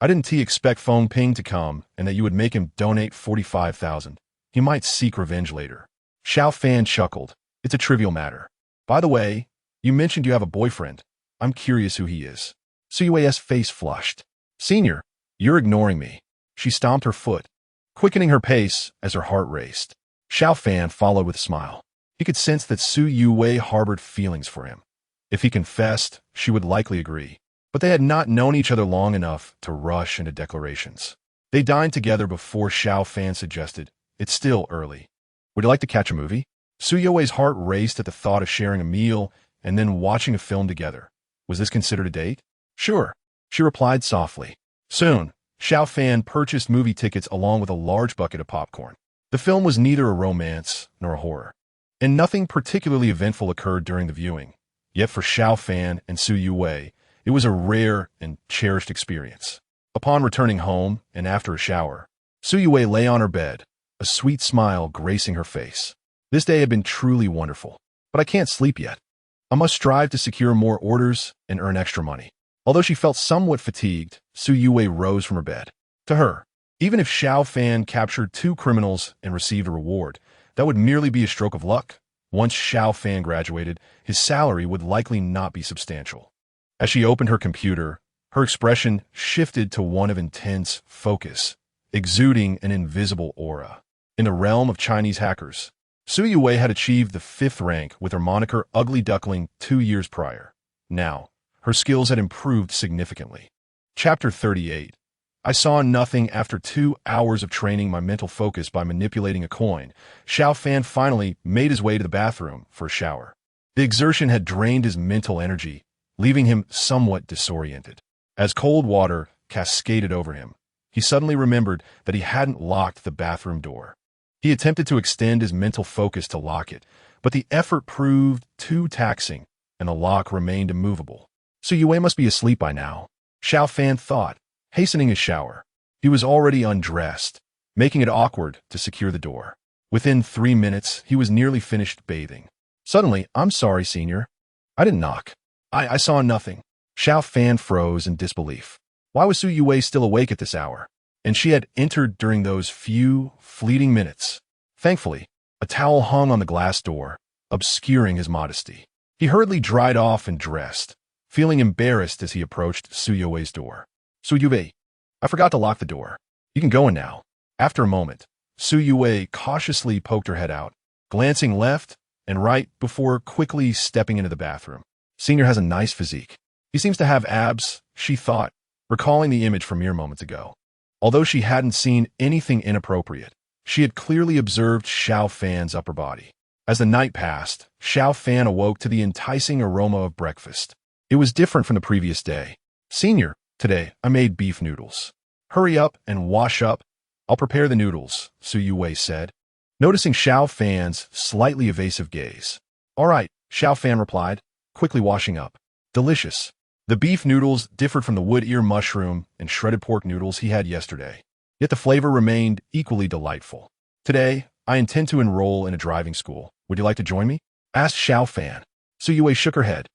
I didn't expect Feng Ping to come and that you would make him donate 45,000. He might seek revenge later. Xiao Fan chuckled. It's a trivial matter. By the way, you mentioned you have a boyfriend. I'm curious who he is. Su Yue's face flushed. Senior, you're ignoring me. She stomped her foot, quickening her pace as her heart raced. Xiao Fan followed with a smile. He could sense that Su Yue harbored feelings for him. If he confessed, she would likely agree. But they had not known each other long enough to rush into declarations. They dined together before Xiao Fan suggested, it's still early. Would you like to catch a movie? Su Yue's heart raced at the thought of sharing a meal and then watching a film together. Was this considered a date? Sure, she replied softly. Soon, Xiao Fan purchased movie tickets along with a large bucket of popcorn. The film was neither a romance nor a horror, and nothing particularly eventful occurred during the viewing. Yet for Xiao Fan and Su Yue, it was a rare and cherished experience. Upon returning home and after a shower, Su Yue lay on her bed, a sweet smile gracing her face. This day had been truly wonderful, but I can't sleep yet. I must strive to secure more orders and earn extra money. Although she felt somewhat fatigued, Su Yue rose from her bed. To her, even if Xiao Fan captured 2 criminals and received a reward, that would merely be a stroke of luck. Once Xiao Fan graduated, his salary would likely not be substantial. As she opened her computer, her expression shifted to one of intense focus, exuding an invisible aura. In the realm of Chinese hackers, Su Yue had achieved the 5th rank with her moniker Ugly Duckling 2 years prior. Now, her skills had improved significantly. Chapter 38. I saw nothing after 2 hours of training my mental focus by manipulating a coin. Xiao Fan finally made his way to the bathroom for a shower. The exertion had drained his mental energy, leaving him somewhat disoriented. As cold water cascaded over him, he suddenly remembered that he hadn't locked the bathroom door. He attempted to extend his mental focus to lock it, but the effort proved too taxing, and the lock remained immovable. Su Yue must be asleep by now, Xiao Fan thought, hastening his shower. He was already undressed, making it awkward to secure the door. Within 3 minutes, he was nearly finished bathing. Suddenly, I'm sorry, senior. I didn't knock. I saw nothing. Xiao Fan froze in disbelief. Why was Su Yue still awake at this hour? And she had entered during those few, fleeting minutes. Thankfully, a towel hung on the glass door, obscuring his modesty. He hurriedly dried off and dressed, feeling embarrassed as he approached Su Yue's door. Su Yue, I forgot to lock the door. You can go in now. After a moment, Su Yue cautiously poked her head out, glancing left and right before quickly stepping into the bathroom. Senior has a nice physique. He seems to have abs, she thought, recalling the image from mere moments ago. Although she hadn't seen anything inappropriate, she had clearly observed Xiao Fan's upper body. As the night passed, Xiao Fan awoke to the enticing aroma of breakfast. It was different from the previous day. Senior, today I made beef noodles. Hurry up and wash up. I'll prepare the noodles, Su Yue said, noticing Xiao Fan's slightly evasive gaze. All right, Xiao Fan replied, quickly washing up. Delicious. The beef noodles differed from the wood ear mushroom and shredded pork noodles he had yesterday, yet the flavor remained equally delightful. Today, I intend to enroll in a driving school. Would you like to join me? Asked Xiao Fan. Su Yue shook her head.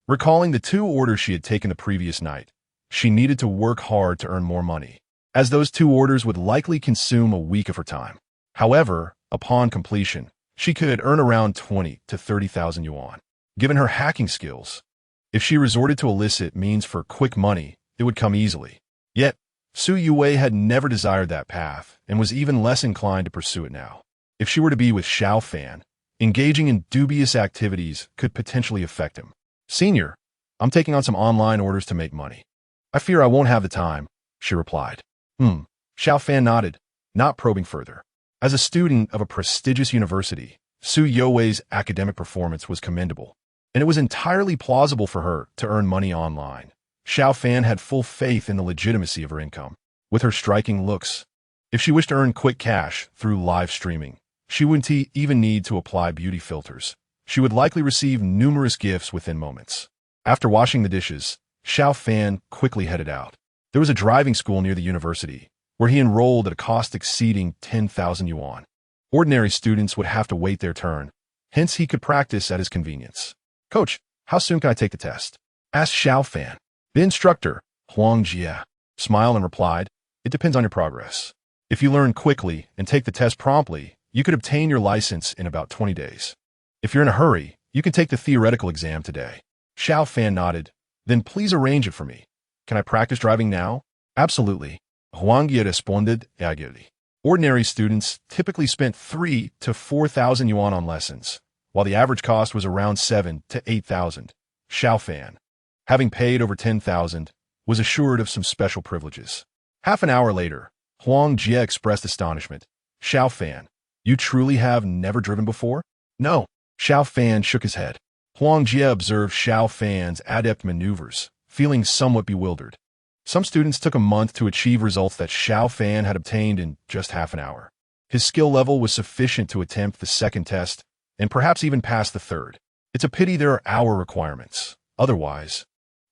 Recalling the 2 orders she had taken the previous night, she needed to work hard to earn more money, as those 2 orders would likely consume a week of her time. However, upon completion, she could earn around 20 to 30,000 yuan. Given her hacking skills, if she resorted to illicit means for quick money, it would come easily. Yet, Su Yue had never desired that path and was even less inclined to pursue it now. If she were to be with Xiao Fan, engaging in dubious activities could potentially affect him. Senior, I'm taking on some online orders to make money. I fear I won't have the time, she replied. Xiao Fan nodded, not probing further. As a student of a prestigious university, Su Yue's academic performance was commendable, and it was entirely plausible for her to earn money online. Xiao Fan had full faith in the legitimacy of her income. With her striking looks, if she wished to earn quick cash through live streaming, she wouldn't even need to apply beauty filters. She would likely receive numerous gifts within moments. After washing the dishes, Xiao Fan quickly headed out. There was a driving school near the university, where he enrolled at a cost exceeding 10,000 yuan. Ordinary students would have to wait their turn, hence he could practice at his convenience. Coach, how soon can I take the test? Asked Xiao Fan. The instructor, Huang Jie, smiled and replied, it depends on your progress. If you learn quickly and take the test promptly, you could obtain your license in about 20 days. If you're in a hurry, you can take the theoretical exam today. Xiao Fan nodded. Then please arrange it for me. Can I practice driving now? Absolutely. Huang Jie responded agilely. Ordinary students typically spent 3 to 4,000 yuan on lessons, while the average cost was around 7 to 8,000. Xiao Fan, having paid over 10,000, was assured of some special privileges. Half an hour later, Huang Jie expressed astonishment. Xiao Fan, you truly have never driven before? No. Xiao Fan shook his head. Huang Jie observed Xiao Fan's adept maneuvers, feeling somewhat bewildered. Some students took a month to achieve results that Xiao Fan had obtained in just half an hour. His skill level was sufficient to attempt the second test, and perhaps even pass the third. It's a pity there are hour requirements. Otherwise,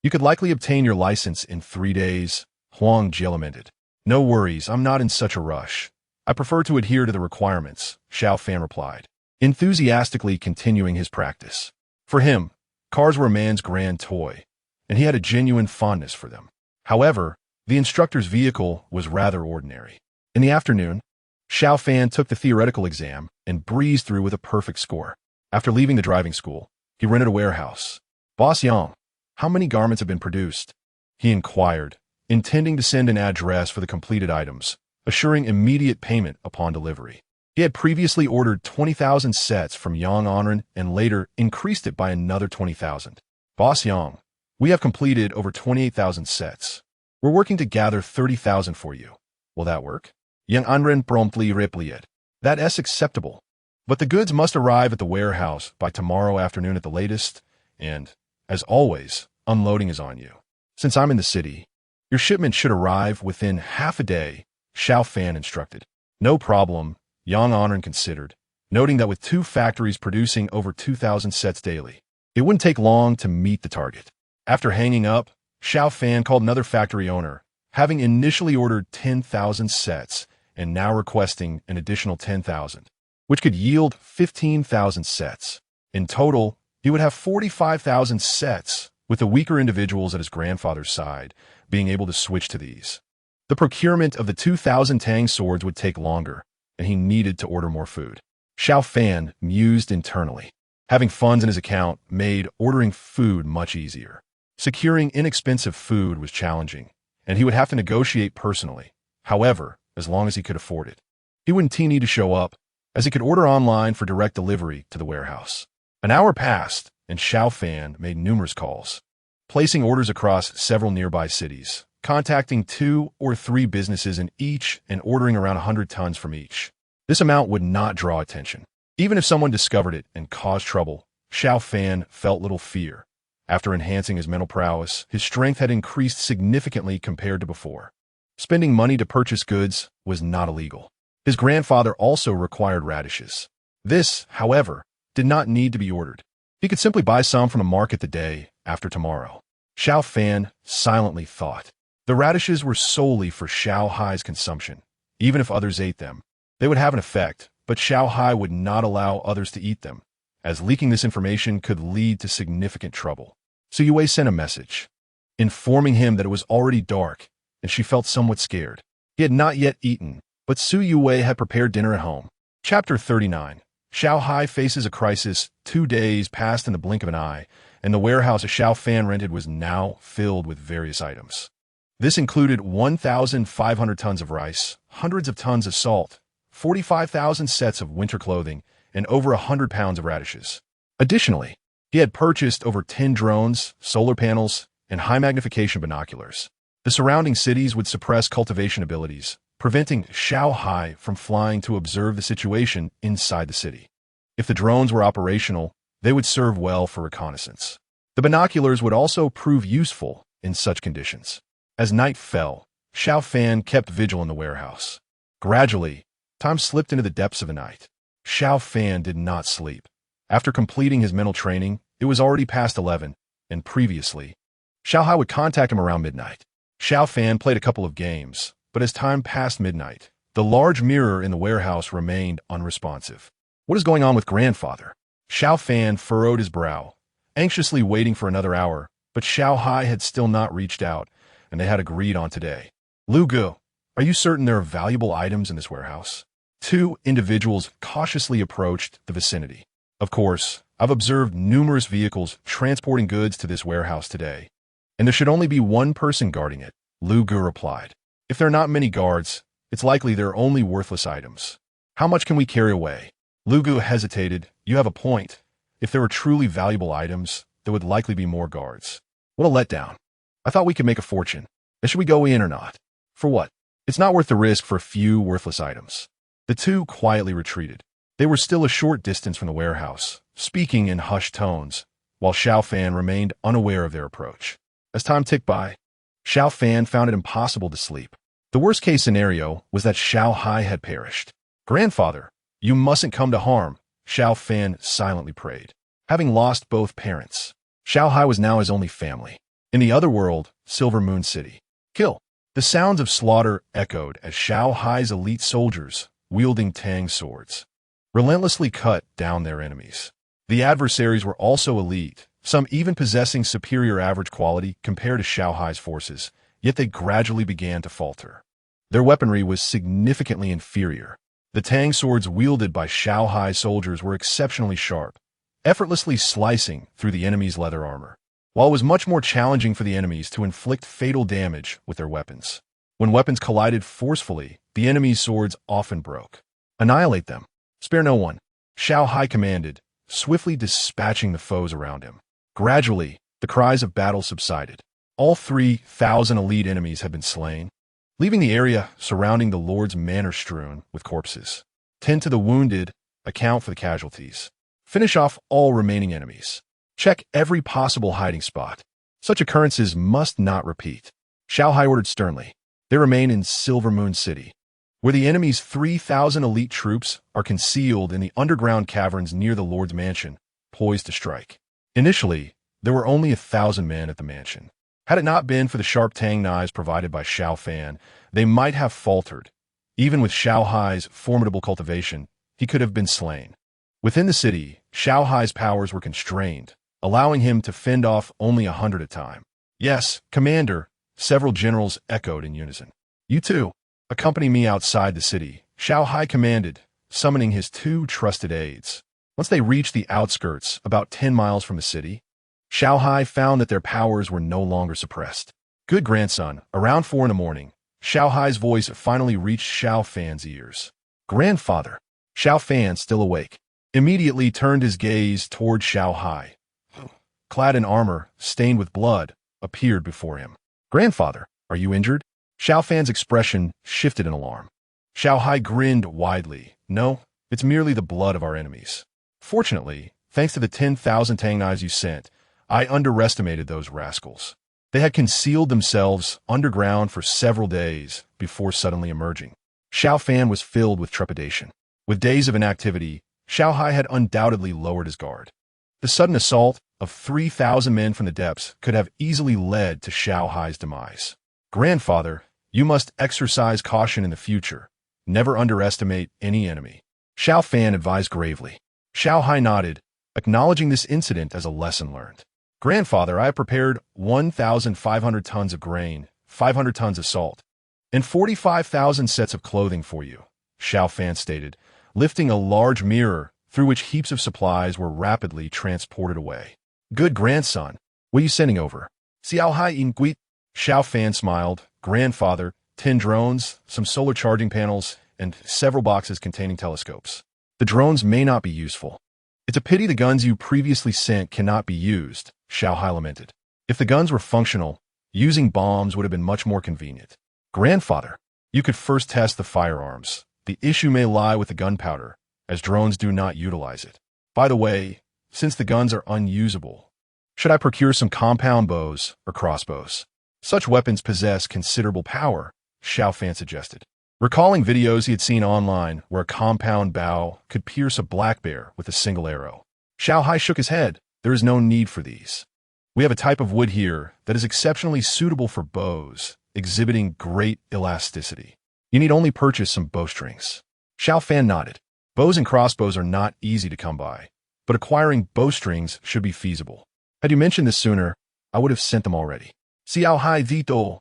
you could likely obtain your license in 3 days, Huang Jie lamented. No worries, I'm not in such a rush. I prefer to adhere to the requirements, Xiao Fan replied, enthusiastically continuing his practice. For him, cars were a man's grand toy, and he had a genuine fondness for them. However, the instructor's vehicle was rather ordinary. In the afternoon, Xiao Fan took the theoretical exam and breezed through with a perfect score. After leaving the driving school, he rented a warehouse. Boss Yang, how many garments have been produced? He inquired, intending to send an address for the completed items, assuring immediate payment upon delivery. He had previously ordered 20,000 sets from Yang Anren and later increased it by another 20,000. Boss Yang, we have completed over 28,000 sets. We're working to gather 30,000 for you. Will that work? Yang Anren promptly replied. That's acceptable. But the goods must arrive at the warehouse by tomorrow afternoon at the latest, and, as always, unloading is on you. Since I'm in the city, your shipment should arrive within half a day, Xiao Fan instructed. No problem, Yang Anren considered, noting that with 2 factories producing over 2,000 sets daily, it wouldn't take long to meet the target. After hanging up, Xiao Fan called another factory owner, having initially ordered 10,000 sets and now requesting an additional 10,000, which could yield 15,000 sets. In total, he would have 45,000 sets, with the weaker individuals at his grandfather's side being able to switch to these. The procurement of the 2,000 Tang swords would take longer, and he needed to order more food. Xiao Fan mused internally. Having funds in his account made ordering food much easier. Securing inexpensive food was challenging, and he would have to negotiate personally. However, as long as he could afford it. He wouldn't need to show up, as he could order online for direct delivery to the warehouse. An hour passed, and Xiao Fan made numerous calls, placing orders across several nearby cities, contacting 2 or 3 businesses in each and ordering around 100 tons from each. This amount would not draw attention. Even if someone discovered it and caused trouble, Xiao Fan felt little fear. After enhancing his mental prowess, his strength had increased significantly compared to before. Spending money to purchase goods was not illegal. His grandfather also required radishes. This, however, did not need to be ordered. He could simply buy some from a market the day after tomorrow. Xiao Fan silently thought. The radishes were solely for Xiao Hai's consumption. Even if others ate them, they would have an effect, but Xiao Hai would not allow others to eat them, as leaking this information could lead to significant trouble. So Yue sent a message, informing him that it was already dark, and she felt somewhat scared. He had not yet eaten, but Su Yue had prepared dinner at home. Chapter 39. Xiao Hai faces a crisis. 2 days passed in the blink of an eye, and the warehouse Xiao Fan rented was now filled with various items. This included 1,500 tons of rice, hundreds of tons of salt, 45,000 sets of winter clothing, and over 100 pounds of radishes. Additionally, he had purchased over 10 drones, solar panels, and high-magnification binoculars. The surrounding cities would suppress cultivation abilities, preventing Xiao Hai from flying to observe the situation inside the city. If the drones were operational, they would serve well for reconnaissance. The binoculars would also prove useful in such conditions. As night fell, Xiao Fan kept vigil in the warehouse. Gradually, time slipped into the depths of the night. Xiao Fan did not sleep. After completing his mental training, it was already past 11, and previously, Xiao Hai would contact him around midnight. Xiao Fan played a couple of games, but as time passed midnight, the large mirror in the warehouse remained unresponsive. What is going on with grandfather? Xiao Fan furrowed his brow, anxiously waiting for another hour, but Xiao Hai had still not reached out, and they had agreed on today. Lu Gu, are you certain there are valuable items in this warehouse? 2 individuals cautiously approached the vicinity. Of course, I've observed numerous vehicles transporting goods to this warehouse today, and there should only be 1 person guarding it, Lu Gu replied. If there are not many guards, it's likely there are only worthless items. How much can we carry away? Lu Gu hesitated. You have a point. If there were truly valuable items, there would likely be more guards. What a letdown. I thought we could make a fortune. And should we go in or not? For what? It's not worth the risk for a few worthless items. The 2 quietly retreated. They were still a short distance from the warehouse, speaking in hushed tones, while Xiao Fan remained unaware of their approach. As time ticked by, Xiao Fan found it impossible to sleep. The worst-case scenario was that Xiao Hai had perished. Grandfather, you mustn't come to harm, Xiao Fan silently prayed. Having lost both parents, Xiao Hai was now his only family. In the other world, Silver Moon City. Kill. The sounds of slaughter echoed as Xiao Hai's elite soldiers, wielding Tang swords, relentlessly cut down their enemies. The adversaries were also elite, some even possessing superior average quality compared to Xiao Hai's forces, yet they gradually began to falter. Their weaponry was significantly inferior. The Tang swords wielded by Xiao Hai soldiers were exceptionally sharp, effortlessly slicing through the enemy's leather armor, while it was much more challenging for the enemies to inflict fatal damage with their weapons. When weapons collided forcefully, the enemy's swords often broke. Annihilate them. Spare no one, Xiao Hai commanded, swiftly dispatching the foes around him. Gradually, the cries of battle subsided. All 3,000 elite enemies had been slain, leaving the area surrounding the Lord's manor strewn with corpses. Tend to the wounded, account for the casualties. Finish off all remaining enemies. Check every possible hiding spot. Such occurrences must not repeat. Xiao Hai ordered sternly. They remain in Silver Moon City, where the enemy's 3,000 elite troops are concealed in the underground caverns near the Lord's mansion, poised to strike. Initially, there were only 1,000 men at the mansion. Had it not been for the sharp Tang knives provided by Xiao Fan, they might have faltered. Even with Xiao Hai's formidable cultivation, he could have been slain. Within the city, Xiao Hai's powers were constrained, allowing him to fend off only 100 at a time. Yes, Commander, several generals echoed in unison. You too. Accompany me outside the city, Xiao Hai commanded, summoning his 2 trusted aides. Once they reached the outskirts, about 10 miles from the city, Xiao Hai found that their powers were no longer suppressed. Good grandson, around 4 in the morning, Xiao Hai's voice finally reached Xiao Fan's ears. Grandfather. Xiao Fan, still awake, immediately turned his gaze toward Xiao Hai. Clad in armor, stained with blood, appeared before him. Grandfather, are you injured? Xiao Fan's expression shifted in alarm. Xiao Hai grinned widely. No, it's merely the blood of our enemies. Fortunately, thanks to the 10,000 tang knives you sent, I underestimated those rascals. They had concealed themselves underground for several days before suddenly emerging. Xiao Fan was filled with trepidation. With days of inactivity, Xiao Hai had undoubtedly lowered his guard. The sudden assault of 3,000 men from the depths could have easily led to Xiao Hai's demise. Grandfather, you must exercise caution in the future. Never underestimate any enemy. Xiao Fan advised gravely. Xiao Hai nodded, acknowledging this incident as a lesson learned. Grandfather, I have prepared 1,500 tons of grain, 500 tons of salt, and 45,000 sets of clothing for you, Xiao Fan stated, lifting a large mirror through which heaps of supplies were rapidly transported away. Good grandson, what are you sending over? Xiao Hai Inguit. Xiao Fan smiled. Grandfather, 10 drones, some solar charging panels, and several boxes containing telescopes. The drones may not be useful. It's a pity the guns you previously sent cannot be used, Xiao Hai lamented. If the guns were functional, using bombs would have been much more convenient. Grandfather, you could first test the firearms. The issue may lie with the gunpowder, as drones do not utilize it. By the way, since the guns are unusable, should I procure some compound bows or crossbows? Such weapons possess considerable power, Xiao Fan suggested. Recalling videos he had seen online where a compound bow could pierce a black bear with a single arrow, Xiao Hai shook his head. There is no need for these. We have a type of wood here that is exceptionally suitable for bows, exhibiting great elasticity. You need only purchase some bowstrings. Xiao Fan nodded. Bows and crossbows are not easy to come by, but acquiring bowstrings should be feasible. Had you mentioned this sooner, I would have sent them already. Xiao Hai Vito.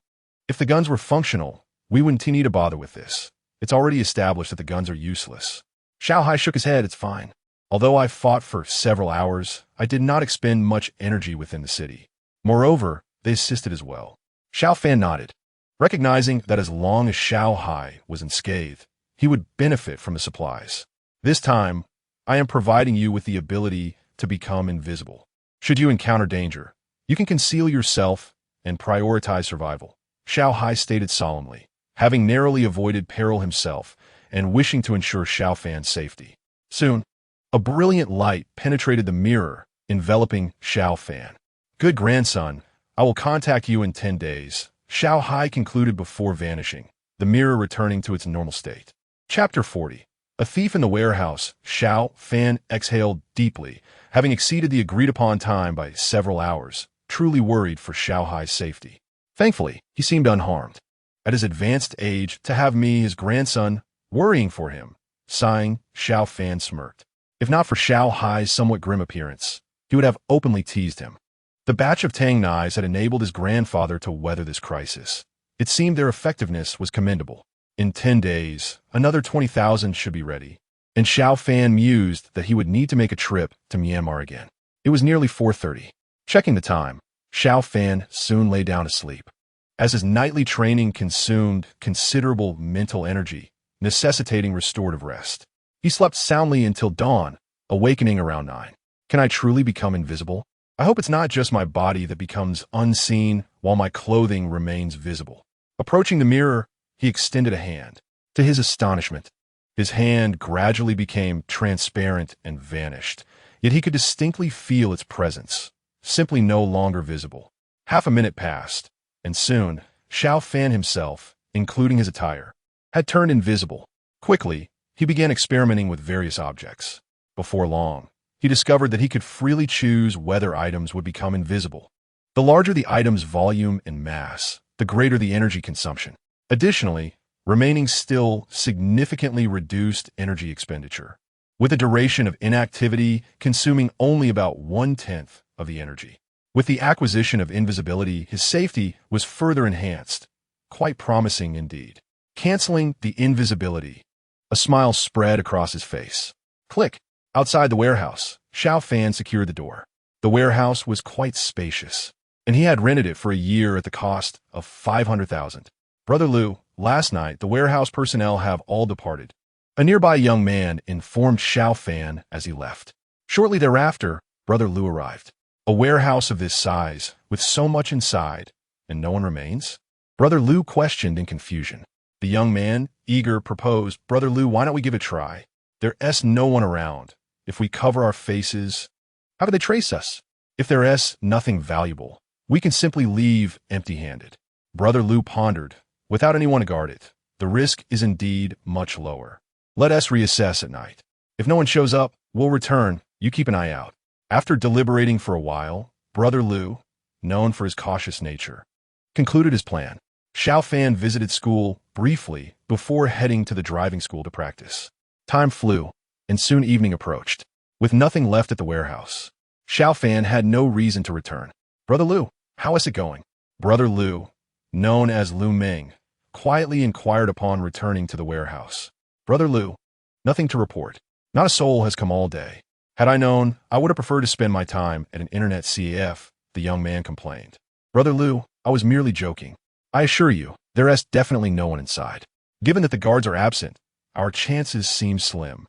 If the guns were functional, we wouldn't need to bother with this. It's already established that the guns are useless. Xiao Hai shook his head. It's fine. Although I fought for several hours, I did not expend much energy within the city. Moreover, they assisted as well. Xiao Fan nodded, recognizing that as long as Xiao Hai was unscathed, he would benefit from the supplies. This time, I am providing you with the ability to become invisible. Should you encounter danger, you can conceal yourself and prioritize survival, Xiao Hai stated solemnly, having narrowly avoided peril himself and wishing to ensure Xiao Fan's safety. Soon, a brilliant light penetrated the mirror, enveloping Xiao Fan. Good grandson, I will contact you in 10 days, Xiao Hai concluded before vanishing, the mirror returning to its normal state. Chapter 40. A thief in the warehouse. Xiao Fan exhaled deeply, having exceeded the agreed-upon time by several hours, truly worried for Xiao Hai's safety. Thankfully, he seemed unharmed. At his advanced age, to have me, his grandson, worrying for him. Sighing, Xiao Fan smirked. If not for Xiao Hai's somewhat grim appearance, he would have openly teased him. The batch of Tang knives had enabled his grandfather to weather this crisis. It seemed their effectiveness was commendable. In 10 days, another 20,000 should be ready, and Xiao Fan mused that he would need to make a trip to Myanmar again. It was nearly 4:30. Checking the time, Xiao Fan soon lay down to sleep. As his nightly training consumed considerable mental energy, necessitating restorative rest, he slept soundly until dawn, awakening around 9. Can I truly become invisible? I hope it's not just my body that becomes unseen while my clothing remains visible. Approaching the mirror, he extended a hand. To his astonishment, his hand gradually became transparent and vanished, yet he could distinctly feel its presence, simply no longer visible. Half a minute passed, and soon, Xiao Fan himself, including his attire, had turned invisible. Quickly, he began experimenting with various objects. Before long, he discovered that he could freely choose whether items would become invisible. The larger the item's volume and mass, the greater the energy consumption. Additionally, remaining still significantly reduced energy expenditure. with a duration of inactivity consuming only about 1/10 of the energy. With the acquisition of invisibility, his safety was further enhanced. Quite promising indeed. Canceling the invisibility. A smile spread across his face. Click. Outside the warehouse, Xiao Fan secured the door. The warehouse was quite spacious, and he had rented it for a year at the cost of 500,000. Brother Lu, last night the warehouse personnel have all departed. A nearby young man informed Xiao Fan as he left. Shortly thereafter, Brother Lu arrived. A warehouse of this size, with so much inside, and no one remains? Brother Lu questioned in confusion. The young man, eager, proposed, Brother Lu, why don't we give it a try? There's no one around. If we cover our faces, how could they trace us? If there's nothing valuable, we can simply leave empty-handed. Brother Lu pondered. Without anyone to guard it, the risk is indeed much lower. Let us reassess at night. If no one shows up, we'll return. You keep an eye out. After deliberating for a while, Brother Lu, known for his cautious nature, concluded his plan. Xiao Fan visited school briefly before heading to the driving school to practice. Time flew, and soon evening approached. With nothing left at the warehouse, Xiao Fan had no reason to return. Brother Lu, how is it going? Brother Lu, known as Lu Meng, quietly inquired upon returning to the warehouse. Brother Lu, nothing to report. Not a soul has come all day. Had I known, I would have preferred to spend my time at an internet CAF, the young man complained. Brother Lu, I was merely joking. I assure you, there is definitely no one inside. Given that the guards are absent, our chances seem slim.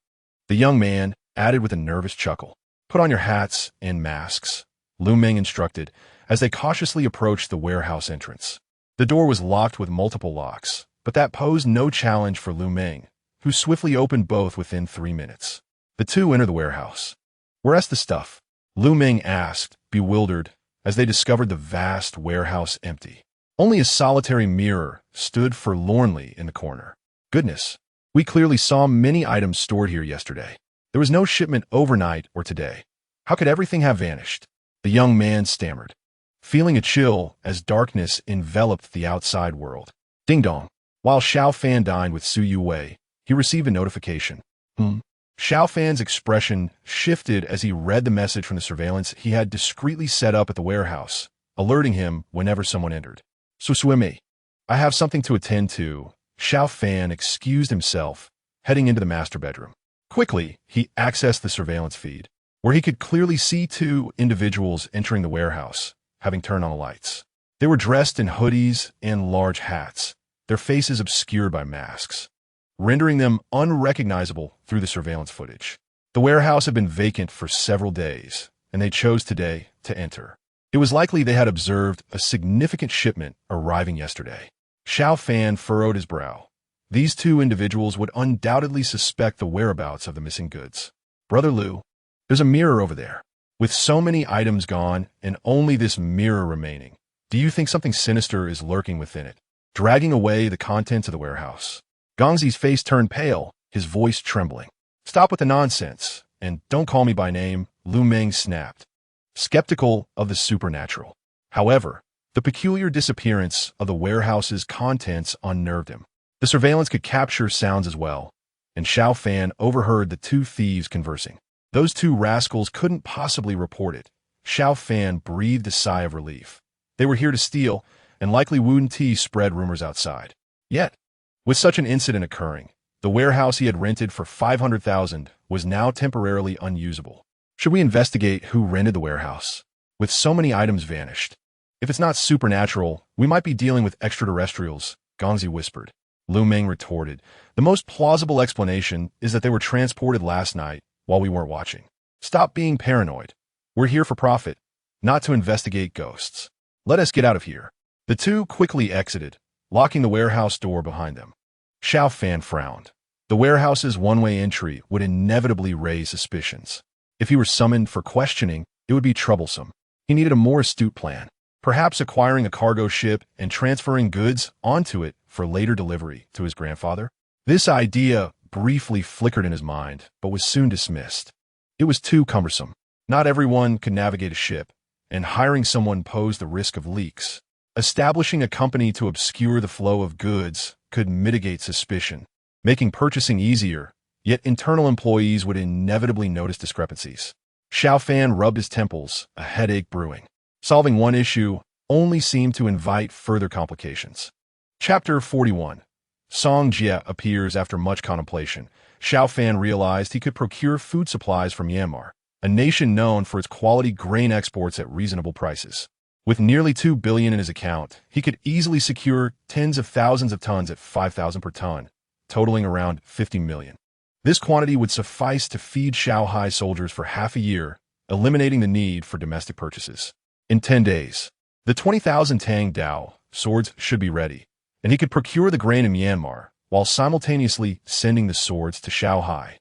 The young man added with a nervous chuckle. Put on your hats and masks, Lu Meng instructed, as they cautiously approached the warehouse entrance. The door was locked with multiple locks, but that posed no challenge for Lu Meng, who swiftly opened both within 3 minutes. The two entered the warehouse. Where's the stuff? Lu Meng asked, bewildered, as they discovered the vast warehouse empty. Only a solitary mirror stood forlornly in the corner. Goodness, we clearly saw many items stored here yesterday. There was no shipment overnight or today. How could everything have vanished? The young man stammered, feeling a chill as darkness enveloped the outside world. Ding dong. While Xiao Fan dined with Su Yuwei, he received a notification. Xiao Fan's expression shifted as he read the message from the surveillance he had discreetly set up at the warehouse, alerting him whenever someone entered. Susuime, I have something to attend to. Xiao Fan excused himself, heading into the master bedroom. Quickly, he accessed the surveillance feed, where he could clearly see two individuals entering the warehouse, having turned on the lights. They were dressed in hoodies and large hats, their faces obscured by masks, rendering them unrecognizable through the surveillance footage. The warehouse had been vacant for several days, and they chose today to enter. It was likely they had observed a significant shipment arriving yesterday. Xiao Fan furrowed his brow. These two individuals would undoubtedly suspect the whereabouts of the missing goods. Brother Lu, there's a mirror over there. With so many items gone and only this mirror remaining, do you think something sinister is lurking within it, dragging away the contents of the warehouse? Gongzi's face turned pale, his voice trembling. Stop with the nonsense, and don't call me by name, Lu Meng snapped, skeptical of the supernatural. However, the peculiar disappearance of the warehouse's contents unnerved him. The surveillance could capture sounds as well, and Xiao Fan overheard the two thieves conversing. Those two rascals couldn't possibly report it. Xiao Fan breathed a sigh of relief. They were here to steal, and likely Wu Ti spread rumors outside. Yet, with such an incident occurring, the warehouse he had rented for 500,000 was now temporarily unusable. Should we investigate who rented the warehouse? With so many items vanished. If it's not supernatural, we might be dealing with extraterrestrials, Gongzi whispered. Lu Meng retorted. The most plausible explanation is that they were transported last night while we weren't watching. Stop being paranoid. We're here for profit, not to investigate ghosts. Let us get out of here. The two quickly exited, locking the warehouse door behind them. Xiao Fan frowned. The warehouse's one-way entry would inevitably raise suspicions. If he were summoned for questioning, it would be troublesome. He needed a more astute plan. Perhaps acquiring a cargo ship and transferring goods onto it for later delivery to his grandfather? This idea briefly flickered in his mind, but was soon dismissed. It was too cumbersome. Not everyone could navigate a ship, and hiring someone posed the risk of leaks. Establishing a company to obscure the flow of goods could mitigate suspicion, making purchasing easier Yet internal employees would inevitably notice discrepancies. Xiao Fan rubbed his temples, a headache brewing. Solving one issue only seemed to invite further complications. Chapter 41. Song Jie appears after much contemplation. Xiao Fan realized he could procure food supplies from Myanmar, a nation known for its quality grain exports at reasonable prices. With nearly 2 billion in his account, he could easily secure tens of thousands of tons at 5,000 per ton, totaling around 50 million. This quantity would suffice to feed Xiao Hai soldiers for half a year, eliminating the need for domestic purchases. In 10 days, the 20,000 Tang Dao swords should be ready, and he could procure the grain in Myanmar, while simultaneously sending the swords to Xiao Hai.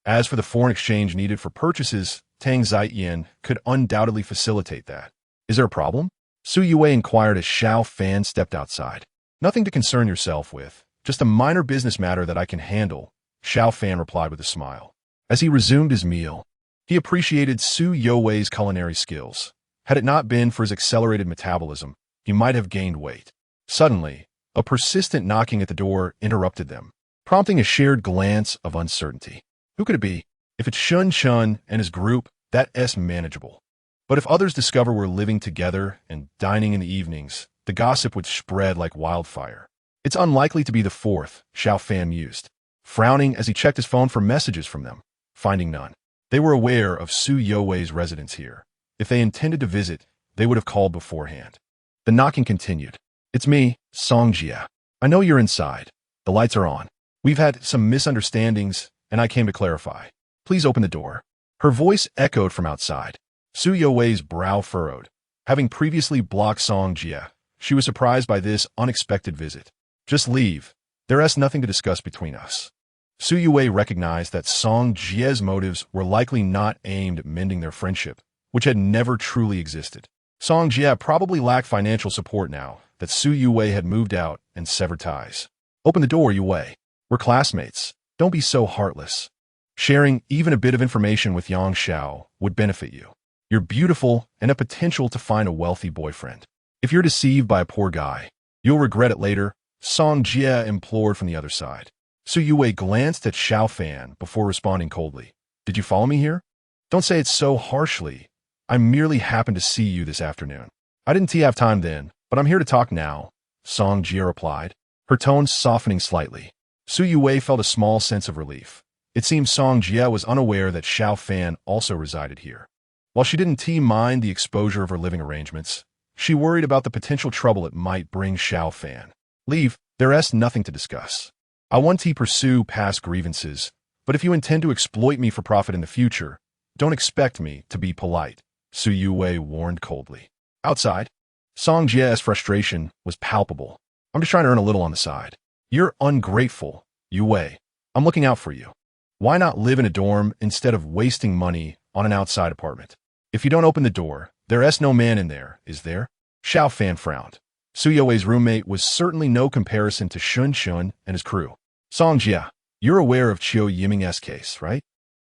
As for the foreign exchange needed for purchases, Tang Ziyan could undoubtedly facilitate that. Is there a problem? Su Yue inquired as Xiao Fan stepped outside. Nothing to concern yourself with, just a minor business matter that I can handle, Xiao Fan replied with a smile. As he resumed his meal, he appreciated Su Yue's culinary skills. Had it not been for his accelerated metabolism, he might have gained weight. Suddenly, a persistent knocking at the door interrupted them, prompting a shared glance of uncertainty. Who could it be? If it's Shun Shun and his group, that's manageable. But if others discover we're living together and dining in the evenings, the gossip would spread like wildfire. It's unlikely to be the fourth, Xiao Fan mused, frowning as he checked his phone for messages from them, finding none. They were aware of Su Yue's residence here. If they intended to visit, they would have called beforehand. The knocking continued. It's me, Song Jie. I know you're inside. The lights are on. We've had some misunderstandings, and I came to clarify. Please open the door. Her voice echoed from outside. Su Yue's brow furrowed. Having previously blocked Song Jie, she was surprised by this unexpected visit. Just leave. There's nothing to discuss between us. Su Yue recognized that Song Jie's motives were likely not aimed at mending their friendship, which had never truly existed. Song Jie probably lacked financial support now that Su Yue had moved out and severed ties. Open the door, Yue. We're classmates. Don't be so heartless. Sharing even a bit of information with Yang Xiao would benefit you. You're beautiful and a potential to find a wealthy boyfriend. If you're deceived by a poor guy, you'll regret it later, Song Jie implored from the other side. Su Yue glanced at Xiao Fan before responding coldly. Did you follow me here? Don't say it so harshly. I merely happened to see you this afternoon. I didn't have time then, but I'm here to talk now, Song Jie replied, her tone softening slightly. Su Yue felt a small sense of relief. It seemed Song Jie was unaware that Xiao Fan also resided here. While she didn't mind the exposure of her living arrangements, she worried about the potential trouble it might bring Xiao Fan. Leave, there's nothing to discuss. I want to pursue past grievances, but if you intend to exploit me for profit in the future, don't expect me to be polite, Su Yue warned coldly. Outside, Song Jie's frustration was palpable. I'm just trying to earn a little on the side. You're ungrateful, Yue. I'm looking out for you. Why not live in a dorm instead of wasting money on an outside apartment? If you don't open the door, there's no man in there, is there? Xiao Fan frowned. Su Yue's roommate was certainly no comparison to Shun Shun and his crew. Song Jie, you're aware of Chiu Yiming's case, right?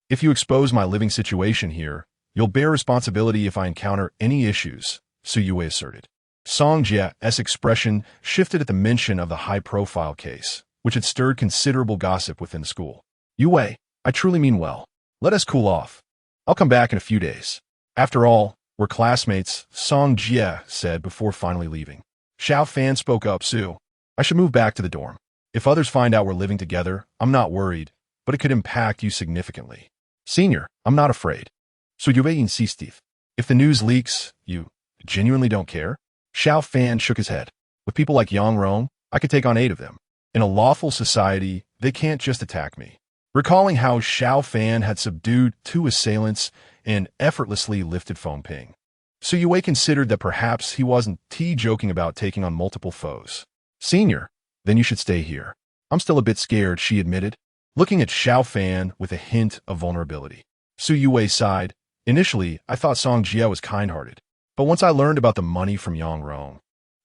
If you expose my living situation here, you'll bear responsibility if I encounter any issues, Su Yue asserted. Song Jie's expression shifted at the mention of the high-profile case, which had stirred considerable gossip within the school. Yue, I truly mean well. Let us cool off. I'll come back in a few days. After all, we're classmates, Song Jie said before finally leaving. Xiao Fan spoke up. Su, I should move back to the dorm. If others find out we're living together, I'm not worried, but it could impact you significantly. Senior, I'm not afraid. Su Yue insisted. If the news leaks, you genuinely don't care? Xiao Fan shook his head. With people like Yang Rong, I could take on 8 of them. In a lawful society, they can't just attack me. Recalling how Xiao Fan had subdued 2 assailants and effortlessly lifted phone ping, Su Yue considered that perhaps he wasn't joking about taking on multiple foes. Senior, then you should stay here. I'm still a bit scared, she admitted, looking at Xiao Fan with a hint of vulnerability. Su Yue sighed. Initially, I thought Song Jie was kind-hearted, but once I learned about the money from Yang Rong,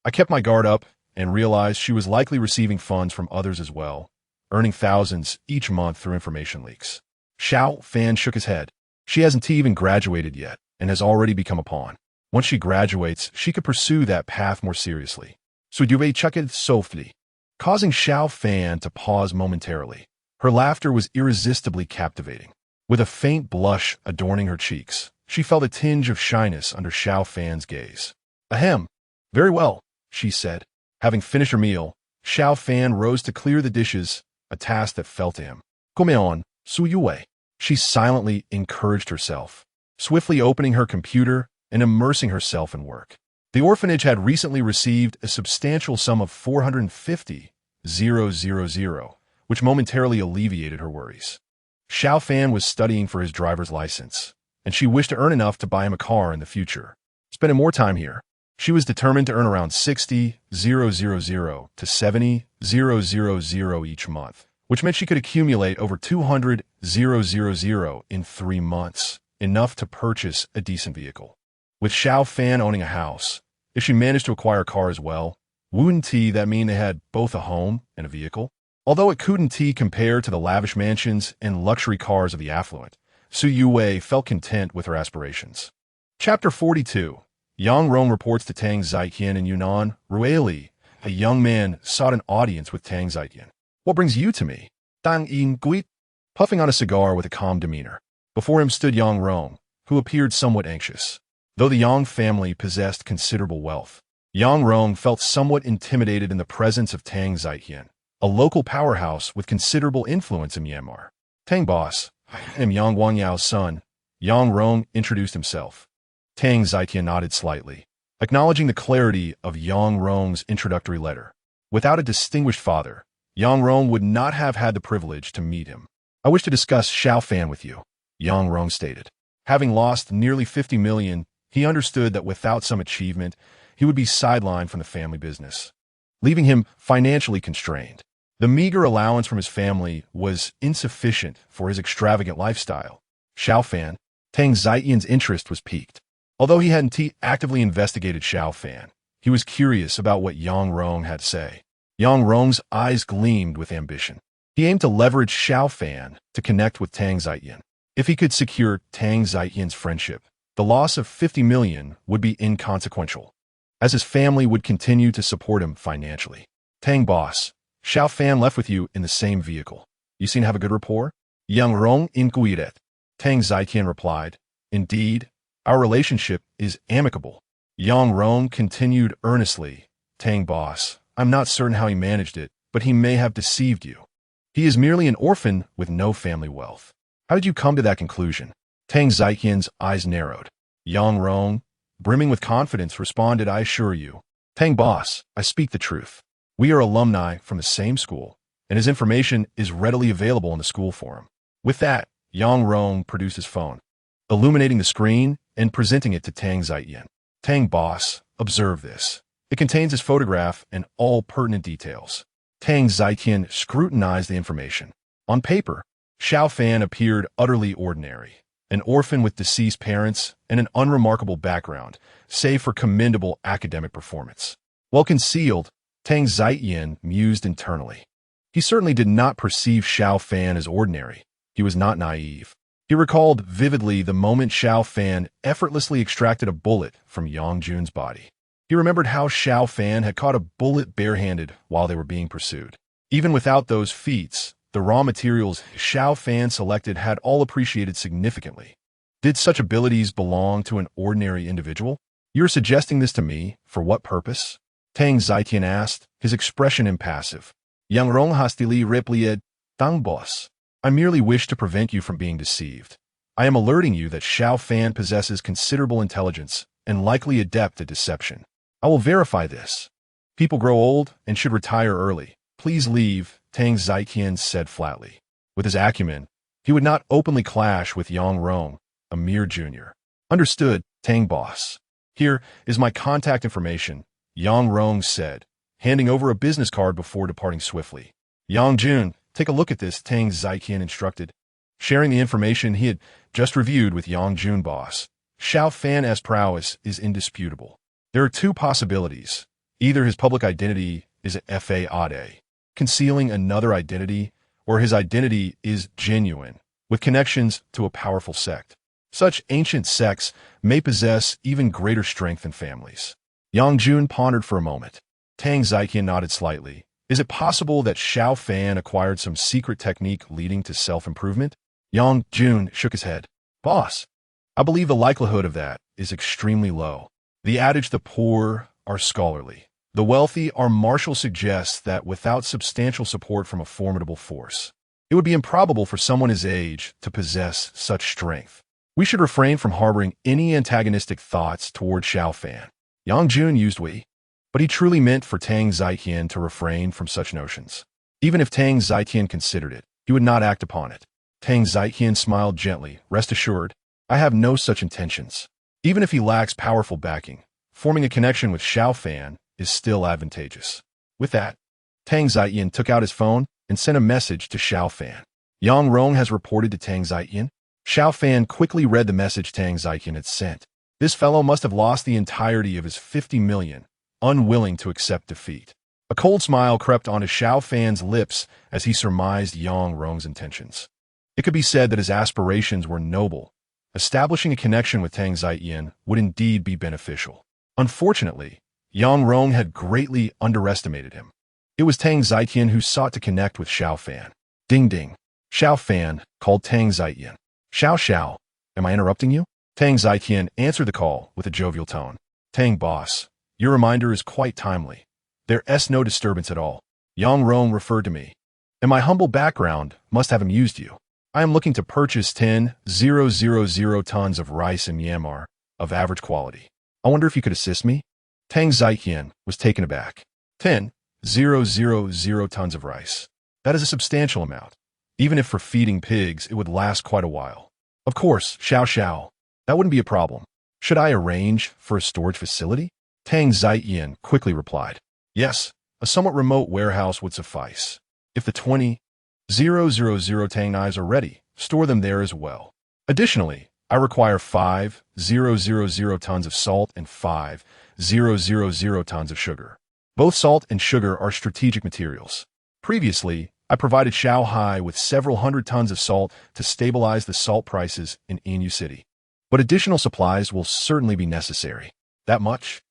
I kept my guard up and realized she was likely receiving funds from others as well, earning thousands each month through information leaks. Xiao Fan shook his head. She hasn't even graduated yet and has already become a pawn. Once she graduates, she could pursue that path more seriously. Su Yue chuckled softly, causing Xiao Fan to pause momentarily. Her laughter was irresistibly captivating. With a faint blush adorning her cheeks, she felt a tinge of shyness under Xiao Fan's gaze. Ahem. Very well, she said. Having finished her meal, Xiao Fan rose to clear the dishes, a task that fell to him. Come on, Su Yue. She silently encouraged herself, swiftly opening her computer and immersing herself in work. The orphanage had recently received a substantial sum of 450,000, which momentarily alleviated her worries. Xiao Fan was studying for his driver's license, and she wished to earn enough to buy him a car in the future. Spending more time here, she was determined to earn around 60,000 to 70,000 each month, which meant she could accumulate over 200,000 in 3 months, enough to purchase a decent vehicle. With Xiao Fan owning a house, if she managed to acquire a car as well, wouldn't that mean they had both a home and a vehicle? Although it couldn't compare to the lavish mansions and luxury cars of the affluent, Su Yue felt content with her aspirations. Chapter 42. Yang Rong reports to Tang Ziqian in Yunnan. Rueli, a young man, sought an audience with Tang Ziqian. What brings you to me? Tang Yin Guit, puffing on a cigar with a calm demeanor. Before him stood Yang Rong, who appeared somewhat anxious. Though the Yang family possessed considerable wealth, Yang Rong felt somewhat intimidated in the presence of Tang Ziqian, a local powerhouse with considerable influence in Myanmar. Tang boss, I am Yang Wangyao's son. Yang Rong introduced himself. Tang Ziqian nodded slightly, acknowledging the clarity of Yang Rong's introductory letter. Without a distinguished father, Yang Rong would not have had the privilege to meet him. I wish to discuss Xiao Fan with you, Yang Rong stated. Having lost nearly 50 million, he understood that without some achievement, he would be sidelined from the family business, leaving him financially constrained. The meager allowance from his family was insufficient for his extravagant lifestyle. Xiao Fan, Tang Ziqian's interest was piqued. Although he hadn't actively investigated Xiao Fan, he was curious about what Yang Rong had to say. Yang Rong's eyes gleamed with ambition. He aimed to leverage Xiao Fan to connect with Tang Ziqian. If he could secure Tang Ziqian's friendship, the loss of 50 million would be inconsequential, as his family would continue to support him financially. Tang boss, Xiao Fan left with you in the same vehicle. You seem to have a good rapport? Yang Rong inquired. Tang Ziqian replied, Indeed, our relationship is amicable. Yang Rong continued earnestly, Tang boss, I'm not certain how he managed it, but he may have deceived you. He is merely an orphan with no family wealth. How did you come to that conclusion? Tang Ziqian's eyes narrowed. Yang Rong, brimming with confidence, responded, I assure you. Tang boss, I speak the truth. We are alumni from the same school, and his information is readily available in the school forum. With that, Yang Rong produced his phone, illuminating the screen and presenting it to Tang Ziqian. Tang boss, observe this. It contains his photograph and all pertinent details. Tang Ziqian scrutinized the information. On paper, Xiao Fan appeared utterly ordinary, an orphan with deceased parents and an unremarkable background, save for commendable academic performance. While concealed, Tang Ziqian mused internally. He certainly did not perceive Xiao Fan as ordinary. He was not naive. He recalled vividly the moment Xiao Fan effortlessly extracted a bullet from Yang Jun's body. He remembered how Xiao Fan had caught a bullet barehanded while they were being pursued. Even without those feats, the raw materials Xiao Fan selected had all appreciated significantly. Did such abilities belong to an ordinary individual? You're suggesting this to me, for what purpose? Tang Ziqian asked, his expression impassive. Yang Rong hastily replied, Tang boss, I merely wish to prevent you from being deceived. I am alerting you that Xiao Fan possesses considerable intelligence and likely adept at deception. I will verify this. People grow old and should retire early. Please leave, Tang Ziqian said flatly. With his acumen, he would not openly clash with Yang Rong, a mere junior. Understood, Tang boss. Here is my contact information, Yang Rong said, handing over a business card before departing swiftly. Yang Jun, take a look at this, Tang Ziqian instructed. Sharing the information he had just reviewed with Yang Jun boss, Xiao Fan's prowess is indisputable. There are two possibilities. Either his public identity is a fade, concealing another identity, or his identity is genuine, with connections to a powerful sect. Such ancient sects may possess even greater strength than families. Yang Jun pondered for a moment. Tang Ziqian nodded slightly, Is it possible that Xiao Fan acquired some secret technique leading to self-improvement? Yang Jun shook his head. Boss, I believe the likelihood of that is extremely low. The adage the poor are scholarly, the wealthy are martial suggests that without substantial support from a formidable force, it would be improbable for someone his age to possess such strength. We should refrain from harboring any antagonistic thoughts toward Xiao Fan. Yang Jun used we, but he truly meant for Tang Zitian to refrain from such notions. Even if Tang Zitian considered it, he would not act upon it. Tang Zitian smiled gently. Rest assured, I have no such intentions. Even if he lacks powerful backing, forming a connection with Xiao Fan is still advantageous. With that, Tang Zitian took out his phone and sent a message to Xiao Fan. Yang Rong has reported to Tang Zitian. Xiao Fan quickly read the message Tang Zitian had sent. This fellow must have lost the entirety of his 50 million, unwilling to accept defeat. A cold smile crept onto Xiao Fan's lips as he surmised Yang Rong's intentions. It could be said that his aspirations were noble. Establishing a connection with Tang Zitian would indeed be beneficial. Unfortunately, Yang Rong had greatly underestimated him. It was Tang Zitian who sought to connect with Xiao Fan. Ding ding. Xiao Fan called Tang Zitian. Xiao, am I interrupting you? Tang Zitian answered the call with a jovial tone. Tang boss, your reminder is quite timely. There's no disturbance at all. Yang Rong referred to me, and my humble background must have amused you. I am looking to purchase 10,000 tons of rice in Myanmar of average quality. I wonder if you could assist me? Tang Zitian was taken aback. 10,000 tons of rice. That is a substantial amount. Even if for feeding pigs, it would last quite a while. Of course, Xiao, that wouldn't be a problem. Should I arrange for a storage facility? Tang Zitian quickly replied. Yes, a somewhat remote warehouse would suffice. If the 20,000 Tang knives are ready, store them there as well. Additionally, I require 5,000 tons of salt and 5,000 tons of sugar. Both salt and sugar are strategic materials. Previously, I provided Xiao Hai with several hundred tons of salt to stabilize the salt prices in Inu City. But additional supplies will certainly be necessary. That much?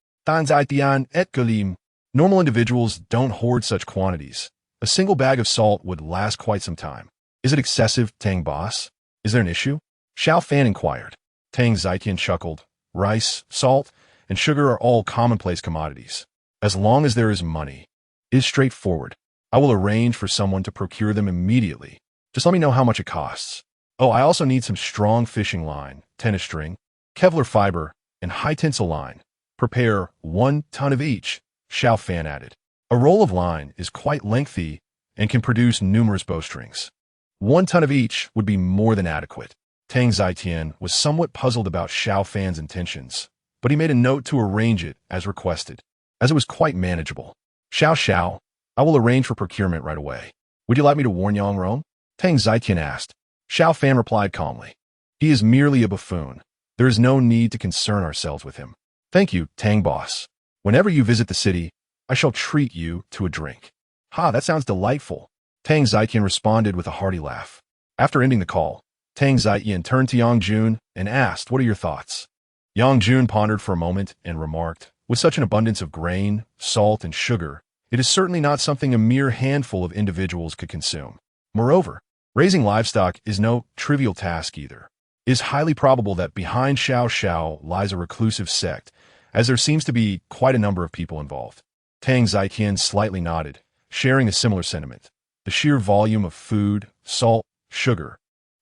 Normal individuals don't hoard such quantities. A single bag of salt would last quite some time. Is it excessive, Tang boss? Is there an issue? Xiao Fan inquired. Tang Zitian chuckled. Rice, salt, and sugar are all commonplace commodities. As long as there is money, it is straightforward. I will arrange for someone to procure them immediately. Just let me know how much it costs. Oh, I also need some strong fishing line, tennis string, Kevlar fiber, and high tensile line. Prepare 1 ton of each, Xiao Fan added. A roll of line is quite lengthy and can produce numerous bowstrings. 1 ton of each would be more than adequate. Tang Zitian was somewhat puzzled about Xiao Fan's intentions, but he made a note to arrange it as requested, as it was quite manageable. Xiao, I will arrange for procurement right away. Would you like me to warn Yang Rong? Tang Zitian asked. Xiao Fan replied calmly. He is merely a buffoon. There is no need to concern ourselves with him. Thank you, Tang boss. Whenever you visit the city, I shall treat you to a drink. Ha, that sounds delightful. Tang Zitian responded with a hearty laugh. After ending the call, Tang Zitian turned to Yang Jun and asked, what are your thoughts? Yang Jun pondered for a moment and remarked, with such an abundance of grain, salt, and sugar, it is certainly not something a mere handful of individuals could consume. Moreover, raising livestock is no trivial task either. It is highly probable that behind Xiao lies a reclusive sect, as there seems to be quite a number of people involved. Tang Zitian slightly nodded, sharing a similar sentiment. The sheer volume of food, salt, sugar,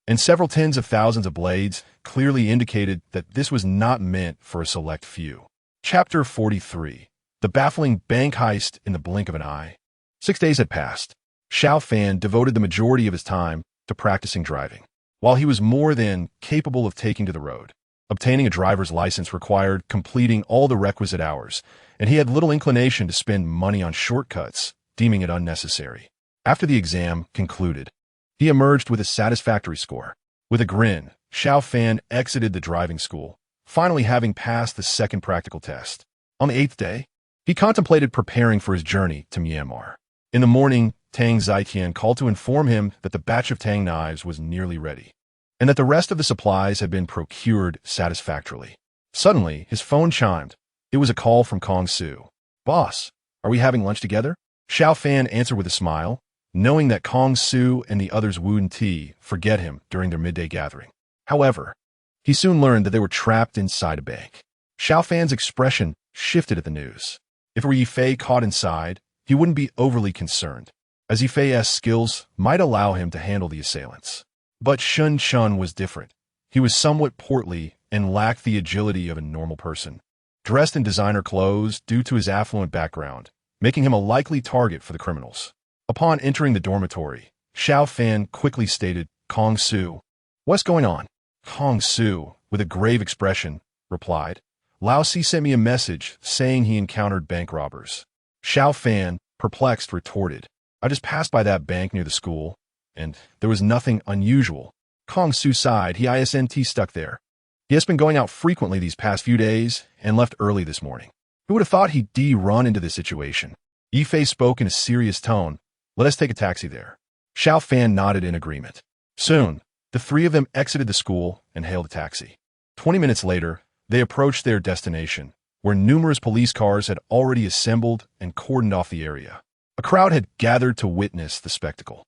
and several tens of thousands of blades clearly indicated that this was not meant for a select few. Chapter 43. The baffling bank heist in the blink of an eye. 6 days had passed. Xiao Fan devoted the majority of his time to practicing driving. While he was more than capable of taking to the road, obtaining a driver's license required completing all the requisite hours, and he had little inclination to spend money on shortcuts, deeming it unnecessary. After the exam concluded, he emerged with a satisfactory score. With a grin, Xiao Fan exited the driving school, finally having passed the second practical test. On the 8th day, he contemplated preparing for his journey to Myanmar. In the morning, Tang Zitian called to inform him that the batch of Tang knives was nearly ready, and that the rest of the supplies had been procured satisfactorily. Suddenly, his phone chimed. It was a call from Kong Su. Boss, are we having lunch together? Xiao Fan answered with a smile, knowing that Kong Su and the others wouldn't forget him during their midday gathering. However, he soon learned that they were trapped inside a bank. Xiao Fan's expression shifted at the news. If it were Yifei caught inside, he wouldn't be overly concerned, as Yifei's skills might allow him to handle the assailants. But Shun Chun was different. He was somewhat portly and lacked the agility of a normal person. Dressed in designer clothes due to his affluent background, making him a likely target for the criminals. Upon entering the dormitory, Xiao Fan quickly stated, "Kong Su." "What's going on?" Kong Su, with a grave expression, replied, "Lao Si sent me a message saying he encountered bank robbers." Xiao Fan, perplexed, retorted, "I just passed by that bank near the school, and there was nothing unusual." Kong Su sighed. He isn't stuck there. He has been going out frequently these past few days and left early this morning. Who would have thought he'd run into this situation? Yifei spoke in a serious tone. "Let us take a taxi there." Xiao Fan nodded in agreement. Soon, the three of them exited the school and hailed a taxi. 20 minutes later, they approached their destination, where numerous police cars had already assembled and cordoned off the area. A crowd had gathered to witness the spectacle.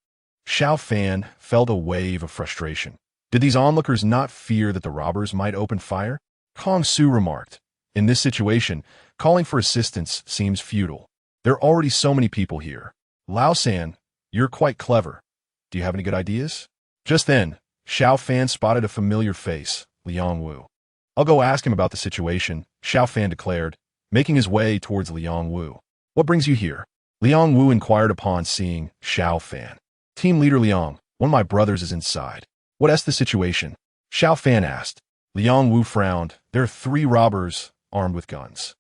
Xiao Fan felt a wave of frustration. Did these onlookers not fear that the robbers might open fire? Kong Su remarked, "In this situation, calling for assistance seems futile. There are already so many people here. Lao San, you're quite clever. Do you have any good ideas?" Just then, Xiao Fan spotted a familiar face, Liang Wu. "I'll go ask him about the situation," Xiao Fan declared, making his way towards Liang Wu. "What brings you here?" Liang Wu inquired upon seeing Xiao Fan. "Team leader Liang, one of my brothers is inside." "What's the situation?" Xiao Fan asked. Liang Wu frowned. "There are 3 robbers armed with guns.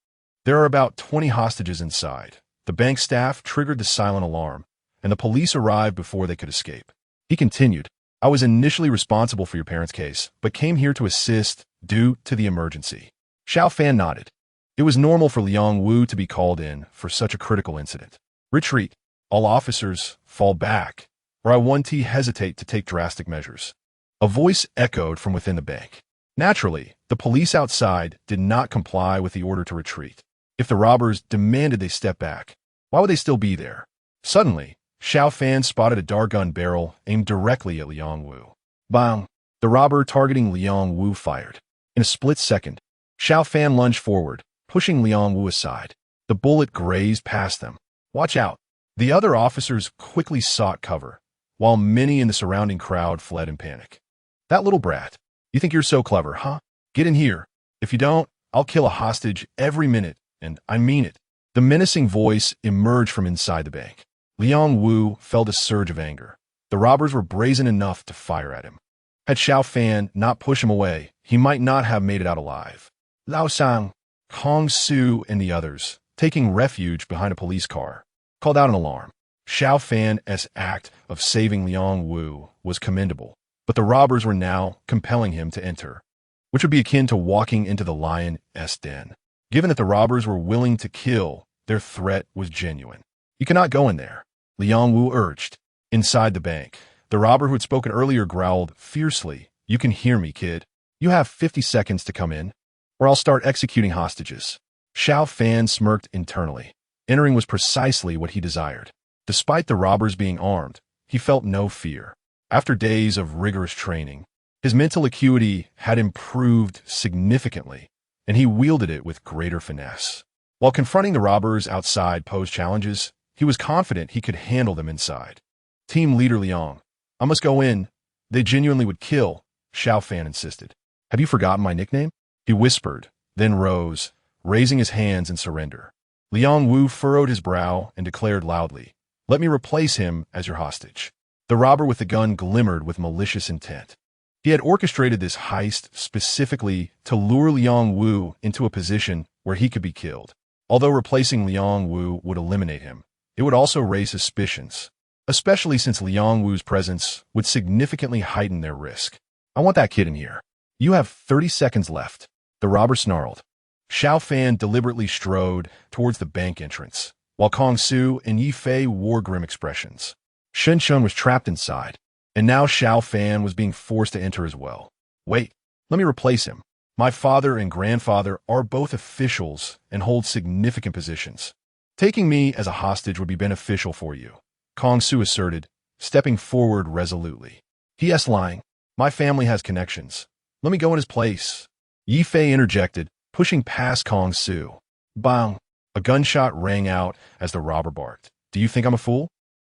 There are about 20 hostages inside. The bank staff triggered the silent alarm, and the police arrived before they could escape." He continued, "I was initially responsible for your parents' case, but came here to assist due to the emergency." Xiao Fan nodded. It was normal for Liang Wu to be called in for such a critical incident. "Retreat. All officers fall back, or I won't hesitate to take drastic measures." A voice echoed from within the bank. Naturally, the police outside did not comply with the order to retreat. If the robbers demanded they step back, why would they still be there? Suddenly, Xiao Fan spotted a dart gun barrel aimed directly at Liang Wu. Bang! The robber targeting Liang Wu fired. In a split second, Xiao Fan lunged forward, pushing Liang Wu aside. The bullet grazed past them. "Watch out!" The other officers quickly sought cover, while many in the surrounding crowd fled in panic. "That little brat. You think you're so clever, huh? Get in here. If you don't, I'll kill a hostage every minute, and I mean it." The menacing voice emerged from inside the bank. Liang Wu felt a surge of anger. The robbers were brazen enough to fire at him. Had Xiao Fan not pushed him away, he might not have made it out alive. Lao Sang, Kong Su, and the others, taking refuge behind a police car, called out an alarm. Xiao Fan's act of saving Liang Wu was commendable, but the robbers were now compelling him to enter, which would be akin to walking into the lion's den. Given that the robbers were willing to kill, their threat was genuine. "You cannot go in there," Liang Wu urged. Inside the bank, the robber who had spoken earlier growled fiercely, "You can hear me, kid. You have 50 seconds to come in, or I'll start executing hostages." Xiao Fan smirked internally. Entering was precisely what he desired. Despite the robbers being armed, he felt no fear. After days of rigorous training, his mental acuity had improved significantly, and he wielded it with greater finesse. While confronting the robbers outside posed challenges, he was confident he could handle them inside. "Team leader Liang, I must go in. They genuinely would kill," Xiao Fan insisted. "Have you forgotten my nickname?" He whispered, then rose, raising his hands in surrender. Liang Wu furrowed his brow and declared loudly, "Let me replace him as your hostage." The robber with the gun glimmered with malicious intent. He had orchestrated this heist specifically to lure Liang Wu into a position where he could be killed. Although replacing Liang Wu would eliminate him, it would also raise suspicions, especially since Liang Wu's presence would significantly heighten their risk. "I want that kid in here. You have 30 seconds left," the robber snarled. Xiao Fan deliberately strode towards the bank entrance, while Kong Su and Yifei wore grim expressions. Shun Chun was trapped inside, and now Xiao Fan was being forced to enter as well. "Wait, let me replace him. My father and grandfather are both officials and hold significant positions. Taking me as a hostage would be beneficial for you, Kong Su asserted, stepping forward resolutely. He lying. My family has connections. Let me go in his place. Yi Fei interjected, pushing past Kong Su. Bang! A gunshot rang out as the robber barked. Do you think I'm a fool?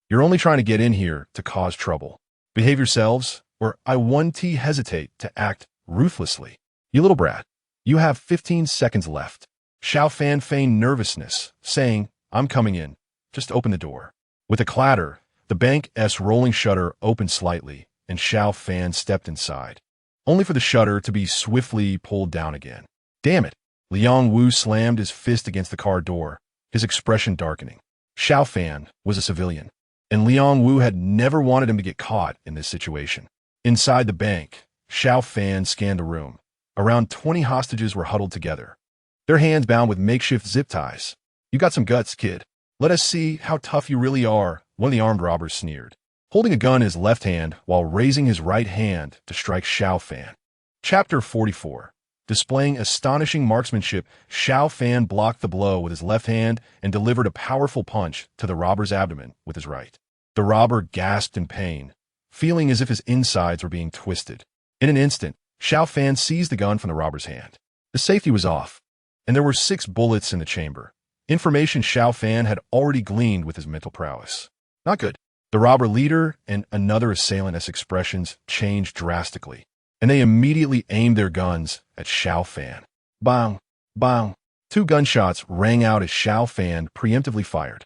You're only trying to get in here to cause trouble. Behave yourselves, or I won't hesitate to act ruthlessly. You little brat. You have 15 seconds left. Xiao Fan feigned nervousness, saying, I'm coming in. Just open the door. With a clatter, the bank's rolling shutter opened slightly, and Xiao Fan stepped inside, only for the shutter to be swiftly pulled down again. Damn it! Liang Wu slammed his fist against the car door, his expression darkening. Xiao Fan was a civilian, and Liang Wu had never wanted him to get caught in this situation. Inside the bank, Xiao Fan scanned the room. Around 20 hostages were huddled together, their hands bound with makeshift zip ties. You got some guts, kid. Let us see how tough you really are, one of the armed robbers sneered, holding a gun in his left hand while raising his right hand to strike Xiao Fan. Chapter 44. Displaying astonishing marksmanship, Xiao Fan blocked the blow with his left hand and delivered a powerful punch to the robber's abdomen with his right. The robber gasped in pain, feeling as if his insides were being twisted. In an instant, Xiao Fan seized the gun from the robber's hand. The safety was off, and there were 6 bullets in the chamber. Information Xiao Fan had already gleaned with his mental prowess. Not good. The robber leader and another assailant's expressions changed drastically, and they immediately aimed their guns at Xiao Fan. Bang! Bang! 2 gunshots rang out as Xiao Fan preemptively fired.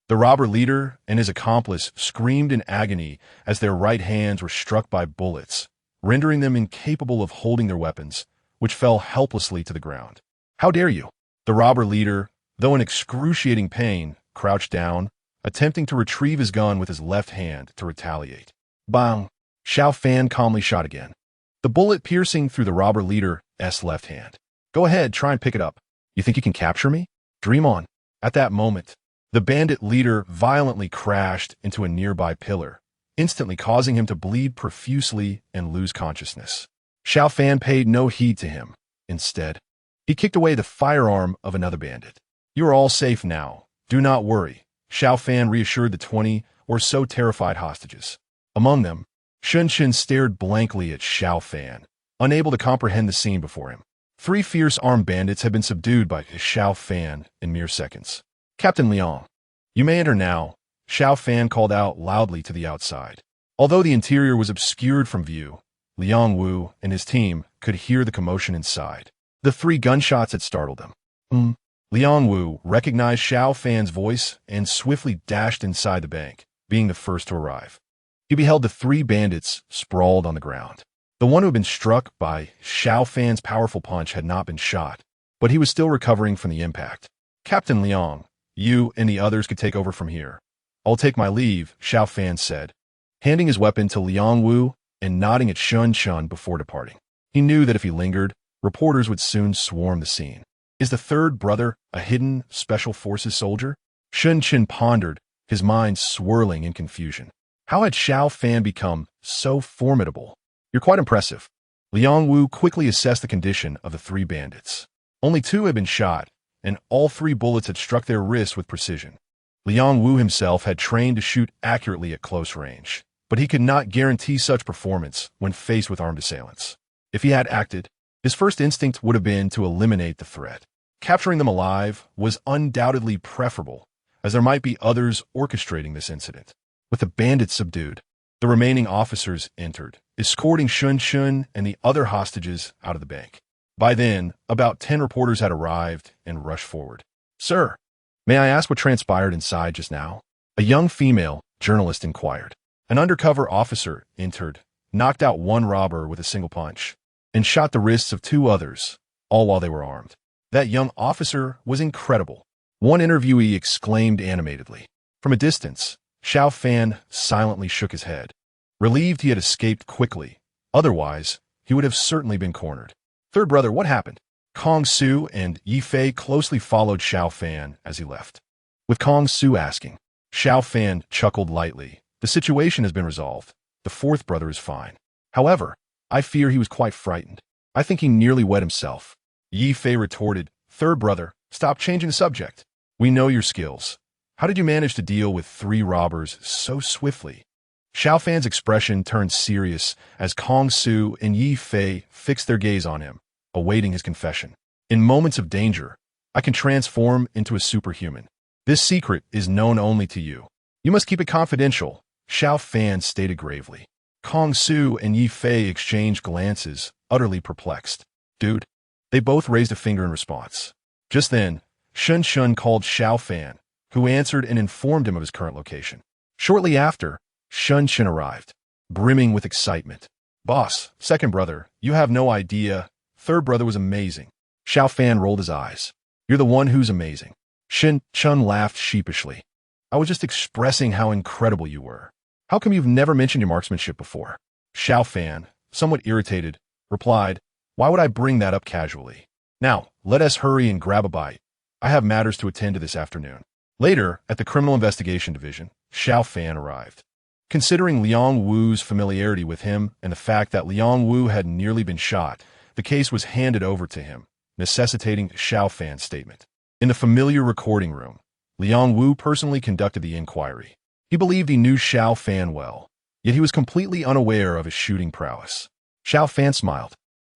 The robber leader and his accomplice screamed in agony as their right hands were struck by bullets, rendering them incapable of holding their weapons, which fell helplessly to the ground. How dare you? The robber leader, though in excruciating pain, crouched down, attempting to retrieve his gun with his left hand to retaliate. Bang! Xiao Fan calmly shot again, the bullet piercing through the robber leader's left hand. Go ahead, try and pick it up. You think you can capture me? Dream on. At that moment, the bandit leader violently crashed into a nearby pillar, instantly causing him to bleed profusely and lose consciousness. Xiao Fan paid no heed to him. Instead, he kicked away the firearm of another bandit. You are all safe now. Do not worry, Xiao Fan reassured the 20 or so terrified hostages. Among them, Shun stared blankly at Xiao Fan, unable to comprehend the scene before him. 3 fierce armed bandits had been subdued by Xiao Fan in mere seconds. Captain Liang, you may enter now, Xiao Fan called out loudly to the outside. Although the interior was obscured from view, Liang Wu and his team could hear the commotion inside. The 3 gunshots had startled them. Liang Wu recognized Xiao Fan's voice and swiftly dashed inside the bank, being the first to arrive. He beheld the 3 bandits sprawled on the ground. The one who had been struck by Xiao Fan's powerful punch had not been shot, but he was still recovering from the impact. Captain Liang, you and the others could take over from here. I'll take my leave, Xiao Fan said, handing his weapon to Liang Wu and nodding at Shun before departing. He knew that if he lingered, reporters would soon swarm the scene. Is the 3rd brother a hidden Special Forces soldier? Shun pondered, his mind swirling in confusion. How had Xiao Fan become so formidable? You're quite impressive. Liang Wu quickly assessed the condition of the 3 bandits. Only 2 had been shot, and all 3 bullets had struck their wrists with precision. Liang Wu himself had trained to shoot accurately at close range, but he could not guarantee such performance when faced with armed assailants. If he had acted, his first instinct would have been to eliminate the threat. Capturing them alive was undoubtedly preferable, as there might be others orchestrating this incident. With the bandits subdued, the remaining officers entered, escorting Shun and the other hostages out of the bank. By then, about 10 reporters had arrived and rushed forward. Sir, may I ask what transpired inside just now? A young female journalist inquired. An undercover officer entered, knocked out 1 robber with a single punch, and shot the wrists of 2 others, all while they were armed. That young officer was incredible, one interviewee exclaimed animatedly. From a distance, Xiao Fan silently shook his head, relieved he had escaped quickly. Otherwise, he would have certainly been cornered. 3rd brother, what happened? Kong Su and Yi Fei closely followed Xiao Fan as he left. With Kong Su asking, Xiao Fan chuckled lightly. The situation has been resolved. The 4th brother is fine. However, I fear he was quite frightened. I think he nearly wet himself. Yi Fei retorted, 3rd brother, stop changing the subject. We know your skills. How did you manage to deal with 3 robbers so swiftly? Xiao Fan's expression turned serious as Kong Su and Yi Fei fixed their gaze on him, awaiting his confession. In moments of danger, I can transform into a superhuman. This secret is known only to you. You must keep it confidential, Xiao Fan stated gravely. Kong Su and Yi Fei exchanged glances, utterly perplexed. Dude. They both raised a finger in response. Just then, Shun Shun called Xiao Fan, who answered and informed him of his current location. Shortly after, Shun Shun arrived, brimming with excitement. Boss, second brother, you have no idea. Third brother was amazing. Xiao Fan rolled his eyes. You're the one who's amazing. Shun Shun laughed sheepishly. I was just expressing how incredible you were. How come you've never mentioned your marksmanship before? Xiao Fan, somewhat irritated, replied, Why would I bring that up casually? Now, let us hurry and grab a bite. I have matters to attend to this afternoon. Later, at the Criminal Investigation Division, Xiao Fan arrived. Considering Liang Wu's familiarity with him and the fact that Liang Wu had nearly been shot, the case was handed over to him, necessitating Xiao Fan's statement. In the familiar recording room, Liang Wu personally conducted the inquiry. He believed he knew Xiao Fan well, yet he was completely unaware of his shooting prowess. Xiao Fan smiled.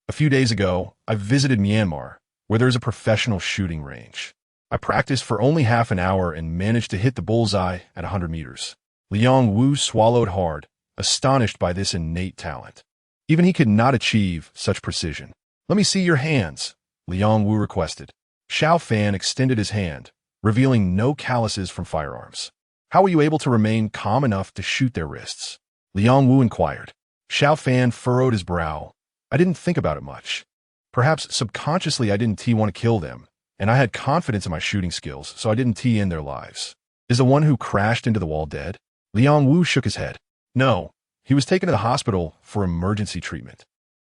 A few days ago, I visited Myanmar, where there is a professional shooting range. I practiced for only half an hour and managed to hit the bullseye at 100 meters. Liang Wu swallowed hard, astonished by this innate talent. Even he could not achieve such precision. Let me see your hands, Liang Wu requested. Xiao Fan extended his hand, revealing no calluses from firearms. How were you able to remain calm enough to shoot their wrists? Liang Wu inquired. Xiao Fan furrowed his brow. I didn't think about it much. Perhaps subconsciously I didn't want to kill them, and I had confidence in my shooting skills, so I didn't tee in their lives. Is the one who crashed into the wall dead? Liang Wu shook his head. No, he was taken to the hospital for emergency treatment.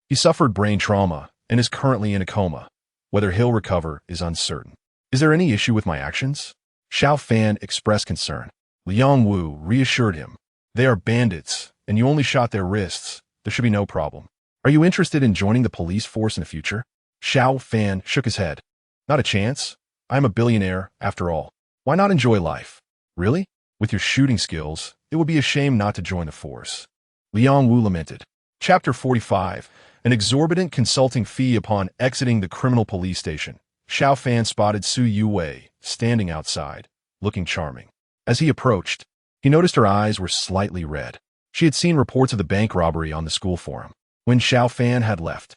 He suffered brain trauma and is currently in a coma. Whether he'll recover is uncertain. Is there any issue with my actions? Xiao Fan expressed concern. Liang Wu reassured him. They are bandits, and you only shot their wrists. There should be no problem. Are you interested in joining the police force in the future? Xiao Fan shook his head. Not a chance. I am a billionaire, after all. Why not enjoy life? Really? With your shooting skills, it would be a shame not to join the force. Liang Wu lamented. Chapter 45. An exorbitant consulting fee upon exiting the criminal police station. Xiao Fan spotted Su Yuwei, standing outside, looking charming. As he approached, he noticed her eyes were slightly red. She had seen reports of the bank robbery on the school forum. When Xiao Fan had left,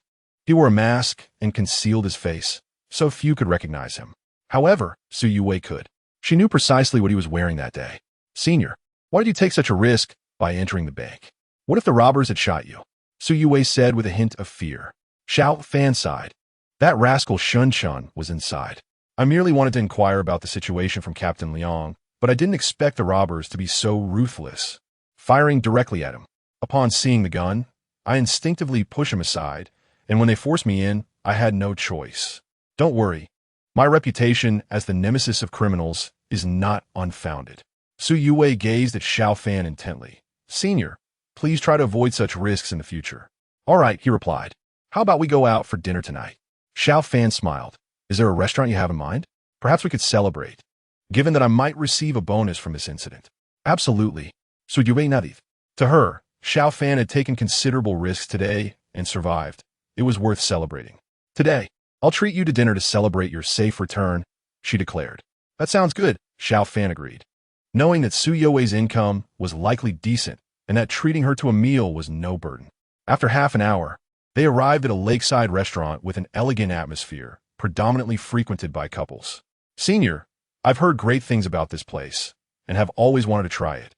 he wore a mask and concealed his face, so few could recognize him. However, Su Yuwei could. She knew precisely what he was wearing that day. Senior, why did you take such a risk by entering the bank? What if the robbers had shot you? Su Yuwei said with a hint of fear. Xiao Fan sighed. That rascal Shun Shun was inside. I merely wanted to inquire about the situation from Captain Liang, but I didn't expect the robbers to be so ruthless, firing directly at him. Upon seeing the gun, I instinctively pushed him aside, and when they forced me in, I had no choice. Don't worry. My reputation as the nemesis of criminals is not unfounded. Su Yuwei gazed at Xiao Fan intently. Senior, please try to avoid such risks in the future. All right, he replied. How about we go out for dinner tonight? Xiao Fan smiled. Is there a restaurant you have in mind? Perhaps we could celebrate, given that I might receive a bonus from this incident. Absolutely. Su Yuwei nodded. To her, Xiao Fan had taken considerable risks today and survived. It was worth celebrating. Today, I'll treat you to dinner to celebrate your safe return, she declared. That sounds good, Xiao Fan agreed. Knowing that Su Yuwei's income was likely decent and that treating her to a meal was no burden. After half an hour, they arrived at a lakeside restaurant with an elegant atmosphere, predominantly frequented by couples. Senior, I've heard great things about this place and have always wanted to try it.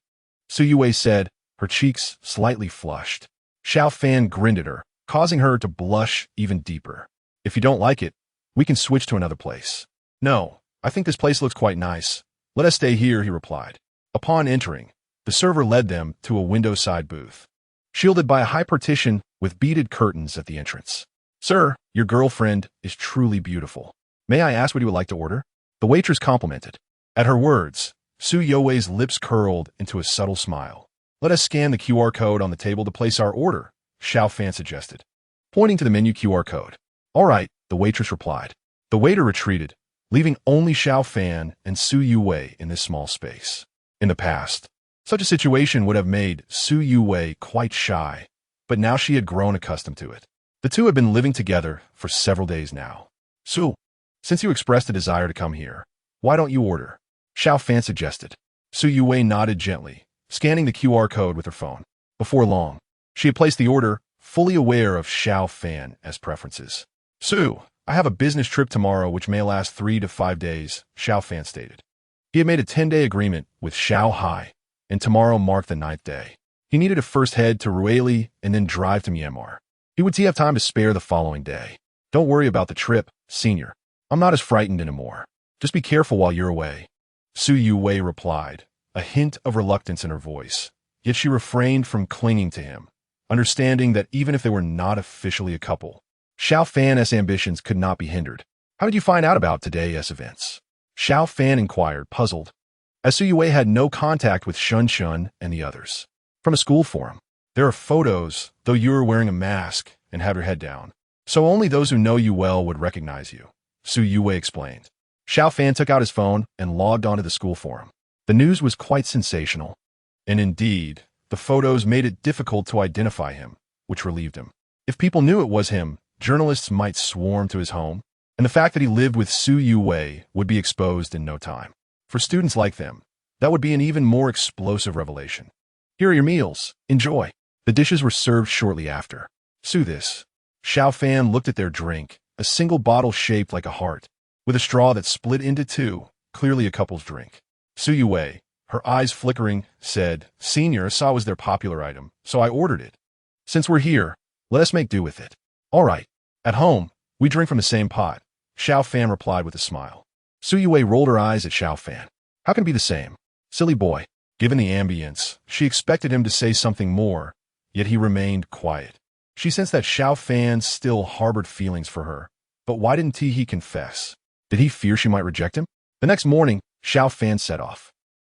Su Yuwei said, her cheeks slightly flushed. Xiao Fan grinned at her, causing her to blush even deeper. If you don't like it, we can switch to another place. No, I think this place looks quite nice. Let us stay here, he replied. Upon entering, the server led them to a window-side booth, shielded by a high partition with beaded curtains at the entrance. Sir, your girlfriend is truly beautiful. May I ask what you would like to order? The waitress complimented. At her words, Su Yuwei's lips curled into a subtle smile. Let us scan the QR code on the table to place our order, Xiao Fan suggested, pointing to the menu QR code. All right, the waitress replied. The waiter retreated, leaving only Xiao Fan and Su Yuwei in this small space. In the past, such a situation would have made Su Yuwei quite shy, but now she had grown accustomed to it. The two had been living together for several days now. Su, since you expressed a desire to come here, why don't you order? Xiao Fan suggested. Su Yuwei nodded gently, scanning the QR code with her phone. Before long, she had placed the order, fully aware of Xiao Fan as preferences. Su, I have a business trip tomorrow which may last 3 to 5 days, Xiao Fan stated. He had made a 10-day agreement with Xiao Hai, and tomorrow marked the 9th day. He needed to first head to Rueli and then drive to Myanmar. He would have time to spare the following day. Don't worry about the trip, senior. I'm not as frightened anymore. Just be careful while you're away. Su Yuwei replied, a hint of reluctance in her voice, yet she refrained from clinging to him, understanding that even if they were not officially a couple, Xiao Fan's ambitions could not be hindered. How did you find out about today's events? Xiao Fan inquired, puzzled, as Su Yuwei had no contact with Shun Shun and the others. From a school forum. There are photos, though you are wearing a mask and have your head down. So only those who know you well would recognize you, Su Yuwei explained. Xiao Fan took out his phone and logged onto the school forum. The news was quite sensational. And indeed, the photos made it difficult to identify him, which relieved him. If people knew it was him, journalists might swarm to his home, and the fact that he lived with Su Yuwei would be exposed in no time. For students like them, that would be an even more explosive revelation. Here are your meals. Enjoy. The dishes were served shortly after. Su this. Xiao Fan looked at their drink, a single bottle shaped like a heart, with a straw that split into two, clearly a couple's drink. Su Yuwei, her eyes flickering, said, Senior saw was their popular item, so I ordered it. Since we're here, let us make do with it. All right. At home, we drink from the same pot, Xiao Fan replied with a smile. Su Yuwei rolled her eyes at Xiao Fan. How can it be the same? Silly boy. Given the ambience, she expected him to say something more, yet he remained quiet. She sensed that Xiao Fan still harbored feelings for her, but why didn't he confess? Did he fear she might reject him? The next morning, Xiao Fan set off.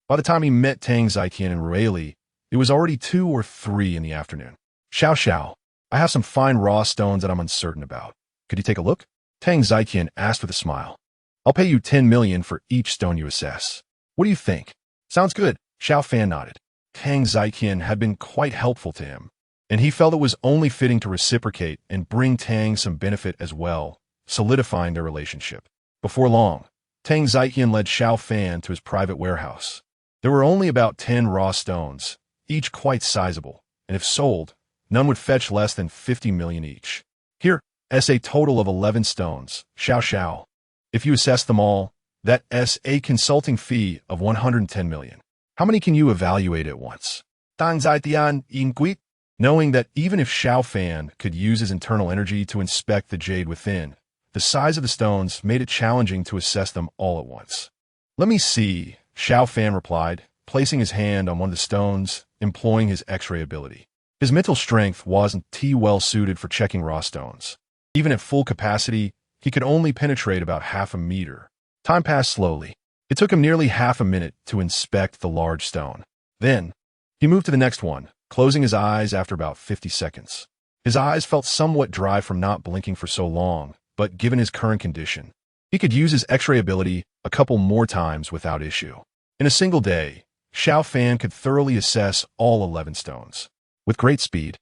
By the time he met Tang Ziqian and Rueli, it was already 2 or 3 in the afternoon. Xiao, I have some fine raw stones that I'm uncertain about. Could you take a look? Tang Ziqian asked with a smile. I'll pay you 10 million for each stone you assess. What do you think? Sounds good. Xiao Fan nodded. Tang Ziqian had been quite helpful to him, and he felt it was only fitting to reciprocate and bring Tang some benefit as well, solidifying their relationship. Before long, Tang Ziqian led Xiao Fan to his private warehouse. There were only about 10 raw stones, each quite sizable, and if sold, none would fetch less than 50 million each. Here, as a total of 11 stones, Xiao. If you assess them all, that's a consulting fee of 110 million. How many can you evaluate at once? Tang Ziqian inquired, knowing that even if Xiao Fan could use his internal energy to inspect the jade within, the size of the stones made it challenging to assess them all at once. Let me see, Xiao Fan replied, placing his hand on one of the stones, employing his X-ray ability. His mental strength wasn't well suited for checking raw stones. Even at full capacity, he could only penetrate about half a meter. Time passed slowly. It took him nearly half a minute to inspect the large stone. Then, he moved to the next one, closing his eyes after about 50 seconds. His eyes felt somewhat dry from not blinking for so long, but given his current condition, he could use his X-ray ability a couple more times without issue. In a single day, Xiao Fan could thoroughly assess all 11 stones. With great speed,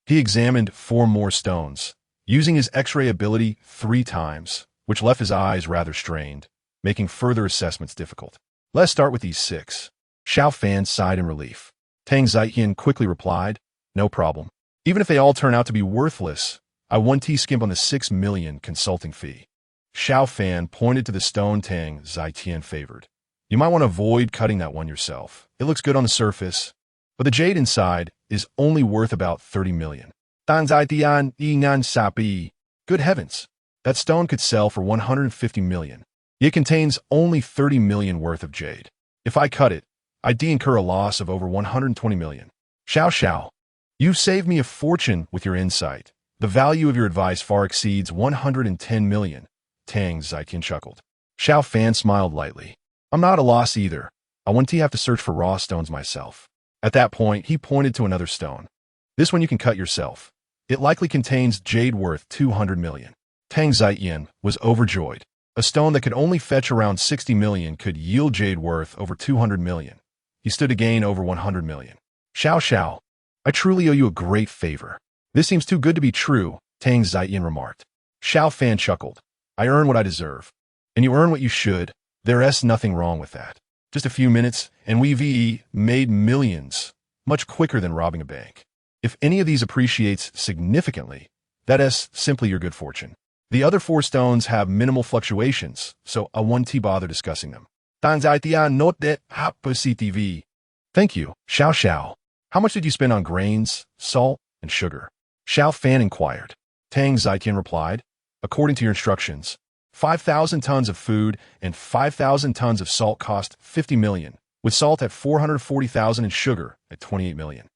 he examined 4 more stones, using his X-ray ability 3 times, which left his eyes rather strained, making further assessments difficult. Let's start with these 6. Xiao Fan sighed in relief. Tang Ziqian quickly replied, no problem. Even if they all turn out to be worthless, I want to skimp on the 6 million consulting fee. Xiao Fan pointed to the stone Tang Ziqian favored. You might want to avoid cutting that one yourself. It looks good on the surface, but the jade inside is only worth about 30 million. Tang Ziqian ingan sapi. Good heavens. That stone could sell for 150 million. It contains only 30 million worth of jade. If I cut it, I'd incur a loss of over 120 million. Xiao, you've saved me a fortune with your insight. The value of your advice far exceeds 110 million. Tang Ziqian chuckled. Xiao Fan smiled lightly. I'm not at a loss either. I wouldn't have to search for raw stones myself. At that point, he pointed to another stone. This one you can cut yourself. It likely contains jade worth 200 million. Tang Ziqian was overjoyed. A stone that could only fetch around 60 million could yield jade worth over 200 million. He stood to gain over 100 million. Xiao, I truly owe you a great favor. This seems too good to be true, Tang Zietian remarked. Xiao Fan chuckled. I earn what I deserve. And you earn what you should. There's nothing wrong with that. Just a few minutes, and we've made millions, much quicker than robbing a bank. If any of these appreciates significantly, that is simply your good fortune. The other 4 stones have minimal fluctuations, so I won't bother discussing them. Thank you, Xiao. How much did you spend on grains, salt, and sugar? Xiao Fan inquired. Tang Zietian replied, according to your instructions, 5,000 tons of food and 5,000 tons of salt cost 50 million, with salt at 440,000 and sugar at 28 million.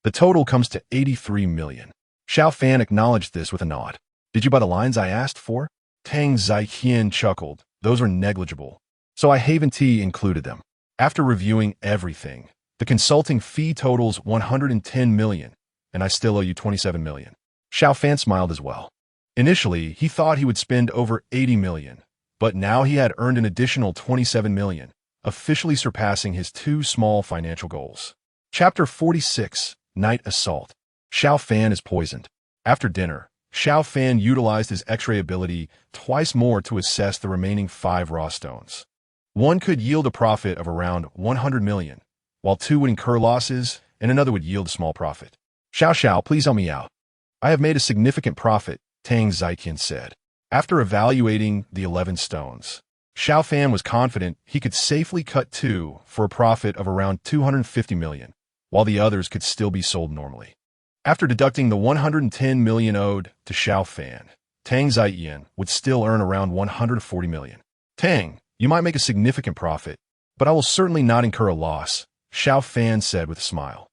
The total comes to 83 million. Xiao Fan acknowledged this with a nod. Did you buy the lines I asked for? Tang Zietian chuckled. Those were negligible. So I haven't included them. After reviewing everything, the consulting fee totals 110 million, and I still owe you 27 million. Xiao Fan smiled as well. Initially, he thought he would spend over 80 million, but now he had earned an additional 27 million, officially surpassing his 2 small financial goals. Chapter 46, Night Assault. Xiao Fan is poisoned. After dinner, Xiao Fan utilized his X-ray ability twice more to assess the remaining 5 raw stones. One could yield a profit of around 100 million, while 2 would incur losses, and another would yield a small profit. Xiao, please help me out. I have made a significant profit, Tang Zietian said. After evaluating the 11 stones, Xiao Fan was confident he could safely cut 2 for a profit of around 250 million, while the others could still be sold normally. After deducting the 110 million owed to Xiao Fan, Tang Zietian would still earn around 140 million. Tang, you might make a significant profit, but I will certainly not incur a loss, Xiao Fan said with a smile.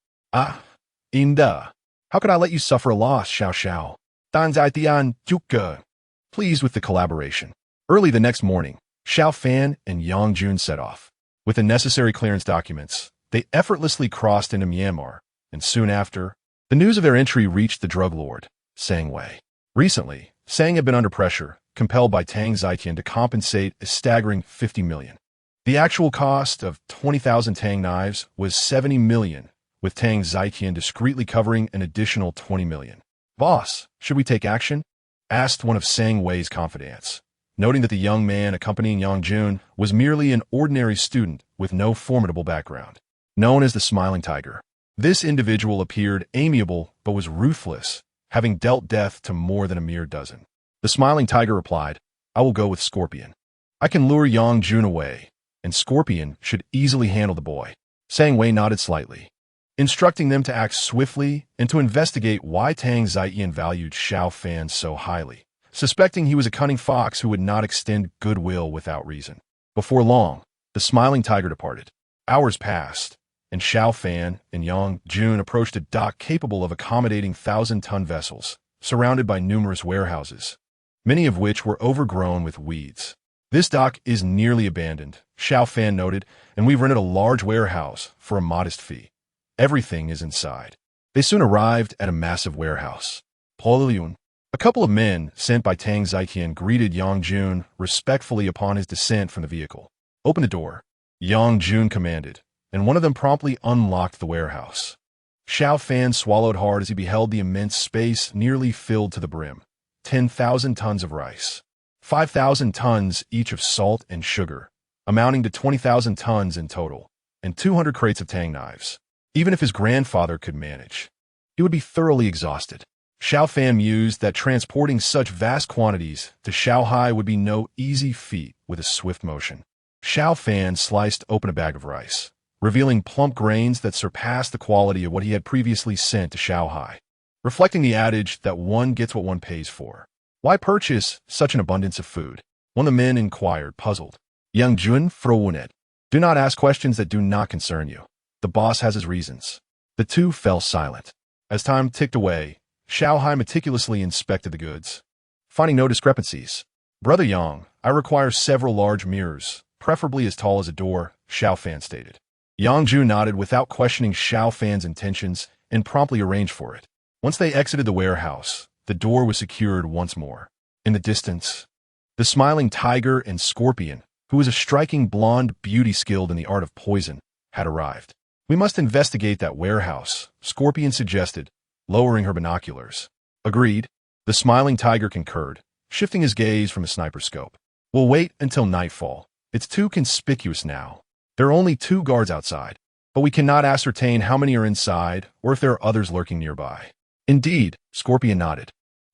Inda. How could I let you suffer a loss, Xiao? Dan Zietian Juke. Pleased with the collaboration. Early the next morning, Xiao Fan and Yang Jun set off. With the necessary clearance documents, they effortlessly crossed into Myanmar, and soon after, the news of their entry reached the drug lord, Sang Wei. Recently, Sang had been under pressure, compelled by Tang Zietian to compensate a staggering 50 million. The actual cost of 20,000 Tang knives was 70 million, with Tang Zietian discreetly covering an additional 20 million. Boss, should we take action? Asked one of Sang Wei's confidants, noting that the young man accompanying Yang Jun was merely an ordinary student with no formidable background. Known as the Smiling Tiger, this individual appeared amiable but was ruthless, having dealt death to more than a mere dozen. The Smiling Tiger replied, I will go with Scorpion. I can lure Yang Jun away, and Scorpion should easily handle the boy. Sang Wei nodded slightly, instructing them to act swiftly and to investigate why Tang Zietian valued Xiao Fan so highly, suspecting he was a cunning fox who would not extend goodwill without reason. Before long, the Smiling Tiger departed. Hours passed, and Xiao Fan and Yang Jun approached a dock capable of accommodating 1,000-ton vessels, surrounded by numerous warehouses, many of which were overgrown with weeds. This dock is nearly abandoned, Xiao Fan noted, and we've rented a large warehouse for a modest fee. Everything is inside. They soon arrived at a massive warehouse. Poliun. A couple of men sent by Tang Zietian greeted Yang Jun respectfully upon his descent from the vehicle. Open the door, Yang Jun commanded, and one of them promptly unlocked the warehouse. Xiao Fan swallowed hard as he beheld the immense space nearly filled to the brim. 10,000 tons of rice, 5,000 tons each of salt and sugar, amounting to 20,000 tons in total, and 200 crates of Tang knives. Even if his grandfather could manage, he would be thoroughly exhausted. Xiao Fan mused that transporting such vast quantities to Xiao Hai would be no easy feat with a swift motion. Xiao Fan sliced open a bag of rice, revealing plump grains that surpassed the quality of what he had previously sent to Xiao Hai, reflecting the adage that one gets what one pays for. Why purchase such an abundance of food? One of the men inquired, puzzled. Yang Jun Frounet. Do not ask questions that do not concern you. The boss has his reasons. The two fell silent. As time ticked away, Xiao Hai meticulously inspected the goods, finding no discrepancies. Brother Yang, I require several large mirrors, preferably as tall as a door, Xiao Fan stated. Yang Ju nodded without questioning Xiao Fan's intentions and promptly arranged for it. Once they exited the warehouse, the door was secured once more. In the distance, The smiling tiger and scorpion, who was a striking blonde beauty skilled in the art of poison, had arrived. We must investigate that warehouse, Scorpion suggested, lowering her binoculars. Agreed. The smiling tiger concurred, shifting his gaze from his sniper scope. We'll wait until nightfall. It's too conspicuous now. There are only 2 guards outside, but we cannot ascertain how many are inside or if there are others lurking nearby. Indeed, Scorpion nodded,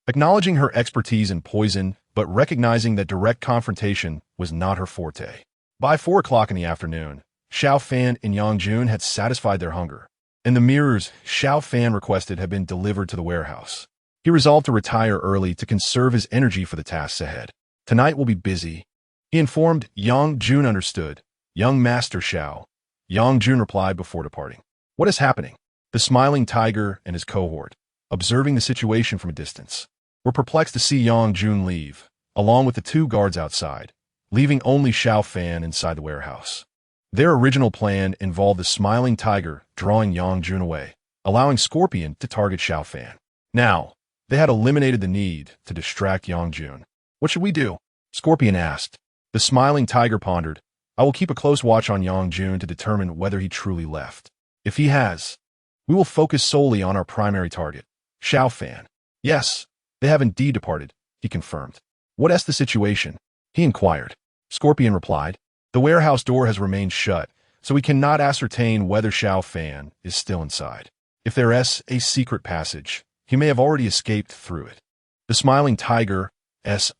acknowledging her expertise in poison, but recognizing that direct confrontation was not her forte. By 4 o'clock in the afternoon, Xiao Fan and Yang Jun had satisfied their hunger, and the mirrors Xiao Fan requested had been delivered to the warehouse. He resolved to retire early to conserve his energy for the tasks ahead. Tonight will be busy. He informed Yang Jun understood. Young Master Xiao. Yang Jun replied before departing. What is happening? The smiling tiger and his cohort, observing the situation from a distance, were perplexed to see Yang Jun leave, along with the 2 guards outside, leaving only Xiao Fan inside the warehouse. Their original plan involved the smiling tiger drawing Yang Jun away, allowing Scorpion to target Xiao Fan. Now, they had eliminated the need to distract Yang Jun. What should we do? Scorpion asked. The smiling tiger pondered. I will keep a close watch on Yang Jun to determine whether he truly left. If he has, we will focus solely on our primary target, Xiao Fan. Yes, they have indeed departed, he confirmed. What is the situation? He inquired. Scorpion replied. The warehouse door has remained shut, so we cannot ascertain whether Xiao Fan is still inside. If there is a secret passage, he may have already escaped through it. The smiling tiger's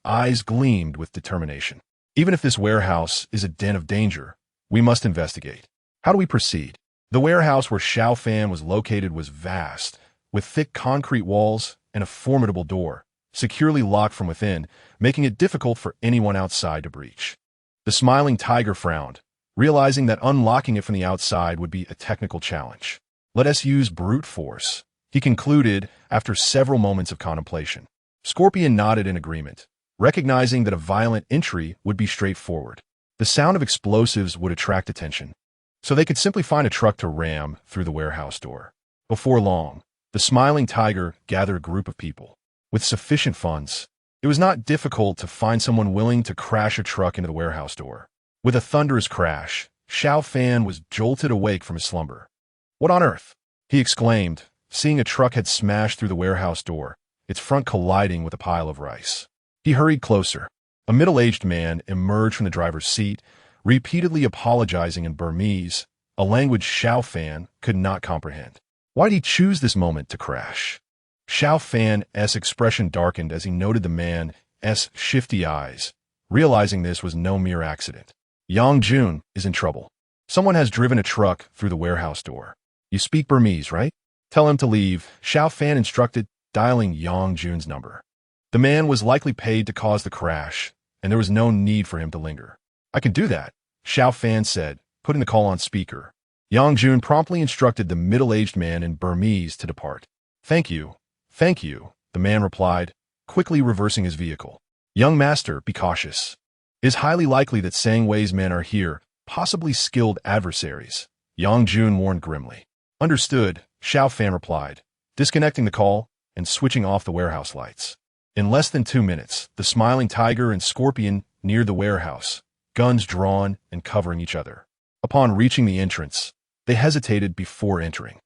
eyes gleamed with determination. Even if this warehouse is a den of danger, we must investigate. How do we proceed? The warehouse where Xiao Fan was located was vast, with thick concrete walls and a formidable door, securely locked from within, making it difficult for anyone outside to breach. The smiling tiger frowned, realizing that unlocking it from the outside would be a technical challenge. Let us use brute force, he concluded after several moments of contemplation. Scorpion nodded in agreement, recognizing that a violent entry would be straightforward. The sound of explosives would attract attention, so they could simply find a truck to ram through the warehouse door. Before long, the smiling tiger gathered a group of people. With sufficient funds, it was not difficult to find someone willing to crash a truck into the warehouse door. With a thunderous crash, Xiao Fan was jolted awake from his slumber. What on earth? He exclaimed, seeing a truck had smashed through the warehouse door, its front colliding with a pile of rice. He hurried closer. A middle-aged man emerged from the driver's seat, repeatedly apologizing in Burmese, a language Xiao Fan could not comprehend. Why did he choose this moment to crash? Xiao Fan's expression darkened as he noted the man's shifty eyes, realizing this was no mere accident. Yang Jun is in trouble. Someone has driven a truck through the warehouse door. You speak Burmese, right? Tell him to leave, Xiao Fan instructed, dialing Yang Jun's number. The man was likely paid to cause the crash, and there was no need for him to linger. I can do that, Xiao Fan said, putting the call on speaker. Yang Jun promptly instructed the middle-aged man in Burmese to depart. Thank you, the man replied, quickly reversing his vehicle. Young master, be cautious. It is highly likely that Sang Wei's men are here, possibly skilled adversaries, Yang Jun warned grimly. Understood, Xiao Fan replied, disconnecting the call and switching off the warehouse lights. In less than 2 minutes, the smiling tiger and scorpion neared the warehouse, guns drawn and covering each other. Upon reaching the entrance, they hesitated before entering.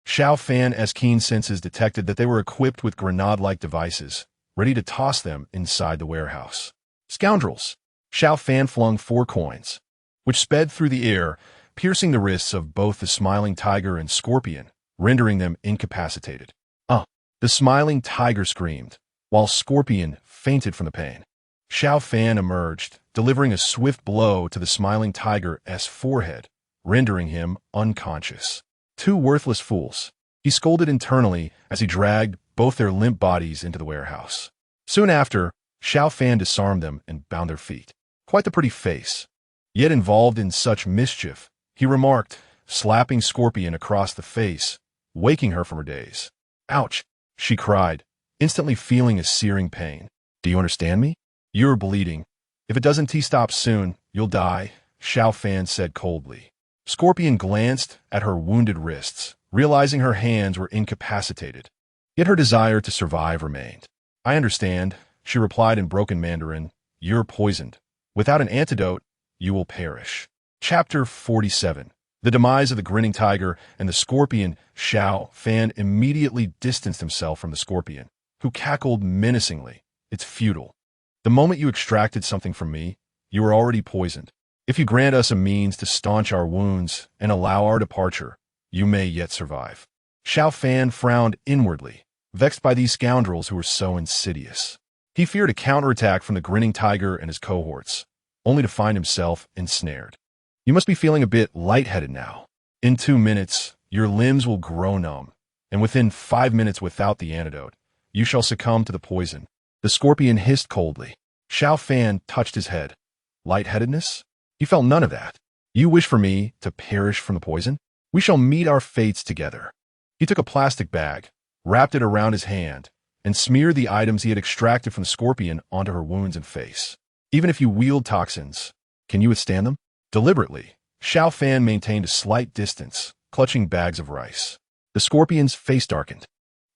Xiao Fan's keen senses detected that they were equipped with grenade-like devices, ready to toss them inside the warehouse. Scoundrels! Xiao Fan flung 4 coins, which sped through the air, piercing the wrists of both the smiling tiger and scorpion, rendering them incapacitated. The smiling tiger screamed, while Scorpion fainted from the pain. Xiao Fan emerged, delivering a swift blow to the smiling tiger's forehead, rendering him unconscious. 2 worthless fools, he scolded internally as he dragged both their limp bodies into the warehouse. Soon after, Xiao Fan disarmed them and bound their feet. Quite the pretty face. Yet involved in such mischief, he remarked, slapping Scorpion across the face, waking her from her daze. Ouch, she cried, instantly feeling a searing pain. Do you understand me? You're bleeding. If it doesn't stop soon, you'll die, Xiao Fan said coldly. Scorpion glanced at her wounded wrists, realizing her hands were incapacitated. Yet her desire to survive remained. I understand, She replied in broken Mandarin, "You're poisoned. Without an antidote, you will perish." Chapter 47. The demise of the grinning tiger and the scorpion. Xiao Fan immediately distanced himself from the scorpion, who cackled menacingly. "It's futile. The moment you extracted something from me, you were already poisoned. If you grant us a means to staunch our wounds and allow our departure, you may yet survive." Xiao Fan frowned inwardly, vexed by these scoundrels who were so insidious. He feared a counterattack from the grinning tiger and his cohorts, only to find himself ensnared. "You must be feeling a bit lightheaded now. In 2 minutes, your limbs will grow numb, and within 5 minutes without the antidote, you shall succumb to the poison." The scorpion hissed coldly. Xiao Fan touched his head. "Lightheadedness? You felt none of that. You wish for me to perish from the poison? We shall meet our fates together." He took a plastic bag, wrapped it around his hand, and smeared the items he had extracted from the scorpion onto her wounds and face. "Even if you wield toxins, can you withstand them?" Deliberately, Xiao Fan maintained a slight distance, clutching bags of rice. The scorpion's face darkened.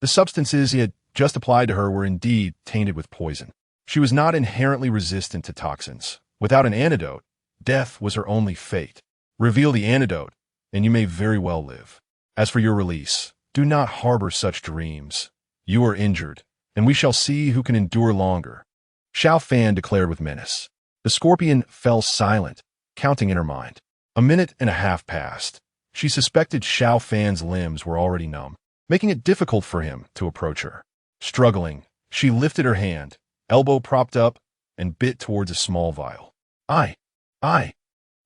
The substances he had just applied to her were indeed tainted with poison. She was not inherently resistant to toxins. Without an antidote, death was her only fate. Reveal the antidote, and you may very well live. As for your release, do not harbor such dreams. You are injured, and we shall see who can endure longer," Xiao Fan declared with menace. The scorpion fell silent, counting in her mind. A minute and a half passed. She suspected Xiao Fan's limbs were already numb, making it difficult for him to approach her. Struggling, she lifted her hand, elbow propped up, and bit towards a small vial. I.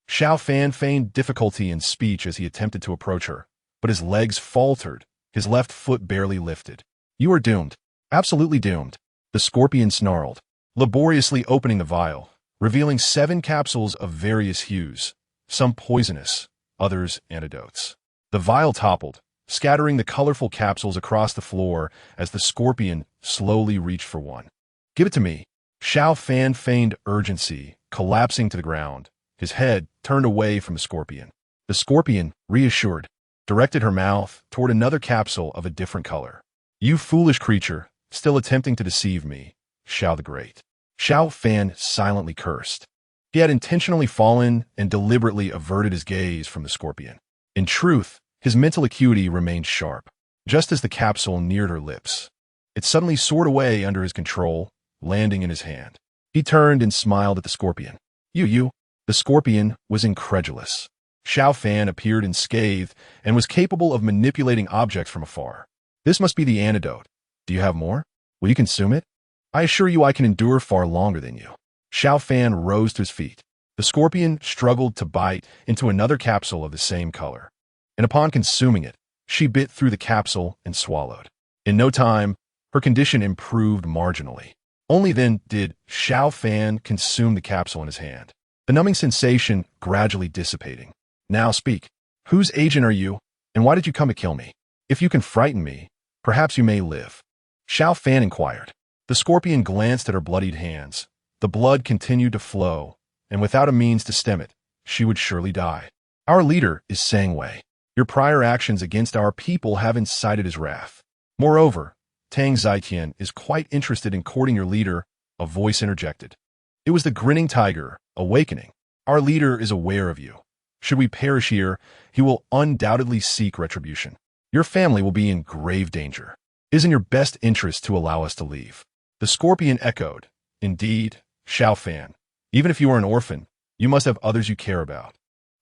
Xiao Fan feigned difficulty in speech as he attempted to approach her, but his legs faltered, his left foot barely lifted. "You are doomed. Absolutely doomed," the scorpion snarled, laboriously opening the vial, revealing 7 capsules of various hues, some poisonous, others antidotes. The vial toppled, scattering the colorful capsules across the floor as the scorpion slowly reached for one. "Give it to me." Xiao Fan feigned urgency, collapsing to the ground, his head turned away from the scorpion. The scorpion, reassured, directed her mouth toward another capsule of a different color. "You foolish creature, still attempting to deceive me, Xiao the Great." Xiao Fan silently cursed. He had intentionally fallen and deliberately averted his gaze from the scorpion. In truth, his mental acuity remained sharp. Just as the capsule neared her lips, it suddenly soared away under his control, landing in his hand. He turned and smiled at the scorpion. You. The scorpion was incredulous. Xiao Fan appeared unscathed and was capable of manipulating objects from afar. "This must be the antidote. Do you have more? Will you consume it? I assure you I can endure far longer than you." Xiao Fan rose to his feet. The scorpion struggled to bite into another capsule of the same color, and upon consuming it, she bit through the capsule and swallowed. In no time, her condition improved marginally. Only then did Xiao Fan consume the capsule in his hand, the numbing sensation gradually dissipating. "Now speak. Whose agent are you, and why did you come to kill me? If you can frighten me, perhaps you may live," Xiao Fan inquired. The scorpion glanced at her bloodied hands. The blood continued to flow, and without a means to stem it, she would surely die. "Our leader is Sang Wei. Your prior actions against our people have incited his wrath. Moreover, Tang Zitian is quite interested in courting your leader," a voice interjected. It was the grinning tiger, awakening. "Our leader is aware of you. Should we perish here, he will undoubtedly seek retribution. Your family will be in grave danger. It is in your best interest to allow us to leave." The scorpion echoed. "Indeed, Xiao Fan. Even if you are an orphan, you must have others you care about.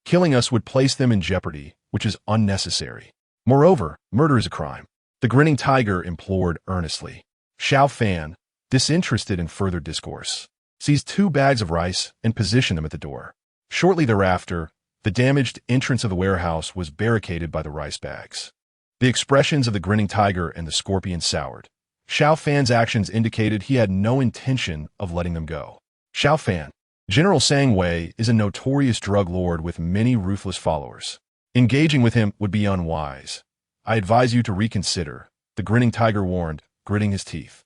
Killing us would place them in jeopardy, which is unnecessary. Moreover, murder is a crime," the grinning tiger implored earnestly. Xiao Fan, disinterested in further discourse, seized 2 bags of rice and positioned them at the door. Shortly thereafter, the damaged entrance of the warehouse was barricaded by the rice bags. The expressions of the grinning tiger and the scorpion soured. Xiao Fan's actions indicated he had no intention of letting them go. "Xiao Fan, General Sang Wei is a notorious drug lord with many ruthless followers. Engaging with him would be unwise. I advise you to reconsider," the grinning tiger warned, gritting his teeth.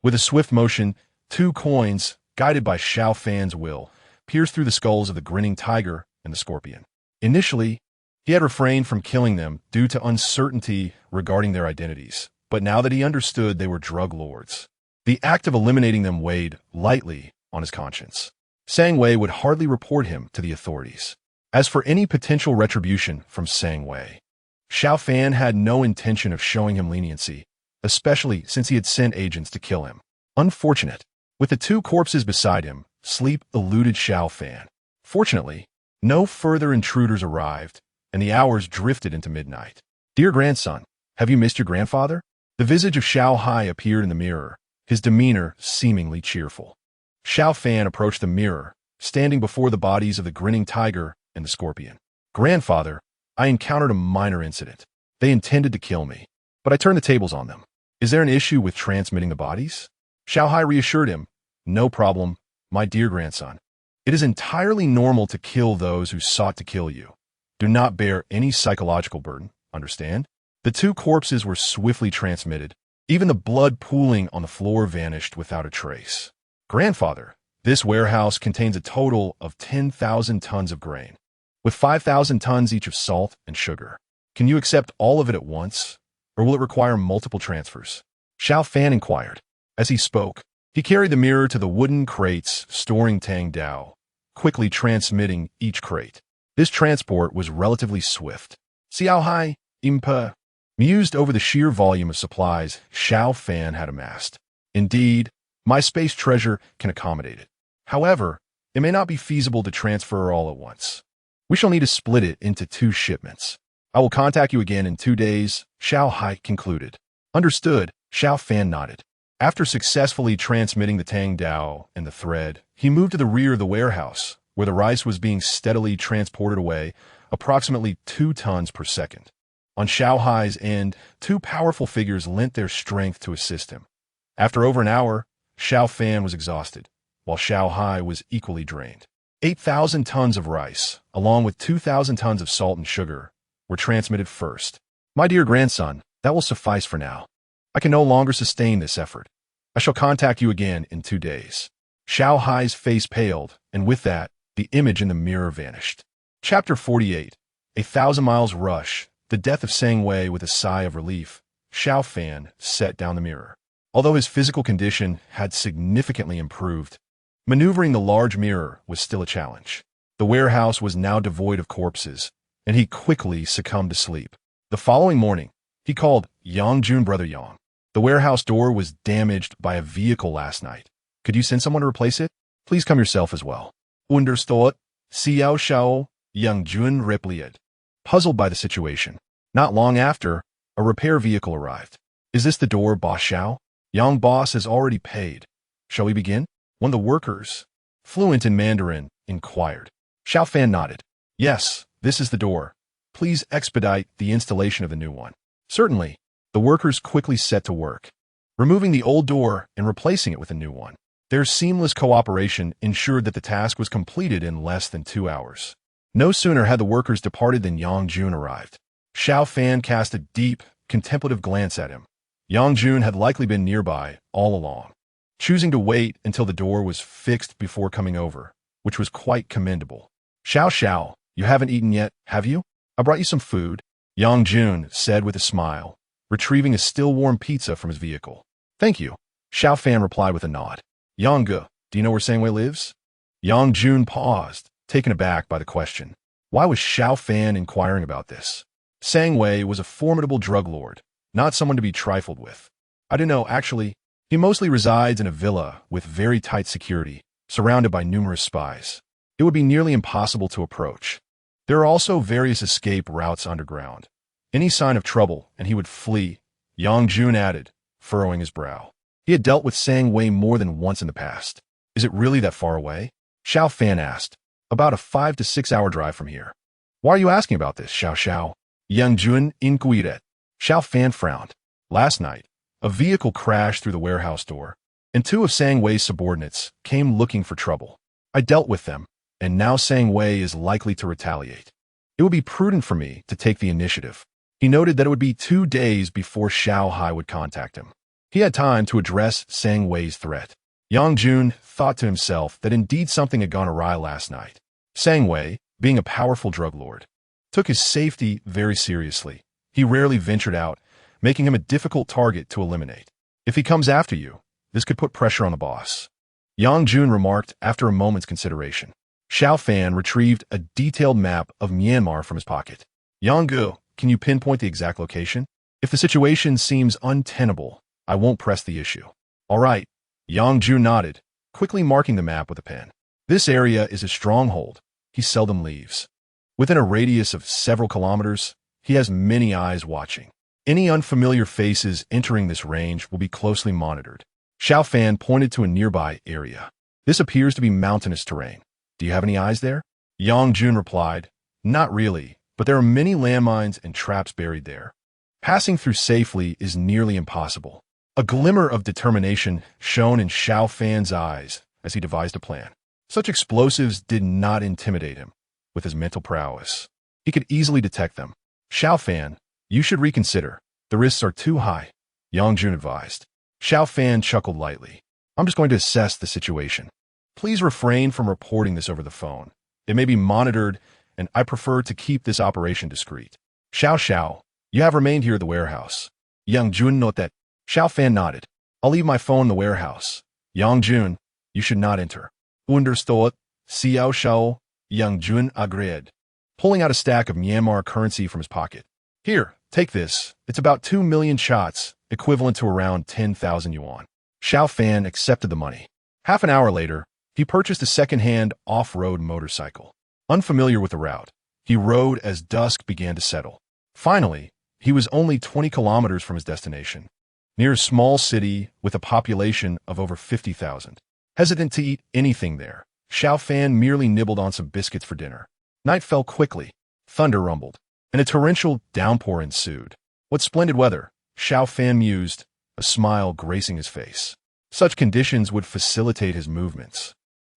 With a swift motion, 2 coins, guided by Xiao Fan's will, pierced through the skulls of the grinning tiger and the scorpion. Initially, he had refrained from killing them due to uncertainty regarding their identities, but now that he understood they were drug lords, The act of eliminating them weighed lightly on his conscience. Sang Wei would hardly report him to the authorities. As for any potential retribution from Sang Wei, Xiao Fan had no intention of showing him leniency, especially since he had sent agents to kill him. Unfortunate. With the two corpses beside him, sleep eluded Xiao Fan. Fortunately, no further intruders arrived, and the hours drifted into midnight. Dear grandson, have you missed your grandfather? The visage of Xiao Hai appeared in the mirror, his demeanor seemingly cheerful. Xiao Fan approached the mirror, standing before the bodies of the grinning tiger and the scorpion. Grandfather, I encountered a minor incident. They intended to kill me, but I turned the tables on them. Is there an issue with transmitting the bodies? Xiao Hai reassured him, no problem, my dear grandson. It is entirely normal to kill those who sought to kill you. Do not bear any psychological burden, understand? The two corpses were swiftly transmitted. Even the blood pooling on the floor vanished without a trace. Grandfather, this warehouse contains a total of 10,000 tons of grain, with 5,000 tons each of salt and sugar. Can you accept all of it at once, or will it require multiple transfers? Xiao Fan inquired. As he spoke, he carried the mirror to the wooden crates storing Tang Dao, quickly transmitting each crate. This transport was relatively swift. Xiao Hai, Impa, mused over the sheer volume of supplies Xiao Fan had amassed. Indeed, my space treasure can accommodate it. However, it may not be feasible to transfer all at once. We shall need to split it into 2 shipments. I will contact you again in 2 days, Xiao Hai concluded. Understood, Xiao Fan nodded. After successfully transmitting the Tang Dao and the thread, he moved to the rear of the warehouse, where the rice was being steadily transported away, approximately 2 tons per second. On Xiao Hai's end, 2 powerful figures lent their strength to assist him. After over an hour, Xiao Fan was exhausted, while Xiao Hai was equally drained. 8,000 tons of rice, along with 2,000 tons of salt and sugar, were transmitted first. My dear grandson, that will suffice for now. I can no longer sustain this effort. I shall contact you again in 2 days. Xiao Hai's face paled, and with that, the image in the mirror vanished. Chapter 48. 1,000 Miles Rush. The death of Sang Wei. With a sigh of relief, Xiao Fan set down the mirror. Although his physical condition had significantly improved, maneuvering the large mirror was still a challenge. The warehouse was now devoid of corpses, and he quickly succumbed to sleep. The following morning, he called Yang Jun brother Yang. The warehouse door was damaged by a vehicle last night. Could you send someone to replace it? Please come yourself as well. Understood. Xiao Shao, Yang Jun replied, puzzled by the situation. Not long after, a repair vehicle arrived. Is this the door, Boss Xiao? Yang boss has already paid. Shall we begin? One of the workers, fluent in Mandarin, inquired. Xiao Fan nodded. Yes, this is the door. Please expedite the installation of the new one. Certainly. The workers quickly set to work, removing the old door and replacing it with a new one. Their seamless cooperation ensured that the task was completed in less than 2 hours. No sooner had the workers departed than Yang Jun arrived. Xiao Fan cast a deep, contemplative glance at him. Yang Jun had likely been nearby all along, choosing to wait until the door was fixed before coming over, which was quite commendable. Xiao, you haven't eaten yet, have you? I brought you some food, Yang Jun said with a smile, retrieving a still-warm pizza from his vehicle. Thank you, Xiao Fan replied with a nod. Yang, do you know where Sang Wei lives? Yang Jun paused, taken aback by the question. Why was Xiao Fan inquiring about this? Sang Wei was a formidable drug lord, not someone to be trifled with. I don't know, actually. He mostly resides in a villa with very tight security, surrounded by numerous spies. It would be nearly impossible to approach. There are also various escape routes underground. Any sign of trouble, and he would flee, Yang Jun added, furrowing his brow. He had dealt with Sang Wei more than once in the past. Is it really that far away? Xiao Fan asked. About a 5 to 6 hour drive from here. Why are you asking about this, Xiao? Yang Jun inquired. Xiao Fan frowned. Last night, a vehicle crashed through the warehouse door, and 2 of Sang Wei's subordinates came looking for trouble. I dealt with them, and now Sang Wei is likely to retaliate. It would be prudent for me to take the initiative. He noted that it would be 2 days before Xiao Hai would contact him. He had time to address Sang Wei's threat. Yang Jun thought to himself that indeed something had gone awry last night. Sang Wei, being a powerful drug lord, took his safety very seriously. He rarely ventured out, making him a difficult target to eliminate. If he comes after you, This could put pressure on the boss. Yang Jun remarked after a moment's consideration. Xiao Fan retrieved a detailed map of Myanmar from his pocket. Yang Gu, can you pinpoint the exact location? If the situation seems untenable, I won't press the issue. All right. Yang Jun nodded, quickly marking the map with a pen. This area is a stronghold. He seldom leaves. Within a radius of several kilometers, he has many eyes watching. Any unfamiliar faces entering this range will be closely monitored. Xiao Fan pointed to a nearby area. This appears to be mountainous terrain. Do you have any eyes there? Yang Jun replied, not really, but there are many landmines and traps buried there. Passing through safely is nearly impossible. A glimmer of determination shone in Xiao Fan's eyes as he devised a plan. Such explosives did not intimidate him. With his mental prowess, he could easily detect them. Xiao Fan, you should reconsider. The risks are too high, Yang Jun advised. Xiao Fan chuckled lightly. I'm just going to assess the situation. Please refrain from reporting this over the phone. It may be monitored, and I prefer to keep this operation discreet. Xiao, you have remained here at the warehouse. Yang Jun noted that. Xiao Fan nodded. I'll leave my phone in the warehouse. Yang Jun, you should not enter. Understood. Xiao, Yang Jun agreed, pulling out a stack of Myanmar currency from his pocket. Here, take this. It's about 2 million shots, equivalent to around 10,000 yuan. Xiao Fan accepted the money. Half an hour later, he purchased a second-hand off-road motorcycle. Unfamiliar with the route, he rode as dusk began to settle. Finally, he was only 20 kilometers from his destination, near a small city with a population of over 50,000. Hesitant to eat anything there, Xiao Fan merely nibbled on some biscuits for dinner. Night fell quickly, thunder rumbled, and a torrential downpour ensued. What splendid weather, Xiao Fan mused, a smile gracing his face. Such conditions would facilitate his movements,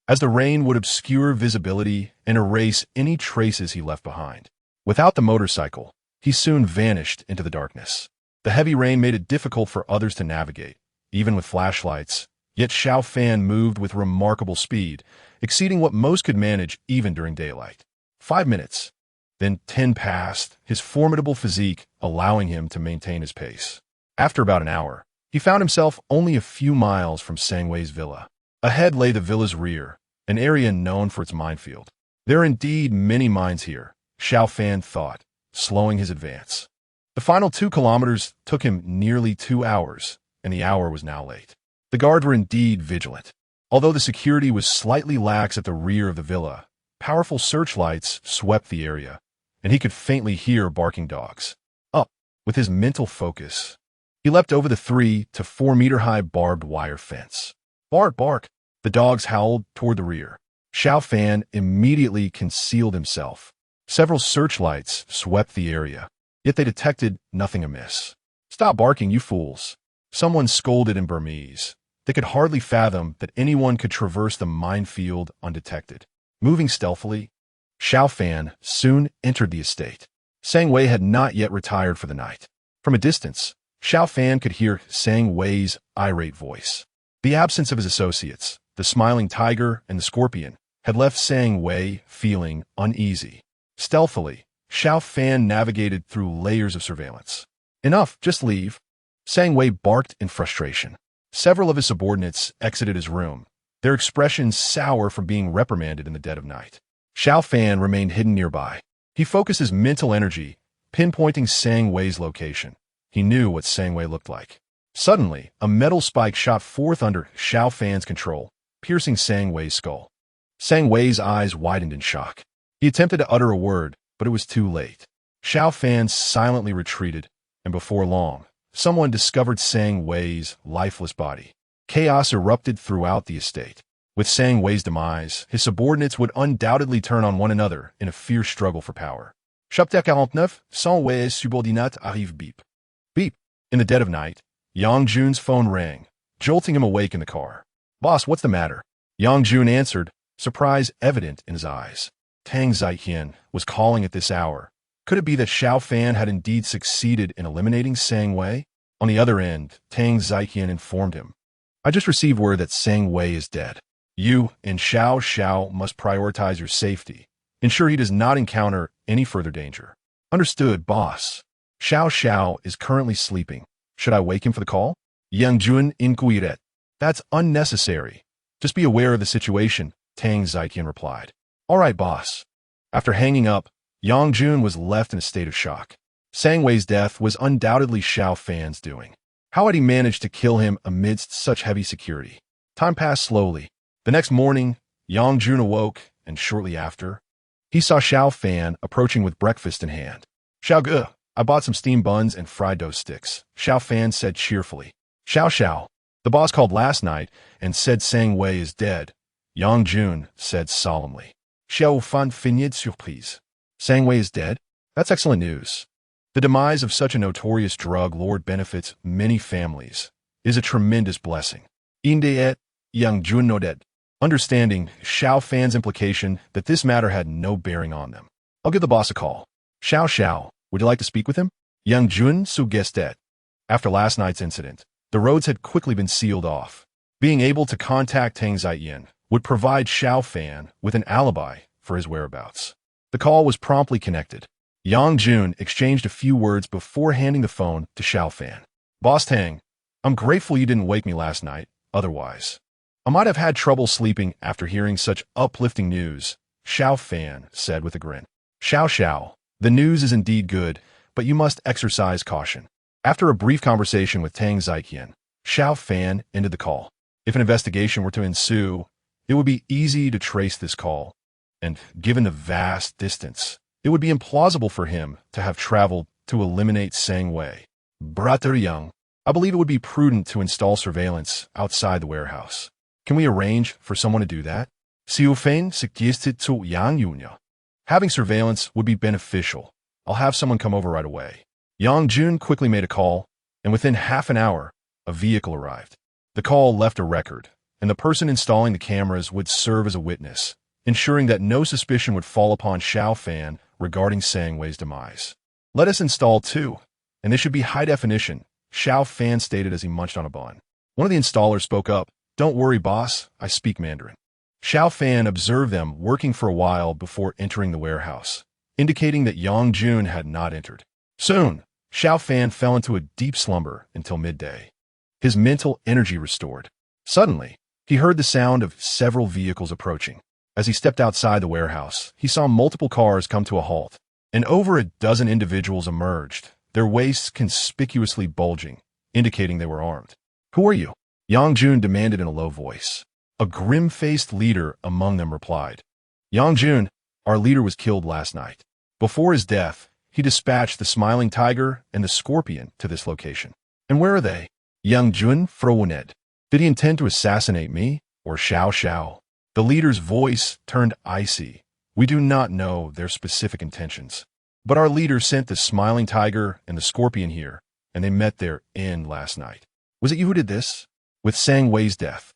as the rain would obscure visibility and erase any traces he left behind. Without the motorcycle, he soon vanished into the darkness. The heavy rain made it difficult for others to navigate, even with flashlights, yet Xiao Fan moved with remarkable speed, exceeding what most could manage even during daylight. 5 minutes, then 10 passed, his formidable physique allowing him to maintain his pace. After about an hour, he found himself only a few miles from Sangwei's villa. Ahead lay the villa's rear, an area known for its minefield. There are indeed many mines here, Xiao Fan thought, slowing his advance. The final 2 kilometers took him nearly 2 hours, and the hour was now late. The guards were indeed vigilant. Although the security was slightly lax at the rear of the villa, powerful searchlights swept the area, and he could faintly hear barking dogs. Up, with his mental focus, he leapt over the 3 to 4 meter high barbed wire fence. Bark, bark! The dogs howled toward the rear. Xiao Fan immediately concealed himself. Several searchlights swept the area, yet they detected nothing amiss. Stop barking, you fools! Someone scolded in Burmese. They could hardly fathom that anyone could traverse the minefield undetected. Moving stealthily, Xiao Fan soon entered the estate. Sangwei had not yet retired for the night. From a distance, Xiao Fan could hear Sangwei's irate voice. The absence of his associates, the smiling tiger and the scorpion, had left Sangwei feeling uneasy. Stealthily, Xiao Fan navigated through layers of surveillance. Enough, just leave. Sangwei barked in frustration. Several of his subordinates exited his room, their expressions sour from being reprimanded in the dead of night. Xiao Fan remained hidden nearby. He focused his mental energy, pinpointing Sangwei's location. He knew what Sangwei looked like. Suddenly, a metal spike shot forth under Xiao Fan's control, piercing Sangwei's skull. Sangwei's eyes widened in shock. He attempted to utter a word, but it was too late. Xiao Fan silently retreated, and before long, someone discovered Sangwei's lifeless body. Chaos erupted throughout the estate. With Sangwei's demise, his subordinates would undoubtedly turn on one another in a fierce struggle for power. Chapter 49, Sangwei's subordinate arrive beep. Beep. In the dead of night, Yang Jun's phone rang, jolting him awake in the car. Boss, what's the matter? Yang Jun answered, surprise evident in his eyes. Tang Zixian was calling at this hour. Could it be that Xiao Fan had indeed succeeded in eliminating Sangwei? On the other end, Tang Zixian informed him. I just received word that Sangwei is dead. You and Xiao must prioritize your safety. Ensure he does not encounter any further danger. Understood, boss. Xiao is currently sleeping. Should I wake him for the call? Yang Jun inquired. That's unnecessary. Just be aware of the situation, Tang Ziqian replied. All right, boss. After hanging up, Yang Jun was left in a state of shock. Sang Wei's death was undoubtedly Xiao Fan's doing. How had he managed to kill him amidst such heavy security? Time passed slowly. The next morning, Yang Jun awoke, and shortly after, he saw Xiao Fan approaching with breakfast in hand. Xiao Ge, I bought some steamed buns and fried dough sticks, Xiao Fan said cheerfully. Xiao, the boss called last night and said Sang Wei is dead, Yang Jun said solemnly. Xiao Fan finit surprise. Sang Wei is dead? That's excellent news. The demise of such a notorious drug lord benefits many families. It is a tremendous blessing. Indeed, Yang Jun nodded, understanding Xiao Fan's implication that this matter had no bearing on them. I'll give the boss a call. Xiao, would you like to speak with him? Yang Jun suggested. After last night's incident, the roads had quickly been sealed off. Being able to contact Tang Ziqian would provide Xiao Fan with an alibi for his whereabouts. The call was promptly connected. Yang Jun exchanged a few words before handing the phone to Xiao Fan. Boss Tang, I'm grateful you didn't wake me last night, otherwise I might have had trouble sleeping after hearing such uplifting news, Xiao Fan said with a grin. Xiao, the news is indeed good, but you must exercise caution. After a brief conversation with Tang Ziqian, Xiao Fan ended the call. If an investigation were to ensue, it would be easy to trace this call, and given the vast distance, it would be implausible for him to have traveled to eliminate Sang Wei. Brother Young, I believe it would be prudent to install surveillance outside the warehouse. Can we arrange for someone to do that? Xiao Fan suggested to Yang Yunya. Having surveillance would be beneficial. I'll have someone come over right away. Yang Jun quickly made a call, and within half an hour, a vehicle arrived. The call left a record, and the person installing the cameras would serve as a witness, ensuring that no suspicion would fall upon Xiao Fan regarding Sang Wei's demise. Let us install two, and this should be high definition, Xiao Fan stated as he munched on a bun. One of the installers spoke up. Don't worry, boss, I speak Mandarin. Xiao Fan observed them working for a while before entering the warehouse, indicating that Yang Jun had not entered. Soon, Xiao Fan fell into a deep slumber until midday. His mental energy restored. Suddenly, he heard the sound of several vehicles approaching. As he stepped outside the warehouse, he saw multiple cars come to a halt, and over a dozen individuals emerged, their waists conspicuously bulging, indicating they were armed. Who are you? Yang Jun demanded in a low voice. A grim-faced leader among them replied. Yang Jun, our leader was killed last night. Before his death, he dispatched the Smiling Tiger and the Scorpion to this location. And where are they? Yang Jun frowned. Did he intend to assassinate me, or Xiao? The leader's voice turned icy. We do not know their specific intentions. But our leader sent the Smiling Tiger and the Scorpion here, and they met their end last night. Was it you who did this? With Sang Wei's death,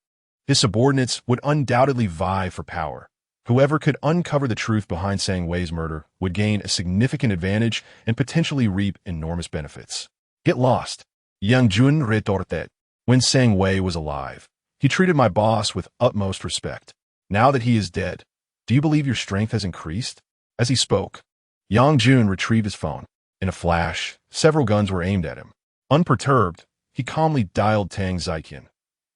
his subordinates would undoubtedly vie for power. Whoever could uncover the truth behind Sang Wei's murder would gain a significant advantage and potentially reap enormous benefits. Get lost. Yang Jun retorted. When Sang Wei was alive, he treated my boss with utmost respect. Now that he is dead, do you believe your strength has increased? As he spoke, Yang Jun retrieved his phone. In a flash, several guns were aimed at him. Unperturbed, he calmly dialed Tang Ziqian.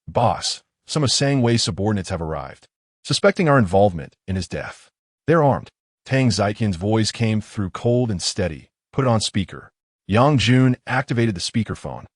Boss, some of Sang Wei's subordinates have arrived, suspecting our involvement in his death. They're armed. Tang Ziqian's voice came through cold and steady. Put it on speaker. Yang Jun activated the speakerphone,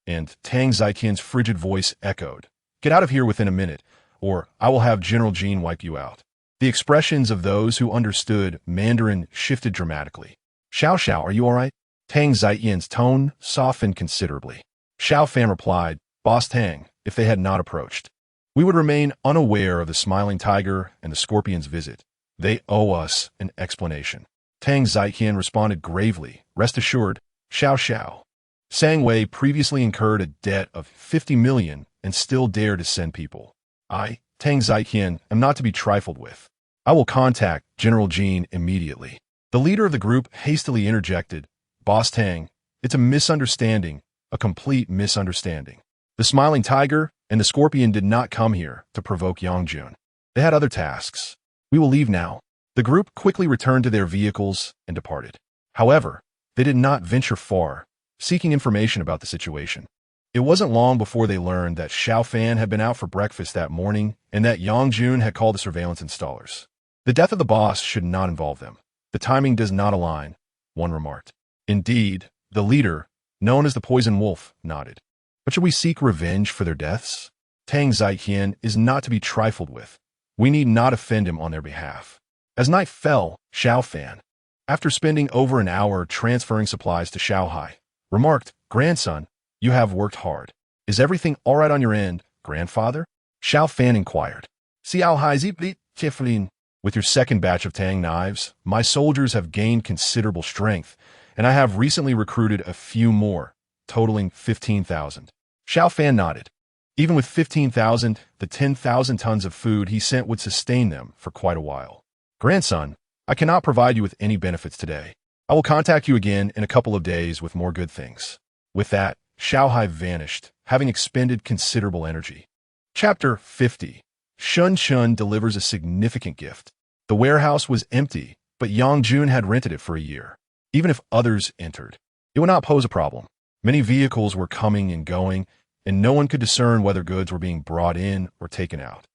and Tang Ziqian's frigid voice echoed. Get out of here within a minute, or I will have General Jean wipe you out. The expressions of those who understood Mandarin shifted dramatically. Xiao, are you all right? Tang Ziqian's tone softened considerably. Xiao Fan replied, Boss Tang, if they had not approached, we would remain unaware of the Smiling Tiger and the Scorpion's visit. They owe us an explanation. Tang Ziqian responded gravely, rest assured, Xiao. Sang Wei previously incurred a debt of 50 million and still dare to send people. I, Tang Ziqian, am not to be trifled with. I will contact General Jean immediately. The leader of the group hastily interjected, Boss Tang, it's a misunderstanding, a complete misunderstanding. The Smiling Tiger and the Scorpion did not come here to provoke Yang Jun. They had other tasks. We will leave now. The group quickly returned to their vehicles and departed. However, they did not venture far, seeking information about the situation. It wasn't long before they learned that Xiao Fan had been out for breakfast that morning and that Yang Jun had called the surveillance installers. The death of the boss should not involve them. The timing does not align, one remarked. Indeed, the leader, known as the Poison Wolf, nodded. But should we seek revenge for their deaths? Tang Ziqian is not to be trifled with. We need not offend him on their behalf. As night fell, Xiao Fan, after spending over an hour transferring supplies to Xiao Hai, remarked, "Grandson, you have worked hard. Is everything all right on your end, grandfather?" Xiao Fan inquired. "Xiao Hai zipli chiflin. With your second batch of Tang knives, my soldiers have gained considerable strength, and I have recently recruited a few more, totaling 15,000. Xiao Fan nodded. Even with 15,000, the 10,000 tons of food he sent would sustain them for quite a while. "Grandson, I cannot provide you with any benefits today. I will contact you again in a couple of days with more good things." With that, Xiao Hai vanished, having expended considerable energy. Chapter 50. Shun Chun delivers a significant gift. The warehouse was empty, but Yang Jun had rented it for a year. Even if others entered, it would not pose a problem. Many vehicles were coming and going, and no one could discern whether goods were being brought in or taken out.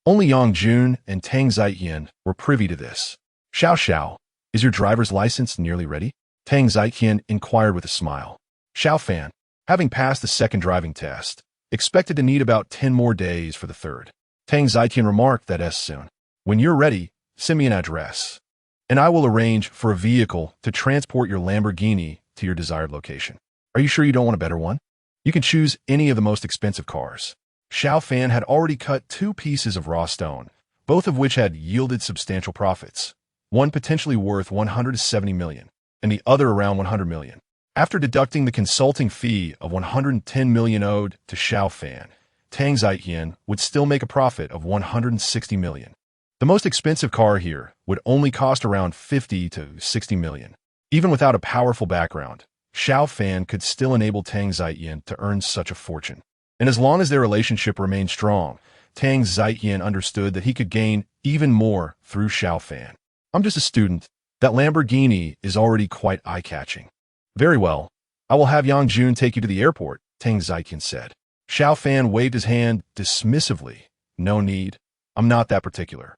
Only Yang Jun and Tang Ziqian were privy to this. "Xiao Xiao, is your driver's license nearly ready?" Tang Ziqian inquired with a smile. Xiao Fan, having passed the second driving test, expected to need about 10 more days for the third. Tang Ziqian remarked that as soon. "When you're ready, send me an address, and I will arrange for a vehicle to transport your Lamborghini to your desired location. Are you sure you don't want a better one? You can choose any of the most expensive cars." Xiao Fan had already cut 2 pieces of raw stone, both of which had yielded substantial profits, one potentially worth 170 million, and the other around 100 million. After deducting the consulting fee of 110 million owed to Xiao Fan, Tang Ziqian would still make a profit of 160 million. The most expensive car here would only cost around 50 to 60 million. Even without a powerful background, Xiao Fan could still enable Tang Ziqian to earn such a fortune. And as long as their relationship remained strong, Tang Ziqian understood that he could gain even more through Xiao Fan. "I'm just a student. That Lamborghini is already quite eye-catching." "Very well. I will have Yang Jun take you to the airport," Tang Ziqian said. Xiao Fan waved his hand dismissively. "No need. I'm not that particular.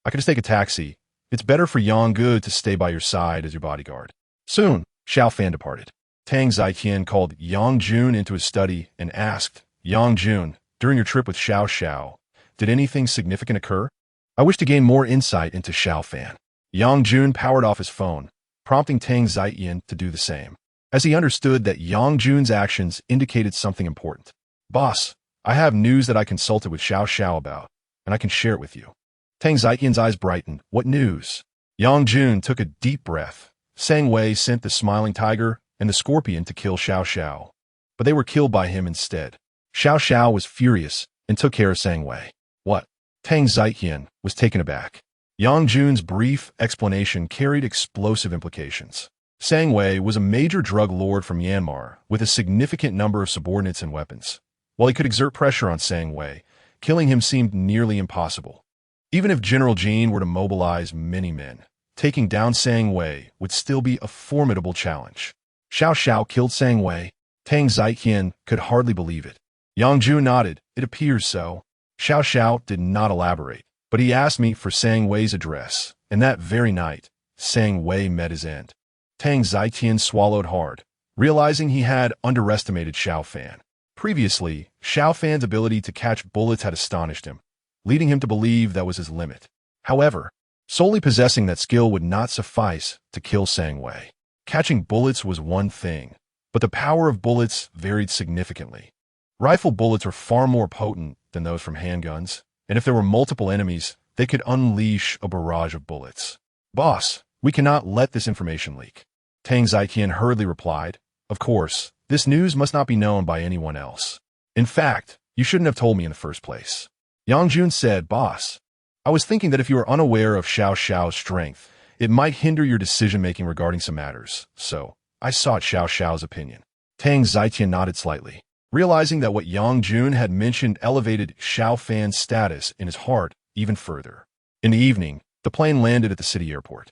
I could just take a taxi. It's better for Yang Gu to stay by your side as your bodyguard." Soon, Xiao Fan departed. Tang Ziqian called Yang Jun into his study and asked, "Yang Jun, during your trip with Xiao Xiao, did anything significant occur? I wish to gain more insight into Xiao Fan." Yang Jun powered off his phone, prompting Tang Ziqian to do the same, as he understood that Yang Jun's actions indicated something important. "Boss, I have news that I consulted with Xiao Xiao about, and I can share it with you." Tang Ziqian's eyes brightened. "What news?" Yang Jun took a deep breath. Sang Wei sent the smiling tiger and the scorpion to kill Xiao Xiao, but they were killed by him instead. Xiao Xiao was furious and took care of Sang Wei. "What?" Tang Ziqian was taken aback. Yang Jun's brief explanation carried explosive implications. Sang Wei was a major drug lord from Myanmar with a significant number of subordinates and weapons. While he could exert pressure on Sang Wei, killing him seemed nearly impossible. Even if General Jean were to mobilize many men, taking down Sang Wei would still be a formidable challenge. Xiao Xiao killed Sang Wei. Tang Ziqian could hardly believe it. Yang Jun nodded. "It appears so." Xiao Xiao did not elaborate, but he asked me for Sang Wei's address, and that very night, Sang Wei met his end. Tang Ziqian swallowed hard, realizing he had underestimated Xiao Fan. Previously, Xiao Fan's ability to catch bullets had astonished him, leading him to believe that was his limit. However, solely possessing that skill would not suffice to kill Sang Wei. Catching bullets was one thing, but the power of bullets varied significantly. Rifle bullets were far more potent than those from handguns, and if there were multiple enemies, they could unleash a barrage of bullets. "Boss, we cannot let this information leak." Tang Ziqian hurriedly replied, "Of course, this news must not be known by anyone else. In fact, you shouldn't have told me in the first place." Yang Jun said, "Boss, I was thinking that if you are unaware of Xiao Xiao's strength, it might hinder your decision-making regarding some matters, so I sought Xiao Xiao's opinion." Tang Ziqian nodded slightly, realizing that what Yang Jun had mentioned elevated Xiao Fan's status in his heart even further. In the evening, the plane landed at the city airport.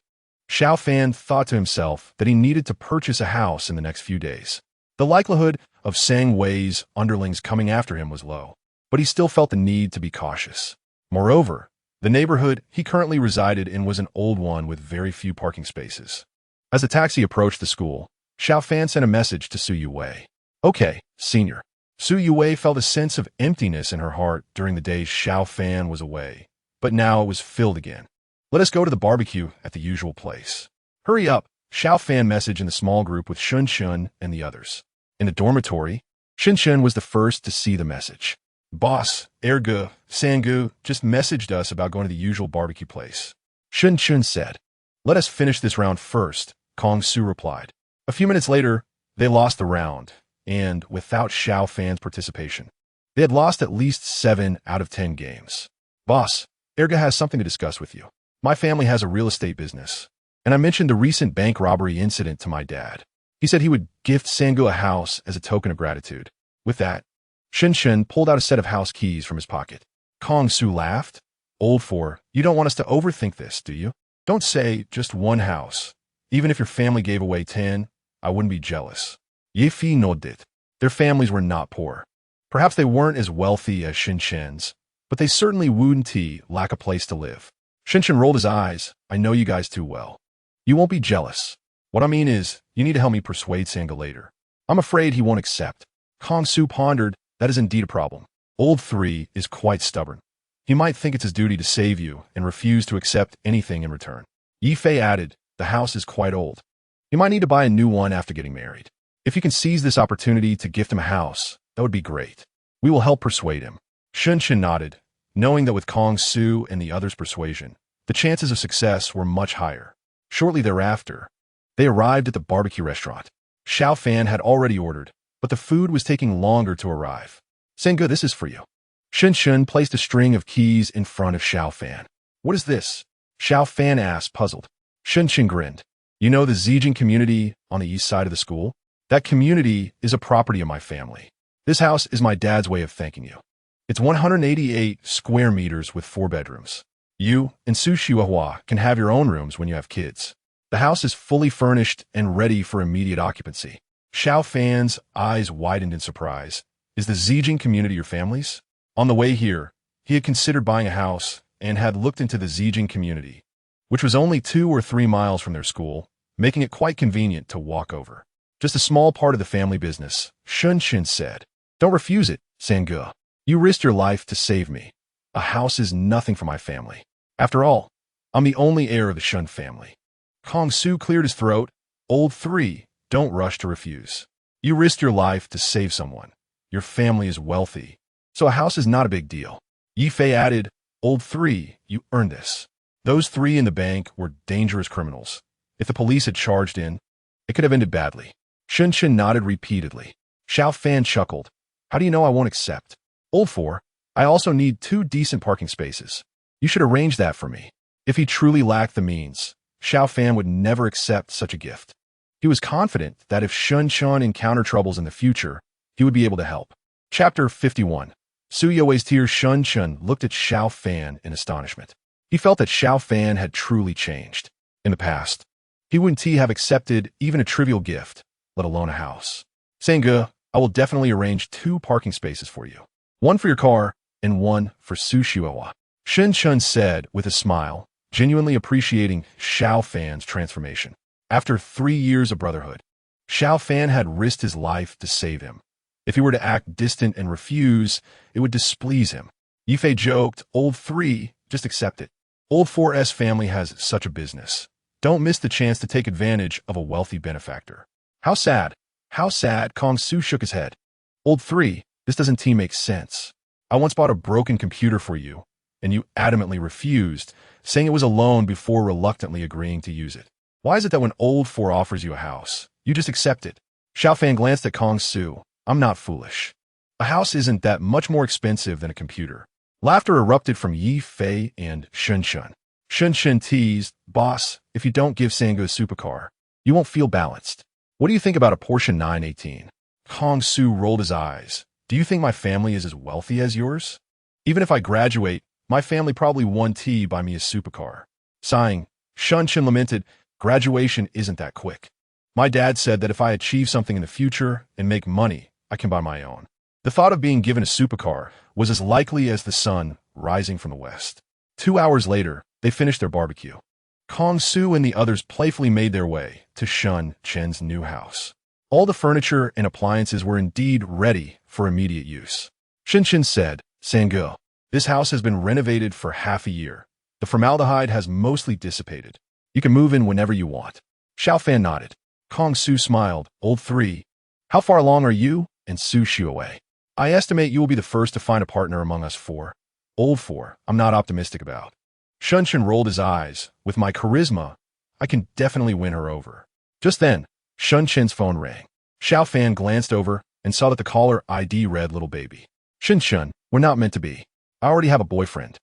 Xiao Fan thought to himself that he needed to purchase a house in the next few days. The likelihood of Sang Wei's underlings coming after him was low, but he still felt the need to be cautious. Moreover, the neighborhood he currently resided in was an old one with very few parking spaces. As the taxi approached the school, Xiao Fan sent a message to Su Yue. "Okay, senior." Su Yue felt a sense of emptiness in her heart during the days Xiao Fan was away, but now it was filled again. "Let us go to the barbecue at the usual place." "Hurry up," Xiao Fan messaged in the small group with Shun Shun and the others. In the dormitory, Shun Shun was the first to see the message. "Boss, Ergu, Sangu just messaged us about going to the usual barbecue place." Shun Shun said. "Let us finish this round first," Kong Su replied. A few minutes later, they lost the round, and without Xiao Fan's participation, they had lost at least 7 out of 10 games. "Boss, Erga has something to discuss with you. My family has a real estate business, and I mentioned the recent bank robbery incident to my dad. He said he would gift Sangu a house as a token of gratitude." With that, Shin Shin pulled out a set of house keys from his pocket. Kong Su laughed. "Old four, you don't want us to overthink this, do you? Don't say just one house. Even if your family gave away 10, I wouldn't be jealous." Ye Fi nodded. Their families were not poor. Perhaps they weren't as wealthy as Shin Shin's, but they certainly wouldn't lack a place to live. Shin Shin rolled his eyes. "I know you guys too well. You won't be jealous. What I mean is, you need to help me persuade Sangha later. I'm afraid he won't accept." Kong Su pondered. "That is indeed a problem. Old 3 is quite stubborn. He might think it's his duty to save you and refuse to accept anything in return." Yi Fei added, "The house is quite old. He might need to buy a new one after getting married. If you can seize this opportunity to gift him a house, that would be great. We will help persuade him." Shun Shin nodded, knowing that with Kong Su and the others' persuasion, the chances of success were much higher. Shortly thereafter, they arrived at the barbecue restaurant. Xiao Fan had already ordered, but the food was taking longer to arrive. "Sengu, this is for you." Shin Shin placed a string of keys in front of Xiao Fan. "What is this?" Xiao Fan asked, puzzled. Shin Shin grinned. "You know the Zijing community on the east side of the school? That community is a property of my family. This house is my dad's way of thanking you. It's 188 square meters with 4 bedrooms. You and Su Xiaohua can have your own rooms when you have kids. The house is fully furnished and ready for immediate occupancy." Xiao Fan's eyes widened in surprise. "Is the Zijing community your family's?" On the way here, he had considered buying a house and had looked into the Zijing community, which was only 2 or 3 miles from their school, making it quite convenient to walk over. "Just a small part of the family business," Shun Shin said. "Don't refuse it, Sangu. You risked your life to save me. A house is nothing for my family. After all, I'm the only heir of the Shun family." Kong Su cleared his throat. "Old 3, don't rush to refuse. You risked your life to save someone. Your family is wealthy, so a house is not a big deal." Yi Fei added, "Old 3, you earned this. Those 3 in the bank were dangerous criminals. If the police had charged in, it could have ended badly." Shun Shin nodded repeatedly. Xiao Fan chuckled. "How do you know I won't accept?" "Old 4, I also need 2 decent parking spaces. You should arrange that for me." If he truly lacked the means, Xiao Fan would never accept such a gift. He was confident that if Shun Shun encountered troubles in the future, he would be able to help. Chapter 51. Su Yue's tears. Shun Shun looked at Xiao Fan in astonishment. He felt that Xiao Fan had truly changed. In the past, he wouldn't have accepted even a trivial gift, let alone a house. "Sangu, I will definitely arrange 2 parking spaces for you. 1 for your car and 1 for Su Xiaohua," Shin Shun said with a smile, genuinely appreciating Xiao Fan's transformation. After 3 years of brotherhood, Xiao Fan had risked his life to save him. If he were to act distant and refuse, it would displease him. Yi Fei joked, "Old 3, just accept it. Old 4's family has such a business. Don't miss the chance to take advantage of a wealthy benefactor." "How sad. How sad," Kong Su shook his head. "Old 3, this doesn't make sense. I once bought a broken computer for you, and you adamantly refused, saying it was a loan before reluctantly agreeing to use it. Why is it that when Old 4 offers you a house, you just accept it?" Xiao Fan glanced at Kong Su. "I'm not foolish. A house isn't that much more expensive than a computer." Laughter erupted from Yi Fei and Shun Shun. Shun Shun teased, "Boss, if you don't give Sangu a supercar, you won't feel balanced. What do you think about a Porsche 918? Kong Su rolled his eyes. "Do you think my family is as wealthy as yours? Even if I graduate, my family probably won't buy me a supercar." Sighing, Shun Shun lamented, "Graduation isn't that quick. My dad said that if I achieve something in the future and make money, I can buy my own. The thought of being given a supercar was as likely as the sun rising from the west. 2 hours later, they finished their barbecue. Kong Su and the others playfully made their way to Shun Chen's new house. All the furniture and appliances were indeed ready for immediate use. Shin Chen said, "Sange, this house has been renovated for half a year. The formaldehyde has mostly dissipated. You can move in whenever you want." Xiao Fan nodded. Kong Su smiled. "Old 3. How far along are you?" And Su Xiaowei. "I estimate you will be the first to find a partner among us 4. Old 4, I'm not optimistic about." Shun Chen rolled his eyes. "With my charisma, I can definitely win her over." Just then, Shun Chen's phone rang. Xiao Fan glanced over and saw that the caller ID read "Little Baby." "Shin Shun, we're not meant to be. I already have a boyfriend.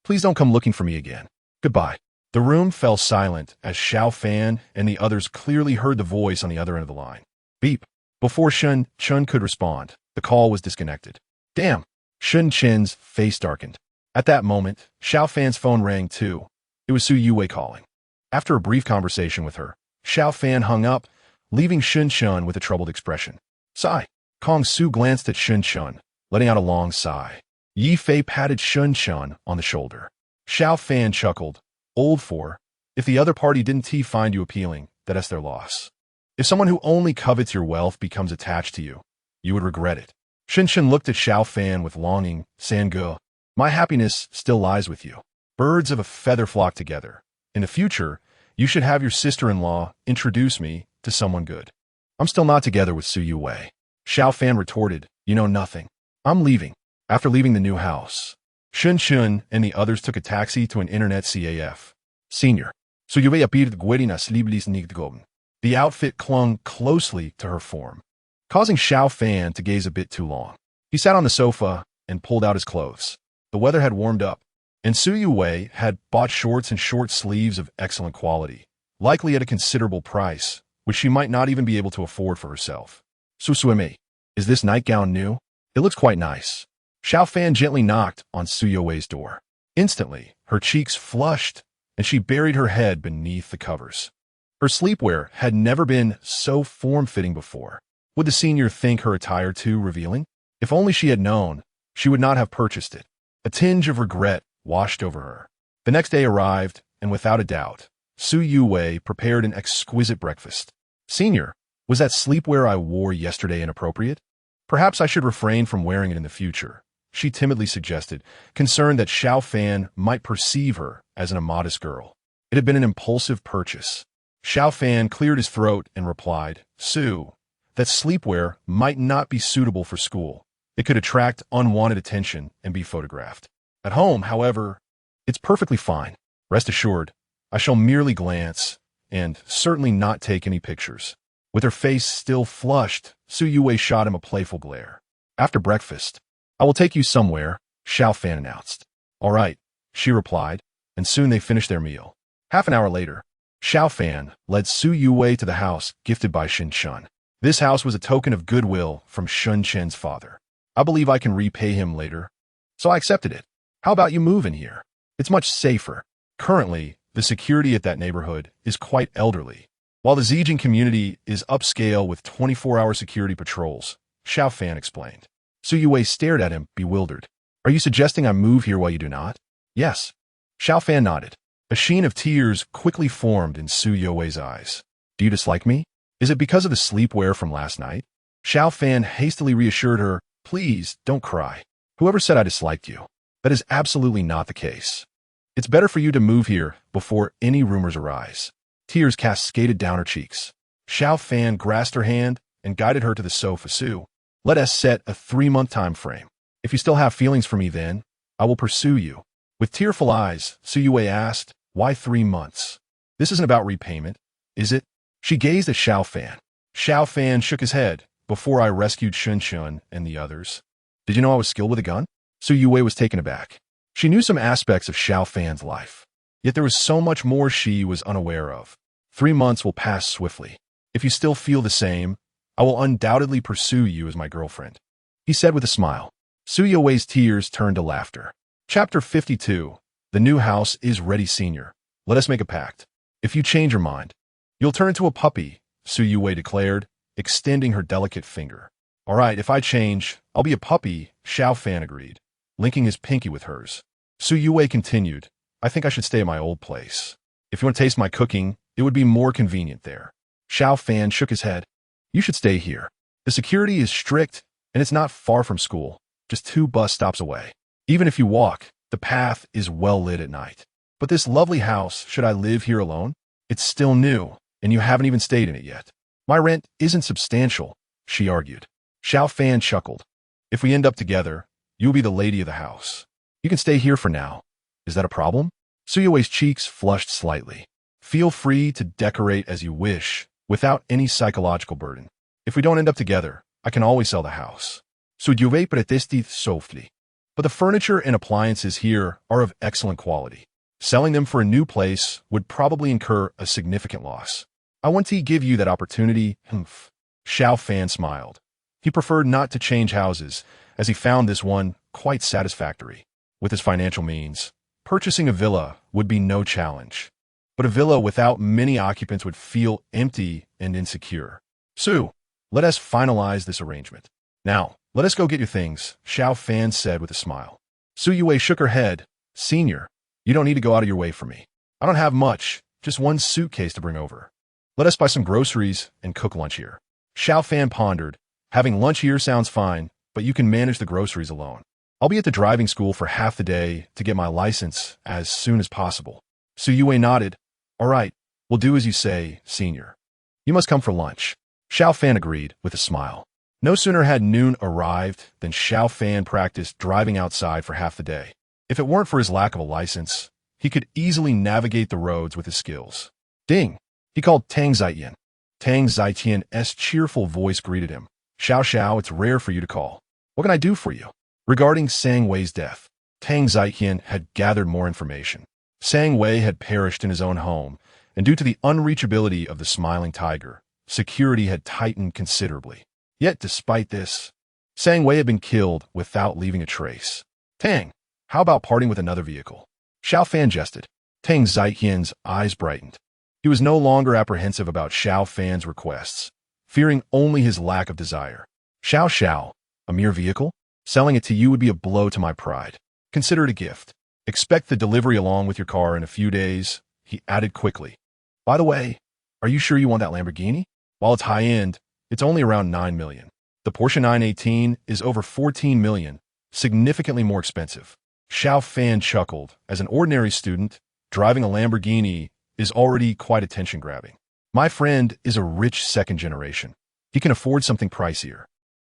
Please don't come looking for me again. Goodbye." The room fell silent as Xiao Fan and the others clearly heard the voice on the other end of the line. Beep. Before Shun Chen could respond, the call was disconnected. Damn! Shun Chen's face darkened. At that moment, Xiao Fan's phone rang too. It was Su Yue calling. After a brief conversation with her, Xiao Fan hung up, leaving Shun Chen with a troubled expression. Sigh. Kong Su glanced at Shun Chen, letting out a long sigh. Yi Fei patted Shun Chen on the shoulder. Xiao Fan chuckled. Old 4, if the other party didn't find you appealing, that's their loss. If someone who only covets your wealth becomes attached to you, you would regret it. Shin Chen looked at Xiao Fan with longing. Sange, my happiness still lies with you. Birds of a feather flock together. In the future, you should have your sister-in-law introduce me to someone good. I'm still not together with Su Yue. Xiao Fan retorted, you know nothing. I'm leaving. After leaving the new house, Shun Chen and the others took a taxi to an internet CAF. Senior. Su Yue appeared guerinas liblis nigdgoben. The outfit clung closely to her form, causing Xiao Fan to gaze a bit too long. He sat on the sofa and pulled out his clothes. The weather had warmed up, and Su Yue had bought shorts and short sleeves of excellent quality, likely at a considerable price, which she might not even be able to afford for herself. Su Suime, is this nightgown new? It looks quite nice. Xiao Fan gently knocked on Su Yue's door. Instantly, her cheeks flushed, and she buried her head beneath the covers. Her sleepwear had never been so form-fitting before. Would the senior think her attire too revealing? If only she had known, she would not have purchased it. A tinge of regret washed over her. The next day arrived, and without a doubt, Su Yue prepared an exquisite breakfast. Senior, was that sleepwear I wore yesterday inappropriate? Perhaps I should refrain from wearing it in the future, she timidly suggested, concerned that Xiao Fan might perceive her as an immodest girl. It had been an impulsive purchase. Xiao Fan cleared his throat and replied, Su, that sleepwear might not be suitable for school. It could attract unwanted attention and be photographed. At home, however, it's perfectly fine. Rest assured, I shall merely glance and certainly not take any pictures. With her face still flushed, Su Yue shot him a playful glare. After breakfast, I will take you somewhere, Xiao Fan announced. All right, she replied, and soon they finished their meal. Half an hour later, Xiao Fan led Su Yue to the house gifted by Shin Chen. This house was a token of goodwill from Shun Chen's father. I believe I can repay him later, so I accepted it. How about you move in here? It's much safer. Currently, the security at that neighborhood is quite elderly, while the Zijing community is upscale with 24-hour security patrols, Xiao Fan explained. Su Yue stared at him, bewildered. Are you suggesting I move here while you do not? Yes. Xiao Fan nodded. A sheen of tears quickly formed in Su Yue's eyes. Do you dislike me? Is it because of the sleepwear from last night? Xiao Fan hastily reassured her, please, don't cry. Whoever said I disliked you? That is absolutely not the case. It's better for you to move here before any rumors arise. Tears cascaded down her cheeks. Xiao Fan grasped her hand and guided her to the sofa. Su, let us set a 3-month time frame. If you still have feelings for me then, I will pursue you. With tearful eyes, Su Yue asked, why 3 months? This isn't about repayment, is it? She gazed at Xiao Fan. Xiao Fan shook his head. Before I rescued Shun Chen and the others. Did you know I was skilled with a gun? Su Yue was taken aback. She knew some aspects of Xiao Fan's life, yet there was so much more she was unaware of. 3 months will pass swiftly. If you still feel the same, I will undoubtedly pursue you as my girlfriend, he said with a smile. Su Yue's tears turned to laughter. Chapter 52. The new house is ready, senior. Let us make a pact. If you change your mind, you'll turn into a puppy, Su Yue declared, extending her delicate finger. All right, if I change, I'll be a puppy, Xiao Fan agreed, linking his pinky with hers. Su Yue continued, I think I should stay at my old place. If you want to taste my cooking, it would be more convenient there. Xiao Fan shook his head. You should stay here. The security is strict, and it's not far from school, just 2 bus stops away. Even if you walk, the path is well lit at night. But this lovely house, should I live here alone? It's still new, and you haven't even stayed in it yet. My rent isn't substantial, she argued. Xiao Fan chuckled. If we end up together, you'll be the lady of the house. You can stay here for now. Is that a problem? Su Yue's cheeks flushed slightly. Feel free to decorate as you wish, without any psychological burden. If we don't end up together, I can always sell the house. Su Yue pretesti softly. But the furniture and appliances here are of excellent quality. Selling them for a new place would probably incur a significant loss. I want to give you that opportunity. Humph. Xiao Fan smiled. He preferred not to change houses, as he found this one quite satisfactory. With his financial means, purchasing a villa would be no challenge. But a villa without many occupants would feel empty and insecure. Su, let us finalize this arrangement. Now, let us go get your things, Xiao Fan said with a smile. Su Yue shook her head. Senior, you don't need to go out of your way for me. I don't have much, just 1 suitcase to bring over. Let us buy some groceries and cook lunch here. Xiao Fan pondered. Having lunch here sounds fine, but you can manage the groceries alone. I'll be at the driving school for half the day to get my license as soon as possible. Su Yue nodded. All right, we'll do as you say, senior. You must come for lunch. Xiao Fan agreed with a smile. No sooner had noon arrived than Xiao Fan practiced driving outside for half the day. If it weren't for his lack of a license, he could easily navigate the roads with his skills. Ding! He called Tang Zaiyan. Tang Zaitian's cheerful voice greeted him. Xiao, it's rare for you to call. What can I do for you? Regarding Sang Wei's death, Tang Zaiyan had gathered more information. Sang Wei had perished in his own home, and due to the unreachability of the smiling tiger, security had tightened considerably. Yet despite this, Sang Wei had been killed without leaving a trace. Tang, how about parting with another vehicle? Xiao Fan jested. Tang Zaiyan's eyes brightened. He was no longer apprehensive about Xiao Fan's requests, fearing only his lack of desire. Xiao, a mere vehicle? Selling it to you would be a blow to my pride. Consider it a gift. Expect the delivery along with your car in a few days, he added quickly. By the way, are you sure you want that Lamborghini? While it's high-end, it's only around 9 million. The Porsche 918 is over 14 million, significantly more expensive. Xiao Fan chuckled. As an ordinary student, driving a Lamborghini is already quite attention-grabbing. My friend is a rich second generation. He can afford something pricier.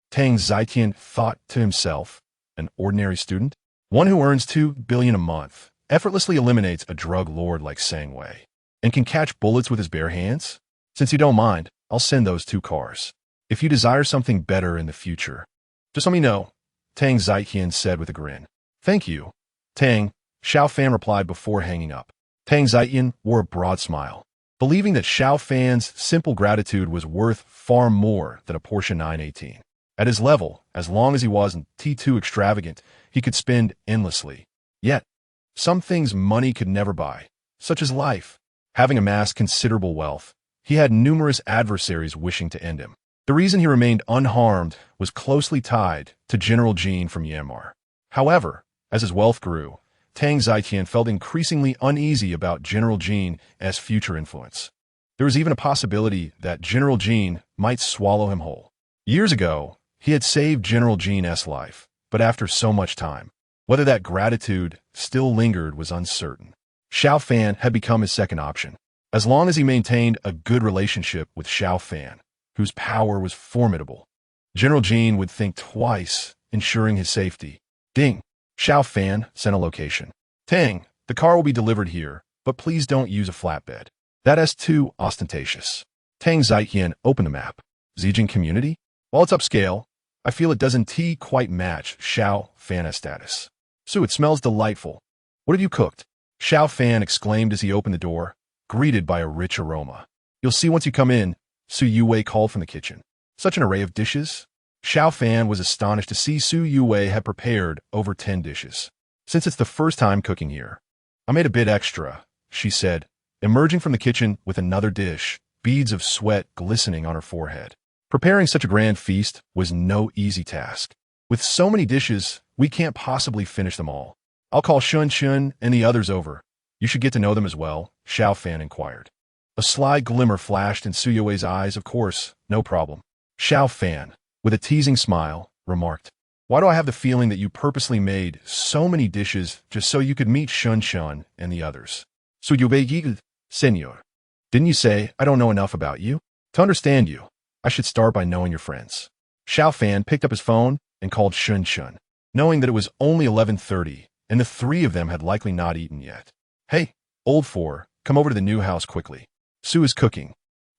Tang Zaitian thought to himself, an ordinary student? One who earns 2 billion a month, effortlessly eliminates a drug lord like Sang Wei, and can catch bullets with his bare hands? Since you don't mind, I'll send those 2 cars. If you desire something better in the future, just let me know, Tang Zaitian said with a grin. Thank you, Tang, Xiao Fan replied before hanging up. Tang Zaitian wore a broad smile, believing that Xiao Fan's simple gratitude was worth far more than a Porsche 918. At his level, as long as he wasn't T2 extravagant, he could spend endlessly. Yet, some things money could never buy, such as life. Having amassed considerable wealth, he had numerous adversaries wishing to end him. The reason he remained unharmed was closely tied to General Jean from Myanmar. However, as his wealth grew, Tang Zaitian felt increasingly uneasy about General Jean's future influence. There was even a possibility that General Jean might swallow him whole. Years ago, he had saved General Jean's life, but after so much time, whether that gratitude still lingered was uncertain. Xiao Fan had become his second option, as long as he maintained a good relationship with Xiao Fan, whose power was formidable. General Jean would think twice, ensuring his safety. Ding! Xiao Fan sent a location. Tang, the car will be delivered here, but please don't use a flatbed. That is too ostentatious. Tang Zaitian opened the map. Zijin Community? While it's upscale, I feel it doesn't quite match Xiao Fan's status. So it smells delightful. What have you cooked? Xiao Fan exclaimed as he opened the door, greeted by a rich aroma. You'll see once you come in, Su Yue called from the kitchen. Such an array of dishes. Xiao Fan was astonished to see Su Yue had prepared over 10 dishes. Since it's the first time cooking here, I made a bit extra, she said, emerging from the kitchen with another dish, beads of sweat glistening on her forehead. Preparing such a grand feast was no easy task. With so many dishes, we can't possibly finish them all. I'll call Shun Shun and the others over. You should get to know them as well, Xiao Fan inquired. A sly glimmer flashed in Su Yue's eyes. Of course, no problem. Xiao Fan, with a teasing smile, remarked, why do I have the feeling that you purposely made so many dishes just so you could meet Shun Shun and the others? Su Yue, senor. Didn't you say I don't know enough about you? To understand you, I should start by knowing your friends. Xiao Fan picked up his phone and called Shun Shun, knowing that it was only 11:30 and the three of them had likely not eaten yet. Hey, old four, come over to the new house quickly. Su is cooking,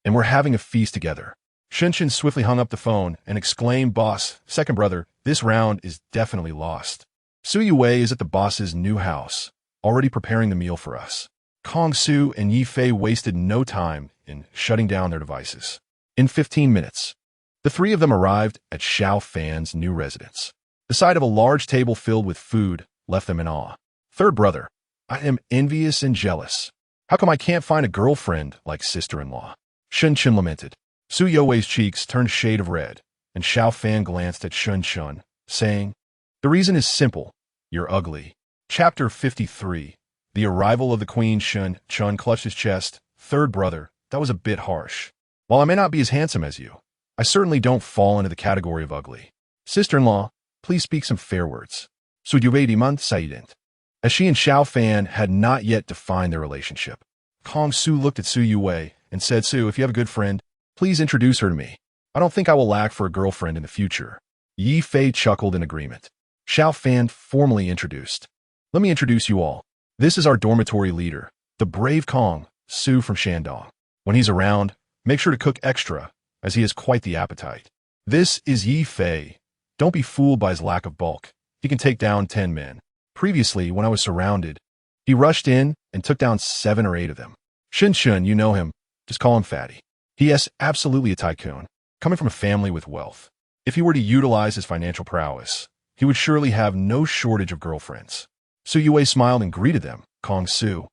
and we're having a feast together. Shun Shun swiftly hung up the phone and exclaimed, boss, second brother, this round is definitely lost. Su Yue is at the boss's new house, already preparing the meal for us. Kong Su and Yi Fei wasted no time in shutting down their devices. In 15 minutes, the three of them arrived at Xiao Fan's new residence. The sight of a large table filled with food left them in awe. Third brother, I am envious and jealous. How come I can't find a girlfriend like sister-in-law? Shun Shun lamented. Su Yue's cheeks turned a shade of red, and Xiao Fan glanced at Shun Shun, saying, the reason is simple. You're ugly. Chapter 53. The arrival of the queen. Shun Shun clutched his chest. Third brother, that was a bit harsh. While I may not be as handsome as you, I certainly don't fall into the category of ugly. Sister-in-law, please speak some fair words. Su Yue demand silent. As she and Xiao Fan had not yet defined their relationship, Kong Su looked at Su Yue and said, Su, if you have a good friend, please introduce her to me. I don't think I will lack for a girlfriend in the future. Yi Fei chuckled in agreement. Xiao Fan formally introduced. Let me introduce you all. This is our dormitory leader, the brave Kong, Su from Shandong. When he's around, make sure to cook extra, as he has quite the appetite. This is Yi Fei. Don't be fooled by his lack of bulk. He can take down 10 men. Previously, when I was surrounded, he rushed in and took down 7 or 8 of them. Shun Shun, you know him. Just call him Fatty. He is absolutely a tycoon, coming from a family with wealth. If he were to utilize his financial prowess, he would surely have no shortage of girlfriends. Su Yue smiled and greeted them. Kong Su.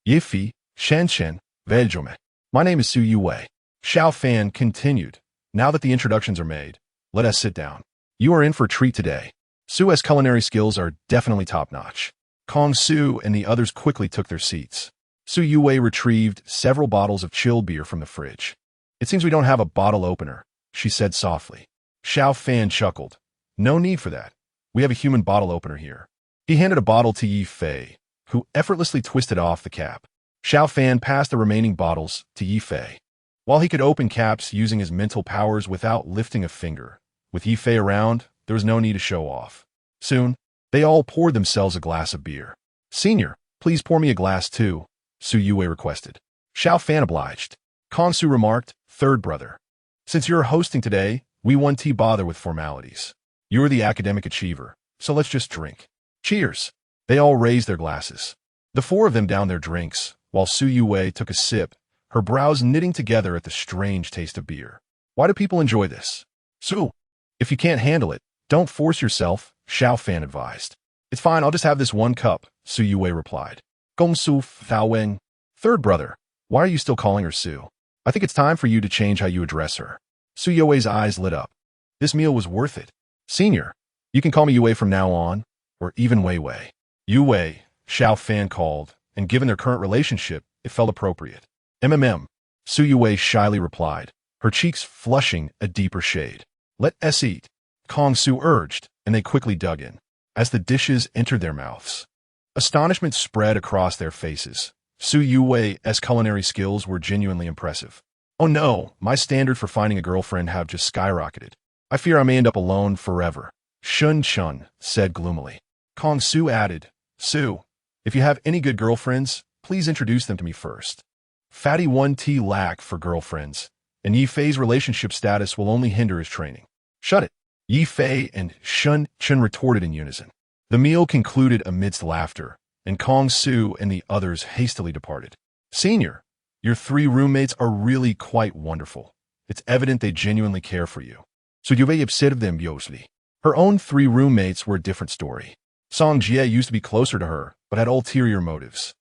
Yifi, Shan Shen, Veljome. My name is Su Yue. Xiao Fan continued. Now that the introductions are made, let us sit down. You are in for a treat today. Su's culinary skills are definitely top-notch. Kong Su and the others quickly took their seats. Su Yue retrieved several bottles of chilled beer from the fridge. It seems we don't have a bottle opener, she said softly. Xiao Fan chuckled. No need for that. We have a human bottle opener here. He handed a bottle to Yi Fei, who effortlessly twisted off the cap. Xiao Fan passed the remaining bottles to Yi Fei. While he could open caps using his mental powers without lifting a finger, with Yi Fei around, there was no need to show off. Soon, they all poured themselves a glass of beer. Senior, please pour me a glass too, Su Yue requested. Xiao Fan obliged. Kong Su remarked, third brother. Since you're hosting today, we won't bother with formalities. You're the academic achiever, so let's just drink. Cheers. They all raised their glasses. The 4 of them downed their drinks, while Su Yue took a sip, her brows knitting together at the strange taste of beer. Why do people enjoy this? Su, if you can't handle it, don't force yourself, Xiao Fan advised. It's fine, I'll just have this 1 cup, Su Yue replied. Gong Su Fao Weng. Third brother, why are you still calling her Su? I think it's time for you to change how you address her. Su Yue's eyes lit up. This meal was worth it. Senior, you can call me Yue from now on, or even Wei Wei. Yue, Xiao Fan called, and given their current relationship, it felt appropriate. Su Yue shyly replied, her cheeks flushing a deeper shade. Let us eat. Kong Su urged, and they quickly dug in. As the dishes entered their mouths, astonishment spread across their faces. Su Yue's culinary skills were genuinely impressive. Oh no, my standard for finding a girlfriend have just skyrocketed. I fear I may end up alone forever. Shun Shun said gloomily. Kong Su added, Su, if you have any good girlfriends, please introduce them to me first. Fatty 1T lack for girlfriends, and Yi Fei's relationship status will only hinder his training. Shut it. Yi Fei and Shun Shun retorted in unison. The meal concluded amidst laughter, and Kong Su and the others hastily departed. Senior, your 3 roommates are really quite wonderful. It's evident they genuinely care for you. So you may observe them closely. Her own 3 roommates were a different story. Song Jie used to be closer to her, but had ulterior motives,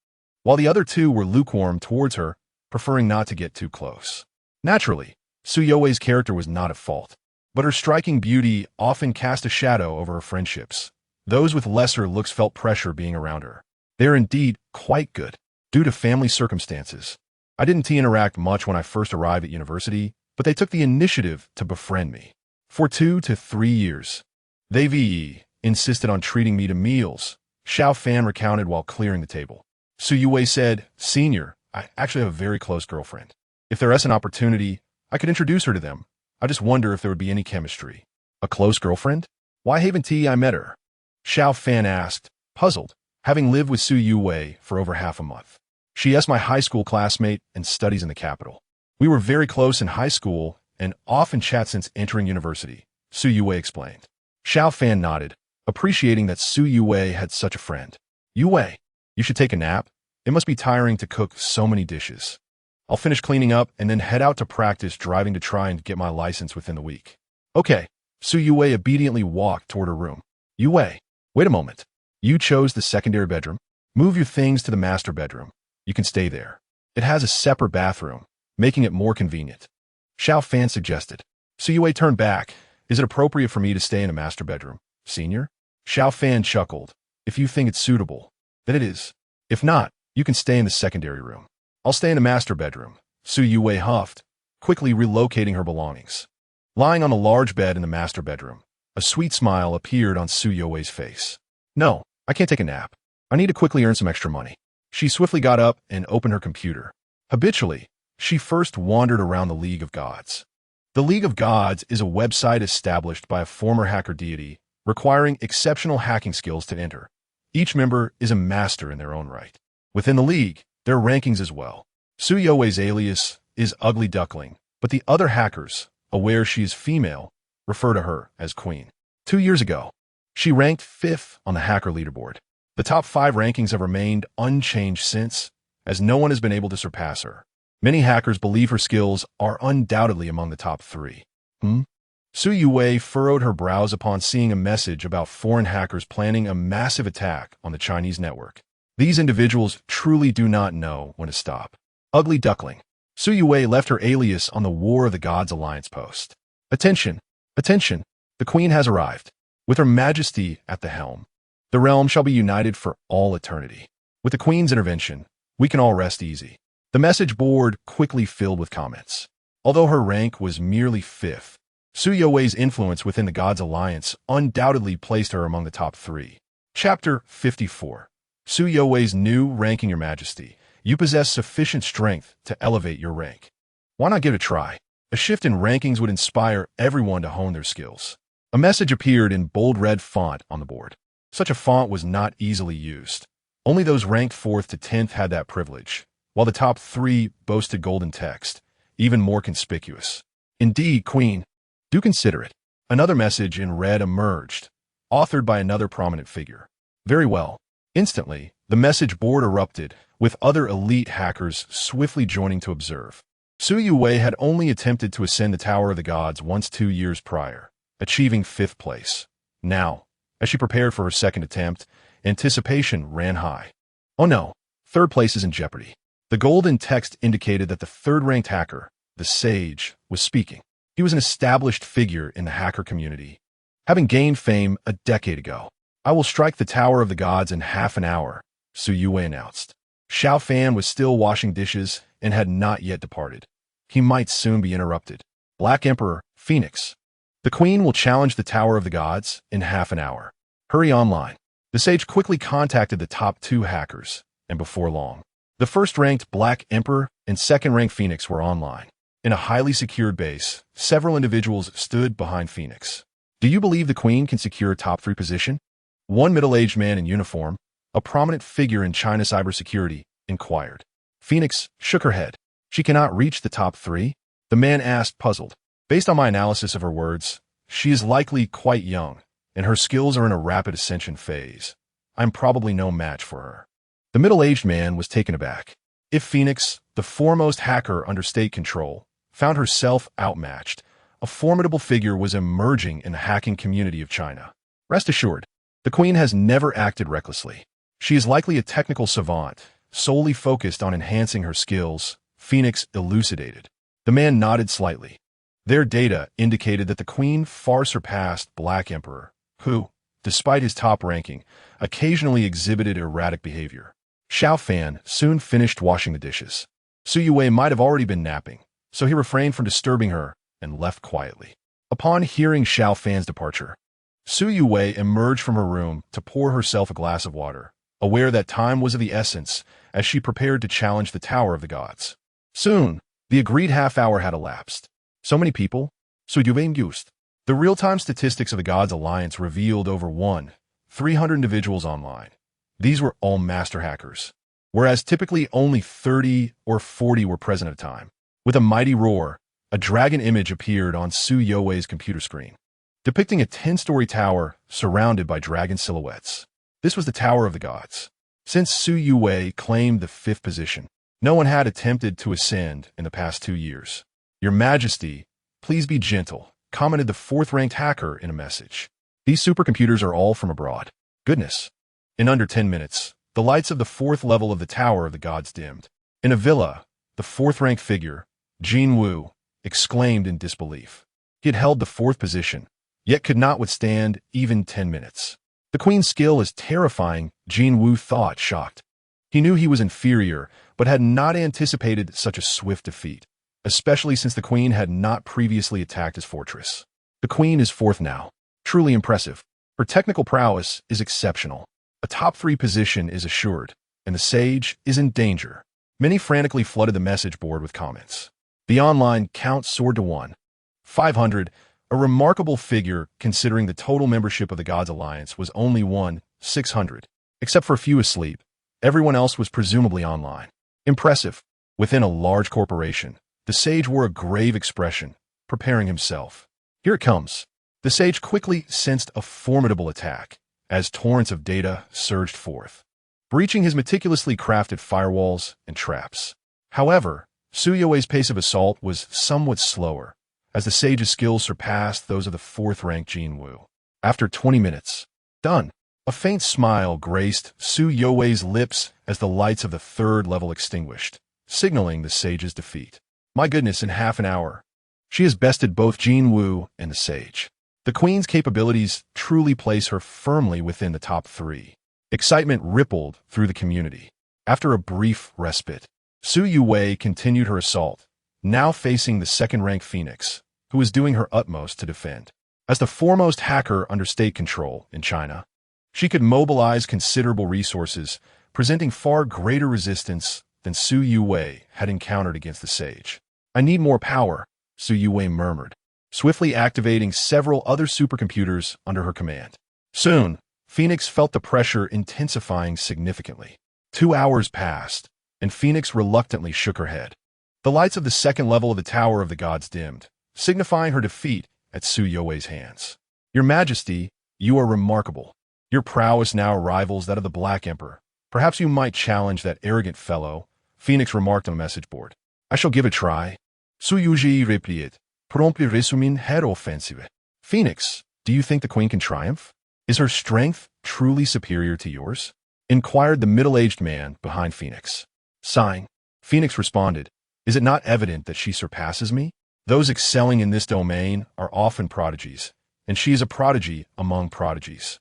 while the other 2 were lukewarm towards her, preferring not to get too close. Naturally, Su Youwei's character was not at fault, but her striking beauty often cast a shadow over her friendships. Those with lesser looks felt pressure being around her. They are indeed quite good, due to family circumstances. I didn't interact much when I first arrived at university, but they took the initiative to befriend me. For 2 to 3 years, they insisted on treating me to meals, Xiao Fan recounted while clearing the table. Su Youwei said, "Senior, I actually have a very close girlfriend. If there is an opportunity, I could introduce her to them. I just wonder if there would be any chemistry." "A close girlfriend? Why haven't I met her?" Xiao Fan asked, puzzled, having lived with Su Youwei for over half a month. "She is my high school classmate and studies in the capital. We were very close in high school and often chat since entering university," Su Youwei explained. Xiao Fan nodded, appreciating that Su Youwei had such a friend. "Youwei, you should take a nap. It must be tiring to cook so many dishes. I'll finish cleaning up and then head out to practice driving to try and get my license within the week." "Okay." Su Youwei obediently walked toward her room. "Youwei, wait a moment. You chose the secondary bedroom? Move your things to the master bedroom. You can stay there. It has a separate bathroom, making it more convenient," Xiao Fan suggested. Su Youwei turned back. "Is it appropriate for me to stay in a master bedroom, senior?" Xiao Fan chuckled. "If you think it's suitable, then it is. If not, you can stay in the secondary room." "I'll stay in the master bedroom," Su Youwei huffed, quickly relocating her belongings. Lying on a large bed in the master bedroom, a sweet smile appeared on Su Youwei's face. "No, I can't take a nap. I need to quickly earn some extra money." She swiftly got up and opened her computer. Habitually, she first wandered around the League of Gods. The League of Gods is a website established by a former hacker deity, requiring exceptional hacking skills to enter. Each member is a master in their own right. Within the League, there are rankings as well. Su Youwei's alias is Ugly Duckling, but the other hackers, aware she is female, refer to her as Queen. 2 years ago, she ranked 5th on the hacker leaderboard. The top 5 rankings have remained unchanged since, as no one has been able to surpass her. Many hackers believe her skills are undoubtedly among the top 3. Su Youwei furrowed her brows upon seeing a message about foreign hackers planning a massive attack on the Chinese network. These individuals truly do not know when to stop. Ugly Duckling. Su Youwei left her alias on the War of the Gods Alliance post. "Attention! Attention! The Queen has arrived. With Her Majesty at the helm, the realm shall be united for all eternity. With the Queen's intervention, we can all rest easy." The message board quickly filled with comments. Although her rank was merely 5th, Su Youwei's influence within the Gods Alliance undoubtedly placed her among the top 3. Chapter 54. Su Youwei's new ranking. "Your Majesty, you possess sufficient strength to elevate your rank. Why not give it a try? A shift in rankings would inspire everyone to hone their skills." A message appeared in bold red font on the board. Such a font was not easily used. Only those ranked 4th to 10th had that privilege, while the top 3 boasted golden text, even more conspicuous. "Indeed, Queen, do consider it." Another message in red emerged, authored by another prominent figure. "Very well." Instantly, the message board erupted, with other elite hackers swiftly joining to observe. Su Youwei had only attempted to ascend the Tower of the Gods once 2 years prior, achieving 5th place. Now, as she prepared for her second attempt, anticipation ran high. Oh no, 3rd place is in jeopardy. The golden text indicated that the 3rd-ranked hacker, the Sage, was speaking. He was an established figure in the hacker community, having gained fame a decade ago. "I will strike the Tower of the Gods in half an hour," Su Youwei announced. Xiao Fan was still washing dishes and had not yet departed. He might soon be interrupted. "Black Emperor, Phoenix. The Queen will challenge the Tower of the Gods in half an hour. Hurry online." The Sage quickly contacted the top 2 hackers, and before long, the 1st-ranked Black Emperor and 2nd-ranked Phoenix were online. In a highly secured base, several individuals stood behind Phoenix. "Do you believe the Queen can secure a top 3 position?" One middle-aged man in uniform, a prominent figure in China cybersecurity, inquired. Phoenix shook her head. "She cannot reach the top 3? The man asked, puzzled. "Based on my analysis of her words, she is likely quite young, and her skills are in a rapid ascension phase. I'm probably no match for her." The middle-aged man was taken aback. If Phoenix, the foremost hacker under state control, found herself outmatched, a formidable figure was emerging in the hacking community of China. Rest assured, the Queen has never acted recklessly. She is likely a technical savant, solely focused on enhancing her skills, Phoenix elucidated. The man nodded slightly. Their data indicated that the queen far surpassed Black Emperor, who, despite his top ranking, occasionally exhibited erratic behavior. Xiao Fan soon finished washing the dishes. Su Yue might have already been napping, so he refrained from disturbing her and left quietly. Upon hearing Xiao Fan's departure, Su Yue emerged from her room to pour herself a glass of water, aware that time was of the essence as she prepared to challenge the Tower of the Gods. Soon, the agreed half-hour had elapsed. So many people? Su Yue used. The real-time statistics of the Gods Alliance revealed over 300 individuals online. These were all master hackers, whereas typically only 30 or 40 were present at a time. With a mighty roar, a dragon image appeared on Su Yue's computer screen, depicting a 10-story tower surrounded by dragon silhouettes. This was the Tower of the Gods. Since Su Yue claimed the 5th position, no one had attempted to ascend in the past 2 years. Your Majesty, please be gentle, commented the 4th-ranked hacker in a message. These supercomputers are all from abroad. Goodness. In under 10 minutes, the lights of the 4th level of the Tower of the Gods dimmed. In a villa, the 4th-ranked figure, Jin Wu, exclaimed in disbelief. He had held the 4th position, yet could not withstand even 10 minutes. The queen's skill is terrifying, Jin Wu thought, shocked. He knew he was inferior, but had not anticipated such a swift defeat, especially since the queen had not previously attacked his fortress. The queen is 4th now. Truly impressive. Her technical prowess is exceptional. A top 3 position is assured, and the sage is in danger. Many frantically flooded the message board with comments. The online count soared to 500, a remarkable figure considering the total membership of the Gods Alliance was only 600. Except for a few asleep, everyone else was presumably online. Impressive. Within a large corporation, the sage wore a grave expression, preparing himself. Here it comes. The sage quickly sensed a formidable attack as torrents of data surged forth, breaching his meticulously crafted firewalls and traps. However, Su Yue's pace of assault was somewhat slower, as the sage's skills surpassed those of the 4th-ranked Jin Wu. After 20 minutes, done. A faint smile graced Su Yue's lips as the lights of the 3rd level extinguished, signaling the sage's defeat. My goodness, in half an hour, she has bested both Jin Wu and the sage. The queen's capabilities truly place her firmly within the top 3. Excitement rippled through the community. After a brief respite, Su Yue continued her assault, now facing the 2nd-ranked Phoenix, who was doing her utmost to defend. As the foremost hacker under state control in China, she could mobilize considerable resources, presenting far greater resistance than Su Yue had encountered against the sage. I need more power, Su Yue murmured, swiftly activating several other supercomputers under her command. Soon, Phoenix felt the pressure intensifying significantly. 2 hours passed, and Phoenix reluctantly shook her head. The lights of the 2nd level of the Tower of the Gods dimmed, signifying her defeat at Su Yue's hands. Your Majesty, you are remarkable. Your prowess now rivals that of the Black Emperor. Perhaps you might challenge that arrogant fellow, Phoenix remarked on a message board. I shall give a try. Su Yuji replied, promptly resuming her offensive. Phoenix, do you think the queen can triumph? Is her strength truly superior to yours? Inquired the middle-aged man behind Phoenix. Sighing, Phoenix responded, is it not evident that she surpasses me? Those excelling in this domain are often prodigies, and she is a prodigy among prodigies.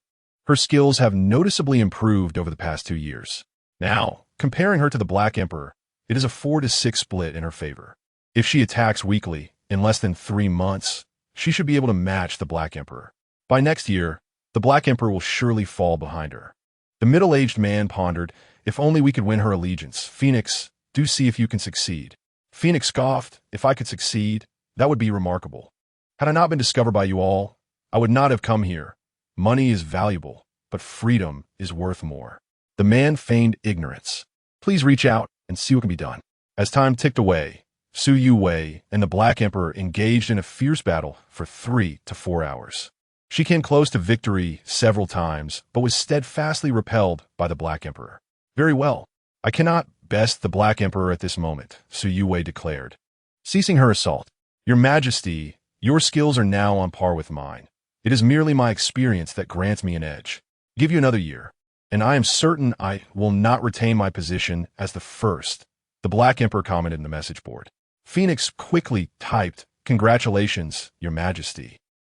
Her skills have noticeably improved over the past 2 years. Now, comparing her to the Black Emperor, it is a 4-6 split in her favor. If she attacks weakly, in less than 3 months, she should be able to match the Black Emperor. By next year, the Black Emperor will surely fall behind her. The middle-aged man pondered, if only we could win her allegiance. Phoenix, do see if you can succeed. Phoenix scoffed, if I could succeed, that would be remarkable. Had I not been discovered by you all, I would not have come here. Money is valuable, but freedom is worth more. The man feigned ignorance. Please reach out and see what can be done. As time ticked away, Su Yue and the Black Emperor engaged in a fierce battle for 3 to 4 hours. She came close to victory several times, but was steadfastly repelled by the Black Emperor. Very well. I cannot best the Black Emperor at this moment, Su Yue declared. Ceasing her assault, Your Majesty, your skills are now on par with mine. It is merely my experience that grants me an edge. Give you another year, and I am certain I will not retain my position as the first, the Black Emperor commented in the message board. Phoenix quickly typed Congratulations, Your Majesty,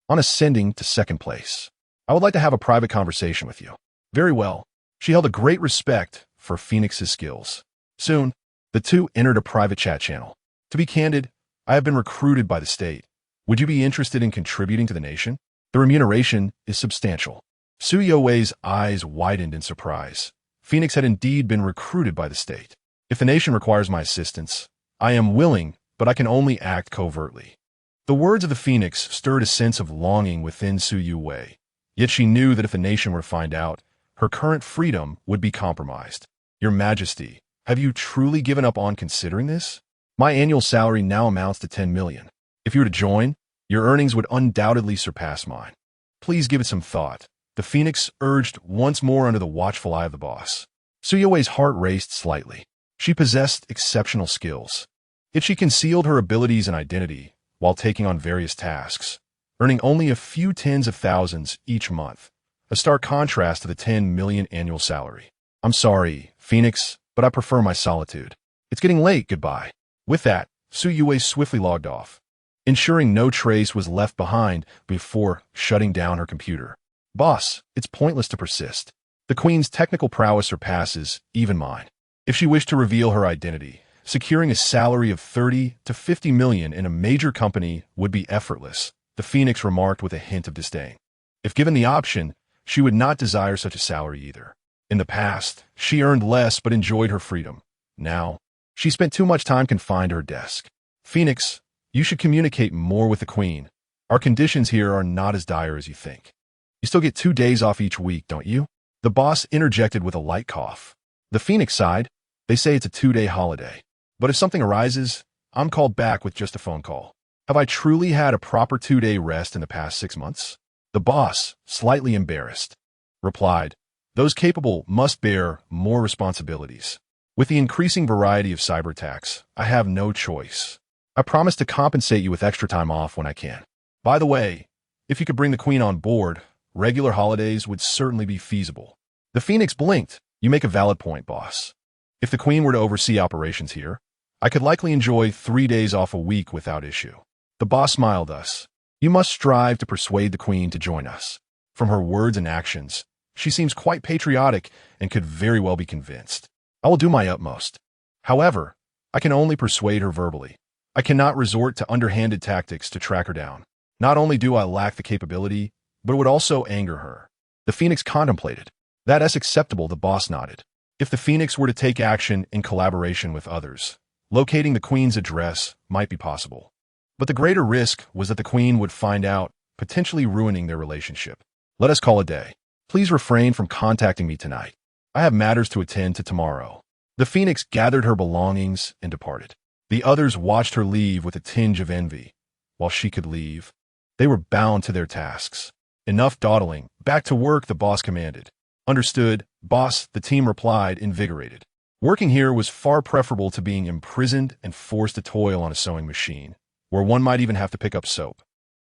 on ascending to second place. I would like to have a private conversation with you. Very well. She held a great respect for Phoenix's skills. Soon, the two entered a private chat channel. To be candid, I have been recruited by the state. Would you be interested in contributing to the nation? The remuneration is substantial. Xiao Wei's eyes widened in surprise. Phoenix had indeed been recruited by the state. If the nation requires my assistance, I am willing, but I can only act covertly. The words of the Phoenix stirred a sense of longing within Xiao Wei. Yet she knew that if the nation were to find out, her current freedom would be compromised. Your Majesty, have you truly given up on considering this? My annual salary now amounts to 10 million. If you were to join, your earnings would undoubtedly surpass mine. Please give it some thought. The Phoenix urged once more under the watchful eye of the boss. Xiao Wei's heart raced slightly. She possessed exceptional skills. Yet she concealed her abilities and identity while taking on various tasks, earning only a few tens of thousands each month, a stark contrast to the 10 million annual salary. I'm sorry, Phoenix, but I prefer my solitude. It's getting late, goodbye. With that, Xiao Wei swiftly logged off, ensuring no trace was left behind before shutting down her computer. Boss, it's pointless to persist. The Queen's technical prowess surpasses even mine. If she wished to reveal her identity, securing a salary of 30 to 50 million in a major company would be effortless, the Phoenix remarked with a hint of disdain. If given the option, she would not desire such a salary either. In the past, she earned less but enjoyed her freedom. Now, she spent too much time confined to her desk. Phoenix, you should communicate more with the Queen. Our conditions here are not as dire as you think. You still get 2 days off each week, don't you? The boss interjected with a light cough. The Phoenix sighed. They say it's a 2-day holiday. But if something arises, I'm called back with just a phone call. Have I truly had a proper 2-day rest in the past 6 months? The boss, slightly embarrassed, replied, those capable must bear more responsibilities. With the increasing variety of cyber attacks, I have no choice. I promise to compensate you with extra time off when I can. By the way, if you could bring the Queen on board, regular holidays would certainly be feasible. The Phoenix blinked. You make a valid point, boss. If the Queen were to oversee operations here, I could likely enjoy 3 days off a week without issue. The boss smiled us. You must strive to persuade the Queen to join us. From her words and actions, she seems quite patriotic and could very well be convinced. I will do my utmost. However, I can only persuade her verbally. I cannot resort to underhanded tactics to track her down. Not only do I lack the capability, but it would also anger her. The Phoenix contemplated. That is acceptable, the boss nodded. If the Phoenix were to take action in collaboration with others, locating the Queen's address might be possible. But the greater risk was that the Queen would find out, potentially ruining their relationship. Let us call a day. Please refrain from contacting me tonight. I have matters to attend to tomorrow. The Phoenix gathered her belongings and departed. The others watched her leave with a tinge of envy. While she could leave, they were bound to their tasks. Enough dawdling. Back to work, the boss commanded. Understood, boss, the team replied, invigorated. Working here was far preferable to being imprisoned and forced to toil on a sewing machine, where one might even have to pick up soap.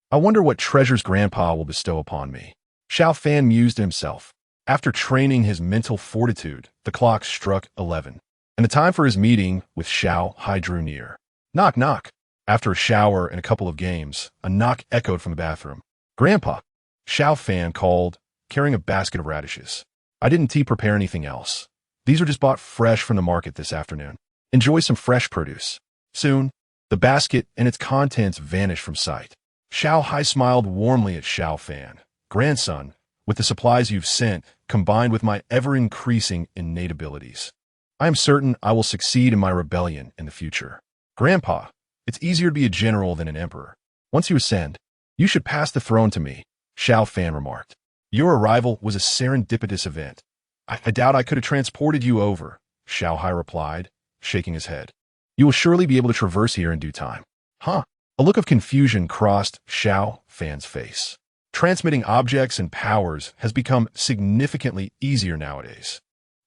I wonder what treasures Grandpa will bestow upon me. Xiao Fan mused to himself. After training his mental fortitude, the clock struck 11, and the time for his meeting with Xiao Hai drew near. Knock, knock. After a shower and a couple of games, a knock echoed from the bathroom. Grandpa, Xiao Fan called, carrying a basket of radishes. I didn't prepare anything else. These are just bought fresh from the market this afternoon. Enjoy some fresh produce. Soon, the basket and its contents vanished from sight. Xiao Hai smiled warmly at Xiao Fan. Grandson, with the supplies you've sent, combined with my ever-increasing innate abilities, I am certain I will succeed in my rebellion in the future. Grandpa, it's easier to be a general than an emperor. Once you ascend, you should pass the throne to me, Xiao Fan remarked. Your arrival was a serendipitous event. I doubt I could have transported you over, Xiao Hai replied, shaking his head. You will surely be able to traverse here in due time. Huh? A look of confusion crossed Xiao Fan's face. Transmitting objects and powers has become significantly easier nowadays.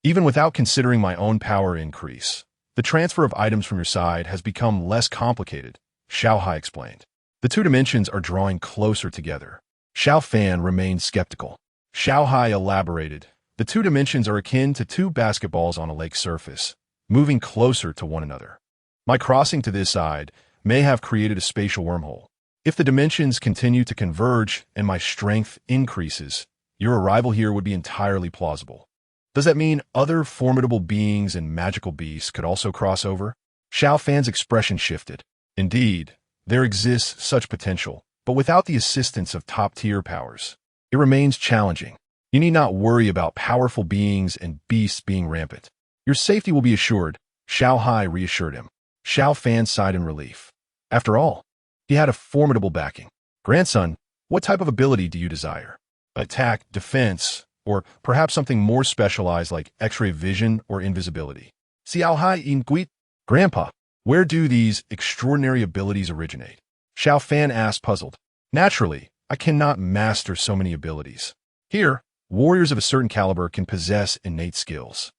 Even without considering my own power increase, the transfer of items from your side has become less complicated, Xiao Hai explained. The two dimensions are drawing closer together. Xiao Fan remained skeptical. Xiao Hai elaborated. The two dimensions are akin to two basketballs on a lake surface, moving closer to one another. My crossing to this side may have created a spatial wormhole. If the dimensions continue to converge and my strength increases, your arrival here would be entirely plausible. Does that mean other formidable beings and magical beasts could also cross over? Xiao Fan's expression shifted. Indeed, there exists such potential, but without the assistance of top-tier powers, it remains challenging. You need not worry about powerful beings and beasts being rampant. Your safety will be assured, Xiao Hai reassured him. Xiao Fan sighed in relief. After all, he had a formidable backing. Grandson, what type of ability do you desire? Attack, defense, or perhaps something more specialized like X-ray vision or invisibility? Xiao Hai inquit. Grandpa, where do these extraordinary abilities originate? Xiao Fan asked, puzzled. Naturally, I cannot master so many abilities. Here, warriors of a certain caliber can possess innate skills.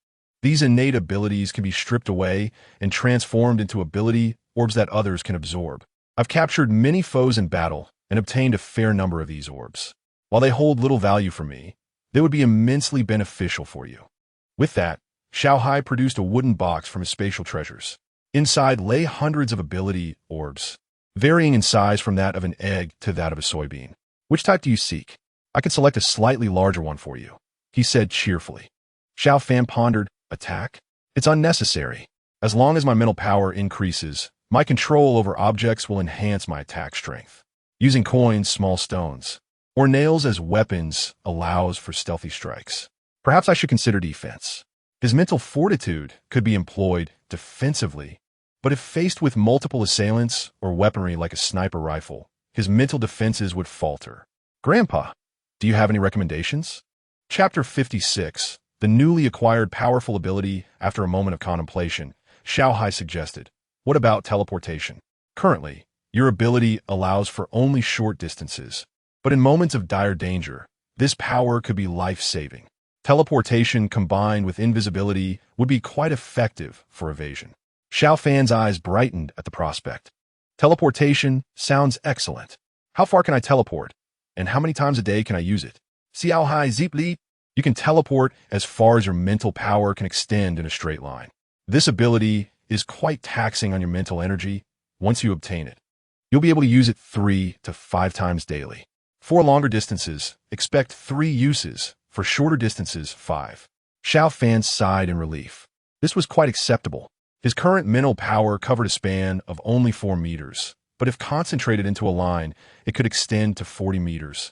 These innate abilities can be stripped away and transformed into ability orbs that others can absorb. I've captured many foes in battle and obtained a fair number of these orbs. While they hold little value for me, they would be immensely beneficial for you. With that, Xiao Hai produced a wooden box from his spatial treasures. Inside lay hundreds of ability orbs, varying in size from that of an egg to that of a soybean. Which type do you seek? I can select a slightly larger one for you, he said cheerfully. Xiao Fan pondered, attack? It's unnecessary. As long as my mental power increases, my control over objects will enhance my attack strength. Using coins, small stones, or nails as weapons allows for stealthy strikes. Perhaps I should consider defense. His mental fortitude could be employed defensively, but if faced with multiple assailants or weaponry like a sniper rifle, his mental defenses would falter. Grandpa, do you have any recommendations? Chapter 56, the newly acquired powerful ability. After a moment of contemplation, Xiao Hai suggested, what about teleportation? Currently, your ability allows for only short distances, but in moments of dire danger, this power could be life-saving. Teleportation combined with invisibility would be quite effective for evasion. Xiao Fan's eyes brightened at the prospect. Teleportation sounds excellent. How far can I teleport? And how many times a day can I use it? Xiao Hai zipli. You can teleport as far as your mental power can extend in a straight line. This ability is quite taxing on your mental energy. Once you obtain it, you'll be able to use it 3 to 5 times daily. For longer distances, expect 3 uses. For shorter distances, 5. Xiao Fan sighed in relief. This was quite acceptable. His current mental power covered a span of only 4 meters, but if concentrated into a line, it could extend to 40 meters,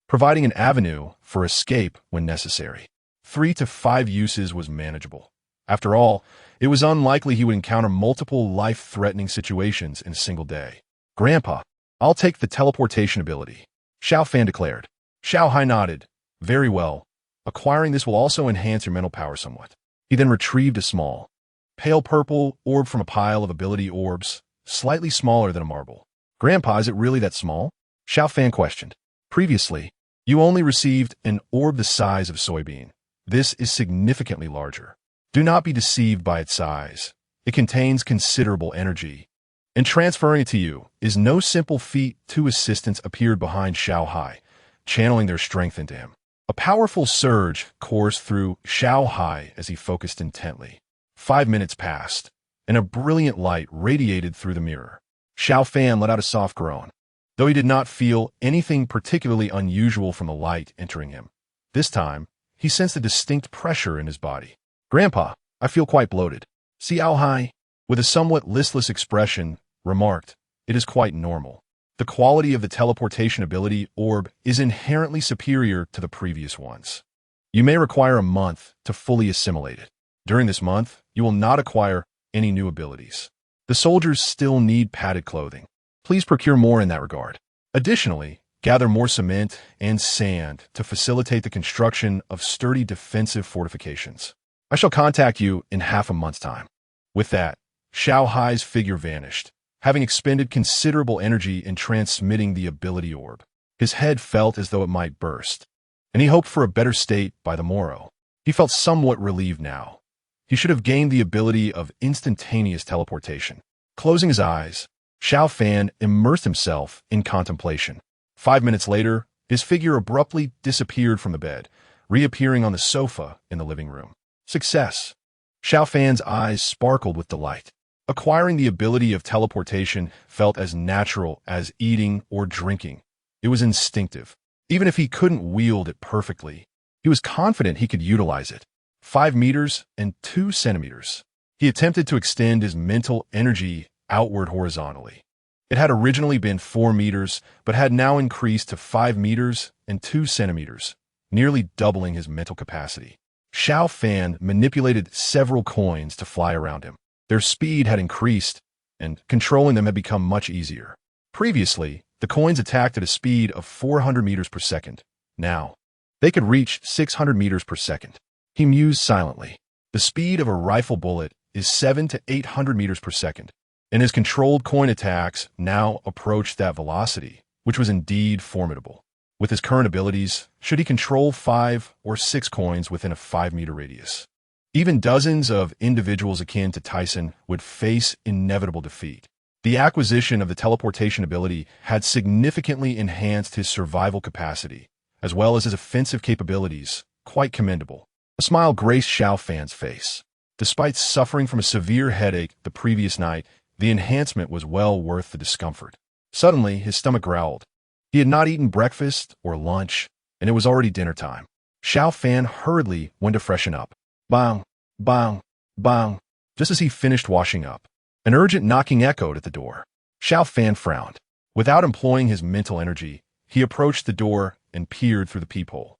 providing an avenue for escape when necessary. 3 to 5 uses was manageable. After all, it was unlikely he would encounter multiple life-threatening situations in a single day. Grandpa, I'll take the teleportation ability, Xiao Fan declared. Xiao Hai nodded. Very well. Acquiring this will also enhance your mental power somewhat. He then retrieved a small, pale purple orb from a pile of ability orbs, slightly smaller than a marble. Grandpa, is it really that small? Xiao Fan questioned. Previously, you only received an orb the size of soybean. This is significantly larger. Do not be deceived by its size. It contains considerable energy, and transferring it to you is no simple feat. 2 assistants appeared behind Xiao Hai, channeling their strength into him. A powerful surge coursed through Xiao Hai as he focused intently. 5 minutes passed, and a brilliant light radiated through the mirror. Xiao Fan let out a soft groan, though he did not feel anything particularly unusual from the light entering him. This time, he sensed a distinct pressure in his body. Grandpa, I feel quite bloated. Xiao Hai, with a somewhat listless expression, remarked, it is quite normal. The quality of the teleportation ability orb is inherently superior to the previous ones. You may require a month to fully assimilate it. During this month, you will not acquire any new abilities. The soldiers still need padded clothing. Please procure more in that regard. Additionally, gather more cement and sand to facilitate the construction of sturdy defensive fortifications. I shall contact you in half a month's time. With that, Xiao Hai's figure vanished, having expended considerable energy in transmitting the ability orb. His head felt as though it might burst, and he hoped for a better state by the morrow. He felt somewhat relieved now. He should have gained the ability of instantaneous teleportation. Closing his eyes, Xiao Fan immersed himself in contemplation. 5 minutes later, his figure abruptly disappeared from the bed, reappearing on the sofa in the living room. Success! Xiao Fan's eyes sparkled with delight. Acquiring the ability of teleportation felt as natural as eating or drinking. It was instinctive. Even if he couldn't wield it perfectly, he was confident he could utilize it. 5 meters and 2 centimeters. He attempted to extend his mental energy outward horizontally. It had originally been 4 meters, but had now increased to 5 meters and 2 centimeters, nearly doubling his mental capacity. Xiao Fan manipulated several coins to fly around him. Their speed had increased, and controlling them had become much easier. Previously, the coins attacked at a speed of 400 meters per second. Now, they could reach 600 meters per second. He mused silently. The speed of a rifle bullet is 700 to 800 meters per second, and his controlled coin attacks now approached that velocity, which was indeed formidable. With his current abilities, should he control 5 or 6 coins within a 5-meter radius, even dozens of individuals akin to Tyson would face inevitable defeat. The acquisition of the teleportation ability had significantly enhanced his survival capacity, as well as his offensive capabilities, quite commendable. A smile graced Xiao Fan's face. Despite suffering from a severe headache the previous night, the enhancement was well worth the discomfort. Suddenly, his stomach growled. He had not eaten breakfast or lunch, and it was already dinner time. Xiao Fan hurriedly went to freshen up. Bang, bang, bang. Just as he finished washing up, an urgent knocking echoed at the door. Xiao Fan frowned. Without employing his mental energy, he approached the door and peered through the peephole.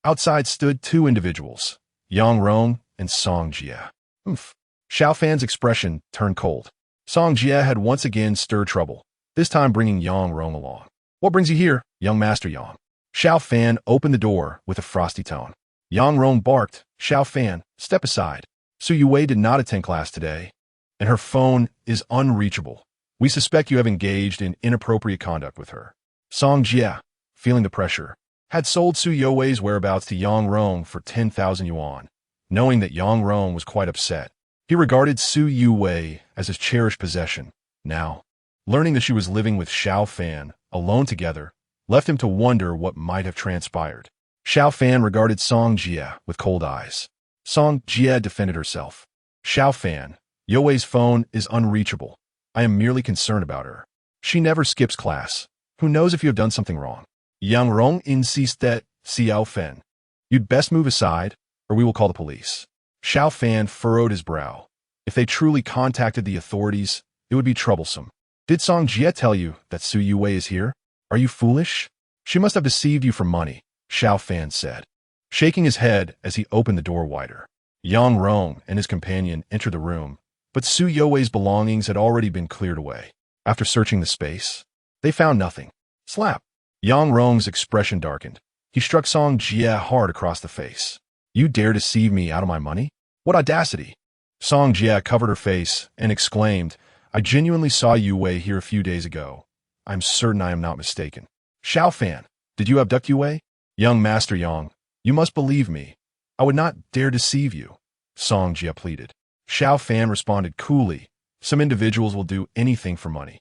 Outside stood 2 individuals, Yang Rong and Song Jie. Oomph. Xiao Fan's expression turned cold. Song Jie had once again stirred trouble, this time bringing Yang Rong along. What brings you here, young Master Yang? Xiao Fan opened the door with a frosty tone. Yang Rong barked, Xiao Fan, step aside. Su Yue did not attend class today, and her phone is unreachable. We suspect you have engaged in inappropriate conduct with her. Song Jie, feeling the pressure, had sold Su Yue's whereabouts to Yang Rong for 10,000 yuan. Knowing that Yang Rong was quite upset, he regarded Su Yue as his cherished possession. Now, learning that she was living with Xiao Fan, alone together, left him to wonder what might have transpired. Xiao Fan regarded Song Jie with cold eyes. Song Jie defended herself. Xiao Fan, Yue's phone is unreachable. I am merely concerned about her. She never skips class. Who knows if you have done something wrong? Yang Rong insisted, Xiao Fan. You'd best move aside, or we will call the police. Xiao Fan furrowed his brow. If they truly contacted the authorities, it would be troublesome. Did Song Jie tell you that Su Yue is here? Are you foolish? She must have deceived you for money, Xiao Fan said, shaking his head as he opened the door wider. Yang Rong and his companion entered the room, but Su Yue's belongings had already been cleared away. After searching the space, they found nothing. Slap! Yang Rong's expression darkened. He struck Song Jie hard across the face. You dare deceive me out of my money? What audacity! Song Jie covered her face and exclaimed, I genuinely saw Yue here a few days ago. I'm certain I am not mistaken. Xiao Fan, did you abduct Yue? Young Master Yang, you must believe me. I would not dare deceive you, Song Jie pleaded. Xiao Fan responded coolly. Some individuals will do anything for money.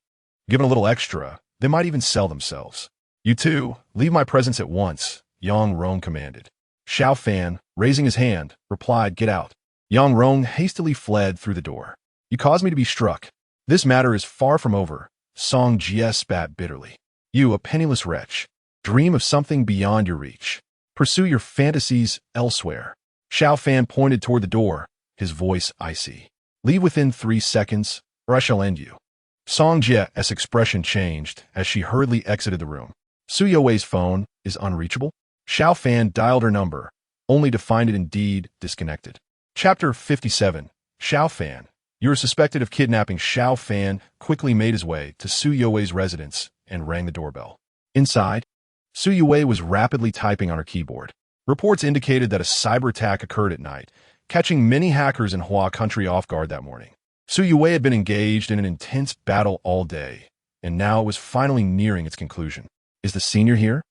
Given a little extra, they might even sell themselves. You two, leave my presence at once, Yang Rong commanded. Xiao Fan, raising his hand, replied, get out. Yang Rong hastily fled through the door. You caused me to be struck. This matter is far from over, Song Jie spat bitterly. You, a penniless wretch, dream of something beyond your reach. Pursue your fantasies elsewhere. Xiao Fan pointed toward the door, his voice icy. Leave within 3 seconds, or I shall end you. Song Jie's expression changed as she hurriedly exited the room. Su Yue's phone is unreachable? Xiao Fan dialed her number, only to find it indeed disconnected. Chapter 57. Xiao Fan. You are suspected of kidnapping. Xiao Fan quickly made his way to Su Yue's residence and rang the doorbell. Inside, Su Yue was rapidly typing on her keyboard. Reports indicated that a cyber attack occurred at night, catching many hackers in Hua country off guard that morning. Su Yue had been engaged in an intense battle all day, and now it was finally nearing its conclusion. Is the senior here?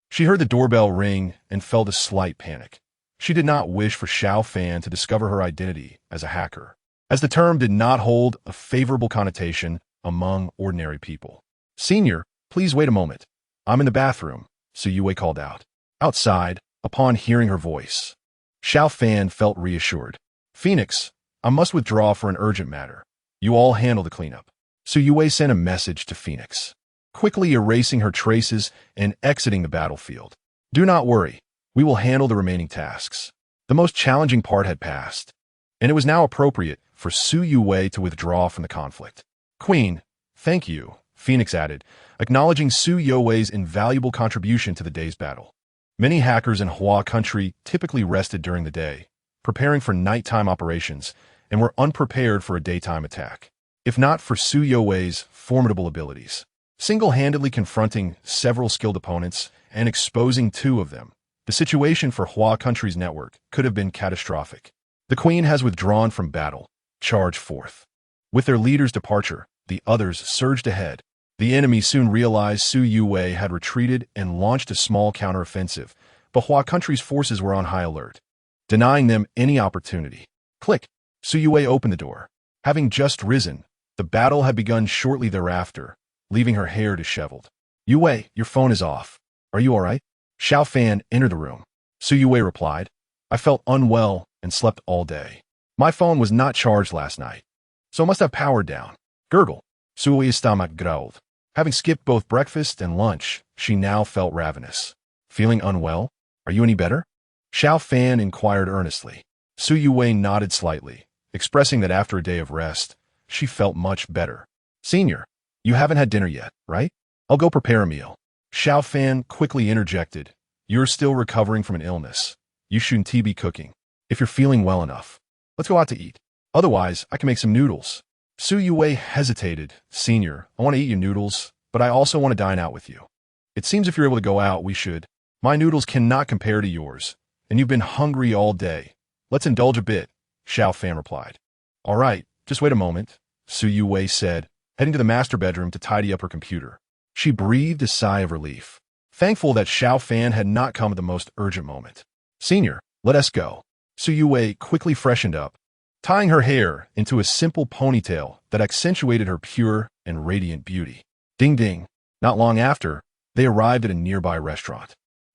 She heard the doorbell ring and felt a slight panic. She did not wish for Xiao Fan to discover her identity as a hacker, as the term did not hold a favorable connotation among ordinary people. Senior, please wait a moment. I'm in the bathroom, Su Yue called out. Outside, upon hearing her voice, Xiao Fan felt reassured. Phoenix, I must withdraw for an urgent matter. You all handle the cleanup. Su Yue sent a message to Phoenix, quickly erasing her traces and exiting the battlefield. Do not worry. We will handle the remaining tasks. The most challenging part had passed, and it was now appropriate for Su Yue to withdraw from the conflict. Queen, thank you, Phoenix added, acknowledging Su Yue's invaluable contribution to the day's battle. Many hackers in Hua country typically rested during the day, preparing for nighttime operations, and were unprepared for a daytime attack. If not for Su Yue's formidable abilities, single-handedly confronting several skilled opponents and exposing two of them, the situation for Hua country's network could have been catastrophic. The queen has withdrawn from battle. Charge forth. With their leader's departure, the others surged ahead. The enemy soon realized Su Yue had retreated and launched a small counteroffensive, but Hua country's forces were on high alert, denying them any opportunity. Click. Su Yue opened the door. Having just risen, the battle had begun shortly thereafter, leaving her hair disheveled. Yue, your phone is off. Are you all right? Xiao Fan entered the room. Su Yue replied, I felt unwell and slept all day. My phone was not charged last night, so must have powered down. Gurgle. Su Yue's stomach growled. Having skipped both breakfast and lunch, she now felt ravenous. Feeling unwell? Are you any better? Xiao Fan inquired earnestly. Su Yue nodded slightly, expressing that after a day of rest, she felt much better. Senior, you haven't had dinner yet, right? I'll go prepare a meal. Xiao Fan quickly interjected. You're still recovering from an illness. You shouldn't be cooking. If you're feeling well enough, let's go out to eat. Otherwise, I can make some noodles. Su Yue hesitated. Senior, I want to eat your noodles, but I also want to dine out with you. It seems if you're able to go out, we should. My noodles cannot compare to yours, and you've been hungry all day. Let's indulge a bit, Xiao Fan replied. All right, just wait a moment, Su Yue said, heading to the master bedroom to tidy up her computer. She breathed a sigh of relief, thankful that Xiao Fan had not come at the most urgent moment. Senior, let us go. Su Yue quickly freshened up, tying her hair into a simple ponytail that accentuated her pure and radiant beauty. Ding ding. Not long after, they arrived at a nearby restaurant.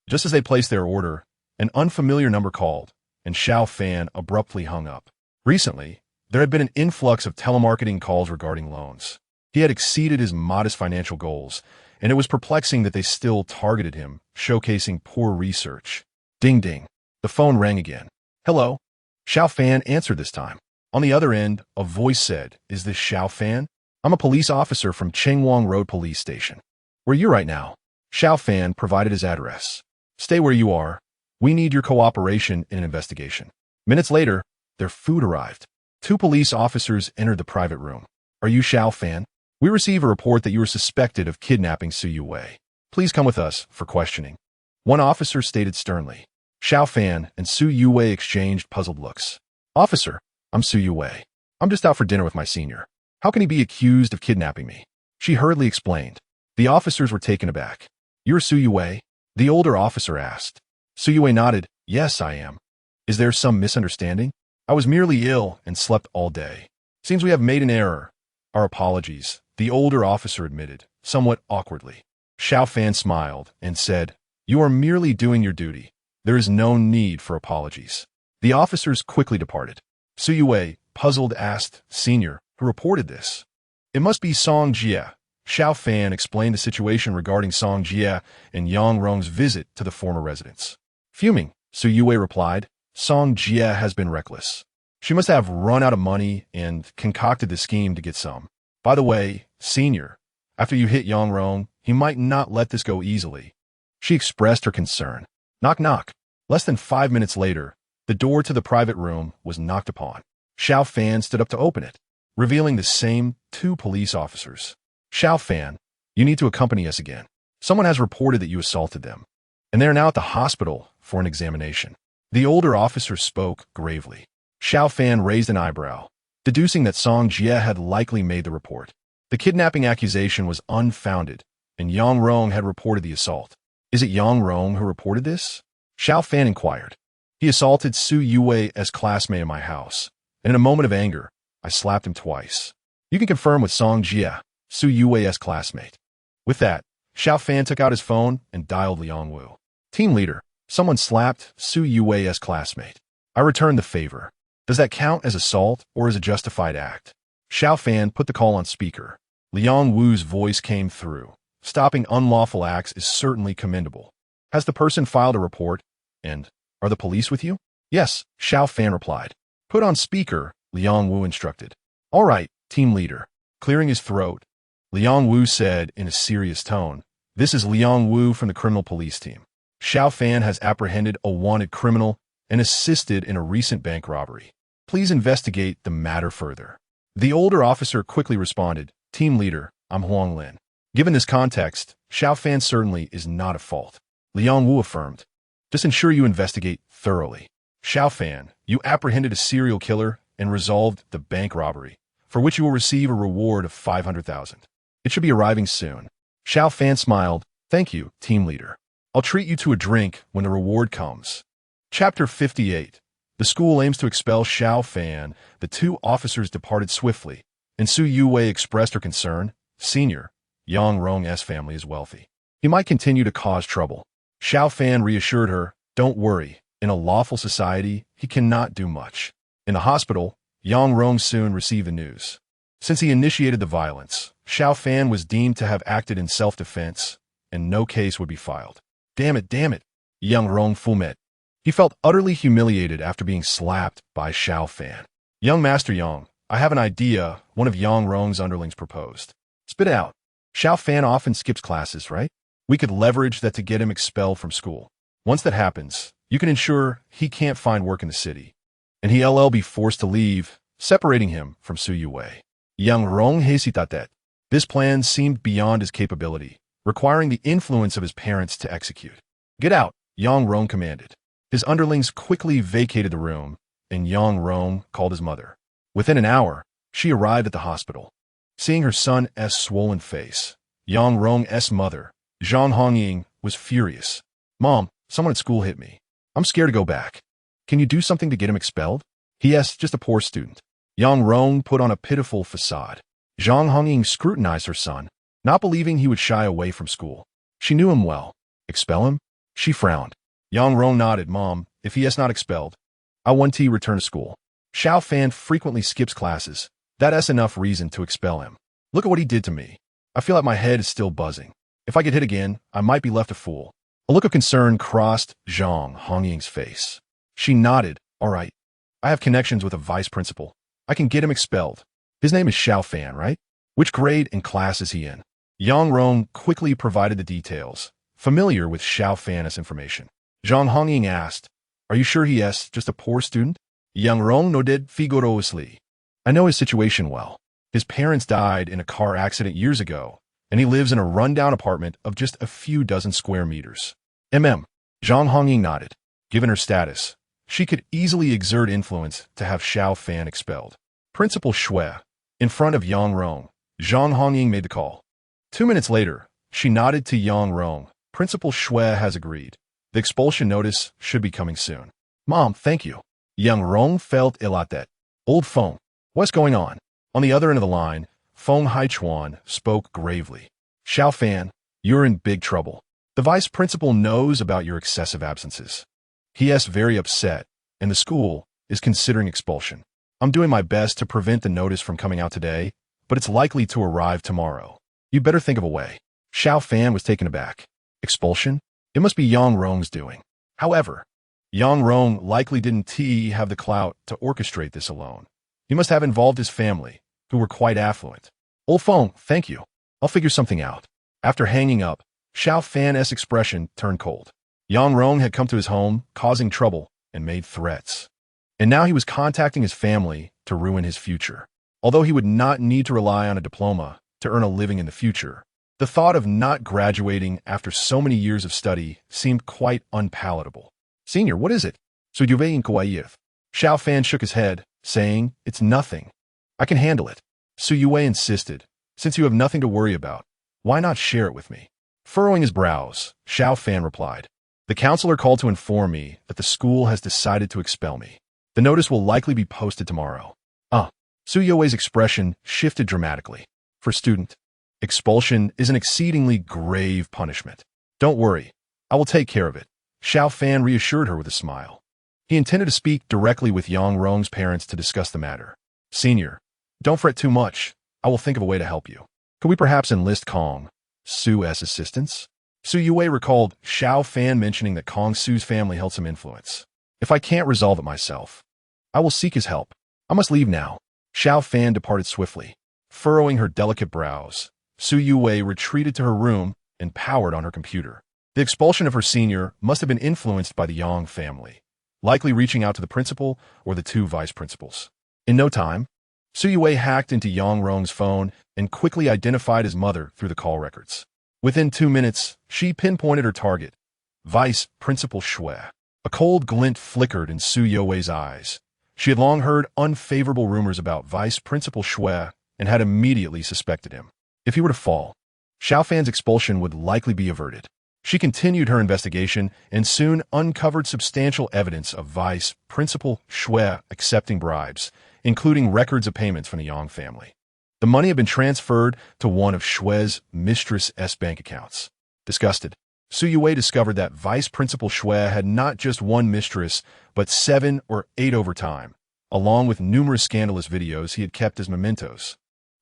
Just as they placed their order, an unfamiliar number called, and Xiao Fan abruptly hung up. Recently, there had been an influx of telemarketing calls regarding loans. He had exceeded his modest financial goals, and it was perplexing that they still targeted him, showcasing poor research. Ding ding. The phone rang again. Hello? Xiao Fan answered this time. On the other end, a voice said, Is this Xiao Fan? I'm a police officer from Chengwang Road Police Station. Where are you right now? Xiao Fan provided his address. Stay where you are. We need your cooperation in an investigation. Minutes later, their food arrived. Two police officers entered the private room. Are you Xiao Fan? We receive a report that you are suspected of kidnapping Su Yue. Please come with us for questioning. One officer stated sternly. Xiao Fan and Su Yue exchanged puzzled looks. Officer, I'm Su Yue. I'm just out for dinner with my senior. How can he be accused of kidnapping me? She hurriedly explained. The officers were taken aback. You're Su Yue? The older officer asked. Su Yue nodded. Yes, I am. Is there some misunderstanding? I was merely ill and slept all day. Seems we have made an error. Our apologies, the older officer admitted, somewhat awkwardly. Xiao Fan smiled and said, You are merely doing your duty. There is no need for apologies. The officers quickly departed. Su Yue, puzzled, asked, Senior, who reported this? It must be Song Jie. Xiao Fan explained the situation regarding Song Jie and Yang Rong's visit to the former residence. Fuming, Su Yue replied, Song Jie has been reckless. She must have run out of money and concocted the scheme to get some. By the way, Senior, after you hit Yang Rong, he might not let this go easily. She expressed her concern. Knock knock. Less than 5 minutes later, the door to the private room was knocked upon. Xiao Fan stood up to open it, revealing the same two police officers. Xiao Fan, you need to accompany us again. Someone has reported that you assaulted them, and they are now at the hospital for an examination. The older officer spoke gravely. Xiao Fan raised an eyebrow, deducing that Song Jie had likely made the report. The kidnapping accusation was unfounded, and Yang Rong had reported the assault. Is it Yang Rong who reported this? Xiao Fan inquired. He assaulted Su Yue's classmate in my house, and in a moment of anger, I slapped him twice. You can confirm with Song Jie, Su Yue's classmate. With that, Xiao Fan took out his phone and dialed Liang Wu. Team leader, someone slapped Su Yue's classmate. I returned the favor. Does that count as assault or as a justified act? Xiao Fan put the call on speaker. Liang Wu's voice came through. Stopping unlawful acts is certainly commendable. Has the person filed a report? And are the police with you? Yes, Xiao Fan replied. Put on speaker, Liang Wu instructed. All right, team leader. Clearing his throat, Liang Wu said in a serious tone, This is Liang Wu from the criminal police team. Xiao Fan has apprehended a wanted criminal and assisted in a recent bank robbery. Please investigate the matter further. The older officer quickly responded, Team leader, I'm Huang Lin. Given this context, Xiao Fan certainly is not at fault. Liang Wu affirmed, Just ensure you investigate thoroughly. Xiao Fan, you apprehended a serial killer and resolved the bank robbery, for which you will receive a reward of 500,000. It should be arriving soon. Xiao Fan smiled, Thank you, team leader. I'll treat you to a drink when the reward comes. Chapter 58. The school aims to expel Xiao Fan. The two officers departed swiftly, and Su Yuwei expressed her concern. Senior, Yang Rong's family is wealthy. He might continue to cause trouble. Xiao Fan reassured her, Don't worry. In a lawful society, he cannot do much. In the hospital, Yang Rong soon received the news. Since he initiated the violence, Xiao Fan was deemed to have acted in self-defense, and no case would be filed. Damn it, Yang Rong fumet. He felt utterly humiliated after being slapped by Xiao Fan. Young Master Yang, I have an idea, one of Yang Rong's underlings proposed. Spit it out. Xiao Fan often skips classes, right? We could leverage that to get him expelled from school. Once that happens, you can ensure he can't find work in the city, and he'll be forced to leave, separating him from Su Yuwei. Yang Rong hesitated. This plan seemed beyond his capability, requiring the influence of his parents to execute. Get out, Yang Rong commanded. His underlings quickly vacated the room, and Yang Rong called his mother. Within an hour, she arrived at the hospital. Seeing her son's swollen face, Yang Rong's mother, Zhang Hongying, was furious. Mom, someone at school hit me. I'm scared to go back. Can you do something to get him expelled? He.S. just a poor student. Yang Rong put on a pitiful facade. Zhang Hongying scrutinized her son, not believing he would shy away from school. She knew him well. Expel him? She frowned. Yang Rong nodded, Mom, if he is not expelled, I want to return to school. Xiao Fan frequently skips classes. That's enough reason to expel him. Look at what he did to me. I feel like my head is still buzzing. If I get hit again, I might be left a fool. A look of concern crossed Zhang Hongying's face. She nodded, All right. I have connections with a vice principal. I can get him expelled. His name is Xiao Fan, right? Which grade and class is he in? Yang Rong quickly provided the details, familiar with Xiao Fan's information. Zhang Hongying asked, Are you sure he is just a poor student? Yang Rong nodded vigorously. I know his situation well. His parents died in a car accident years ago, and he lives in a rundown apartment of just a few dozen square meters. Zhang Hongying nodded. Given her status, she could easily exert influence to have Xiao Fan expelled. Principal Shui, in front of Yang Rong, Zhang Hongying made the call. 2 minutes later, she nodded to Yang Rong. Principal Shui has agreed. The expulsion notice should be coming soon. Mom, thank you. Yang Rong felt elated. Old Feng, what's going on? On the other end of the line, Feng Haichuan spoke gravely. Xiao Fan, you're in big trouble. The vice principal knows about your excessive absences. He is very upset, and the school is considering expulsion. I'm doing my best to prevent the notice from coming out today, but it's likely to arrive tomorrow. You better think of a way. Xiao Fan was taken aback. Expulsion? It must be Yang Rong's doing. However, Yang Rong likely didn't have the clout to orchestrate this alone. He must have involved his family, who were quite affluent. Old Feng, thank you. I'll figure something out. After hanging up, Xiao Fan's expression turned cold. Yang Rong had come to his home, causing trouble, and made threats. And now he was contacting his family to ruin his future. Although he would not need to rely on a diploma to earn a living in the future, the thought of not graduating after so many years of study seemed quite unpalatable. Senior, what is it? So you in Kauayev. Xiao Fan shook his head, saying, It's nothing. I can handle it. Su Yue insisted, Since you have nothing to worry about, why not share it with me? Furrowing his brows, Xiao Fan replied, The counselor called to inform me that the school has decided to expel me. The notice will likely be posted tomorrow. Su Yue's expression shifted dramatically. For student, expulsion is an exceedingly grave punishment. Don't worry, I will take care of it. Xiao Fan reassured her with a smile. He intended to speak directly with Yang Rong's parents to discuss the matter. Senior, Don't fret too much. I will think of a way to help you. Could we perhaps enlist Kong Su's assistance? Su Yue recalled Xiao Fan mentioning that Kong Su's family held some influence. If I can't resolve it myself, I will seek his help. I must leave now. Xiao Fan departed swiftly. Furrowing her delicate brows, Su Yue retreated to her room and powered on her computer. The expulsion of her senior must have been influenced by the Yang family, likely reaching out to the principal or the two vice principals. In no time, Su Yue hacked into Yang Rong's phone and quickly identified his mother through the call records. Within 2 minutes, she pinpointed her target, Vice Principal Shui. A cold glint flickered in Su Yue's eyes. She had long heard unfavorable rumors about Vice Principal Shui and had immediately suspected him. If he were to fall, Xiao Fan's expulsion would likely be averted. She continued her investigation and soon uncovered substantial evidence of Vice Principal Shui accepting bribes, including records of payments from the Yang family. The money had been transferred to one of Shui's mistress' bank accounts. Disgusted, Su Yue discovered that Vice Principal Shui had not just one mistress, but 7 or 8 over time, along with numerous scandalous videos he had kept as mementos.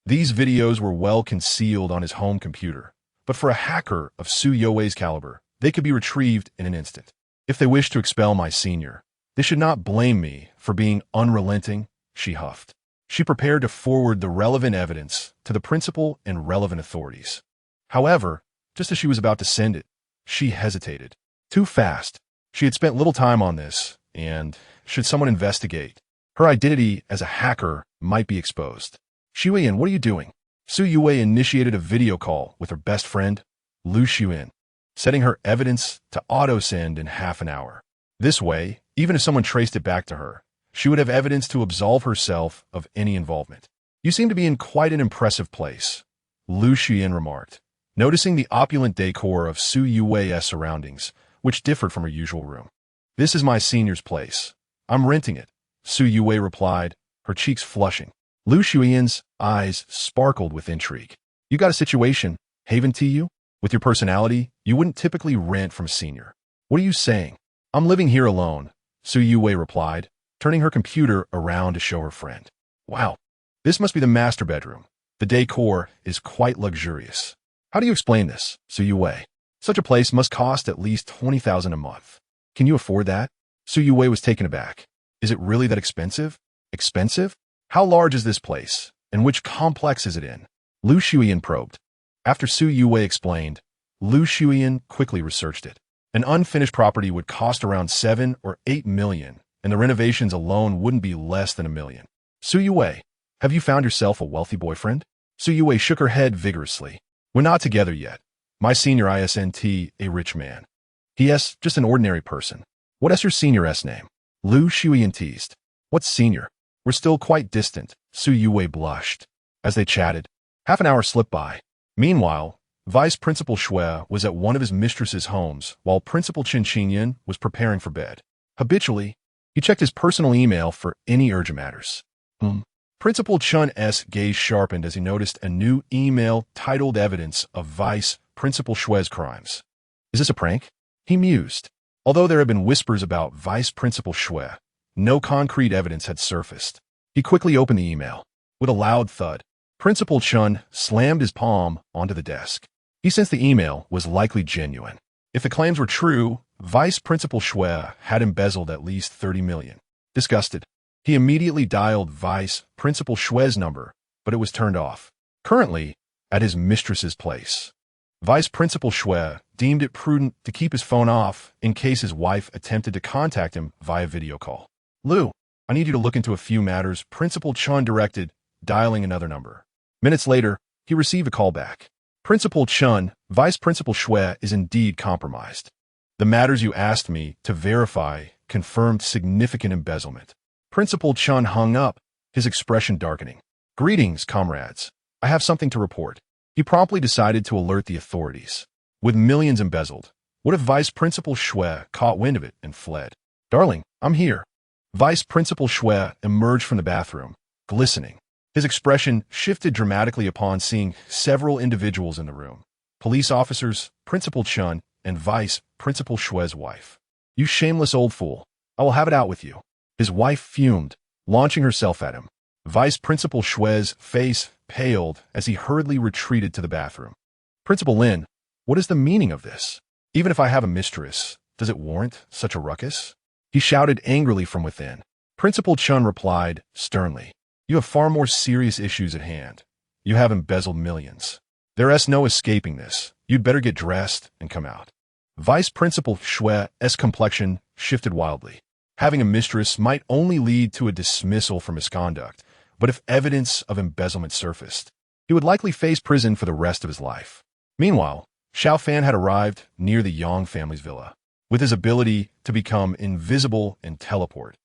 These videos were well concealed on his home computer, but for a hacker of Su Yue's caliber, they could be retrieved in an instant. If they wish to expel my senior, they should not blame me for being unrelenting, she huffed. She prepared to forward the relevant evidence to the principal and relevant authorities. However, just as she was about to send it, she hesitated. Too fast. She had spent little time on this, and should someone investigate, her identity as a hacker might be exposed. Xuyin, what are you doing? Su Yue initiated a video call with her best friend, Lu Xuyin, setting her evidence to auto-send in half an hour. This way, even if someone traced it back to her, she would have evidence to absolve herself of any involvement. You seem to be in quite an impressive place, Lu Xuyin remarked, noticing the opulent decor of Su Yue's surroundings, which differed from her usual room. This is my senior's place. I'm renting it, Su Yue replied, her cheeks flushing. Lu Xuyin's eyes sparkled with intrigue. You got a situation, haven't you? With your personality, you wouldn't typically rent from a senior. What are you saying? I'm living here alone, Su Yue replied, turning her computer around to show her friend. Wow, this must be the master bedroom. The decor is quite luxurious. How do you explain this, Su Yue? Such a place must cost at least 20,000 a month. Can you afford that? Su Yue was taken aback. Is it really that expensive? Expensive? How large is this place, and which complex is it in? Lu Xuyin probed. After Su Yue explained, Lu Xuyin quickly researched it. An unfinished property would cost around 7 or 8 million, and the renovations alone wouldn't be less than $1 million. Su Yue, have you found yourself a wealthy boyfriend? Su Yue shook her head vigorously. We're not together yet. My senior isn't a rich man. He.S. just an ordinary person. What's your senior's name? Lu Xuyin teased. What's senior? We're still quite distant, Su Yue blushed. As they chatted, half an hour slipped by. Meanwhile, Vice Principal Shui was at one of his mistress's homes while Principal Qin Qinyan was preparing for bed. Habitually, he checked his personal email for any urgent matters. Principal Chun's gaze sharpened as he noticed a new email titled Evidence of Vice Principal Shui's Crimes. Is this a prank? He mused. Although there had been whispers about Vice Principal Shui, no concrete evidence had surfaced. He quickly opened the email. With a loud thud, Principal Chun slammed his palm onto the desk. He sensed the email was likely genuine. If the claims were true, Vice Principal Shui had embezzled at least 30 million. Disgusted, he immediately dialed Vice Principal Shui's number, but it was turned off. Currently, at his mistress's place. Vice Principal Shui deemed it prudent to keep his phone off in case his wife attempted to contact him via video call. Lu, I need you to look into a few matters, Principal Chun directed, dialing another number. Minutes later, he received a call back. Principal Chun, Vice Principal Shui is indeed compromised. The matters you asked me to verify confirmed significant embezzlement. Principal Chun hung up, his expression darkening. Greetings, comrades. I have something to report. He promptly decided to alert the authorities. With millions embezzled, what if Vice Principal Shui caught wind of it and fled? Darling, I'm here. Vice Principal Shui emerged from the bathroom, glistening. His expression shifted dramatically upon seeing several individuals in the room. Police officers, Principal Chun, and Vice Principal Shui's wife. You shameless old fool. I will have it out with you. His wife fumed, launching herself at him. Vice Principal Shue's face paled as he hurriedly retreated to the bathroom. Principal Lin, what is the meaning of this? Even if I have a mistress, does it warrant such a ruckus? He shouted angrily from within. Principal Chun replied sternly. You have far more serious issues at hand. You have embezzled millions. There's no escaping this. You'd better get dressed and come out. Vice Principal Shue's complexion shifted wildly. Having a mistress might only lead to a dismissal for misconduct, but if evidence of embezzlement surfaced, he would likely face prison for the rest of his life. Meanwhile, Xiao Fan had arrived near the Yang family's villa. With his ability to become invisible and teleport,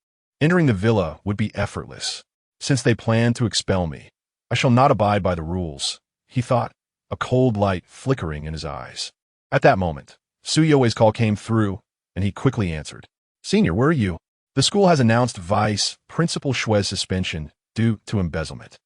entering the villa would be effortless. Since they plan to expel me, I shall not abide by the rules, he thought, a cold light flickering in his eyes. At that moment, Su Youwei's call came through, and he quickly answered. Senior, where are you? The school has announced Vice Principal Shue's suspension due to embezzlement.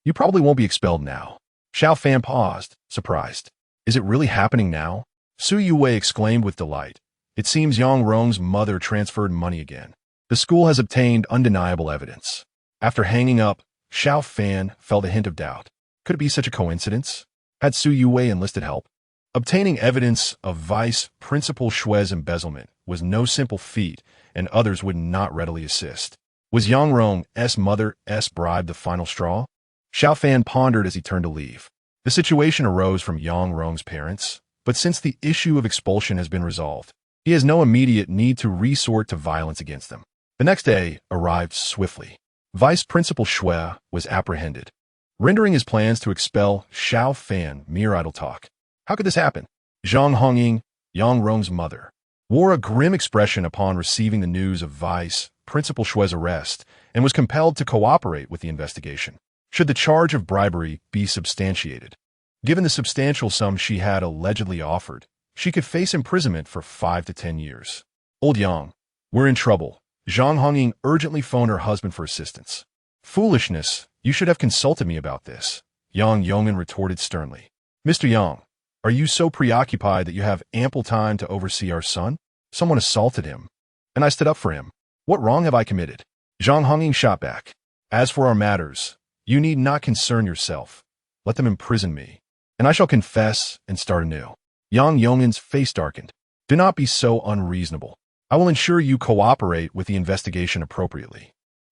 You probably won't be expelled now. Xiao Fan paused, surprised. Is it really happening now? Su Youwei exclaimed with delight. It seems Yang Rong's mother transferred money again. The school has obtained undeniable evidence. After hanging up, Xiao Fan felt a hint of doubt. Could it be such a coincidence? Had Su Youwei enlisted help? Obtaining evidence of Vice Principal Shue's embezzlement was no simple feat, and others would not readily assist. Was Yang Rong's mother's bribe the final straw? Xiao Fan pondered as he turned to leave. The situation arose from Yang Rong's parents, but since the issue of expulsion has been resolved, he has no immediate need to resort to violence against them. The next day arrived swiftly. Vice Principal Shue was apprehended, rendering his plans to expel Xiao Fan mere idle talk. How could this happen? Zhang Hongying, Yang Rong's mother, wore a grim expression upon receiving the news of Vice Principal Shue's arrest and was compelled to cooperate with the investigation. Should the charge of bribery be substantiated, given the substantial sum she had allegedly offered, she could face imprisonment for 5 to 10 years. Old Yang, we're in trouble. Zhang Hongying urgently phoned her husband for assistance. Foolishness, you should have consulted me about this, Yang Yongin retorted sternly. Mr. Yang, are you so preoccupied that you have ample time to oversee our son? Someone assaulted him, and I stood up for him. What wrong have I committed? Zhang Hongying shot back. As for our matters, you need not concern yourself. Let them imprison me, and I shall confess and start anew. Yang Yongin's face darkened. Do not be so unreasonable. I will ensure you cooperate with the investigation appropriately.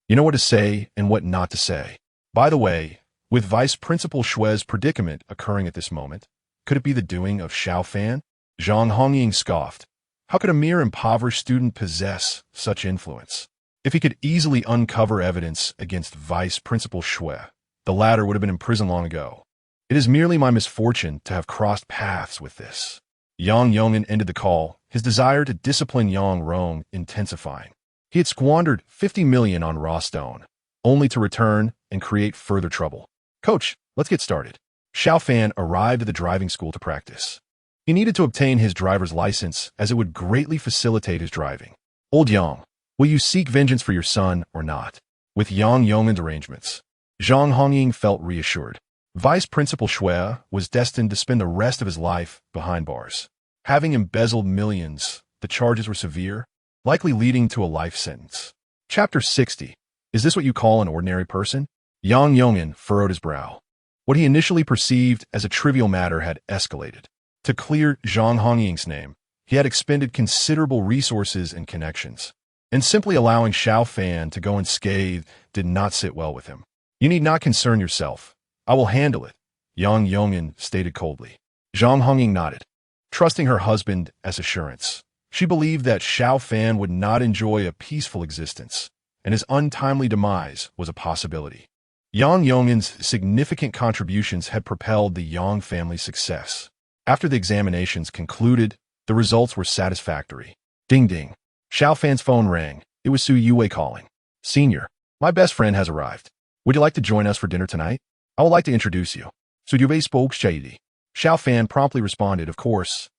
You know what to say and what not to say. By the way, with Vice Principal Shue's predicament occurring at this moment, could it be the doing of Xiao Fan? Zhang Hongying scoffed. How could a mere impoverished student possess such influence? If he could easily uncover evidence against Vice Principal Shue, the latter would have been in prison long ago. It is merely my misfortune to have crossed paths with this. Yang Yongin ended the call, his desire to discipline Yang Rong intensifying. He had squandered 50 million on raw stone, only to return and create further trouble. Coach, let's get started. Xiao Fan arrived at the driving school to practice. He needed to obtain his driver's license as it would greatly facilitate his driving. Old Yang, will you seek vengeance for your son or not? With Yang Yongin's arrangements, Zhang Hongying felt reassured. Vice Principal Shue was destined to spend the rest of his life behind bars. Having embezzled millions, the charges were severe, likely leading to a life sentence. Chapter 60. Is this what you call an ordinary person? Yang Yongin furrowed his brow. What he initially perceived as a trivial matter had escalated. To clear Zhang Hongying's name, he had expended considerable resources and connections, and simply allowing Xiao Fan to go unscathed did not sit well with him. You need not concern yourself. I will handle it, Yang Yongin stated coldly. Zhang Hongying nodded, trusting her husband as assurance. She believed that Xiao Fan would not enjoy a peaceful existence, and his untimely demise was a possibility. Yang Yongin's significant contributions had propelled the Yang family's success. After the examinations concluded, the results were satisfactory. Ding ding. Xiao Fan's phone rang. It was Su Youwei calling. Senior, my best friend has arrived. Would you like to join us for dinner tonight? I would like to introduce you. Su Youwei spoke shady. Xiao Fan promptly responded, of course.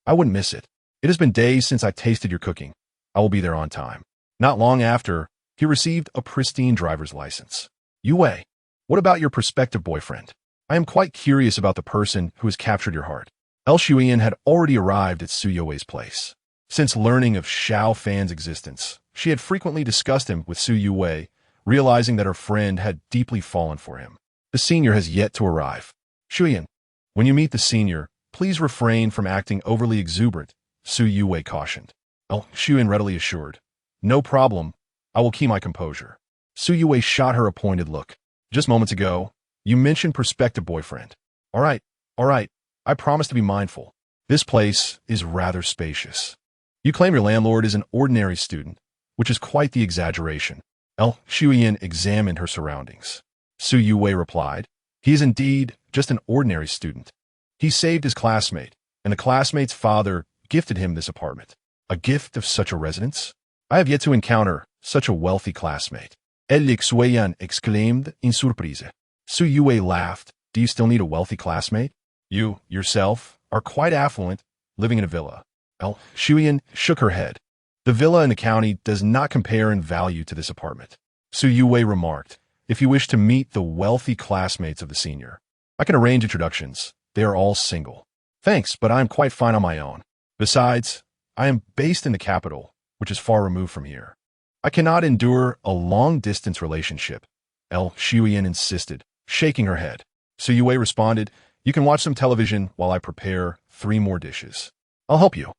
I wouldn't miss it. It has been days since I tasted your cooking. I will be there on time. Not long after, he received a pristine driver's license. Youwei, what about your prospective boyfriend? I am quite curious about the person who has captured your heart. El Shuiyan had already arrived at Su Youwei's place. Since learning of Xiao Fan's existence, she had frequently discussed him with Su Youwei, realizing that her friend had deeply fallen for him. The senior has yet to arrive. Shuyan, when you meet the senior, please refrain from acting overly exuberant, Su Yuwei cautioned. Shuyan readily assured. No problem. I will keep my composure. Su Yuwei shot her a pointed look. Just moments ago, you mentioned prospective boyfriend. All right. I promise to be mindful. This place is rather spacious. You claim your landlord is an ordinary student, which is quite the exaggeration. Shuyan examined her surroundings. Su Yuwei replied, he is indeed just an ordinary student. He saved his classmate, and the classmate's father gifted him this apartment. A gift of such a residence? I have yet to encounter such a wealthy classmate. Xueyan exclaimed in surprise. Su Yuwei laughed. Do you still need a wealthy classmate? You, yourself, are quite affluent, living in a villa. Shuyan shook her head. The villa in the county does not compare in value to this apartment. Su Yuwei remarked, if you wish to meet the wealthy classmates of the senior, I can arrange introductions. They are all single. Thanks, but I am quite fine on my own. Besides, I am based in the capital, which is far removed from here. I cannot endure a long-distance relationship. Shuyan insisted, shaking her head. Su Yuwei responded, you can watch some television while I prepare 3 more dishes. I'll help you.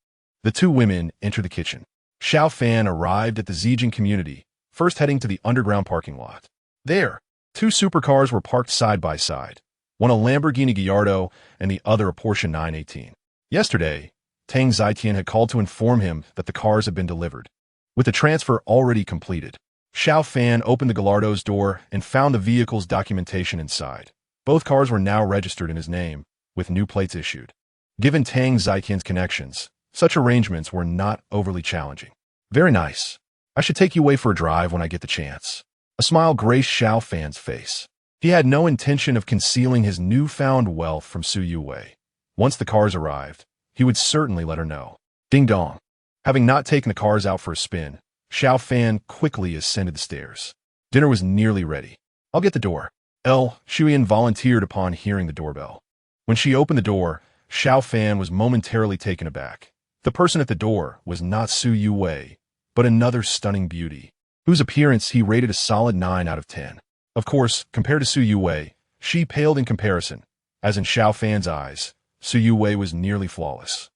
The 2 women entered the kitchen. Xiao Fan arrived at the Zijin community, first heading to the underground parking lot. There, 2 supercars were parked side by side, one a Lamborghini Gallardo and the other a Porsche 918. Yesterday, Tang Zitian had called to inform him that the cars had been delivered. With the transfer already completed, Xiao Fan opened the Gallardo's door and found the vehicle's documentation inside. Both cars were now registered in his name, with new plates issued. Given Tang Zitian's connections, such arrangements were not overly challenging. Very nice. I should take you away for a drive when I get the chance. A smile graced Xiao Fan's face. He had no intention of concealing his newfound wealth from Su Yuwei. Once the cars arrived, he would certainly let her know. Ding dong. Having not taken the cars out for a spin, Xiao Fan quickly ascended the stairs. Dinner was nearly ready. I'll get the door. Shuyan volunteered upon hearing the doorbell. When she opened the door, Xiao Fan was momentarily taken aback. The person at the door was not Su Yuwei, but another stunning beauty, whose appearance he rated a solid 9 out of 10. Of course, compared to Su Yuwei, she paled in comparison, as in Xiao Fan's eyes, Su Yuwei was nearly flawless.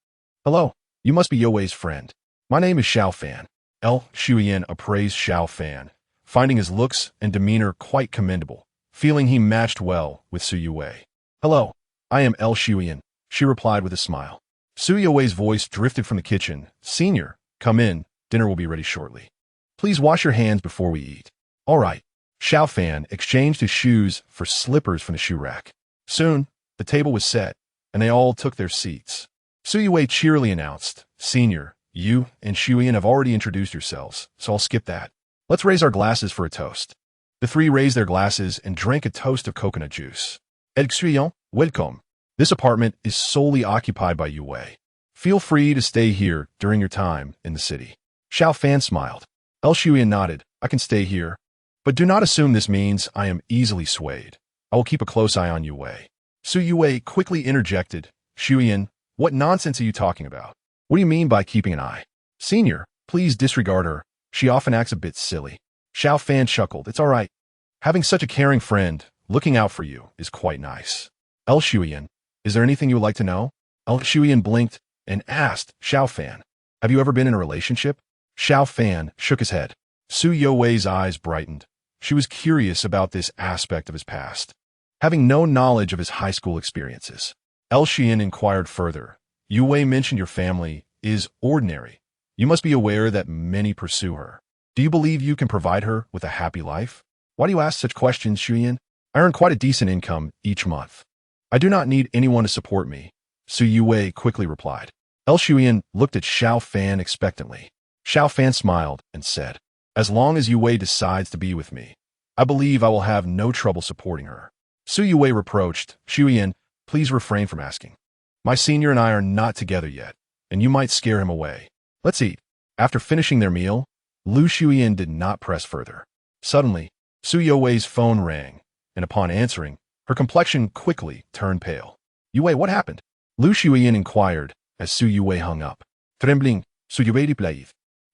Hello, you must be Yuwei's friend. My name is Xiao Fan. Shuyan appraised Xiao Fan, finding his looks and demeanor quite commendable, feeling he matched well with Su Yuwei. Hello, I am Shuyan, she replied with a smile. Su Yuwei's voice drifted from the kitchen. Senior, come in, dinner will be ready shortly. Please wash your hands before we eat. All right. Xiao Fan exchanged his shoes for slippers from the shoe rack. Soon, the table was set, and they all took their seats. Su Yuwei cheerily announced, Senior, you and Shuyan have already introduced yourselves, so I'll skip that. Let's raise our glasses for a toast. The 3 raised their glasses and drank a toast of coconut juice. Xueyan, welcome. This apartment is solely occupied by Yuwei. Feel free to stay here during your time in the city. Xiao Fan smiled. Shuyan nodded. I can stay here. But do not assume this means I am easily swayed. I will keep a close eye on Yuwei. Su Yuwei quickly interjected. Shuyan, what nonsense are you talking about? What do you mean by keeping an eye? Senior, please disregard her. She often acts a bit silly. Xiao Fan chuckled. It's all right. Having such a caring friend, looking out for you, is quite nice. Shuyan, is there anything you would like to know? Shuyan blinked and asked Xiao Fan, have you ever been in a relationship? Xiao Fan shook his head. Su Yuwei's eyes brightened. She was curious about this aspect of his past, having no knowledge of his high school experiences. Shuyan inquired further. Yuwei mentioned your family is ordinary. You must be aware that many pursue her. Do you believe you can provide her with a happy life? Why do you ask such questions, Shuyan? I earn quite a decent income each month. I do not need anyone to support me, Su Yuwei quickly replied. Shuyan looked at Xiao Fan expectantly. Xiao Fan smiled and said, as long as Yuwei decides to be with me, I believe I will have no trouble supporting her. Su Yuwei reproached, Shuyan, please refrain from asking. My senior and I are not together yet, and you might scare him away. Let's eat. After finishing their meal, Lu Shuyan did not press further. Suddenly, Su Yuwei's phone rang, and upon answering, her complexion quickly turned pale. Yuwei, what happened? Lu Shuyan inquired as Su Yuwei hung up. Trembling, Su Yuwei replied.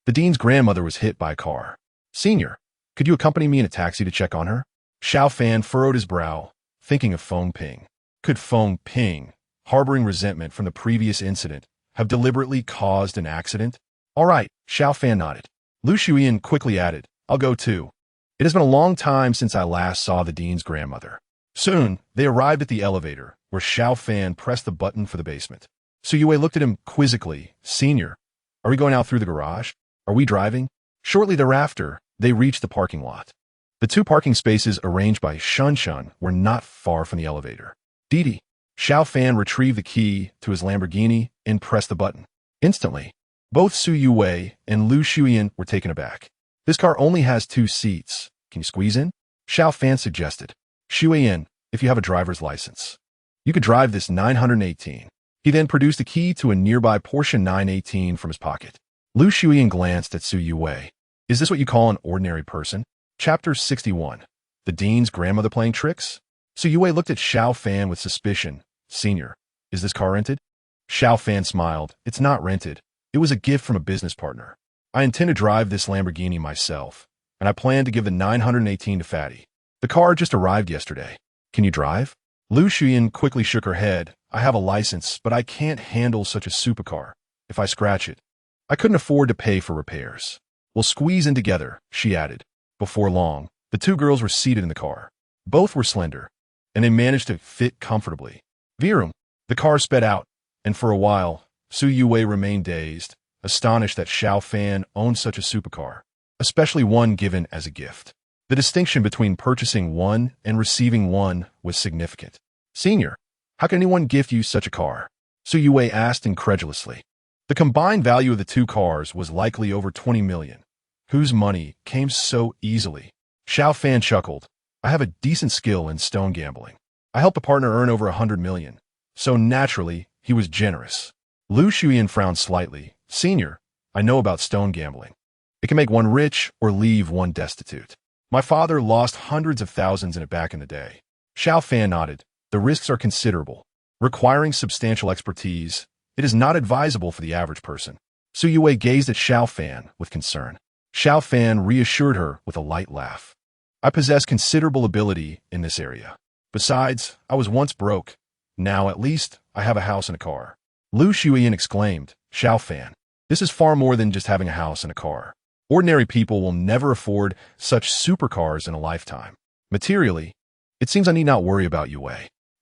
The dean's grandmother was hit by a car. Senior, Could you accompany me in a taxi to check on her? Xiao Fan furrowed his brow, thinking of Feng Ping. Could Feng Ping, harboring resentment from the previous incident, have deliberately caused an accident? All right, Xiao Fan nodded. Lu Shuyan quickly added, I'll go too. It has been a long time since I last saw the dean's grandmother. Soon, they arrived at the elevator, where Xiao Fan pressed the button for the basement. Su Yue looked at him quizzically. Senior, are we going out through the garage? Are we driving? Shortly thereafter, they reached the parking lot. The two parking spaces arranged by Shun were not far from the elevator. Didi. Xiao Fan retrieved the key to his Lamborghini and pressed the button. Instantly, both Su Yue and Lu Shuyan were taken aback. This car only has 2 seats. Can you squeeze in? Xiao Fan suggested. Shuyan, if you have a driver's license. You could drive this 918. He then produced a key to a nearby Porsche 918 from his pocket. Lu Shuyan glanced at Su Yue. Is this what you call an ordinary person? Chapter 61. The Dean's grandmother playing tricks? Su Yue looked at Xiao Fan with suspicion. Senior, is this car rented? Xiao Fan smiled. It's not rented. It was a gift from a business partner. I intend to drive this Lamborghini myself, and I plan to give the 918 to Fatty. The car just arrived yesterday. Can you drive? Lu Shuyan quickly shook her head. I have a license, but I can't handle such a supercar. If I scratch it, I couldn't afford to pay for repairs. We'll squeeze in together, she added. Before long, the two girls were seated in the car. Both were slender, and they managed to fit comfortably. Virum. The car sped out, and for a while, Su Yue remained dazed, astonished that Xiao Fan owned such a supercar, especially one given as a gift. The distinction between purchasing one and receiving one was significant. Senior, how can anyone gift you such a car? Su Yue asked incredulously. The combined value of the two cars was likely over 20 million. Whose money came so easily? Xiao Fan chuckled. I have a decent skill in stone gambling. I helped a partner earn over 100 million. So naturally, he was generous. Lu Shuyan frowned slightly. Senior, I know about stone gambling. It can make one rich or leave one destitute. My father lost hundreds of thousands in it back in the day. Xiao Fan nodded. The risks are considerable. Requiring substantial expertise, it is not advisable for the average person. Su Yue gazed at Xiao Fan with concern. Xiao Fan reassured her with a light laugh. I possess considerable ability in this area. Besides, I was once broke. Now, at least, I have a house and a car. Lu Shuyan exclaimed, Xiao Fan, this is far more than just having a house and a car. Ordinary people will never afford such supercars in a lifetime. Materially, it seems I need not worry about Yue.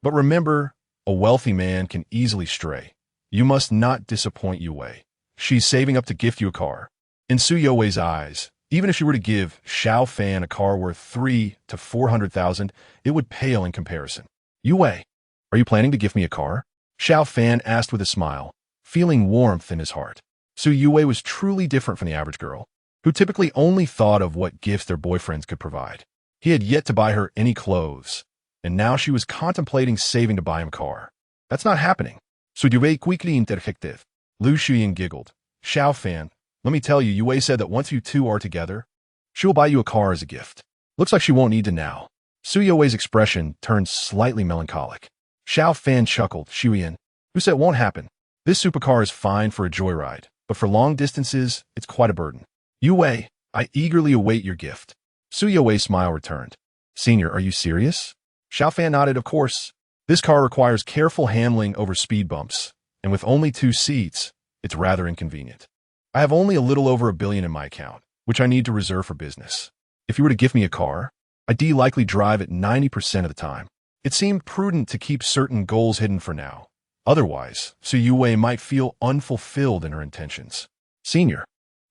But remember, a wealthy man can easily stray. You must not disappoint Yue. She's saving up to gift you a car. In Su Yue's eyes, even if she were to give Xiao Fan a car worth 300,000 to 400,000, it would pale in comparison. Yue, are you planning to gift me a car? Xiao Fan asked with a smile, feeling warmth in his heart. Su Yue was truly different from the average girl, who typically only thought of what gifts their boyfriends could provide. He had yet to buy her any clothes, and now she was contemplating saving to buy him a car. That's not happening. Su Yue quickly interjected. Lu Shuyan giggled. Xiao Fan, let me tell you, Yue said that once you two are together, she will buy you a car as a gift. Looks like she won't need to now. Su Yue's expression turned slightly melancholic. Xiao Fan chuckled. Shuyan, who said it won't happen? This supercar is fine for a joyride, but for long distances, it's quite a burden. Yue, I eagerly await your gift. Su Yue's smile returned. Senior, are you serious? Xiao Fan nodded. Of course. This car requires careful handling over speed bumps, and with only 2 seats, it's rather inconvenient. I have only a little over $1 billion in my account, which I need to reserve for business. If you were to gift me a car, I'd likely drive it 90% of the time. It seemed prudent to keep certain goals hidden for now. Otherwise, Su Yue might feel unfulfilled in her intentions. Senior,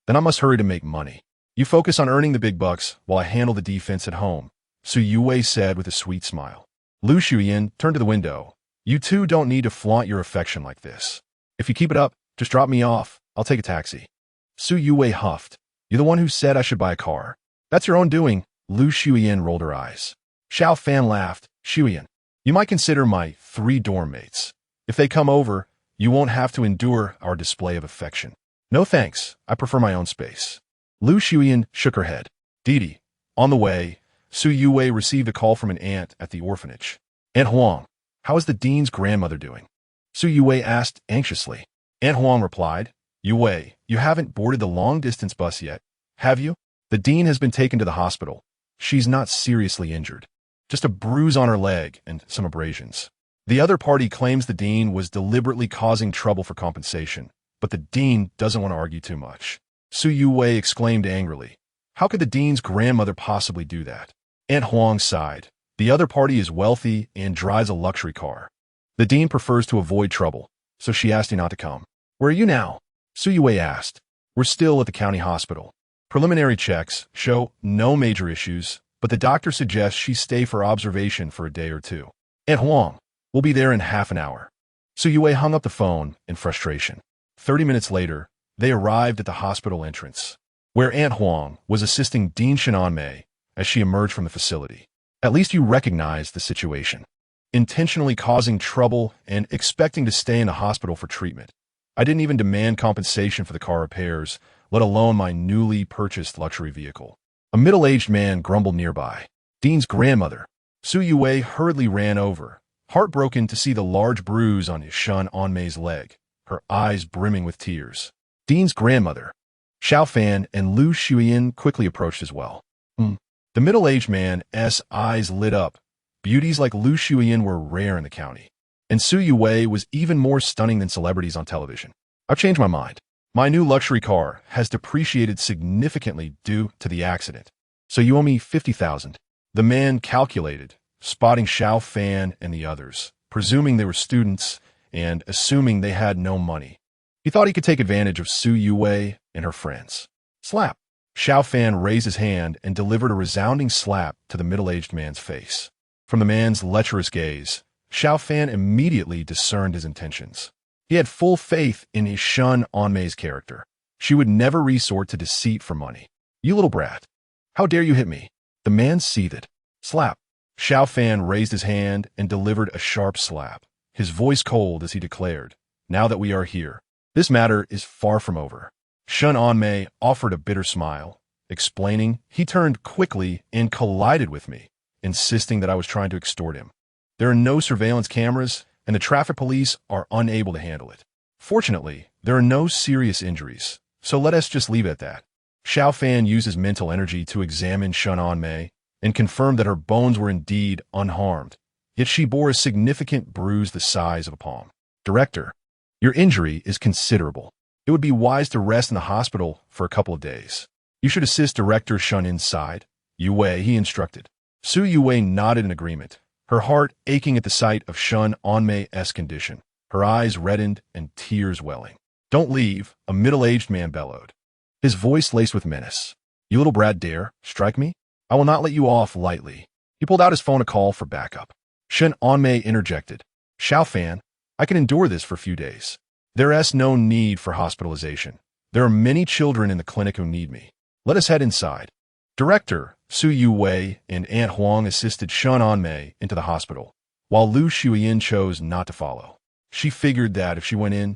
then I must hurry to make money. You focus on earning the big bucks while I handle the defense at home, Su Yue said with a sweet smile. Lu Shuyan turned to the window. You two don't need to flaunt your affection like this. If you keep it up, just drop me off. I'll take a taxi. Su Yue huffed. You're the one who said I should buy a car. That's your own doing. Lu Shuyan rolled her eyes. Xiao Fan laughed. Shuyan, you might consider my 3 dorm mates. If they come over, you won't have to endure our display of affection. No thanks. I prefer my own space. Lu Shuyan shook her head. Didi, on the way, Su Yue received a call from an aunt at the orphanage. Aunt Huang, how is the dean's grandmother doing? Su Yue asked anxiously. Aunt Huang replied, Yue, you haven't boarded the long-distance bus yet, have you? The dean has been taken to the hospital. She's not seriously injured. Just a bruise on her leg and some abrasions. The other party claims the dean was deliberately causing trouble for compensation, but the dean doesn't want to argue too much. Su Yuwei exclaimed angrily. How could the dean's grandmother possibly do that? Aunt Huang sighed. The other party is wealthy and drives a luxury car. The dean prefers to avoid trouble, so she asked you not to come. Where are you now? Su Yuwei asked. We're still at the county hospital. Preliminary checks show no major issues, but the doctor suggests she stay for observation for a day or two. Aunt Huang, we'll be there in half an hour. Su Yuwei hung up the phone in frustration. 30 minutes later, they arrived at the hospital entrance, where Aunt Huang was assisting Dean Shinanmei as she emerged from the facility. At least you recognize the situation. Intentionally causing trouble and expecting to stay in the hospital for treatment. I didn't even demand compensation for the car repairs, let alone my newly purchased luxury vehicle. A middle-aged man grumbled nearby. Dean's grandmother. Su Yuwei hurriedly ran over, heartbroken to see the large bruise on Xiao Anmei's leg, her eyes brimming with tears. Dean's grandmother. Xiao Fan and Lu Shuyan quickly approached as well. The middle-aged man's eyes lit up. Beauties like Lu Shuyan were rare in the county. And Su Yuwei was even more stunning than celebrities on television. I've changed my mind. My new luxury car has depreciated significantly due to the accident. So you owe me 50,000. The man calculated, spotting Xiao Fan and the others, presuming they were students and assuming they had no money. He thought he could take advantage of Su Yuwei and her friends. Slap. Xiao Fan raised his hand and delivered a resounding slap to the middle-aged man's face. From the man's lecherous gaze, Xiao Fan immediately discerned his intentions. He had full faith in Xiao Anmei's character. She would never resort to deceit for money. You little brat. How dare you hit me? The man seethed. Slap. Xiao Fan raised his hand and delivered a sharp slap, his voice cold as he declared, now that we are here, this matter is far from over. Xiao Anmei offered a bitter smile, explaining he turned quickly and collided with me, insisting that I was trying to extort him. There are no surveillance cameras, and the traffic police are unable to handle it. Fortunately, there are no serious injuries, so let us just leave it at that. Xiao Fan used his mental energy to examine Xiao Anmei and confirmed that her bones were indeed unharmed, yet she bore a significant bruise the size of a palm. Director, your injury is considerable. It would be wise to rest in the hospital for a couple of days. You should assist Director Shun inside. Yuwei, he instructed. Su Yuwei nodded in agreement, her heart aching at the sight of Xiao Anmei's condition, her eyes reddened and tears welling. Don't leave, a middle-aged man bellowed, his voice laced with menace. You little brat dare strike me? I will not let you off lightly. He pulled out his phone to call for backup. Xiao Anmei interjected. Xiao Fan, I can endure this for a few days. There is no need for hospitalization. There are many children in the clinic who need me. Let us head inside. Director Su Yuwei and Aunt Huang assisted Xiao Anmei into the hospital, while Lu Shuyan chose not to follow. She figured that if she went in,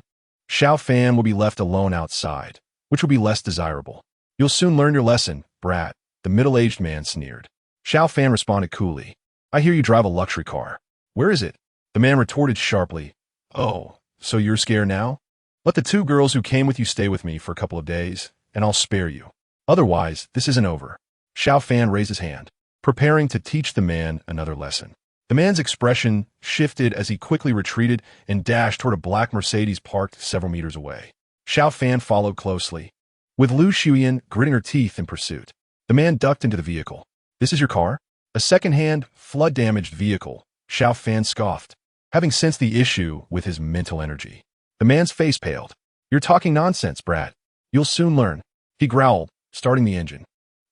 Xiao Fan would be left alone outside, which would be less desirable. You'll soon learn your lesson, brat, the middle-aged man sneered. Xiao Fan responded coolly. I hear you drive a luxury car. Where is it? The man retorted sharply. Oh, so you're scared now? Let the two girls who came with you stay with me for a couple of days, and I'll spare you. Otherwise, this isn't over. Xiao Fan raised his hand, preparing to teach the man another lesson. The man's expression shifted as he quickly retreated and dashed toward a black Mercedes parked several meters away. Xiao Fan followed closely, with Lu Shuyan gritting her teeth in pursuit. The man ducked into the vehicle. This is your car? A second-hand, flood-damaged vehicle, Xiao Fan scoffed, having sensed the issue with his mental energy. The man's face paled. You're talking nonsense, brat. You'll soon learn. He growled, starting the engine.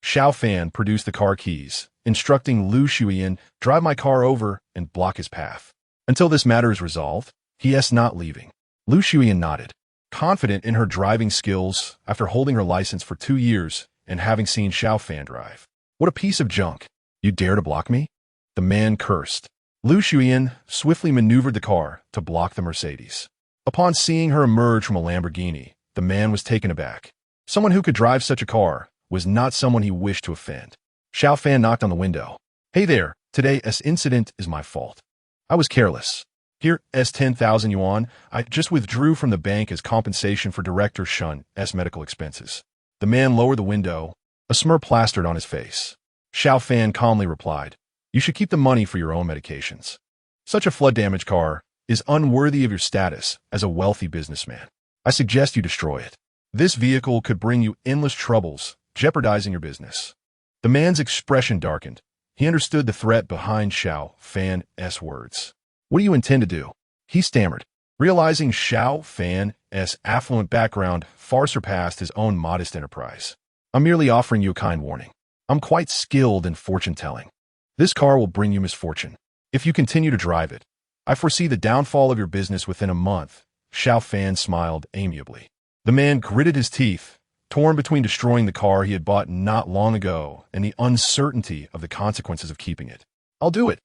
Xiao Fan produced the car keys, instructing Lu Shuyan, drive my car over and block his path. Until this matter is resolved, he is not leaving. Lu Shuyan nodded, confident in her driving skills after holding her license for 2 years and having seen Xiao Fan drive. What a piece of junk. You dare to block me? The man cursed. Lu Shuyan swiftly maneuvered the car to block the Mercedes. Upon seeing her emerge from a Lamborghini, the man was taken aback. Someone who could drive such a car was not someone he wished to offend. Xiao Fan knocked on the window. Hey there, today's incident is my fault. I was careless. Here is 10,000 yuan. I just withdrew from the bank as compensation for Director Shun's medical expenses. The man lowered the window, A smirk plastered on his face. Xiao Fan calmly replied, "You should keep the money for your own medications. Such a flood-damaged car is unworthy of your status as a wealthy businessman. I suggest you destroy it. This vehicle could bring you endless troubles, jeopardizing your business." The man's expression darkened. He understood the threat behind Xiao Fan's words. "What do you intend to do?" he stammered, realizing Xiao Fan's affluent background far surpassed his own modest enterprise. "I'm merely offering you a kind warning. I'm quite skilled in fortune-telling. This car will bring you misfortune. If you continue to drive it, I foresee the downfall of your business within a month." Xiao Fan smiled amiably. The man gritted his teeth, torn between destroying the car he had bought not long ago and the uncertainty of the consequences of keeping it. "I'll do it.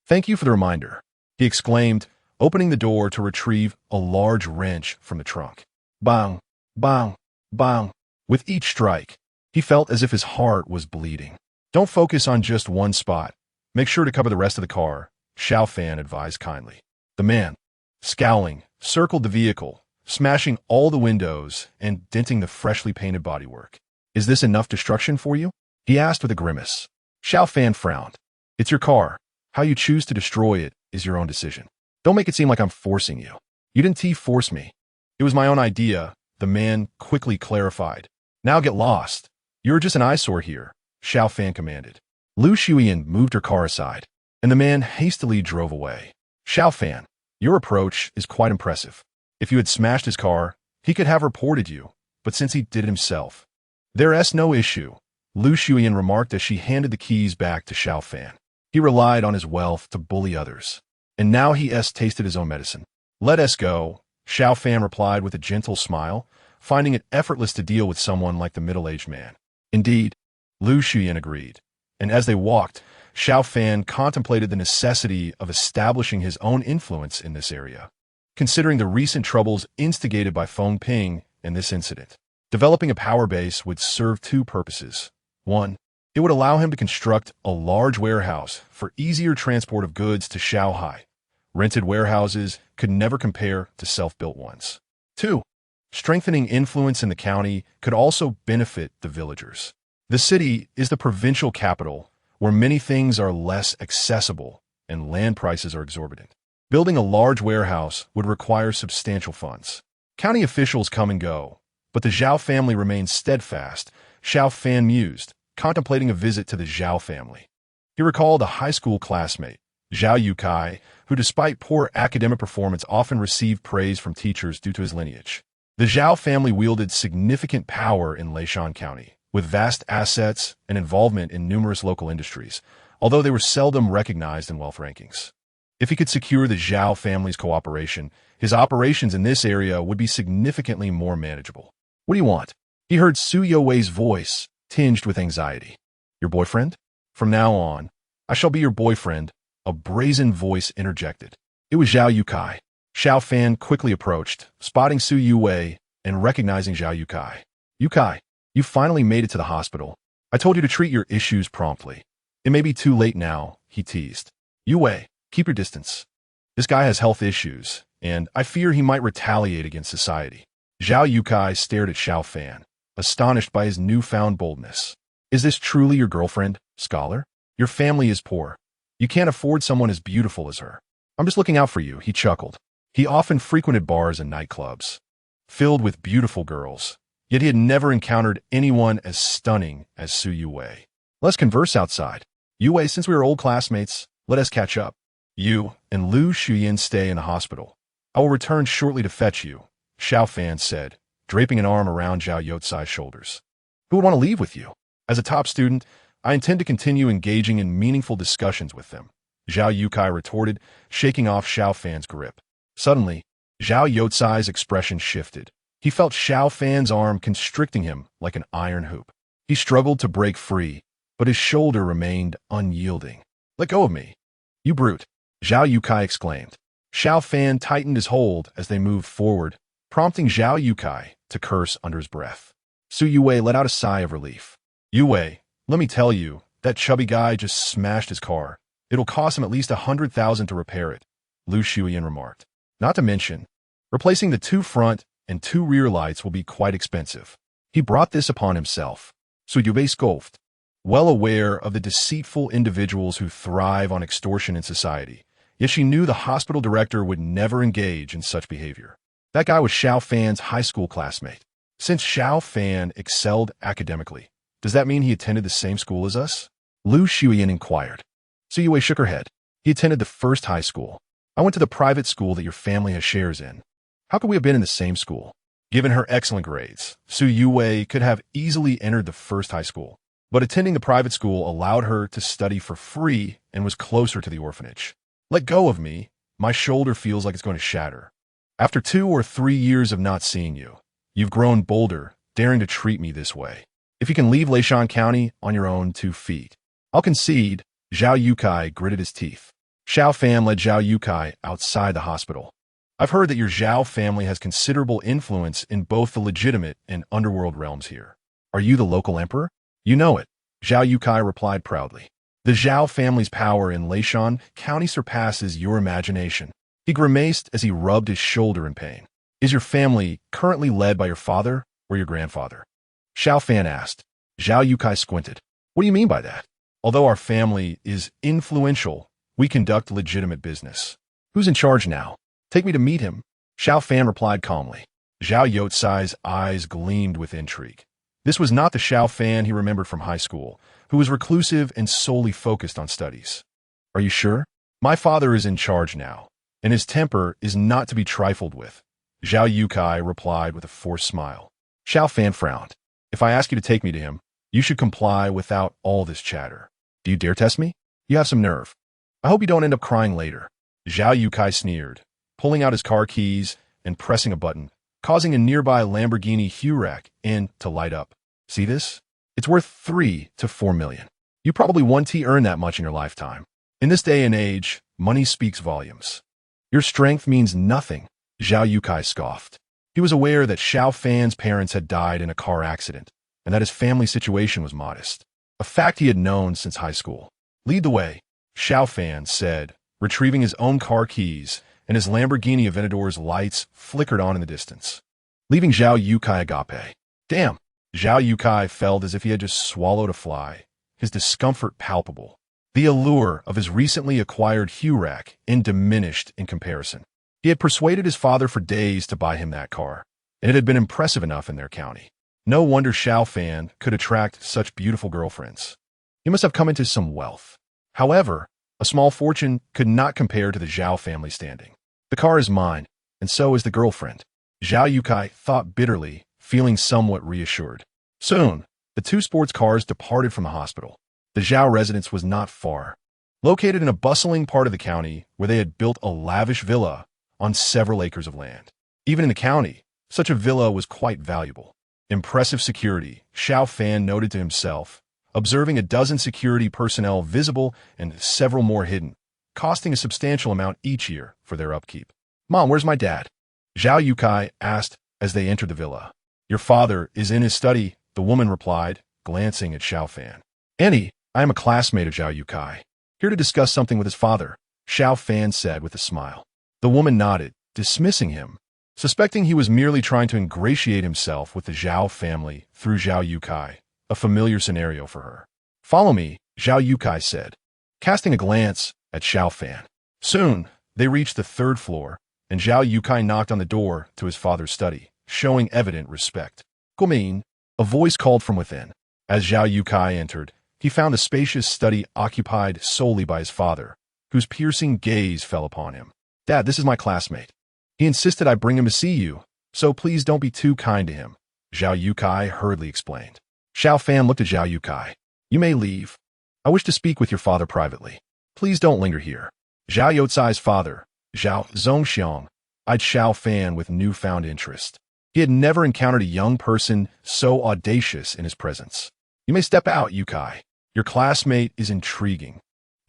Thank you for the reminder," he exclaimed, opening the door to retrieve a large wrench from the trunk. Bang, bang, bang. With each strike, he felt as if his heart was bleeding. "Don't focus on just one spot. Make sure to cover the rest of the car," Xiao Fan advised kindly. The man, scowling, circled the vehicle, smashing all the windows and denting the freshly painted bodywork. "Is this enough destruction for you?" he asked with a grimace. Xiao Fan frowned. "It's your car. How you choose to destroy it is your own decision. Don't make it seem like I'm forcing you." "You didn't force me. It was my own idea," the man quickly clarified. "Now get lost. You're just an eyesore here," Xiao Fan commanded. Lu Shuyan moved her car aside, and the man hastily drove away. "Xiao Fan, your approach is quite impressive. If you had smashed his car, he could have reported you, but since he did it himself, there's no issue," Lu Shuyan remarked as she handed the keys back to Xiao Fan. "He relied on his wealth to bully others, and now he tasted his own medicine." "Let us go," Xiao Fan replied with a gentle smile, finding it effortless to deal with someone like the middle-aged man. "Indeed," Lu Shuyan agreed, and as they walked, Xiao Fan contemplated the necessity of establishing his own influence in this area. Considering the recent troubles instigated by Feng Ping and this incident, developing a power base would serve two purposes. One, it would allow him to construct a large warehouse for easier transport of goods to Xiao Hai. Rented warehouses could never compare to self-built ones. Two, strengthening influence in the county could also benefit the villagers. The city is the provincial capital, where many things are less accessible and land prices are exorbitant. Building a large warehouse would require substantial funds. County officials come and go, but the Zhao family remains steadfast, Xiao Fan mused, contemplating a visit to the Zhao family. He recalled a high school classmate, Zhao Kai, who despite poor academic performance often received praise from teachers due to his lineage. The Zhao family wielded significant power in Leishan County, with vast assets and involvement in numerous local industries, although they were seldom recognized in wealth rankings. If he could secure the Zhao family's cooperation, his operations in this area would be significantly more manageable. "What do you want?" he heard Su Youwei's voice, tinged with anxiety. "Your boyfriend? From now on, I shall be your boyfriend," a brazen voice interjected. It was Zhao Kai. Xiao Fan quickly approached, spotting Su Youwei and recognizing Zhao Kai. "Kai, you finally made it to the hospital. I told you to treat your issues promptly. It may be too late now," he teased. "Youwei, keep your distance. This guy has health issues, and I fear he might retaliate against society." Zhao Kai stared at Xiao Fan, astonished by his newfound boldness. "Is this truly your girlfriend, scholar? Your family is poor. You can't afford someone as beautiful as her." "I'm just looking out for you," he chuckled. He often frequented bars and nightclubs, filled with beautiful girls, yet he had never encountered anyone as stunning as Su Youwei. "Let's converse outside. Youwei, since we are old classmates, let us catch up. You and Lu Shuyan stay in the hospital. I will return shortly to fetch you," Xiao Fan said, draping an arm around Zhao Youcai's shoulders. "Who would want to leave with you? As a top student, I intend to continue engaging in meaningful discussions with them," Zhao Youkai retorted, shaking off Xiao Fan's grip. Suddenly, Zhao Youcai's expression shifted. He felt Xiao Fan's arm constricting him like an iron hoop. He struggled to break free, but his shoulder remained unyielding. "Let go of me, you brute," Zhao Youkai exclaimed. Xiao Fan tightened his hold as they moved forward, prompting Zhao Youkai to curse under his breath. Su Youwei let out a sigh of relief. "Youwei, let me tell you, that chubby guy just smashed his car. It'll cost him at least 100,000 to repair it," Lu Shuyan remarked. "Not to mention, replacing the 2 front and 2 rear lights will be quite expensive. He brought this upon himself." Su Yubei scoffed, well aware of the deceitful individuals who thrive on extortion in society. Yet she knew the hospital director would never engage in such behavior. That guy was Xiao Fan's high school classmate. Since Xiao Fan excelled academically, does that mean he attended the same school as us? Lu Shuyan inquired. Su Yue shook her head. He attended the first high school. I went to the private school that your family has shares in. How could we have been in the same school? Given her excellent grades, Su Yue could have easily entered the first high school, but attending the private school allowed her to study for free and was closer to the orphanage. Let go of me. My shoulder feels like it's going to shatter. After 2 or 3 years of not seeing you, you've grown bolder, daring to treat me this way. If you can leave Leishan County on your own 2 feet, I'll concede. Zhao Yukai gritted his teeth. Xiao Fan led Zhao Yukai outside the hospital. I've heard that your Zhao family has considerable influence in both the legitimate and underworld realms here. Are you the local emperor? You know it, Zhao Yukai replied proudly. The Zhao family's power in Leishan County surpasses your imagination. He grimaced as he rubbed his shoulder in pain. Is your family currently led by your father or your grandfather? Xiao Fan asked. Zhao Yukai squinted. What do you mean by that? Although our family is influential, we conduct legitimate business. Who's in charge now? Take me to meet him, Xiao Fan replied calmly. Zhao Yotsai's eyes gleamed with intrigue. This was not the Xiao Fan he remembered from high school, who was reclusive and solely focused on studies. Are you sure? My father is in charge now, and his temper is not to be trifled with, Zhao Yukai replied with a forced smile. Xiao Fan frowned. If I ask you to take me to him, you should comply without all this chatter. Do you dare test me? You have some nerve. I hope you don't end up crying later. Zhao Yukai sneered, pulling out his car keys and pressing a button, causing a nearby Lamborghini Huracan in to light up. See this? It's worth 3 to 4 million. You probably won't earn that much in your lifetime. In this day and age, money speaks volumes. Your strength means nothing, Zhao Yukai scoffed. He was aware that Xiao Fan's parents had died in a car accident, and that his family situation was modest, a fact he had known since high school. Lead the way, Xiao Fan said, retrieving his own car keys, and his Lamborghini Aventador's lights flickered on in the distance, leaving Zhao Yukai agape. Damn! Zhao Yukai felt as if he had just swallowed a fly, his discomfort palpable. The allure of his recently acquired Huracan diminished in comparison. He had persuaded his father for days to buy him that car, and it had been impressive enough in their county. No wonder Xiao Fan could attract such beautiful girlfriends. He must have come into some wealth. However, a small fortune could not compare to the Zhao family standing. The car is mine, and so is the girlfriend. Zhao Yukai thought bitterly, feeling somewhat reassured. Soon, the 2 sports cars departed from the hospital. The Zhao residence was not far. Located in a bustling part of the county where they had built a lavish villa on several acres of land. Even in the county, such a villa was quite valuable. Impressive security, Xiao Fan noted to himself, observing a dozen security personnel visible and several more hidden, costing a substantial amount each year for their upkeep. Mom, where's my dad? Zhao Yukai asked as they entered the villa. Your father is in his study, the woman replied, glancing at Xiao Fan. Annie, I am a classmate of Zhao Yukai, here to discuss something with his father, Xiao Fan said with a smile. The woman nodded, dismissing him, suspecting he was merely trying to ingratiate himself with the Zhao family through Zhao Yukai, a familiar scenario for her. Follow me, Zhao Yukai said, casting a glance at Xiao Fan. Soon, they reached the 3rd floor, and Zhao Yukai knocked on the door to his father's study, showing evident respect. Gumin, a voice called from within. As Zhao Yukai entered, he found a spacious study occupied solely by his father, whose piercing gaze fell upon him. Dad, this is my classmate. He insisted I bring him to see you, so please don't be too kind to him, Zhao Yukai hurriedly explained. Xiao Fan looked at Zhao Yukai. You may leave. I wish to speak with your father privately. Please don't linger here. Zhao Yotsai's father, Zhao Zongxiang, eyed Xiao Fan with newfound interest. He had never encountered a young person so audacious in his presence. You may step out, Yukai. Your classmate is intriguing,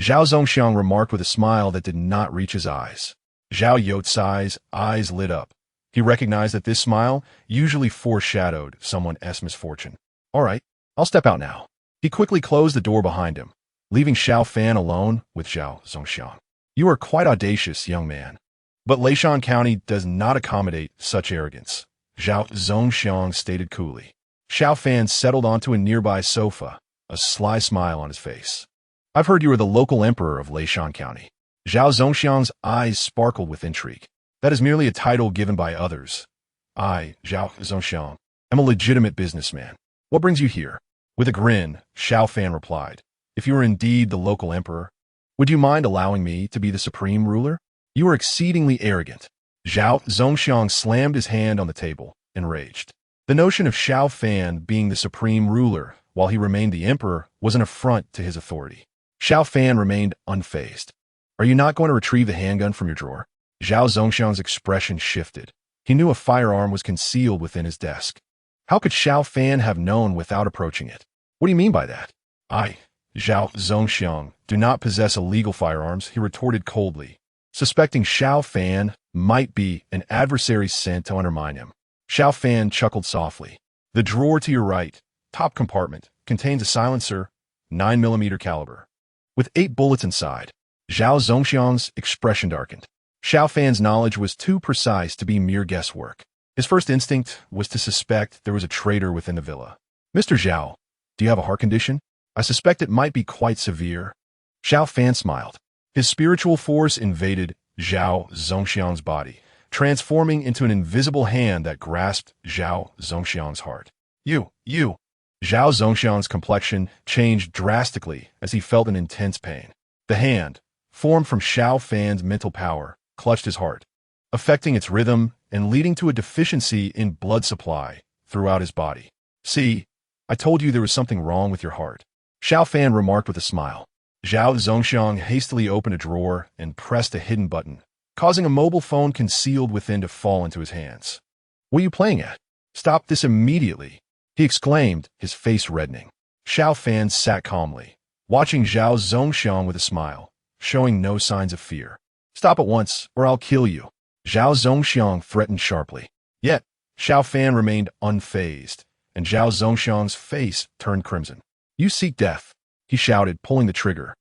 Zhao Zongxiang remarked with a smile that did not reach his eyes. Zhao Yotsai's eyes lit up. He recognized that this smile usually foreshadowed someone's misfortune. All right, I'll step out now. He quickly closed the door behind him, leaving Xiao Fan alone with Zhao Zongxiang. You are quite audacious, young man. But Leishan County does not accommodate such arrogance, Zhao Zongxiang stated coolly. Xiao Fan settled onto a nearby sofa, a sly smile on his face. I've heard you are the local emperor of Leishan County. Zhao Zongxiang's eyes sparkled with intrigue. That is merely a title given by others. I, Zhao Zongxiang, am a legitimate businessman. What brings you here? With a grin, Xiao Fan replied, if you are indeed the local emperor, would you mind allowing me to be the supreme ruler? You are exceedingly arrogant. Zhao Zongxiang slammed his hand on the table, enraged. The notion of Xiao Fan being the supreme ruler while he remained the emperor was an affront to his authority. Xiao Fan remained unfazed. Are you not going to retrieve the handgun from your drawer? Zhao Zongxiang's expression shifted. He knew a firearm was concealed within his desk. How could Xiao Fan have known without approaching it? What do you mean by that? I, Zhao Zongxiang, do not possess illegal firearms, he retorted coldly, suspecting Xiao Fan might be an adversary sent to undermine him. Xiao Fan chuckled softly. The drawer to your right, top compartment, contains a silencer, 9mm caliber, with 8 bullets inside. Zhao Zongxiang's expression darkened. Xiao Fan's knowledge was too precise to be mere guesswork. His first instinct was to suspect there was a traitor within the villa. Mr. Zhao, do you have a heart condition? I suspect it might be quite severe. Xiao Fan smiled. His spiritual force invaded Zhao Zongxiang's body, transforming into an invisible hand that grasped Zhao Zongxiang's heart. You. Zhao Zongxiang's complexion changed drastically as he felt an intense pain. The hand, formed from Xiao Fan's mental power, clutched his heart, affecting its rhythm and leading to a deficiency in blood supply throughout his body. See, I told you there was something wrong with your heart, Xiao Fan remarked with a smile. Zhao Zongxiang hastily opened a drawer and pressed a hidden button, causing a mobile phone concealed within to fall into his hands. What are you playing at? Stop this immediately, he exclaimed, his face reddening. Xiao Fan sat calmly, watching Zhao Zongxiang with a smile, showing no signs of fear. Stop at once, or I'll kill you, Zhao Zongxiang threatened sharply. Yet, Xiao Fan remained unfazed, and Zhao Zongxiang's face turned crimson. You seek death, he shouted, pulling the trigger.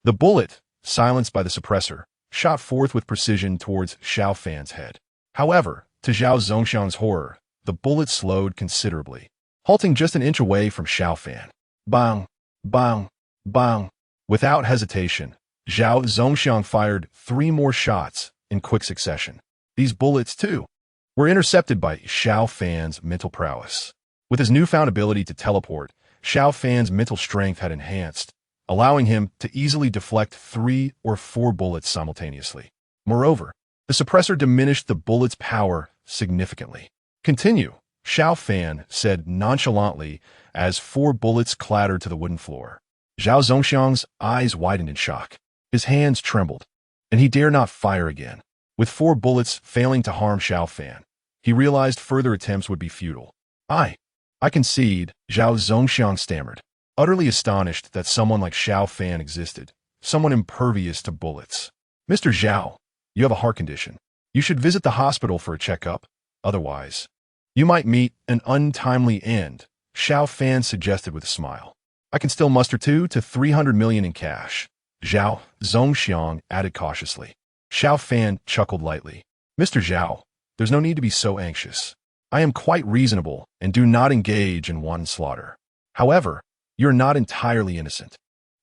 The bullet, silenced by the suppressor, shot forth with precision towards Xiao Fan's head. However, to Zhao Zongxiang's horror, the bullet slowed considerably, halting just an inch away from Xiao Fan. Bang! Bang! Bang! Without hesitation, Zhao Zongxiang fired 3 more shots in quick succession. These bullets, too, were intercepted by Xiao Fan's mental prowess. With his newfound ability to teleport, Xiao Fan's mental strength had enhanced, allowing him to easily deflect 3 or 4 bullets simultaneously. Moreover, the suppressor diminished the bullet's power significantly. Continue, Xiao Fan said nonchalantly as 4 bullets clattered to the wooden floor. Zhao Zongxiang's eyes widened in shock. His hands trembled, and he dared not fire again. With 4 bullets failing to harm Xiao Fan, he realized further attempts would be futile. I concede, Zhao Zongxiang stammered, utterly astonished that someone like Xiao Fan existed, someone impervious to bullets. Mr. Zhao, you have a heart condition. You should visit the hospital for a checkup. Otherwise, you might meet an untimely end, Xiao Fan suggested with a smile. I can still muster 200 to 300 million in cash, Zhao Zongxiang added cautiously. Xiao Fan chuckled lightly. Mr. Zhao, there's no need to be so anxious. I am quite reasonable and do not engage in wanton slaughter. However, you're not entirely innocent.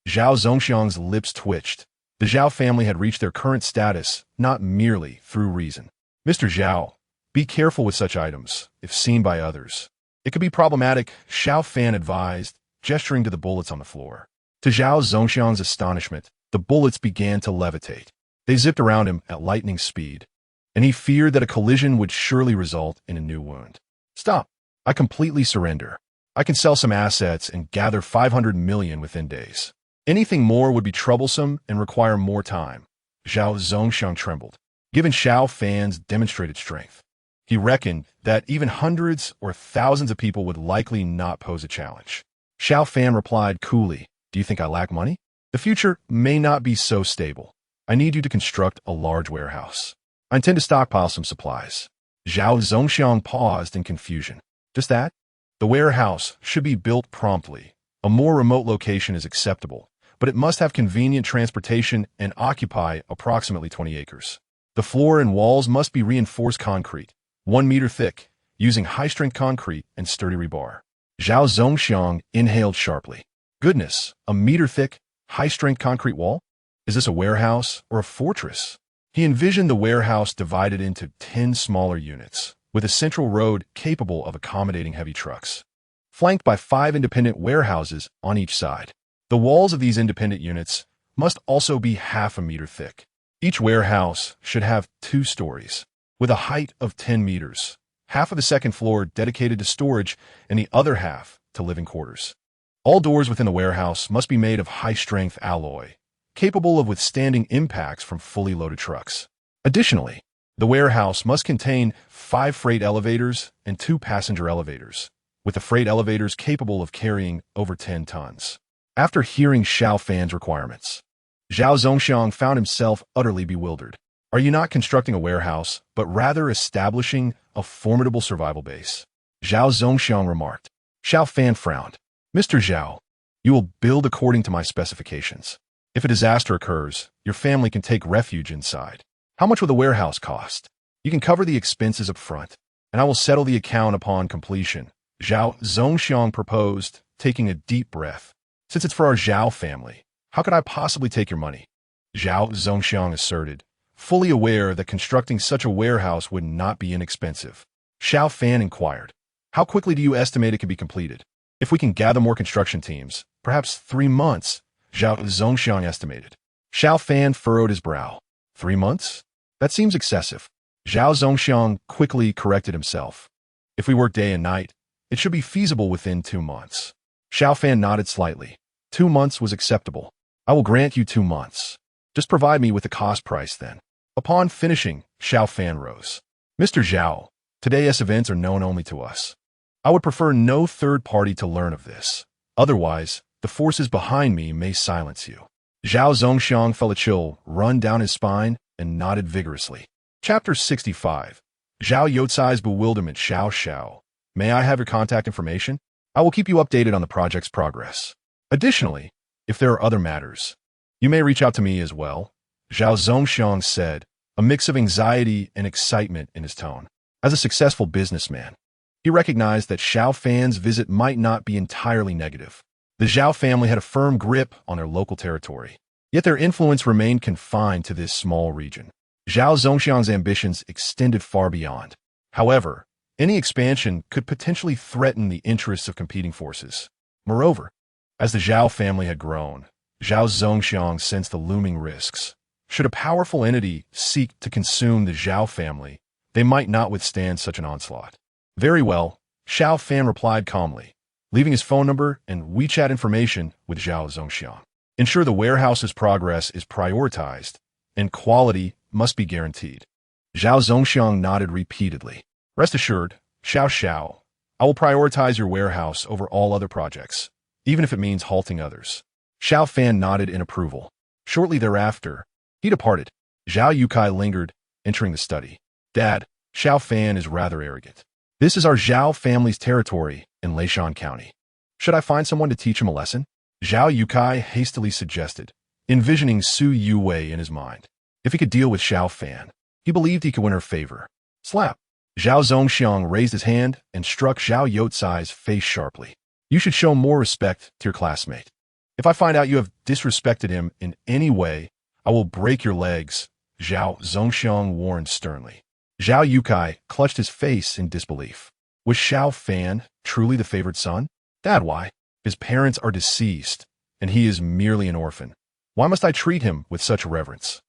Zhao Zongxiang's lips twitched. The Zhao family had reached their current status not merely through reason. Mr. Zhao, be careful with such items, if seen by others. It could be problematic, Xiao Fan advised, gesturing to the bullets on the floor. To Zhao Zongxiang's astonishment, the bullets began to levitate. They zipped around him at lightning speed, and he feared that a collision would surely result in a new wound. Stop. I completely surrender. I can sell some assets and gather 500 million within days. Anything more would be troublesome and require more time. Zhao Zongxiang trembled, given Xiao Fan's demonstrated strength. He reckoned that even hundreds or thousands of people would likely not pose a challenge. Xiao Fan replied coolly, do you think I lack money? The future may not be so stable. I need you to construct a large warehouse. I intend to stockpile some supplies. Zhao Zongxiang paused in confusion. Just that? The warehouse should be built promptly. A more remote location is acceptable, but it must have convenient transportation and occupy approximately 20 acres. The floor and walls must be reinforced concrete, 1 meter thick, using high-strength concrete and sturdy rebar. Zhao Zongxiang inhaled sharply. Goodness, a meter-thick, high-strength concrete wall? Is this a warehouse or a fortress? He envisioned the warehouse divided into 10 smaller units, with a central road capable of accommodating heavy trucks, flanked by 5 independent warehouses on each side. The walls of these independent units must also be half a meter thick. Each warehouse should have 2 stories, with a height of 10 meters, half of the second floor dedicated to storage and the other half to living quarters. All doors within the warehouse must be made of high-strength alloy, capable of withstanding impacts from fully loaded trucks. Additionally, the warehouse must contain 5 freight elevators and 2 passenger elevators, with the freight elevators capable of carrying over 10 tons. After hearing Xiao Fan's requirements, Zhao Zongxiang found himself utterly bewildered. Are you not constructing a warehouse, but rather establishing a formidable survival base? Zhao Zongxiang remarked. Xiao Fan frowned. Mr. Zhao, you will build according to my specifications. If a disaster occurs, your family can take refuge inside. How much will the warehouse cost? You can cover the expenses up front, and I will settle the account upon completion. Zhao Zongxiang proposed, taking a deep breath. Since it's for our Zhao family, how could I possibly take your money? Zhao Zongxiang asserted, fully aware that constructing such a warehouse would not be inexpensive. Xiao Fan inquired, how quickly do you estimate it could be completed? If we can gather more construction teams, perhaps 3 months, Zhao Zongxiang estimated. Xiao Fan furrowed his brow. 3 months? That seems excessive. Zhao Zongxiang quickly corrected himself. If we work day and night, it should be feasible within 2 months. Xiao Fan nodded slightly. 2 months was acceptable. I will grant you 2 months. Just provide me with the cost price then. Upon finishing, Xiao Fan rose. Mr. Zhao, today's events are known only to us. I would prefer no third party to learn of this. Otherwise, the forces behind me may silence you. Zhao Zongxiang felt a chill run down his spine and nodded vigorously. Chapter 65. Zhao Youcai's bewilderment. Xiao. May I have your contact information? I will keep you updated on the project's progress. Additionally, if there are other matters, you may reach out to me as well, Zhao Zongxiang said, a mix of anxiety and excitement in his tone. As a successful businessman, he recognized that Xiao Fan's visit might not be entirely negative. The Zhao family had a firm grip on their local territory, yet their influence remained confined to this small region. Zhao Zongxiang's ambitions extended far beyond. However, any expansion could potentially threaten the interests of competing forces. Moreover, as the Zhao family had grown, Zhao Zongxiang sensed the looming risks. Should a powerful entity seek to consume the Zhao family, they might not withstand such an onslaught. Very well, Xiao Fan replied calmly, leaving his phone number and WeChat information with Zhao Zongxiang. Ensure the warehouse's progress is prioritized, and quality must be guaranteed. Zhao Zongxiang nodded repeatedly. Rest assured, Xiao, I will prioritize your warehouse over all other projects, even if it means halting others. Xiao Fan nodded in approval. Shortly thereafter, he departed. Zhao Youcai lingered, entering the study. Dad, Xiao Fan is rather arrogant. This is our Zhao family's territory in Leishan County. Should I find someone to teach him a lesson? Zhao Youcai hastily suggested, envisioning Su Yuwei in his mind. If he could deal with Xiao Fan, he believed he could win her favor. Slap! Zhao Zongxiang raised his hand and struck Zhao Youcai's face sharply. You should show more respect to your classmate. If I find out you have disrespected him in any way, I will break your legs, Zhao Zongxiang warned sternly. Zhao Youcai clutched his face in disbelief. Was Xiao Fan truly the favored son? Dad, why? His parents are deceased, and he is merely an orphan. Why must I treat him with such reverence?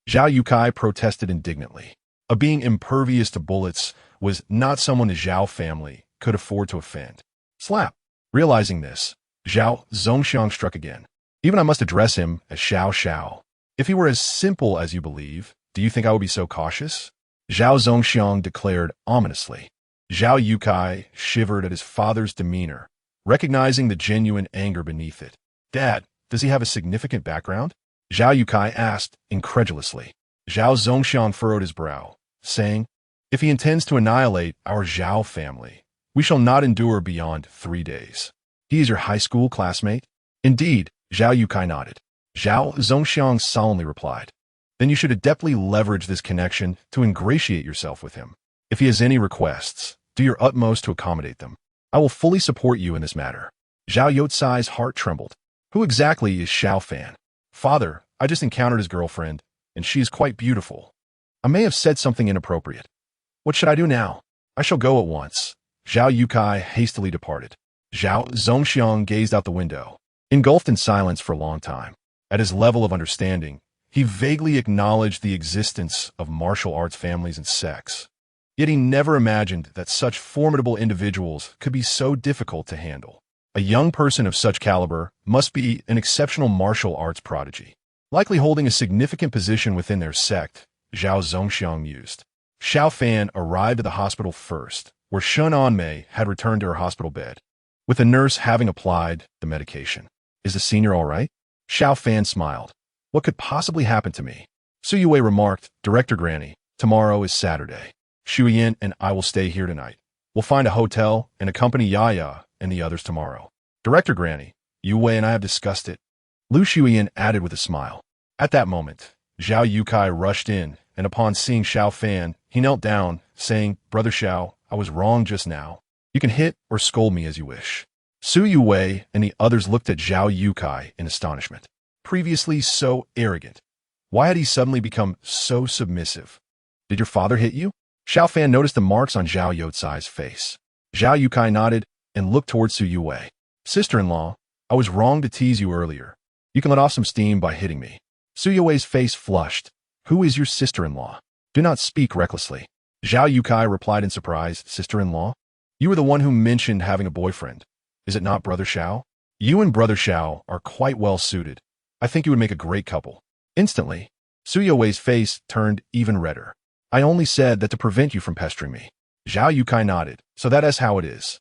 Zhao Youcai protested indignantly. A being impervious to bullets was not someone the Zhao family could afford to offend. Slap! Realizing this, Zhao Zongxiang struck again. Even I must address him as Xiao. If he were as simple as you believe, do you think I would be so cautious? Zhao Zongxiang declared ominously. Zhao Youcai shivered at his father's demeanor, recognizing the genuine anger beneath it. Dad, does he have a significant background? Zhao Youcai asked incredulously. Zhao Zongxiang furrowed his brow, saying, if he intends to annihilate our Zhao family, we shall not endure beyond 3 days. He is your high school classmate? Indeed, Zhao Youcai nodded. Zhao Zongxiang solemnly replied. Then you should adeptly leverage this connection to ingratiate yourself with him. If he has any requests, do your utmost to accommodate them. I will fully support you in this matter. Zhao Yotsai's heart trembled. Who exactly is Xiao Fan? Father, I just encountered his girlfriend, and she is quite beautiful. I may have said something inappropriate. What should I do now? I shall go at once. Zhao Yukai hastily departed. Zhao Zongxiang gazed out the window, engulfed in silence for a long time. At his level of understanding, he vaguely acknowledged the existence of martial arts families and sects. Yet he never imagined that such formidable individuals could be so difficult to handle. A young person of such caliber must be an exceptional martial arts prodigy, likely holding a significant position within their sect, Zhao Zongxiang mused. Xiao Fan arrived at the hospital first, where Shen Anmei had returned to her hospital bed, with the nurse having applied the medication. Is the senior all right? Xiao Fan smiled. What could possibly happen to me? Su Yue remarked, Director Granny, tomorrow is Saturday. Xu Yin and I will stay here tonight. We'll find a hotel and accompany Yaya and the others tomorrow. Director Granny, Yue and I have discussed it. Lu Shuyan added with a smile. At that moment, Zhao Yukai rushed in, and upon seeing Xiao Fan, he knelt down, saying, Brother Xiao, I was wrong just now. You can hit or scold me as you wish. Su Yue and the others looked at Zhao Yukai in astonishment. Previously so arrogant, why had he suddenly become so submissive? Did your father hit you? Xiao Fan noticed the marks on Zhao Yotsai's face. Zhao Yukai nodded and looked towards Su Yue. Sister-in-law, I was wrong to tease you earlier. You can let off some steam by hitting me. Su Yue's face flushed. Who is your sister-in-law? Do not speak recklessly. Zhao Yukai replied in surprise, Sister-in-law? You were the one who mentioned having a boyfriend. Is it not Brother Xiao? You and Brother Xiao are quite well suited. I think you would make a great couple. Instantly, Su Yue's face turned even redder. I only said that to prevent you from pestering me. Zhao Yukai nodded. So that is how it is.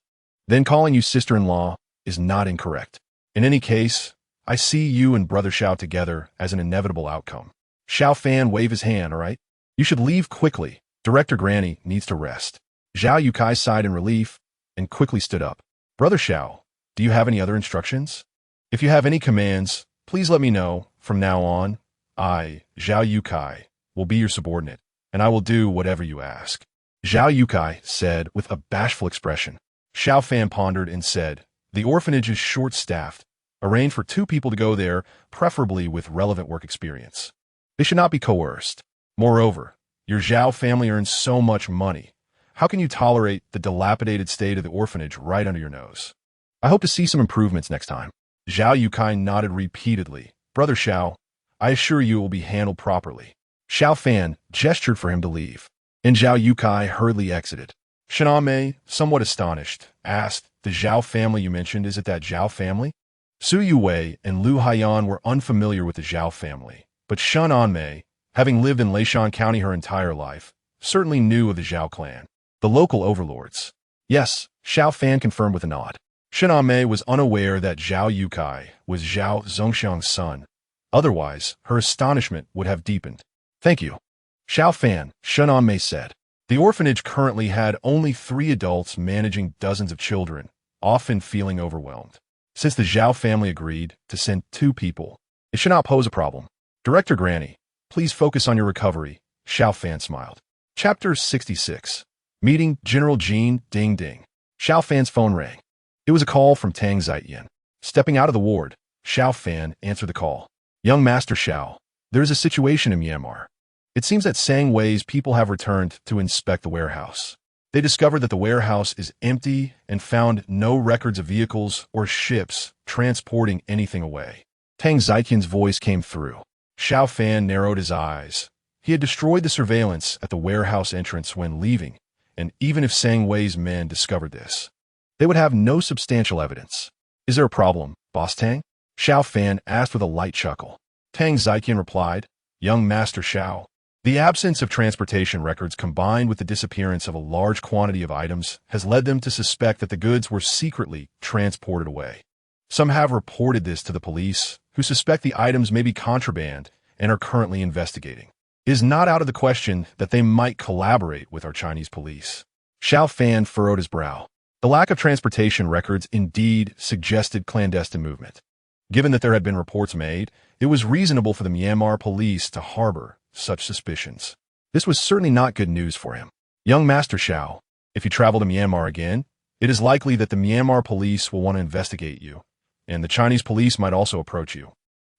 Then calling you sister-in-law is not incorrect. In any case, I see you and Brother Xiao together as an inevitable outcome. Xiao Fan waved his hand, all right? You should leave quickly. Director Granny needs to rest. Zhao Yukai sighed in relief and quickly stood up. Brother Xiao, do you have any other instructions? If you have any commands, please let me know. From now on, I, Zhao Yukai, will be your subordinate, and I will do whatever you ask. Zhao Yukai said with a bashful expression. Xiao Fan pondered and said, the orphanage is short-staffed. Arrange for 2 people to go there, preferably with relevant work experience. They should not be coerced. Moreover, your Zhao family earns so much money. How can you tolerate the dilapidated state of the orphanage right under your nose? I hope to see some improvements next time. Zhao Yukai nodded repeatedly. Brother Xiao, I assure you it will be handled properly. Xiao Fan gestured for him to leave, and Zhao Yukai hurriedly exited. Shen Anmei, somewhat astonished, asked, the Zhao family you mentioned, is it that Zhao family? Su Yue and Lu Haiyan were unfamiliar with the Zhao family, but Shen Anmei, having lived in Leishan County her entire life, certainly knew of the Zhao clan, the local overlords. Yes, Xiao Fan confirmed with a nod. Shen Anmei was unaware that Zhao Yukai was Zhao Zongxiang's son. Otherwise, her astonishment would have deepened. Thank you. Xiao Fan, Shen Anmei said. The orphanage currently had only 3 adults managing dozens of children, often feeling overwhelmed. Since the Zhao family agreed to send 2 people, it should not pose a problem. Director Granny, please focus on your recovery, Xiao Fan smiled. Chapter 66. Meeting General Jean Ding Ding. Xiao Fan's phone rang. It was a call from Tang Zietian. Stepping out of the ward, Xiao Fan answered the call. Young Master Xiao, there is a situation in Myanmar. It seems that Sang Wei's people have returned to inspect the warehouse. They discovered that the warehouse is empty and found no records of vehicles or ships transporting anything away. Tang Zietian's voice came through. Xiao Fan narrowed his eyes. He had destroyed the surveillance at the warehouse entrance when leaving, and even if Sang Wei's men discovered this, they would have no substantial evidence. Is there a problem, Boss Tang? Xiao Fan asked with a light chuckle. Tang Zietian replied, Young Master Xiao, the absence of transportation records combined with the disappearance of a large quantity of items has led them to suspect that the goods were secretly transported away. Some have reported this to the police, who suspect the items may be contraband and are currently investigating. It is not out of the question that they might collaborate with our Chinese police. Xiao Fan furrowed his brow. The lack of transportation records indeed suggested clandestine movement. Given that there had been reports made, it was reasonable for the Myanmar police to harbor such suspicions. This was certainly not good news for him. Young Master Xiao, if you travel to Myanmar again, It is likely that the Myanmar police will want to investigate you, and the Chinese police might also approach you.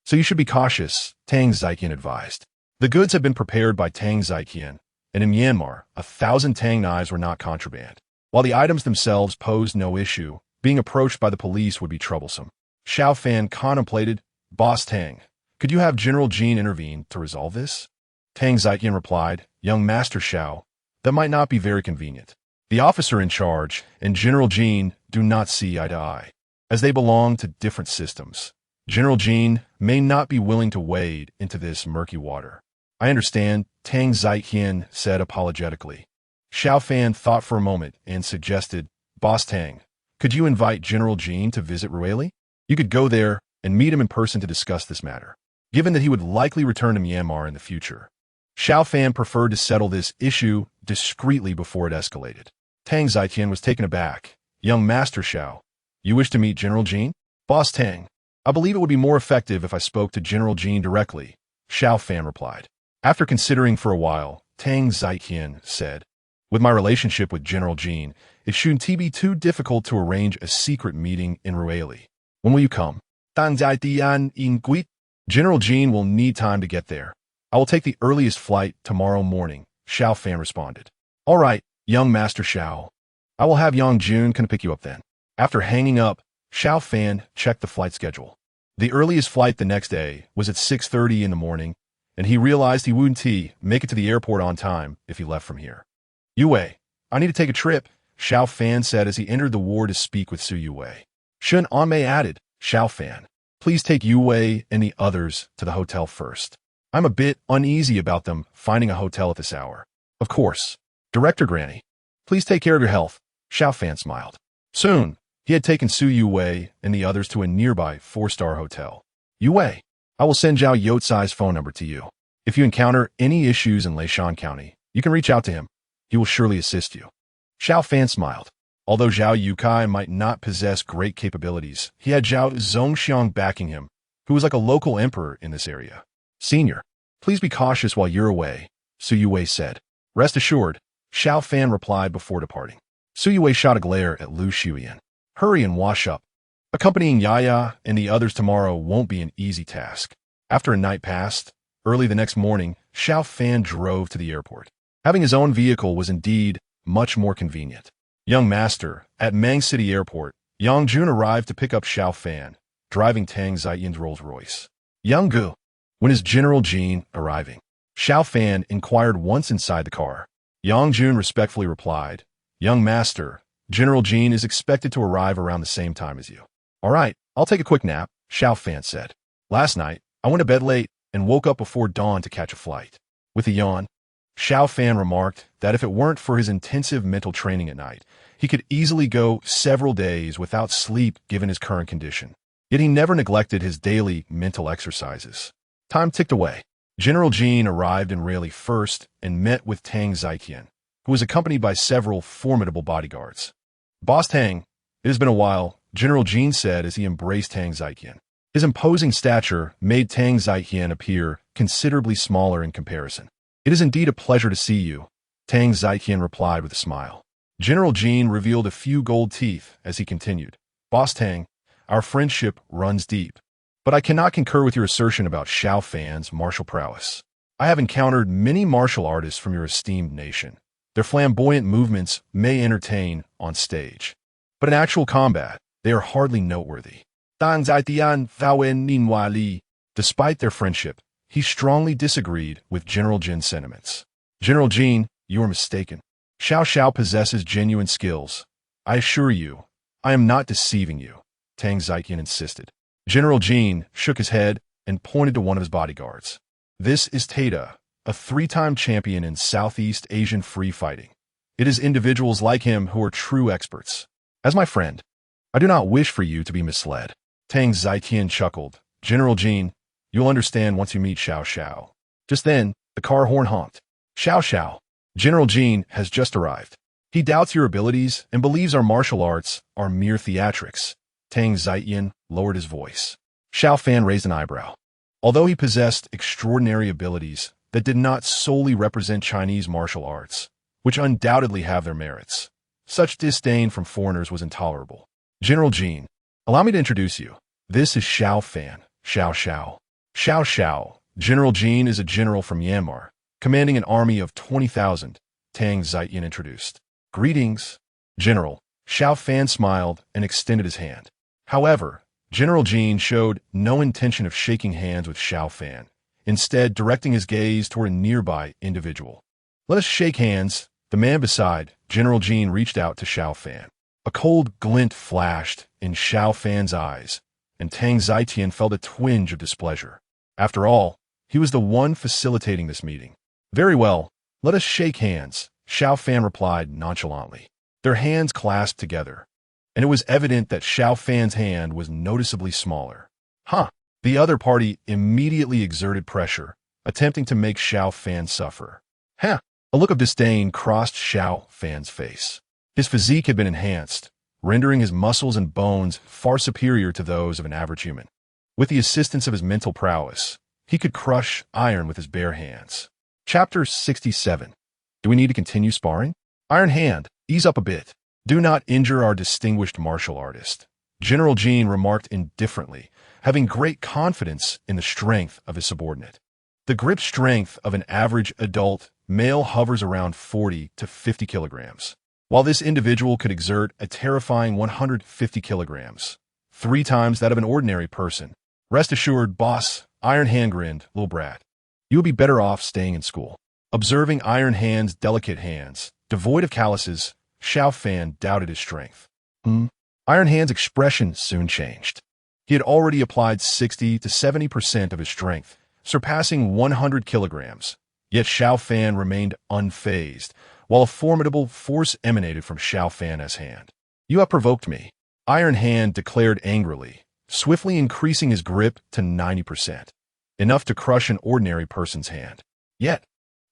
So you should be cautious, Tang Ziqian advised. The goods had been prepared by Tang Ziqian, and in Myanmar, 1,000 Tang knives were not contraband. While the items themselves posed no issue, being approached by the police would be troublesome. Xiao Fan contemplated, Boss Tang, could you have General Jean intervene to resolve this? Tang Ziqian replied, Young Master Xiao, that might not be very convenient. The officer in charge and General Jean do not see eye to eye, as they belong to different systems. General Jean may not be willing to wade into this murky water. I understand, Tang Ziqian said apologetically. Xiao Fan thought for a moment and suggested, Boss Tang, could you invite General Jean to visit Rueli? You could go there and meet him in person to discuss this matter, given that he would likely return to Myanmar in the future. Xiao Fan preferred to settle this issue discreetly before it escalated. Tang Ziqian was taken aback. Young Master Xiao, you wish to meet General Jean? Boss Tang, I believe it would be more effective if I spoke to General Jean directly, Xiao Fan replied. After considering for a while, Tang Ziqian said, with my relationship with General Jean, it shouldn't be too difficult to arrange a secret meeting in Rueli. When will you come? General Jean will need time to get there. I will take the earliest flight tomorrow morning, Xiao Fan responded. All right, young Master Xiao. I will have Yang Jun come pick you up then. After hanging up, Xiao Fan checked the flight schedule. The earliest flight the next day was at 6:30 in the morning, and he realized he wouldn't make it to the airport on time if he left from here. Yue, I need to take a trip, Xiao Fan said as he entered the ward to speak with Su Yue. Shun Anmei added, Xiao Fan, please take Yue and the others to the hotel first. I'm a bit uneasy about them finding a hotel at this hour. Of course. Director Granny, please take care of your health, Xiao Fan smiled. Soon, he had taken Su Yue and the others to a nearby 4-star hotel. Yue, I will send Zhao Yotsai's phone number to you. If you encounter any issues in Leishan County, you can reach out to him. He will surely assist you. Xiao Fan smiled. Although Zhao Yukai might not possess great capabilities, he had Zhao Zongxiang backing him, who was like a local emperor in this area. Senior, please be cautious while you're away, Su Yue said. Rest assured, Xiao Fan replied before departing. Su Yue shot a glare at Lu Shuyan. Hurry and wash up. Accompanying Yaya and the others tomorrow won't be an easy task. After a night passed, early the next morning, Xiao Fan drove to the airport. Having his own vehicle was indeed much more convenient. Young Master, at Mang City Airport, Yang Jun arrived to pick up Xiao Fan, driving Tang Ziqian's Rolls-Royce. Young Gu, when is General Jean arriving? Xiao Fan inquired once inside the car. Yang Jun respectfully replied, Young Master, General Jean is expected to arrive around the same time as you. All right, I'll take a quick nap, Xiao Fan said. Last night, I went to bed late and woke up before dawn to catch a flight. With a yawn, Xiao Fan remarked that if it weren't for his intensive mental training at night, he could easily go several days without sleep given his current condition. Yet he never neglected his daily mental exercises. Time ticked away. General Jean arrived in Rueli first and met with Tang Ziqian, who was accompanied by several formidable bodyguards. Boss Tang, it has been a while, General Jean said as he embraced Tang Ziqian. His imposing stature made Tang Ziqian appear considerably smaller in comparison. It is indeed a pleasure to see you, Tang Ziqian replied with a smile. General Jean revealed a few gold teeth as he continued. Boss Tang, our friendship runs deep. But I cannot concur with your assertion about Xiao Fan's martial prowess. I have encountered many martial artists from your esteemed nation. Their flamboyant movements may entertain on stage, but in actual combat, they are hardly noteworthy. Despite their friendship, he strongly disagreed with General Jin's sentiments. General Jin, you are mistaken. Xiao possesses genuine skills. I assure you, I am not deceiving you, Tang Ziqian insisted. General Jin shook his head and pointed to one of his bodyguards. This is Tata, a 3-time champion in Southeast Asian free fighting. It is individuals like him who are true experts. As my friend, I do not wish for you to be misled. Tang Ziqian chuckled. General Jin, you'll understand once you meet Xiao. Just then, the car horn honked. Xiao, General Jin has just arrived. He doubts your abilities and believes our martial arts are mere theatrics. Tang Ziqian lowered his voice. Xiao Fan raised an eyebrow. Although he possessed extraordinary abilities that did not solely represent Chinese martial arts, which undoubtedly have their merits, Such disdain from foreigners was intolerable. General Jean, allow me to introduce you. This is Xiao Fan, Xiao Xiao. Xiao Xiao. General Jean is a general from Myanmar, commanding an army of 20,000, Tang Zitian introduced. Greetings, General. Xiao Fan smiled and extended his hand. However, General Jean showed no intention of shaking hands with Xiao Fan, instead directing his gaze toward a nearby individual. Let us shake hands. The man beside General Jean reached out to Xiao Fan. A cold glint flashed in Xiao Fan's eyes, and Tang Zitian felt a twinge of displeasure. After all, he was the one facilitating this meeting. Very well, let us shake hands, Xiao Fan replied nonchalantly. Their hands clasped together, and it was evident that Xiao Fan's hand was noticeably smaller. The other party immediately exerted pressure, attempting to make Xiao Fan suffer. A look of disdain crossed Xiao Fan's face. His physique had been enhanced, rendering his muscles and bones far superior to those of an average human. With the assistance of his mental prowess, he could crush iron with his bare hands. Chapter 67. Do we need to continue sparring? Iron Hand, ease up a bit. Do not injure our distinguished martial artist. General Jean remarked indifferently, having great confidence in the strength of his subordinate. The grip strength of an average adult male hovers around 40 to 50 kilograms, while this individual could exert a terrifying 150 kilograms, 3 times that of an ordinary person. Rest assured, boss, Iron Hand grinned, little brat. You would be better off staying in school. Observing Iron Hand's delicate hands, devoid of calluses, Xiao Fan doubted his strength. Iron Hand's expression soon changed. He had already applied 60 to 70% of his strength, surpassing 100 kilograms. Yet Xiao Fan remained unfazed, while a formidable force emanated from Xiao Fan's hand. You have provoked me, Iron Hand declared angrily, swiftly increasing his grip to 90%, enough to crush an ordinary person's hand. Yet,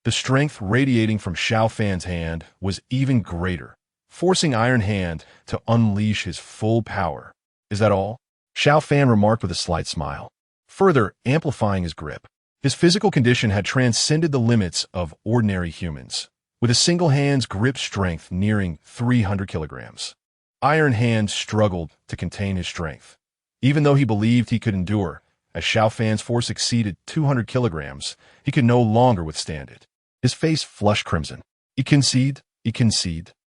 the strength radiating from Xiao Fan's hand was even greater, forcing Iron Hand to unleash his full power. Is that all? Xiao Fan remarked with a slight smile, further amplifying his grip. His physical condition had transcended the limits of ordinary humans, with a single hand's grip strength nearing 300 kilograms. Iron Hand struggled to contain his strength, even though he believed he could endure. As Xiao Fan's force exceeded 200 kilograms, he could no longer withstand it. His face flushed crimson. He concede.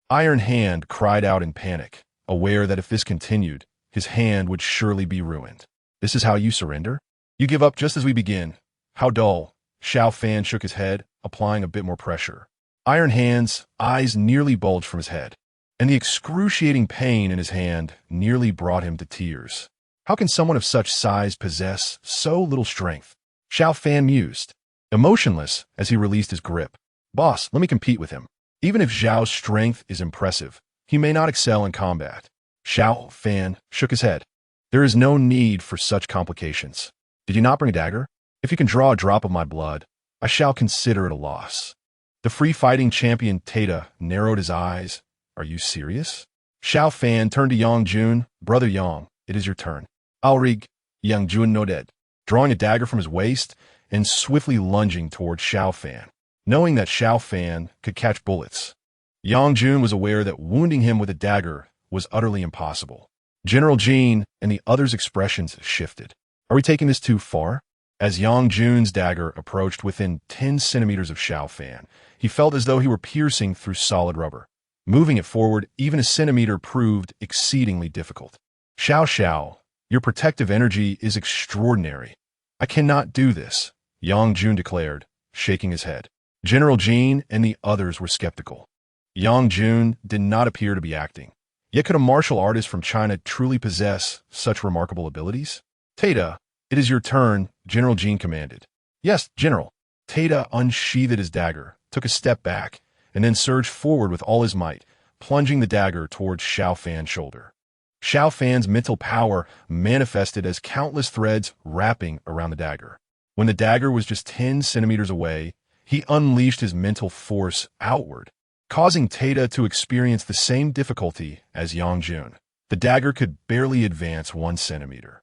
Iron Hand cried out in panic, aware that if this continued, his hand would surely be ruined. This is how you surrender? You give up just as we begin. How dull. Xiao Fan shook his head, applying a bit more pressure. Iron Hand's eyes nearly bulged from his head, and the excruciating pain in his hand nearly brought him to tears. How can someone of such size possess so little strength? Xiao Fan mused, emotionless as he released his grip. Boss, let me compete with him. Even if Zhao's strength is impressive, he may not excel in combat. Xiao Fan shook his head. There is no need for such complications. Did you not bring a dagger? If you can draw a drop of my blood, I shall consider it a loss. The free-fighting champion Tata narrowed his eyes. Are you serious? Xiao Fan turned to Yang Jun. Brother Yang, it is your turn. Alrig, Yang Jun nodded, drawing a dagger from his waist and swiftly lunging toward Xiao Fan, knowing that Xiao Fan could catch bullets. Yang Jun was aware that wounding him with a dagger was utterly impossible. General Jean and the others' expressions shifted. Are we taking this too far? As Yang Jun's dagger approached within 10 centimeters of Xiao Fan, he felt as though he were piercing through solid rubber. Moving it forward even a centimeter proved exceedingly difficult. Xiao, your protective energy is extraordinary. I cannot do this, Yang Jun declared, shaking his head. General Jean and the others were skeptical. Yang Jun did not appear to be acting. Yet could a martial artist from China truly possess such remarkable abilities? Tata, it is your turn, General Jean commanded. Yes, General. Tata unsheathed his dagger, took a step back, and then surged forward with all his might, plunging the dagger towards Xiao Fan's shoulder. Xiao Fan's mental power manifested as countless threads wrapping around the dagger. When the dagger was just 10 centimeters away, he unleashed his mental force outward, causing Tata to experience the same difficulty as Yang Jun. The dagger could barely advance 1 centimeter.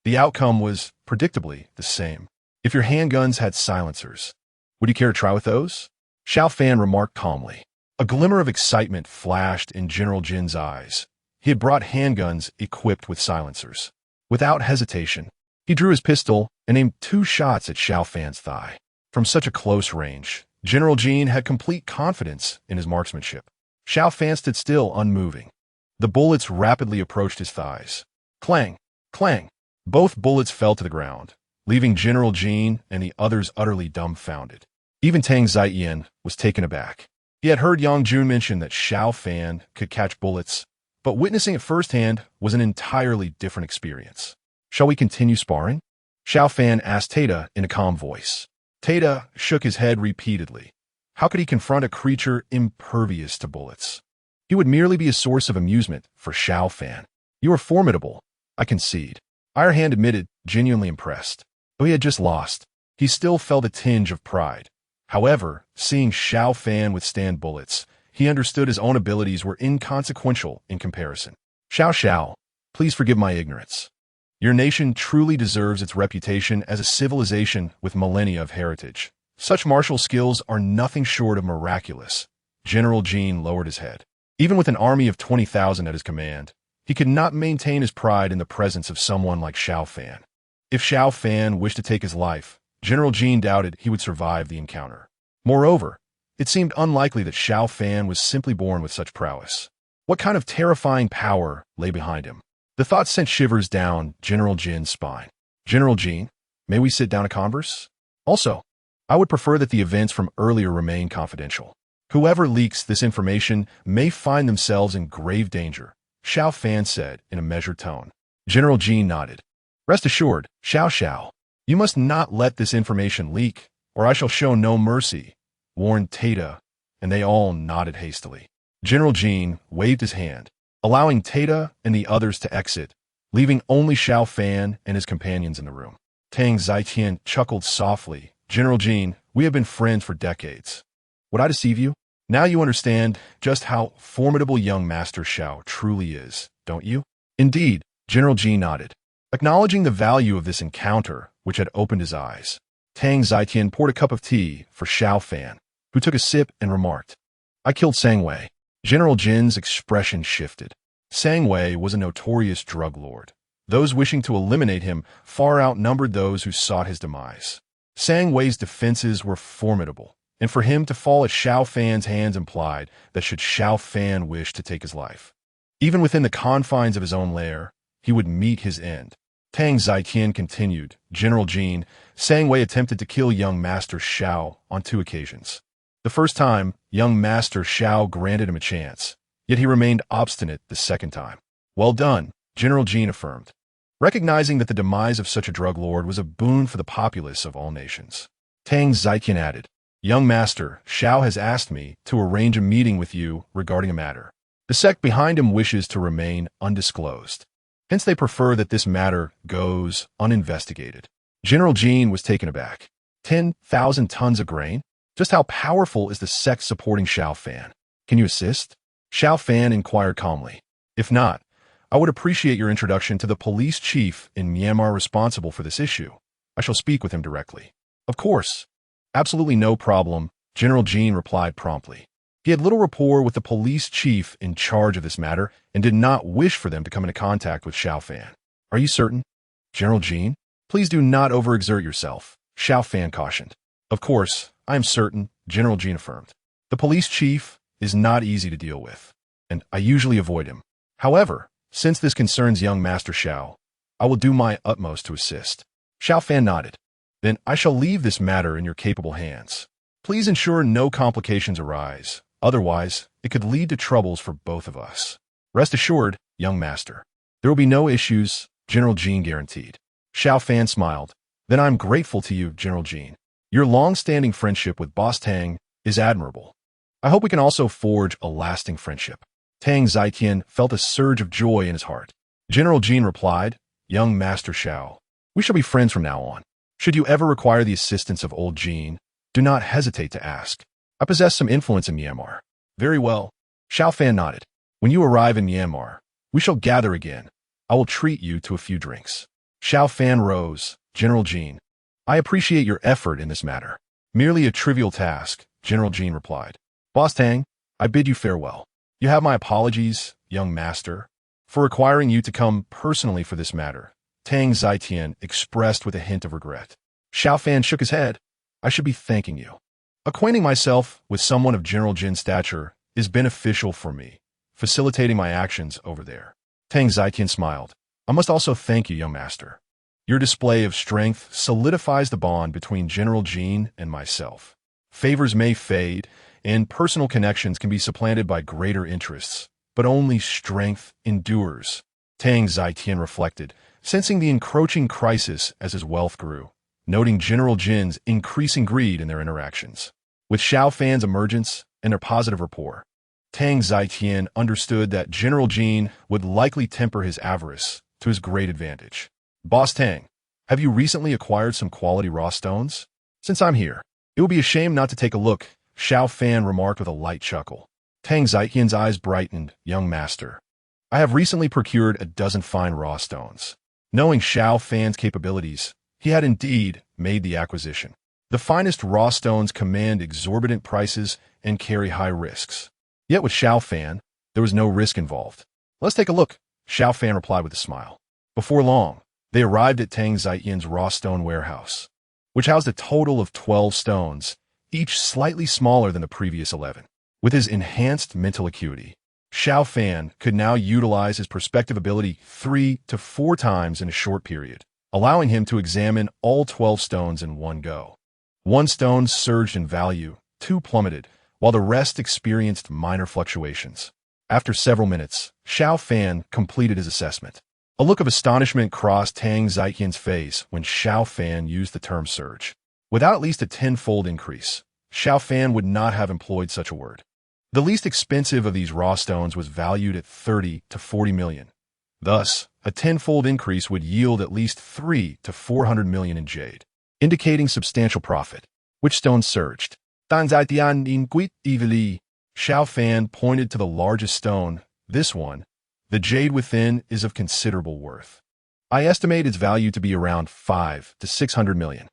The outcome was, predictably, the same. If your handguns had silencers, would you care to try with those? Xiao Fan remarked calmly. A glimmer of excitement flashed in General Jin's eyes. He had brought handguns equipped with silencers. Without hesitation, he drew his pistol and aimed 2 shots at Xiao Fan's thigh. From such a close range, General Jin had complete confidence in his marksmanship. Xiao Fan stood still, unmoving. The bullets rapidly approached his thighs. Clang! Clang! Both bullets fell to the ground, leaving General Jin and the others utterly dumbfounded. Even Tang Ziyan was taken aback. He had heard Yang Jun mention that Xiao Fan could catch bullets, but witnessing it firsthand was an entirely different experience. Shall we continue sparring? Xiao Fan asked Tata in a calm voice. Tata shook his head repeatedly. How could he confront a creature impervious to bullets? He would merely be a source of amusement for Xiao Fan. You are formidable, I concede. Iron Hand admitted, genuinely impressed. Though he had just lost, he still felt a tinge of pride. However, seeing Xiao Fan withstand bullets, he understood his own abilities were inconsequential in comparison. Xiao, please forgive my ignorance. Your nation truly deserves its reputation as a civilization with millennia of heritage. Such martial skills are nothing short of miraculous. General Jin lowered his head. Even with an army of 20,000 at his command, he could not maintain his pride in the presence of someone like Xiao Fan. If Xiao Fan wished to take his life, General Jin doubted he would survive the encounter. Moreover, it seemed unlikely that Xiao Fan was simply born with such prowess. What kind of terrifying power lay behind him? The thought sent shivers down General Jin's spine. General Jin, may we sit down to converse? Also, I would prefer that the events from earlier remain confidential. Whoever leaks this information may find themselves in grave danger, Xiao Fan said in a measured tone. General Jin nodded. Rest assured, Xiao, you must not let this information leak, or I shall show no mercy, warned Tata, and they all nodded hastily. General Jin waved his hand, allowing Tata and the others to exit, leaving only Xiao Fan and his companions in the room. Tang Ziyan chuckled softly. General Jin, we have been friends for decades. Would I deceive you? Now you understand just how formidable young Master Xiao truly is, don't you? Indeed, General Jin nodded. Acknowledging the value of this encounter, which had opened his eyes, Tang Ziyan poured a cup of tea for Xiao Fan, who took a sip and remarked, I killed Sang Wei. General Jin's expression shifted. Sang Wei was a notorious drug lord. Those wishing to eliminate him far outnumbered those who sought his demise. Sang Wei's defenses were formidable, and for him to fall at Xiao Fan's hands implied that should Xiao Fan wish to take his life, even within the confines of his own lair, he would meet his end. Tang Ziyan continued, General Jin, Sang Wei attempted to kill young Master Xiao on 2 occasions. The first time, young Master Xiao granted him a chance, yet he remained obstinate the second time. Well done, General Jin affirmed, recognizing that the demise of such a drug lord was a boon for the populace of all nations. Tang Ziyan added, Young Master, Xiao has asked me to arrange a meeting with you regarding a matter. The sect behind him wishes to remain undisclosed. Hence they prefer that this matter goes uninvestigated. General Jin was taken aback. 10,000 tons of grain? Just how powerful is the sect supporting Xiao Fan? Can you assist? Xiao Fan inquired calmly. If not, I would appreciate your introduction to the police chief in Myanmar responsible for this issue. I shall speak with him directly. Of course. Absolutely no problem, General Jin replied promptly. He had little rapport with the police chief in charge of this matter and did not wish for them to come into contact with Xiao Fan. Are you certain? General Jin, please do not overexert yourself, Xiao Fan cautioned. Of course, I am certain, General Jin affirmed. The police chief is not easy to deal with, and I usually avoid him. However, since this concerns young Master Xiao, I will do my utmost to assist. Xiao Fan nodded. Then I shall leave this matter in your capable hands. Please ensure no complications arise. Otherwise, it could lead to troubles for both of us. Rest assured, young master. There will be no issues, General Jin guaranteed. Xiao Fan smiled. Then I'm grateful to you, General Jin. Your long-standing friendship with Boss Tang is admirable. I hope we can also forge a lasting friendship. Tang Ziyan felt a surge of joy in his heart. General Jin replied, Young Master Xiao, we shall be friends from now on. Should you ever require the assistance of old Jin, do not hesitate to ask. I possess some influence in Myanmar. Very well. Xiao Fan nodded. When you arrive in Myanmar, we shall gather again. I will treat you to a few drinks. Xiao Fan rose. General Jin, I appreciate your effort in this matter. Merely a trivial task, General Jin replied. Boss Tang, I bid you farewell. You have my apologies, young master, for requiring you to come personally for this matter, Tang Zitian expressed with a hint of regret. Xiao Fan shook his head. I should be thanking you. Acquainting myself with someone of General Jin's stature is beneficial for me, facilitating my actions over there. Tang Zitian smiled. I must also thank you, young master. Your display of strength solidifies the bond between General Jin and myself. Favors may fade, and personal connections can be supplanted by greater interests, but only strength endures. Tang Zitian reflected, sensing the encroaching crisis as his wealth grew, noting General Jin's increasing greed in their interactions. With Xiao Fan's emergence and their positive rapport, Tang Zitian understood that General Jin would likely temper his avarice to his great advantage. Boss Tang, have you recently acquired some quality raw stones? Since I'm here, it would be a shame not to take a look, Xiao Fan remarked with a light chuckle. Tang Zitian's eyes brightened. Young master, I have recently procured a dozen fine raw stones. Knowing Xiao Fan's capabilities, he had indeed made the acquisition. The finest raw stones command exorbitant prices and carry high risks. Yet with Xiao Fan, there was no risk involved. Let's take a look, Xiao Fan replied with a smile. Before long, they arrived at Tang Zitian's raw stone warehouse, which housed a total of 12 stones, each slightly smaller than the previous 11. With his enhanced mental acuity, Xiao Fan could now utilize his perspective ability 3 to 4 times in a short period, allowing him to examine all 12 stones in one go. 1 stone surged in value, 2 plummeted, while the rest experienced minor fluctuations. After several minutes, Xiao Fan completed his assessment. A look of astonishment crossed Tang Zitian's face when Xiao Fan used the term surge. Without at least a 10-fold increase, Xiao Fan would not have employed such a word. The least expensive of these raw stones was valued at 30 to 40 million. Thus, a 10-fold increase would yield at least 3 to 400 million in jade, indicating substantial profit. Which stone surged? Tang Zitian invisibility. Xiao Fan pointed to the largest stone. This one. The jade within is of considerable worth. I estimate its value to be around 5 to 600 million.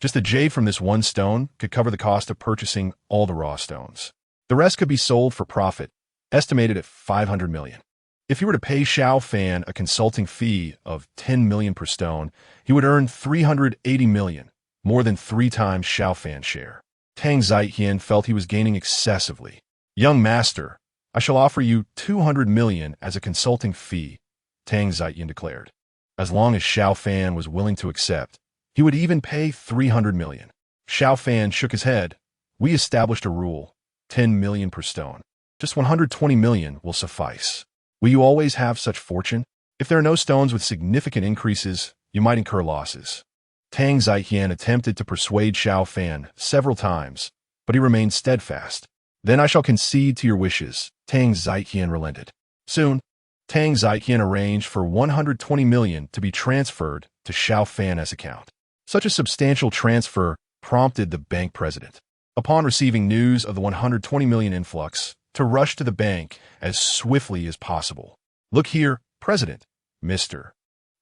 Just the jade from this one stone could cover the cost of purchasing all the raw stones. The rest could be sold for profit, estimated at 500 million. If he were to pay Xiao Fan a consulting fee of 10 million per stone, he would earn 380 million, more than 3 times Xiao Fan's share. Tang Zitian felt he was gaining excessively. Young master, I shall offer you 200 million as a consulting fee, Tang Zitian declared. As long as Xiao Fan was willing to accept, he would even pay 300 million. Xiao Fan shook his head. We established a rule, 10 million per stone. Just 120 million will suffice. Will you always have such fortune? If there are no stones with significant increases, you might incur losses. Tang Zitian attempted to persuade Xiao Fan several times, but he remained steadfast. Then I shall concede to your wishes, Tang Zitian relented. Soon, Tang Zitian arranged for 120 million to be transferred to Xiao Fan's account. Such a substantial transfer prompted the bank president, upon receiving news of the 120 million influx, to rush to the bank as swiftly as possible. Look here, President, Mr.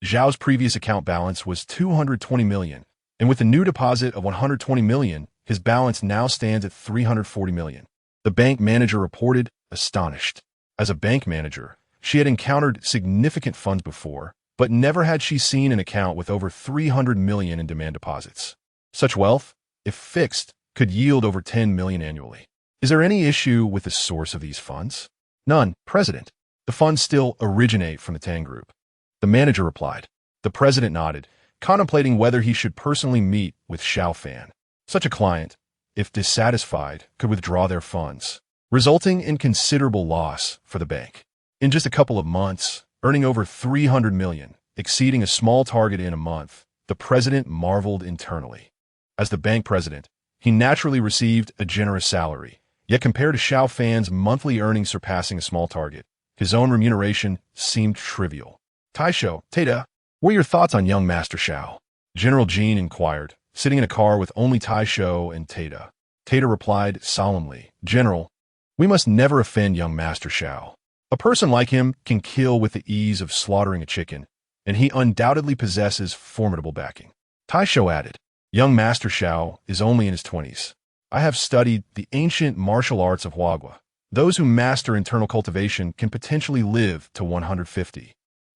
Zhao's previous account balance was 220 million, and with the new deposit of 120 million, his balance now stands at 340 million. The bank manager reported, astonished. As a bank manager, she had encountered significant funds before, but never had she seen an account with over 300 million in demand deposits. Such wealth, if fixed, could yield over 10 million annually. Is there any issue with the source of these funds? None, President. The funds still originate from the Tang Group. The manager replied. The president nodded, contemplating whether he should personally meet with Xiao Fan. Such a client, if dissatisfied, could withdraw their funds, resulting in considerable loss for the bank. In just a couple of months, earning over 300 million, exceeding a small target in a month, the president marveled internally. As the bank president, he naturally received a generous salary, yet compared to Xiao Fan's monthly earnings surpassing a small target, his own remuneration seemed trivial. Taisho, Teda, what are your thoughts on young Master Xiao? General Jin inquired, sitting in a car with only Taisho and Teda. Teda replied solemnly, General, we must never offend young Master Xiao. A person like him can kill with the ease of slaughtering a chicken, and he undoubtedly possesses formidable backing. Taisho added, young Master Xiao is only in his 20s. I have studied the ancient martial arts of Huagua. Those who master internal cultivation can potentially live to 150.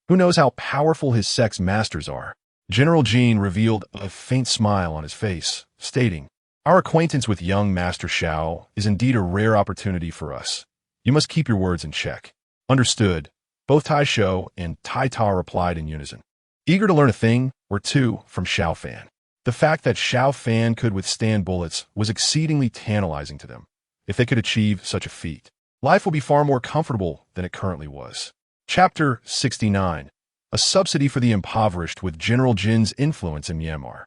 Who knows how powerful his sex masters are? General Jean revealed a faint smile on his face, stating, "Our acquaintance with young Master Xiao is indeed a rare opportunity for us. You must keep your words in check." Understood. Both Tai Shou and Tai Ta replied in unison, eager to learn a thing or two from Xiao Fan. The fact that Xiao Fan could withstand bullets was exceedingly tantalizing to them. If they could achieve such a feat, life will be far more comfortable than it currently was. Chapter 69. A subsidy for the impoverished with General Jin's influence in Myanmar.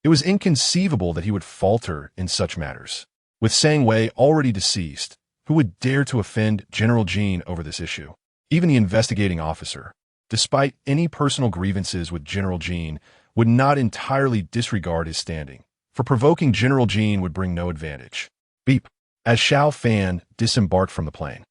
It was inconceivable that he would falter in such matters. With Sang Wei already deceased, who would dare to offend General Jin over this issue? Even the investigating officer, despite any personal grievances with General Jin, would not entirely disregard his standing, for provoking General Jin would bring no advantage. Beep. As Xiao Fan disembarked from the plane,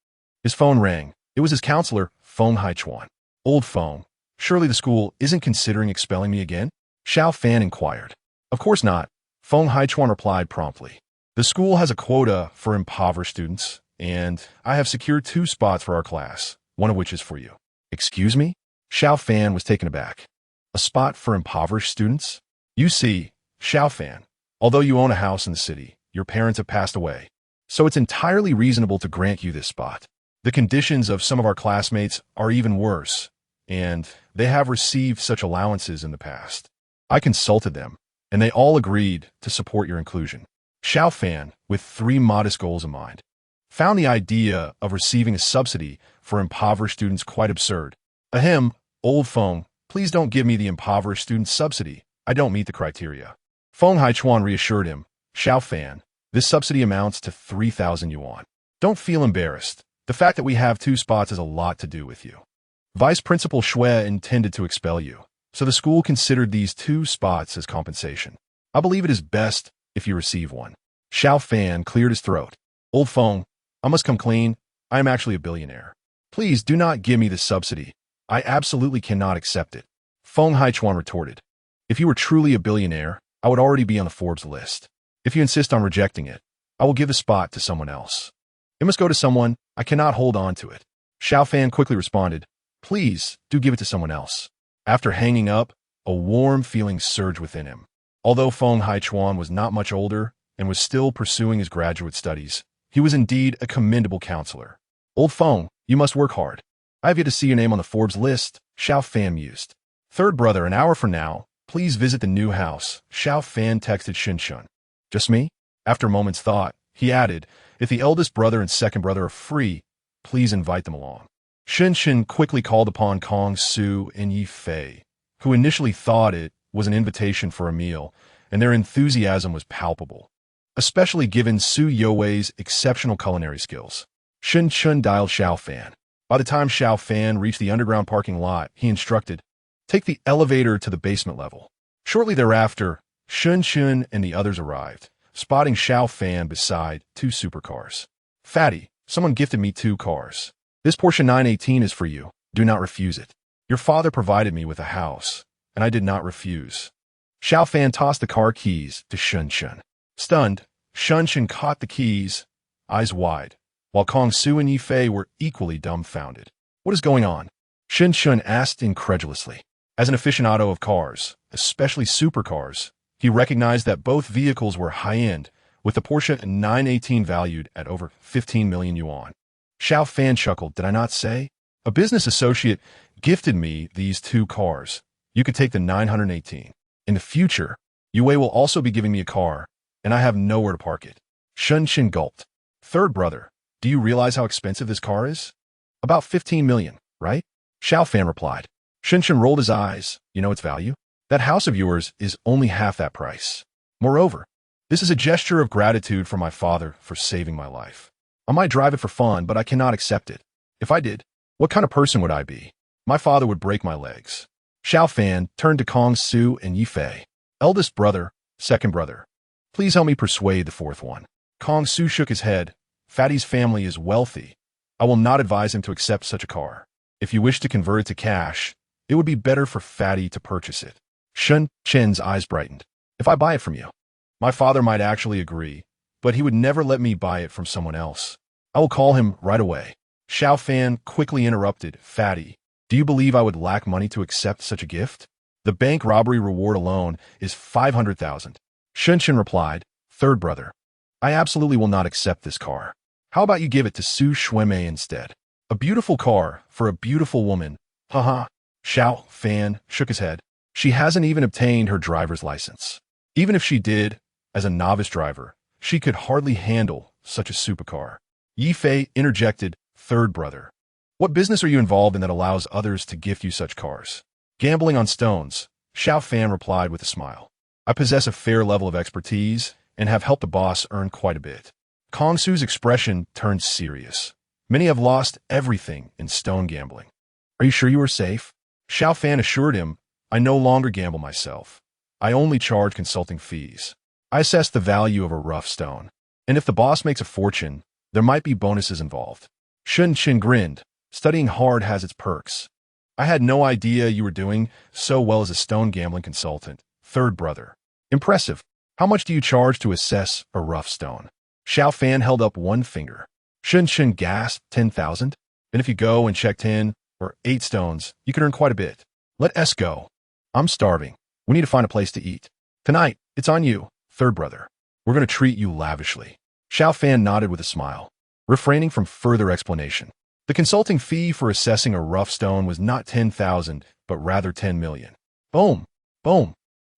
his phone rang. It was his counselor, Feng Haichuan. "Old Feng, surely the school isn't considering expelling me again?" Xiao Fan inquired. "Of course not," Feng Haichuan replied promptly. "The school has a quota for impoverished students, and I have secured 2 spots for our class, one of which is for you." "Excuse me?" Xiao Fan was taken aback. "A spot for impoverished students?" "You see, Xiao Fan, although you own a house in the city, your parents have passed away, so it's entirely reasonable to grant you this spot. The conditions of some of our classmates are even worse, and they have received such allowances in the past. I consulted them, and they all agreed to support your inclusion." Xiao Fan, with 3 modest goals in mind, found the idea of receiving a subsidy for impoverished students quite absurd. "Ahem, old Feng, please don't give me the impoverished student subsidy. I don't meet the criteria." Feng Haichuan reassured him, "Xiao Fan, this subsidy amounts to 3,000 yuan. Don't feel embarrassed. The fact that we have 2 spots has a lot to do with you. Vice Principal Shui intended to expel you, so the school considered these 2 spots as compensation. I believe it is best if you receive one." Xiao Fan cleared his throat. "Old Feng, I must come clean. I am actually a billionaire. Please do not give me this subsidy. I absolutely cannot accept it." Feng Haichuan retorted, "If you were truly a billionaire, I would already be on the Forbes list. If you insist on rejecting it, I will give the spot to someone else. It must go to someone. I cannot hold on to it." Xiao Fan quickly responded, "Please do give it to someone else." After hanging up, a warm feeling surged within him. Although Feng Haichuan was not much older and was still pursuing his graduate studies, he was indeed a commendable counselor. "Old Feng, you must work hard. I have yet to see your name on the Forbes list," Xiao Fan mused. "Third brother, an hour from now, please visit the new house," Xiao Fan texted Xinshun. "Just me?" After a moment's thought, he added, "If the eldest brother and second brother are free, please invite them along." Xinshun quickly called upon Kong Su and Yi Fei, who initially thought it was an invitation for a meal, and their enthusiasm was palpable, especially given Su Youwei's exceptional culinary skills. Xinshun dialed Xiao Fan. By the time Xiao Fan reached the underground parking lot, he instructed, "Take the elevator to the basement level." Shortly thereafter, Xinshun and the others arrived, spotting Xiao Fan beside 2 supercars. "Fatty, someone gifted me 2 cars. This Porsche 918 is for you. Do not refuse it. Your father provided me with a house, and I did not refuse." Xiao Fan tossed the car keys to Xinshun. Stunned, Xinshun caught the keys, eyes wide, while Kong Su and Yi Fei were equally dumbfounded. "What is going on?" Xinshun asked incredulously. As an aficionado of cars, especially supercars, he recognized that both vehicles were high-end, with the Porsche 918 valued at over 15 million yuan. Xiao Fan chuckled, "Did I not say? A business associate gifted me these 2 cars. You could take the 918. In the future, Yue will also be giving me a car, and I have nowhere to park it." Xinshun gulped. "Third brother, do you realize how expensive this car is? About 15 million, right?" Xiao Fan replied. Xinshun rolled his eyes. "You know its value? That house of yours is only half that price. Moreover, this is a gesture of gratitude from my father for saving my life. I might drive it for fun, but I cannot accept it. If I did, what kind of person would I be? My father would break my legs." Xiao Fan turned to Kong Su and Yi Fei. "Eldest brother, second brother, please help me persuade the 4th one." Kong Su shook his head. "Fatty's family is wealthy. I will not advise him to accept such a car. If you wish to convert it to cash, it would be better for Fatty to purchase it." Xinshun's eyes brightened. "If I buy it from you, my father might actually agree. but he would never let me buy it from someone else. I will call him right away. Xiao Fan quickly interrupted, Fatty, do you believe I would lack money to accept such a gift? The bank robbery reward alone is 500,000. Shunshin replied, third brother, I absolutely will not accept this car. How about you give it to Su Shuimei instead? A beautiful car for a beautiful woman. Haha. Xiao Fan shook his head. She hasn't even obtained her driver's license. Even if she did, as a novice driver, she could hardly handle such a supercar. Yi Fei interjected, third brother. What business are you involved in that allows others to gift you such cars? Gambling on stones, Xiao Fan replied with a smile. I possess a fair level of expertise and have helped the boss earn quite a bit. Kong Su's expression turned serious. Many have lost everything in stone gambling. Are you sure you are safe? Xiao Fan assured him, I no longer gamble myself. I only charge consulting fees. I assess the value of a rough stone. And if the boss makes a fortune, there might be bonuses involved. Shun Chin grinned. Studying hard has its perks. I had no idea you were doing so well as a stone gambling consultant. Third brother. Impressive. How much do you charge to assess a rough stone? Xiao Fan held up one finger. Shun Chin gasped, 10,000? And if you go and check 10 or 8 stones, you can earn quite a bit. Let us go. I'm starving. We need to find a place to eat. Tonight, it's on you, third brother. We're going to treat you lavishly. Xiao Fan nodded with a smile, refraining from further explanation. The consulting fee for assessing a rough stone was not 10,000, but rather 10 million. Boom! Boom!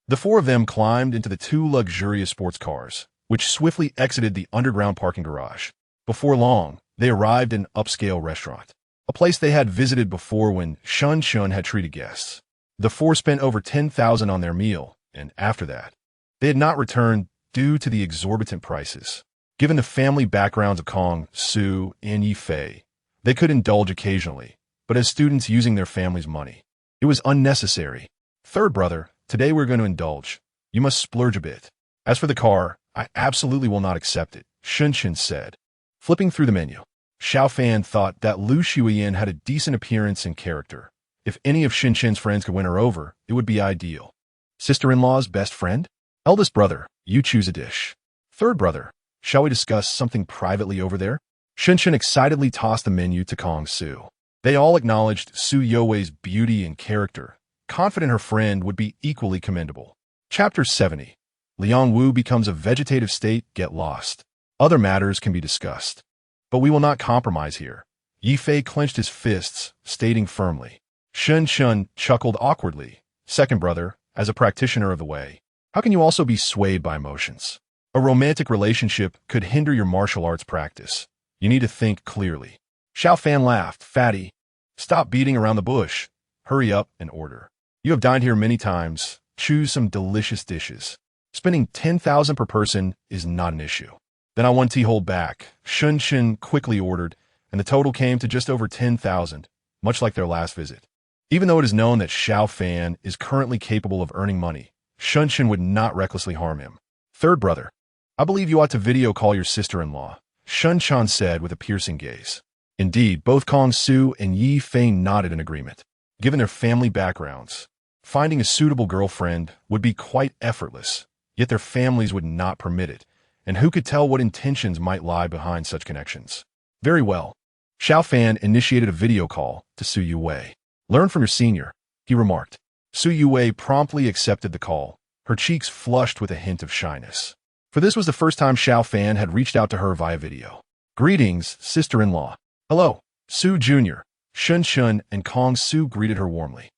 The four of them climbed into the 2 luxurious sports cars, which swiftly exited the underground parking garage. Before long, they arrived in an upscale restaurant, a place they had visited before when Shun Shun had treated guests. The four spent over 10,000 on their meal, and after that, they had not returned due to the exorbitant prices. Given the family backgrounds of Kong, Su, and Yi Fei, they could indulge occasionally, but as students using their family's money, it was unnecessary. Third brother, today we're going to indulge. You must splurge a bit. As for the car, I absolutely will not accept it, Shunshin said. Flipping through the menu, Xiao Fan thought that Lu Shuiyan had a decent appearance and character. If any of Shinshin's friends could win her over, it would be ideal. Sister-in-law's best friend? Eldest brother, you choose a dish. Third brother, shall we discuss something privately over there? Shinshin excitedly tossed the menu to Kong Su. They all acknowledged Su Youwei's beauty and character, confident her friend would be equally commendable. Chapter 70. Liang Wu becomes a vegetative state, get lost. Other matters can be discussed. But we will not compromise here. Yi Fei clenched his fists, stating firmly. Shun Shun chuckled awkwardly. Second brother, as a practitioner of the way, how can you also be swayed by emotions? A romantic relationship could hinder your martial arts practice. You need to think clearly. Xiao Fan laughed. Fatty, stop beating around the bush. Hurry up and order. You have dined here many times. Choose some delicious dishes. Spending 10,000 per person is not an issue. Then I want tea hold back. Shun Shin quickly ordered, and the total came to just over 10,000, much like their last visit. Even though it is known that Xiao Fan is currently capable of earning money, Shun Shin would not recklessly harm him. Third brother, I believe you ought to video call your sister-in-law, Shun Chan said with a piercing gaze. Indeed, both Kong Su and Yi Fei nodded in agreement. Given their family backgrounds, finding a suitable girlfriend would be quite effortless, yet their families would not permit it, and who could tell what intentions might lie behind such connections? Very well. Xiao Fan initiated a video call to Su Youwei. Learn from your senior, he remarked. Su Youwei promptly accepted the call, her cheeks flushed with a hint of shyness. For this was the first time Xiao Fan had reached out to her via video. Greetings, sister-in-law. Hello, Su Jr. Shun Shun and Kong Su greeted her warmly.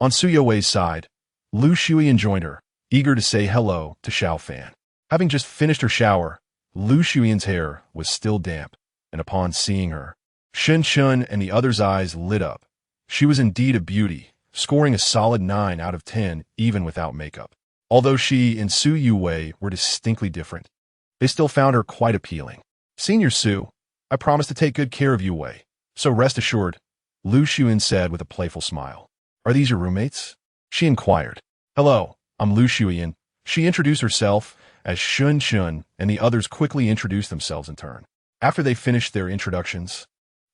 On Su Youwei's side, Lu Shuiyan joined her, eager to say hello to Xiao Fan. Having just finished her shower, Lu Shuiyan's hair was still damp, and upon seeing her, Shun Shun and the others' eyes lit up. She was indeed a beauty, scoring a solid 9 out of 10 even without makeup. Although she and Su Youwei were distinctly different, they still found her quite appealing. Senior Su, I promise to take good care of Youwei, so rest assured, Lu Shuiyan said with a playful smile. Are these your roommates? She inquired. Hello, I'm Lu Shuiyan. She introduced herself as Shun Shun, and the others quickly introduced themselves in turn. After they finished their introductions,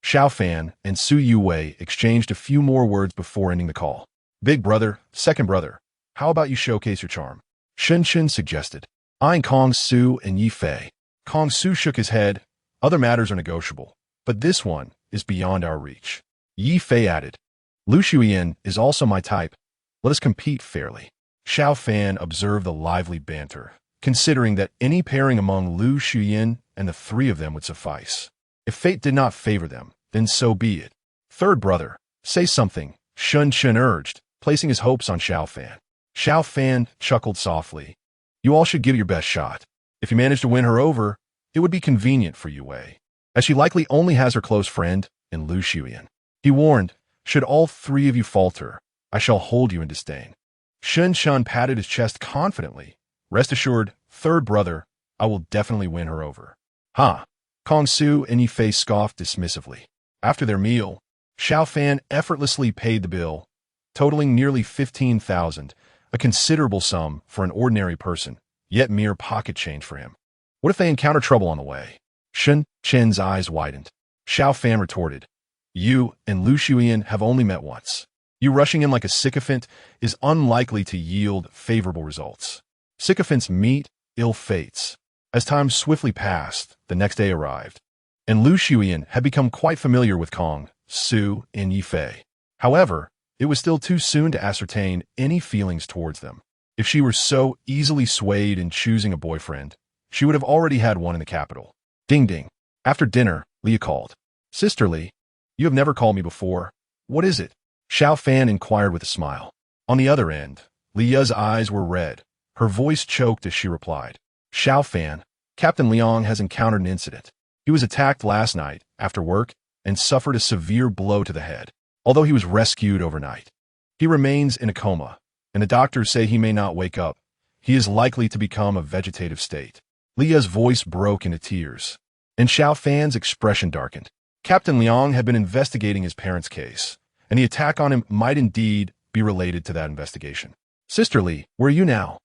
Xiao Fan and Su Youwei exchanged a few more words before ending the call. Big brother, second brother, how about you showcase your charm? Shun Shun suggested. Eyeing Kong Su and Yi Fei, Kong Su shook his head. Other matters are negotiable, but this one is beyond our reach. Yi Fei added. Lu Shuyan is also my type. Let us compete fairly. Xiao Fan observed the lively banter, considering that any pairing among Lu Shuyan and the three of them would suffice. If fate did not favor them, then so be it. Third brother, say something, Shun Shun urged, placing his hopes on Xiao Fan. Xiao Fan chuckled softly. You all should give your best shot. If you manage to win her over, it would be convenient for Yue, as she likely only has her close friend in Lu Shuyan. He warned, should all three of you falter, I shall hold you in disdain. Shun Shun patted his chest confidently. Rest assured, third brother, I will definitely win her over. Ha! Kong Su and Yi Fei scoffed dismissively. After their meal, Xiao Fan effortlessly paid the bill, totaling nearly 15,000, a considerable sum for an ordinary person, yet mere pocket change for him. What if they encounter trouble on the way? Shun Chen's eyes widened. Xiao Fan retorted. You and Lu Shuyan have only met once. You rushing in like a sycophant is unlikely to yield favorable results. Sycophants meet ill fates. As time swiftly passed, the next day arrived, and Lu Shuyan had become quite familiar with Kong, Su, and Yi Fei. However, it was still too soon to ascertain any feelings towards them. If she were so easily swayed in choosing a boyfriend, she would have already had one in the capital. Ding ding. After dinner, Leah called. Sisterly, you have never called me before. What is it? Xiao Fan inquired with a smile. On the other end, Leah's eyes were red. Her voice choked as she replied. Xiao Fan, Captain Liang has encountered an incident. He was attacked last night, after work, and suffered a severe blow to the head. Although he was rescued overnight, he remains in a coma, and the doctors say he may not wake up. He is likely to become a vegetative state. Leah's voice broke into tears, and Xiao Fan's expression darkened. Captain Liang had been investigating his parents' case, and the attack on him might indeed be related to that investigation. Sisterly, where are you now?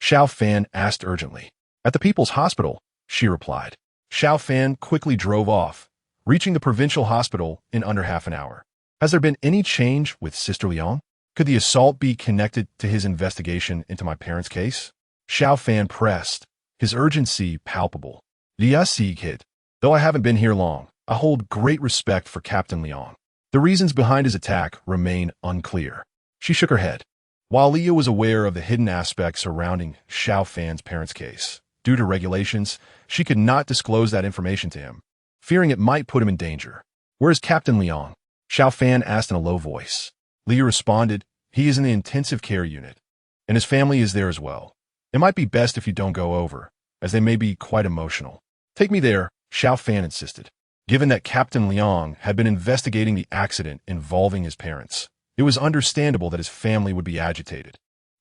Xiao Fan asked urgently. At the People's Hospital, she replied. Xiao Fan quickly drove off, reaching the provincial hospital in under half an hour. Has there been any change with Sister Liang? Could the assault be connected to his investigation into my parents' case? Xiao Fan pressed, his urgency palpable. Lia Sieg, though I haven't been here long, I hold great respect for Captain Liang. The reasons behind his attack remain unclear. She shook her head. While Leah was aware of the hidden aspects surrounding Xiao Fan's parents' case, due to regulations, she could not disclose that information to him, fearing it might put him in danger. Where is Captain Liang? Xiao Fan asked in a low voice. Leah responded, he is in the intensive care unit, and his family is there as well. It might be best if you don't go over, as they may be quite emotional. Take me there, Xiao Fan insisted. Given that Captain Liang had been investigating the accident involving his parents, it was understandable that his family would be agitated.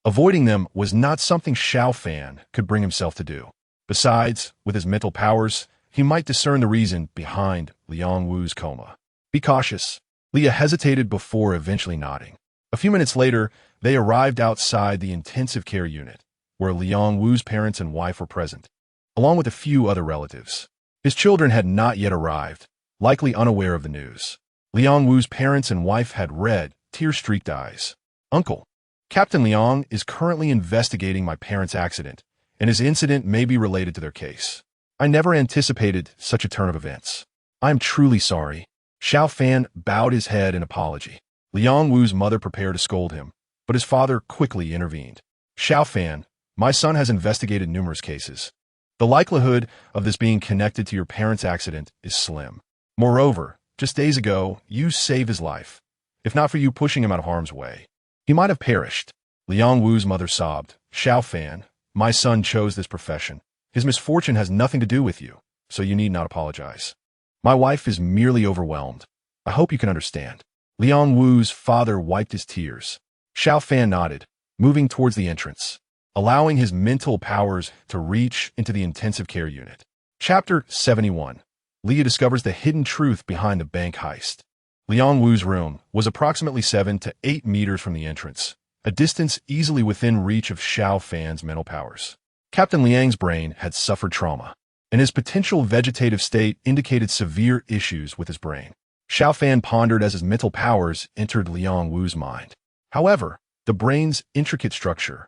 Avoiding them was not something Xiao Fan could bring himself to do. Besides, with his mental powers, he might discern the reason behind Liang Wu's coma. Be cautious. Leah hesitated before eventually nodding. A few minutes later, they arrived outside the intensive care unit, where Liang Wu's parents and wife were present, along with a few other relatives. His children had not yet arrived, likely unaware of the news. Liang Wu's parents and wife had red, tear-streaked eyes. Uncle, Captain Liang is currently investigating my parents' accident, and his incident may be related to their case. I never anticipated such a turn of events. I am truly sorry. Xiao Fan bowed his head in apology. Liang Wu's mother prepared to scold him, but his father quickly intervened. Xiao Fan, my son has investigated numerous cases. The likelihood of this being connected to your parents' accident is slim. Moreover, just days ago, you saved his life. If not for you pushing him out of harm's way, he might have perished. Liang Wu's mother sobbed. Xiao Fan, my son chose this profession. His misfortune has nothing to do with you, so you need not apologize. My wife is merely overwhelmed. I hope you can understand. Liang Wu's father wiped his tears. Xiao Fan nodded, moving towards the entrance, allowing his mental powers to reach into the intensive care unit. Chapter 71. Leah discovers the hidden truth behind the bank heist. Liang Wu's room was approximately 7 to 8 meters from the entrance, a distance easily within reach of Xiao Fan's mental powers. Captain Liang's brain had suffered trauma, and his potential vegetative state indicated severe issues with his brain. Xiao Fan pondered as his mental powers entered Liang Wu's mind. However, the brain's intricate structure,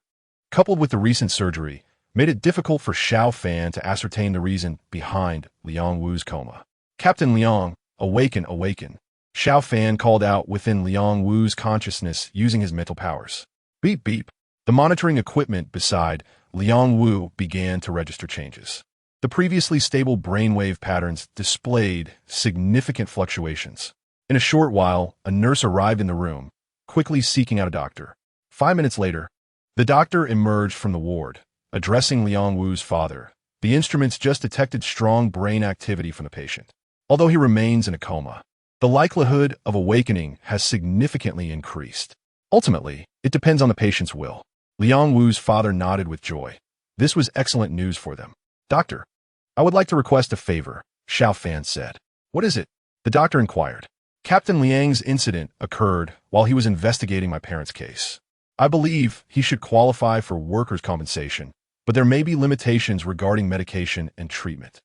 coupled with the recent surgery, made it difficult for Xiao Fan to ascertain the reason behind Liang Wu's coma. Captain Liang, awaken, awaken. Xiao Fan called out within Liang Wu's consciousness using his mental powers. Beep, beep. The monitoring equipment beside Liang Wu began to register changes. The previously stable brainwave patterns displayed significant fluctuations. In a short while, a nurse arrived in the room, quickly seeking out a doctor. 5 minutes later, the doctor emerged from the ward, addressing Liang Wu's father. The instruments just detected strong brain activity from the patient. Although he remains in a coma, the likelihood of awakening has significantly increased. Ultimately, it depends on the patient's will. Liang Wu's father nodded with joy. This was excellent news for them. Doctor, I would like to request a favor, Xiao Fan said. What is it? The doctor inquired. Captain Liang's incident occurred while he was investigating my parents' case. I believe he should qualify for workers' compensation, but there may be limitations regarding medication and treatment.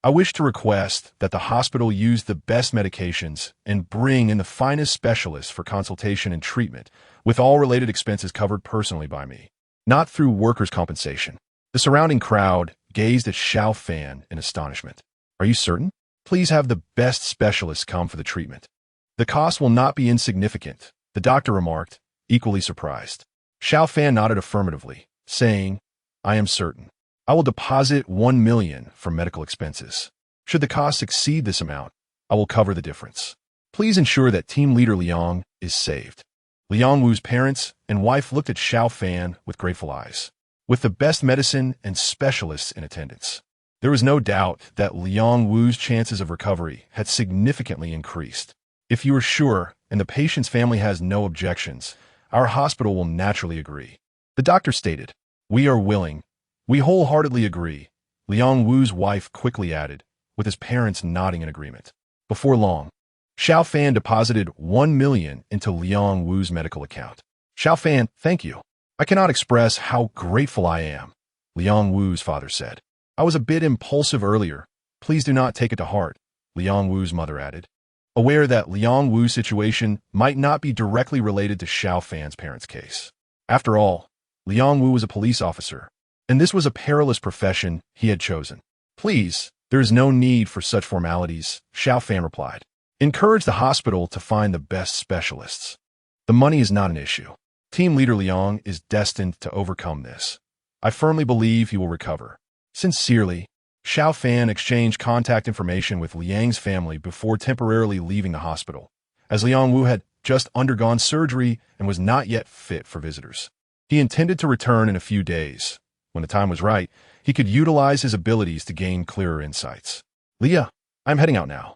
I wish to request that the hospital use the best medications and bring in the finest specialists for consultation and treatment, with all related expenses covered personally by me, not through workers' compensation. The surrounding crowd gazed at Xiao Fan in astonishment. Are you certain? Please have the best specialists come for the treatment. The cost will not be insignificant, the doctor remarked, equally surprised. Xiao Fan nodded affirmatively, saying, I am certain. I will deposit 1 million for medical expenses. Should the cost exceed this amount, I will cover the difference. Please ensure that team leader Liang is saved. Liang Wu's parents and wife looked at Xiao Fan with grateful eyes. With the best medicine and specialists in attendance, there was no doubt that Liang Wu's chances of recovery had significantly increased. If you are sure and the patient's family has no objections, our hospital will naturally agree. The doctor stated, We are willing. We wholeheartedly agree, Liang Wu's wife quickly added, with his parents nodding in agreement. Before long, Xiao Fan deposited 1 million into Liang Wu's medical account. Xiao Fan, thank you. I cannot express how grateful I am, Liang Wu's father said. I was a bit impulsive earlier. Please do not take it to heart, Liang Wu's mother added, aware that Liang Wu's situation might not be directly related to Xiao Fan's parents' case. After all, Liang Wu was a police officer, and this was a perilous profession he had chosen. Please, there is no need for such formalities, Xiao Fan replied. Encourage the hospital to find the best specialists. The money is not an issue. Team leader Liang is destined to overcome this. I firmly believe he will recover. Sincerely, Xiao Fan exchanged contact information with Liang's family before temporarily leaving the hospital, as Liang Wu had just undergone surgery and was not yet fit for visitors. He intended to return in a few days. When the time was right, he could utilize his abilities to gain clearer insights. Leah, I'm heading out now.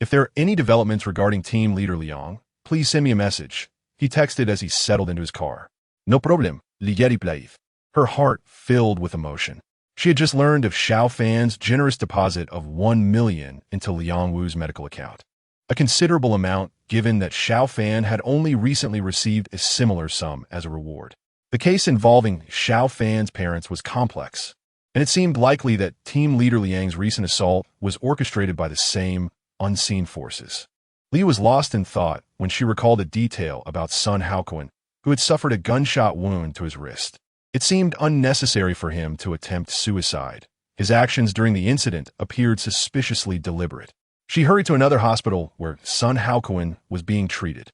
If there are any developments regarding team leader Liang, please send me a message, he texted as he settled into his car. No problem, Lieri Blaive. Her heart filled with emotion. She had just learned of Xiao Fan's generous deposit of 1 million into Liang Wu's medical account. A considerable amount, given that Xiao Fan had only recently received a similar sum as a reward. The case involving Xiao Fan's parents was complex, and it seemed likely that team leader Liang's recent assault was orchestrated by the same unseen forces. Li was lost in thought when she recalled a detail about Sun Haoquan, who had suffered a gunshot wound to his wrist. It seemed unnecessary for him to attempt suicide. His actions during the incident appeared suspiciously deliberate. She hurried to another hospital where Sun Haoquan was being treated.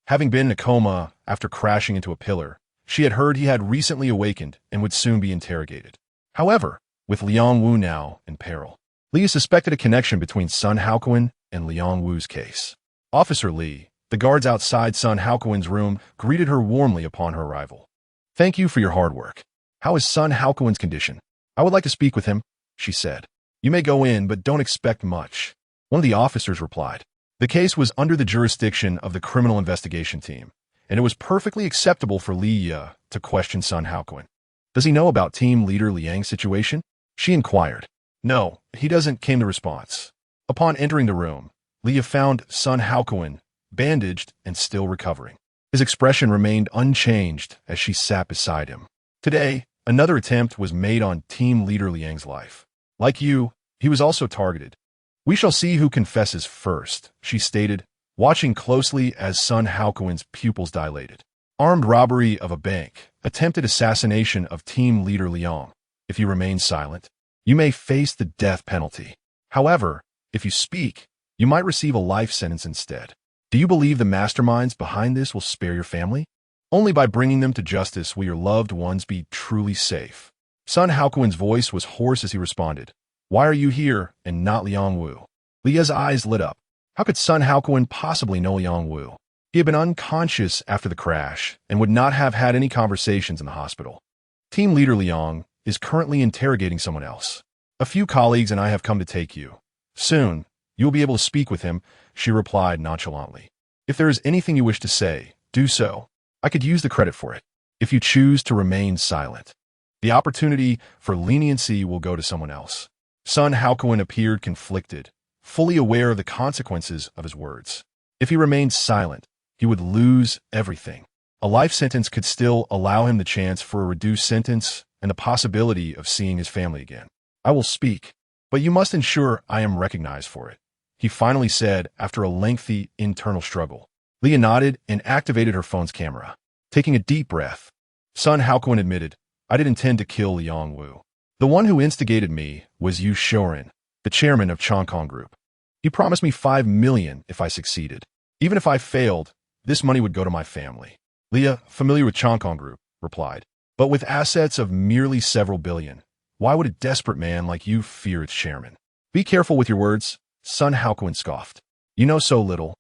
Having been in a coma after crashing into a pillar, she had heard he had recently awakened and would soon be interrogated. However, with Liang Wu now in peril, Li suspected a connection between Sun Haoquan and Liang Wu's case. Officer Li, the guards outside Sun Haoquan's room, greeted her warmly upon her arrival. Thank you for your hard work. How is Sun Haoquan's condition? I would like to speak with him, she said. You may go in, but don't expect much. One of the officers replied. The case was under the jurisdiction of the criminal investigation team, and it was perfectly acceptable for Li Ye to question Sun Haoquan. Does he know about team leader Liang's situation? She inquired. No, he doesn't, came the response. Upon entering the room, Li Ye found Sun Haoquan bandaged and still recovering. His expression remained unchanged as she sat beside him. Today, another attempt was made on team leader Liang's life. Like you, he was also targeted. We shall see who confesses first, she stated, watching closely as Sun Haoquan's pupils dilated. Armed robbery of a bank, attempted assassination of team leader Liang. If you remain silent, you may face the death penalty. However, if you speak, you might receive a life sentence instead. Do you believe the masterminds behind this will spare your family? Only by bringing them to justice will your loved ones be truly safe. Sun Haokuin's voice was hoarse as he responded, "Why are you here and not Liang Wu?" Lia's eyes lit up. How could Sun Haokuin possibly know Liang Wu? He had been unconscious after the crash and would not have had any conversations in the hospital. Team leader Liang is currently interrogating someone else. A few colleagues and I have come to take you. Soon, you will be able to speak with him, she replied nonchalantly. If there is anything you wish to say, do so. I could use the credit for it. If you choose to remain silent, the opportunity for leniency will go to someone else. Sun Haokuin appeared conflicted, fully aware of the consequences of his words. If he remained silent, he would lose everything. A life sentence could still allow him the chance for a reduced sentence and the possibility of seeing his family again. I will speak, but you must ensure I am recognized for it, he finally said after a lengthy internal struggle. Leah nodded and activated her phone's camera. Taking a deep breath, Sun Haokuin admitted, I didn't intend to kill Liang Wu. The one who instigated me was Yu Shorin, the chairman of Chongkong Group. He promised me 5 million if I succeeded. Even if I failed, this money would go to my family. Leah, familiar with Chongkong Group, replied. But with assets of merely several billion, why would a desperate man like you fear its chairman? Be careful with your words, Sun Haokuin scoffed. You know so little.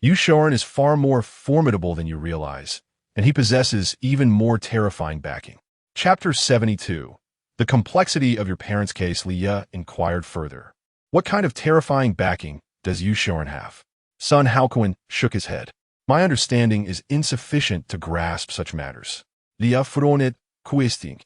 Yu Shorin is far more formidable than you realize, and he possesses even more terrifying backing. Chapter 72. The complexity of your parents' case, Leah inquired further. What kind of terrifying backing does Yu Shorin have? Sun Haokuin shook his head. My understanding is insufficient to grasp such matters. Leah frowned, questing.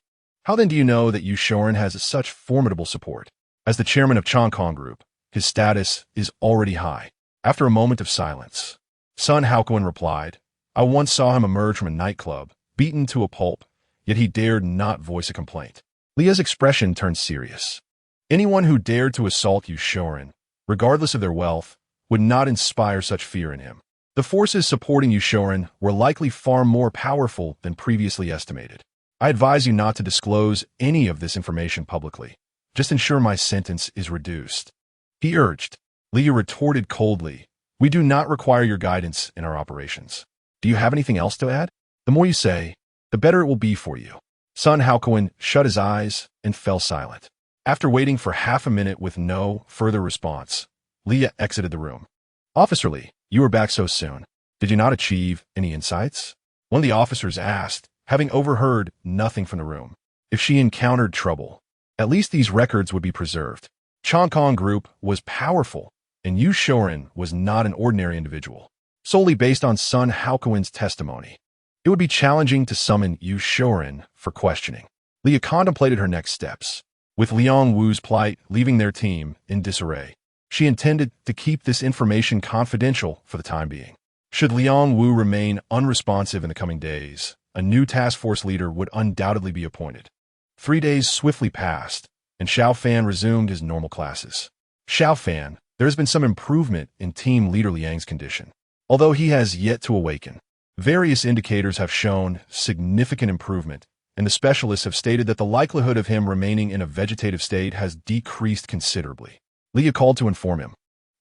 How then do you know that Yu Shorin has such formidable support? As the chairman of Chongkong Group, his status is already high. After a moment of silence, Sun Haokuin replied, I once saw him emerge from a nightclub, beaten to a pulp, yet he dared not voice a complaint. Leah's expression turned serious. Anyone who dared to assault Yu Shorin, regardless of their wealth, would not inspire such fear in him. The forces supporting Yu Shorin were likely far more powerful than previously estimated. I advise you not to disclose any of this information publicly. Just ensure my sentence is reduced. He urged. Leah retorted coldly, we do not require your guidance in our operations. Do you have anything else to add? The more you say, the better it will be for you. Sun Haokuin shut his eyes and fell silent. After waiting for half a minute with no further response, Leah exited the room. Officer Lee, you are back so soon. Did you not achieve any insights? One of the officers asked, having overheard nothing from the room. If she encountered trouble, at least these records would be preserved. Chongkong Group was powerful, and Yu Shorin was not an ordinary individual. Solely based on Sun Haokuin's testimony, it would be challenging to summon Yu Shorin for questioning. Leah contemplated her next steps. With Liang Wu's plight leaving their team in disarray, she intended to keep this information confidential for the time being. Should Liang Wu remain unresponsive in the coming days, a new task force leader would undoubtedly be appointed. 3 days swiftly passed, and Xiao Fan resumed his normal classes. Xiao Fan, there has been some improvement in Team Leader Liang's condition, although he has yet to awaken. Various indicators have shown significant improvement, and the specialists have stated that the likelihood of him remaining in a vegetative state has decreased considerably. Leah called to inform him.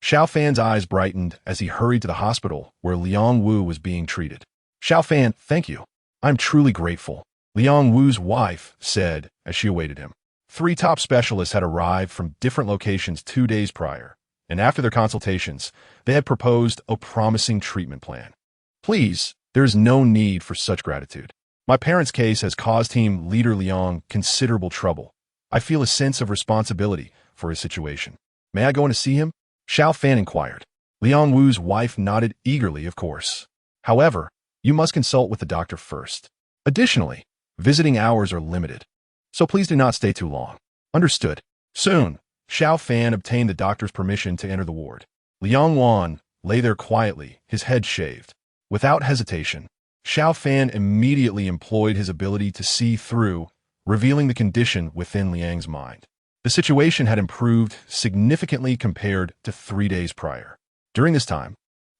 Xiao Fan's eyes brightened as he hurried to the hospital where Liang Wu was being treated. Xiao Fan, thank you. I'm truly grateful, Liang Wu's wife said as she awaited him. 3 top specialists had arrived from different locations 2 days prior, and after their consultations, they had proposed a promising treatment plan. Please, there is no need for such gratitude. My parents' case has caused Team Leader Liang considerable trouble. I feel a sense of responsibility for his situation. May I go in to see him? Xiao Fan inquired. Liang Wu's wife nodded eagerly, of course. However, you must consult with the doctor first. Additionally, visiting hours are limited, so please do not stay too long. Understood. Soon, Xiao Fan obtained the doctor's permission to enter the ward. Liang Wan lay there quietly, his head shaved. Without hesitation, Xiao Fan immediately employed his ability to see through, revealing the condition within Liang's mind. The situation had improved significantly compared to 3 days prior. During this time,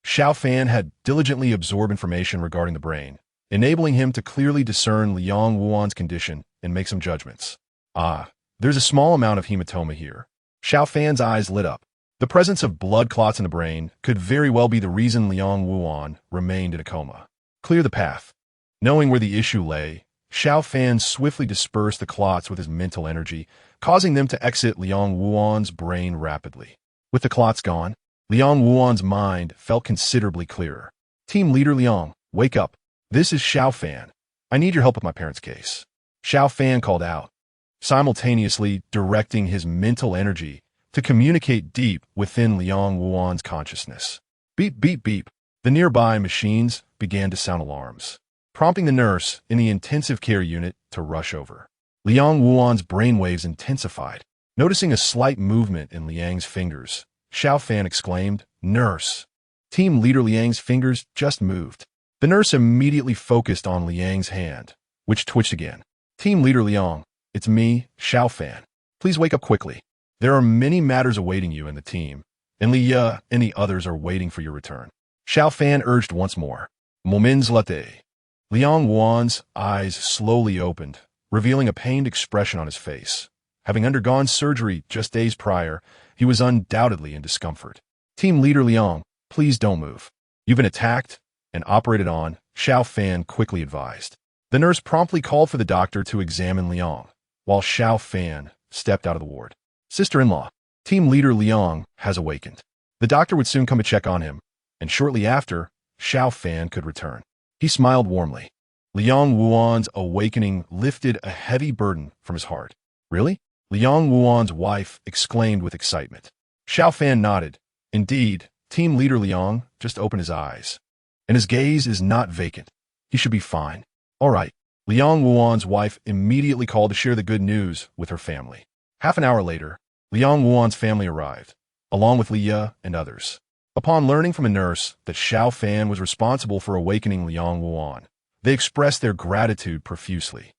Xiao Fan had diligently absorbed information regarding the brain, enabling him to clearly discern Liang Wuan's condition and make some judgments. Ah, there's a small amount of hematoma here. Xiao Fan's eyes lit up. The presence of blood clots in the brain could very well be the reason Liang Wuan remained in a coma. Clear the path. Knowing where the issue lay, Xiao Fan swiftly dispersed the clots with his mental energy, causing them to exit Liang Wuan's brain rapidly. With the clots gone, Liang Wuan's mind felt considerably clearer. Team Leader Liang, wake up. This is Xiao Fan. I need your help with my parents' case. Xiao Fan called out, simultaneously directing his mental energy to communicate deep within Liang Wuan's consciousness. Beep, beep, beep. The nearby machines began to sound alarms, prompting the nurse in the intensive care unit to rush over. Liang Wuan's brainwaves intensified. Noticing a slight movement in Liang's fingers, Xiao Fan exclaimed, "Nurse!" Team Leader Liang's fingers just moved. The nurse immediately focused on Liang's hand, which twitched again. Team Leader Liang, it's me, Xiao Fan. Please wake up quickly. There are many matters awaiting you and the team, and Liya and the others are waiting for your return. Xiao Fan urged once more. Moments later, Liang Wuan's eyes slowly opened, revealing a pained expression on his face. Having undergone surgery just days prior, he was undoubtedly in discomfort. Team Leader Liang, please don't move. You've been attacked and operated on, Xiao Fan quickly advised. The nurse promptly called for the doctor to examine Liang, while Xiao Fan stepped out of the ward. Sister-in-law, Team Leader Liang has awakened. The doctor would soon come to check on him, and shortly after, Xiao Fan could return. He smiled warmly. Liang Wuan's awakening lifted a heavy burden from his heart. Really? Liang Wuan's wife exclaimed with excitement. Xiao Fan nodded. Indeed, Team Leader Liang just opened his eyes, and his gaze is not vacant. He should be fine. All right. Liang Wuan's wife immediately called to share the good news with her family. Half an hour later, Liang Wuan's family arrived, along with Liya and others. Upon learning from a nurse that Xiao Fan was responsible for awakening Liang Wuan, they expressed their gratitude profusely.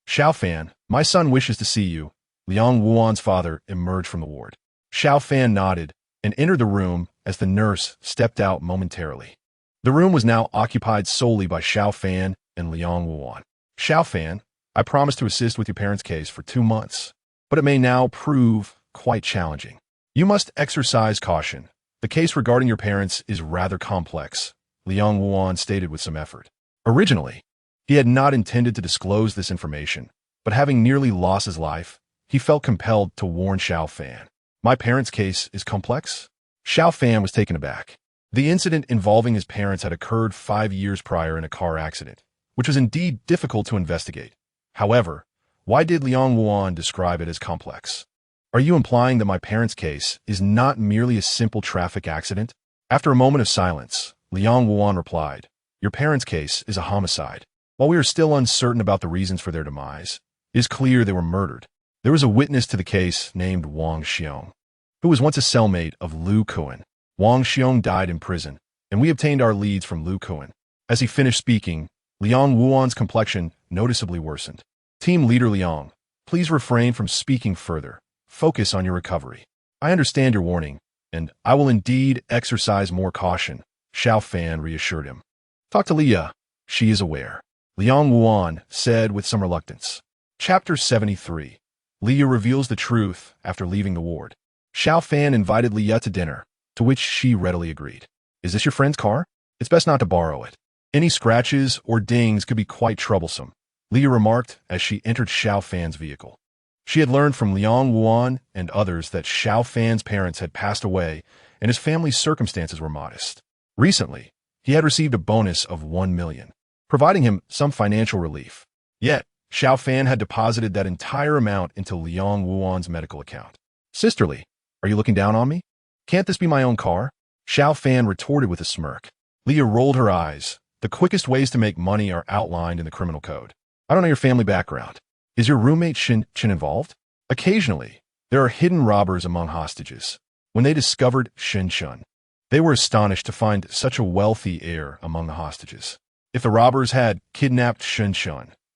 Xiao Fan, my son wishes to see you. Liang Wuan's father emerged from the ward. Xiao Fan nodded and entered the room as the nurse stepped out momentarily. The room was now occupied solely by Xiao Fan and Liang Wuan. Xiao Fan, I promised to assist with your parents' case for 2 months, but it may now prove quite challenging. You must exercise caution. The case regarding your parents is rather complex, Liang Wuan stated with some effort. Originally, he had not intended to disclose this information, but having nearly lost his life, he felt compelled to warn Xiao Fan. My parents' case is complex? Xiao Fan was taken aback. The incident involving his parents had occurred 5 years prior in a car accident, which was indeed difficult to investigate. However, why did Liang Wuan describe it as complex? Are you implying that my parents' case is not merely a simple traffic accident? After a moment of silence, Liang Wuan replied, your parents' case is a homicide. While we are still uncertain about the reasons for their demise, it is clear they were murdered. There was a witness to the case named Wang Xiong, who was once a cellmate of Lu Kuan. Wang Xiong died in prison, and we obtained our leads from Lu Kuan. As he finished speaking, Liang Wuan's complexion noticeably worsened. Team Leader Liang, please refrain from speaking further. Focus on your recovery. I understand your warning, and I will indeed exercise more caution, Xiao Fan reassured him. Talk to Liya. She is aware, Liang Wuan said with some reluctance. Chapter 73. Liya reveals the truth after leaving the ward. Xiao Fan invited Liya to dinner, to which she readily agreed. Is this your friend's car? It's best not to borrow it. Any scratches or dings could be quite troublesome, Liya remarked as she entered Xiao Fan's vehicle. She had learned from Liang Wuan and others that Xiao Fan's parents had passed away and his family's circumstances were modest. Recently, he had received a bonus of 1 million, providing him some financial relief. Yet, Xiao Fan had deposited that entire amount into Liang Wuan's medical account. Sisterly, are you looking down on me? Can't this be my own car? Xiao Fan retorted with a smirk. Liya rolled her eyes. The quickest ways to make money are outlined in the criminal code. I don't know your family background. Is your roommate Chen involved? Occasionally, there are hidden robbers among hostages. When they discovered Shen, they were astonished to find such a wealthy heir among the hostages. If the robbers had kidnapped Shen,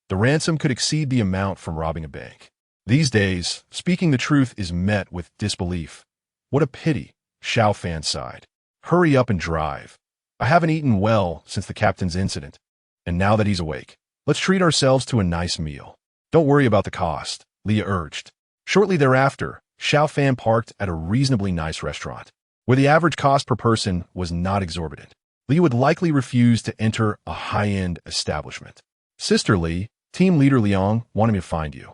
the ransom could exceed the amount from robbing a bank. These days, speaking the truth is met with disbelief. What a pity, Xiao Fan sighed. Hurry up and drive. I haven't eaten well since the captain's incident, and now that he's awake, let's treat ourselves to a nice meal. Don't worry about the cost. Leah urged. Shortly thereafter, Xiao Fan parked at a reasonably nice restaurant, where the average cost per person was not exorbitant. Leah would likely refuse to enter a high-end establishment. Sister Lee, Team Leader Liang wanted me to find you.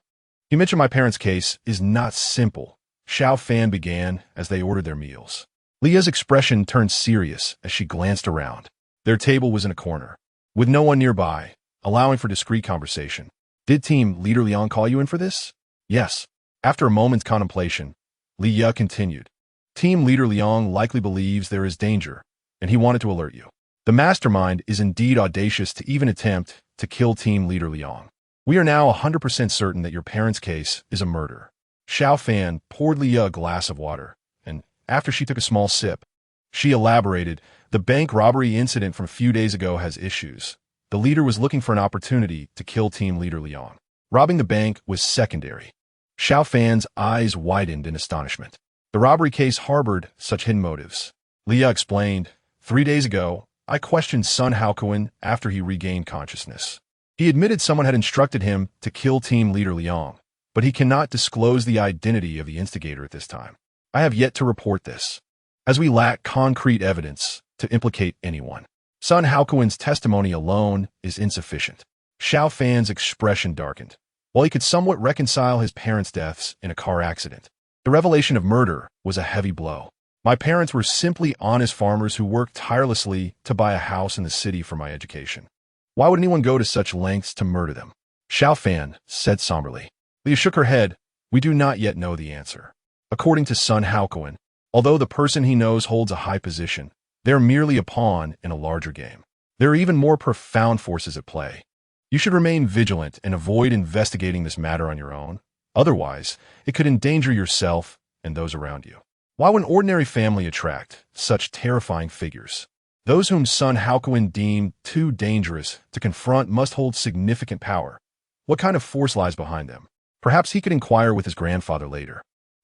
You mentioned my parents' case is not simple, Xiao Fan began as they ordered their meals. Leah's expression turned serious as she glanced around. Their table was in a corner, with no one nearby, allowing for discreet conversation. Did Team Leader Liang call you in for this? Yes. After a moment's contemplation, Leah continued. Team Leader Liang likely believes there is danger, and he wanted to alert you. The mastermind is indeed audacious to even attempt to kill Team Leader Liang. We are now 100% certain that your parents' case is a murder. Xiao Fan poured Leah a glass of water, and after she took a small sip, she elaborated, the bank robbery incident from a few days ago has issues. The leader was looking for an opportunity to kill Team Leader Liang. Robbing the bank was secondary. Xiao Fan's eyes widened in astonishment. The robbery case harbored such hidden motives. Leah explained, 3 days ago, I questioned Sun Haokuin after he regained consciousness. He admitted someone had instructed him to kill Team Leader Liang, but he cannot disclose the identity of the instigator at this time. I have yet to report this, as we lack concrete evidence to implicate anyone. Sun Haokuin's testimony alone is insufficient. Xiao Fan's expression darkened. While he could somewhat reconcile his parents' deaths in a car accident, the revelation of murder was a heavy blow. My parents were simply honest farmers who worked tirelessly to buy a house in the city for my education. Why would anyone go to such lengths to murder them? Xiao Fan said somberly. Leah shook her head. We do not yet know the answer. According to Sun Haokuin, although the person he knows holds a high position, they are merely a pawn in a larger game. There are even more profound forces at play. You should remain vigilant and avoid investigating this matter on your own. Otherwise, it could endanger yourself and those around you. Why would an ordinary family attract such terrifying figures? Those whom Sun Haokuin deemed too dangerous to confront must hold significant power. What kind of force lies behind them? Perhaps he could inquire with his grandfather later.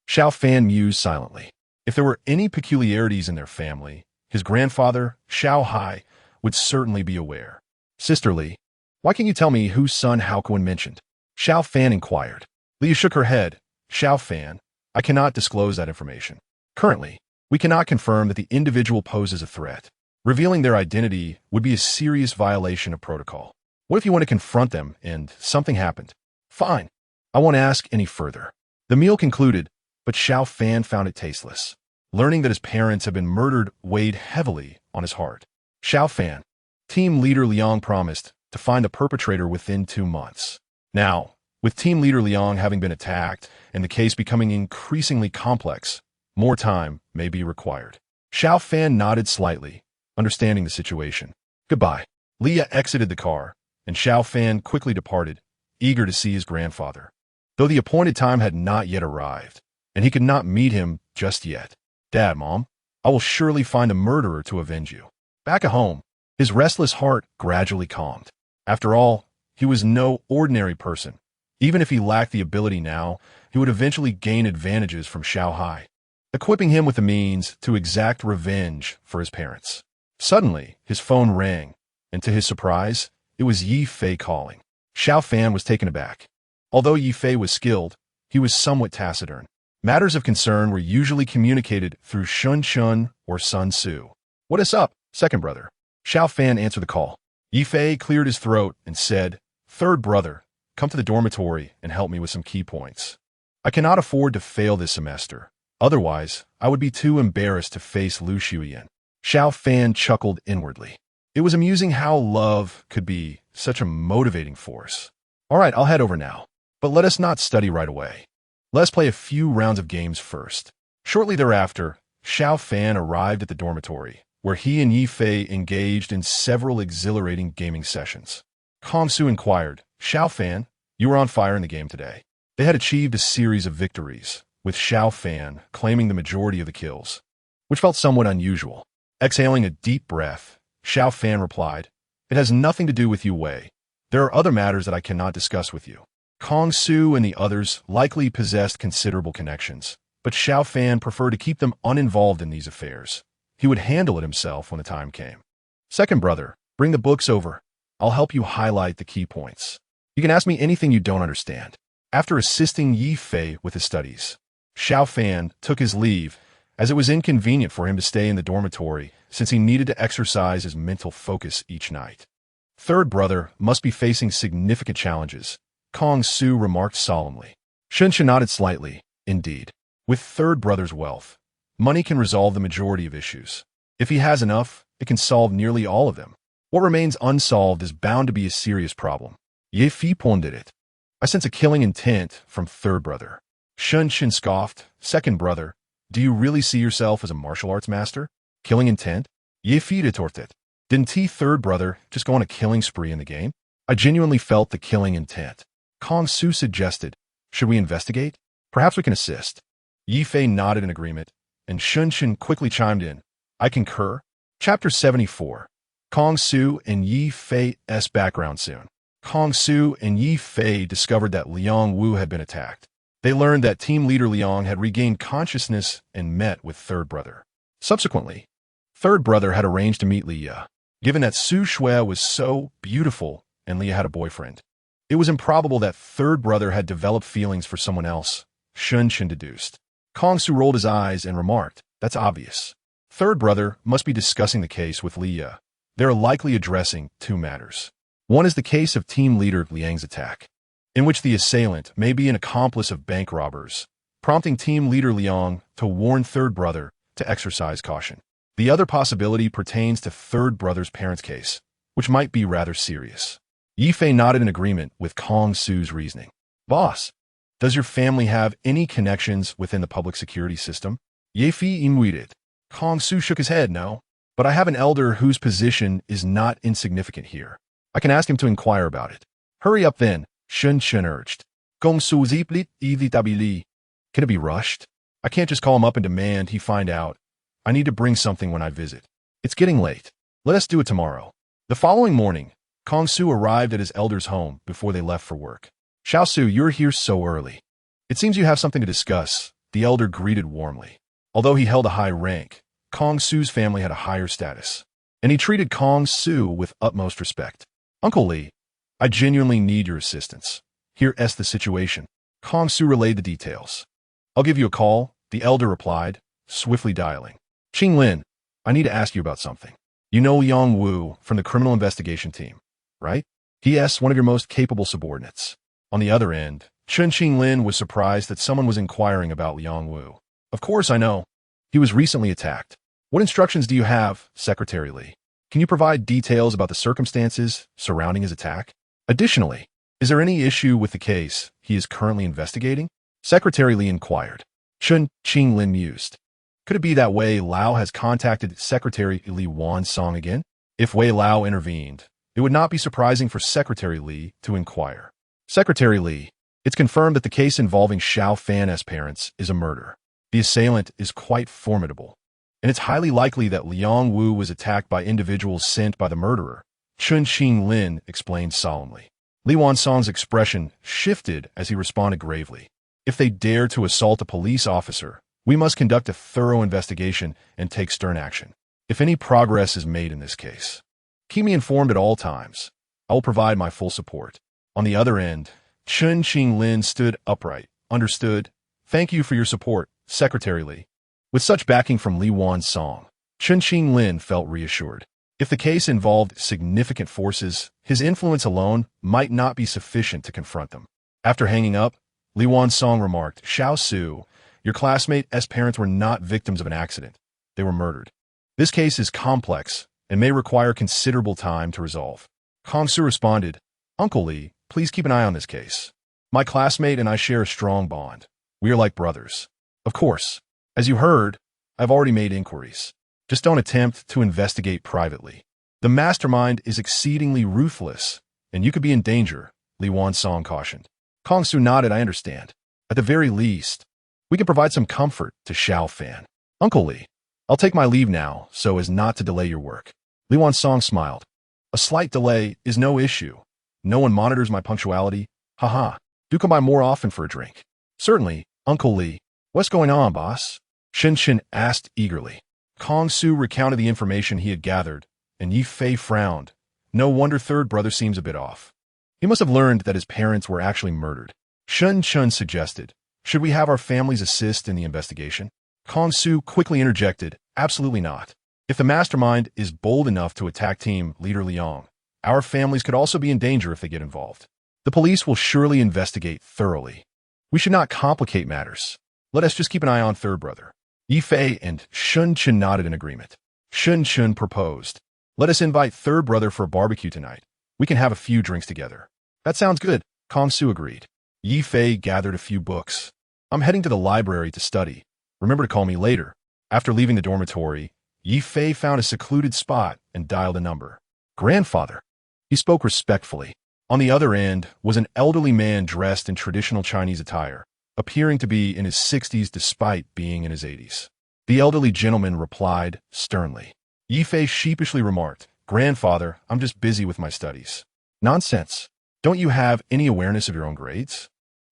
Xiao Fan mused silently. If there were any peculiarities in their family, his grandfather, Xiao Hai, would certainly be aware. Sister Lee, why can't you tell me who Sun Haokuin mentioned? Xiao Fan inquired. Leah shook her head. Xiao Fan, I cannot disclose that information. Currently, we cannot confirm that the individual poses a threat. Revealing their identity would be a serious violation of protocol. What if you want to confront them and something happened? Fine. I won't ask any further. The meal concluded, but Xiao Fan found it tasteless. Learning that his parents had been murdered weighed heavily on his heart. Xiao Fan, Team Leader Liang promised to find the perpetrator within 2 months. Now, with Team Leader Liang having been attacked and the case becoming increasingly complex, more time may be required. Xiao Fan nodded slightly, understanding the situation. Goodbye. Leah exited the car, and Xiao Fan quickly departed, eager to see his grandfather. Though the appointed time had not yet arrived, and he could not meet him just yet. Dad, Mom, I will surely find a murderer to avenge you. Back at home, his restless heart gradually calmed. After all, he was no ordinary person. Even if he lacked the ability now, he would eventually gain advantages from Xiao Hai, equipping him with the means to exact revenge for his parents. Suddenly, his phone rang, and to his surprise, it was Yi Fei calling. Xiao Fan was taken aback. Although Yi Fei was skilled, he was somewhat taciturn. Matters of concern were usually communicated through Shun Shun or Sun Su. What is up, second brother? Xiao Fan answered the call. Yi Fei cleared his throat and said, Third brother, come to the dormitory and help me with some key points. I cannot afford to fail this semester. Otherwise, I would be too embarrassed to face Lu Xiuyan. Xiao Fan chuckled inwardly. It was amusing how love could be such a motivating force. All right, I'll head over now. But let us not study right away. Let's play a few rounds of games first. Shortly thereafter, Xiao Fan arrived at the dormitory, where he and Yi Fei engaged in several exhilarating gaming sessions. Kong Su inquired, Xiao Fan, you were on fire in the game today. They had achieved a series of victories, with Xiao Fan claiming the majority of the kills, which felt somewhat unusual. Exhaling a deep breath, Xiao Fan replied, It has nothing to do with you, Wei. There are other matters that I cannot discuss with you. Kong Su and the others likely possessed considerable connections, but Xiao Fan preferred to keep them uninvolved in these affairs. He would handle it himself when the time came. Second brother, bring the books over. I'll help you highlight the key points. You can ask me anything you don't understand. After assisting Yi Fei with his studies, Xiao Fan took his leave, as it was inconvenient for him to stay in the dormitory since he needed to exercise his mental focus each night. Third brother must be facing significant challenges, Kong Su remarked solemnly. Shen nodded slightly. Indeed. With third brother's wealth, money can resolve the majority of issues. If he has enough, it can solve nearly all of them. What remains unsolved is bound to be a serious problem. Ye Fi pondered it. I sense a killing intent from third brother. Shen scoffed. Second brother, do you really see yourself as a martial arts master? Killing intent? Ye Fi retorted. Didn't third brother just go on a killing spree in the game? I genuinely felt the killing intent. Kong Su suggested, should we investigate? Perhaps we can assist. Yi Fei nodded in agreement, and Shen quickly chimed in. I concur. Chapter 74. Kong Su and Yi Fei's background soon. Kong Su and Yi Fei discovered that Liang Wu had been attacked. They learned that team leader Liang had regained consciousness and met with third brother. Subsequently, third brother had arranged to meet Leah. Given that Su Shui was so beautiful and Leah had a boyfriend, it was improbable that third brother had developed feelings for someone else, Shen deduced. Kong Su rolled his eyes and remarked, that's obvious. Third brother must be discussing the case with Leah. They are likely addressing two matters. One is the case of team leader Liang's attack, in which the assailant may be an accomplice of bank robbers, prompting team leader Liang to warn third brother to exercise caution. The other possibility pertains to third brother's parents' case, which might be rather serious. Yi Fei nodded in agreement with Kong Su's reasoning. Boss, does your family have any connections within the public security system? Ye Fi imuited. Kong Su shook his head, no. But I have an elder whose position is not insignificant here. I can ask him to inquire about it. Hurry up then, Shen urged. Gong Su ziplit evitabili. Can it be rushed? I can't just call him up and demand he find out. I need to bring something when I visit. It's getting late. Let us do it tomorrow. The following morning, Kong Su arrived at his elder's home before they left for work. Xiao Su, you're here so early. It seems you have something to discuss, the elder greeted warmly. Although he held a high rank, Kong Su's family had a higher status, and he treated Kong Su with utmost respect. Uncle Li, I genuinely need your assistance. Here's the situation. Kong Su relayed the details. I'll give you a call, the elder replied, swiftly dialing. Qing Lin, I need to ask you about something. You know Yang Wu from the criminal investigation team, right? He.S. one of your most capable subordinates. On the other end, Qing Lin was surprised that someone was inquiring about Liang Wu. Of course I know. He was recently attacked. What instructions do you have, Secretary Li? Can you provide details about the circumstances surrounding his attack? Additionally, is there any issue with the case he is currently investigating? Secretary Li inquired. Qing Lin mused. Could it be that Wei Lao has contacted Secretary Li Wansong again? If Wei Lao intervened, it would not be surprising for Secretary Li to inquire. Secretary Li, it's confirmed that the case involving Xiao Fan's parents is a murder. The assailant is quite formidable, and it's highly likely that Liang Wu was attacked by individuals sent by the murderer, Qing Lin explained solemnly. Li Wansong's expression shifted as he responded gravely. If they dare to assault a police officer, we must conduct a thorough investigation and take stern action. If any progress is made in this case, keep me informed at all times. I will provide my full support. On the other end, Qing Lin stood upright. Understood. Thank you for your support, Secretary Li. With such backing from Li Wansong, Qing Lin felt reassured. If the case involved significant forces, his influence alone might not be sufficient to confront them. After hanging up, Li Wansong remarked, Xiao Su, your classmate's parents were not victims of an accident. They were murdered. This case is complex and may require considerable time to resolve. Kong Su responded, Uncle Li, please keep an eye on this case. My classmate and I share a strong bond. We are like brothers. Of course, as you heard, I've already made inquiries. Just don't attempt to investigate privately. The mastermind is exceedingly ruthless, and you could be in danger, Li Wansong cautioned. Kong Su nodded, I understand. At the very least, we can provide some comfort to Xiao Fan. Uncle Li, I'll take my leave now so as not to delay your work. Li Wansong smiled. A slight delay is no issue. No one monitors my punctuality. Haha. Do come by more often for a drink. Certainly, Uncle Li. What's going on, boss? Shen asked eagerly. Kong Su recounted the information he had gathered, and Yi Fei frowned. No wonder third brother seems a bit off. He must have learned that his parents were actually murdered. Shun Chun suggested. Should we have our families assist in the investigation? Kong Su quickly interjected, absolutely not. If the mastermind is bold enough to attack Team Leader Liang, our families could also be in danger if they get involved. The police will surely investigate thoroughly. We should not complicate matters. Let us just keep an eye on third brother. Yi Fei and Shun Chun nodded in agreement. Shun Chun proposed. Let us invite third brother for a barbecue tonight. We can have a few drinks together. That sounds good, Kong Su agreed. Yi Fei gathered a few books. I'm heading to the library to study. Remember to call me later. After leaving the dormitory, Yi Fei found a secluded spot and dialed a number. Grandfather. He spoke respectfully. On the other end was an elderly man dressed in traditional Chinese attire, appearing to be in his 60s despite being in his 80s. The elderly gentleman replied sternly. Yi Fei sheepishly remarked, Grandfather, I'm just busy with my studies. Nonsense. Don't you have any awareness of your own grades?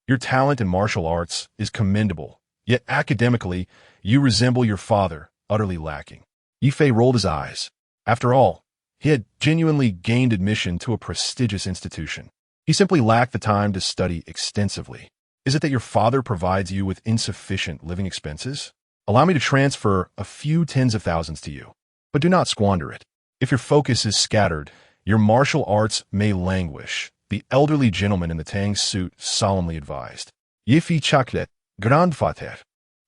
Your talent in martial arts is commendable, yet academically, you resemble your father, utterly lacking. Yi Fei rolled his eyes. After all, he had genuinely gained admission to a prestigious institution. He simply lacked the time to study extensively. Is it that your father provides you with insufficient living expenses? Allow me to transfer a few tens of thousands to you, but do not squander it. If your focus is scattered, your martial arts may languish, the elderly gentleman in the Tang suit solemnly advised. Yifi Chakdet, Grandvater.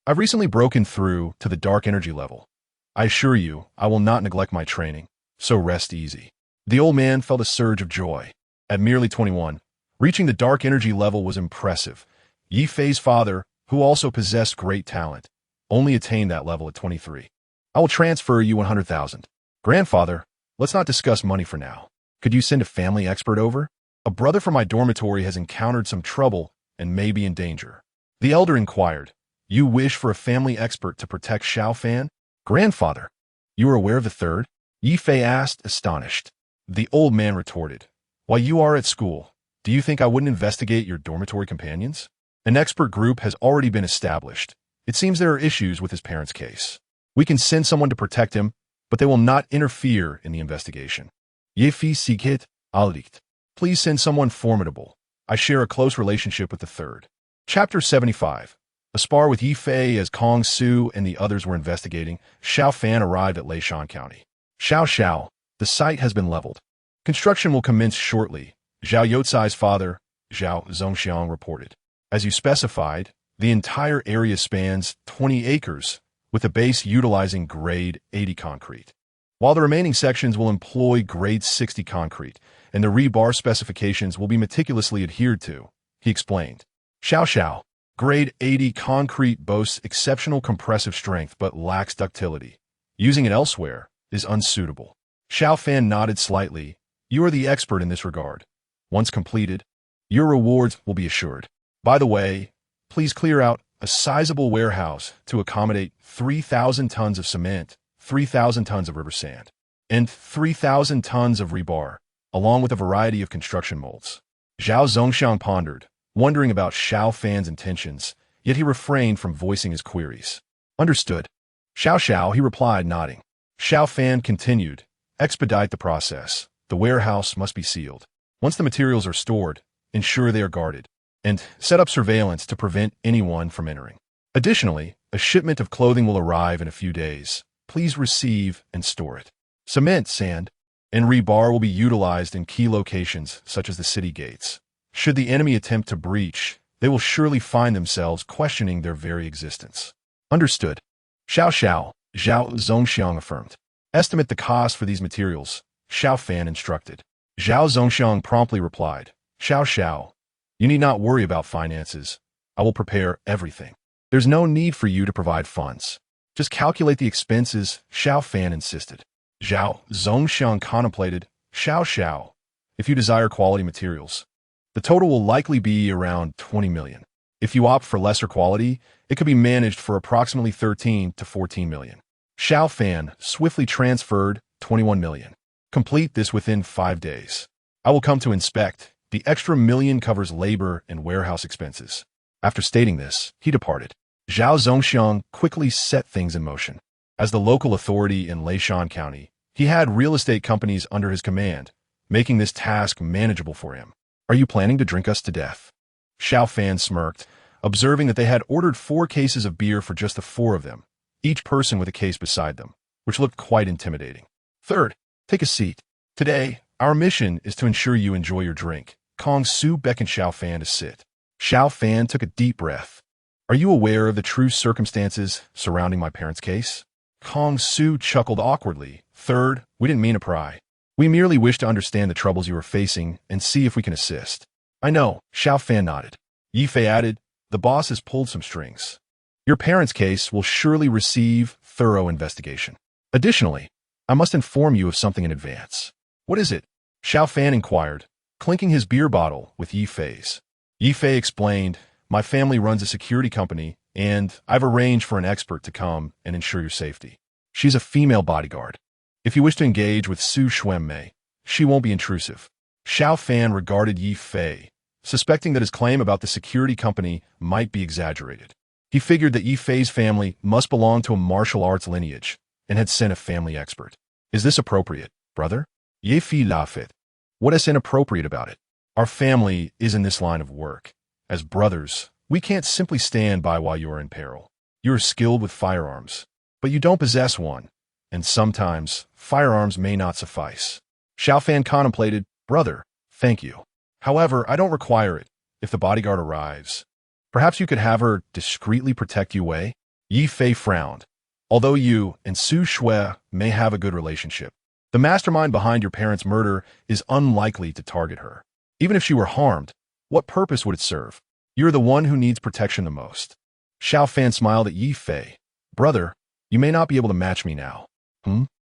I've recently broken through to the dark energy level. I assure you, I will not neglect my training, so rest easy. The old man felt a surge of joy. At merely 21, reaching the dark energy level was impressive. Yi Fei's father, who also possessed great talent, only attained that level at 23. I will transfer you 100,000. Grandfather, let's not discuss money for now. Could you send a family expert over? A brother from my dormitory has encountered some trouble and may be in danger. The elder inquired, You wish for a family expert to protect Xiao Fan? Grandfather, you are aware of the third? Yi Fei asked, astonished. The old man retorted, While you are at school, do you think I wouldn't investigate your dormitory companions? An expert group has already been established. It seems there are issues with his parents' case. We can send someone to protect him, but they will not interfere in the investigation. Yefi Sikit Alikt. Please send someone formidable. I share a close relationship with the third. Chapter 75. A spar with Yi Fei as Kong Su and the others were investigating, Xiao Fan arrived at Leishan County. Xiao, the site has been leveled. Construction will commence shortly, Zhao Yotsai's father, Zhao Zongxiang, reported. As you specified, the entire area spans 20 acres, with a base utilizing grade 80 concrete. While the remaining sections will employ grade 60 concrete, and the rebar specifications will be meticulously adhered to, he explained. Xiao, grade 80 concrete boasts exceptional compressive strength but lacks ductility. Using it elsewhere is unsuitable. Xiao Fan nodded slightly. You are the expert in this regard. Once completed, your rewards will be assured. By the way, please clear out a sizable warehouse to accommodate 3,000 tons of cement, 3,000 tons of river sand, and 3,000 tons of rebar, along with a variety of construction molds. Zhao Zongxiang pondered, wondering about Xiao Fan's intentions, yet he refrained from voicing his queries. Understood. Xiao, he replied, nodding. Xiao Fan continued, expedite the process. The warehouse must be sealed. Once the materials are stored, ensure they are guarded, and set up surveillance to prevent anyone from entering. Additionally, a shipment of clothing will arrive in a few days. Please receive and store it. Cement, sand, and rebar will be utilized in key locations such as the city gates. Should the enemy attempt to breach, they will surely find themselves questioning their very existence. Understood. Zhao Zongxiang affirmed. Estimate the cost for these materials, Xiao Fan instructed. Zhao Zongxiang promptly replied, Xiao, you need not worry about finances. I will prepare everything. There's no need for you to provide funds. Just calculate the expenses, Xiao Fan insisted. Zhao Zongxiang contemplated, Xiao, if you desire quality materials, the total will likely be around 20 million. If you opt for lesser quality, it could be managed for approximately 13 to 14 million. Xiao Fan swiftly transferred 21 million. Complete this within 5 days. I will come to inspect. The extra million covers labor and warehouse expenses. After stating this, he departed. Zhao Zongxiang quickly set things in motion. As the local authority in Leishan County, he had real estate companies under his command, making this task manageable for him. Are you planning to drink us to death? Xiao Fan smirked, observing that they had ordered 4 cases of beer for just the 4 of them, each person with a case beside them, which looked quite intimidating. Third, take a seat. Today, our mission is to ensure you enjoy your drink. Kong Su beckoned Xiao Fan to sit. Xiao Fan took a deep breath. Are you aware of the true circumstances surrounding my parents' case? Kong Su chuckled awkwardly. Third, we didn't mean to pry. We merely wish to understand the troubles you are facing and see if we can assist. I know, Xiao Fan nodded. Yi Fei added, the boss has pulled some strings. Your parents' case will surely receive thorough investigation. Additionally, I must inform you of something in advance. What is it? Xiao Fan inquired, clinking his beer bottle with Yi Fei's. Yi Fei explained, my family runs a security company, and I've arranged for an expert to come and ensure your safety. She's a female bodyguard. If you wish to engage with Su Xuanmei, she won't be intrusive. Xiao Fan regarded Yi Fei, suspecting that his claim about the security company might be exaggerated. He figured that Yi Fei's family must belong to a martial arts lineage and had sent a family expert. Is this appropriate, brother? Yi Fei laughed. What is inappropriate about it? Our family is in this line of work. As brothers, we can't simply stand by while you are in peril. You are skilled with firearms, but you don't possess one, and sometimes firearms may not suffice. Xiao Fan contemplated, brother, thank you. However, I don't require it if the bodyguard arrives. Perhaps you could have her discreetly protect you away? Yi Fei frowned. Although you and Su Shui may have a good relationship, the mastermind behind your parents' murder is unlikely to target her. Even if she were harmed, what purpose would it serve? You're the one who needs protection the most. Xiao Fan smiled at Yi Fei. Brother, you may not be able to match me now.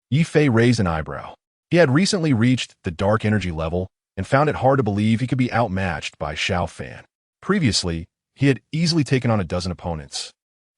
Yi Fei raised an eyebrow. He had recently reached the dark energy level and found it hard to believe he could be outmatched by Xiao Fan. Previously, he had easily taken on a dozen opponents.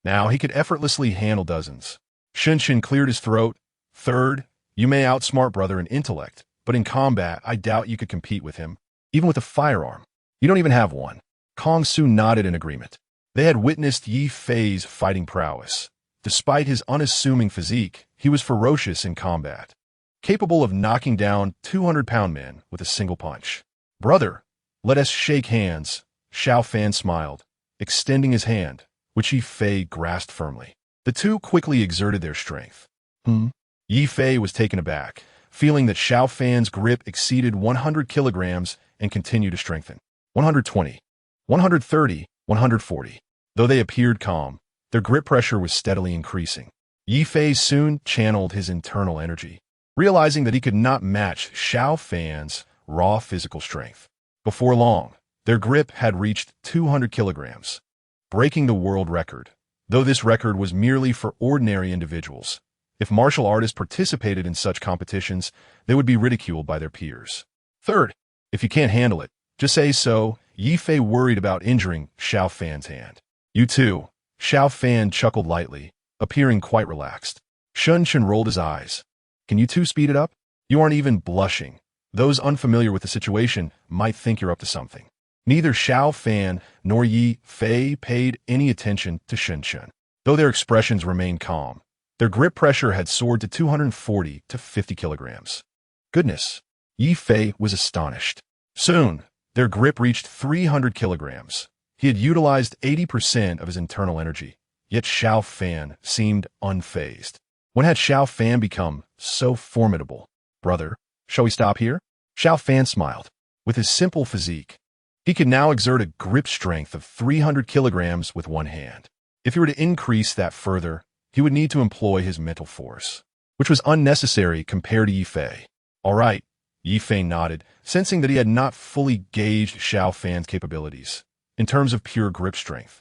Now he could effortlessly handle dozens. Shinshin cleared his throat. Third, you may outsmart brother in intellect, but in combat, I doubt you could compete with him, even with a firearm. You don't even have one. Kong Su nodded in agreement. They had witnessed Yi Fei's fighting prowess. Despite his unassuming physique, he was ferocious in combat, capable of knocking down 200-pound men with a single punch. Brother, let us shake hands. Xiao Fan smiled, extending his hand, which Yi Fei grasped firmly. The two quickly exerted their strength. Yi Fei was taken aback, feeling that Xiao Fan's grip exceeded 100 kilograms and continued to strengthen. 120, 130, 140. Though they appeared calm, their grip pressure was steadily increasing. Yi Fei soon channeled his internal energy, realizing that he could not match Xiao Fan's raw physical strength. Before long, their grip had reached 200 kilograms, breaking the world record, though this record was merely for ordinary individuals. If martial artists participated in such competitions, they would be ridiculed by their peers. Third, if you can't handle it, just say so. Yi Fei worried about injuring Xiao Fan's hand. You too. Xiao Fan chuckled lightly, appearing quite relaxed. Shinshin rolled his eyes. Can you two speed it up? You aren't even blushing. Those unfamiliar with the situation might think you're up to something. Neither Xiao Fan nor Yi Fei paid any attention to Shinshin. Though their expressions remained calm, their grip pressure had soared to 240 to 50 kilograms. Goodness, Yi Fei was astonished. Soon, their grip reached 300 kilograms. He had utilized 80% of his internal energy, yet Xiao Fan seemed unfazed. When had Xiao Fan become so formidable? Brother, shall we stop here? Xiao Fan smiled. With his simple physique, he could now exert a grip strength of 300 kilograms with one hand. If he were to increase that further, he would need to employ his mental force, which was unnecessary compared to Yi Fei. All right, Yi Fei nodded, sensing that he had not fully gauged Xiao Fan's capabilities in terms of pure grip strength.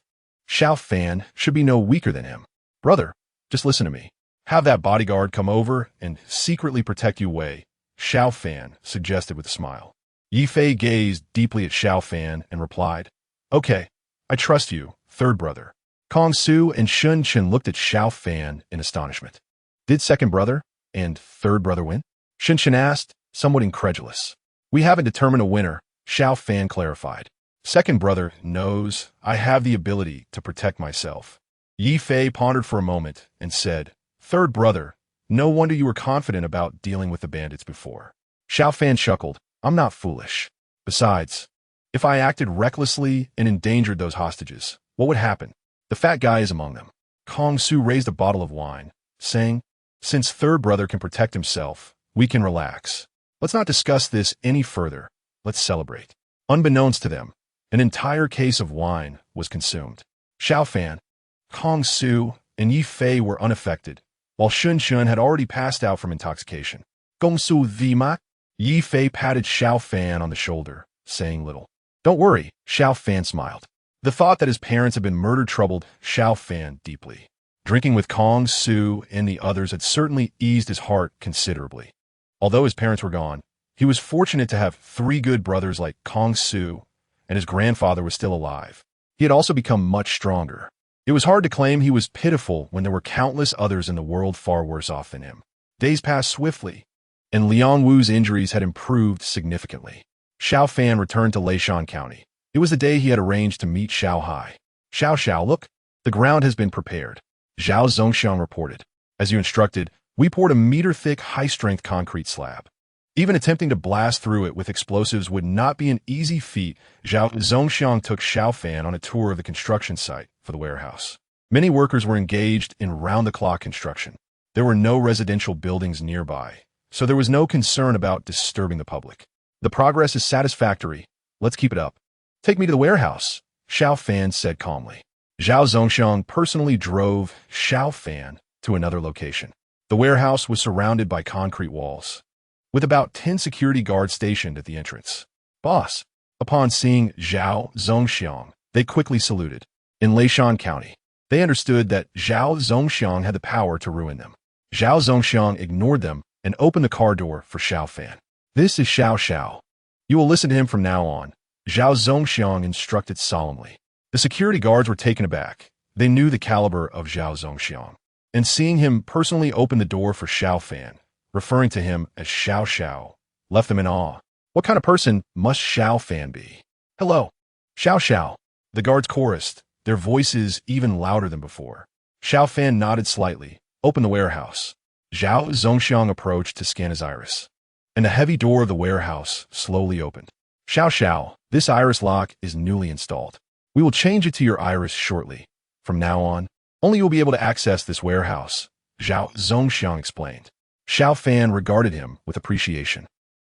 Xiao Fan should be no weaker than him. Brother, just listen to me. Have that bodyguard come over and secretly protect you away, Xiao Fan suggested with a smile. Yi Fei gazed deeply at Xiao Fan and replied, Okay, I trust you, third brother. Kong Su and Shinshin looked at Xiao Fan in astonishment. Did second brother and third brother win? Shinshin asked, somewhat incredulous. We haven't determined a winner, Xiao Fan clarified. Second brother knows I have the ability to protect myself. Yi Fei pondered for a moment and said, Third brother, no wonder you were confident about dealing with the bandits before. Xiao Fan chuckled. I'm not foolish. Besides, If I acted recklessly and endangered those hostages, what would happen? The fat guy is among them. Kong Su raised a bottle of wine, saying, "Since third brother can protect himself, we can relax. Let's not discuss this any further. Let's celebrate." Unbeknownst to them, an entire case of wine was consumed. Xiao Fan, Kong Su, and Yi Fei were unaffected, while Shun Shun had already passed out from intoxication. Gong Su Vima, Yi Fei patted Xiao Fan on the shoulder, saying little. "Don't worry," Xiao Fan smiled. The thought that his parents had been murdered troubled Xiao Fan deeply. Drinking with Kong Su and the others had certainly eased his heart considerably. Although his parents were gone, he was fortunate to have three good brothers like Kong Su, and his grandfather was still alive. He had also become much stronger. It was hard to claim he was pitiful when there were countless others in the world far worse off than him. Days passed swiftly, and Liang Wu's injuries had improved significantly. Xiao Fan returned to Leishan County. It was the day he had arranged to meet Xiao Hai. "Xiao, look, the ground has been prepared," Zhao Zongxiang reported. "As you instructed, we poured a meter-thick, high-strength concrete slab. Even attempting to blast through it with explosives would not be an easy feat." Zhao Zongxiang took Xiao Fan on a tour of the construction site for the warehouse. Many workers were engaged in round-the-clock construction. There were no residential buildings nearby, so there was no concern about disturbing the public. "The progress is satisfactory. Let's keep it up." "Take me to the warehouse," Xiao Fan said calmly. Zhao Zongxiang personally drove Xiao Fan to another location. The warehouse was surrounded by concrete walls, with about 10 security guards stationed at the entrance. "Boss." Upon seeing Zhao Zongxiang, they quickly saluted. In Leishan County, they understood that Zhao Zongxiang had the power to ruin them. Zhao Zongxiang ignored them and opened the car door for Xiao Fan. "This is Xiao. You will listen to him from now on," Zhao Zongxiang instructed solemnly. The security guards were taken aback. They knew the caliber of Zhao Zongxiang. And seeing him personally open the door for Xiao Fan, referring to him as Xiao, left them in awe. What kind of person must Xiao Fan be? "Hello, Xiao," the guards chorused, their voices even louder than before. Xiao Fan nodded slightly, opened the warehouse. Zhao Zongxiang approached to scan his iris, and the heavy door of the warehouse slowly opened. "Xiao, this iris lock is newly installed. We will change it to your iris shortly. From now on, only you will be able to access this warehouse," Zhao Zongxiang explained. Xiao Fan regarded him with appreciation.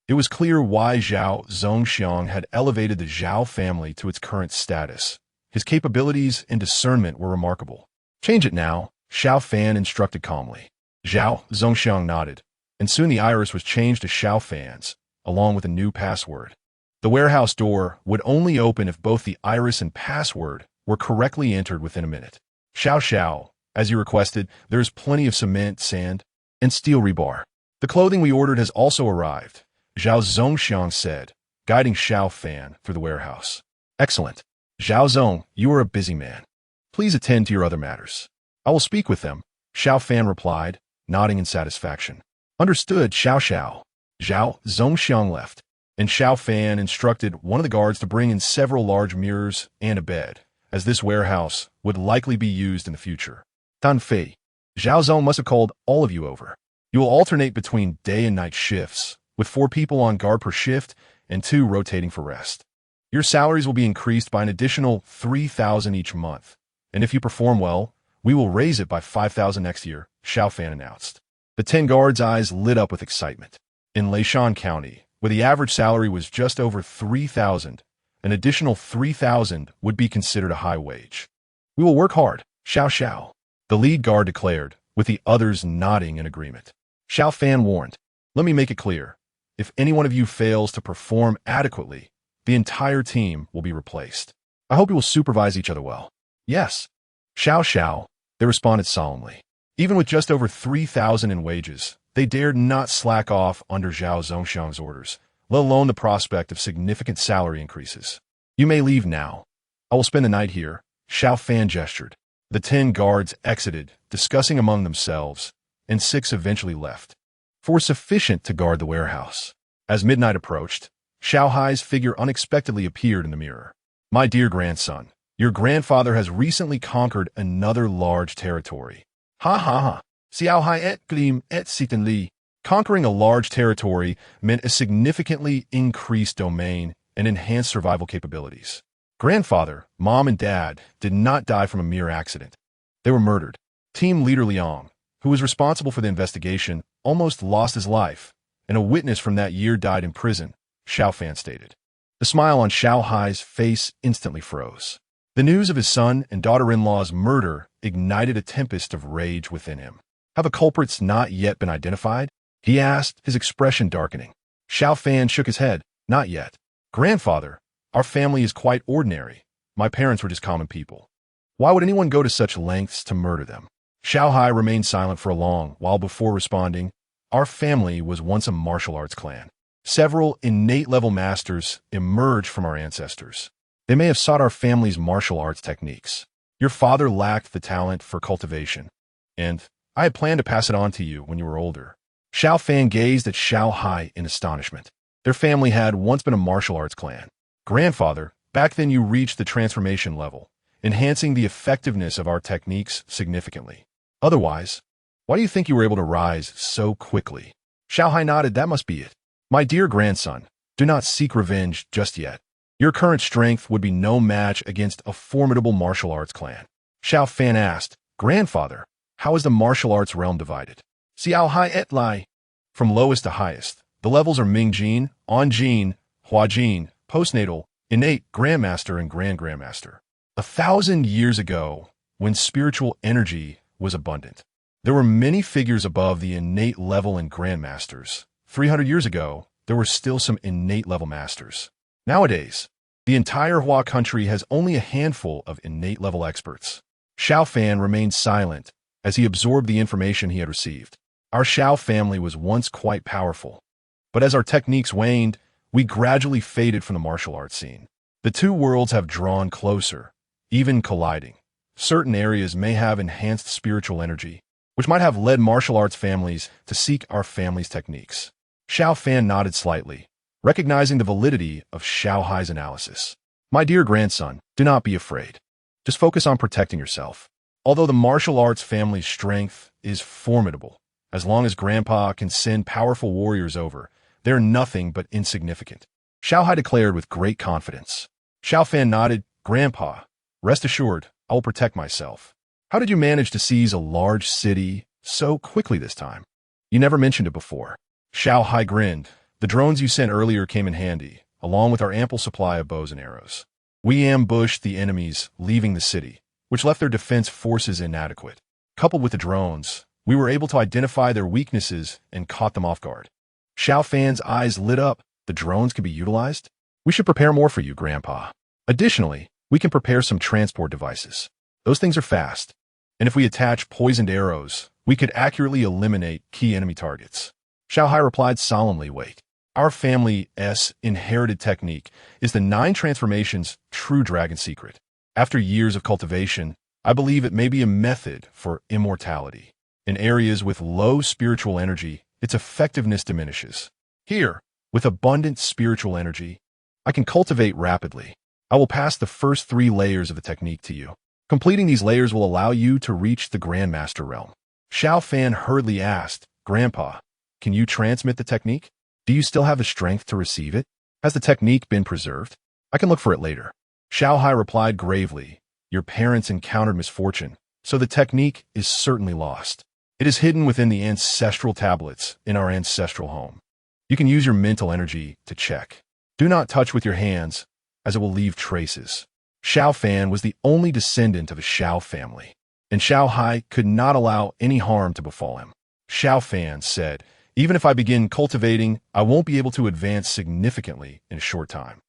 It was clear why Zhao Zongxiang had elevated the Zhao family to its current status. His capabilities and discernment were remarkable. "Change it now," Xiao Fan instructed calmly. Zhao Zongxiang nodded, and soon the iris was changed to Xiao Fan's, along with a new password. The warehouse door would only open if both the iris and password were correctly entered within a minute. "Xiao, as you requested, there is plenty of cement, sand, and steel rebar. The clothing we ordered has also arrived," Zhao Zongxiang said, guiding Xiao Fan through the warehouse. "Excellent. Zhao Zong, you are a busy man. Please attend to your other matters." "I will speak with them," Xiao Fan replied, nodding in satisfaction. "Understood, Xiao." Zhao Zongxiang left, and Xiao Fan instructed one of the guards to bring in several large mirrors and a bed, as this warehouse would likely be used in the future. "Dan Fei, Zhao Zong must have called all of you over. You will alternate between day and night shifts, with 4 people on guard per shift and 2 rotating for rest. Your salaries will be increased by an additional 3,000 each month, and if you perform well, we will raise it by 5,000 next year," Xiao Fan announced. The 10 guards' eyes lit up with excitement. In Leishan County, where the average salary was just over 3,000, an additional 3,000 would be considered a high wage. "We will work hard, Xiao," the lead guard declared, with the others nodding in agreement. Xiao Fan warned, "Let me make it clear. If any one of you fails to perform adequately, the entire team will be replaced. I hope you will supervise each other well." "Yes, Xiao," they responded solemnly. Even with just over 3,000 in wages, they dared not slack off under Zhao Zongxiang's orders, let alone the prospect of significant salary increases. "You may leave now. I will spend the night here," Xiao Fan gestured. The 10 guards exited, discussing among themselves, and 6 eventually left. 4 sufficient to guard the warehouse. As midnight approached, Xiao Hai's figure unexpectedly appeared in the mirror. "My dear grandson, your grandfather has recently conquered another large territory." Ha. Xiao Hai et gleam et sitten li. Conquering a large territory meant a significantly increased domain and enhanced survival capabilities. Grandfather, mom, and dad did not die from a mere accident. They were murdered. Team leader Liang, who was responsible for the investigation, almost lost his life, and a witness from that year died in prison, Xiao Fan stated. The smile on Xiao Hai's face instantly froze. The news of his son and daughter-in-law's murder ignited a tempest of rage within him. Have the culprits not yet been identified? He asked, his expression darkening. Xiao Fan shook his head. Not yet. Grandfather, our family is quite ordinary. My parents were just common people. Why would anyone go to such lengths to murder them? Xiao Hai remained silent for a long while before responding. Our family was once a martial arts clan. Several innate-level masters emerged from our ancestors. They may have sought our family's martial arts techniques. Your father lacked the talent for cultivation, and I had planned to pass it on to you when you were older. Xiao Fan gazed at Xiao Hai in astonishment. Their family had once been a martial arts clan. Grandfather, back then you reached the transformation level, enhancing the effectiveness of our techniques significantly. Otherwise, why do you think you were able to rise so quickly? Xiao Hai nodded. That must be it. My dear grandson, do not seek revenge just yet. Your current strength would be no match against a formidable martial arts clan. Xiao Fan asked, Grandfather, how is the martial arts realm divided? Xiao Hai et Lai. From lowest to highest, the levels are Ming Jin, On Jin, Hua Jin, Postnatal, Innate, Grandmaster, and Grand Grandmaster. 1,000 years ago, when spiritual energy was abundant, there were many figures above the innate level in Grandmasters. 300 years ago, there were still some innate level masters. Nowadays, the entire Hua country has only a handful of innate level experts. Xiao Fan remained silent as he absorbed the information he had received. Our Xiao family was once quite powerful, but as our techniques waned, we gradually faded from the martial arts scene. The two worlds have drawn closer, even colliding. Certain areas may have enhanced spiritual energy, which might have led martial arts families to seek our family's techniques. Xiao Fan nodded slightly, recognizing the validity of Xiao Hai's analysis. My dear grandson, do not be afraid. Just focus on protecting yourself. Although the martial arts family's strength is formidable, as long as Grandpa can send powerful warriors over, they're nothing but insignificant. Xiao Hai declared with great confidence. Xiao Fan nodded. Grandpa, rest assured, I will protect myself. How did you manage to seize a large city so quickly this time? You never mentioned it before. Xiao Hai grinned. The drones you sent earlier came in handy, along with our ample supply of bows and arrows. We ambushed the enemies leaving the city, which left their defense forces inadequate. Coupled with the drones, we were able to identify their weaknesses and caught them off guard. Xiao Fan's eyes lit up. The drones can be utilized? We should prepare more for you, Grandpa. Additionally, we can prepare some transport devices. Those things are fast, and if we attach poisoned arrows, we could accurately eliminate key enemy targets. Xiao Hai replied solemnly, wait. Our family's inherited technique is the 9 transformations true dragon secret. After years of cultivation, I believe it may be a method for immortality. In areas with low spiritual energy, its effectiveness diminishes. Here, with abundant spiritual energy, I can cultivate rapidly. I will pass the first 3 layers of the technique to you. Completing these layers will allow you to reach the Grandmaster realm. Xiao Fan hurriedly asked, Grandpa, can you transmit the technique? Do you still have the strength to receive it? Has the technique been preserved? I can look for it later. Xiao Hai replied gravely, your parents encountered misfortune, so the technique is certainly lost. It is hidden within the ancestral tablets in our ancestral home. You can use your mental energy to check. Do not touch with your hands, as it will leave traces. Xiao Fan was the only descendant of a Xiao family, and Xiao Hai could not allow any harm to befall him. Xiao Fan said, even if I begin cultivating, I won't be able to advance significantly in a short time.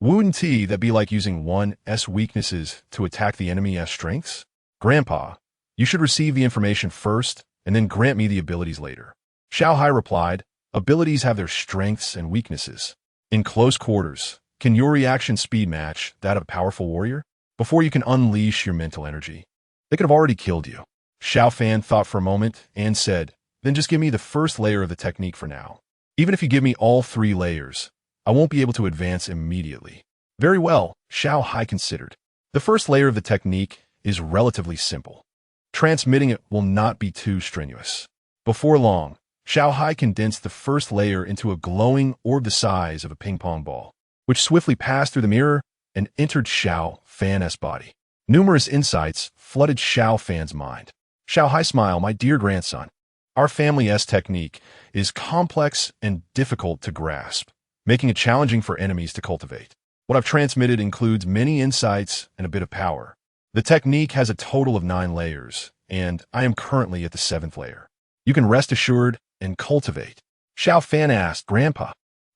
Wouldn't that be like using one's weaknesses to attack the enemy's strengths? Grandpa, you should receive the information first and then grant me the abilities later. Xiao Hai replied, abilities have their strengths and weaknesses. In close quarters, can your reaction speed match that of a powerful warrior? Before you can unleash your mental energy, they could have already killed you. Xiao Fan thought for a moment and said, then just give me the first layer of the technique for now. Even if you give me all 3 layers, I won't be able to advance immediately. Very well, Xiao Hai considered. The first layer of the technique is relatively simple. Transmitting it will not be too strenuous. Before long, Xiao Hai condensed the first layer into a glowing orb the size of a ping-pong ball. which swiftly passed through the mirror and entered Xiao Fan's body. Numerous insights flooded Xiao Fan's mind. Xiao Hai, smile, my dear grandson. Our family's technique is complex and difficult to grasp, making it challenging for enemies to cultivate. What I've transmitted includes many insights and a bit of power. The technique has a total of 9 layers, and I am currently at the 7th layer. You can rest assured and cultivate. Xiao Fan asked, Grandpa,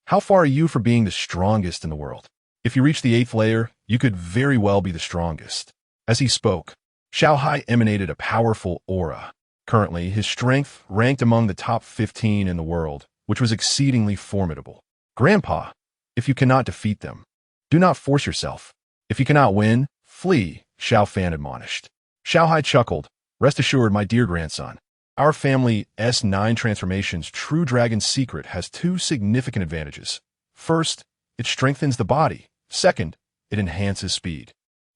how far are you from being the strongest in the world? If you reach the 8th layer, you could very well be the strongest. As he spoke, Xiao Hai emanated a powerful aura. Currently, his strength ranked among the top 15 in the world, which was exceedingly formidable. Grandpa, if you cannot defeat them, do not force yourself. If you cannot win, flee, Xiao Fan admonished. Xiao Hai chuckled. Rest assured, my dear grandson, our family's 9 transformations true dragon secret has 2 significant advantages. First, it strengthens the body. Second, it enhances speed.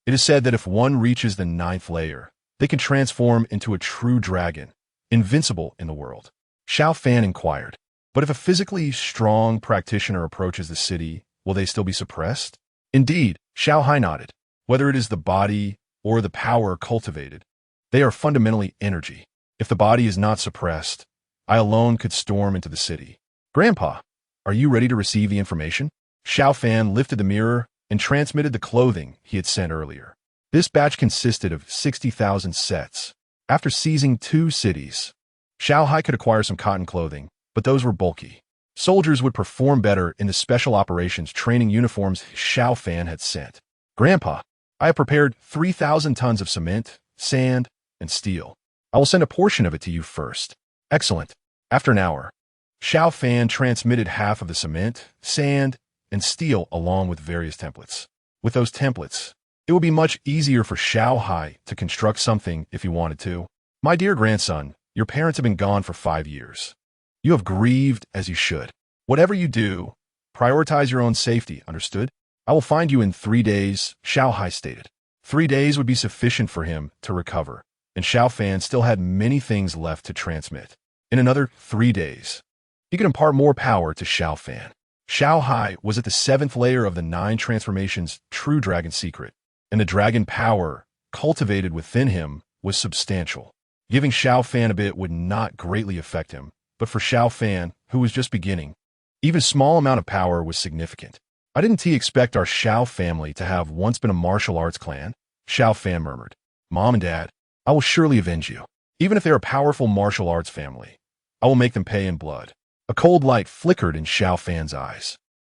It is said that if one reaches the 9th layer, they can transform into a true dragon, invincible in the world. Xiao Fan inquired, but if a physically strong practitioner approaches the city, will they still be suppressed? Indeed, Xiao Hai nodded. Whether it is the body or the power cultivated, they are fundamentally energy. If the body is not suppressed, I alone could storm into the city. Grandpa, are you ready to receive the information? Xiao Fan lifted the mirror and transmitted the clothing he had sent earlier. This batch consisted of 60,000 sets. After seizing 2 cities, Xiao Hai could acquire some cotton clothing, but those were bulky. Soldiers would perform better in the special operations training uniforms Xiao Fan had sent. Grandpa, I have prepared 3,000 tons of cement, sand, and steel. I will send a portion of it to you first. Excellent. After an hour, Xiao Fan transmitted half of the cement, sand, and steel along with various templates. With those templates, it would be much easier for Xiao Hai to construct something if he wanted to. My dear grandson, your parents have been gone for 5 years. You have grieved as you should. Whatever you do, prioritize your own safety, understood? I will find you in 3 days, Xiao Hai stated. 3 days would be sufficient for him to recover, and Xiao Fan still had many things left to transmit. In another 3 days, he could impart more power to Xiao Fan. Xiao Hai was at the 7th layer of the 9 transformations true dragon secret, and the dragon power cultivated within him was substantial. Giving Xiao Fan a bit would not greatly affect him, but for Xiao Fan, who was just beginning, even a small amount of power was significant. I didn't expect our Xiao family to have once been a martial arts clan, Xiao Fan murmured. Mom and Dad, I will surely avenge you. Even if they are a powerful martial arts family, I will make them pay in blood. A cold light flickered in Xiao Fan's eyes.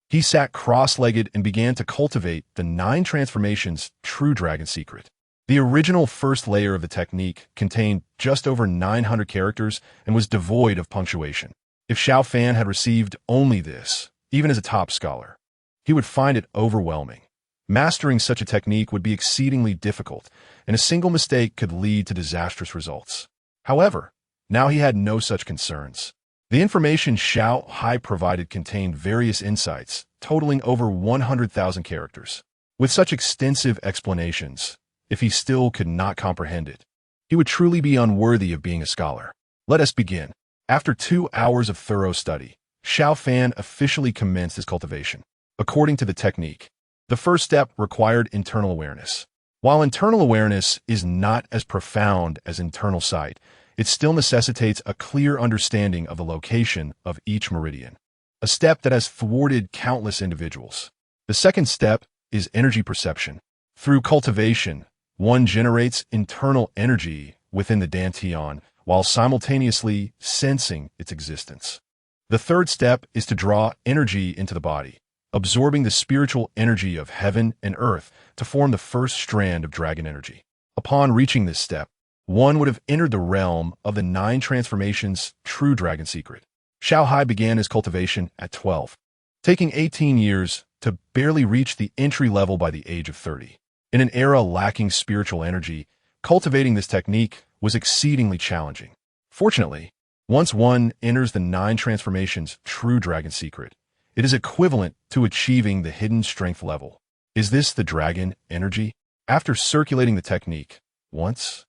He sat cross-legged and began to cultivate the 9 transformations true dragon secret. The original first layer of the technique contained just over 900 characters and was devoid of punctuation. If Xiao Fan had received only this, even as a top scholar, he would find it overwhelming. Mastering such a technique would be exceedingly difficult, and a single mistake could lead to disastrous results. However, now he had no such concerns. The information Xiao Hai provided contained various insights, totaling over 100,000 characters. With such extensive explanations, if he still could not comprehend it, he would truly be unworthy of being a scholar. Let us begin. After 2 hours of thorough study, Xiao Fan officially commenced his cultivation. According to the technique, the first step required internal awareness. While internal awareness is not as profound as internal sight, it still necessitates a clear understanding of the location of each meridian, a step that has thwarted countless individuals. The second step is energy perception. Through cultivation, one generates internal energy within the dantian while simultaneously sensing its existence. The third step is to draw energy into the body, absorbing the spiritual energy of heaven and earth to form the first strand of dragon energy. Upon reaching this step, one would have entered the realm of the 9 transformations true dragon secret. Xiao Hai began his cultivation at 12, taking 18 years to barely reach the entry level by the age of 30. In an era lacking spiritual energy, cultivating this technique was exceedingly challenging. Fortunately, once one enters the 9 transformations true dragon secret, it is equivalent to achieving the hidden strength level. Is this the dragon energy? After circulating the technique once,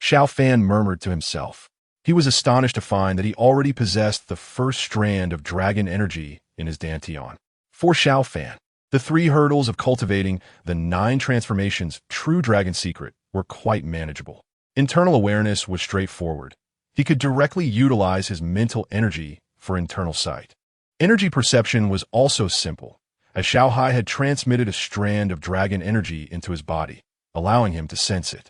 Xiao Fan murmured to himself. He was astonished to find that he already possessed the first strand of dragon energy in his dantian. For Xiao Fan, The 3 hurdles of cultivating the 9 transformations' true dragon secret were quite manageable. Internal awareness was straightforward. He could directly utilize his mental energy for internal sight. Energy perception was also simple, as Xiao Hai had transmitted a strand of dragon energy into his body, allowing him to sense it.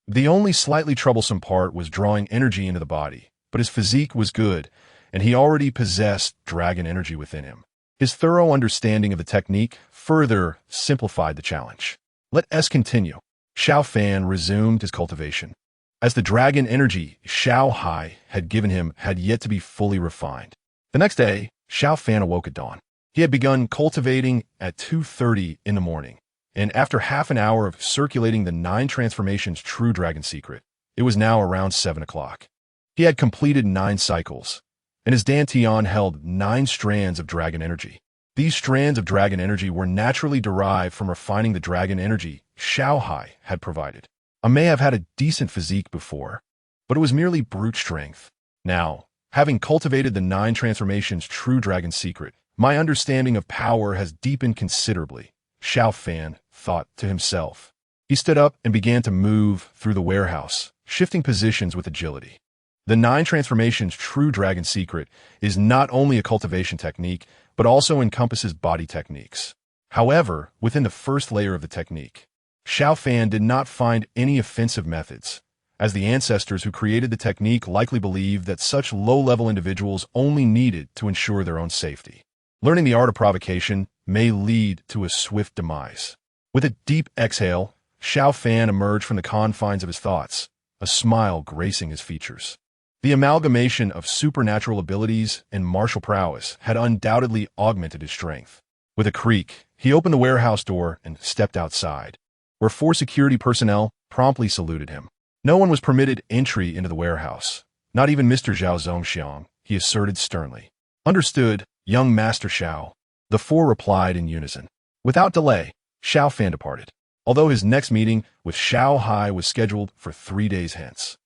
The only slightly troublesome part was drawing energy into the body, but his physique was good, and he already possessed dragon energy within him. His thorough understanding of the technique further simplified the challenge. Let us continue. Xiao Fan resumed his cultivation, as the dragon energy Xiao Hai had given him had yet to be fully refined. The next day, Xiao Fan awoke at dawn. He had begun cultivating at 2:30 in the morning, and after half an hour of circulating the 9 transformations' true dragon secret, it was now around 7 o'clock. He had completed 9 cycles, and his dantian held 9 strands of dragon energy. These strands of dragon energy were naturally derived from refining the dragon energy Xiao Hai had provided. I may have had a decent physique before, but it was merely brute strength. Now, having cultivated the 9 transformations' true dragon secret, my understanding of power has deepened considerably, Xiao Fan thought to himself. He stood up and began to move through the warehouse, shifting positions with agility. The 9 transformations' true dragon secret is not only a cultivation technique, but also encompasses body techniques. However, within the first layer of the technique, Xiao Fan did not find any offensive methods, as the ancestors who created the technique likely believed that such low-level individuals only needed to ensure their own safety. Learning the art of provocation may lead to a swift demise. With a deep exhale, Xiao Fan emerged from the confines of his thoughts, a smile gracing his features. The amalgamation of supernatural abilities and martial prowess had undoubtedly augmented his strength. With a creak, he opened the warehouse door and stepped outside, where 4 security personnel promptly saluted him. No one was permitted entry into the warehouse, not even Mr. Zhao Zongxiang, he asserted sternly. Understood, young Master Xiao, the 4 replied in unison. Without delay, Xiao Fan departed, although his next meeting with Xiao Hai was scheduled for 3 days hence.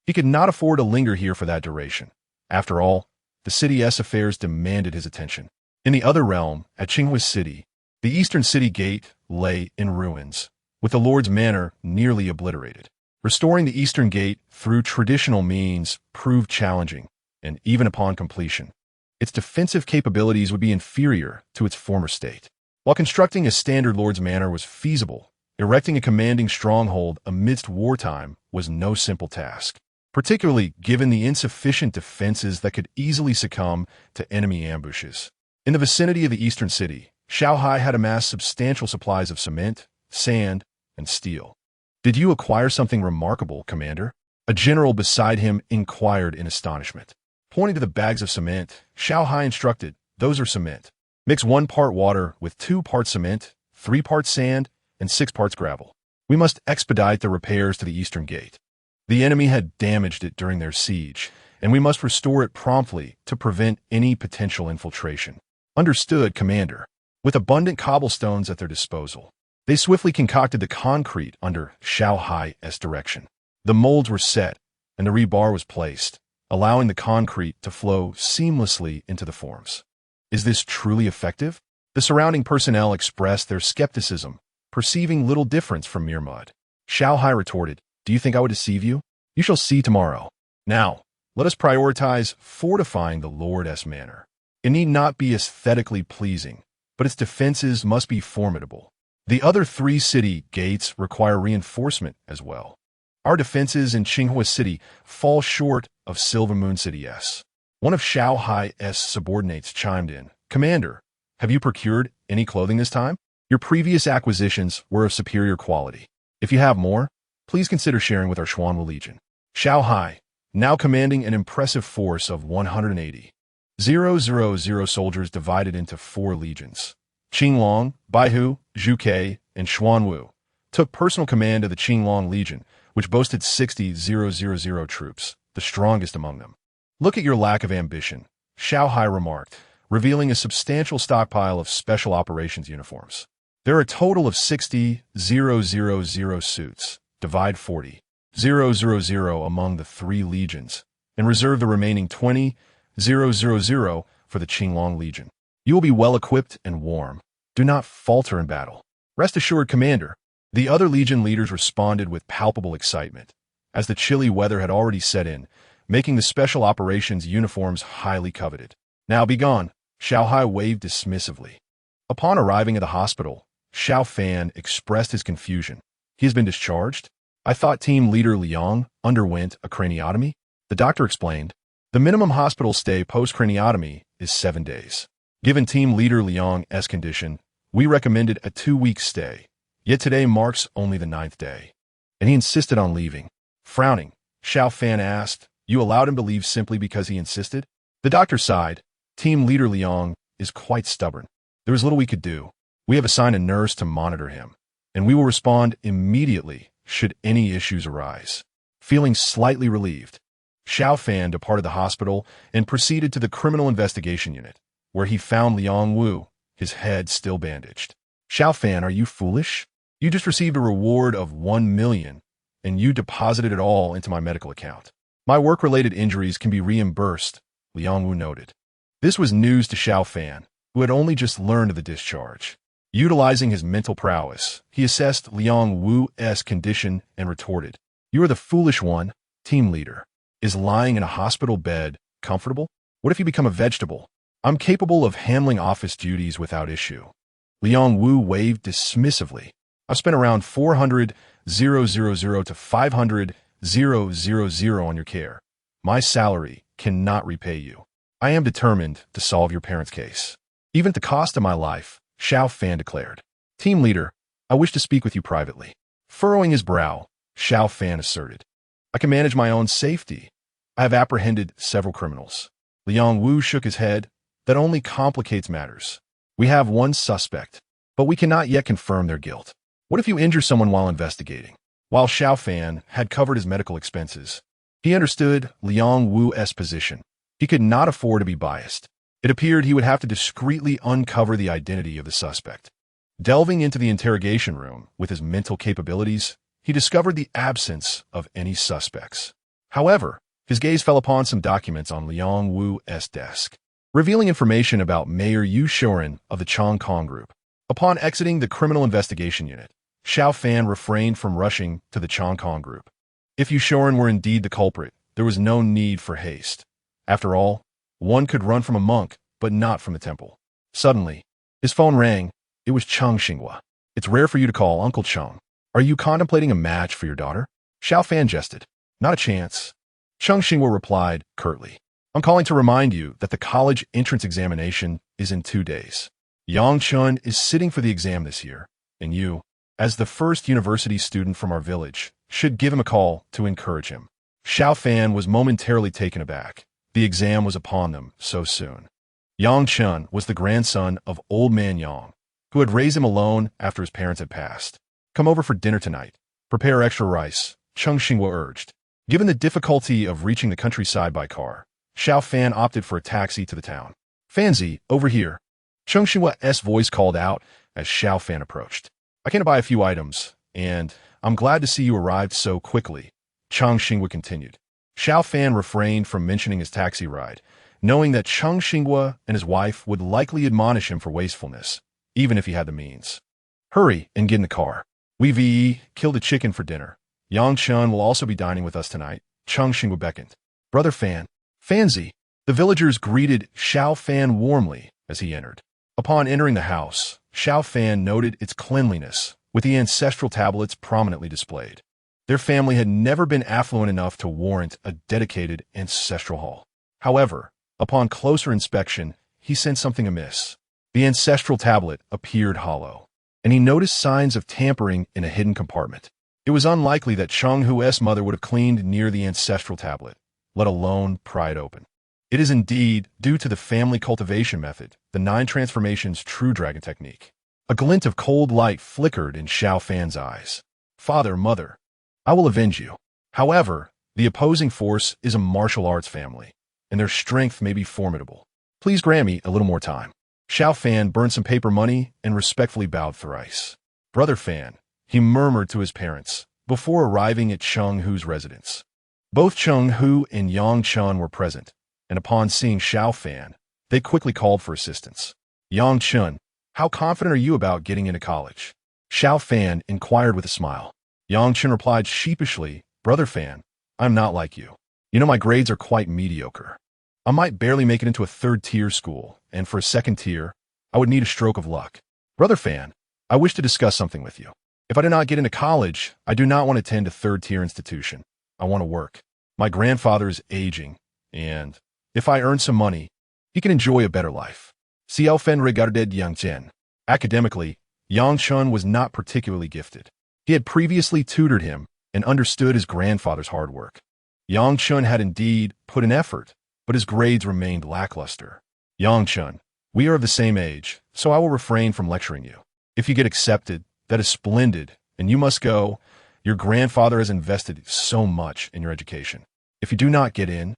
He could not afford to linger here for that duration. After all, the city's affairs demanded his attention. In the other realm, at Qinghua City, the eastern city gate lay in ruins, with the Lord's Manor nearly obliterated. Restoring the eastern gate through traditional means proved challenging, and even upon completion, its defensive capabilities would be inferior to its former state. While constructing a standard Lord's Manor was feasible, erecting a commanding stronghold amidst wartime was no simple task, particularly given the insufficient defenses that could easily succumb to enemy ambushes. In the vicinity of the eastern city, Xiao Hai had amassed substantial supplies of cement, sand, and steel. Did you acquire something remarkable, Commander? A general beside him inquired in astonishment. Pointing to the bags of cement, Xiao Hai instructed, those are cement. Mix 1 part water with 2 parts cement, 3 parts sand, and 6 parts gravel. We must expedite the repairs to the eastern gate. The enemy had damaged it during their siege, and we must restore it promptly to prevent any potential infiltration. Understood, Commander. With abundant cobblestones at their disposal, they swiftly concocted the concrete under Xiao Hai's direction. The molds were set, and the rebar was placed, allowing the concrete to flow seamlessly into the forms. Is this truly effective? The surrounding personnel expressed their skepticism, perceiving little difference from mere mud. Xiao Hai retorted, do you think I would deceive you? You shall see tomorrow. Now, let us prioritize fortifying the Lord's Manor. It need not be aesthetically pleasing, but its defenses must be formidable. The other 3 city gates require reinforcement as well. Our defenses in Qinghua City fall short of Silver Moon City's. One of Xiao Hai's subordinates chimed in, Commander, have you procured any clothing this time? Your previous acquisitions were of superior quality. If you have more, please consider sharing with our Xuanwu Legion. Xiao Hai, now commanding an impressive force of 180,000 soldiers divided into 4 legions. Qinglong, Baihu, Zhuke, and Xuanwu took personal command of the Qinglong Legion, which boasted 60,000 troops, the strongest among them. Look at your lack of ambition, Xiao Hai remarked, revealing a substantial stockpile of special operations uniforms. There are a total of 60,000 suits. Divide 40,000 among the 3 legions, and reserve the remaining 20,000 for the Qinglong Legion. You will be well equipped and warm. Do not falter in battle. Rest assured, Commander. The other Legion leaders responded with palpable excitement, as the chilly weather had already set in, making the Special Operations uniforms highly coveted. Now be gone, Xiao Hai waved dismissively. Upon arriving at the hospital, Xiao Fan expressed his confusion. He has been discharged? I thought Team Leader Liang underwent a craniotomy? The doctor explained. The minimum hospital stay post-craniotomy is 7 days. Given Team Leader Liang's condition, we recommended a 2-week stay. Yet today marks only the 9th day. And he insisted on leaving. Frowning, Xiao Fan asked, "You allowed him to leave simply because he insisted?" The doctor sighed. Team Leader Liang is quite stubborn. There is little we could do. We have assigned a nurse to monitor him, and we will respond immediately should any issues arise. Feeling slightly relieved, Xiao Fan departed the hospital and proceeded to the Criminal Investigation Unit, where he found Liang Wu, his head still bandaged. Xiao Fan, are you foolish? You just received a reward of 1 million, and you deposited it all into my medical account. My work-related injuries can be reimbursed, Liang Wu noted. This was news to Xiao Fan, who had only just learned of the discharge. Utilizing his mental prowess, he assessed Liang Wu's condition and retorted, "You are the foolish one, team leader. Is lying in a hospital bed comfortable? What if you become a vegetable? I'm capable of handling office duties without issue." Liang Wu waved dismissively. I've spent around 400,000 to 500,000 on your care. My salary cannot repay you. I am determined to solve your parents' case, even at the cost of my life, Xiao Fan declared. Team leader, I wish to speak with you privately. Furrowing his brow, Xiao Fan asserted. I can manage my own safety. I have apprehended several criminals. Liang Wu shook his head. That only complicates matters. We have one suspect, but we cannot yet confirm their guilt. What if you injure someone while investigating? While Xiao Fan had covered his medical expenses, he understood Liang Wu's position. He could not afford to be biased. It appeared he would have to discreetly uncover the identity of the suspect. Delving into the interrogation room with his mental capabilities, he discovered the absence of any suspects. However, his gaze fell upon some documents on Liang Wu's desk, revealing information about Mayor Yu Shoren of the Chong Kong Group. Upon exiting the Criminal Investigation Unit, Xiao Fan refrained from rushing to the Chong Kong Group. If Yu Shoren were indeed the culprit, there was no need for haste. After all, one could run from a monk, but not from the temple. Suddenly, his phone rang. It was Cheng Xinghua. It's rare for you to call, Uncle Cheng. Are you contemplating a match for your daughter? Xiao Fan jested. Not a chance. Cheng Xinghua replied curtly. I'm calling to remind you that the college entrance examination is in 2 days. Yang Chun is sitting for the exam this year, and you, as the first university student from our village, should give him a call to encourage him. Xiao Fan was momentarily taken aback. The exam was upon them so soon. Yang Chun was the grandson of Old Man Yang, who had raised him alone after his parents had passed. Come over for dinner tonight. Prepare extra rice, Cheng Xinghua urged. Given the difficulty of reaching the countryside by car, Xiao Fan opted for a taxi to the town. Fanzi, over here. Cheng Xinhua's voice called out as Xiao Fan approached. I came to buy a few items, and I'm glad to see you arrived so quickly, Cheng Xinghua continued. Xiao Fan refrained from mentioning his taxi ride, knowing that Cheng Xinghua and his wife would likely admonish him for wastefulness, even if he had the means. Hurry and get in the car. We killed a chicken for dinner. Yang Chun will also be dining with us tonight, Cheng Xinghua beckoned. Brother Fan, Fanzi. The villagers greeted Xiao Fan warmly as he entered. Upon entering the house, Xiao Fan noted its cleanliness, with the ancestral tablets prominently displayed. Their family had never been affluent enough to warrant a dedicated ancestral hall. However, upon closer inspection, he sensed something amiss. The ancestral tablet appeared hollow, and he noticed signs of tampering in a hidden compartment. It was unlikely that Cheng Hu's mother would have cleaned near the ancestral tablet, let alone pry it open. It is indeed due to the family cultivation method, the 9 transformations true dragon technique. A glint of cold light flickered in Xiao Fan's eyes. Father, mother, I will avenge you. However, the opposing force is a martial arts family, and their strength may be formidable. Please grant me a little more time. Xiao Fan burned some paper money and respectfully bowed thrice. Brother Fan, he murmured to his parents, before arriving at Cheng Hu's residence. Both Cheng Hu and Yang Chun were present, and upon seeing Xiao Fan, they quickly called for assistance. Yang Chun, How confident are you about getting into college? Xiao Fan inquired with a smile. Yang Chen replied sheepishly, Brother Fan, I'm not like you. You know my grades are quite mediocre. I might barely make it into a third-tier school, and for a second tier, I would need a stroke of luck. Brother Fan, I wish to discuss something with you. If I do not get into college, I do not want to attend a third-tier institution. I want to work. My grandfather is aging, and if I earn some money, he can enjoy a better life. Xiao Fan regarded Yang Chen. Academically, Yang Chen was not particularly gifted. He had previously tutored him and understood his grandfather's hard work. Yang Chen had indeed put in effort, but his grades remained lackluster. Yang Chen, we are of the same age, so I will refrain from lecturing you. If you get accepted, that is splendid, and you must go. Your grandfather has invested so much in your education. If you do not get in,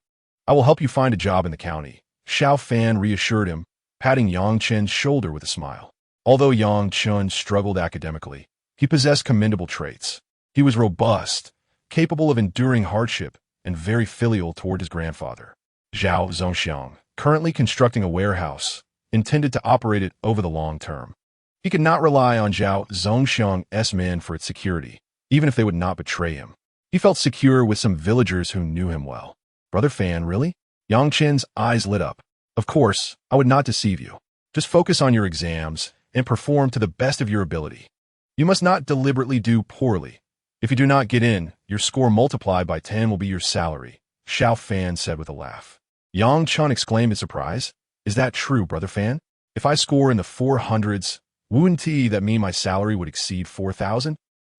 I will help you find a job in the county. Xiao Fan reassured him, patting Yang Chen's shoulder with a smile. Although Yang Chen struggled academically, he possessed commendable traits. He was robust, capable of enduring hardship, and very filial toward his grandfather. Zhao Zongxiang, currently constructing a warehouse, intended to operate it over the long term. He could not rely on Zhao Zongxiang's men for its security, even if they would not betray him. He felt secure with some villagers who knew him well. Brother Fan, really? Yang Chen's eyes lit up. Of course, I would not deceive you. Just focus on your exams and perform to the best of your ability. You must not deliberately do poorly. If you do not get in, your score multiplied by 10 will be your salary, Xiao Fan said with a laugh. Yang Chen exclaimed in surprise. Is that true, Brother Fan? If I score in the 400s, wouldn't that mean my salary would exceed 4,000?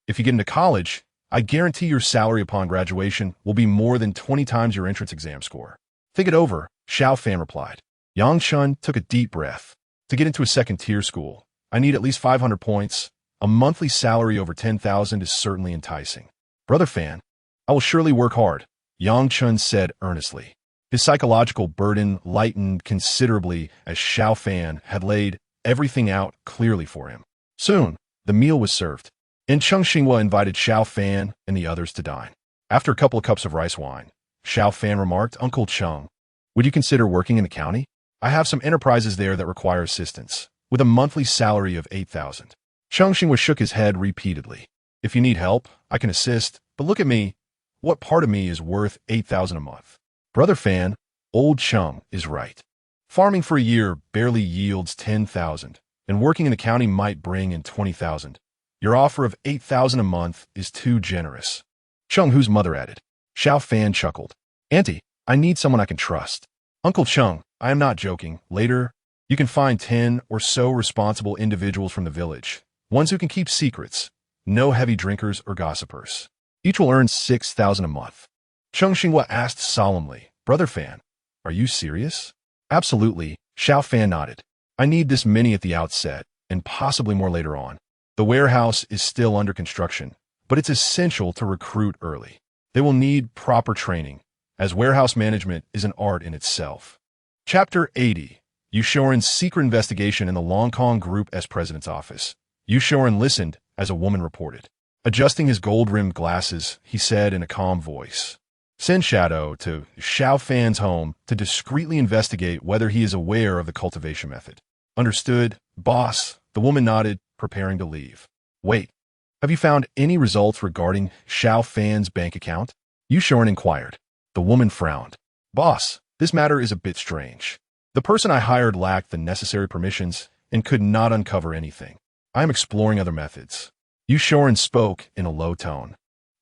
If you get into college, I guarantee your salary upon graduation will be more than 20 times your entrance exam score. Think it over, Xiao Fan replied. Yang Chen took a deep breath. To get into a second-tier school, I need at least 500 points. A monthly salary over 10,000 is certainly enticing. Brother Fan, I will surely work hard, Yang Chen said earnestly. His psychological burden lightened considerably as Xiao Fan had laid everything out clearly for him. Soon, the meal was served, and Cheng Xinghua invited Xiao Fan and the others to dine. After a couple of cups of rice wine, Xiao Fan remarked, Uncle Cheng, would you consider working in the county? I have some enterprises there that require assistance, with a monthly salary of 8,000. Cheng Xinghua shook his head repeatedly. If you need help, I can assist, but look at me. What part of me is worth 8,000 a month? Brother Fan, old Cheng is right. Farming for a year barely yields 10,000, and working in the county might bring in 20,000. Your offer of 8,000 a month is too generous. Cheng Hu's mother added. Xiao Fan chuckled. Auntie, I need someone I can trust. Uncle Cheng, I am not joking. Later, you can find 10 or so responsible individuals from the village, ones who can keep secrets, no heavy drinkers or gossipers. Each will earn 6,000 a month. Cheng Xinghua asked solemnly, Brother Fan, are you serious? Absolutely, Xiao Fan nodded. I need this many at the outset, and possibly more later on. The warehouse is still under construction, but it's essential to recruit early. They will need proper training, as warehouse management is an art in itself. Chapter 80. Yushoren's secret investigation in the Longkong Group as president's office. Yushoren listened as a woman reported. Adjusting his gold-rimmed glasses, he said in a calm voice, Send Shadow to Xiao Fan's home to discreetly investigate whether he is aware of the cultivation method. Understood, boss, the woman nodded, preparing to leave. Wait, have you found any results regarding Xiao Fan's bank account? Yushoren inquired. The woman frowned. Boss, this matter is a bit strange. The person I hired lacked the necessary permissions and could not uncover anything. I am exploring other methods. Yushoren spoke in a low tone.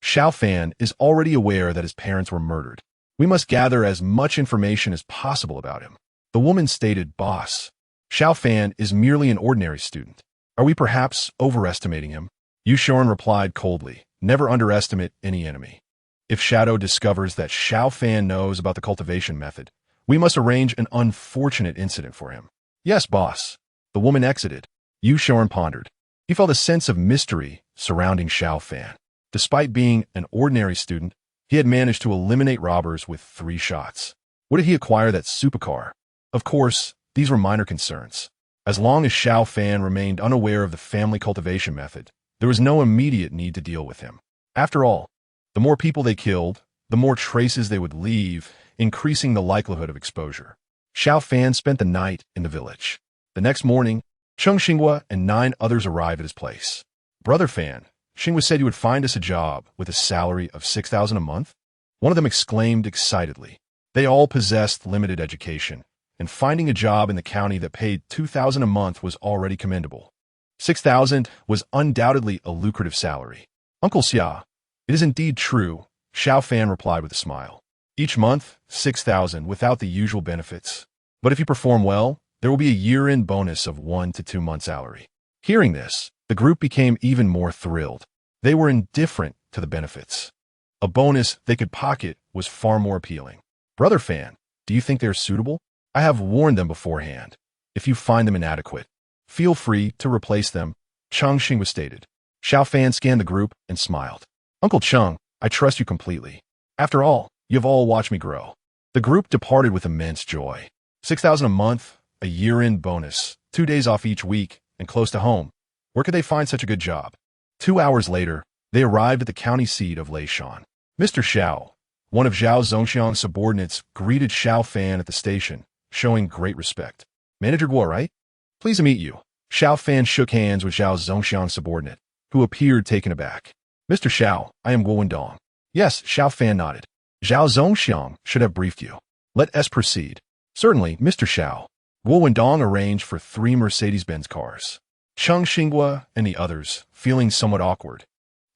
Xiao Fan is already aware that his parents were murdered. We must gather as much information as possible about him. The woman stated, Boss, Xiao Fan is merely an ordinary student. Are we perhaps overestimating him? Yushoren replied coldly, Never underestimate any enemy. If Shadow discovers that Xiao Fan knows about the cultivation method, we must arrange an unfortunate incident for him. Yes, boss. The woman exited. Yushoren pondered. He felt a sense of mystery surrounding Xiao Fan. Despite being an ordinary student, he had managed to eliminate robbers with 3 shots. Where did he acquire that supercar? Of course, these were minor concerns. As long as Xiao Fan remained unaware of the family cultivation method, there was no immediate need to deal with him. After all, the more people they killed, the more traces they would leave, increasing the likelihood of exposure. Xiao Fan spent the night in the village. The next morning, Chung Xinghua and 9 others arrived at his place. Brother Fan, Xinghua said you would find us a job with a salary of 6,000 a month? One of them exclaimed excitedly. They all possessed limited education, and finding a job in the county that paid 2,000 a month was already commendable. 6,000 was undoubtedly a lucrative salary. Uncle Xia, it is indeed true, Xiao Fan replied with a smile. Each month, 6,000 without the usual benefits. But if you perform well, there will be a year-end bonus of 1 to 2 months' salary. Hearing this, the group became even more thrilled. They were indifferent to the benefits. A bonus they could pocket was far more appealing. Brother Fan, do you think they are suitable? I have warned them beforehand. If you find them inadequate, feel free to replace them, Chung Xinghua stated. Xiao Fan scanned the group and smiled. Uncle Chung, I trust you completely. After all, you have all watched me grow. The group departed with immense joy. 6,000 a month, a year-end bonus, 2 days off each week, and close to home. Where could they find such a good job? 2 hours later, they arrived at the county seat of Leishan. Mr. Xiao, one of Zhao Zongxiang's subordinates, greeted Xiao Fan at the station, showing great respect. Manager Guo, right? Pleased to meet you. Xiao Fan shook hands with Zhao Zongxiang's subordinate, who appeared taken aback. Mr. Xiao, I am Guo Wendong. Yes, Xiao Fan nodded. Zhao Zongxiang should have briefed you. Let us proceed. Certainly, Mr. Xiao. Guo Wendong arranged for 3 Mercedes-Benz cars. Chung Xinghua and the others, feeling somewhat awkward,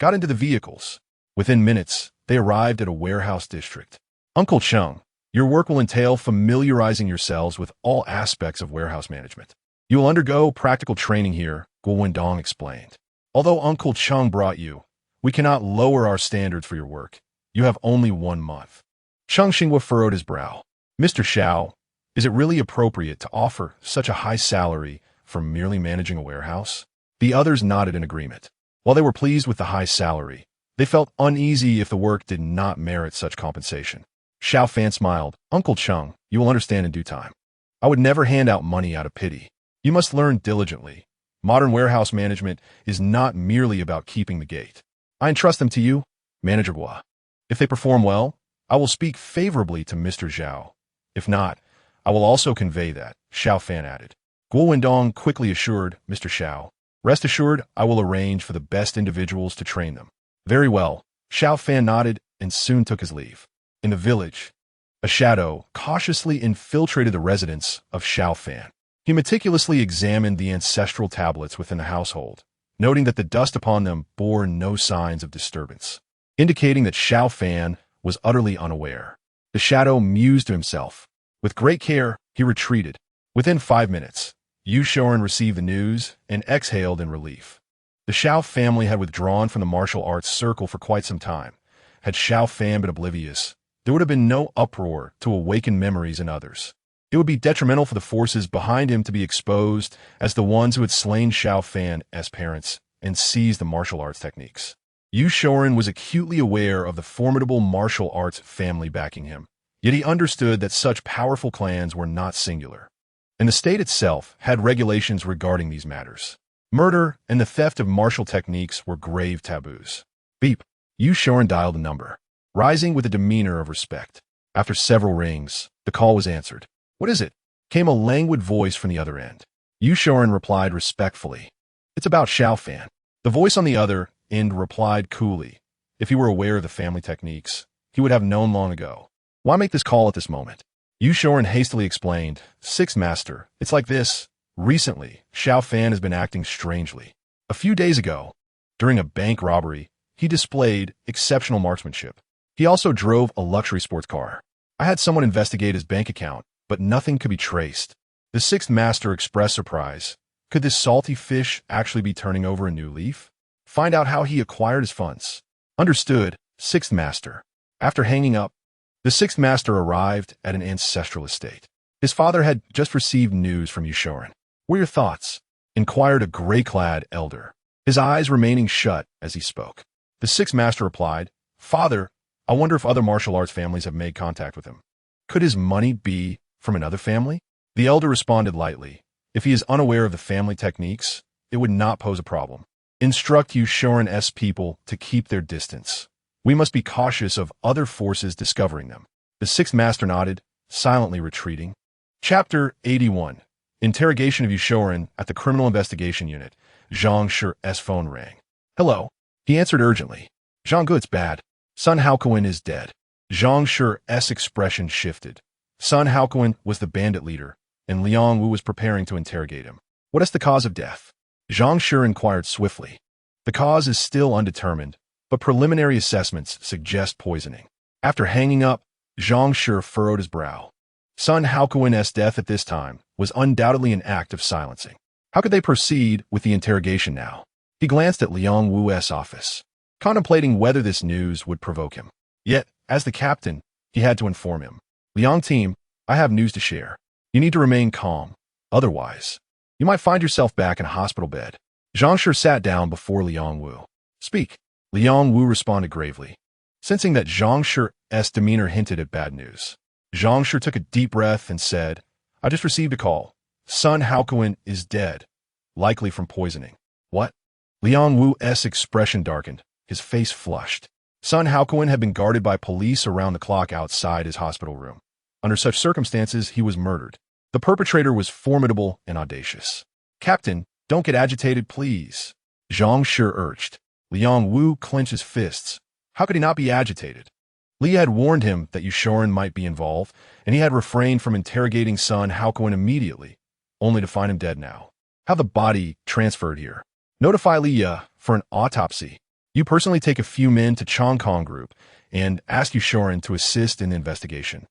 got into the vehicles. Within minutes, they arrived at a warehouse district. Uncle Chung, your work will entail familiarizing yourselves with all aspects of warehouse management. You will undergo practical training here, Guo Wendong explained. Although Uncle Chung brought you, we cannot lower our standards for your work. You have only 1 month. Chung Xinghua furrowed his brow. Mr. Xiao, is it really appropriate to offer such a high salary for merely managing a warehouse? The others nodded in agreement. While they were pleased with the high salary, they felt uneasy if the work did not merit such compensation. Xiao Fan smiled. Uncle Chung, you will understand in due time. I would never hand out money out of pity. You must learn diligently. Modern warehouse management is not merely about keeping the gate. I entrust them to you, Manager Guo. If they perform well, I will speak favorably to Mr. Zhao. If not, I will also convey that, Xiao Fan added. Guo Wendong quickly assured Mr. Xiao. Rest assured, I will arrange for the best individuals to train them. Very well, Xiao Fan nodded and soon took his leave. In the village, a shadow cautiously infiltrated the residence of Xiao Fan. He meticulously examined the ancestral tablets within the household, noting that the dust upon them bore no signs of disturbance, indicating that Xiao Fan was utterly unaware. The shadow mused to himself. With great care, he retreated. Within 5 minutes, Yu Shoren received the news and exhaled in relief. The Xiao family had withdrawn from the martial arts circle for quite some time. Had Xiao Fan been oblivious, there would have been no uproar to awaken memories in others. It would be detrimental for the forces behind him to be exposed as the ones who had slain Xiao Fan as parents and seized the martial arts techniques. Yu Shoren was acutely aware of the formidable martial arts family backing him, yet he understood that such powerful clans were not singular, and the state itself had regulations regarding these matters. Murder and the theft of martial techniques were grave taboos. Beep. Yu Shoren dialed a number, rising with a demeanor of respect. After several rings, the call was answered. What is it? Came a languid voice from the other end. Yu Shoren replied respectfully. It's about Xiao Fan. The voice on the other end replied coolly. If he were aware of the family techniques, he would have known long ago. Why make this call at this moment? Yu Shoren hastily explained. Sixth Master, it's like this. Recently, Xiao Fan has been acting strangely. A few days ago, during a bank robbery, he displayed exceptional marksmanship. He also drove a luxury sports car. I had someone investigate his bank account, but nothing could be traced. The Sixth Master expressed surprise. Could this salty fish actually be turning over a new leaf? Find out how he acquired his funds. Understood, Sixth Master. After hanging up, the Sixth Master arrived at an ancestral estate. His father had just received news from Yu Shoren. What are your thoughts? Inquired a gray-clad elder, his eyes remaining shut as he spoke. The Sixth Master replied, Father, I wonder if other martial arts families have made contact with him. Could his money be from another family? The elder responded lightly. If he is unaware of the family techniques, it would not pose a problem. Instruct Yu Shoren's people to keep their distance. We must be cautious of other forces discovering them. The Sixth Master nodded, silently retreating. Chapter 81. Interrogation of Yushorin at the Criminal Investigation Unit. Zhang Shi's phone rang. Hello. He answered urgently. Zhang Gu, it's bad. Sun Haokuin is dead. Zhang Shi's expression shifted. Sun Haokuin was the bandit leader, and Liang Wu was preparing to interrogate him. What is the cause of death? Zhang Shi inquired swiftly. The cause is still undetermined, but preliminary assessments suggest poisoning. After hanging up, Zhang Shi furrowed his brow. Sun Haokuin's death at this time was undoubtedly an act of silencing. How could they proceed with the interrogation now? He glanced at Liang Wu's office, contemplating whether this news would provoke him. Yet, as the captain, he had to inform him. Liang team, I have news to share. You need to remain calm. Otherwise, you might find yourself back in a hospital bed. Zhang Shi sat down before Liang Wu. Speak. Liang Wu responded gravely, sensing that Zhang Shi's demeanor hinted at bad news. Zhang Shi took a deep breath and said, I just received a call. Sun Haokuin is dead, likely from poisoning. What? Liang Wu's expression darkened. His face flushed. Sun Haokuin had been guarded by police around the clock outside his hospital room. Under such circumstances, he was murdered. The perpetrator was formidable and audacious. Captain, don't get agitated, please. Zhang Shi urged. Liang Wu clenched his fists. How could he not be agitated? Li had warned him that Yushorin might be involved, and he had refrained from interrogating Sun Haokuin immediately, only to find him dead now. Have the body transferred here. Notify Li for an autopsy. You personally take a few men to Chong Kong Group and ask Yushorin to assist in the investigation.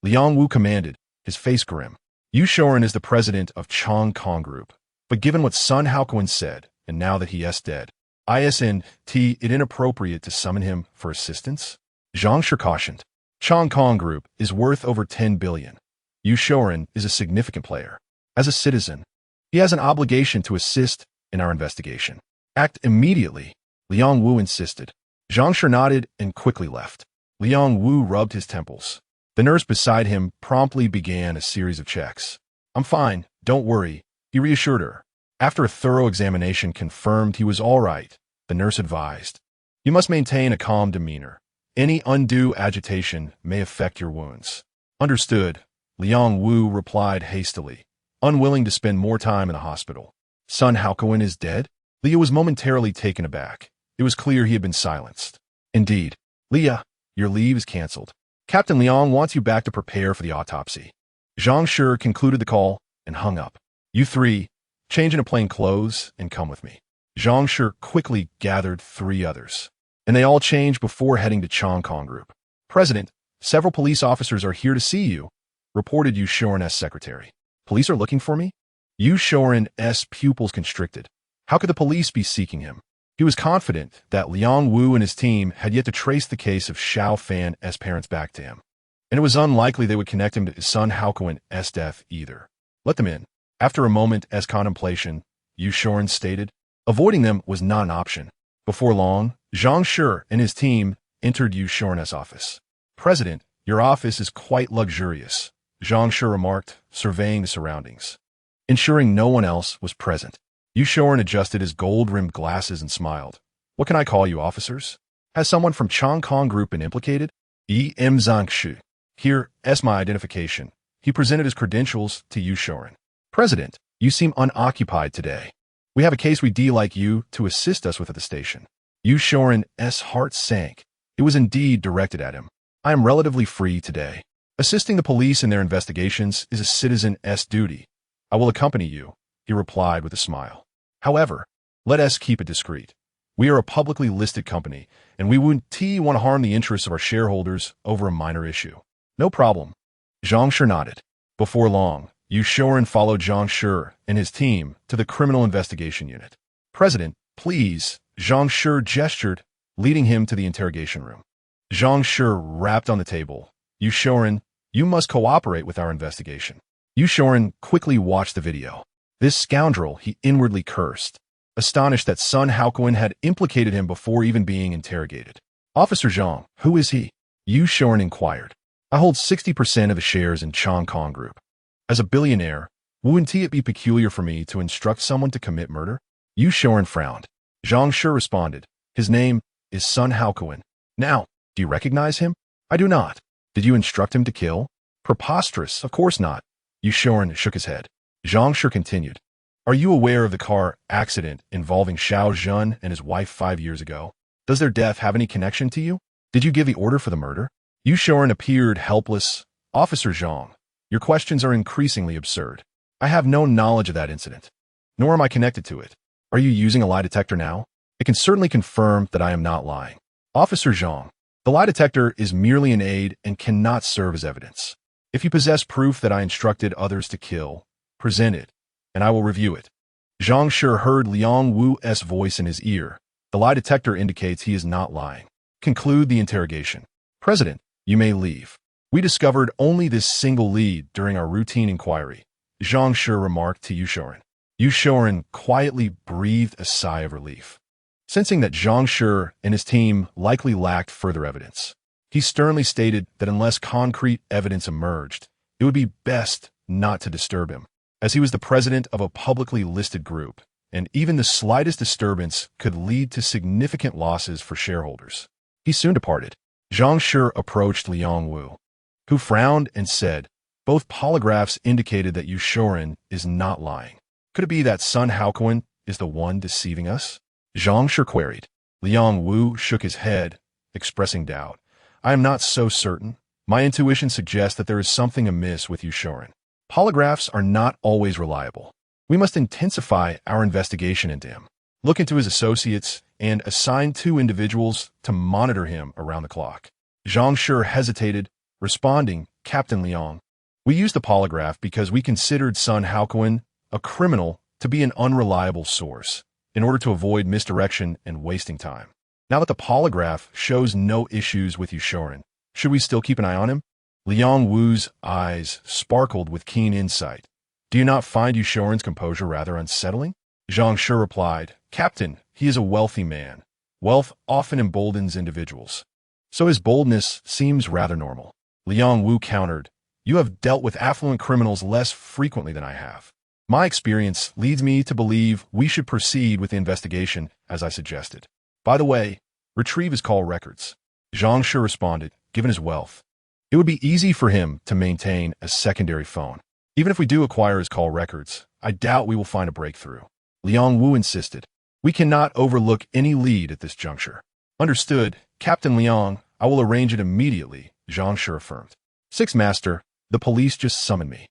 Liang Wu commanded, his face grim. Yushorin is the president of Chong Kong Group, but given what Sun Haokuin said, and now that he is dead, isn't it inappropriate to summon him for assistance? Zhang Shi cautioned. Chong Kong Group is worth over 10 billion. Yushorin is a significant player. As a citizen, he has an obligation to assist in our investigation. Act immediately, Liang Wu insisted. Zhang Shi nodded and quickly left. Liang Wu rubbed his temples. The nurse beside him promptly began a series of checks. I'm fine, don't worry, he reassured her. After a thorough examination confirmed he was all right, the nurse advised. You must maintain a calm demeanor. Any undue agitation may affect your wounds. Understood, Liang Wu replied hastily, unwilling to spend more time in the hospital. Sun Haokuin is dead? Leah was momentarily taken aback. It was clear he had been silenced. Indeed. Leah, your leave is cancelled. Captain Liang wants you back to prepare for the autopsy. Zhang Shi concluded the call and hung up. You three, change into plain clothes and come with me. Zhang Shi quickly gathered 3 others, and they all changed before heading to Chong Kong Group. President, several police officers are here to see you, reported Yushorin's secretary. Police are looking for me? Yushorin's pupils constricted. How could the police be seeking him? He was confident that Liang Wu and his team had yet to trace the case of Xiao Fan's parents back to him, and it was unlikely they would connect him to his son Haokuin's death either. Let them in. After a moment's contemplation, Yushorin stated, avoiding them was not an option. Before long, Zhang Shi and his team entered Yushorin's office. President, your office is quite luxurious, Zhang Shi remarked, surveying the surroundings. Ensuring no one else was present, Yushorin adjusted his gold-rimmed glasses and smiled. What can I call you, officers? Has someone from Chong Kong Group been implicated? Zhang Shi. Here is my identification. He presented his credentials to Yushorin. President, you seem unoccupied today. We have a case we'd like you to assist us with at the station. Yushorin's heart sank. It was indeed directed at him. I am relatively free today. Assisting the police in their investigations is a citizen's duty. I will accompany you, he replied with a smile. However, let us keep it discreet. We are a publicly listed company, and we wouldn't want to harm the interests of our shareholders over a minor issue. No problem. Zhang Shi nodded. Before long, Yushorin followed Zhang Shi and his team to the Criminal Investigation Unit. President, please, Zhang Shi gestured, leading him to the interrogation room. Zhang Shi rapped on the table. Yushorin, you must cooperate with our investigation. Yushorin quickly watched the video. This scoundrel, he inwardly cursed, astonished that Sun Haokuin had implicated him before even being interrogated. Officer Zhang, who is he? Yushorin inquired. I hold 60% of the shares in Chong Kong Group. As a billionaire, wouldn't it be peculiar for me to instruct someone to commit murder? Yushorin frowned. Zhang Shi responded. His name is Sun Haokuin. Now, do you recognize him? I do not. Did you instruct him to kill? Preposterous, of course not. Yushorin shook his head. Zhang Shi continued. Are you aware of the car accident involving Xiao Zhen and his wife 5 years ago? Does their death have any connection to you? Did you give the order for the murder? Yu Shoren appeared helpless. Officer Zhang, your questions are increasingly absurd. I have no knowledge of that incident, nor am I connected to it. Are you using a lie detector now? It can certainly confirm that I am not lying. Officer Zhang, the lie detector is merely an aid and cannot serve as evidence. If you possess proof that I instructed others to kill, present it, and I will review it. Zhang Shi heard Liang Wu's voice in his ear. The lie detector indicates he is not lying. Conclude the interrogation. President, you may leave. We discovered only this single lead during our routine inquiry, Zhang Shi remarked to Yu Shoren. Yu Shoren quietly breathed a sigh of relief, sensing that Zhang Shi and his team likely lacked further evidence. He sternly stated that unless concrete evidence emerged, it would be best not to disturb him, as he was the president of a publicly listed group, and even the slightest disturbance could lead to significant losses for shareholders. He soon departed. Zhang Shi approached Liang Wu, who frowned and said, both polygraphs indicated that Yu Shoren is not lying. Could it be that Sun Haokuan is the one deceiving us? Zhang Shi queried. Liang Wu shook his head, expressing doubt. I am not so certain. My intuition suggests that there is something amiss with Yu Shoren. Polygraphs are not always reliable. We must intensify our investigation into him, look into his associates, and assign 2 individuals to monitor him around the clock. Zhang Shi hesitated, responding, Captain Liang, we used the polygraph because we considered Sun Haokuan, a criminal, to be an unreliable source, in order to avoid misdirection and wasting time. Now that the polygraph shows no issues with Yu Shoren, should we still keep an eye on him? Liang Wu's eyes sparkled with keen insight. Do you not find Yu Shoren's composure rather unsettling? Zhang Shi replied, Captain, he is a wealthy man. Wealth often emboldens individuals, so his boldness seems rather normal. Liang Wu countered, you have dealt with affluent criminals less frequently than I have. My experience leads me to believe we should proceed with the investigation as I suggested. By the way, retrieve his call records. Zhang Shi responded, given his wealth, it would be easy for him to maintain a secondary phone. Even if we do acquire his call records, I doubt we will find a breakthrough. Liang Wu insisted, we cannot overlook any lead at this juncture. Understood, Captain Liang, I will arrange it immediately, Zhang Shi affirmed. Sixth Master, the police just summoned me.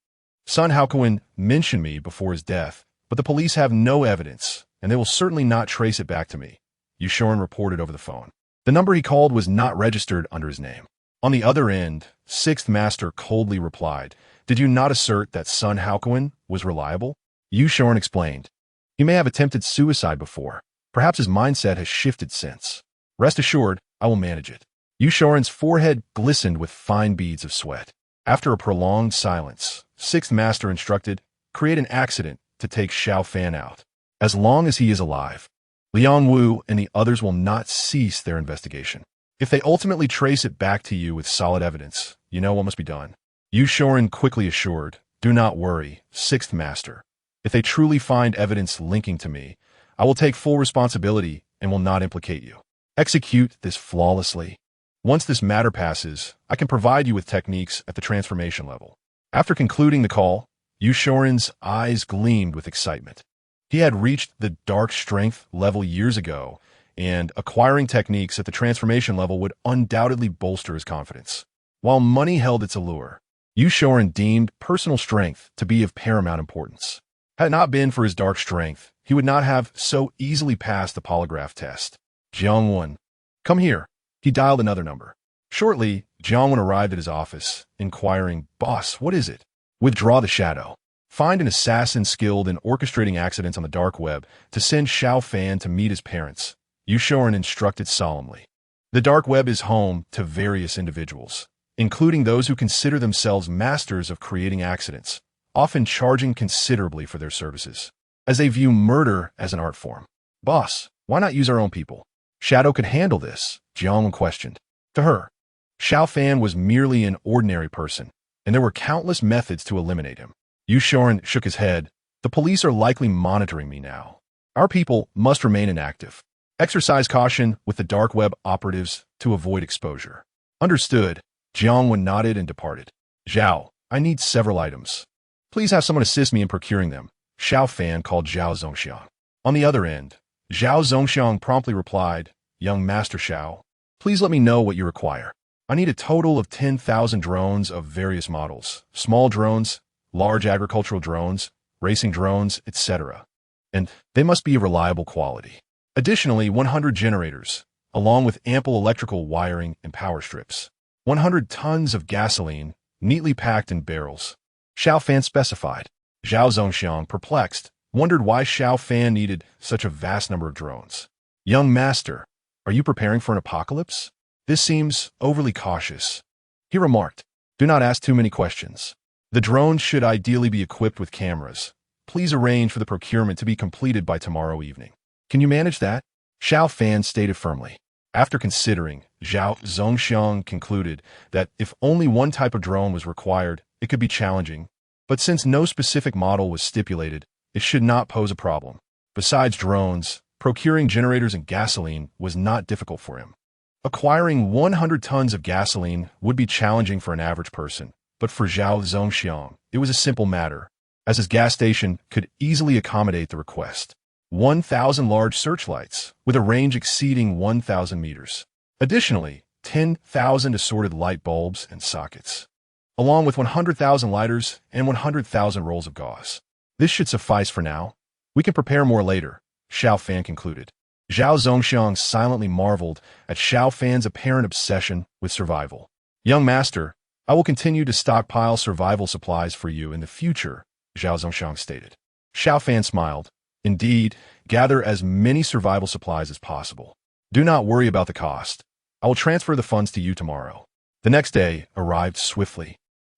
Sun Haokuan mentioned me before his death, but the police have no evidence, and they will certainly not trace it back to me, Yu Shoren reported over the phone. The number he called was not registered under his name. On the other end, Sixth Master coldly replied, did you not assert that Sun Haokuan was reliable? Yu Shoren explained, he may have attempted suicide before. Perhaps his mindset has shifted since. Rest assured, I will manage it. Yu Shoren's forehead glistened with fine beads of sweat. After a prolonged silence, Sixth Master instructed, create an accident to take Xiao Fan out. As long as he is alive, Liang Wu and the others will not cease their investigation. If they ultimately trace it back to you with solid evidence, you know what must be done. Yu Shoren quickly assured, do not worry, Sixth Master. If they truly find evidence linking to me, I will take full responsibility and will not implicate you. Execute this flawlessly. Once this matter passes, I can provide you with techniques at the transformation level. After concluding the call, Yu Shoren's eyes gleamed with excitement. He had reached the dark strength level years ago, and acquiring techniques at the transformation level would undoubtedly bolster his confidence. While money held its allure, Yu Shoren deemed personal strength to be of paramount importance. Had it not been for his dark strength, he would not have so easily passed the polygraph test. Jiangwen, come here. He dialed another number. Shortly, Jiangwen arrived at his office, inquiring, Boss, what is it? Withdraw the shadow. Find an assassin skilled in orchestrating accidents on the dark web to send Xiao Fan to meet his parents. Yu Shoren instructed solemnly. The dark web is home to various individuals, including those who consider themselves masters of creating accidents, often charging considerably for their services, as they view murder as an art form. Boss, why not use our own people? Shadow could handle this, Jiangwen questioned. To her, Xiao Fan was merely an ordinary person, and there were countless methods to eliminate him. Yu Shoren shook his head. The police are likely monitoring me now. Our people must remain inactive. Exercise caution with the dark web operatives to avoid exposure. Understood. Jiangwen nodded and departed. Zhao, I need several items. Please have someone assist me in procuring them, Xiao Fan called Zhao Zongxiang. On the other end, Zhao Zongxiang promptly replied, Young Master Xiao, please let me know what you require. I need a total of 10,000 drones of various models, small drones, large agricultural drones, racing drones, etc. And they must be of reliable quality. Additionally, 100 generators, along with ample electrical wiring and power strips. 100 tons of gasoline, neatly packed in barrels. Xiao Fan specified. Zhao Zongxiang, perplexed, wondered why Xiao Fan needed such a vast number of drones. Young Master, are you preparing for an apocalypse? This seems overly cautious. He remarked, do not ask too many questions. The drones should ideally be equipped with cameras. Please arrange for the procurement to be completed by tomorrow evening. Can you manage that? Xiao Fan stated firmly. After considering, Zhao Zongxiang concluded that if only one type of drone was required, it could be challenging. But since no specific model was stipulated, it should not pose a problem. Besides drones, procuring generators and gasoline was not difficult for him. Acquiring 100 tons of gasoline would be challenging for an average person, but for Zhao Zongxiang, it was a simple matter, as his gas station could easily accommodate the request. 1,000 large searchlights, with a range exceeding 1,000 meters. Additionally, 10,000 assorted light bulbs and sockets, along with 100,000 lighters and 100,000 rolls of gauze. This should suffice for now. We can prepare more later, Xiao Fan concluded. Zhao Zongxiang silently marveled at Xiao Fan's apparent obsession with survival. Young Master, I will continue to stockpile survival supplies for you in the future, Zhao Zongxiang stated. Xiao Fan smiled. Indeed, gather as many survival supplies as possible. Do not worry about the cost. I will transfer the funds to you tomorrow. The next day arrived swiftly.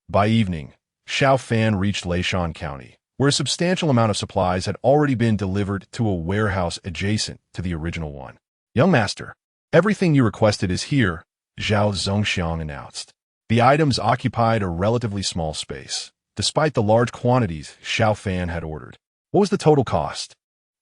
By evening, Xiao Fan reached Leishan County, where a substantial amount of supplies had already been delivered to a warehouse adjacent to the original one. Young Master, everything you requested is here, Zhao Zongxiang announced. The items occupied a relatively small space, despite the large quantities Xiao Fan had ordered. What was the total cost?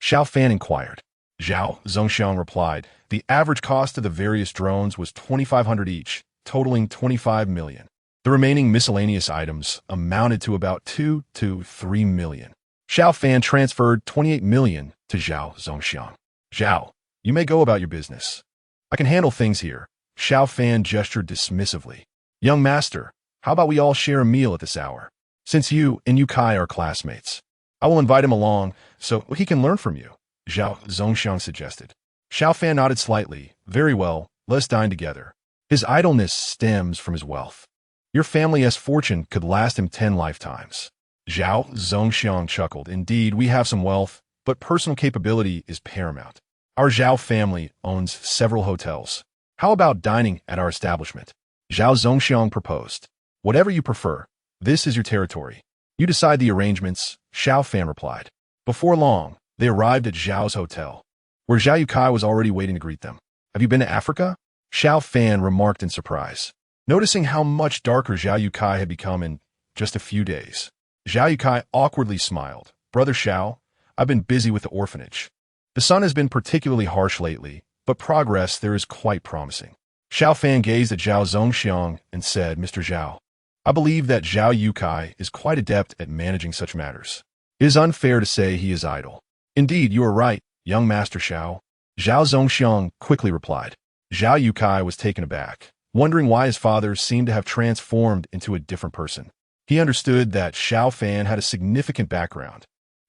Xiao Fan inquired. Zhao Zongxiang replied, the average cost of the various drones was 2,500 each, totaling 25 million. The remaining miscellaneous items amounted to about 2 to 3 million. Xiao Fan transferred 28 million to Zhao Zongxiang. Zhao, you may go about your business. I can handle things here. Xiao Fan gestured dismissively. Young Master, how about we all share a meal at this hour? Since you and Yukai are classmates, I will invite him along so he can learn from you, Zhao Zongxiang suggested. Xiao Fan nodded slightly. Very well, let us dine together. His idleness stems from his wealth. Your family's fortune could last him 10 lifetimes. Zhao Zongxiang chuckled. Indeed, we have some wealth, but personal capability is paramount. Our Zhao family owns several hotels. How about dining at our establishment? Zhao Zongxiang proposed. Whatever you prefer. This is your territory. You decide the arrangements, Xiao Fan replied. Before long, they arrived at Zhao's hotel, where Zhao Yukai was already waiting to greet them. Have you been to Africa? Xiao Fan remarked in surprise, noticing how much darker Zhao Yukai had become in just a few days. Zhao Yukai awkwardly smiled. Brother Xiao, I've been busy with the orphanage. The sun has been particularly harsh lately, but progress there is quite promising. Xiao Fan gazed at Zhao Zongxiang and said, Mr. Zhao, I believe that Zhao Yukai is quite adept at managing such matters. It is unfair to say he is idle. Indeed, you are right, young Master Xiao. Zhao Zongxiang quickly replied. Zhao Yukai was taken aback, wondering why his father seemed to have transformed into a different person. He understood that Xiao Fan had a significant background.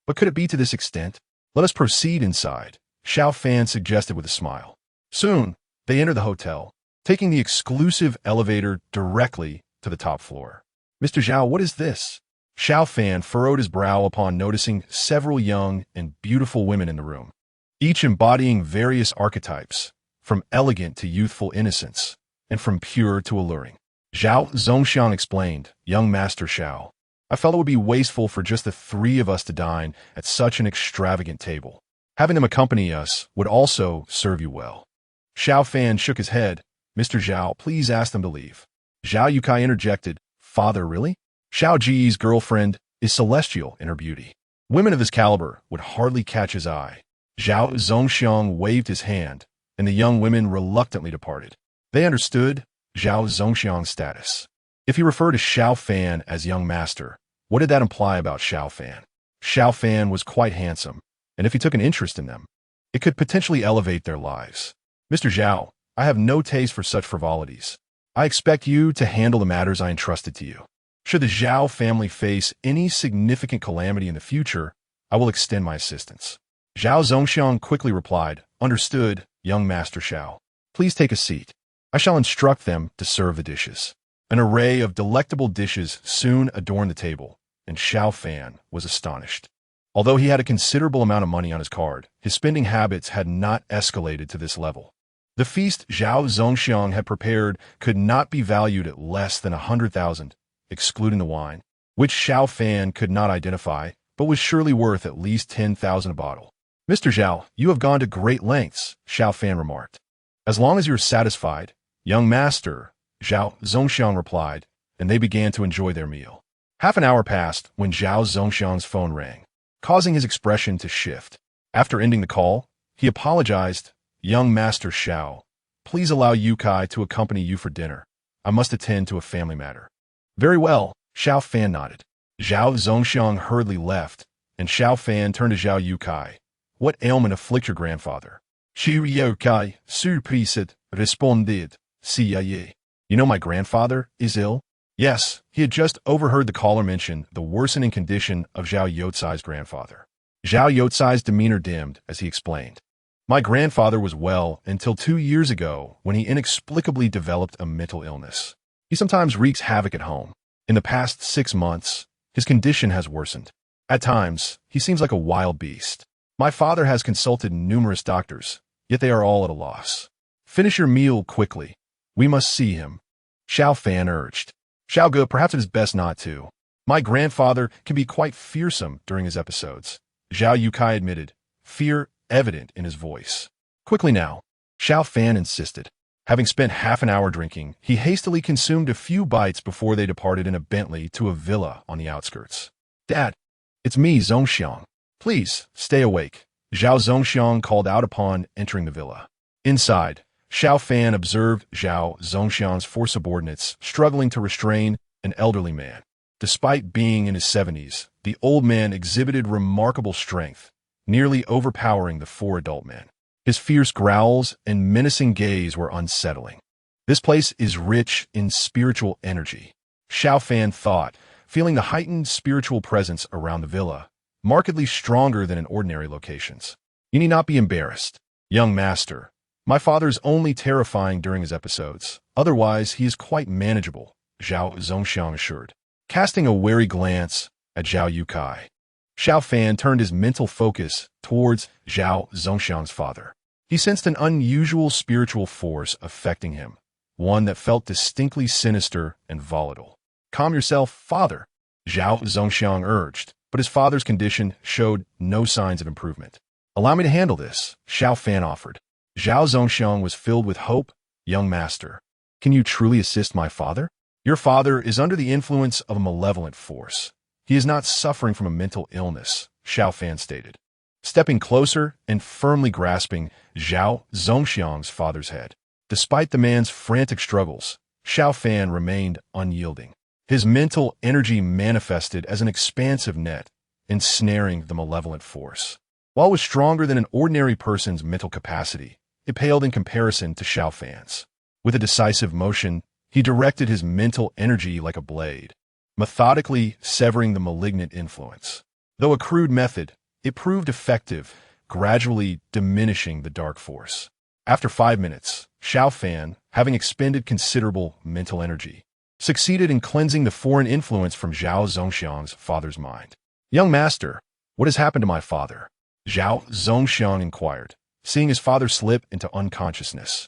But could it be to this extent? Let us proceed inside, Xiao Fan suggested with a smile. Soon, they entered the hotel, taking the exclusive elevator directly to the top floor. Mr. Zhao, what is this? Xiao Fan furrowed his brow upon noticing several young and beautiful women in the room, each embodying various archetypes, from elegant to youthful innocence, and from pure to alluring. Zhao Zongxiang explained, Young Master Xiao, I felt it would be wasteful for just the three of us to dine at such an extravagant table. Having them accompany us would also serve you well. Xiao Fan shook his head. Mr. Zhao, please ask them to leave. Zhao Yukai interjected, Father, really? Xiao Ji's girlfriend is celestial in her beauty. Women of this caliber would hardly catch his eye. Zhao Zongxiang waved his hand, and the young women reluctantly departed. They understood Zhao Zongxiang's status. If he referred to Xiao Fan as young master, What did that imply about Xiao Fan? Xiao Fan was quite handsome, and if he took an interest in them, it could potentially elevate their lives. Mr. Xiao, I have no taste for such frivolities. I expect you to handle the matters I entrusted to you. Should the Xiao family face any significant calamity in the future, I will extend my assistance. Zhao Zongxiang quickly replied, Understood, young Master Xiao. Please take a seat. I shall instruct them to serve the dishes. An array of delectable dishes soon adorned the table, and Xiao Fan was astonished. Although he had a considerable amount of money on his card, his spending habits had not escalated to this level. The feast Zhao Zongxiang had prepared could not be valued at less than 100,000, excluding the wine, which Xiao Fan could not identify, but was surely worth at least 10,000 a bottle. Mr. Zhao, you have gone to great lengths, Xiao Fan remarked. As long as you are satisfied, young master, Zhao Zongxiang replied, and they began to enjoy their meal. Half an hour passed when Zhao Zongxiang's phone rang, causing his expression to shift. After ending the call, he apologized, Young Master Xiao, please allow Yu Kai to accompany you for dinner. I must attend to a family matter. Very well, Xiao Fan nodded. Zhao Zongxiang hurriedly left, and Xiao Fan turned to Zhao Yu Kai. What ailment afflicts your grandfather? Xiao Yu Kai, surprised, responded, Xiaye. You know my grandfather is ill? Yes, he had just overheard the caller mention the worsening condition of Zhao Youcai's grandfather. Zhao Youcai's demeanor dimmed as he explained. My grandfather was well until 2 years ago when he inexplicably developed a mental illness. He sometimes wreaks havoc at home. In the past 6 months, his condition has worsened. At times, he seems like a wild beast. My father has consulted numerous doctors, yet they are all at a loss. Finish your meal quickly. We must see him. Xiao Fan urged. Xiao Ge, perhaps it is best not to. My grandfather can be quite fearsome during his episodes. Zhao Yukai admitted, fear evident in his voice. Quickly now, Xiao Fan insisted. Having spent half an hour drinking, he hastily consumed a few bites before they departed in a Bentley to a villa on the outskirts. Dad, it's me, Zongxiang. Please, stay awake, Zhao Zongxiang called out upon entering the villa. Inside, Xiao Fan observed Zhao Zongxiang's 4 subordinates struggling to restrain an elderly man. Despite being in his 70s, the old man exhibited remarkable strength, nearly overpowering the 4 adult men. His fierce growls and menacing gaze were unsettling. This place is rich in spiritual energy, Xiao Fan thought, feeling the heightened spiritual presence around the villa, markedly stronger than in ordinary locations. You need not be embarrassed, young master. My father is only terrifying during his episodes. Otherwise, he is quite manageable, Zhao Zongxiang assured. Casting a wary glance at Zhao Yukai, Xiao Fan turned his mental focus towards Zhao Zongxiang's father. He sensed an unusual spiritual force affecting him, one that felt distinctly sinister and volatile. Calm yourself, father, Zhao Zongxiang urged, but his father's condition showed no signs of improvement. Allow me to handle this, Xiao Fan offered. Zhao Zongxiang was filled with hope. Young master, can you truly assist my father? Your father is under the influence of a malevolent force. He is not suffering from a mental illness, Xiao Fan stated, stepping closer and firmly grasping Zhao Zongxiang's father's head. Despite the man's frantic struggles, Xiao Fan remained unyielding. His mental energy manifested as an expansive net, ensnaring the malevolent force. While it was stronger than an ordinary person's mental capacity, it paled in comparison to Xiao Fan's. With a decisive motion, he directed his mental energy like a blade, methodically severing the malignant influence. Though a crude method, it proved effective, gradually diminishing the dark force. After 5 minutes, Xiao Fan, having expended considerable mental energy, succeeded in cleansing the foreign influence from Zhao Zongxiang's father's mind. Young master, what has happened to my father? Zhao Zongxiang inquired, seeing his father slip into unconsciousness.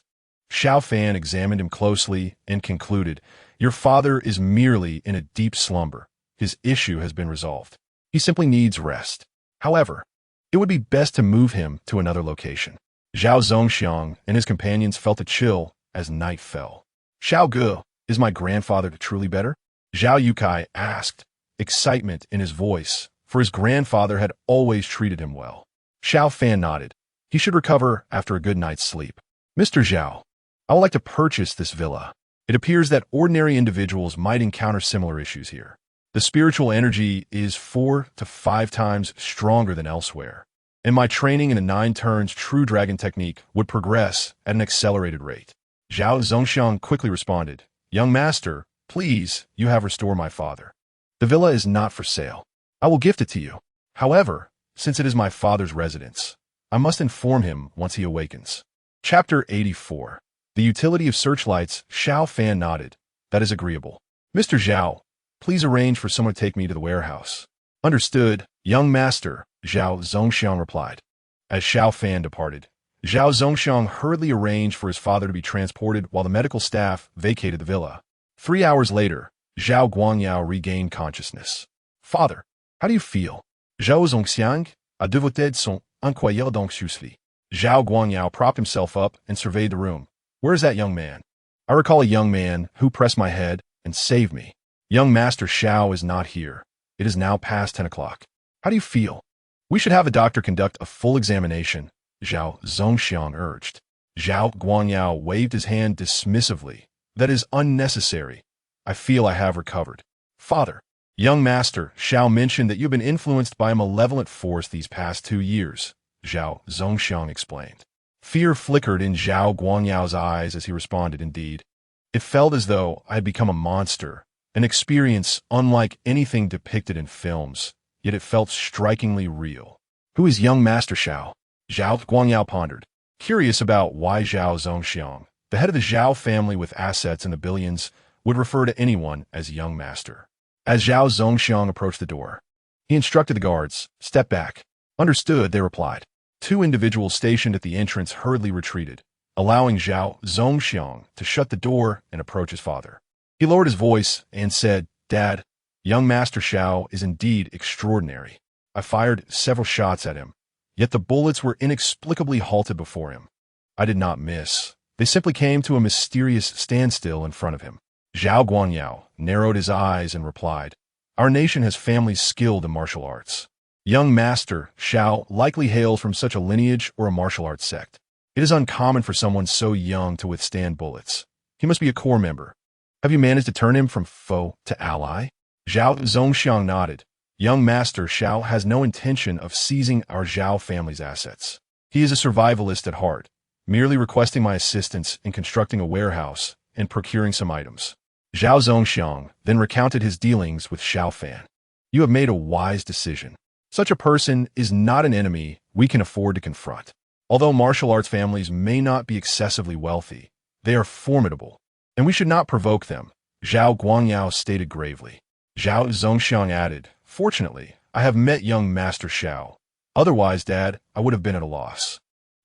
Xiao Fan examined him closely and concluded, your father is merely in a deep slumber. His issue has been resolved. He simply needs rest. However, it would be best to move him to another location. Zhao Zongxiang and his companions felt a chill as night fell. Xiao Ge, is my grandfather truly better? Zhao Yukai asked, excitement in his voice, for his grandfather had always treated him well. Xiao Fan nodded. He should recover after a good night's sleep. Mr. Zhao, I would like to purchase this villa. It appears that ordinary individuals might encounter similar issues here. The spiritual energy is 4 to 5 times stronger than elsewhere, and my training in a 9 turns true dragon technique would progress at an accelerated rate. Zhao Zongxiang quickly responded, "Young master, please, you have restored my father. The villa is not for sale. I will gift it to you. However, since it is my father's residence, I must inform him once he awakens." Chapter 84. The Utility of Searchlights. Xiao Fan nodded. "That is agreeable. Mr. Zhao, please arrange for someone to take me to the warehouse." "Understood, young master," Zhao Zongxiang replied. As Xiao Fan departed, Zhao Zongxiang hurriedly arranged for his father to be transported while the medical staff vacated the villa. 3 hours later, Zhao Guangyao regained consciousness. "Father, how do you feel?" Zhao Zongxiang, à deux votés sont incroyables anxieusely. Zhao Guangyao propped himself up and surveyed the room. "Where is that young man?" "I recall a young man who pressed my head and saved me. Young Master Xiao is not here. It is now past 10 o'clock. How do you feel?" "We should have the doctor conduct a full examination," Zhao Zongxiang urged. Zhao Guangyao waved his hand dismissively. "That is unnecessary. I feel I have recovered." "Father, young Master Xiao mentioned that you've been influenced by a malevolent force these past 2 years," Zhao Zongxiang explained. Fear flickered in Zhao Guangyao's eyes as he responded, "Indeed. It felt as though I had become a monster, an experience unlike anything depicted in films, yet it felt strikingly real." "Who is young Master Xiao?" Zhao Guangyao pondered, curious about why Zhao Zongxiang, the head of the Xiao family with assets in the billions, would refer to anyone as young master. As Zhao Zongxiang approached the door, he instructed the guards, "Step back." "Understood," they replied. 2 individuals stationed at the entrance hurriedly retreated, allowing Zhao Zongxiang to shut the door and approach his father. He lowered his voice and said, "Dad, young Master Xiao is indeed extraordinary. I fired several shots at him, yet the bullets were inexplicably halted before him. I did not miss. They simply came to a mysterious standstill in front of him." Zhao Guangyao narrowed his eyes and replied, "Our nation has families skilled in martial arts. Young Master Xiao likely hails from such a lineage or a martial arts sect. It is uncommon for someone so young to withstand bullets. He must be a core member. Have you managed to turn him from foe to ally?" Zhao Zongxiang nodded. "Young Master Xiao has no intention of seizing our Zhao family's assets. He is a survivalist at heart, merely requesting my assistance in constructing a warehouse and procuring some items." Zhao Zongxiang then recounted his dealings with Xiao Fan. "You have made a wise decision. Such a person is not an enemy we can afford to confront. Although martial arts families may not be excessively wealthy, they are formidable, and we should not provoke them," Zhao Guangyao stated gravely. Zhao Zongxiang added, "Fortunately, I have met young Master Xiao. Otherwise, Dad, I would have been at a loss.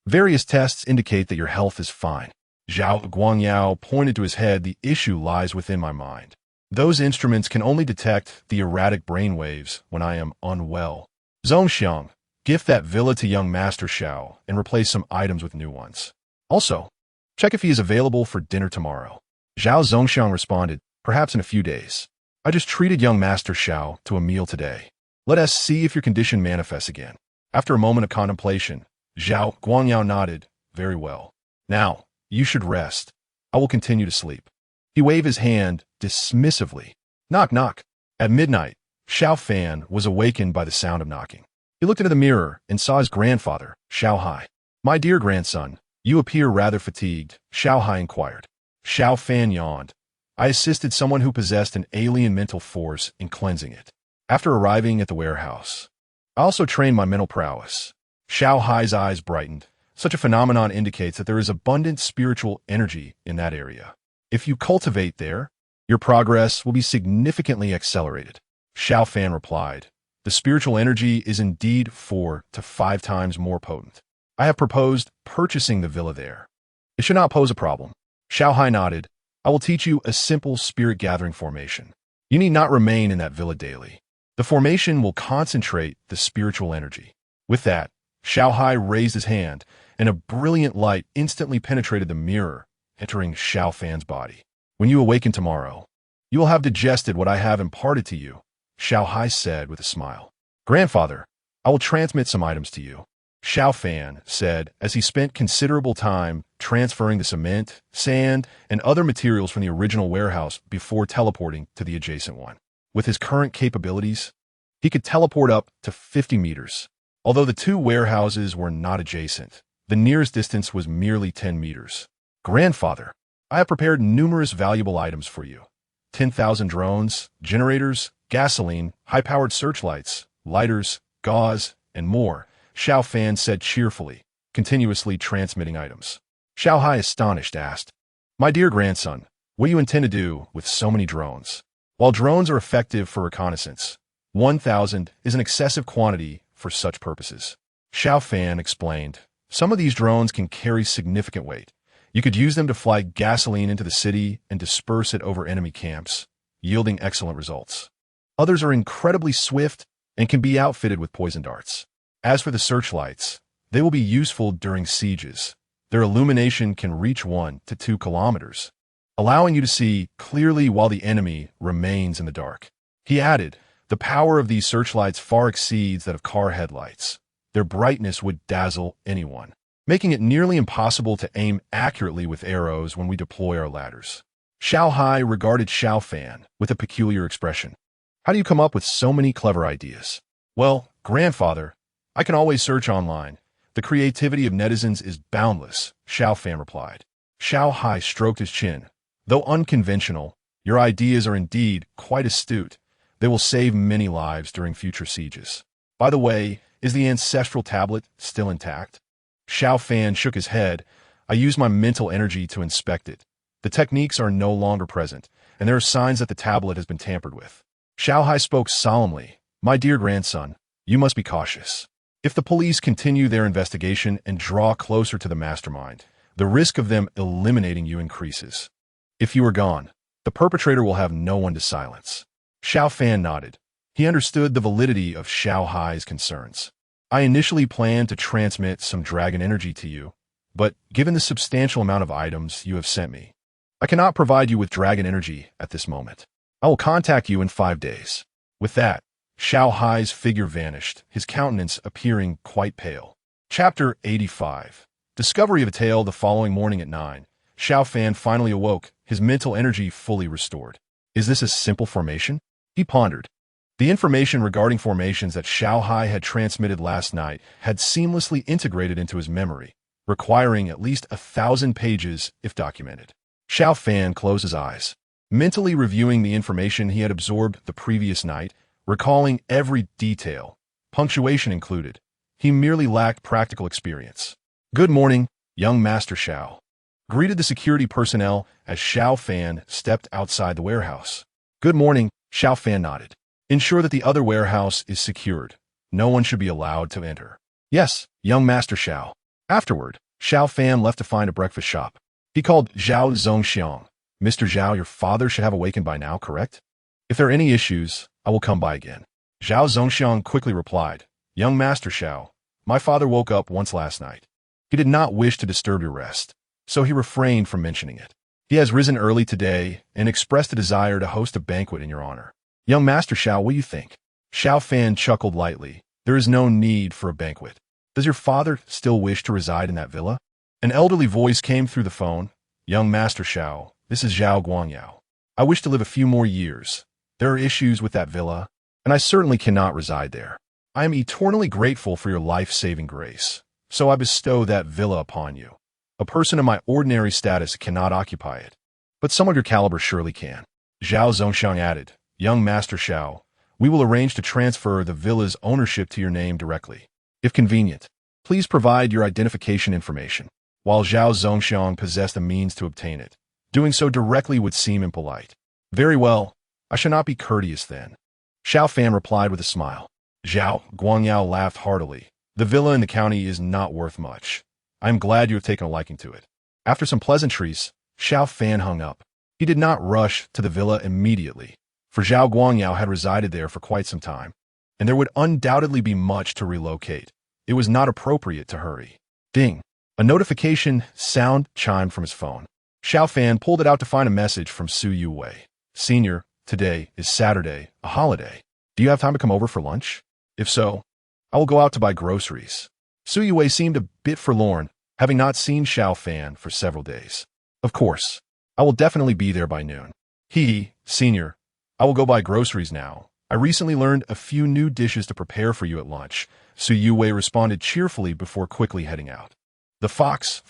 Various tests indicate that your health is fine." Zhao Guangyao pointed to his head. "The issue lies within my mind. Those instruments can only detect the erratic brainwaves when I am unwell. Zongxiang, gift that villa to young Master Xiao and replace some items with new ones. Also, check if he is available for dinner tomorrow." Zhao Zongxiang responded, "Perhaps in a few days. I just treated young Master Xiao to a meal today. Let us see if your condition manifests again." After a moment of contemplation, Zhao Guangyao nodded, "Very well. Now, you should rest. I will continue to sleep." He waved his hand dismissively. Knock, knock. At midnight, Xiao Fan was awakened by the sound of knocking. He looked into the mirror and saw his grandfather, Xiao Hai. "My dear grandson, you appear rather fatigued," Xiao Hai inquired. Xiao Fan yawned. "I assisted someone who possessed an alien mental force in cleansing it. After arriving at the warehouse, I also trained my mental prowess." Xiao Hai's eyes brightened. Such a phenomenon indicates that there is abundant spiritual energy in that area. If you cultivate there, your progress will be significantly accelerated. Xiao Fan replied, "The spiritual energy is indeed 4 to 5 times more potent. I have proposed purchasing the villa there. It should not pose a problem." Xiao Hai nodded. "I will teach you a simple spirit gathering formation. You need not remain in that villa daily. The formation will concentrate the spiritual energy." With that, Xiao Hai raised his hand, and a brilliant light instantly penetrated the mirror, entering Xiao Fan's body. "When you awaken tomorrow, you will have digested what I have imparted to you," Xiao Hai said with a smile. "Grandfather, I will transmit some items to you," Xiao Fan said as he spent considerable time transferring the cement, sand, and other materials from the original warehouse before teleporting to the adjacent one. With his current capabilities, he could teleport up to 50 meters. Although the two warehouses were not adjacent, the nearest distance was merely 10 meters. Grandfather, I have prepared numerous valuable items for you. 10,000 drones, generators, gasoline, high-powered searchlights, lighters, gauze, and more, Xiao Fan said cheerfully, continuously transmitting items. Xiao Hai, astonished, asked, "My dear grandson, what do you intend to do with so many drones?" While drones are effective for reconnaissance, 1,000 is an excessive quantity for such purposes. Xiao Fan explained, "Some of these drones can carry significant weight. You could use them to fly gasoline into the city and disperse it over enemy camps, yielding excellent results. Others are incredibly swift and can be outfitted with poison darts. As for the searchlights, they will be useful during sieges. Their illumination can reach 1 to 2 kilometers, allowing you to see clearly while the enemy remains in the dark." He added, "The power of these searchlights far exceeds that of car headlights. Their brightness would dazzle anyone, making it nearly impossible to aim accurately with arrows when we deploy our ladders." Xiao Hai regarded Xiao Fan with a peculiar expression. "How do you come up with so many clever ideas?" "Well, grandfather, I can always search online. The creativity of netizens is boundless," Xiao Fan replied. Xiao Hai stroked his chin. "Though unconventional, your ideas are indeed quite astute. They will save many lives during future sieges. By the way, is the ancestral tablet still intact?" Xiao Fan shook his head. "I used my mental energy to inspect it. The techniques are no longer present, and there are signs that the tablet has been tampered with." Xiao Hai spoke solemnly. "My dear grandson, you must be cautious. If the police continue their investigation and draw closer to the mastermind, the risk of them eliminating you increases. If you are gone, the perpetrator will have no one to silence." Xiao Fan nodded. He understood the validity of Xiao Hai's concerns. "I initially planned to transmit some dragon energy to you, but given the substantial amount of items you have sent me, I cannot provide you with dragon energy at this moment. I will contact you in 5 days." With that, Xiao Hai's figure vanished, his countenance appearing quite pale. Chapter 85. Discovery of a tale. The following morning at 9, Xiao Fan finally awoke, his mental energy fully restored. Is this a simple formation? He pondered. The information regarding formations that Xiao Hai had transmitted last night had seamlessly integrated into his memory, requiring at least 1,000 pages if documented. Xiao Fan closed his eyes, mentally reviewing the information he had absorbed the previous night, recalling every detail, punctuation included. He merely lacked practical experience. "Good morning, young Master Xiao," greeted the security personnel as Xiao Fan stepped outside the warehouse. "Good morning," Xiao Fan nodded. "Ensure that the other warehouse is secured. No one should be allowed to enter." "Yes, young Master Xiao." Afterward, Xiao Fan left to find a breakfast shop. He called Zhao Zongxiang. "Mr. Zhao, your father should have awakened by now, correct? If there are any issues, I will come by again." Zhao Zongxiang quickly replied, "Young Master Xiao, my father woke up once last night. He did not wish to disturb your rest, so he refrained from mentioning it. He has risen early today and expressed a desire to host a banquet in your honor. Young Master Xiao, what do you think?" Xiao Fan chuckled lightly. "There is no need for a banquet. Does your father still wish to reside in that villa?" An elderly voice came through the phone. "Young Master Xiao, this is Zhao Guangyao. I wish to live a few more years. There are issues with that villa, and I certainly cannot reside there. I am eternally grateful for your life-saving grace, so I bestow that villa upon you. A person of my ordinary status cannot occupy it, but some of your caliber surely can." Zhao Zongxiang added, "Young Master Xiao, we will arrange to transfer the villa's ownership to your name directly. If convenient, please provide your identification information." While Zhao Zongxiang possessed the means to obtain it, doing so directly would seem impolite. "Very well, I shall not be courteous then," Xiao Fan replied with a smile. Zhao Guangyao laughed heartily. "The villa in the county is not worth much. I am glad you have taken a liking to it." After some pleasantries, Xiao Fan hung up. He did not rush to the villa immediately, for Zhao Guangyao had resided there for quite some time, and there would undoubtedly be much to relocate. It was not appropriate to hurry. Ding! A notification sound chimed from his phone. Xiao Fan pulled it out to find a message from Su Yuwei. "Senior, today is Saturday, a holiday. Do you have time to come over for lunch? If so, I will go out to buy groceries." Su Yuwei seemed a bit forlorn, having not seen Xiao Fan for several days. "Of course, I will definitely be there by noon." Senior, I will go buy groceries now. I recently learned a few new dishes to prepare for you at lunch. Su Yue responded cheerfully before quickly heading out. The fox,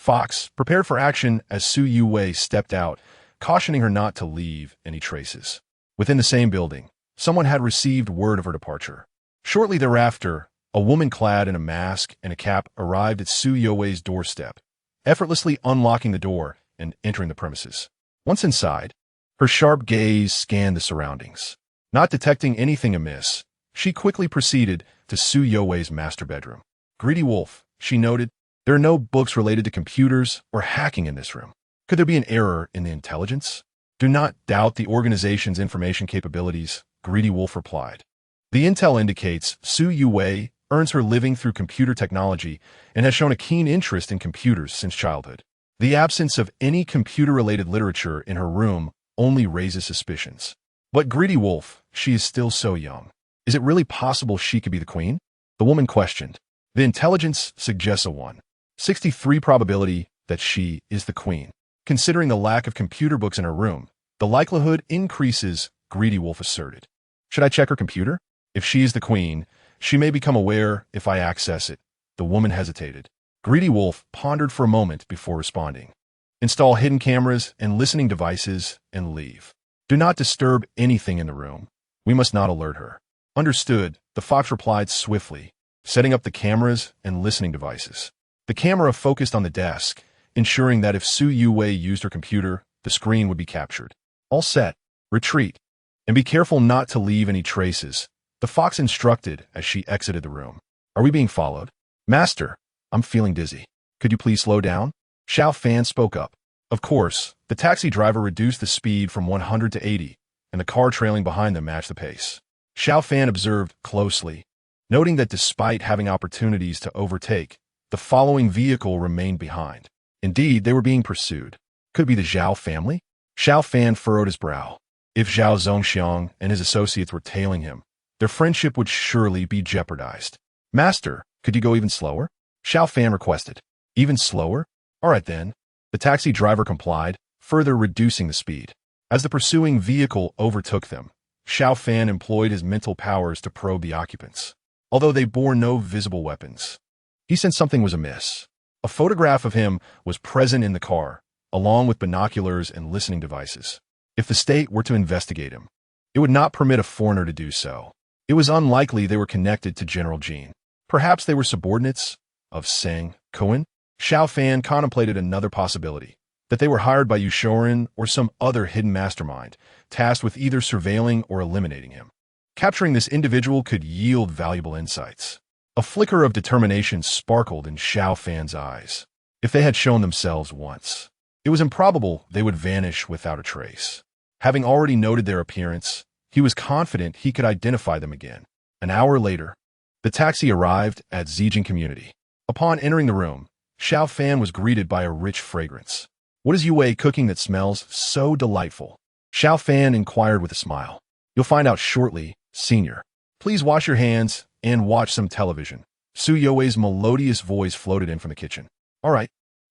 prepared for action as Su Yue stepped out, cautioning her not to leave any traces. Within the same building, someone had received word of her departure. Shortly thereafter, a woman clad in a mask and a cap arrived at Su Yue's doorstep, effortlessly unlocking the door and entering the premises. Once inside, her sharp gaze scanned the surroundings. Not detecting anything amiss, she quickly proceeded to Su Yue's master bedroom. Greedy wolf, she noted, there are no books related to computers or hacking in this room. Could there be an error in the intelligence? Do not doubt the organization's information capabilities, Greedy Wolf replied. The intel indicates Su Yue earns her living through computer technology and has shown a keen interest in computers since childhood. The absence of any computer-related literature in her room only raises suspicions. But Greedy Wolf, she is still so young. Is it really possible she could be the queen? The woman questioned. The intelligence suggests a 1/63 probability that she is the queen. Considering the lack of computer books in her room, the likelihood increases, Greedy Wolf asserted. Should I check her computer? If she is the queen, she may become aware if I access it. The woman hesitated. Greedy Wolf pondered for a moment before responding. Install hidden cameras and listening devices and leave. Do not disturb anything in the room. We must not alert her. Understood, the fox replied swiftly, setting up the cameras and listening devices. The camera focused on the desk, ensuring that if Su Yue used her computer, the screen would be captured. All set. Retreat. And be careful not to leave any traces, the fox instructed as she exited the room. Are we being followed? Master, I'm feeling dizzy. Could you please slow down? Xiao Fan spoke up. Of course, the taxi driver reduced the speed from 100 to 80, and the car trailing behind them matched the pace. Xiao Fan observed closely, noting that despite having opportunities to overtake, the following vehicle remained behind. Indeed, they were being pursued. Could it be the Zhao family? Xiao Fan furrowed his brow. If Zhao Zongxiang and his associates were tailing him, their friendship would surely be jeopardized. Master, could you go even slower? Xiao Fan requested. Even slower? All right then. The taxi driver complied, further reducing the speed. As the pursuing vehicle overtook them, Xiao Fan employed his mental powers to probe the occupants. Although they bore no visible weapons, he sensed something was amiss. A photograph of him was present in the car, along with binoculars and listening devices. If the state were to investigate him, it would not permit a foreigner to do so. It was unlikely they were connected to General Jean. Perhaps they were subordinates of Seng Cohen? Xiao Fan contemplated another possibility, that they were hired by Yushorin or some other hidden mastermind, tasked with either surveilling or eliminating him. Capturing this individual could yield valuable insights. A flicker of determination sparkled in Xiao Fan's eyes. If they had shown themselves once, it was improbable they would vanish without a trace. Having already noted their appearance, he was confident he could identify them again. An hour later, the taxi arrived at Zijin Community. Upon entering the room, Xiao Fan was greeted by a rich fragrance. What is Yue cooking that smells so delightful? Xiao Fan inquired with a smile. You'll find out shortly, senior. Please wash your hands and watch some television. Su Yue's melodious voice floated in from the kitchen. All right.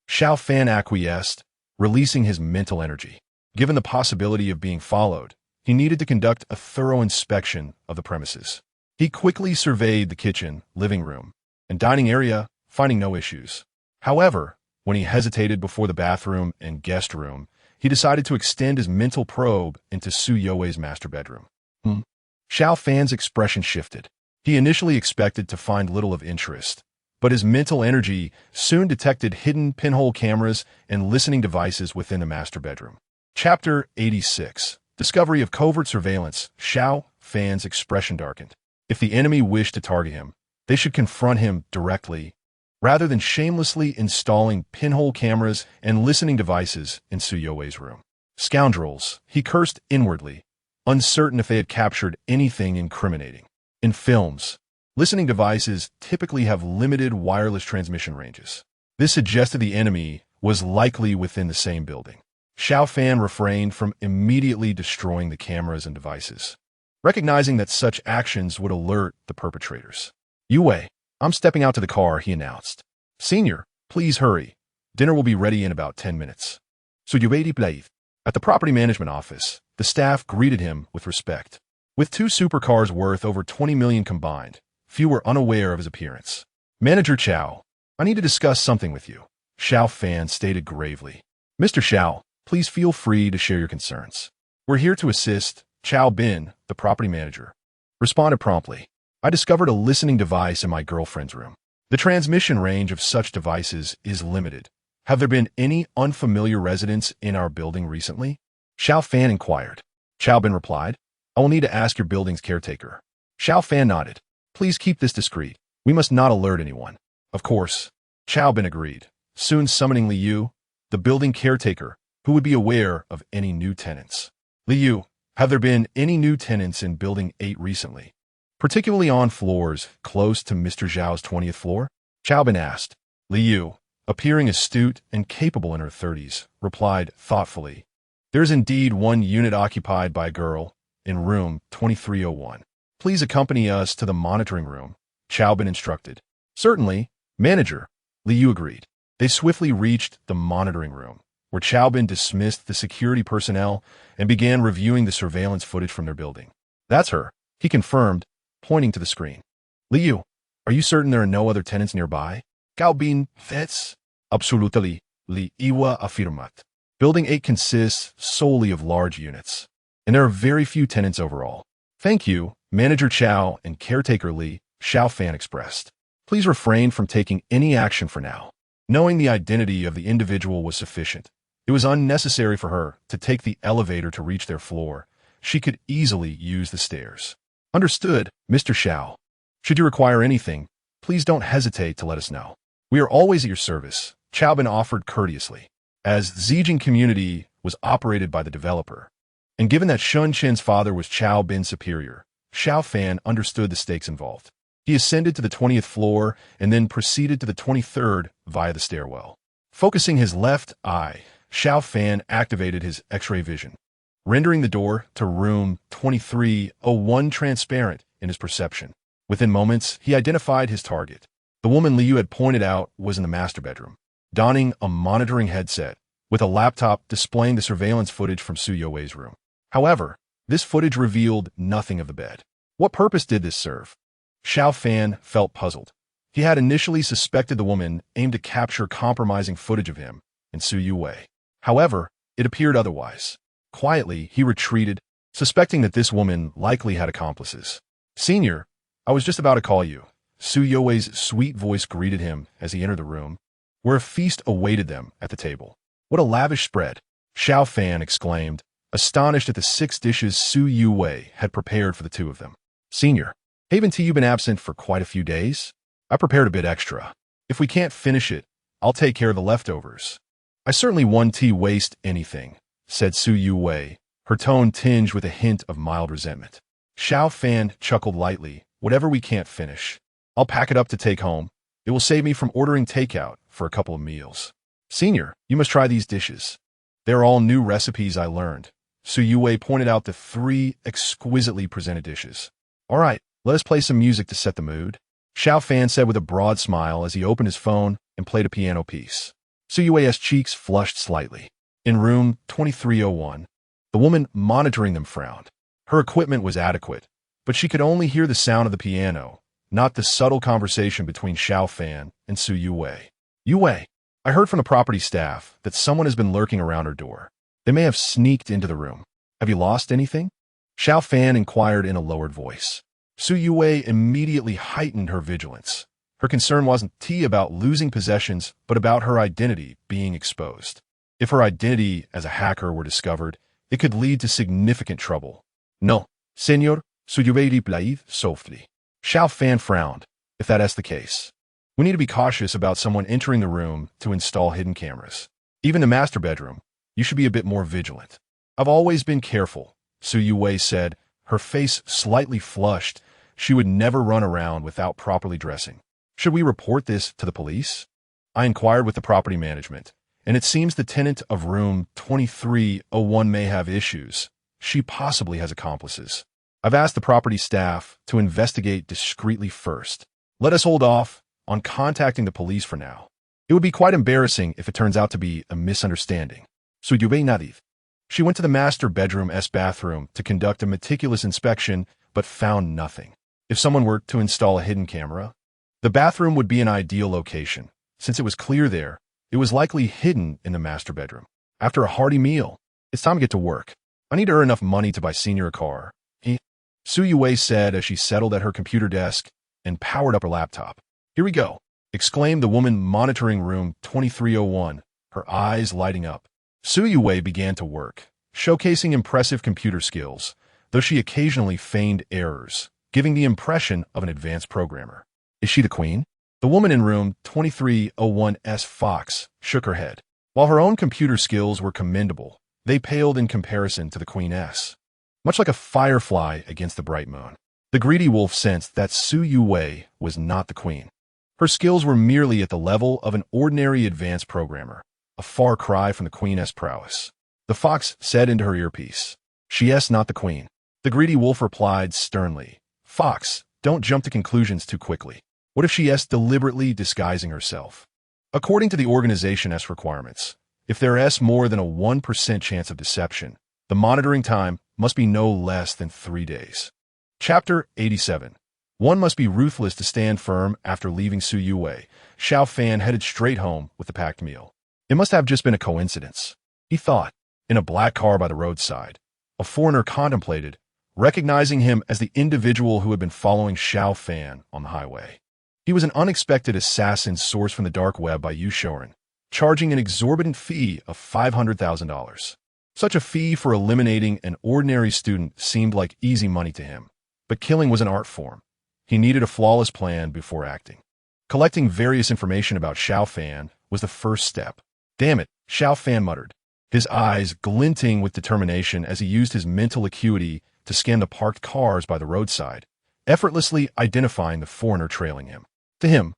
Xiao Fan acquiesced, releasing his mental energy. Given the possibility of being followed, he needed to conduct a thorough inspection of the premises. He quickly surveyed the kitchen, living room, and dining area, finding no issues. However, when he hesitated before the bathroom and guest room, he decided to extend his mental probe into Su Yue's master bedroom. Xiao Fan's expression shifted. He initially expected to find little of interest, but his mental energy soon detected hidden pinhole cameras and listening devices within the master bedroom. Chapter 86. Discovery of Covert Surveillance. Xiao Fan's expression darkened. If the enemy wished to target him, they should confront him directly, rather than shamelessly installing pinhole cameras and listening devices in Su Yue's room. Scoundrels, he cursed inwardly, uncertain if they had captured anything incriminating. In films, listening devices typically have limited wireless transmission ranges. This suggested the enemy was likely within the same building. Xiao Fan refrained from immediately destroying the cameras and devices, recognizing that such actions would alert the perpetrators. Yue, I'm stepping out to the car, he announced. Senior, please hurry. Dinner will be ready in about 10 minutes. So Yue played. At the property management office, The staff greeted him with respect. With 2 supercars worth over 20 million combined, few were unaware of his appearance. Manager Xiao, I need to discuss something with you, Xiao Fan stated gravely. Mr. Xiao, please feel free to share your concerns. We're here to assist, Xiao Bin, the property manager, responded promptly. I discovered a listening device in my girlfriend's room. The transmission range of such devices is limited. Have there been any unfamiliar residents in our building recently? Xiao Fan inquired. Xiao Bin replied, I will need to ask your building's caretaker. Xiao Fan nodded. Please keep this discreet. We must not alert anyone. Of course. Xiao Bin agreed, soon summoning Liu, the building caretaker, who would be aware of any new tenants. Liu, have there been any new tenants in Building 8 recently? Particularly on floors close to Mr. Zhao's 20th floor? Xiao Bin asked. Liu, appearing astute and capable in her 30s, replied thoughtfully. There is indeed one unit occupied by a girl, in room 2301. Please accompany us to the monitoring room, Xiao Bin instructed. Certainly, manager, Liu agreed. They swiftly reached the monitoring room, where Xiao Bin dismissed the security personnel and began reviewing the surveillance footage from their building. That's her, he confirmed, pointing to the screen. Liu, are you certain there are no other tenants nearby? Gao Bin fets. Absolutely, Li Iwa affirmat. Building 8 consists solely of large units, and there are very few tenants overall. Thank you, Manager Xiao and Caretaker Li, Xiao Fan expressed. Please refrain from taking any action for now. Knowing the identity of the individual was sufficient. It was unnecessary for her to take the elevator to reach their floor. She could easily use the stairs. Understood, Mr. Xiao. Should you require anything, please don't hesitate to let us know. We are always at your service, Xiao Bin offered courteously. As the Zijing community was operated by the developer, and given that Shun Chen's father was Xiao Bin's superior, Xiao Fan understood the stakes involved. He ascended to the 20th floor and then proceeded to the 23rd via the stairwell. Focusing his left eye, Xiao Fan activated his X-ray vision, rendering the door to room 2301 transparent in his perception. Within moments, he identified his target. The woman Liu had pointed out was in the master bedroom, donning a monitoring headset, with a laptop displaying the surveillance footage from Su Youwei's room. However, this footage revealed nothing of the bed. What purpose did this serve? Xiao Fan felt puzzled. He had initially suspected the woman aimed to capture compromising footage of him and Su Youwei. However, it appeared otherwise. Quietly, he retreated, suspecting that this woman likely had accomplices. Senior, I was just about to call you. Su Youwei's sweet voice greeted him as he entered the room, where a feast awaited them at the table. What a lavish spread, Xiao Fan exclaimed, astonished at the 6 dishes Su Youwei had prepared for the 2 of them. Senior, haven't you been absent for quite a few days? I prepared a bit extra. If we can't finish it, I'll take care of the leftovers. I certainly won't waste anything, said Su Youwei, her tone tinged with a hint of mild resentment. Xiao Fan chuckled lightly. Whatever we can't finish, I'll pack it up to take home. It will save me from ordering takeout for a couple of meals. Senior, you must try these dishes. They're all new recipes I learned. Su Youwei pointed out the 3 exquisitely presented dishes. All right, let us play some music to set the mood, Xiao Fan said with a broad smile as he opened his phone and played a piano piece. Su Youwei's cheeks flushed slightly. In room 2301, the woman monitoring them frowned. Her equipment was adequate, but she could only hear the sound of the piano, not the subtle conversation between Xiao Fan and Su Youwei. Youwei, I heard from the property staff that someone has been lurking around her door. They may have sneaked into the room. Have you lost anything? Xiao Fan inquired in a lowered voice. Su Youwei immediately heightened her vigilance. Her concern wasn't about losing possessions, but about her identity being exposed. If her identity as a hacker were discovered, it could lead to significant trouble. No, Senor, Su Youwei replied softly. Xiao Fan frowned. If that's the case, we need to be cautious about someone entering the room to install hidden cameras. Even the master bedroom, you should be a bit more vigilant. I've always been careful, Su Youwei said, her face slightly flushed. She would never run around without properly dressing. Should we report this to the police? I inquired with the property management, and it seems the tenant of room 2301 may have issues. She possibly has accomplices. I've asked the property staff to investigate discreetly first. Let us hold off on contacting the police for now. It would be quite embarrassing if it turns out to be a misunderstanding. Su Youwei nodded. She went to the master bedroom's bathroom to conduct a meticulous inspection, but found nothing. If someone were to install a hidden camera, the bathroom would be an ideal location. Since it was clear there, it was likely hidden in the master bedroom. After a hearty meal, it's time to get to work. I need to earn enough money to buy Senior a car. Su Yue said as she settled at her computer desk and powered up her laptop. Here we go, exclaimed the woman monitoring room 2301, her eyes lighting up. Su Yue began to work, showcasing impressive computer skills, though she occasionally feigned errors, giving the impression of an advanced programmer. Is she the queen? The woman in room 2301's Fox shook her head. While her own computer skills were commendable, they paled in comparison to the queen's. Much like a firefly against the bright moon, the greedy wolf sensed that Su Yue was not the queen. Her skills were merely at the level of an ordinary advanced programmer, a far cry from the queen's prowess. The fox said into her earpiece, "She's not the queen." The greedy wolf replied sternly, "Fox, don't jump to conclusions too quickly. What if she's deliberately disguising herself? According to the organization's requirements, if there is more than a 1% chance of deception, the monitoring time must be no less than 3 days." Chapter 87. One must be ruthless to stand firm. After leaving Su Yue, Xiao Fan headed straight home with the packed meal. It must have just been a coincidence, he thought. In a black car by the roadside, a foreigner contemplated, recognizing him as the individual who had been following Xiao Fan on the highway. He was an unexpected assassin sourced from the dark web by Yu Shorin, charging an exorbitant fee of $500,000. Such a fee for eliminating an ordinary student seemed like easy money to him, but killing was an art form. He needed a flawless plan before acting. Collecting various information about Xiao Fan was the first step. "Damn it," Xiao Fan muttered, his eyes glinting with determination as he used his mental acuity to scan the parked cars by the roadside, effortlessly identifying the foreigner trailing him. To him,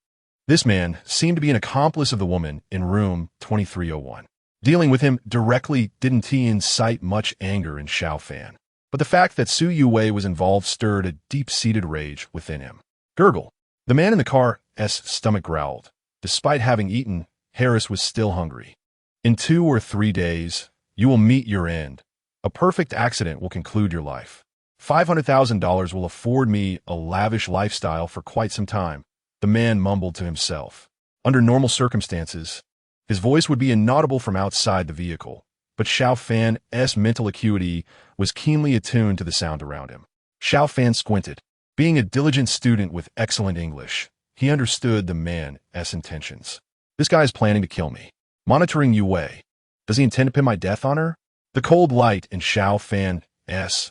this man seemed to be an accomplice of the woman in room 2301. Dealing with him directly didn't incite much anger in Xiao Fan, but the fact that Su Yue was involved stirred a deep-seated rage within him. Gurgle. The man in the car's stomach growled. Despite having eaten, Harris was still hungry. "In 2 or 3 days, you will meet your end. A perfect accident will conclude your life. $500,000 will afford me a lavish lifestyle for quite some time," the man mumbled to himself. Under normal circumstances, his voice would be inaudible from outside the vehicle, but Xiao Fan's mental acuity was keenly attuned to the sound around him. Xiao Fan squinted. Being a diligent student with excellent English, he understood the man's intentions. "This guy is planning to kill me. Monitoring Yue. Does he intend to pin my death on her?" The cold light in Xiao Fan's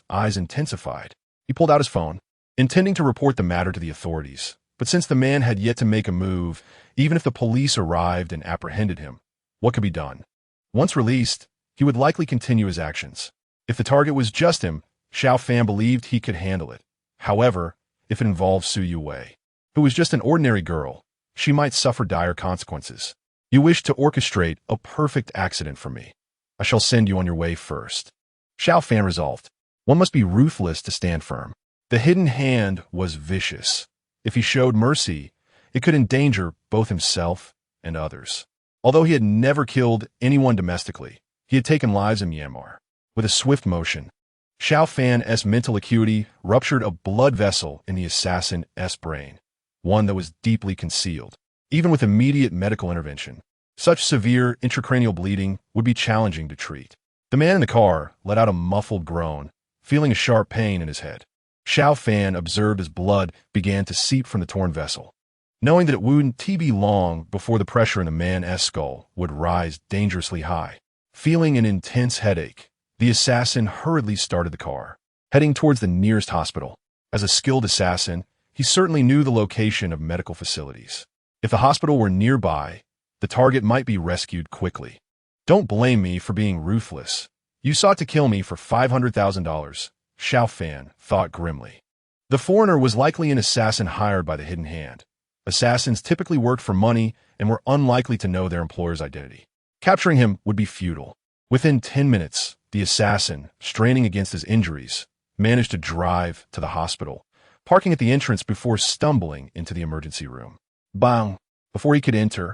eyes intensified. He pulled out his phone, intending to report the matter to the authorities. But since the man had yet to make a move, even if the police arrived and apprehended him, what could be done? Once released, he would likely continue his actions. If the target was just him, Xiao Fan believed he could handle it. However, if it involved Su Yue, who was just an ordinary girl, she might suffer dire consequences. "You wish to orchestrate a perfect accident for me. I shall send you on your way first." Xiao Fan resolved. One must be ruthless to stand firm. The hidden hand was vicious. If he showed mercy, it could endanger both himself and others. Although he had never killed anyone domestically, he had taken lives in Myanmar. With a swift motion, Xiao Fan's mental acuity ruptured a blood vessel in the assassin's brain, one that was deeply concealed. Even with immediate medical intervention, such severe intracranial bleeding would be challenging to treat. The man in the car let out a muffled groan, feeling a sharp pain in his head. Xiao Fan observed as blood began to seep from the torn vessel. Knowing that it wouldn't be long before the pressure in the man's skull would rise dangerously high. Feeling an intense headache, the assassin hurriedly started the car, heading towards the nearest hospital. As a skilled assassin, he certainly knew the location of medical facilities. If the hospital were nearby, the target might be rescued quickly. "Don't blame me for being ruthless. You sought to kill me for $500,000, Xiao Fan thought grimly. The foreigner was likely an assassin hired by the Hidden Hand. Assassins typically worked for money and were unlikely to know their employer's identity. Capturing him would be futile. Within 10 minutes, the assassin, straining against his injuries, managed to drive to the hospital, parking at the entrance before stumbling into the emergency room. Bang! Before he could enter,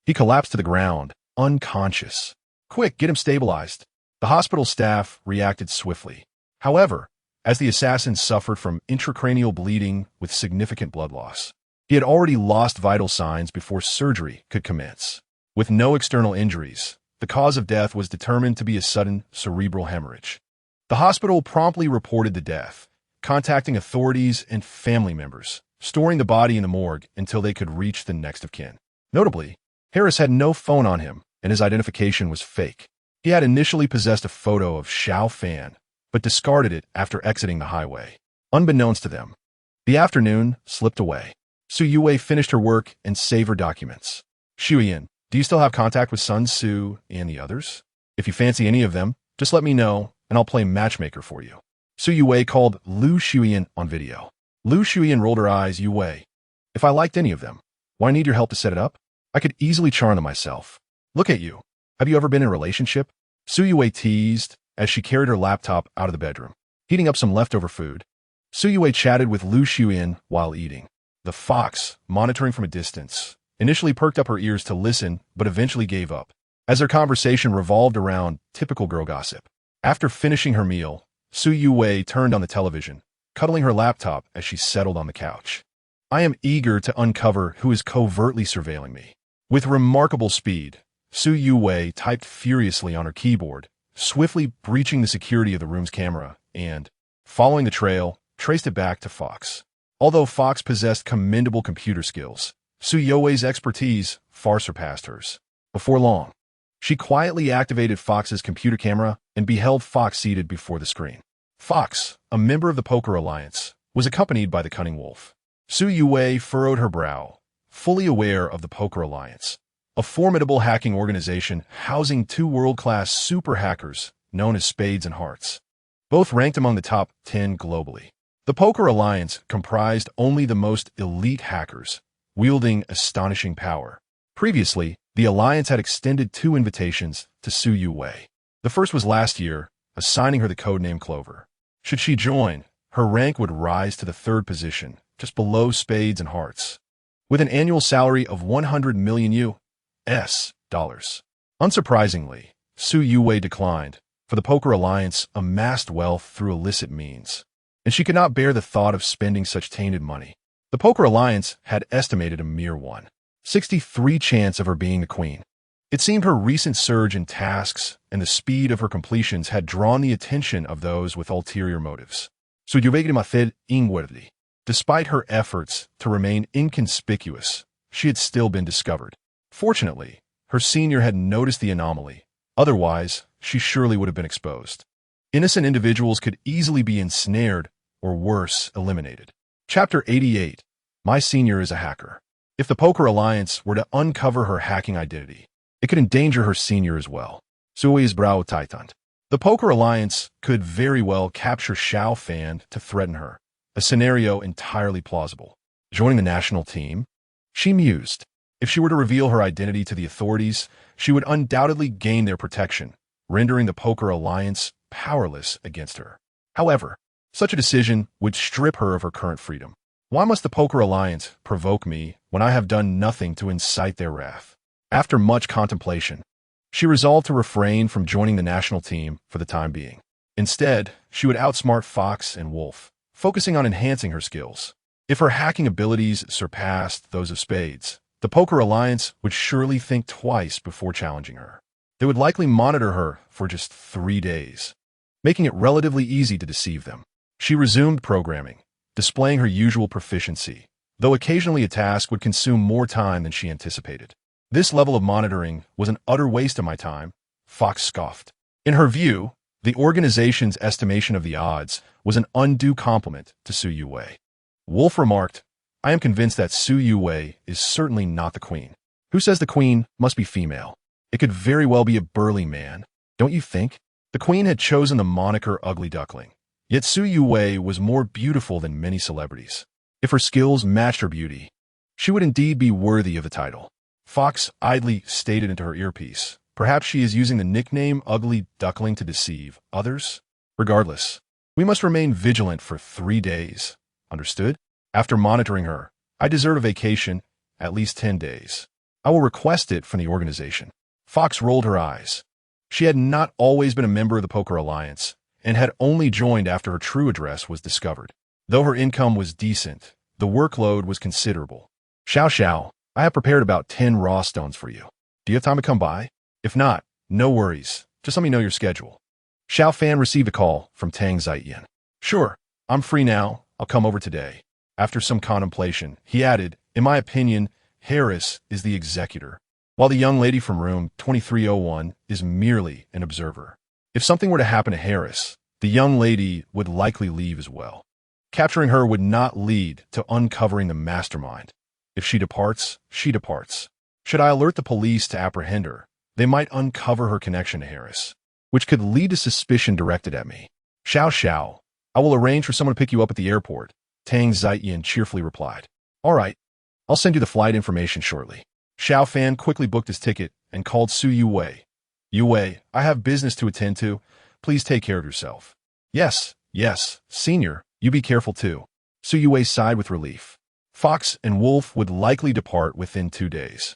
he collapsed to the ground, unconscious. "Quick, get him stabilized," The hospital staff reacted swiftly. However, as the assassin suffered from intracranial bleeding with significant blood loss, he had already lost vital signs before surgery could commence. With no external injuries, the cause of death was determined to be a sudden cerebral hemorrhage. The hospital promptly reported the death, contacting authorities and family members, storing the body in the morgue until they could reach the next of kin. Notably, Harris had no phone on him, and his identification was fake. He had initially possessed a photo of Xiao Fan, but discarded it after exiting the highway. Unbeknownst to them, the afternoon slipped away. Su Yue finished her work and saved her documents. Shuyan, do you still have contact with Sun Su and the others? If you fancy any of them, just let me know, and I'll play matchmaker for you. Su Yue called Lu Shuyan on video. Lu Shuyan rolled her eyes. Yue, if I liked any of them, why need your help to set it up? I could easily charm them myself. Look at you. Have you ever been in a relationship? Su Yue teased as she carried her laptop out of the bedroom, heating up some leftover food. Su Yue chatted with Lu Shuyan while eating. The fox, monitoring from a distance, initially perked up her ears to listen but eventually gave up, as their conversation revolved around typical girl gossip. After finishing her meal, Su Yue turned on the television, cuddling her laptop as she settled on the couch. I am eager to uncover who is covertly surveilling me. With remarkable speed, Su Yue typed furiously on her keyboard, swiftly breaching the security of the room's camera and, following the trail, traced it back to Fox. Although Fox possessed commendable computer skills, Su Yue's expertise far surpassed hers. Before long, she quietly activated Fox's computer camera and beheld Fox seated before the screen. Fox, a member of the Poker Alliance, was accompanied by the cunning wolf. Su Yue furrowed her brow, fully aware of the Poker Alliance, a formidable hacking organization housing two world-class super hackers known as Spades and Hearts, both ranked among the top 10 globally. The Poker Alliance comprised only the most elite hackers, wielding astonishing power. Previously, the Alliance had extended 2 invitations to Su Yue. The first was last year, assigning her the codename Clover. Should she join, her rank would rise to the 3rd position, just below Spades and Hearts, with an annual salary of 100 million US dollars. Unsurprisingly, Su Yue declined, for the Poker Alliance amassed wealth through illicit means, and she could not bear the thought of spending such tainted money. The Poker Alliance had estimated a mere 1/63 chance of her being the queen. It seemed her recent surge in tasks and the speed of her completions had drawn the attention of those with ulterior motives. Su Yue inwardly. Despite her efforts to remain inconspicuous, she had still been discovered. Fortunately, her senior had noticed the anomaly. Otherwise, she surely would have been exposed. Innocent individuals could easily be ensnared or worse, eliminated. Chapter 88. My senior is a hacker. If the Poker Alliance were to uncover her hacking identity, it could endanger her senior as well. Sui's brow tightened. The Poker Alliance could very well capture Xiao Fan to threaten her, a scenario entirely plausible. Joining the national team? She mused. If she were to reveal her identity to the authorities, she would undoubtedly gain their protection, rendering the Poker Alliance powerless against her. However, such a decision would strip her of her current freedom. Why must the Poker Alliance provoke me when I have done nothing to incite their wrath? After much contemplation, she resolved to refrain from joining the national team for the time being. Instead, she would outsmart Fox and Wolf, focusing on enhancing her skills. If her hacking abilities surpassed those of Spades, the Poker Alliance would surely think twice before challenging her. They would likely monitor her for just 3 days, making it relatively easy to deceive them. She resumed programming, displaying her usual proficiency, though occasionally a task would consume more time than she anticipated. This level of monitoring was an utter waste of my time, Fox scoffed. In her view, the organization's estimation of the odds was an undue compliment to Su Yue. Wolf remarked, I am convinced that Su Yue is certainly not the queen. Who says the queen must be female? It could very well be a burly man, don't you think? The queen had chosen the moniker Ugly Duckling, yet Su Yue was more beautiful than many celebrities. If her skills matched her beauty, she would indeed be worthy of the title. Fox idly stated into her earpiece, perhaps she is using the nickname Ugly Duckling to deceive others? Regardless, we must remain vigilant for 3 days. Understood? After monitoring her, I deserve a vacation, at least 10 days. I will request it from the organization. Fox rolled her eyes. She had not always been a member of the Poker Alliance, and had only joined after her true address was discovered. Though her income was decent, the workload was considerable. Xiao, I have prepared about 10 raw stones for you. Do you have time to come by? If not, no worries. Just let me know your schedule. Xiao Fan received a call from Tang Ziyan. Sure, I'm free now. I'll come over today. After some contemplation, he added, in my opinion, Harris is the executor, while the young lady from room 2301 is merely an observer. If something were to happen to Harris, the young lady would likely leave as well. Capturing her would not lead to uncovering the mastermind. If she departs, she departs. Should I alert the police to apprehend her, they might uncover her connection to Harris, which could lead to suspicion directed at me. Xiao, I will arrange for someone to pick you up at the airport, Tang Ziyan cheerfully replied. All right, I'll send you the flight information shortly. Xiao Fan quickly booked his ticket and called Su Yue. Yue, I have business to attend to. Please take care of yourself. Yes, senior, you be careful too. Su Yue sighed with relief. Fox and Wolf would likely depart within 2 days,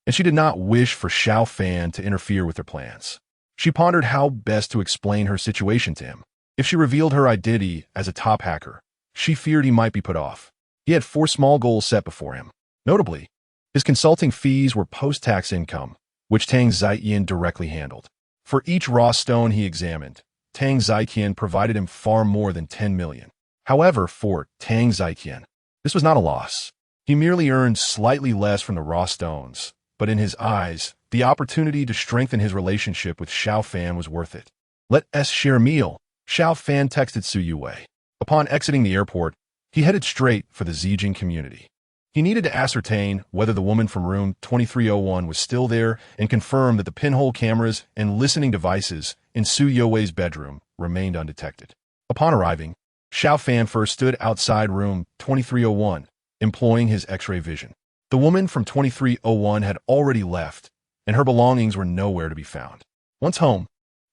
and she did not wish for Xiao Fan to interfere with their plans. She pondered how best to explain her situation to him. If she revealed her identity as a top hacker, she feared he might be put off. He had 4 small goals set before him. Notably, his consulting fees were post-tax income, which Tang Ziyan directly handled. For each raw stone he examined, Tang Ziyan provided him far more than 10 million. However, for Tang Ziyan, this was not a loss. He merely earned slightly less from the raw stones, but in his eyes, the opportunity to strengthen his relationship with Xiao Fan was worth it. Let us share a meal, Xiao Fan texted Su Yue. Upon exiting the airport, he headed straight for the Zijing community. He needed to ascertain whether the woman from room 2301 was still there and confirm that the pinhole cameras and listening devices in Su Yue's bedroom remained undetected. Upon arriving, Xiao Fan first stood outside room 2301, employing his X-ray vision. The woman from 2301 had already left, and her belongings were nowhere to be found. Once home,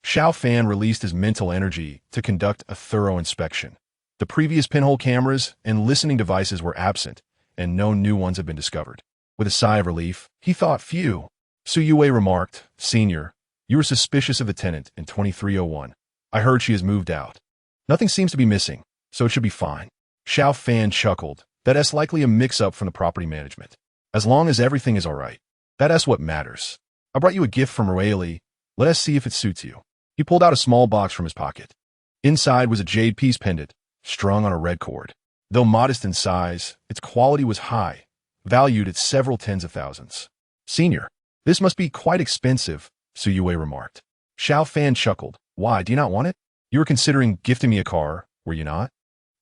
Xiao Fan released his mental energy to conduct a thorough inspection. The previous pinhole cameras and listening devices were absent, and no new ones had been discovered. With a sigh of relief, he thought, phew. Su Yue remarked, Senior, you were suspicious of the tenant in 2301. I heard she has moved out. Nothing seems to be missing, so it should be fine. Xiao Fan chuckled. That's likely a mix-up from the property management. As long as everything is all right, that's what matters. I brought you a gift from Royale. Let us see if it suits you. He pulled out a small box from his pocket. Inside was a jade piece pendant, strung on a red cord. Though modest in size, its quality was high, valued at several tens of thousands. Senior, this must be quite expensive, Su Yue remarked. Xiao Fan chuckled. Why, do you not want it? You were considering gifting me a car, were you not?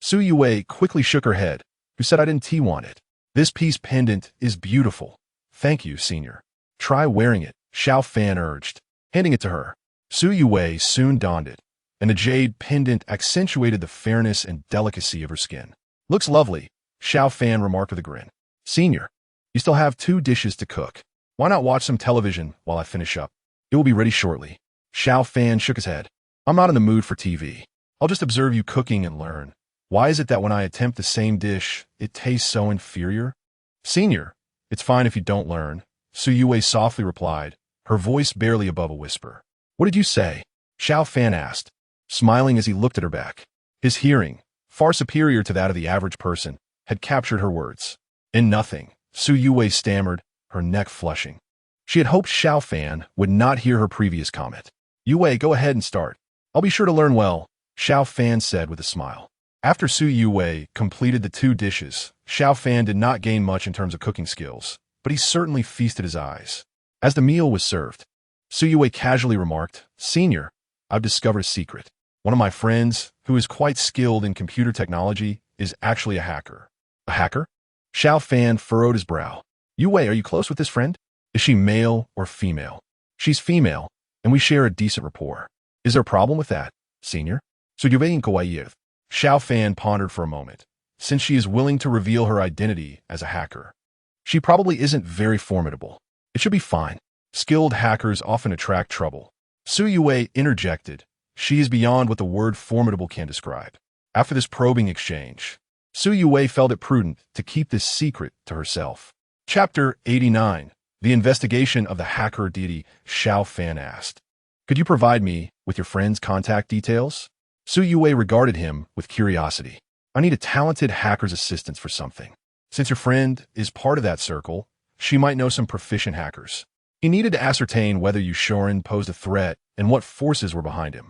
Su Yue quickly shook her head. Who said I didn't want it? This piece pendant is beautiful. Thank you, Senior. Try wearing it, Xiao Fan urged, handing it to her. Su Yue soon donned it, and the jade pendant accentuated the fairness and delicacy of her skin. Looks lovely, Xiao Fan remarked with a grin. Senior, you still have 2 dishes to cook. Why not watch some television while I finish up? It will be ready shortly. Xiao Fan shook his head. I'm not in the mood for TV. I'll just observe you cooking and learn. Why is it that when I attempt the same dish, it tastes so inferior? Senior, it's fine if you don't learn, Su Yue softly replied, her voice barely above a whisper. What did you say? Xiao Fan asked, smiling as he looked at her back. His hearing, far superior to that of the average person, had captured her words. In nothing, Su Yue stammered, her neck flushing. She had hoped Xiao Fan would not hear her previous comment. Yue, go ahead and start. I'll be sure to learn well, Xiao Fan said with a smile. After Su Yue completed the 2 dishes, Xiao Fan did not gain much in terms of cooking skills, but he certainly feasted his eyes. As the meal was served, Su Yue casually remarked, Senior, I've discovered a secret. One of my friends, who is quite skilled in computer technology, is actually a hacker. A hacker? Xiao Fan furrowed his brow. Yue, are you close with this friend? Is she male or female? She's female, and we share a decent rapport. Is there a problem with that, Senior? Xiao Fan pondered for a moment. Since she is willing to reveal her identity as a hacker, she probably isn't very formidable. It should be fine. Skilled hackers often attract trouble. Su Yue interjected. She is beyond what the word formidable can describe. After this probing exchange, Su Yue felt it prudent to keep this secret to herself. Chapter 89. The investigation of the hacker deity, Xiao Fan asked. Could you provide me with your friend's contact details? Su Yue regarded him with curiosity. I need a talented hacker's assistance for something. Since your friend is part of that circle, she might know some proficient hackers. He needed to ascertain whether Yushorin posed a threat and what forces were behind him.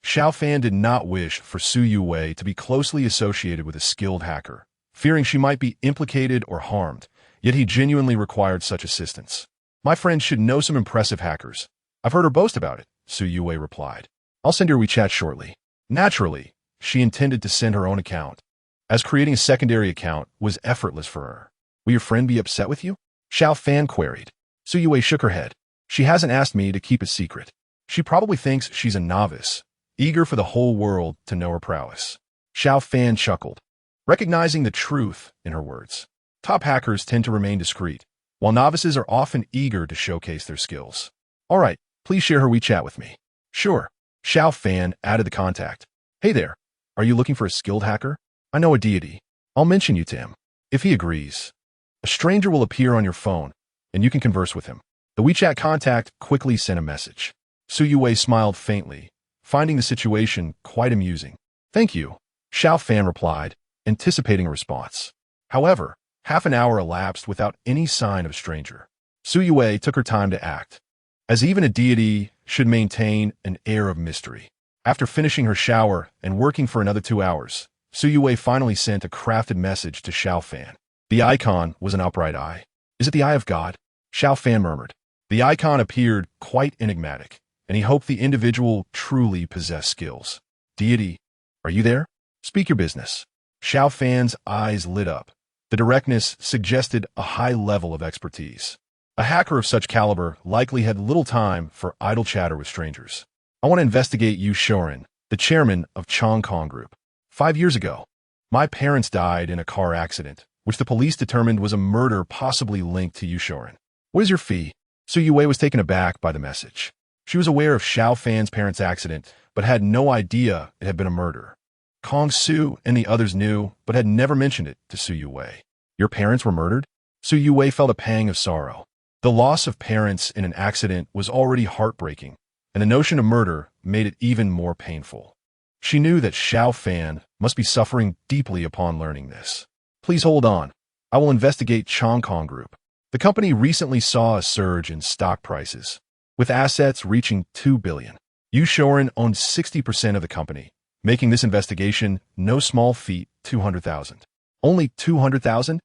Xiao Fan did not wish for Su Yue to be closely associated with a skilled hacker, fearing she might be implicated or harmed, yet he genuinely required such assistance. My friend should know some impressive hackers. I've heard her boast about it, Su Yue replied. I'll send your WeChat shortly. Naturally, she intended to send her own account, as creating a secondary account was effortless for her. Will your friend be upset with you? Xiao Fan queried. Su Yue shook her head. She hasn't asked me to keep it secret. She probably thinks she's a novice, eager for the whole world to know her prowess. Xiao Fan chuckled, recognizing the truth in her words. Top hackers tend to remain discreet, while novices are often eager to showcase their skills. All right, please share her WeChat with me. Sure. Xiao Fan added the contact. Hey there, are you looking for a skilled hacker? I know a deity. I'll mention you to him. If he agrees, a stranger will appear on your phone, and you can converse with him. The WeChat contact quickly sent a message. Su Yue smiled faintly, finding the situation quite amusing. Thank you, Xiao Fan replied, anticipating a response. However, half an hour elapsed without any sign of a stranger. Su Yue took her time to act, as even a deity should maintain an air of mystery. After finishing her shower and working for another 2 hours, Su Yue finally sent a crafted message to Xiao Fan. The icon was an upright eye. Is it the eye of God? Xiao Fan murmured. The icon appeared quite enigmatic, and he hoped the individual truly possessed skills. Deity, are you there? Speak your business. Xiao Fan's eyes lit up. The directness suggested a high level of expertise. A hacker of such caliber likely had little time for idle chatter with strangers. I want to investigate Yushorin, the chairman of Chongkong Group. 5 years ago, my parents died in a car accident, which the police determined was a murder possibly linked to Yushorin. What is your fee? Su Yue was taken aback by the message. She was aware of Xiao Fan's parents' accident, but had no idea it had been a murder. Kong Su and the others knew, but had never mentioned it to Su Yue. Your parents were murdered? Su Yue felt a pang of sorrow. The loss of parents in an accident was already heartbreaking, and the notion of murder made it even more painful. She knew that Xiao Fan must be suffering deeply upon learning this. Please hold on. I will investigate Chongkong Group. The company recently saw a surge in stock prices, with assets reaching 2 billion. Yushorin owned 60% of the company, making this investigation no small feat. 200,000. Only 200,000?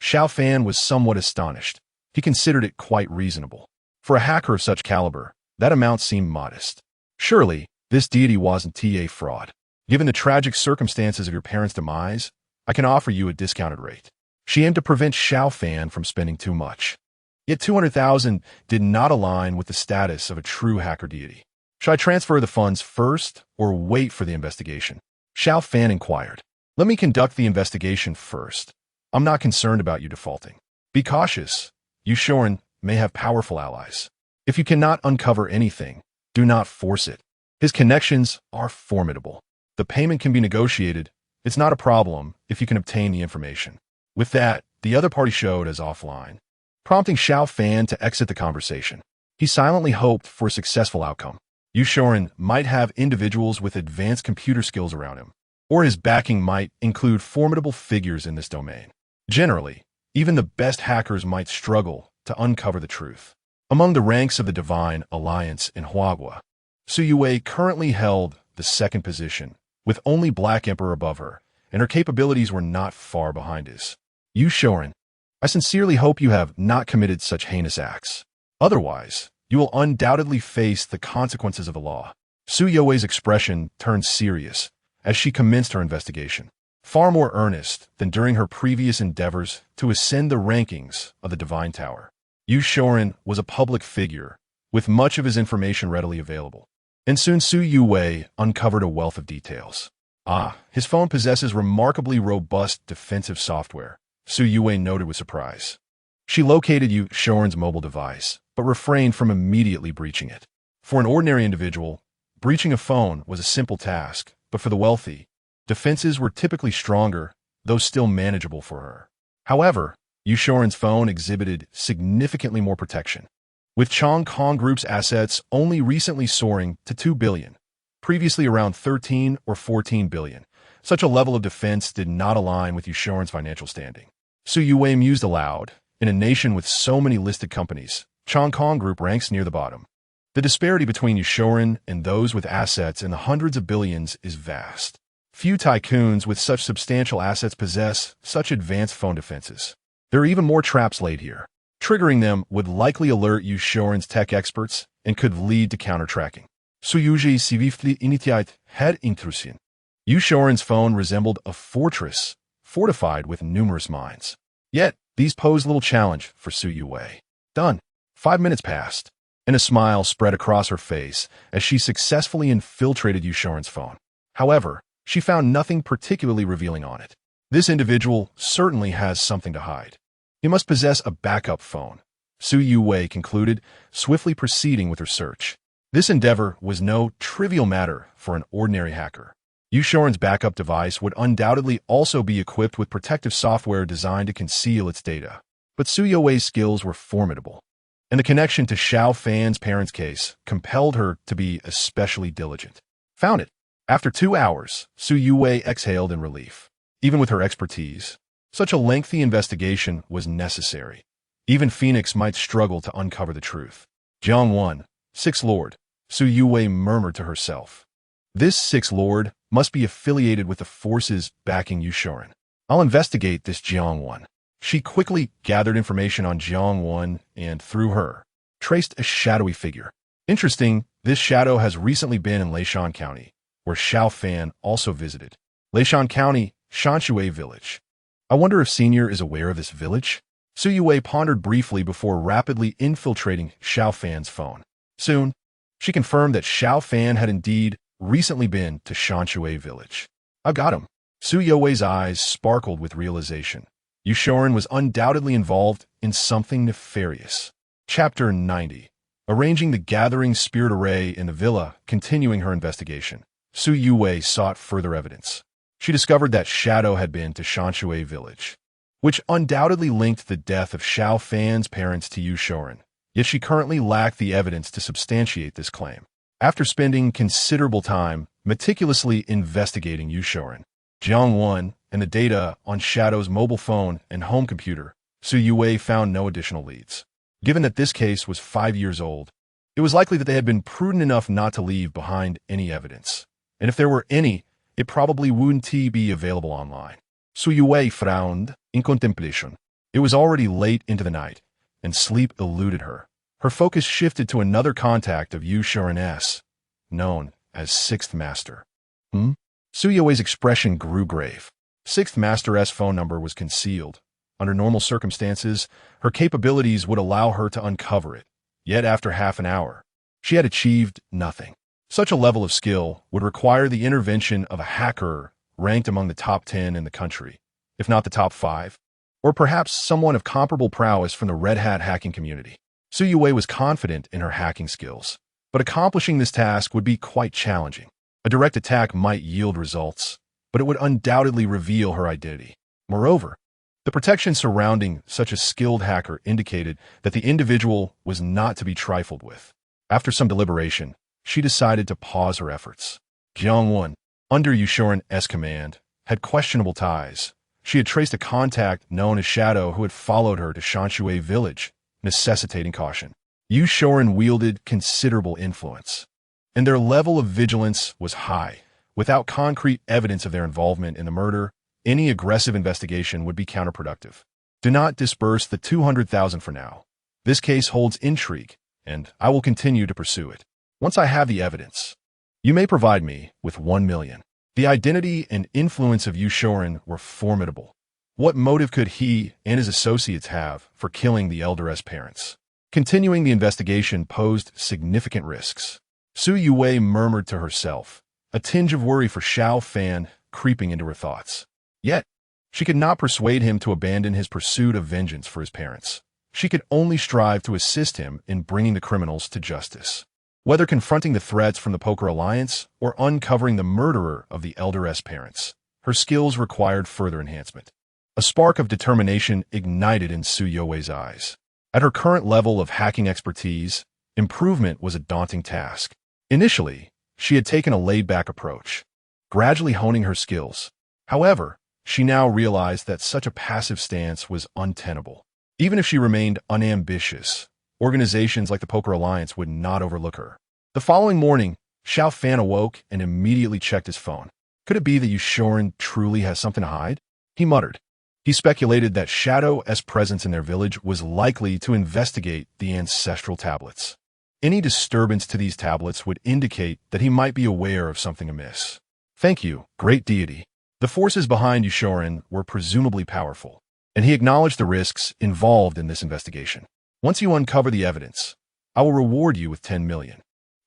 Xiao Fan was somewhat astonished. He considered it quite reasonable. For a hacker of such caliber, that amount seemed modest. Surely, this deity wasn't a fraud. Given the tragic circumstances of your parents' demise, I can offer you a discounted rate. She aimed to prevent Xiao Fan from spending too much. Yet 200,000 did not align with the status of a true hacker deity. Should I transfer the funds first or wait for the investigation? Xiao Fan inquired. Let me conduct the investigation first. I'm not concerned about you defaulting. Be cautious. Yushorin may have powerful allies. If you cannot uncover anything, do not force it. His connections are formidable. The payment can be negotiated. It's not a problem if you can obtain the information. With that, the other party showed as offline, prompting Xiao Fan to exit the conversation. He silently hoped for a successful outcome. Yushorin might have individuals with advanced computer skills around him, or his backing might include formidable figures in this domain. Generally, even the best hackers might struggle to uncover the truth. Among the ranks of the Divine Alliance in Huagua, Su Yue currently held the second position, with only Black Emperor above her, and her capabilities were not far behind his. Yushorin, I sincerely hope you have not committed such heinous acts. Otherwise, you will undoubtedly face the consequences of the law. Su Yue's expression turned serious as she commenced her investigation, far more earnest than during her previous endeavors to ascend the rankings of the Divine Tower. Yushorin was a public figure, with much of his information readily available, and soon Su Yue uncovered a wealth of details. His phone possesses remarkably robust defensive software, Su Yue noted with surprise. She located Yushorin's mobile device, but refrained from immediately breaching it. For an ordinary individual, breaching a phone was a simple task, but for the wealthy, defenses were typically stronger, though still manageable for her. However, Yushorin's phone exhibited significantly more protection. with Chong Kong Group's assets only recently soaring to 2 billion, previously around 13 or 14 billion. Such a level of defense did not align with Yushoren's financial standing. Su Yue mused aloud. In a nation with so many listed companies, Chong Kong Group ranks near the bottom. The disparity between Yushoren and those with assets in the hundreds of billions is vast. Few tycoons with such substantial assets possess such advanced phone defenses. There are even more traps laid here. Triggering them would likely alert Yushoren's tech experts and could lead to counter-tracking. Suyuji Sivifli Initiate had intrusion. Yushoren's phone resembled a fortress, fortified with numerous mines. Yet, these posed little challenge for Su Yue. Done. 5 minutes passed, and a smile spread across her face as she successfully infiltrated Yushoren's phone. However, she found nothing particularly revealing on it. This individual certainly has something to hide. He must possess a backup phone, Su Yue concluded, swiftly proceeding with her search. This endeavor was no trivial matter for an ordinary hacker. Yushoren's backup device would undoubtedly also be equipped with protective software designed to conceal its data. But Su Yue's skills were formidable, and the connection to Xiao Fan's parents' case compelled her to be especially diligent. Found it. After 2 hours, Su Yue exhaled in relief. Even with her expertise, such a lengthy investigation was necessary. Even Phoenix might struggle to uncover the truth. Jiang 1, Sixth Lord, Su Yue murmured to herself. This Sixth Lord must be affiliated with the forces backing Yushoren. I'll investigate this Jiang 1. She quickly gathered information on Jiang 1 and, through her, traced a shadowy figure. Interesting, this shadow has recently been in Leishan County, where Xiao Fan also visited. Leishan County, Shanshui Village. I wonder if Senior is aware of this village? Su Yue pondered briefly before rapidly infiltrating Xiao Fan's phone. Soon, she confirmed that Xiao Fan had indeed recently been to Shanshui Village. I got him. Su Yue's eyes sparkled with realization. Yushoren was undoubtedly involved in something nefarious. Chapter 90. Arranging the gathering spirit array in the villa, continuing her investigation. Su Yue sought further evidence. She discovered that Shadow had been to Shanshui Village, which undoubtedly linked the death of Xiao Fan's parents to Yushoren. Yet she currently lacked the evidence to substantiate this claim. After spending considerable time meticulously investigating Yushoren, Jiang 1, and the data on Shadow's mobile phone and home computer, Su Yue found no additional leads. Given that this case was 5 years old, it was likely that they had been prudent enough not to leave behind any evidence. And if there were any, it probably wouldn't be available online. Su Yue frowned in contemplation. It was already late into the night, and sleep eluded her. Her focus shifted to another contact of Yushoren's, known as Sixth Master. Su Yue's expression grew grave. Sixth Master's phone number was concealed. Under normal circumstances, her capabilities would allow her to uncover it. Yet after half an hour, she had achieved nothing. Such a level of skill would require the intervention of a hacker ranked among the top 10 in the country, if not the top 5, or perhaps someone of comparable prowess from the Red Hat hacking community. Su Yue was confident in her hacking skills, but accomplishing this task would be quite challenging. A direct attack might yield results, but it would undoubtedly reveal her identity. Moreover, the protection surrounding such a skilled hacker indicated that the individual was not to be trifled with. After some deliberation, she decided to pause her efforts. Jiang 1, under Yushoren's command, had questionable ties. She had traced a contact known as Shadow who had followed her to Shanshui Village, necessitating caution. Yushoren wielded considerable influence, and their level of vigilance was high. Without concrete evidence of their involvement in the murder, any aggressive investigation would be counterproductive. Do not disperse the 200,000 for now. This case holds intrigue, and I will continue to pursue it. Once I have the evidence, you may provide me with 1 million. The identity and influence of Yushoren were formidable. What motive could he and his associates have for killing the elder's parents? Continuing the investigation posed significant risks. Su Yue murmured to herself, a tinge of worry for Xiao Fan creeping into her thoughts. Yet, she could not persuade him to abandon his pursuit of vengeance for his parents. She could only strive to assist him in bringing the criminals to justice. Whether confronting the threats from the Poker Alliance or uncovering the murderer of the elder's parents, her skills required further enhancement. A spark of determination ignited in Su Yue's eyes. At her current level of hacking expertise, improvement was a daunting task. Initially, she had taken a laid-back approach, gradually honing her skills. However, she now realized that such a passive stance was untenable. Even if she remained unambitious, organizations like the Poker Alliance would not overlook her. The following morning, Xiao Fan awoke and immediately checked his phone. Could it be that Yushorin truly has something to hide? He muttered. He speculated that Shadow's presence in their village was likely to investigate the ancestral tablets. Any disturbance to these tablets would indicate that he might be aware of something amiss. Thank you, great deity. The forces behind Yushorin were presumably powerful, and he acknowledged the risks involved in this investigation. Once you uncover the evidence, I will reward you with 10 million.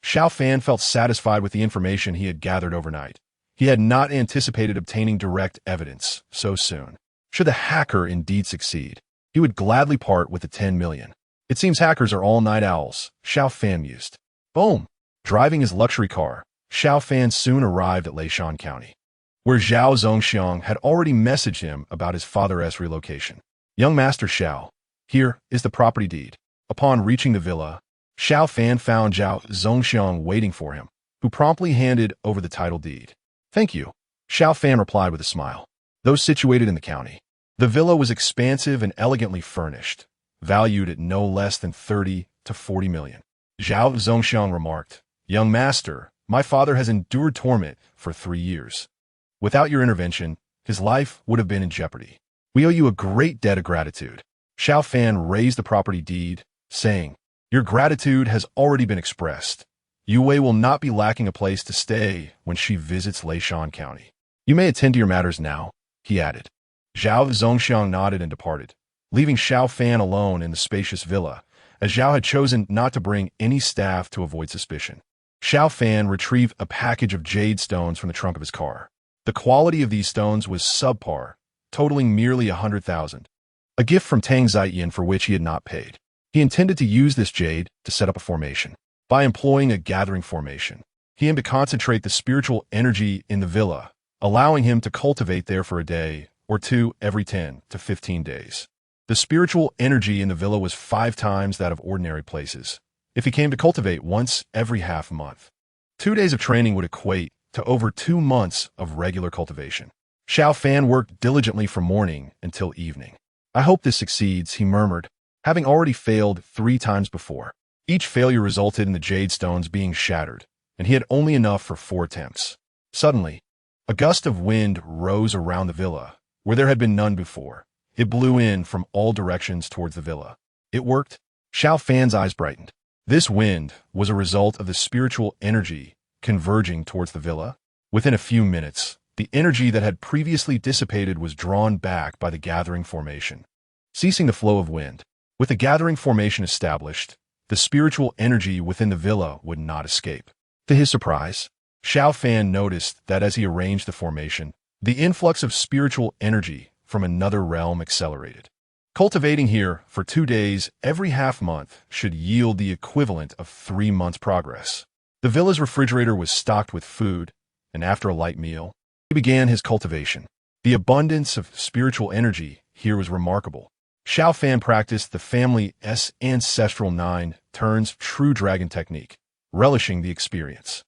Xiao Fan felt satisfied with the information he had gathered overnight. He had not anticipated obtaining direct evidence so soon. Should the hacker indeed succeed, he would gladly part with the 10 million. It seems hackers are all night owls, Xiao Fan mused. Boom! Driving his luxury car, Xiao Fan soon arrived at Leishan County, where Zhao Zongxiang had already messaged him about his father's relocation. Young Master Xiao, here is the property deed. Upon reaching the villa, Xiao Fan found Zhao Zongxiang waiting for him, who promptly handed over the title deed. Thank you, Xiao Fan replied with a smile. Though situated in the county, the villa was expansive and elegantly furnished, valued at no less than 30 to 40 million. Zhao Zongxiang remarked, Young Master, my father has endured torment for 3 years. Without your intervention, his life would have been in jeopardy. We owe you a great debt of gratitude. Xiao Fan raised the property deed, saying, Your gratitude has already been expressed. Yue will not be lacking a place to stay when she visits Leishan County. You may attend to your matters now, he added. Zhao Zongxiang nodded and departed, leaving Xiao Fan alone in the spacious villa, as Zhao had chosen not to bring any staff to avoid suspicion. Xiao Fan retrieved a package of jade stones from the trunk of his car. The quality of these stones was subpar, totaling merely 100,000. A gift from Tang Ziyin for which he had not paid. He intended to use this jade to set up a formation. By employing a gathering formation, he aimed to concentrate the spiritual energy in the villa, allowing him to cultivate there for a day or two every 10 to 15 days. The spiritual energy in the villa was 5 times that of ordinary places, if he came to cultivate once every half month. 2 days of training would equate to over 2 months of regular cultivation. Xiao Fan worked diligently from morning until evening. I hope this succeeds, he murmured, having already failed 3 times before. Each failure resulted in the jade stones being shattered, and he had only enough for 4 attempts. Suddenly, a gust of wind rose around the villa, where there had been none before. It blew in from all directions towards the villa. It worked. Xiao Fan's eyes brightened. This wind was a result of the spiritual energy converging towards the villa. Within a few minutes, the energy that had previously dissipated was drawn back by the gathering formation, ceasing the flow of wind. With the gathering formation established, the spiritual energy within the villa would not escape. To his surprise, Xiao Fan noticed that as he arranged the formation, the influx of spiritual energy from another realm accelerated. Cultivating here for 2 days every half month should yield the equivalent of 3 months' progress. The villa's refrigerator was stocked with food, and after a light meal, he began his cultivation. The abundance of spiritual energy here was remarkable. Xiao Fan practiced the family's ancestral 9 turns true dragon technique, relishing the experience.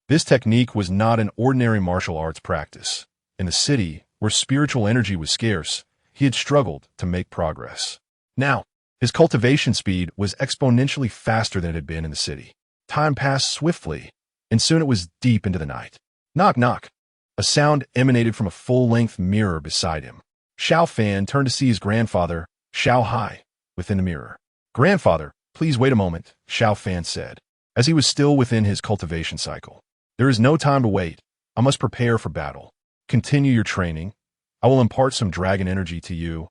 This technique was not an ordinary martial arts practice. In the city, where spiritual energy was scarce, he had struggled to make progress. Now, his cultivation speed was exponentially faster than it had been in the city. Time passed swiftly, and soon it was deep into the night. Knock, knock. A sound emanated from a full-length mirror beside him. Xiao Fan turned to see his grandfather, Xiao Hai, within the mirror. Grandfather, please wait a moment, Xiao Fan said, as he was still within his cultivation cycle. There is no time to wait. I must prepare for battle. Continue your training. I will impart some dragon energy to you.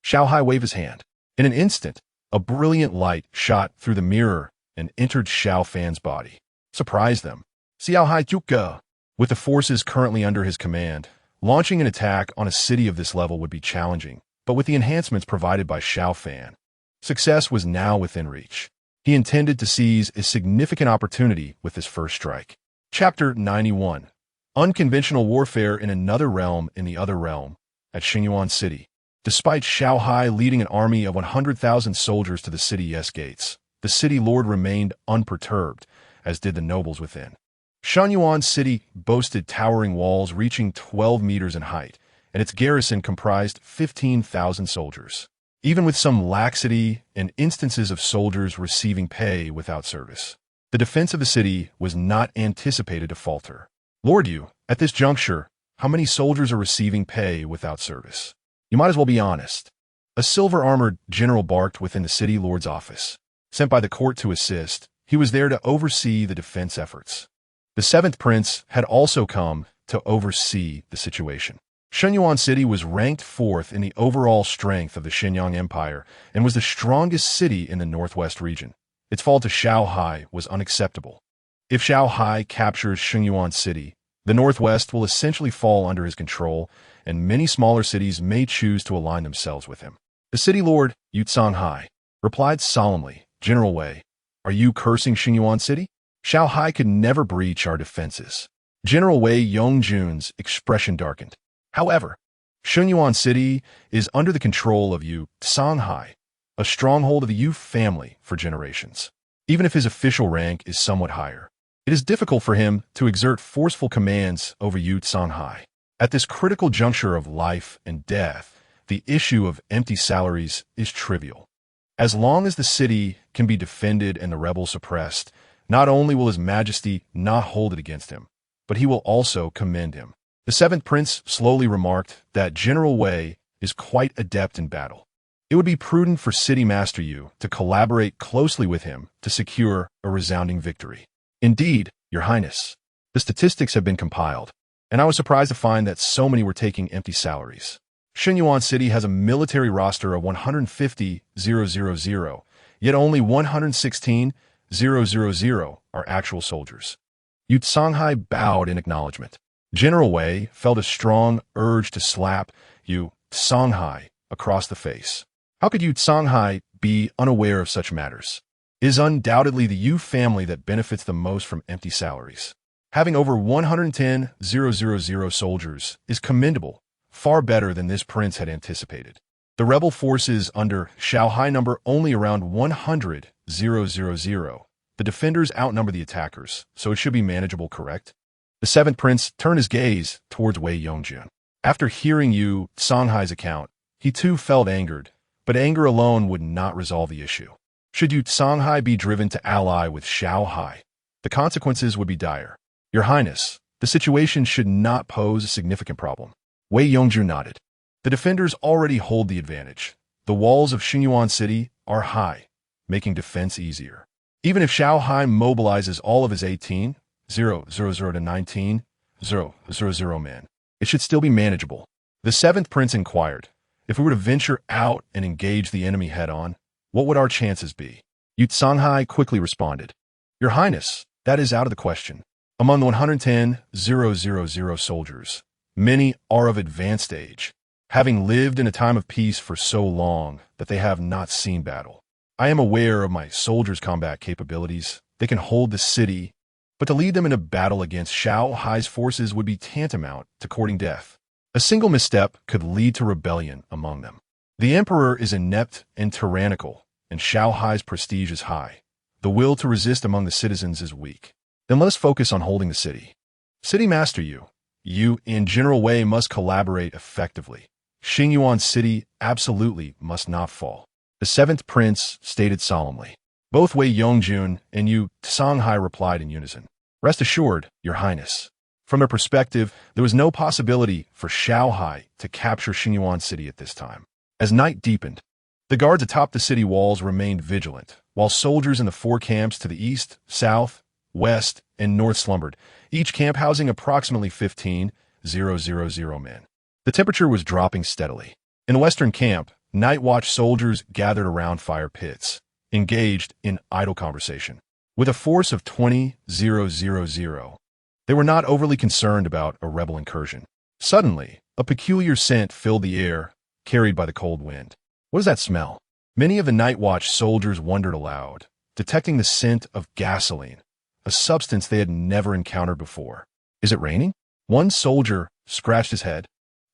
Xiao Hai waved his hand. In an instant, a brilliant light shot through the mirror and entered Xiao Fan's body. Surprise them. Xiao Hai Juka. With the forces currently under his command, launching an attack on a city of this level would be challenging, but with the enhancements provided by Xiao Fan, success was now within reach. He intended to seize a significant opportunity with his first strike. Chapter 91. Unconventional warfare in another realm in the other realm, at Xingyuan City. Despite Xiao Hai leading an army of 100,000 soldiers to the city's gates, the city lord remained unperturbed, as did the nobles within. Shenyuan City boasted towering walls reaching 12 meters in height, and its garrison comprised 15,000 soldiers. Even with some laxity and instances of soldiers receiving pay without service, the defense of the city was not anticipated to falter. Lord Yu, at this juncture, how many soldiers are receiving pay without service? You might as well be honest. A silver-armored general barked within the city lord's office. Sent by the court to assist, he was there to oversee the defense efforts. The seventh prince had also come to oversee the situation. Shenyuan City was ranked fourth in the overall strength of the Shenyang Empire and was the strongest city in the northwest region. Its fall to Xiao Hai was unacceptable. If Xiao Hai captures Shenyuan City, the northwest will essentially fall under his control, and many smaller cities may choose to align themselves with him. The city lord, Xiao Hai, replied solemnly, "General Wei, are you cursing Shenyuan City? Xiao Hai could never breach our defenses." General Wei Yongjun's expression darkened. However, Shenyuan City is under the control of Xiao Hai, a stronghold of the Yu family for generations. Even if his official rank is somewhat higher, it is difficult for him to exert forceful commands over Xiao Hai. At this critical juncture of life and death, the issue of empty salaries is trivial. As long as the city can be defended and the rebels suppressed, not only will His Majesty not hold it against him, but he will also commend him. The seventh prince slowly remarked that General Wei is quite adept in battle. It would be prudent for City Master Yu to collaborate closely with him to secure a resounding victory. Indeed, Your Highness, the statistics have been compiled, and I was surprised to find that so many were taking empty salaries. Shenyuan City has a military roster of 150,000, yet only 116,000 are actual soldiers. Xiao Hai bowed in acknowledgement. General Wei felt a strong urge to slap Xiao Hai across the face. How could Xiao Hai be unaware of such matters? It is undoubtedly the Yu family that benefits the most from empty salaries. Having over 110,000 soldiers is commendable, far better than this prince had anticipated. The rebel forces under Xiao Hai number only around 100,000. The defenders outnumber the attackers, so it should be manageable, correct? The seventh prince turned his gaze towards Wei Yongjun. After hearing Xiao Hai's account, he too felt angered, but anger alone would not resolve the issue. Should Xiao Hai be driven to ally with Xiao Hai, the consequences would be dire. Your Highness, the situation should not pose a significant problem. Wei Yongjun nodded. The defenders already hold the advantage. The walls of Shenyuan City are high, making defense easier. Even if Xiao Hai mobilizes all of his 18,000 to 19,000 men, it should still be manageable. The seventh prince inquired, if we were to venture out and engage the enemy head-on, what would our chances be? Xiao Hai quickly responded, Your Highness, that is out of the question. Among the 110,000 soldiers, many are of advanced age, having lived in a time of peace for so long that they have not seen battle. I am aware of my soldiers' combat capabilities. They can hold the city, but to lead them in a battle against Xiao Hai's forces would be tantamount to courting death. A single misstep could lead to rebellion among them. The emperor is inept and tyrannical, and Xiao Hai's prestige is high. The will to resist among the citizens is weak. Then let us focus on holding the city. City Master Yu and General Wei must collaborate effectively. Shenyuan City absolutely must not fall. The seventh prince stated solemnly. Both Wei Yongjun and Xiao Hai replied in unison. Rest assured, Your Highness. From their perspective, there was no possibility for Xiao Hai to capture Shenyuan City at this time. As night deepened, the guards atop the city walls remained vigilant, while soldiers in the four camps to the east, south, west, and north slumbered, each camp housing approximately 15,000 men. The temperature was dropping steadily. In the western camp, night watch soldiers gathered around fire pits, engaged in idle conversation. With a force of 20,000, they were not overly concerned about a rebel incursion. Suddenly, a peculiar scent filled the air, carried by the cold wind. What does that smell? Many of the night watch soldiers wondered aloud, detecting the scent of gasoline, a substance they had never encountered before. Is it raining? One soldier scratched his head,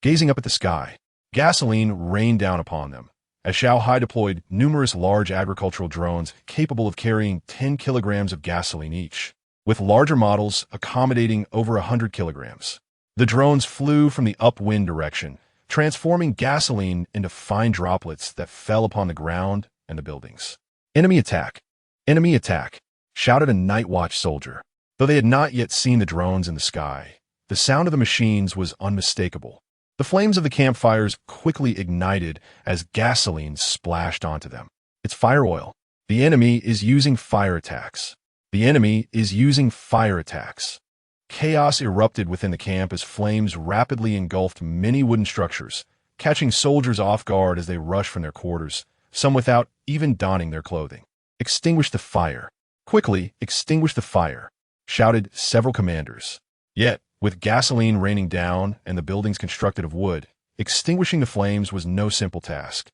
gazing up at the sky. Gasoline rained down upon them, as Xiao Hai deployed numerous large agricultural drones capable of carrying 10 kilograms of gasoline each, with larger models accommodating over 100 kilograms. The drones flew from the upwind direction, transforming gasoline into fine droplets that fell upon the ground and the buildings. "Enemy attack! Enemy attack!" shouted a night watch soldier. Though they had not yet seen the drones in the sky, the sound of the machines was unmistakable. The flames of the campfires quickly ignited as gasoline splashed onto them. "It's fire oil. The enemy is using fire attacks. The enemy is using fire attacks." Chaos erupted within the camp as flames rapidly engulfed many wooden structures, catching soldiers off guard as they rushed from their quarters, some without even donning their clothing. "Extinguish the fire! Quickly, extinguish the fire!" shouted several commanders. Yet, with gasoline raining down and the buildings constructed of wood, extinguishing the flames was no simple task.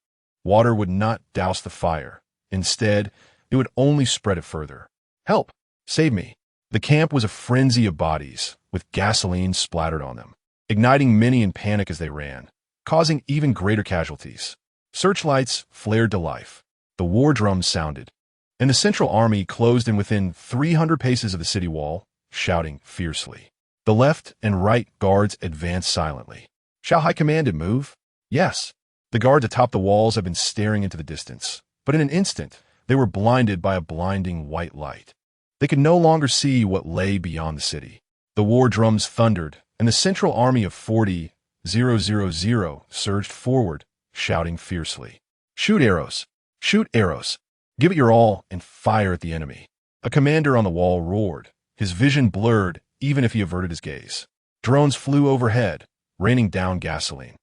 Water would not douse the fire. Instead, it would only spread it further. "Help! Save me!" The camp was a frenzy of bodies, with gasoline splattered on them, igniting many in panic as they ran, causing even greater casualties. Searchlights flared to life. The war drums sounded, and the Central Army closed in within 300 paces of the city wall, shouting fiercely. The left and right guards advanced silently. Xiao Hai commanded, "Move." Yes. The guards atop the walls had been staring into the distance, but in an instant, they were blinded by a blinding white light. They could no longer see what lay beyond the city. The war drums thundered, and the Central Army of 40,000 surged forward, shouting fiercely. "Shoot arrows! Shoot arrows! Give it your all and fire at the enemy." A commander on the wall roared, his vision blurred even if he averted his gaze. Drones flew overhead, raining down gasoline.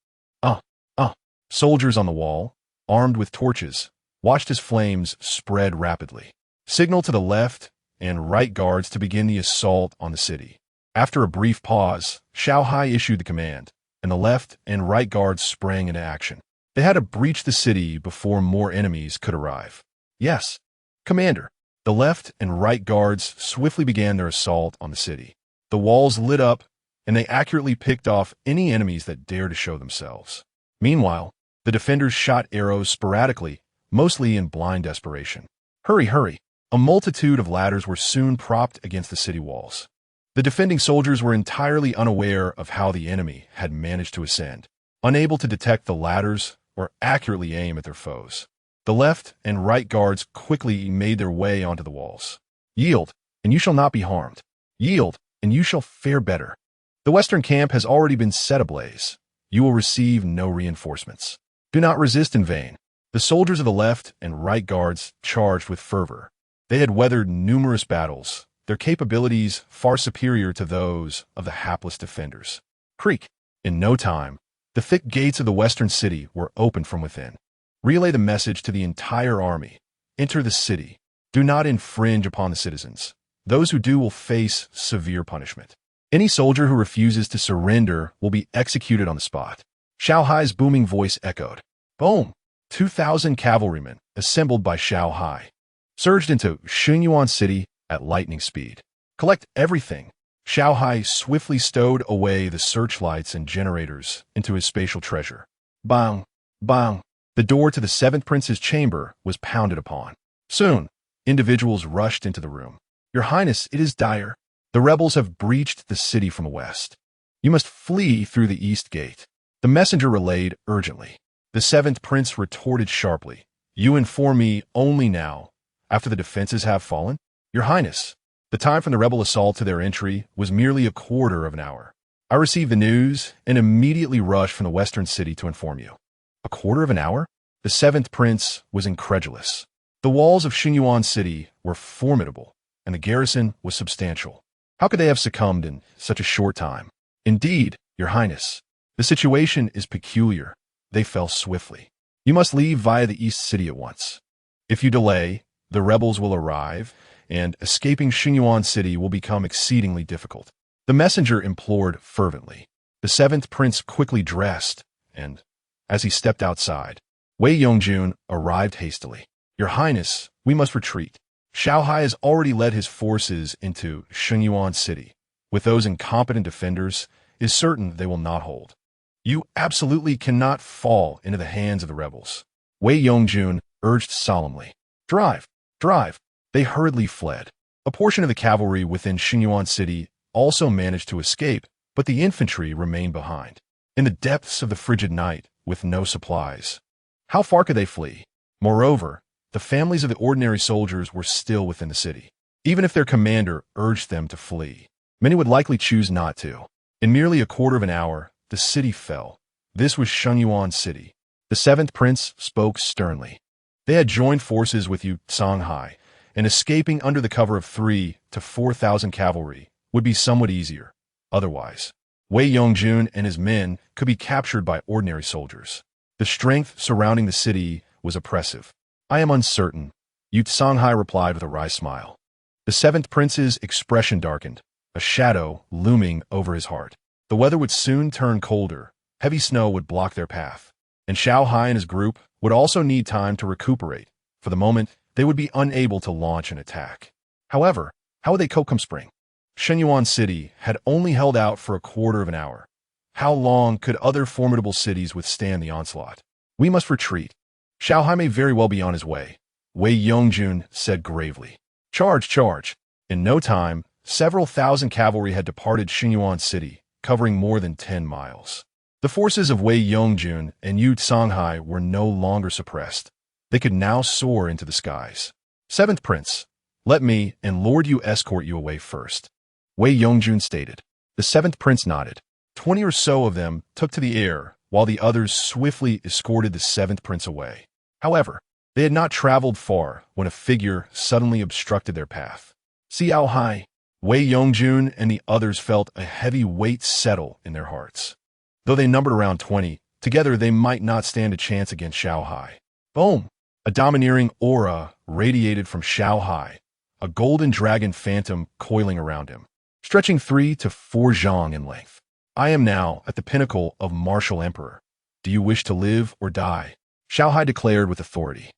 Soldiers on the wall, armed with torches, watched as flames spread rapidly. Signal to the left and right guards to begin the assault on the city. After a brief pause, Xiao Hai issued the command, and the left and right guards sprang into action. They had to breach the city before more enemies could arrive. "Yes, Commander." The left and right guards swiftly began their assault on the city. The walls lit up, and they accurately picked off any enemies that dared to show themselves. Meanwhile, the defenders shot arrows sporadically, mostly in blind desperation. "Hurry, hurry!" A multitude of ladders were soon propped against the city walls. The defending soldiers were entirely unaware of how the enemy had managed to ascend, unable to detect the ladders or accurately aim at their foes. The left and right guards quickly made their way onto the walls. "Yield, and you shall not be harmed. Yield, and you shall fare better. The western camp has already been set ablaze. You will receive no reinforcements. Do not resist in vain." The soldiers of the left and right guards charged with fervor. They had weathered numerous battles, their capabilities far superior to those of the hapless defenders. Creak! In no time, the thick gates of the western city were opened from within. "Relay the message to the entire army. Enter the city. Do not infringe upon the citizens. Those who do will face severe punishment. Any soldier who refuses to surrender will be executed on the spot." Xiao Hai's booming voice echoed. Boom! 2,000 cavalrymen, assembled by Xiao Hai, surged into Xingyuan City at lightning speed. "Collect everything." Xiao Hai swiftly stowed away the searchlights and generators into his spatial treasure. Bang! Bang! The door to the seventh prince's chamber was pounded upon. Soon, individuals rushed into the room. "Your Highness, it is dire. The rebels have breached the city from the west. You must flee through the east gate." The messenger relayed urgently. The seventh prince retorted sharply. "You inform me only now, after the defenses have fallen? Your Highness, the time from the rebel assault to their entry was merely a quarter of an hour. I received the news and immediately rushed from the western city to inform you." A quarter of an hour? The seventh prince was incredulous. The walls of Xingyuan City were formidable, and the garrison was substantial. How could they have succumbed in such a short time? "Indeed, Your Highness, the situation is peculiar. They fell swiftly. You must leave via the east city at once. If you delay, the rebels will arrive, and escaping Xingyuan City will become exceedingly difficult." The messenger implored fervently. The seventh prince quickly dressed, and, as he stepped outside, Wei Yongjun arrived hastily. "Your Highness, we must retreat. Xiao Hai has already led his forces into Xingyuan City. With those incompetent defenders, it is certain they will not hold." You absolutely cannot fall into the hands of the rebels. Wei Yongjun urged solemnly. Drive! Drive! They hurriedly fled. A portion of the cavalry within Xinyuan City also managed to escape, but the infantry remained behind, in the depths of the frigid night, with no supplies. How far could they flee? Moreover, the families of the ordinary soldiers were still within the city. Even if their commander urged them to flee, many would likely choose not to. In merely a quarter of an hour, the city fell. This was Shenyuan City. The seventh prince spoke sternly. They had joined forces with Xiao Hai, and escaping under the cover of 3,000 to 4,000 cavalry would be somewhat easier. Otherwise, Wei Yongjun and his men could be captured by ordinary soldiers. The strength surrounding the city was oppressive. I am uncertain, Xiao Hai replied with a wry smile. The seventh prince's expression darkened, a shadow looming over his heart. The weather would soon turn colder, heavy snow would block their path, and Xiao Hai and his group would also need time to recuperate. For the moment, they would be unable to launch an attack. However, how would they cope come spring? Shenyuan City had only held out for a quarter of an hour. How long could other formidable cities withstand the onslaught? We must retreat. Xiao Hai may very well be on his way, Wei Yongjun said gravely. Charge, charge! In no time, several thousand cavalry had departed Shenyuan City, covering more than 10 miles. The forces of Wei Yongjun and Xiao Hai were no longer suppressed. They could now soar into the skies. Seventh Prince, let me and Lord Yu escort you away first, Wei Yongjun stated. The seventh prince nodded. 20 or so of them took to the air, while the others swiftly escorted the seventh prince away. However, they had not traveled far when a figure suddenly obstructed their path. Xiao Hai, Wei Yongjun and the others felt a heavy weight settle in their hearts. Though they numbered around 20, together they might not stand a chance against Xiao Hai. Boom! A domineering aura radiated from Xiao Hai, a golden dragon phantom coiling around him, stretching 3 to 4 zhang in length. I am now at the pinnacle of martial emperor. Do you wish to live or die? Xiao Hai declared with authority.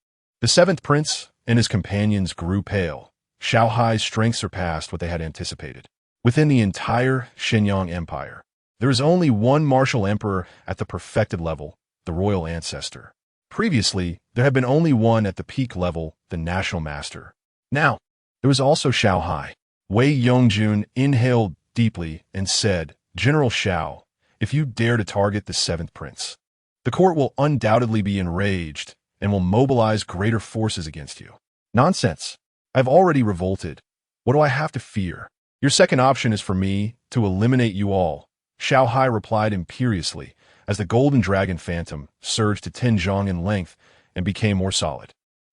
The seventh prince and his companions grew pale. Xiao Hai's strength surpassed what they had anticipated. Within the entire Shenyang Empire, there is only one martial emperor at the perfected level, the royal ancestor. Previously, there had been only one at the peak level, the national master. Now, there was also Xiao Hai. Wei Yongjun inhaled deeply and said, General Xiao, if you dare to target the seventh prince, the court will undoubtedly be enraged and will mobilize greater forces against you. Nonsense. I've already revolted. What do I have to fear? Your second option is for me to eliminate you all, Xiao Hai replied imperiously as the golden dragon phantom surged to 10 zhang in length and became more solid.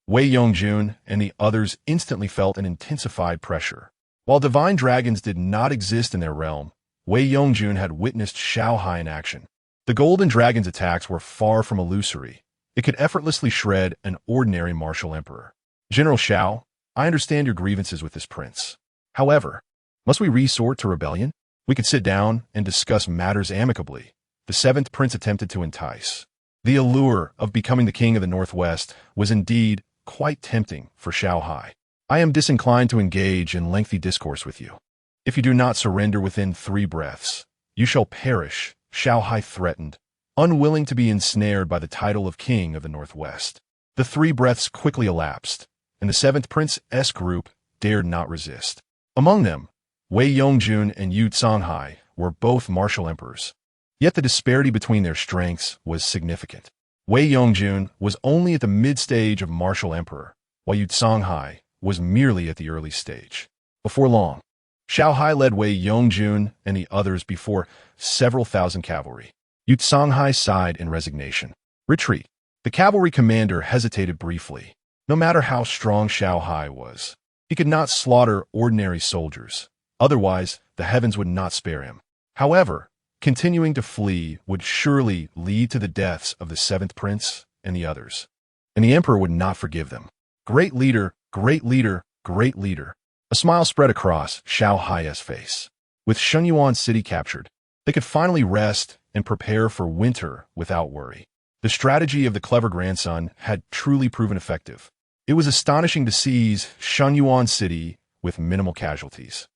Wei Yongjun and the others instantly felt an intensified pressure. While divine dragons did not exist in their realm, Wei Yongjun had witnessed Xiao Hai in action. The golden dragon's attacks were far from illusory. It could effortlessly shred an ordinary martial emperor. General Xiao, I understand your grievances with this prince. However, must we resort to rebellion? We could sit down and discuss matters amicably. The seventh prince attempted to entice. The allure of becoming the king of the Northwest was indeed quite tempting for Xiao Hai. I am disinclined to engage in lengthy discourse with you. If you do not surrender within 3 breaths, you shall perish, Xiao Hai threatened, unwilling to be ensnared by the title of king of the Northwest. The 3 breaths quickly elapsed, and the seventh prince's group dared not resist. Among them, Wei Yongjun and Xiao Hai were both martial emperors. Yet the disparity between their strengths was significant. Wei Yongjun was only at the mid-stage of martial emperor, while Xiao Hai was merely at the early stage. Before long, Xiao Hai led Wei Yongjun and the others before several thousand cavalry. Xiao Hai sighed in resignation. Retreat. The cavalry commander hesitated briefly. No matter how strong Xiao Hai was, he could not slaughter ordinary soldiers. Otherwise, the heavens would not spare him. However, continuing to flee would surely lead to the deaths of the seventh prince and the others, and the emperor would not forgive them. Great leader, great leader, great leader. A smile spread across Xiao Hai's face. With Shenyuan City captured, they could finally rest and prepare for winter without worry. The strategy of the clever grandson had truly proven effective. It was astonishing to seize Shenyuan City with minimal casualties.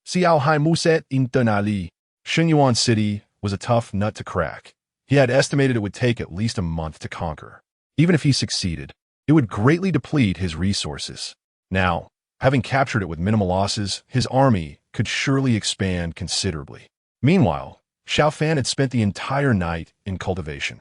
Xiao Hai muset internally. Shenyuan City was a tough nut to crack. He had estimated it would take at least a month to conquer. Even if he succeeded, it would greatly deplete his resources. Now, having captured it with minimal losses, his army could surely expand considerably. Meanwhile, Xiao Fan had spent the entire night in cultivation,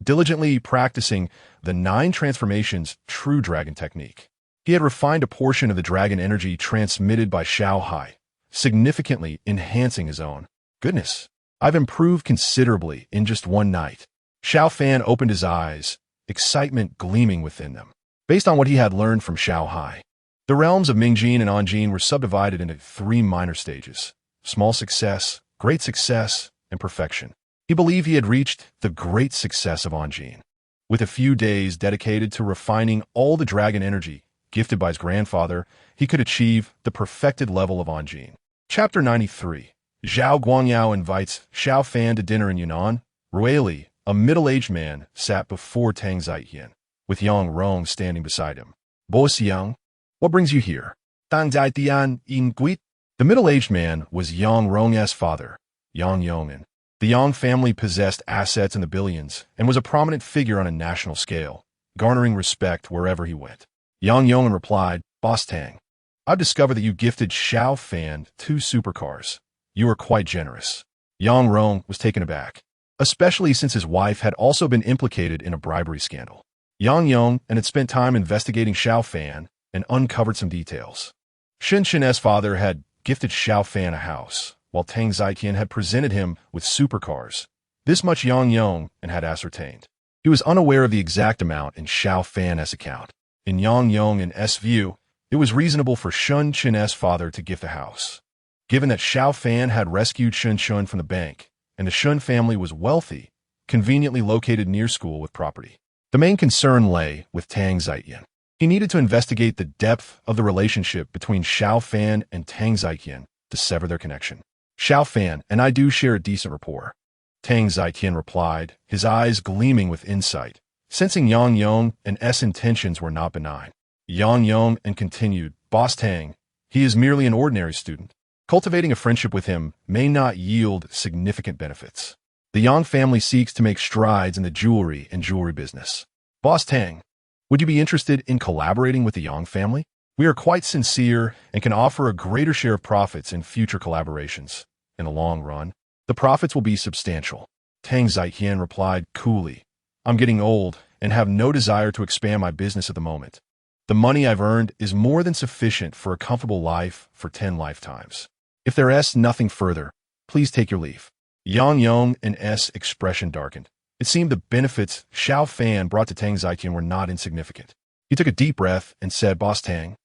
diligently practicing the 9 transformations true dragon technique. He had refined a portion of the dragon energy transmitted by Xiao Hai, significantly enhancing his own. Goodness, I've improved considerably in just one night. Xiao Fan opened his eyes, excitement gleaming within them. Based on what he had learned from Xiao Hai, the realms of Mingjin and Anjin were subdivided into 3 minor stages: small success, great success, and perfection. He believed he had reached the great success of Anjin. With a few days dedicated to refining all the dragon energy gifted by his grandfather, he could achieve the perfected level of Anjin. Chapter 93. Zhao Guangyao invites Xiao Fan to dinner in Yunnan. Rueli, a middle-aged man, sat before Tang Zietian, with Yang Rong standing beside him. Boss Yang, what brings you here? Tang Zietian in Guit. The middle-aged man was Yang Rong's father, Yang Yong'an. The Yang family possessed assets in the billions and was a prominent figure on a national scale, garnering respect wherever he went. Yang Yong'an replied, Boss Tang, I've discovered that you gifted Xiao Fan 2 supercars. You are quite generous. Yang Rong was taken aback, especially since his wife had also been implicated in a bribery scandal. Yang Yong'an had spent time investigating Xiao Fan and uncovered some details. Shen Chen's father had gifted Xiao Fan a house, while Tang Zietian had presented him with supercars. This much Yang Yong'an had ascertained. He was unaware of the exact amount in Xiao Fan's account. In Yang Yong'an's view, it was reasonable for Shen Chen's father to gift the house. Given that Xiao Fan had rescued Shen Chen from the bank, and the Shen family was wealthy, conveniently located near school with property. The main concern lay with Tang Zietian. He needed to investigate the depth of the relationship between Xiao Fan and Tang Zietian to sever their connection. Xiao Fan and I do share a decent rapport, Tang Zietian replied, his eyes gleaming with insight, sensing Yang Yong'an's intentions were not benign. Yang Yong'an continued, Boss Tang, he is merely an ordinary student. Cultivating a friendship with him may not yield significant benefits. The Yang family seeks to make strides in the jewelry and jewelry business. Boss Tang, would you be interested in collaborating with the Yang family? We are quite sincere and can offer a greater share of profits in future collaborations. In the long run, the profits will be substantial. Tang Zietian replied coolly, I'm getting old and have no desire to expand my business at the moment. The money I've earned is more than sufficient for a comfortable life for 10 lifetimes. If there is nothing further, please take your leave. Yang Yong'an's expression darkened. It seemed the benefits Xiao Fan brought to Tang Zietian were not insignificant. He took a deep breath and said, Boss Tang,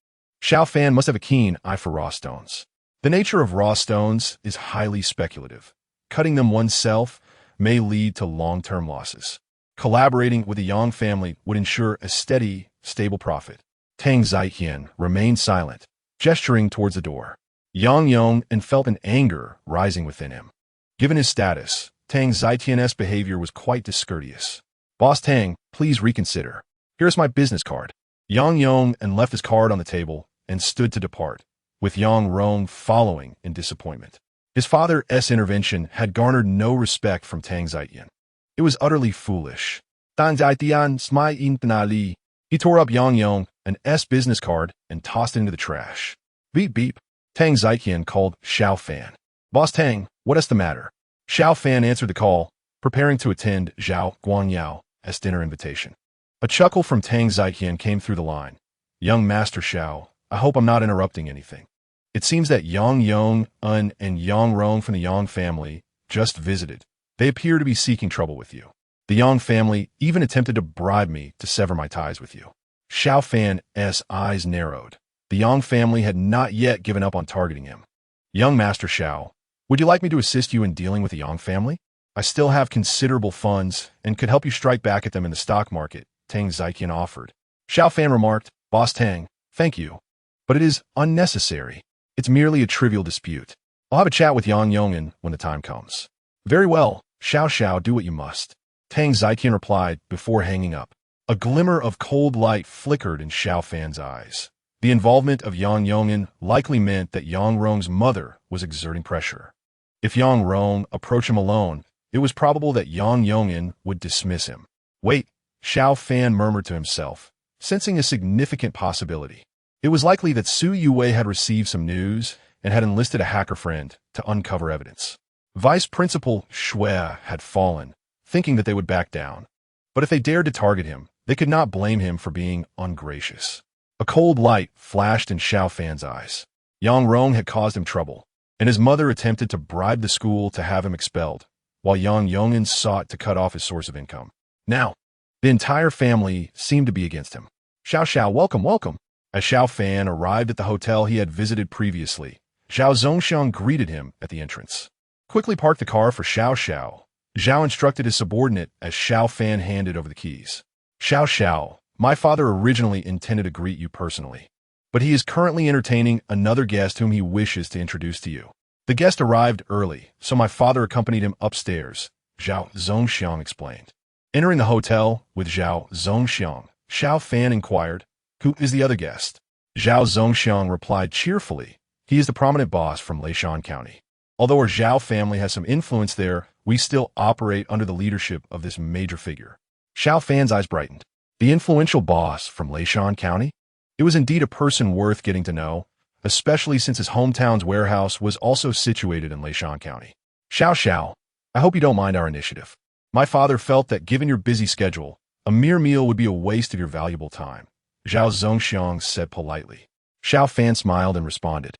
Xiao Fan must have a keen eye for raw stones. The nature of raw stones is highly speculative. Cutting them oneself may lead to long-term losses. Collaborating with the Yang family would ensure a steady, stable profit. Tang Zietian remained silent, gesturing towards the door. Yang Yong'an felt an anger rising within him. Given his status, Tang Zietian's behavior was quite discourteous. Boss Tang, please reconsider. Here's my business card. Yang Yong'an left his card on the table and stood to depart, with Yang Rong following in disappointment. His father's intervention had garnered no respect from Tang Zietian. It was utterly foolish. Tang Zietian smiled internally. He tore up Yang Yong'an's business card and tossed it into the trash. Beep beep. Tang Zietian called Xiao Fan. Boss Tang, what's the matter? Xiao Fan answered the call, preparing to attend Zhao Guangyao's dinner invitation. A chuckle from Tang Zietian came through the line. Young Master Xiao, I hope I'm not interrupting anything. It seems that Yang Yong'an and Yang Rong from the Yang family just visited. They appear to be seeking trouble with you. The Yang family even attempted to bribe me to sever my ties with you. Xiao Fan's eyes narrowed. The Yang family had not yet given up on targeting him. Young Master Xiao, would you like me to assist you in dealing with the Yang family? I still have considerable funds and could help you strike back at them in the stock market, Tang Zietian offered. Xiao Fan remarked, Boss Tang, thank you, but it is unnecessary. It's merely a trivial dispute. I'll have a chat with Yang Yong'an when the time comes. Very well, Xiao, do what you must. Tang Zietian replied before hanging up. A glimmer of cold light flickered in Xiao Fan's eyes. The involvement of Yang Yong'an likely meant that Yang Rong's mother was exerting pressure. If Yang Rong approached him alone, it was probable that Yang Yongin would dismiss him. Wait, Xiao Fan murmured to himself, sensing a significant possibility. It was likely that Su Yue had received some news and had enlisted a hacker friend to uncover evidence. Vice Principal Shui had fallen, thinking that they would back down. But if they dared to target him, they could not blame him for being ungracious. A cold light flashed in Xiao Fan's eyes. Yang Rong had caused him trouble, and his mother attempted to bribe the school to have him expelled, while Yang Yongin sought to cut off his source of income. Now, the entire family seemed to be against him. Xiao, welcome, welcome. As Xiao Fan arrived at the hotel he had visited previously, Zhao Zongxiang greeted him at the entrance. Quickly park the car for Xiao. Zhao instructed his subordinate as Xiao Fan handed over the keys. Xiao, my father originally intended to greet you personally, but he is currently entertaining another guest whom he wishes to introduce to you. The guest arrived early, so my father accompanied him upstairs, Zhao Zongxiang explained. Entering the hotel with Zhao Zongxiang, Xiao Fan inquired, "Who is the other guest?" Zhao Zongxiang replied cheerfully, "He is the prominent boss from Leishan County. Although our Zhao family has some influence there, we still operate under the leadership of this major figure." Xiao Fan's eyes brightened. The influential boss from Leishan County? It was indeed a person worth getting to know, especially since his hometown's warehouse was also situated in Leishan County. Xiao, I hope you don't mind our initiative. My father felt that given your busy schedule, a mere meal would be a waste of your valuable time, Zhao Zongxiang said politely. Xiao Fan smiled and responded,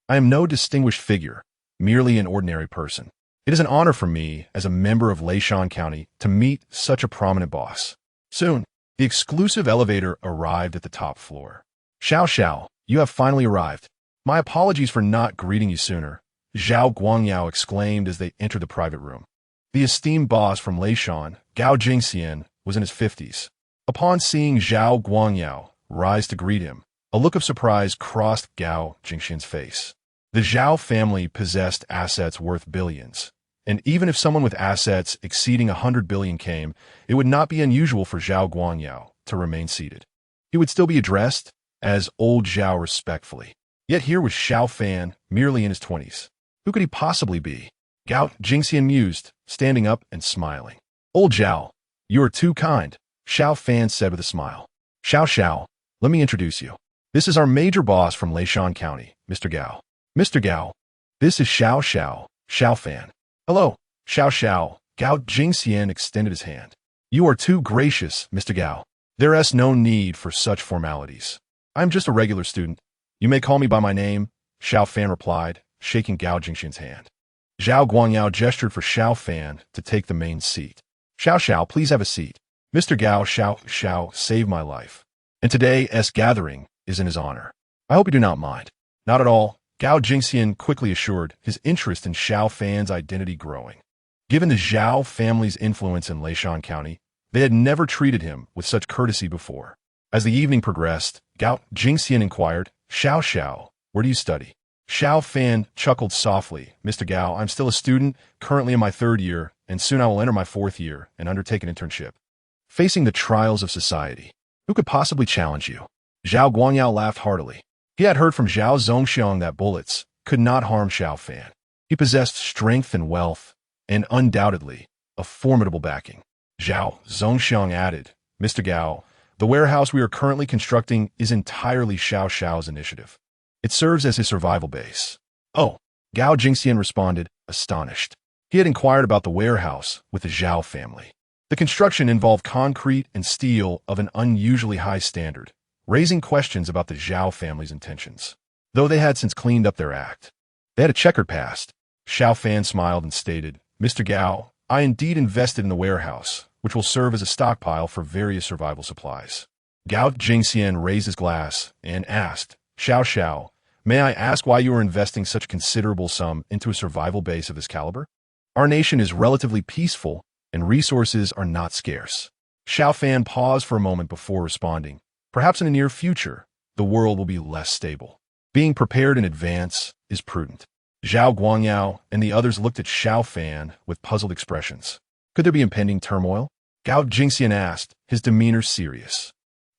"I am no distinguished figure, merely an ordinary person. It is an honor for me, as a member of Leishan County, to meet such a prominent boss." Soon, the exclusive elevator arrived at the top floor. Xiao, you have finally arrived. My apologies for not greeting you sooner, Zhao Guangyao exclaimed as they entered the private room. The esteemed boss from Leishan, Gao Jingxian, was in his 50s. Upon seeing Zhao Guangyao rise to greet him, a look of surprise crossed Gao Jingxian's face. The Zhao family possessed assets worth billions, and even if someone with assets exceeding 100 billion came, it would not be unusual for Zhao Guangyao to remain seated. He would still be addressed as Old Zhao respectfully. Yet here was Xiao Fan, merely in his 20s. Who could he possibly be? Gao Jingxian mused, standing up and smiling. Old Zhao, you are too kind, Xiao Fan said with a smile. Xiao, let me introduce you. This is our major boss from Leishan County, Mr. Gao. Mr. Gao, this is Xiao Fan. Hello, Xiao, Gao Jingxian extended his hand. You are too gracious, Mr. Gao. There is no need for such formalities. I am just a regular student. You may call me by my name, Xiao Fan replied, shaking Gao Jingxian's hand. Zhao Guangyao gestured for Xiao Fan to take the main seat. Xiao, please have a seat. Mr. Gao Xiao saved my life, and today's gathering is in his honor. I hope you do not mind. Not at all, Gao Jingxian quickly assured, his interest in Xiao Fan's identity growing. Given the Zhao family's influence in Leishan County, they had never treated him with such courtesy before. As the evening progressed, Gao Jingxian inquired, Xiao, where do you study? Xiao Fan chuckled softly. Mr. Gao, I'm still a student, currently in my 3rd year, and soon I will enter my 4th year and undertake an internship. Facing the trials of society, who could possibly challenge you? Zhao Guangyao laughed heartily. He had heard from Zhao Zongxiang that bullets could not harm Xiao Fan. He possessed strength and wealth, and undoubtedly, a formidable backing. Zhao Zongxiang added, Mr. Gao, the warehouse we are currently constructing is entirely Xiao's initiative. It serves as his survival base. Oh, Gao Jingxian responded, astonished. He had inquired about the warehouse with the Zhao family. The construction involved concrete and steel of an unusually high standard, raising questions about the Zhao family's intentions. Though they had since cleaned up their act, they had a checkered past. Xiao Fan smiled and stated, Mr. Gao, I indeed invested in the warehouse, which will serve as a stockpile for various survival supplies. Gao Jingxian raised his glass and asked, Xiao, may I ask why you are investing such a considerable sum into a survival base of this caliber? Our nation is relatively peaceful, and resources are not scarce. Xiao Fan paused for a moment before responding. Perhaps in the near future, the world will be less stable. Being prepared in advance is prudent. Zhao Guangyao and the others looked at Xiao Fan with puzzled expressions. Could there be impending turmoil? Gao Jingxian asked, his demeanor serious.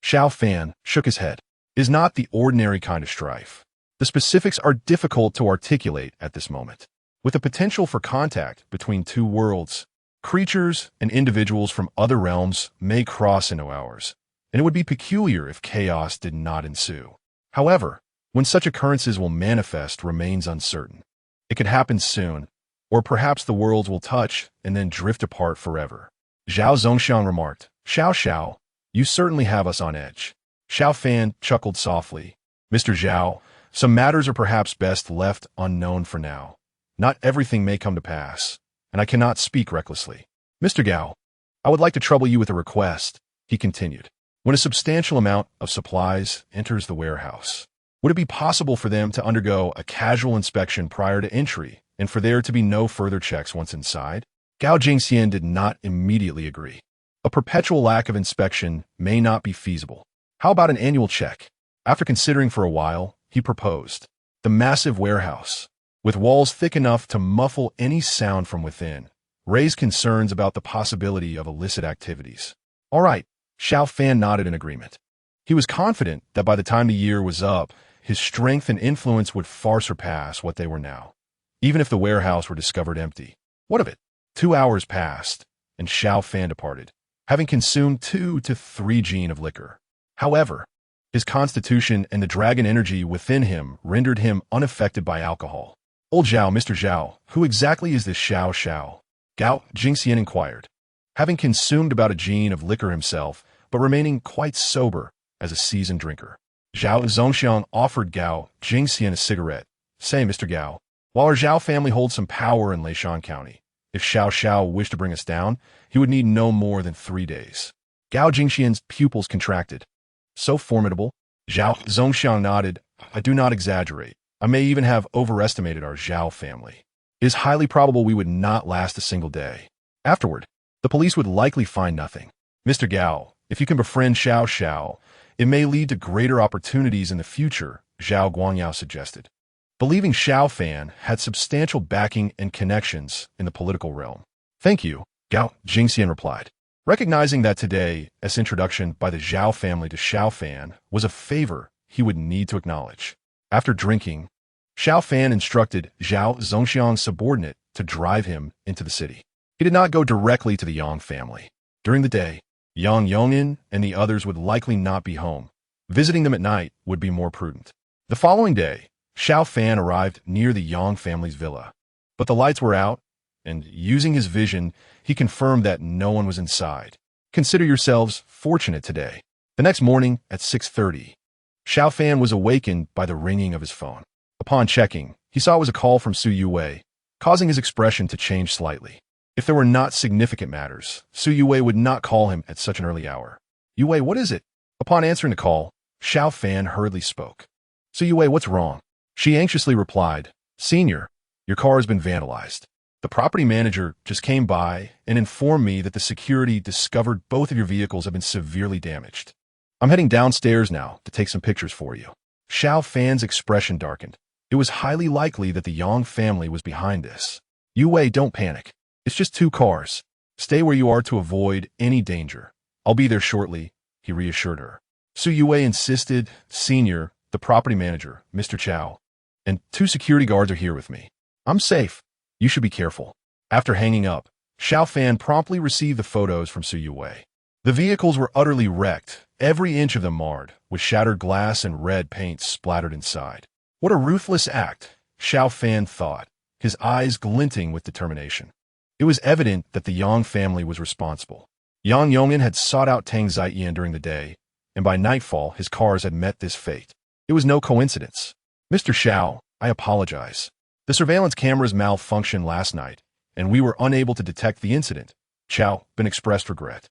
Xiao Fan shook his head. It is not the ordinary kind of strife. The specifics are difficult to articulate at this moment. With the potential for contact between two worlds, Creatures and individuals from other realms may cross into ours, and it would be peculiar if chaos did not ensue. However, when such occurrences will manifest remains uncertain. It could happen soon, or perhaps the worlds will touch and then drift apart forever. Zhao Zongxiang remarked, Xiao, you certainly have us on edge. Xiao Fan chuckled softly. Mr. Zhao, some matters are perhaps best left unknown for now. Not everything may come to pass, and I cannot speak recklessly. Mr. Gao, I would like to trouble you with a request, he continued. When a substantial amount of supplies enters the warehouse, would it be possible for them to undergo a casual inspection prior to entry, and for there to be no further checks once inside? Gao Jingxian did not immediately agree. A perpetual lack of inspection may not be feasible. How about an annual check? After considering for a while, he proposed. The massive warehouse, with walls thick enough to muffle any sound from within, raised concerns about the possibility of illicit activities. All right, Xiao Fan nodded in agreement. He was confident that by the time the year was up, his strength and influence would far surpass what they were now, even if the warehouse were discovered empty. What of it? 2 hours passed, and Xiao Fan departed, having consumed 2 to 3 gin of liquor. However, his constitution and the dragon energy within him rendered him unaffected by alcohol. Old Zhao, Mr. Zhao, who exactly is this Xiao? Gao Jingxian inquired. Having consumed about a gin of liquor himself, but remaining quite sober as a seasoned drinker, Zhao Zongxiang offered Gao Jingxian a cigarette. Say, Mr. Gao, while our Zhao family holds some power in Leishan County, if Xiao wished to bring us down, he would need no more than 3 days. Gao Jingxian's pupils contracted. So formidable? Zhao Zongxiang nodded. I do not exaggerate. I may even have overestimated our Zhao family. It is highly probable we would not last a single day. Afterward, the police would likely find nothing. Mr. Gao, if you can befriend Xiao, it may lead to greater opportunities in the future, Zhao Guangyao suggested. Believing Xiao Fan had substantial backing and connections in the political realm. Thank you, Gao Jingxian replied, recognizing that today's introduction by the Zhao family to Xiao Fan was a favor he would need to acknowledge. After drinking, Xiao Fan instructed Zhao Zongxiang's subordinate to drive him into the city. He did not go directly to the Yang family. During the day, Yang Yongin and the others would likely not be home. Visiting them at night would be more prudent. The following day, Xiao Fan arrived near the Yang family's villa, but the lights were out, and using his vision, he confirmed that no one was inside. Consider yourselves fortunate today. The next morning at 6:30, Xiao Fan was awakened by the ringing of his phone. Upon checking, he saw it was a call from Su Yue, causing his expression to change slightly. If there were not significant matters, Su Yue would not call him at such an early hour. Yue, what is it? Upon answering the call, Xiao Fan hurriedly spoke. Su Yue, what's wrong? She anxiously replied, Senior, your car has been vandalized. The property manager just came by and informed me that the security discovered both of your vehicles have been severely damaged. I'm heading downstairs now to take some pictures for you. Xiao Fan's expression darkened. It was highly likely that the Yang family was behind this. Yue, don't panic. It's just 2 cars. Stay where you are to avoid any danger. I'll be there shortly, he reassured her. Su Yue insisted, Senior, the property manager, Mr. Chow, and 2 security guards are here with me. I'm safe. You should be careful. After hanging up, Xiao Fan promptly received the photos from Su Yue. The vehicles were utterly wrecked, every inch of them marred, with shattered glass and red paint splattered inside. What a ruthless act, Xiao Fan thought, his eyes glinting with determination. It was evident that the Yang family was responsible. Yang Yongin had sought out Tang Ziyan during the day, and by nightfall his cars had met this fate. It was no coincidence. Mr. Xiao, I apologize. The surveillance cameras malfunctioned last night, and we were unable to detect the incident. Xiao Bin expressed regret.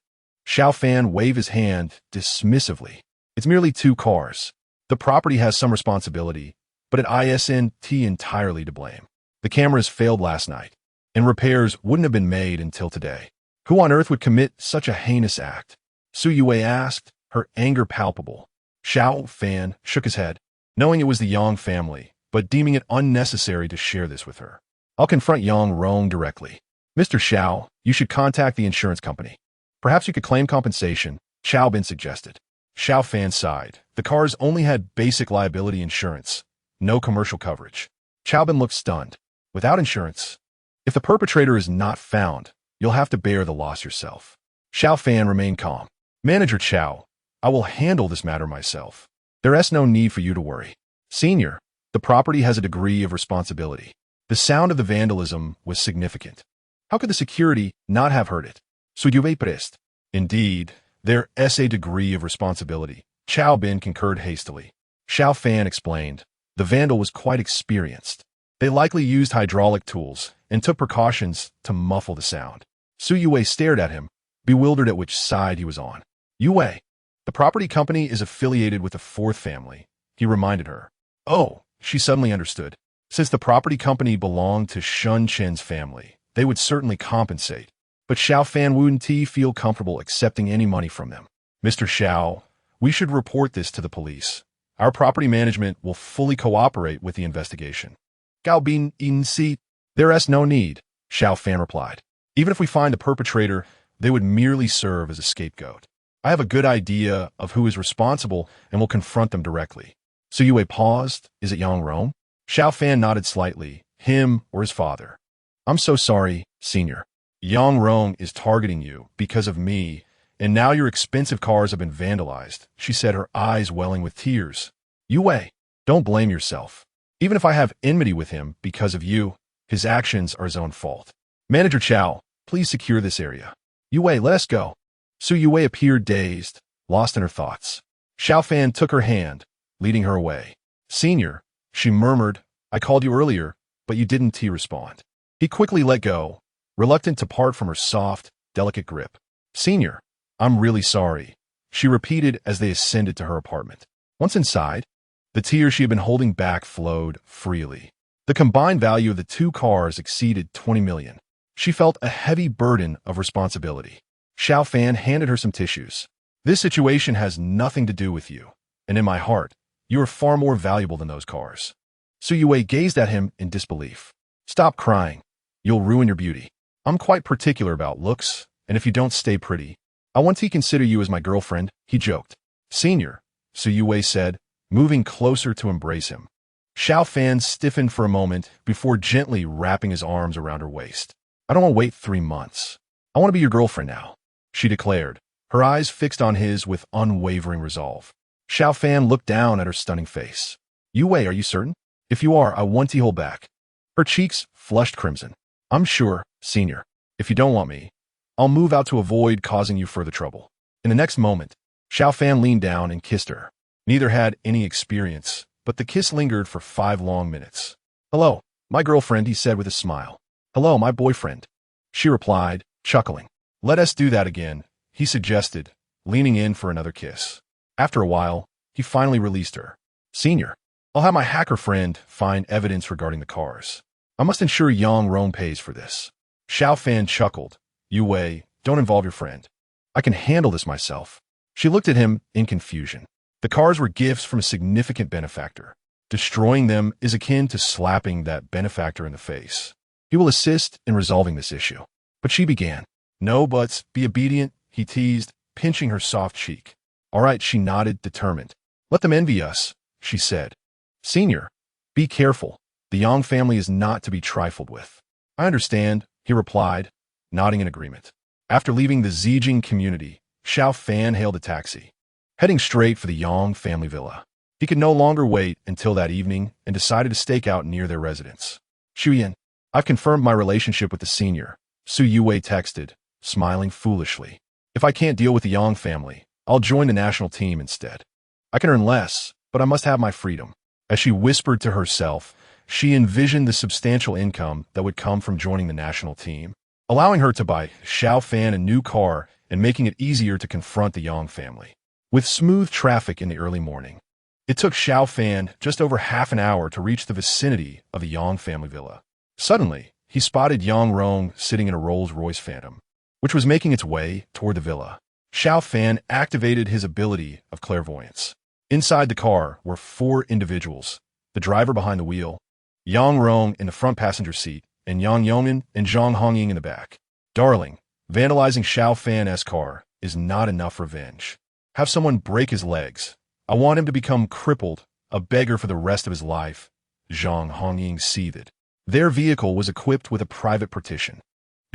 Xiao Fan waved his hand dismissively. It's merely 2 cars. The property has some responsibility, but it isn't entirely to blame. The cameras failed last night, and repairs wouldn't have been made until today. Who on earth would commit such a heinous act? Su Yue asked, her anger palpable. Xiao Fan shook his head, knowing it was the Yang family, but deeming it unnecessary to share this with her. I'll confront Yang Rong directly. Mr. Xiao, you should contact the insurance company. Perhaps you could claim compensation, Xiao Bin suggested. Xiao Fan sighed. The cars only had basic liability insurance, no commercial coverage. Xiao Bin looked stunned. Without insurance, if the perpetrator is not found, You'll have to bear the loss yourself. Xiao Fan remained calm. Manager Xiao, I will handle this matter myself. There is no need for you to worry. Senior, the property has a degree of responsibility. The sound of the vandalism was significant. How could the security not have heard it? Suyue prest. Indeed, there is a degree of responsibility. Xiao Bin concurred hastily. Xiao Fan explained. The vandal was quite experienced. They likely used hydraulic tools and took precautions to muffle the sound. Suyue stared at him, bewildered at which side he was on. Yue, the property company is affiliated with the fourth family, he reminded her. Oh, she suddenly understood. Since the property company belonged to Shun Chen's family, they would certainly compensate. But Xiao Fan wouldn't feel comfortable accepting any money from them. Mr. Xiao, we should report this to the police. Our property management will fully cooperate with the investigation. Gao Bin in si. There is no need, Xiao Fan replied. Even if we find the perpetrator, they would merely serve as a scapegoat. I have a good idea of who is responsible and will confront them directly. Suyue paused. Is it Yang Rong? Xiao Fan nodded slightly. Him or his father. I'm so sorry, Senior. Yang Rong is targeting you because of me, and now your expensive cars have been vandalized, she said, her eyes welling with tears. Yue, don't blame yourself. Even if I have enmity with him because of you, his actions are his own fault. Manager Xiao, please secure this area. Yue, let us go. Suyue appeared dazed, lost in her thoughts. Xiao Fan took her hand, leading her away. Senior, she murmured, I called you earlier, but you didn't respond. He quickly let go, reluctant to part from her soft, delicate grip. Senior, I'm really sorry, she repeated as they ascended to her apartment. Once inside, the tears she had been holding back flowed freely. The combined value of the two cars exceeded 20 million. She felt a heavy burden of responsibility. Xiao Fan handed her some tissues. This situation has nothing to do with you, and in my heart, you are far more valuable than those cars. Suyue gazed at him in disbelief. Stop crying. You'll ruin your beauty. I'm quite particular about looks, and if you don't stay pretty, I want to consider you as my girlfriend, he joked. Senior, Suyue said, moving closer to embrace him. Xiao Fan stiffened for a moment before gently wrapping his arms around her waist. I don't want to wait 3 months. I want to be your girlfriend now, she declared, her eyes fixed on his with unwavering resolve. Xiao Fan looked down at her stunning face. Yue, are you certain? If you are, I want to hold back. Her cheeks flushed crimson. I'm sure, Senior. If you don't want me, I'll move out to avoid causing you further trouble. In the next moment, Xiao Fan leaned down and kissed her. Neither had any experience, but the kiss lingered for 5 long minutes. Hello, my girlfriend, he said with a smile. Hello, my boyfriend, she replied, chuckling. Let us do that again, he suggested, leaning in for another kiss. After a while, he finally released her. Senior, I'll have my hacker friend find evidence regarding the cars. I must ensure Yang Rong pays for this. Xiao Fan chuckled. Yue, don't involve your friend. I can handle this myself. She looked at him in confusion. The cars were gifts from a significant benefactor. Destroying them is akin to slapping that benefactor in the face. He will assist in resolving this issue. But she began. No buts, be obedient, he teased, pinching her soft cheek. All right, she nodded, determined. Let them envy us, she said. Senior, be careful. The Yang family is not to be trifled with. I understand, he replied, nodding in agreement. After leaving the Zijing community, Xiao Fan hailed a taxi, heading straight for the Yang family villa. He could no longer wait until that evening and decided to stake out near their residence. Shuyan, I've confirmed my relationship with the senior, Suyue texted, smiling foolishly. If I can't deal with the Yang family, I'll join the national team instead. I can earn less, but I must have my freedom. As she whispered to herself, she envisioned the substantial income that would come from joining the national team, allowing her to buy Xiao Fan a new car and making it easier to confront the Yang family. With smooth traffic in the early morning, it took Xiao Fan just over half an hour to reach the vicinity of the Yang family villa. Suddenly, he spotted Yang Rong sitting in a Rolls-Royce Phantom, which was making its way toward the villa. Xiao Fan activated his ability of clairvoyance. Inside the car were 4 individuals, the driver behind the wheel, Yang Rong in the front passenger seat, and Yang Yongin and Zhang Hongying in the back. Darling, vandalizing Xiao Fan's car is not enough revenge. Have someone break his legs. I want him to become crippled, a beggar for the rest of his life, Zhang Hongying seethed. Their vehicle was equipped with a private partition.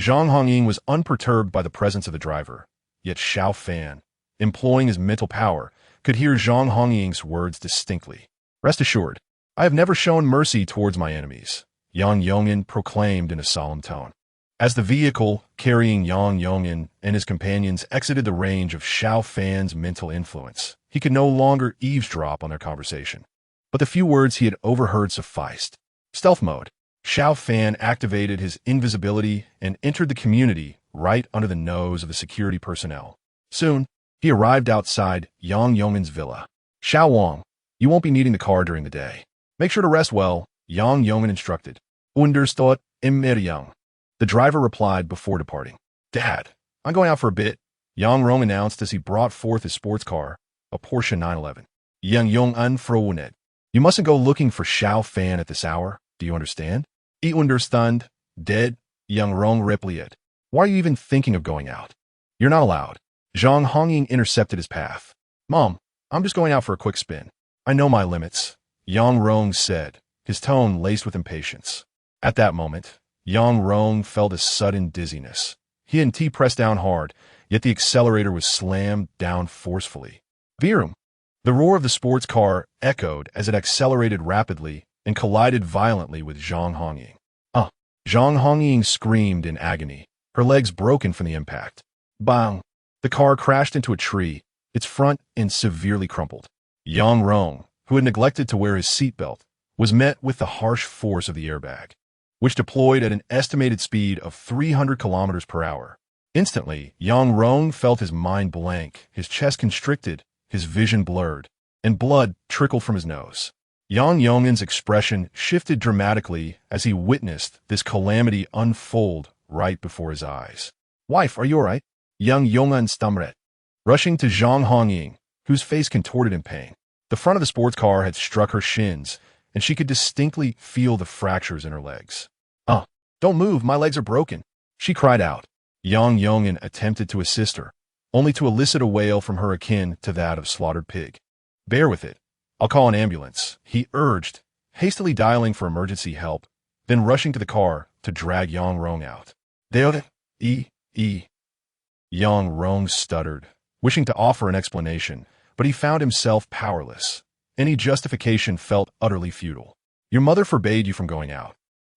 Zhang Hongying was unperturbed by the presence of the driver, yet Xiao Fan, employing his mental power, could hear Zhang Hongying's words distinctly. Rest assured, I have never shown mercy towards my enemies, Yang Yongin proclaimed in a solemn tone. As the vehicle carrying Yang Yongin and his companions exited the range of Xiao Fan's mental influence, he could no longer eavesdrop on their conversation. But the few words he had overheard sufficed. Stealth mode. Xiao Fan activated his invisibility and entered the community right under the nose of the security personnel. Soon, he arrived outside Yang Yong'in's villa. Xiao Wang, you won't be needing the car during the day. Make sure to rest well, Yang Yong'in instructed. Understood, Yang. The driver replied before departing. Dad, I'm going out for a bit, Yang Rong announced as he brought forth his sports car, a Porsche 911. Yang Yong'an fronet. You mustn't go looking for Xiao Fan at this hour, do you understand? I understand, dead, Yang Rong replied. Why are you even thinking of going out? You're not allowed. Zhang Hongying intercepted his path. Mom, I'm just going out for a quick spin. I know my limits, Yang Rong said, his tone laced with impatience. At that moment, Yang Rong felt a sudden dizziness. He and T pressed down hard, yet the accelerator was slammed down forcefully. Vroom! The roar of the sports car echoed as it accelerated rapidly and collided violently with Zhang Hongying. Zhang Hongying screamed in agony, her legs broken from the impact. Bang! The car crashed into a tree, its front end severely crumpled. Yang Rong, who had neglected to wear his seatbelt, was met with the harsh force of the airbag, which deployed at an estimated speed of 300 kilometers per hour. Instantly, Yang Rong felt his mind blank, his chest constricted, his vision blurred, and blood trickled from his nose. Yang Yong'in's expression shifted dramatically as he witnessed this calamity unfold right before his eyes. Wife, are you all right? Yang Yong'an stammered, rushing to Zhang Hongying, whose face contorted in pain. The front of the sports car had struck her shins, and she could distinctly feel the fractures in her legs. Don't move, my legs are broken, she cried out. Yang Yong'in attempted to assist her, only to elicit a wail from her akin to that of slaughtered pig. Bear with it. I'll call an ambulance, he urged, hastily dialing for emergency help, then rushing to the car to drag Yang Rong out. Yang Rong stuttered, wishing to offer an explanation, but he found himself powerless. Any justification felt utterly futile. Your mother forbade you from going out,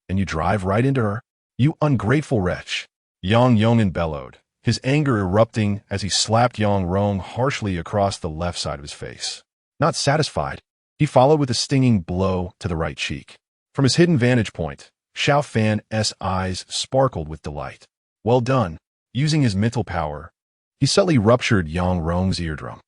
and you drive right into her? You ungrateful wretch! Yang Yong'in bellowed, his anger erupting as he slapped Yang Rong harshly across the left side of his face. Not satisfied, he followed with a stinging blow to the right cheek. From his hidden vantage point, Xiao Fan's eyes sparkled with delight. Well done. Using his mental power, he subtly ruptured Yang Rong's eardrum.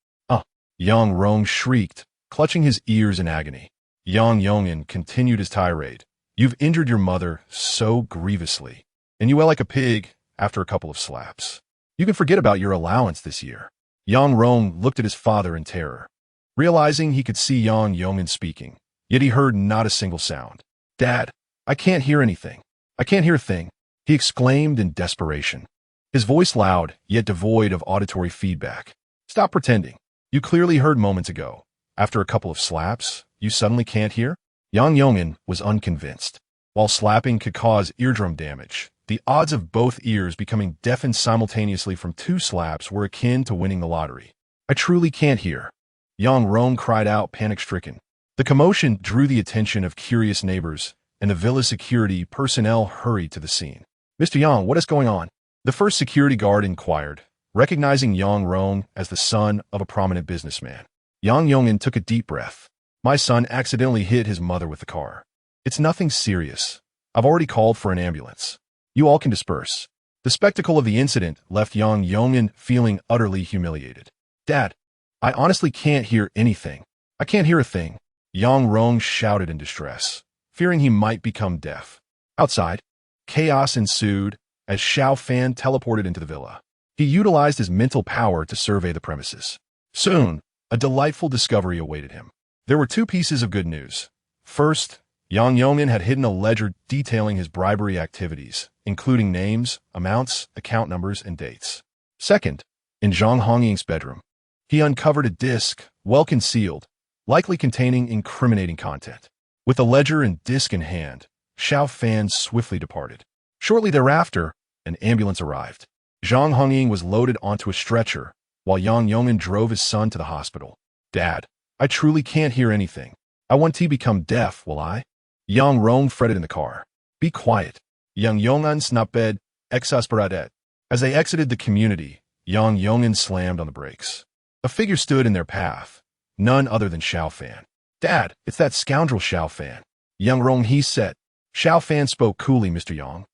Yang Rong shrieked, clutching his ears in agony. Yang Yong'in continued his tirade. You've injured your mother so grievously, and you wail like a pig after a couple of slaps. You can forget about your allowance this year. Yang Rong looked at his father in terror, realizing he could see Yang Yong'in speaking, yet he heard not a single sound. Dad, I can't hear anything. I can't hear a thing, he exclaimed in desperation, his voice loud yet devoid of auditory feedback. Stop pretending. You clearly heard moments ago. After a couple of slaps, you suddenly can't hear? Yang Yong'in was unconvinced. While slapping could cause eardrum damage, the odds of both ears becoming deafened simultaneously from 2 slaps were akin to winning the lottery. I truly can't hear, Yang Rong cried out, panic-stricken. The commotion drew the attention of curious neighbors, and the villa's security personnel hurried to the scene. Mr. Yang, what is going on? The first security guard inquired, recognizing Yang Rong as the son of a prominent businessman. Yang Yong'in took a deep breath. My son accidentally hit his mother with the car. It's nothing serious. I've already called for an ambulance. You all can disperse. The spectacle of the incident left Yang Yong'in feeling utterly humiliated. Dad, I honestly can't hear anything. I can't hear a thing, Yang Rong shouted in distress, fearing he might become deaf. Outside, chaos ensued as Xiao Fan teleported into the villa. He utilized his mental power to survey the premises. Soon, a delightful discovery awaited him. There were 2 pieces of good news. First, Yang Yong'in had hidden a ledger detailing his bribery activities, including names, amounts, account numbers, and dates. Second, in Zhang Hongying's bedroom, he uncovered a disk, well concealed, likely containing incriminating content. With the ledger and disk in hand, Xiao Fan swiftly departed. Shortly thereafter, an ambulance arrived. Zhang Hongying was loaded onto a stretcher, while Yang Yongin drove his son to the hospital. Dad, I truly can't hear anything. I want to become deaf, will I? Yang Rong fretted in the car. Be quiet. Yang Yong'an snapped, exasperated. As they exited the community, Yang Yong'an slammed on the brakes. A figure stood in their path, none other than Xiao Fan. Dad, it's that scoundrel Xiao Fan. Yang Rong he said. Xiao Fan spoke coolly, Mr. Yang.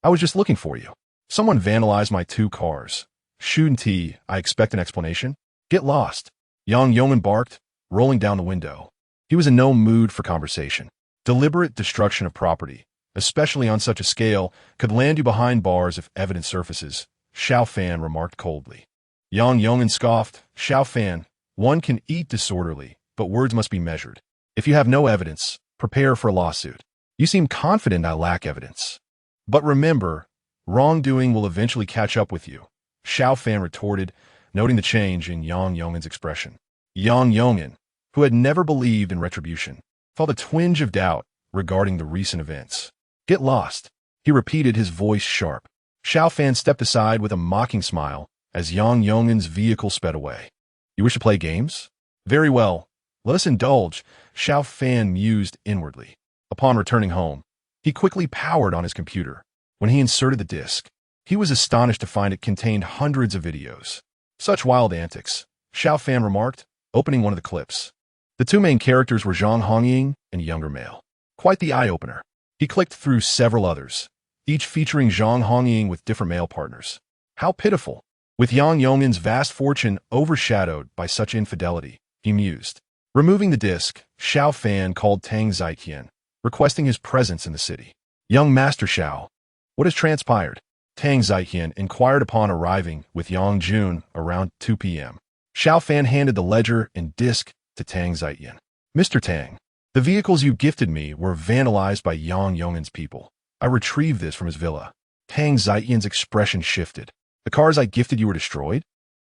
I was just looking for you. Someone vandalized my 2 cars. Shouldn't he? I expect an explanation. Get lost. Yang Yong'an barked, rolling down the window. He was in no mood for conversation. Deliberate destruction of property, especially on such a scale, could land you behind bars if evidence surfaces, Xiao Fan remarked coldly. Yang Yong'an scoffed. Xiao Fan, one can eat disorderly, but words must be measured. If you have no evidence, prepare for a lawsuit. You seem confident I lack evidence. But remember, wrongdoing will eventually catch up with you, Xiao Fan retorted, noting the change in Yang Yong'an's expression. Yang Yong'an, who had never believed in retribution, felt a twinge of doubt regarding the recent events. Get lost, he repeated, his voice sharp. Xiao Fan stepped aside with a mocking smile as Yang Yong'an's vehicle sped away. You wish to play games? Very well, let us indulge, Xiao Fan mused inwardly. Upon returning home, he quickly powered on his computer. When he inserted the disc, he was astonished to find it contained hundreds of videos. Such wild antics, Xiao Fan remarked, opening one of the clips. The 2 main characters were Zhang Hongying and younger male. Quite the eye-opener. He clicked through several others, each featuring Zhang Hongying with different male partners. How pitiful. With Yang Yong'an's vast fortune overshadowed by such infidelity, he mused. Removing the disc, Xiao Fan called Tang Ziqian, requesting his presence in the city. Young Master Xiao, what has transpired? Tang Ziqian inquired upon arriving with Yang Jun around 2 p.m. Xiao Fan handed the ledger and disc to Tang Ziqian. Mr. Tang, the vehicles you gifted me were vandalized by Yang Yong'an's people. I retrieved this from his villa. Tang Ziqian's expression shifted. The cars I gifted you were destroyed?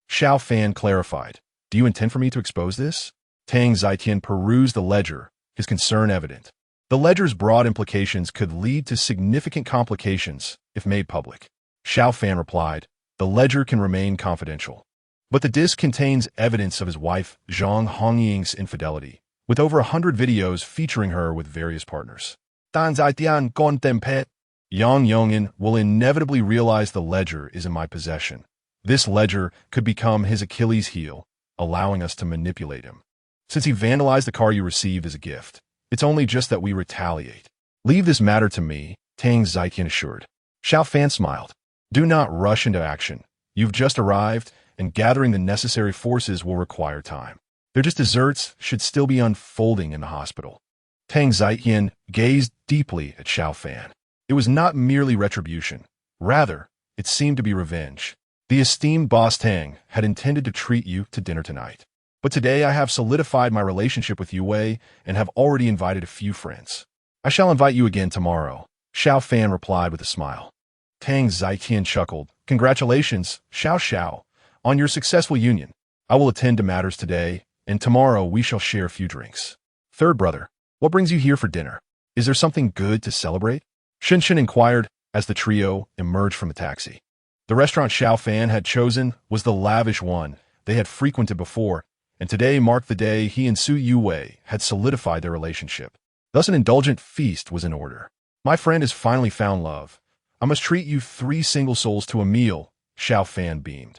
Xiao Fan clarified. Do you intend for me to expose this? Tang Ziqian perused the ledger, his concern evident. The ledger's broad implications could lead to significant complications if made public. Xiao Fan replied, the ledger can remain confidential. But the disc contains evidence of his wife Zhang Hongying's infidelity, with over 100 videos featuring her with various partners. Yang Yong'an will inevitably realize the ledger is in my possession. This ledger could become his Achilles heel, allowing us to manipulate him. Since he vandalized the car you received as a gift, it's only just that we retaliate. Leave this matter to me, Tang Ziqian assured. Xiao Fan smiled. Do not rush into action. You've just arrived, and gathering the necessary forces will require time. Their just desserts should still be unfolding in the hospital. Tang Ziqian gazed deeply at Xiao Fan. It was not merely retribution. Rather, it seemed to be revenge. The esteemed boss Tang had intended to treat you to dinner tonight. But today I have solidified my relationship with Yue Wei and have already invited a few friends. I shall invite you again tomorrow, Xiao Fan replied with a smile. Tang Ziqian chuckled. Congratulations, Xiao, on your successful union. I will attend to matters today, and tomorrow we shall share a few drinks. Third brother, what brings you here for dinner? Is there something good to celebrate? Shin inquired as the trio emerged from the taxi. The restaurant Xiao Fan had chosen was the lavish one they had frequented before, and today marked the day he and Su Yue had solidified their relationship. Thus an indulgent feast was in order. My friend has finally found love. I must treat you 3 single souls to a meal, Xiao Fan beamed.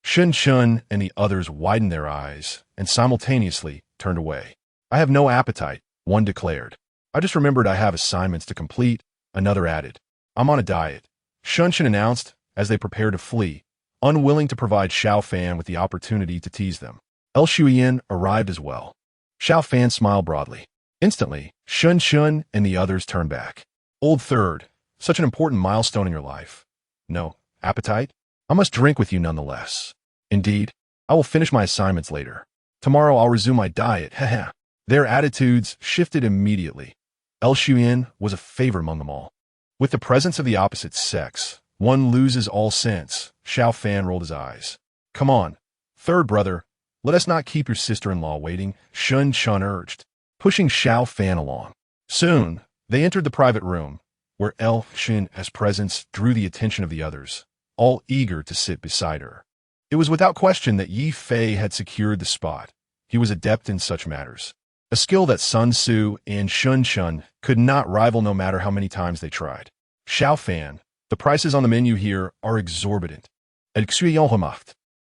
Shin and the others widened their eyes and simultaneously turned away. I have no appetite, one declared. I just remembered I have assignments to complete, another added. I'm on a diet, Shin announced as they prepared to flee, unwilling to provide Xiao Fan with the opportunity to tease them. El Shuyan arrived as well. Xiao Fan smiled broadly. Instantly, Shin and the others turned back. Old third, such an important milestone in your life. No, appetite? I must drink with you nonetheless. Indeed, I will finish my assignments later. Tomorrow I'll resume my diet, haha. Their attitudes shifted immediately. El Shuyan was a favorite among them all. With the presence of the opposite sex, one loses all sense, Xiao Fan rolled his eyes. Come on, third brother, let us not keep your sister-in-law waiting, Shin urged, pushing Xiao Fan along. Soon, they entered the private room, where Xiao's presence drew the attention of the others, all eager to sit beside her. It was without question that Yi Fei had secured the spot. He was adept in such matters, a skill that Sun Tzu and Shun Shun could not rival no matter how many times they tried. Xiao Fan, the prices on the menu here are exorbitant.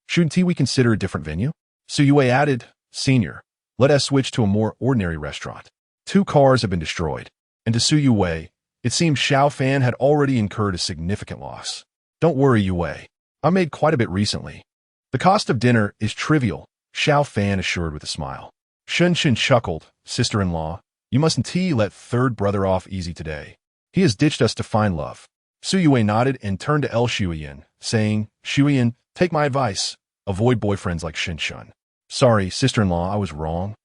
Shouldn't we consider a different venue? Su Yue added, Senior, let us switch to a more ordinary restaurant. 2 cars have been destroyed, and to Su Yue, it seemed Xiao Fan had already incurred a significant loss. Don't worry, Yue. I made quite a bit recently. The cost of dinner is trivial, Xiao Fan assured with a smile. Shun Shun chuckled, Sister-in-law, you mustn't let third brother off easy today. He has ditched us to find love. Su Yue nodded and turned to Shuyan, saying, Shuyan, take my advice. Avoid boyfriends like Shin Shun. Sorry, sister-in-law, I was wrong.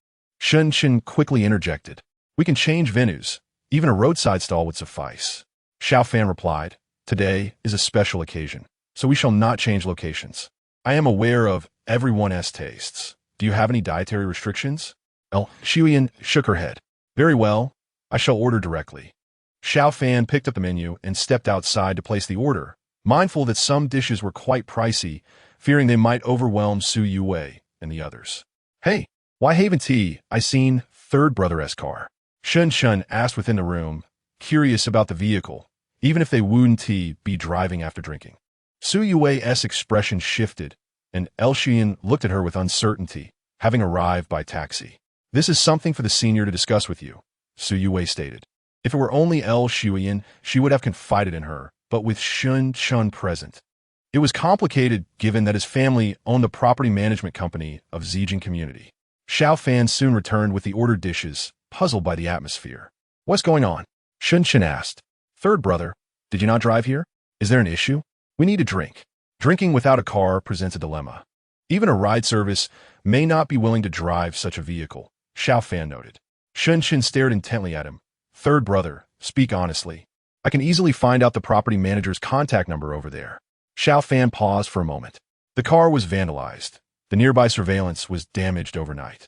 Shun Shun quickly interjected. We can change venues. Even a roadside stall would suffice. Xiao Fan replied, Today is a special occasion, so we shall not change locations. I am aware of everyone's tastes. Do you have any dietary restrictions? Shuyan shook her head. Very well, I shall order directly. Xiao Fan picked up the menu and stepped outside to place the order, mindful that some dishes were quite pricey, fearing they might overwhelm Su Yue and the others. Hey, why haven't I seen third brother's car? Shun Shun asked within the room, curious about the vehicle, even if they wouldn't be driving after drinking. Su Yue's expression shifted, and Xian looked at her with uncertainty, having arrived by taxi. This is something for the senior to discuss with you, Su Yue stated. If it were only Xian, she would have confided in her, but with Shun Shun present. It was complicated given that his family owned the property management company of Zijin Community. Xiao Fan soon returned with the ordered dishes, puzzled by the atmosphere. What's going on? Shun Shun asked. Third brother, did you not drive here? Is there an issue? We need a drink. Drinking without a car presents a dilemma. Even a ride service may not be willing to drive such a vehicle, Xiao Fan noted. Shun Shun stared intently at him. Third brother, speak honestly. I can easily find out the property manager's contact number over there. Xiao Fan paused for a moment. The car was vandalized. The nearby surveillance was damaged overnight.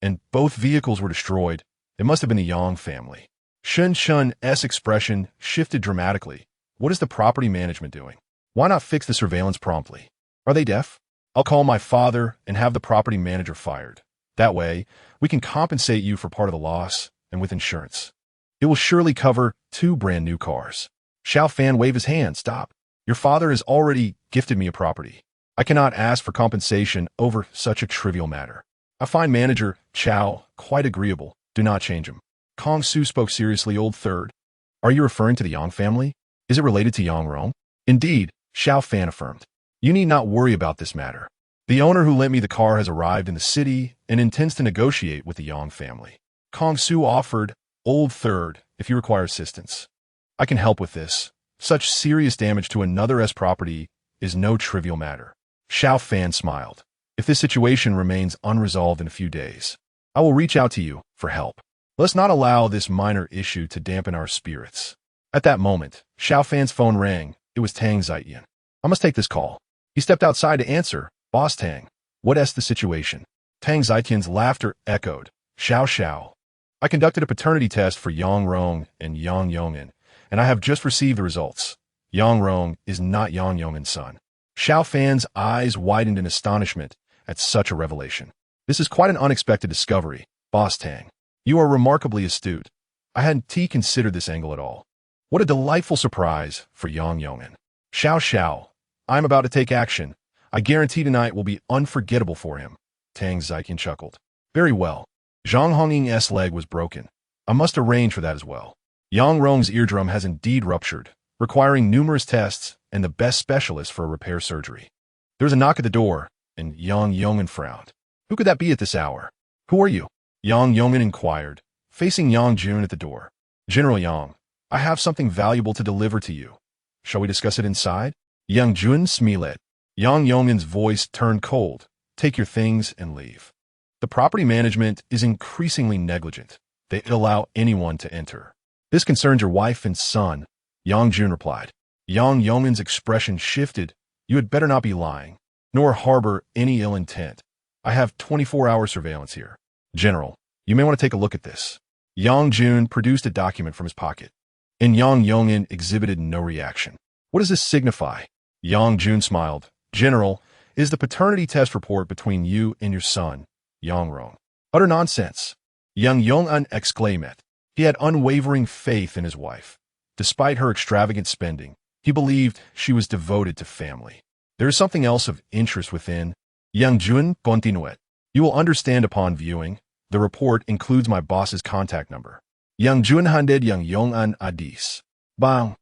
And both vehicles were destroyed. It must have been the Yang family. Shun Shun's expression shifted dramatically. What is the property management doing? Why not fix the surveillance promptly? Are they deaf? I'll call my father and have the property manager fired. That way, we can compensate you for part of the loss, and with insurance. It will surely cover 2 brand new cars. Xiao Fan waved his hand. Stop. Your father has already gifted me a property. I cannot ask for compensation over such a trivial matter. I find manager Chao quite agreeable. Do not change him. Kong Su spoke seriously. Old third. Are you referring to the Yang family? Is it related to Yang Rong? Indeed, Xiao Fan affirmed. You need not worry about this matter. The owner who lent me the car has arrived in the city and intends to negotiate with the Yang family. Kong Su offered, Old third, if you require assistance. I can help with this. Such serious damage to another's property is no trivial matter. Xiao Fan smiled. If this situation remains unresolved in a few days, I will reach out to you for help. Let's not allow this minor issue to dampen our spirits. At that moment, Xiao Fan's phone rang. It was Tang Zitian. I must take this call. He stepped outside to answer. Boss Tang, what's the situation? Tang Zitian's laughter echoed. Xiao. I conducted a paternity test for Yang Rong and Yang Yong'an, and I have just received the results. Yang Rong is not Yang Yong'an's son. Xiao Fan's eyes widened in astonishment at such a revelation. This is quite an unexpected discovery, Boss Tang. You are remarkably astute. I hadn't considered this angle at all. What a delightful surprise for Yang Yong'an. Xiao, I'm about to take action. I guarantee tonight will be unforgettable for him. Tang Zitian chuckled. Very well. Zhang Hongying's leg was broken. I must arrange for that as well. Yang Rong's eardrum has indeed ruptured, requiring numerous tests and the best specialist for a repair surgery. There was a knock at the door, and Yang Yong'an frowned. Who could that be at this hour? Who are you? Yang Yong'an inquired, facing Yang Jun at the door. General Yang, I have something valuable to deliver to you. Shall we discuss it inside? Yang Jun smiled. Yang Yong'an's voice turned cold. Take your things and leave. The property management is increasingly negligent. They allow anyone to enter. This concerns your wife and son, Yang Jun replied. Yang Yong'an's expression shifted. You had better not be lying, nor harbor any ill intent. I have 24-hour surveillance here. General, you may want to take a look at this. Yang Jun produced a document from his pocket. and Yang Yongin exhibited no reaction. What does this signify? Yang Jun smiled. General, is the paternity test report between you and your son, Yang Rong. Utter nonsense. Yang Yong'an exclaimed. He had unwavering faith in his wife. Despite her extravagant spending, he believed she was devoted to family. There is something else of interest within. Yang Jun continued. You will understand upon viewing. The report includes my boss's contact number. Yang Jun handed Yang Yong'an Adis. Bang!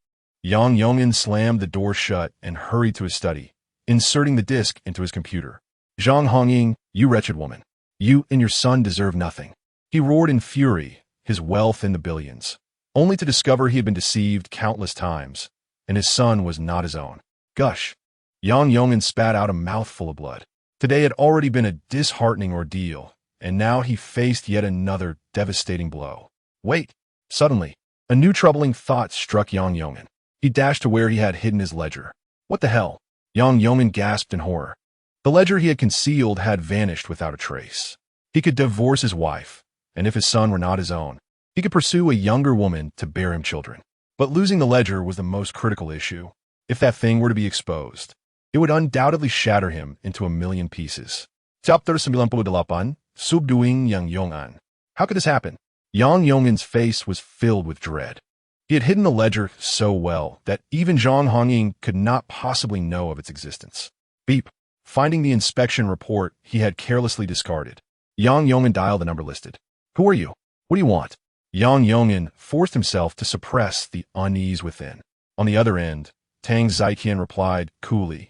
Yang Yong'an slammed the door shut and hurried to his study, inserting the disk into his computer. Zhang Hongying, you wretched woman. You and your son deserve nothing. He roared in fury, his wealth in the billions, only to discover he had been deceived countless times, and his son was not his own. Gush! Yang Yong'an spat out a mouthful of blood. Today had already been a disheartening ordeal, and now he faced yet another devastating blow. Wait! Suddenly, a new troubling thought struck Yang Yong'an. He dashed to where he had hidden his ledger. What the hell? Yang Yong'an gasped in horror. The ledger he had concealed had vanished without a trace. He could divorce his wife, and if his son were not his own, he could pursue a younger woman to bear him children. But losing the ledger was the most critical issue. If that thing were to be exposed, it would undoubtedly shatter him into a million pieces. Chapter 98, Subduing Yang Yong'an. How could this happen? Yang Yong'an's face was filled with dread. He had hidden the ledger so well that even Zhang Hongying could not possibly know of its existence. Beep. Finding the inspection report he had carelessly discarded, Yang Yong'an dialed the number listed. Who are you? What do you want? Yang Yong'an forced himself to suppress the unease within. On the other end, Tang Ziqian replied coolly.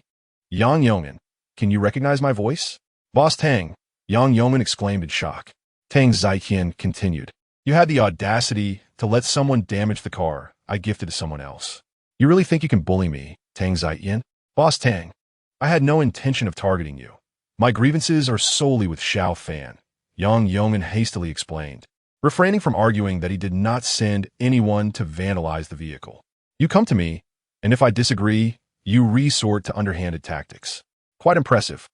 Yang Yong'an, can you recognize my voice? Boss Tang, Yang Yong'an exclaimed in shock. Tang Ziqian continued. You had the audacity to let someone damage the car I gifted to someone else. You really think you can bully me, Tang Ziqian? Boss Tang, I had no intention of targeting you. My grievances are solely with Xiao Fan, Yang Yong'an hastily explained, refraining from arguing that he did not send anyone to vandalize the vehicle. You come to me, and if I disagree, you resort to underhanded tactics. Quite impressive.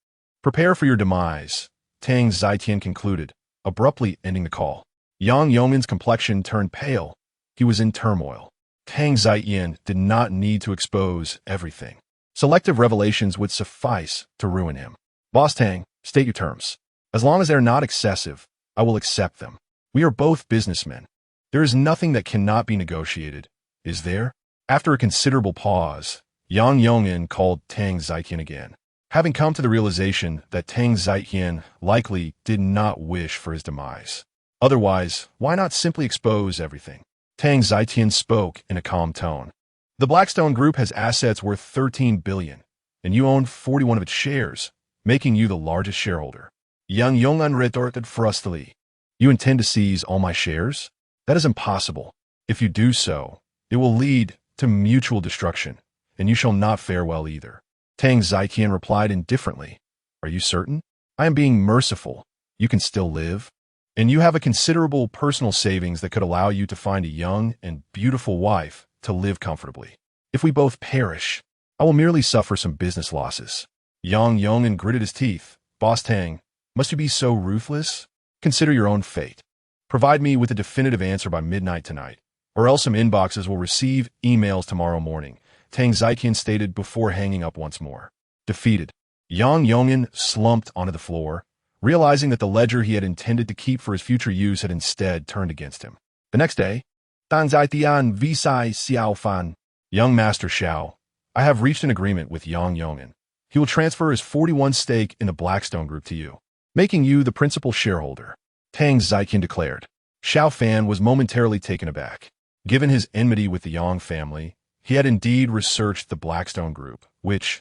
Prepare for your demise, Tang Ziqian concluded, abruptly ending the call. Yang Yong'an's complexion turned pale. He was in turmoil. Tang Ziqian did not need to expose everything. Selective revelations would suffice to ruin him. Boss Tang, state your terms. As long as they are not excessive, I will accept them. We are both businessmen. There is nothing that cannot be negotiated, is there? After a considerable pause, Yang Yong'an called Tang Ziqian again, having come to the realization that Tang Ziqian likely did not wish for his demise. Otherwise, why not simply expose everything? Tang Ziqian spoke in a calm tone. The Blackstone Group has assets worth $13 billion, and you own 41 of its shares, making you the largest shareholder. Yang Yong'an retorted frostily. You intend to seize all my shares? That is impossible. If you do so, it will lead to mutual destruction, and you shall not fare well either. Tang Ziqian replied indifferently. Are you certain? I am being merciful. You can still live. And you have a considerable personal savings that could allow you to find a young and beautiful wife to live comfortably. If we both perish, I will merely suffer some business losses. Yang Yong'an gritted his teeth. Boss Tang, must you be so ruthless? Consider your own fate. Provide me with a definitive answer by midnight tonight, or else some inboxes will receive emails tomorrow morning, Tang Ziqian stated before hanging up once more. Defeated, Yang Yong'an slumped onto the floor, realizing that the ledger he had intended to keep for his future use had instead turned against him. The next day, Dan Zaitian Visai Xiao Fan, Young Master Xiao, I have reached an agreement with Yang Yong'an. He will transfer his 41 stake in the Blackstone Group to you, making you the principal shareholder, Tang Ziqian declared. Xiao Fan was momentarily taken aback. Given his enmity with the Yang family, he had indeed researched the Blackstone Group, which,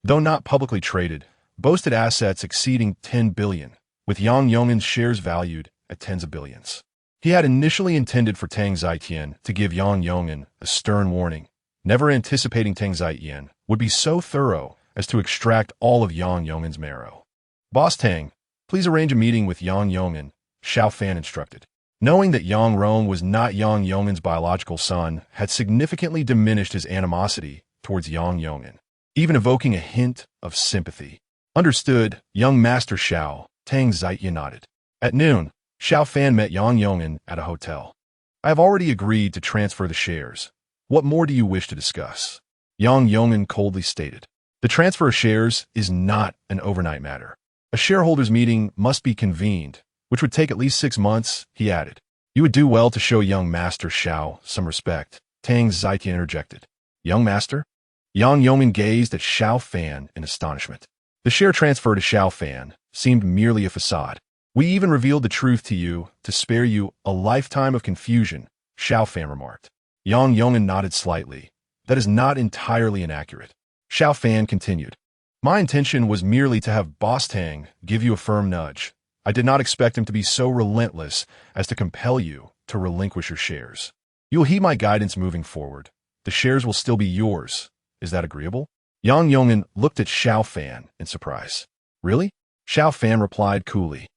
though not publicly traded, boasted assets exceeding $10 billion, with Yang Yong'an's shares valued at tens of billions. He had initially intended for Tang Ziqian to give Yang Yong'an a stern warning, never anticipating Tang Ziqian would be so thorough as to extract all of Yang Yong'an's marrow. Boss Tang, please arrange a meeting with Yang Yong'an, Xiao Fan instructed. Knowing that Yang Rong was not Yang Yong'an's biological son had significantly diminished his animosity towards Yang Yong'an, even evoking a hint of sympathy. Understood, young Master Xiao, Tang Ziqian nodded. At noon, Xiao Fan met Yang Yong'an at a hotel. I have already agreed to transfer the shares, What more do you wish to discuss? Yang Yong'an coldly stated. The transfer of shares is not an overnight matter. A shareholders' meeting must be convened, which would take at least 6 months, he added. You would do well to show young Master Xiao some respect, Tang Zitian interjected. Young Master? Yang Yong'an gazed at Xiao Fan in astonishment. The share transfer to Xiao Fan seemed merely a facade. We even revealed the truth to you to spare you a lifetime of confusion, Xiao Fan remarked. Yang Yong'an nodded slightly. That is not entirely inaccurate. Xiao Fan continued. My intention was merely to have Boss Tang give you a firm nudge. I did not expect him to be so relentless as to compel you to relinquish your shares. You will heed my guidance moving forward. The shares will still be yours. Is that agreeable? Yang Yong'an looked at Xiao Fan in surprise. Really? Xiao Fan replied coolly.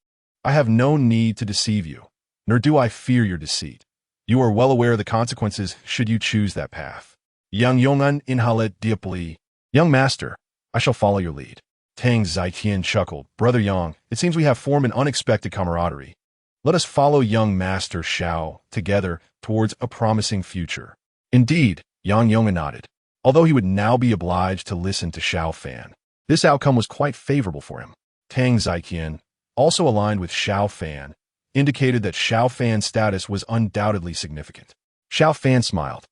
I have no need to deceive you, nor do I fear your deceit. You are well aware of the consequences should you choose that path. Yang Yong'an inhaled deeply. Young Master, I shall follow your lead. Tang Zitian chuckled. Brother Yang, it seems we have formed an unexpected camaraderie. Let us follow young Master Xiao together towards a promising future. Indeed, Yang Yong'an nodded. Although he would now be obliged to listen to Xiao Fan, this outcome was quite favorable for him. Tang Zitian, also aligned with Xiao Fan, indicated that Xiao Fan's status was undoubtedly significant. Xiao Fan smiled.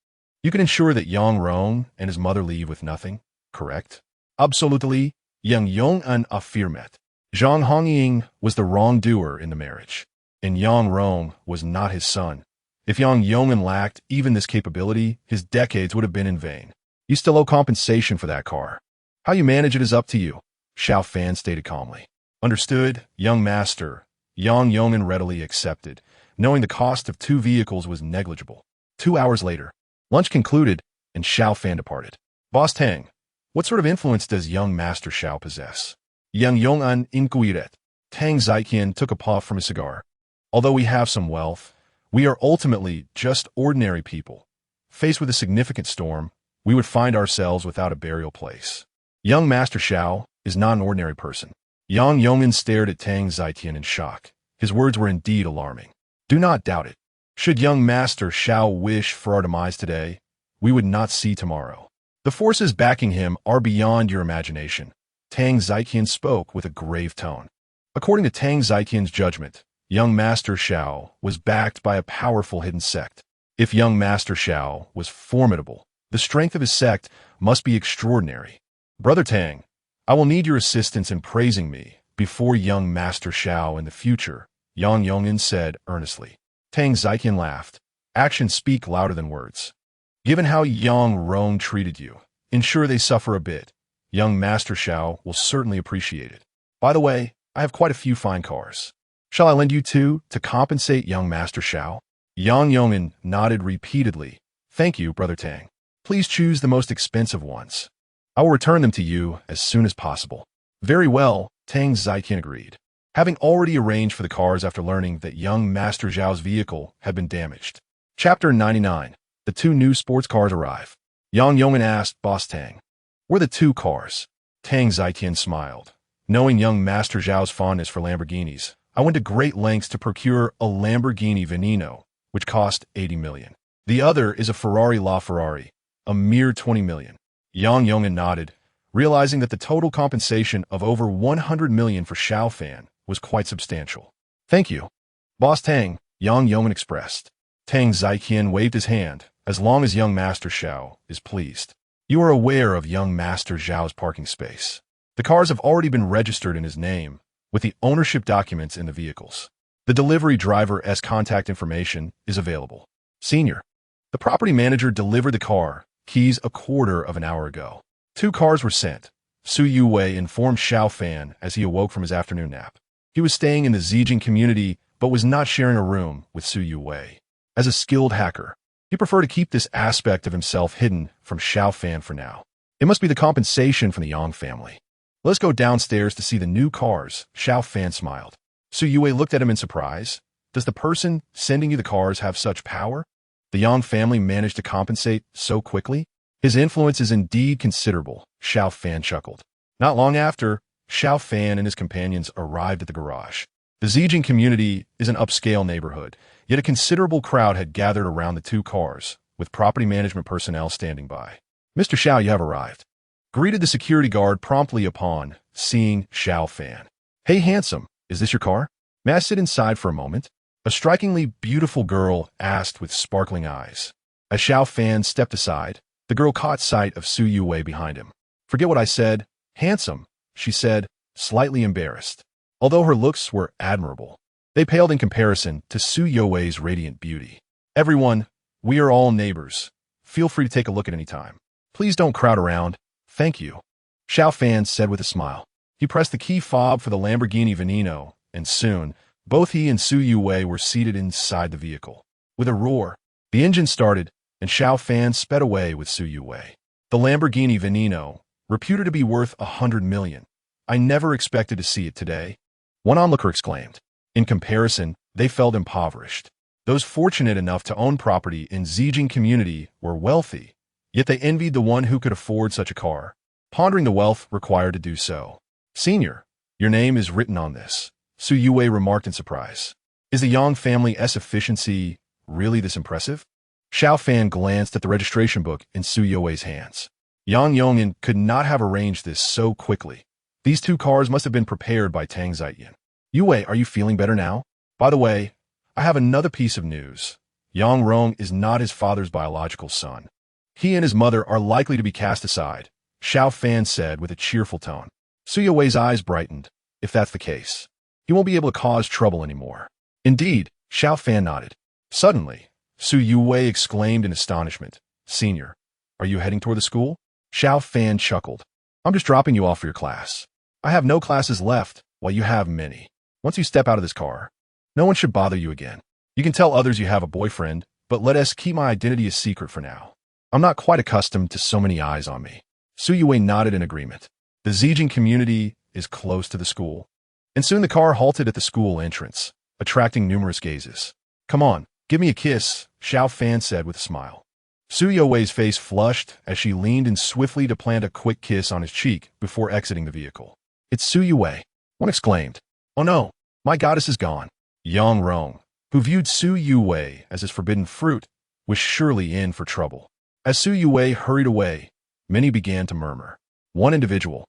You can ensure that Yang Rong and his mother leave with nothing, correct? Absolutely, Yang Yong'an affirmed. Zhang Hongying was the wrongdoer in the marriage, and Yang Rong was not his son. If Yang Yong'an lacked even this capability, his decades would have been in vain. You still owe compensation for that car. How you manage it is up to you, Xiao Fan stated calmly. Understood, young master. Yang Yong'an readily accepted, knowing the cost of 2 vehicles was negligible. 2 hours later, lunch concluded, and Xiao Fan departed. Boss Tang, what sort of influence does young Master Xiao possess? Yang Yong'an inquired. Tang Zitian took a puff from his cigar. Although we have some wealth, we are ultimately just ordinary people. Faced with a significant storm, we would find ourselves without a burial place. Young Master Xiao is not an ordinary person. Yang Yong'an stared at Tang Zitian in shock. His words were indeed alarming. Do not doubt it. Should young Master Xiao wish for our demise today, we would not see tomorrow. The forces backing him are beyond your imagination. Tang Zitian spoke with a grave tone. According to Tang Zitian's judgment, young Master Xiao was backed by a powerful hidden sect. If young Master Xiao was formidable, the strength of his sect must be extraordinary. Brother Tang, I will need your assistance in praising me before young Master Xiao in the future, Yang Yong'an said earnestly. Tang Zitian laughed. Actions speak louder than words. Given how Yang Rong treated you, ensure they suffer a bit. Young Master Xiao will certainly appreciate it. By the way, I have quite a few fine cars. Shall I lend you 2 to compensate young Master Xiao? Yang Yong'an nodded repeatedly. Thank you, Brother Tang. Please choose the most expensive ones. I will return them to you as soon as possible. Very well, Tang Zitian agreed. Having already arranged for the cars after learning that young Master Zhao's vehicle had been damaged. Chapter 99. The 2 new sports cars arrive. Yang Yong'an asked Boss Tang. Where the 2 cars? Tang Zitian smiled. Knowing young Master Zhao's fondness for Lamborghinis, I went to great lengths to procure a Lamborghini Veneno, which cost 80 million. The other is a Ferrari LaFerrari, a mere 20 million. Yang Yong'an nodded, realizing that the total compensation of over 100 million for Xiao Fan was quite substantial. Thank you. Boss Tang, Yang Yong'an expressed. Tang Zitian waved his hand, as long as young Master Xiao is pleased. You are aware of young Master Zhao's parking space. The cars have already been registered in his name, with the ownership documents in the vehicles. The delivery driver's contact information is available. Senior. The property manager delivered the car keys a quarter of an hour ago. 2 cars were sent. Su Yuwei informed Xiao Fan as he awoke from his afternoon nap. He was staying in the Zijing community, but was not sharing a room with Su Yuwei. As a skilled hacker, he preferred to keep this aspect of himself hidden from Xiao Fan for now. It must be the compensation from the Yang family. Let's go downstairs to see the new cars, Xiao Fan smiled. Su Yuwei looked at him in surprise. Does the person sending you the cars have such power? The Yang family managed to compensate so quickly? His influence is indeed considerable, Xiao Fan chuckled. Not long after, Xiao Fan and his companions arrived at the garage. The Zijing community is an upscale neighborhood, yet a considerable crowd had gathered around the 2 cars, with property management personnel standing by. "Mr. Xiao, you have arrived," greeted the security guard promptly upon seeing Xiao Fan. "Hey, handsome, is this your car? May I sit inside for a moment?" A strikingly beautiful girl asked with sparkling eyes. As Xiao Fan stepped aside, the girl caught sight of Su Yuwei behind him. "Forget what I said, handsome," she said, slightly embarrassed. Although her looks were admirable, they paled in comparison to Su Yuwei's radiant beauty. "Everyone, we are all neighbors. Feel free to take a look at any time. Please don't crowd around. Thank you," Xiao Fan said with a smile. He pressed the key fob for the Lamborghini Veneno, and soon, both he and Su Yuwei were seated inside the vehicle. With a roar, the engine started, and Xiao Fan sped away with Su Yuwei. The Lamborghini Veneno, reputed to be worth 100 million. "I never expected to see it today," one onlooker exclaimed. In comparison, they felt impoverished. Those fortunate enough to own property in Zijing community were wealthy, yet they envied the one who could afford such a car, pondering the wealth required to do so. "Senior, your name is written on this," Su Yuwei remarked in surprise. "Is the Yang family's efficiency really this impressive?" Xiao Fan glanced at the registration book in Su Yuwei's hands. Yang Yongin could not have arranged this so quickly. These two cars must have been prepared by Tang Zietian. "Yuwei, are you feeling better now? By the way, I have another piece of news. Yang Rong is not his father's biological son. He and his mother are likely to be cast aside," Xiao Fan said with a cheerful tone. Su Yuwei's eyes brightened. "If that's the case, he won't be able to cause trouble anymore." "Indeed," Xiao Fan nodded. Suddenly, Su Yuwei exclaimed in astonishment, "Senior, are you heading toward the school?" Xiao Fan chuckled. "I'm just dropping you off for your class. I have no classes left, while you have many. Once you step out of this car, no one should bother you again. You can tell others you have a boyfriend, but let us keep my identity a secret for now. I'm not quite accustomed to so many eyes on me." Su Yuwei nodded in agreement. The Zijing community is close to the school, and soon the car halted at the school entrance, attracting numerous gazes. "Come on, give me a kiss," Xiao Fan said with a smile. Su Yuwei's face flushed as she leaned in swiftly to plant a quick kiss on his cheek before exiting the vehicle. "It's Su Yuwei," one exclaimed. "Oh no, my goddess is gone." Yang Rong, who viewed Su Yuwei as his forbidden fruit, was surely in for trouble. As Su Yuwei hurried away, many began to murmur. One individual,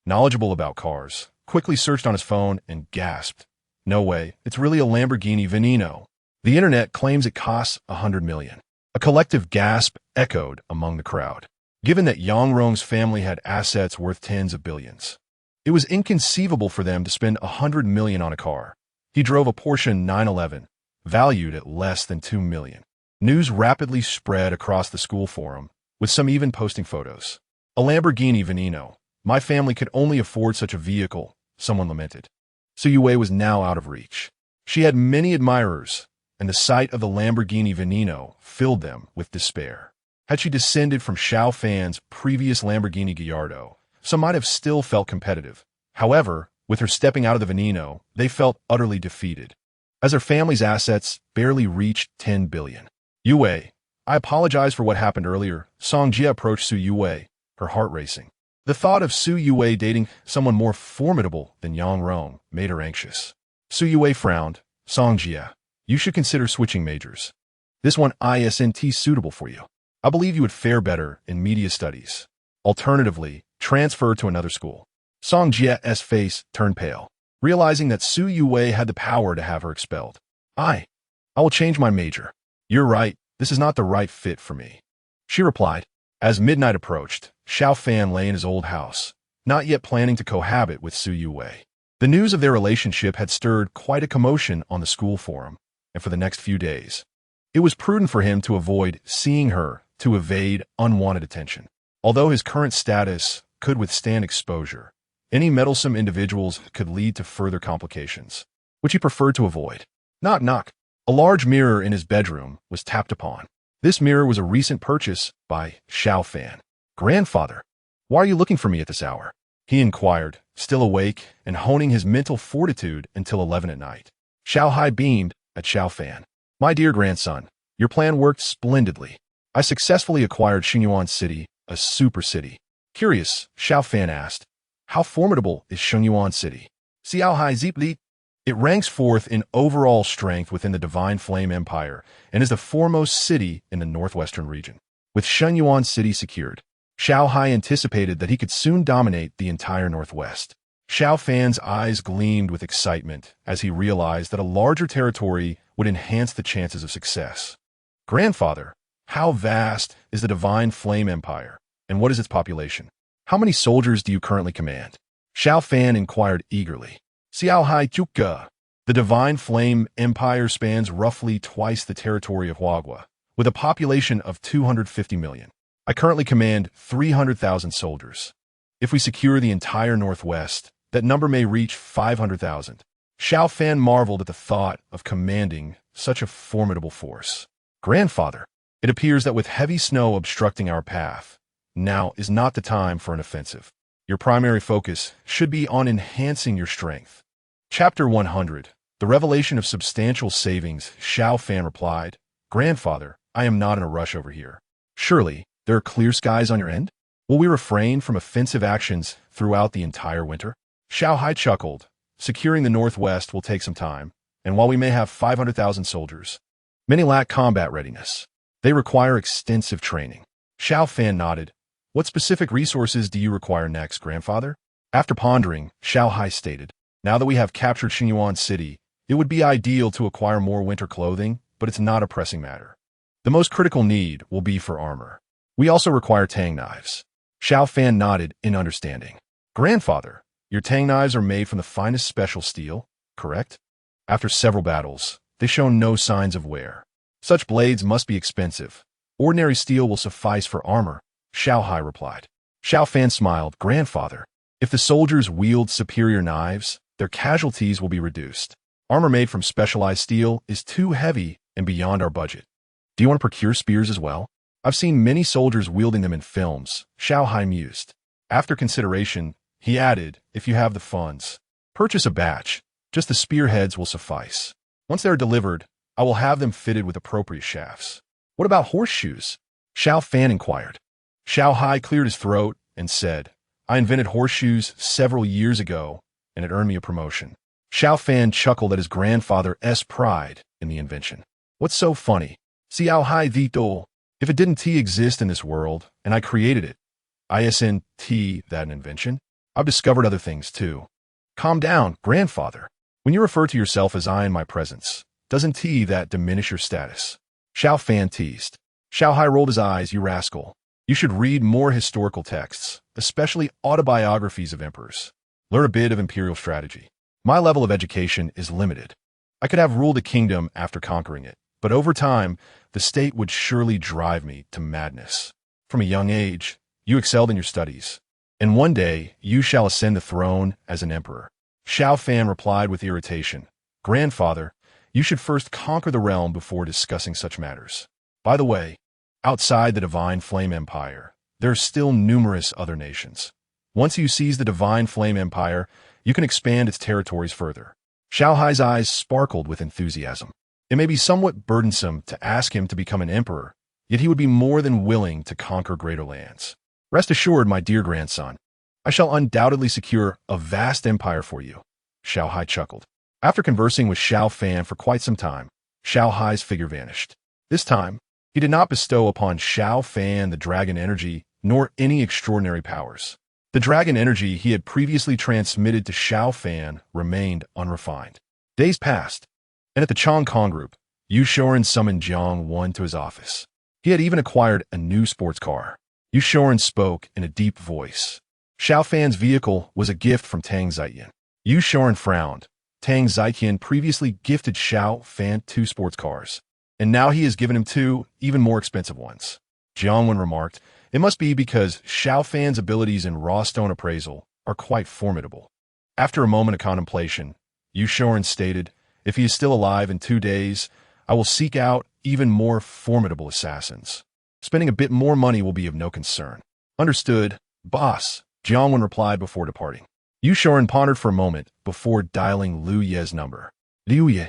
knowledgeable about cars, quickly searched on his phone and gasped, "No way, it's really a Lamborghini Veneno. The internet claims it costs 100 million. A collective gasp echoed among the crowd. Given that Yang Rong's family had assets worth tens of billions, it was inconceivable for them to spend 100 million on a car. He drove a Porsche 911, valued at less than 2 million. News rapidly spread across the school forum, with some even posting photos. "A Lamborghini Veneno. My family could only afford such a vehicle," someone lamented. Su Yuwei was now out of reach. She had many admirers, and the sight of the Lamborghini Veneno filled them with despair. Had she descended from Xiao Fan's previous Lamborghini Gallardo, some might have still felt competitive. However, with her stepping out of the Veneno, they felt utterly defeated, as her family's assets barely reached 10 billion. "Yuwei, I apologize for what happened earlier." Song Jia approached Su Yuwei, her heart racing. The thought of Su Yuwei dating someone more formidable than Yang Rong made her anxious. Su Yuwei frowned. "Song Jia, you should consider switching majors. This one isn't suitable for you. I believe you would fare better in media studies. Alternatively, transfer to another school." Song Jia's face turned pale, realizing that Su Yuwei had the power to have her expelled. I will change my major." "You're right, this is not the right fit for me," she replied. As midnight approached, Xiao Fan lay in his old house, not yet planning to cohabit with Su Yuwei. The news of their relationship had stirred quite a commotion on the school forum, and for the next few days, it was prudent for him to avoid seeing her to evade unwanted attention. Although his current status could withstand exposure, any meddlesome individuals could lead to further complications, which he preferred to avoid. Knock, knock. A large mirror in his bedroom was tapped upon. This mirror was a recent purchase by Xiao Fan. "Grandfather, why are you looking for me at this hour?" he inquired, still awake and honing his mental fortitude until 11 at night. Xiao Hai beamed at Xiao Fan. "My dear grandson, your plan worked splendidly. I successfully acquired Xingyuan City, a super city." Curious, Xiao Fan asked, "How formidable is Xingyuan City?" "Xiao Hai Zipli," It ranks fourth in overall strength within the Divine Flame Empire and is the foremost city in the northwestern region. With Shenyuan City secured, Xiao Hai anticipated that he could soon dominate the entire northwest. Xiao Fan's eyes gleamed with excitement as he realized that a larger territory would enhance the chances of success. Grandfather, how vast is the Divine Flame Empire, and what is its population? How many soldiers do you currently command? Xiao Fan inquired eagerly. Xiao Hai Chuka. The Divine Flame Empire spans roughly twice the territory of Huagua, with a population of 250 million. I currently command 300,000 soldiers. If we secure the entire northwest, that number may reach 500,000. Xiao Fan marveled at the thought of commanding such a formidable force. Grandfather, it appears that with heavy snow obstructing our path, now is not the time for an offensive. Your primary focus should be on enhancing your strength. Chapter 100. The Revelation of Substantial Savings. Xiao Fan replied, Grandfather, I am not in a rush over here. Surely, there are clear skies on your end? Will we refrain from offensive actions throughout the entire winter? Xiao Hai chuckled. Securing the northwest will take some time, and while we may have 500,000 soldiers, many lack combat readiness. They require extensive training. Xiao Fan nodded. What specific resources do you require next, Grandfather? After pondering, Xiao Hai stated, Now that we have captured Xinyuan City, it would be ideal to acquire more winter clothing, but it's not a pressing matter. The most critical need will be for armor. We also require tang knives. Xiao Fan nodded in understanding. Grandfather, your tang knives are made from the finest special steel, correct? After several battles, they show no signs of wear. Such blades must be expensive. Ordinary steel will suffice for armor, Xiao Hai replied. Xiao Fan smiled. Grandfather, if the soldiers wield superior knives, their casualties will be reduced. Armor made from specialized steel is too heavy and beyond our budget. Do you want to procure spears as well? I've seen many soldiers wielding them in films, Xiao Hai mused. After consideration, he added, if you have the funds, purchase a batch. Just the spearheads will suffice. Once they are delivered, I will have them fitted with appropriate shafts. What about horseshoes? Xiao Fan inquired. Xiao Hai cleared his throat and said, I invented horseshoes several years ago, and it earned me a promotion. Xiao Fan chuckled at his grandfather's pride in the invention. What's so funny? Xiao Hai Vito. If it didn't exist in this world, and I created it, isn't that an invention? I've discovered other things too. Calm down, Grandfather. When you refer to yourself as I in my presence, doesn't that diminish your status? Xiao Fan teased. Xiao Hai rolled his eyes. You rascal. You should read more historical texts, especially autobiographies of emperors. Learn a bit of imperial strategy. My level of education is limited. I could have ruled a kingdom after conquering it, but over time, the state would surely drive me to madness. From a young age, you excelled in your studies, and one day you shall ascend the throne as an emperor. Xiao Fan replied with irritation. Grandfather, you should first conquer the realm before discussing such matters. By the way, outside the Divine Flame Empire, there are still numerous other nations. Once you seize the Divine Flame Empire, you can expand its territories further. Xiao Hai's eyes sparkled with enthusiasm. It may be somewhat burdensome to ask him to become an emperor, yet he would be more than willing to conquer greater lands. Rest assured, my dear grandson, I shall undoubtedly secure a vast empire for you. Xiao Hai chuckled. After conversing with Xiao Fan for quite some time, Xiao Hai's figure vanished. This time, he did not bestow upon Xiao Fan the dragon energy nor any extraordinary powers. The dragon energy he had previously transmitted to Xiao Fan remained unrefined. Days passed, and at the Changkong group, Yu Shoren summoned Jiang Wan to his office. He had even acquired a new sports car. Yu Shoren spoke in a deep voice. Xiao Fan's vehicle was a gift from Tang Zietian. Yu Shoren frowned. Tang Zietian previously gifted Xiao Fan 2 sports cars, and now he has given him 2 even more expensive ones. Jiang Wan remarked, it must be because Xiao Fan's abilities in raw stone appraisal are quite formidable. After a moment of contemplation, Yu Shoren stated, if he is still alive in 2 days, I will seek out even more formidable assassins. Spending a bit more money will be of no concern. Understood, boss, Jiang Wan replied before departing. Yu Shoren pondered for a moment before dialing Liu Ye's number. Liu Ye,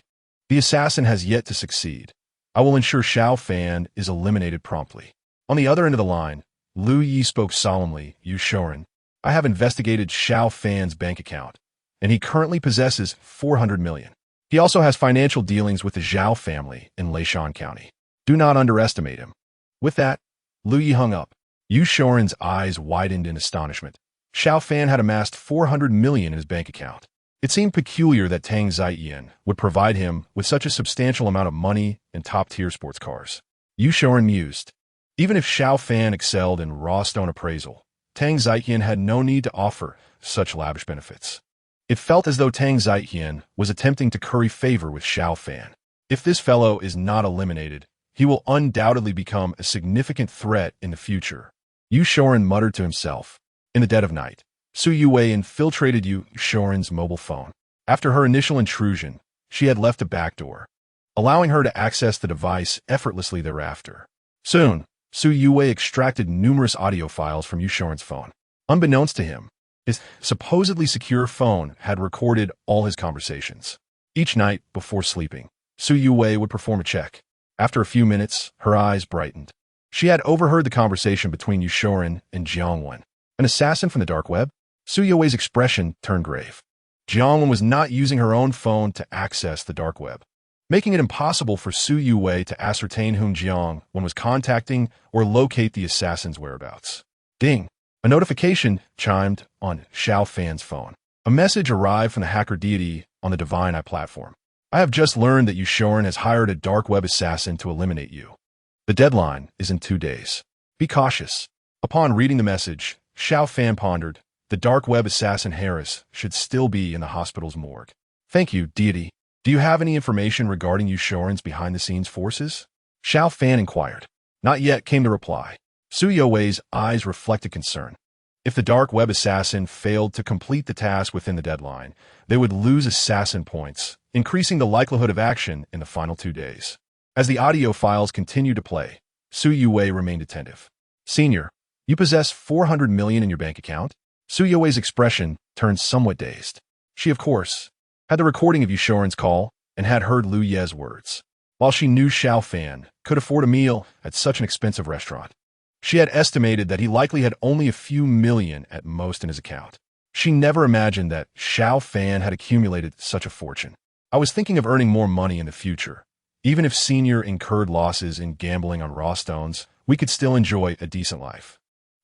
the assassin has yet to succeed. I will ensure Xiao Fan is eliminated promptly. On the other end of the line, Liu Yi spoke solemnly. Yu Shoren, I have investigated Xiao Fan's bank account, and he currently possesses 400 million. He also has financial dealings with the Zhao family in Leishan County. Do not underestimate him. With that, Lu Yi hung up. Yu Shoren's eyes widened in astonishment. Xiao Fan had amassed 400 million in his bank account. It seemed peculiar that Tang Ziyan would provide him with such a substantial amount of money and top-tier sports cars. Yu Shoren mused. Even if Xiao Fan excelled in raw stone appraisal, Tang Ziyan had no need to offer such lavish benefits. It felt as though Tang Ziyan was attempting to curry favor with Xiao Fan. If this fellow is not eliminated, he will undoubtedly become a significant threat in the future. Yu Shoren muttered to himself. In the dead of night, Su Yue infiltrated Yu Shoren's mobile phone. After her initial intrusion, she had left a backdoor, allowing her to access the device effortlessly thereafter. Soon, Su Yue extracted numerous audio files from Yu Shoren's phone. Unbeknownst to him, his supposedly secure phone had recorded all his conversations. Each night, before sleeping, Su Yue would perform a check. After a few minutes, her eyes brightened. She had overheard the conversation between Yu Shoren and Jiangwen, an assassin from the dark web. Su Yue's expression turned grave. Jiangwen was not using her own phone to access the dark web, making it impossible for Su Yue to ascertain whom Jiangwen was contacting or locate the assassin's whereabouts. Ding! A notification chimed on Xiao Fan's phone. A message arrived from the hacker deity on the Divine Eye platform. I have just learned that Yu Shoren has hired a dark web assassin to eliminate you. The deadline is in 2 days. Be cautious. Upon reading the message, Xiao Fan pondered. The dark web assassin Harris should still be in the hospital's morgue. Thank you, deity. Do you have any information regarding Yu Shoren's behind-the-scenes forces? Xiao Fan inquired. Not yet, came the reply. Su Yue's eyes reflected concern. If the dark web assassin failed to complete the task within the deadline, they would lose assassin points, increasing the likelihood of action in the final 2 days. As the audio files continued to play, Su Yue remained attentive. Senior, you possess 400 million in your bank account? Su Yue's expression turned somewhat dazed. She, of course, had the recording of Yu Shoren's call and had heard Lu Ye's words. While she knew Xiao Fan could afford a meal at such an expensive restaurant, she had estimated that he likely had only a few million at most in his account. She never imagined that Xiao Fan had accumulated such a fortune. I was thinking of earning more money in the future. Even if Senior incurred losses in gambling on raw stones, we could still enjoy a decent life.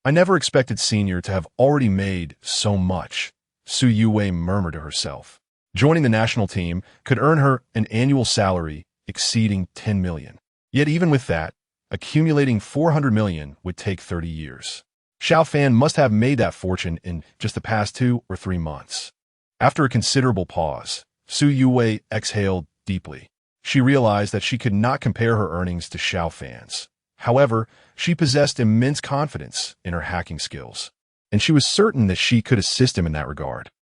I never expected Senior to have already made so much, Su Yue murmured to herself. Joining the national team could earn her an annual salary exceeding 10 million. Yet even with that, accumulating 400 million would take 30 years. Xiao Fan must have made that fortune in just the past 2 or 3 months. After a considerable pause, Su Yue exhaled deeply. She realized that she could not compare her earnings to Xiao Fan's. However, she possessed immense confidence in her hacking skills, and she was certain that she could assist him in that regard.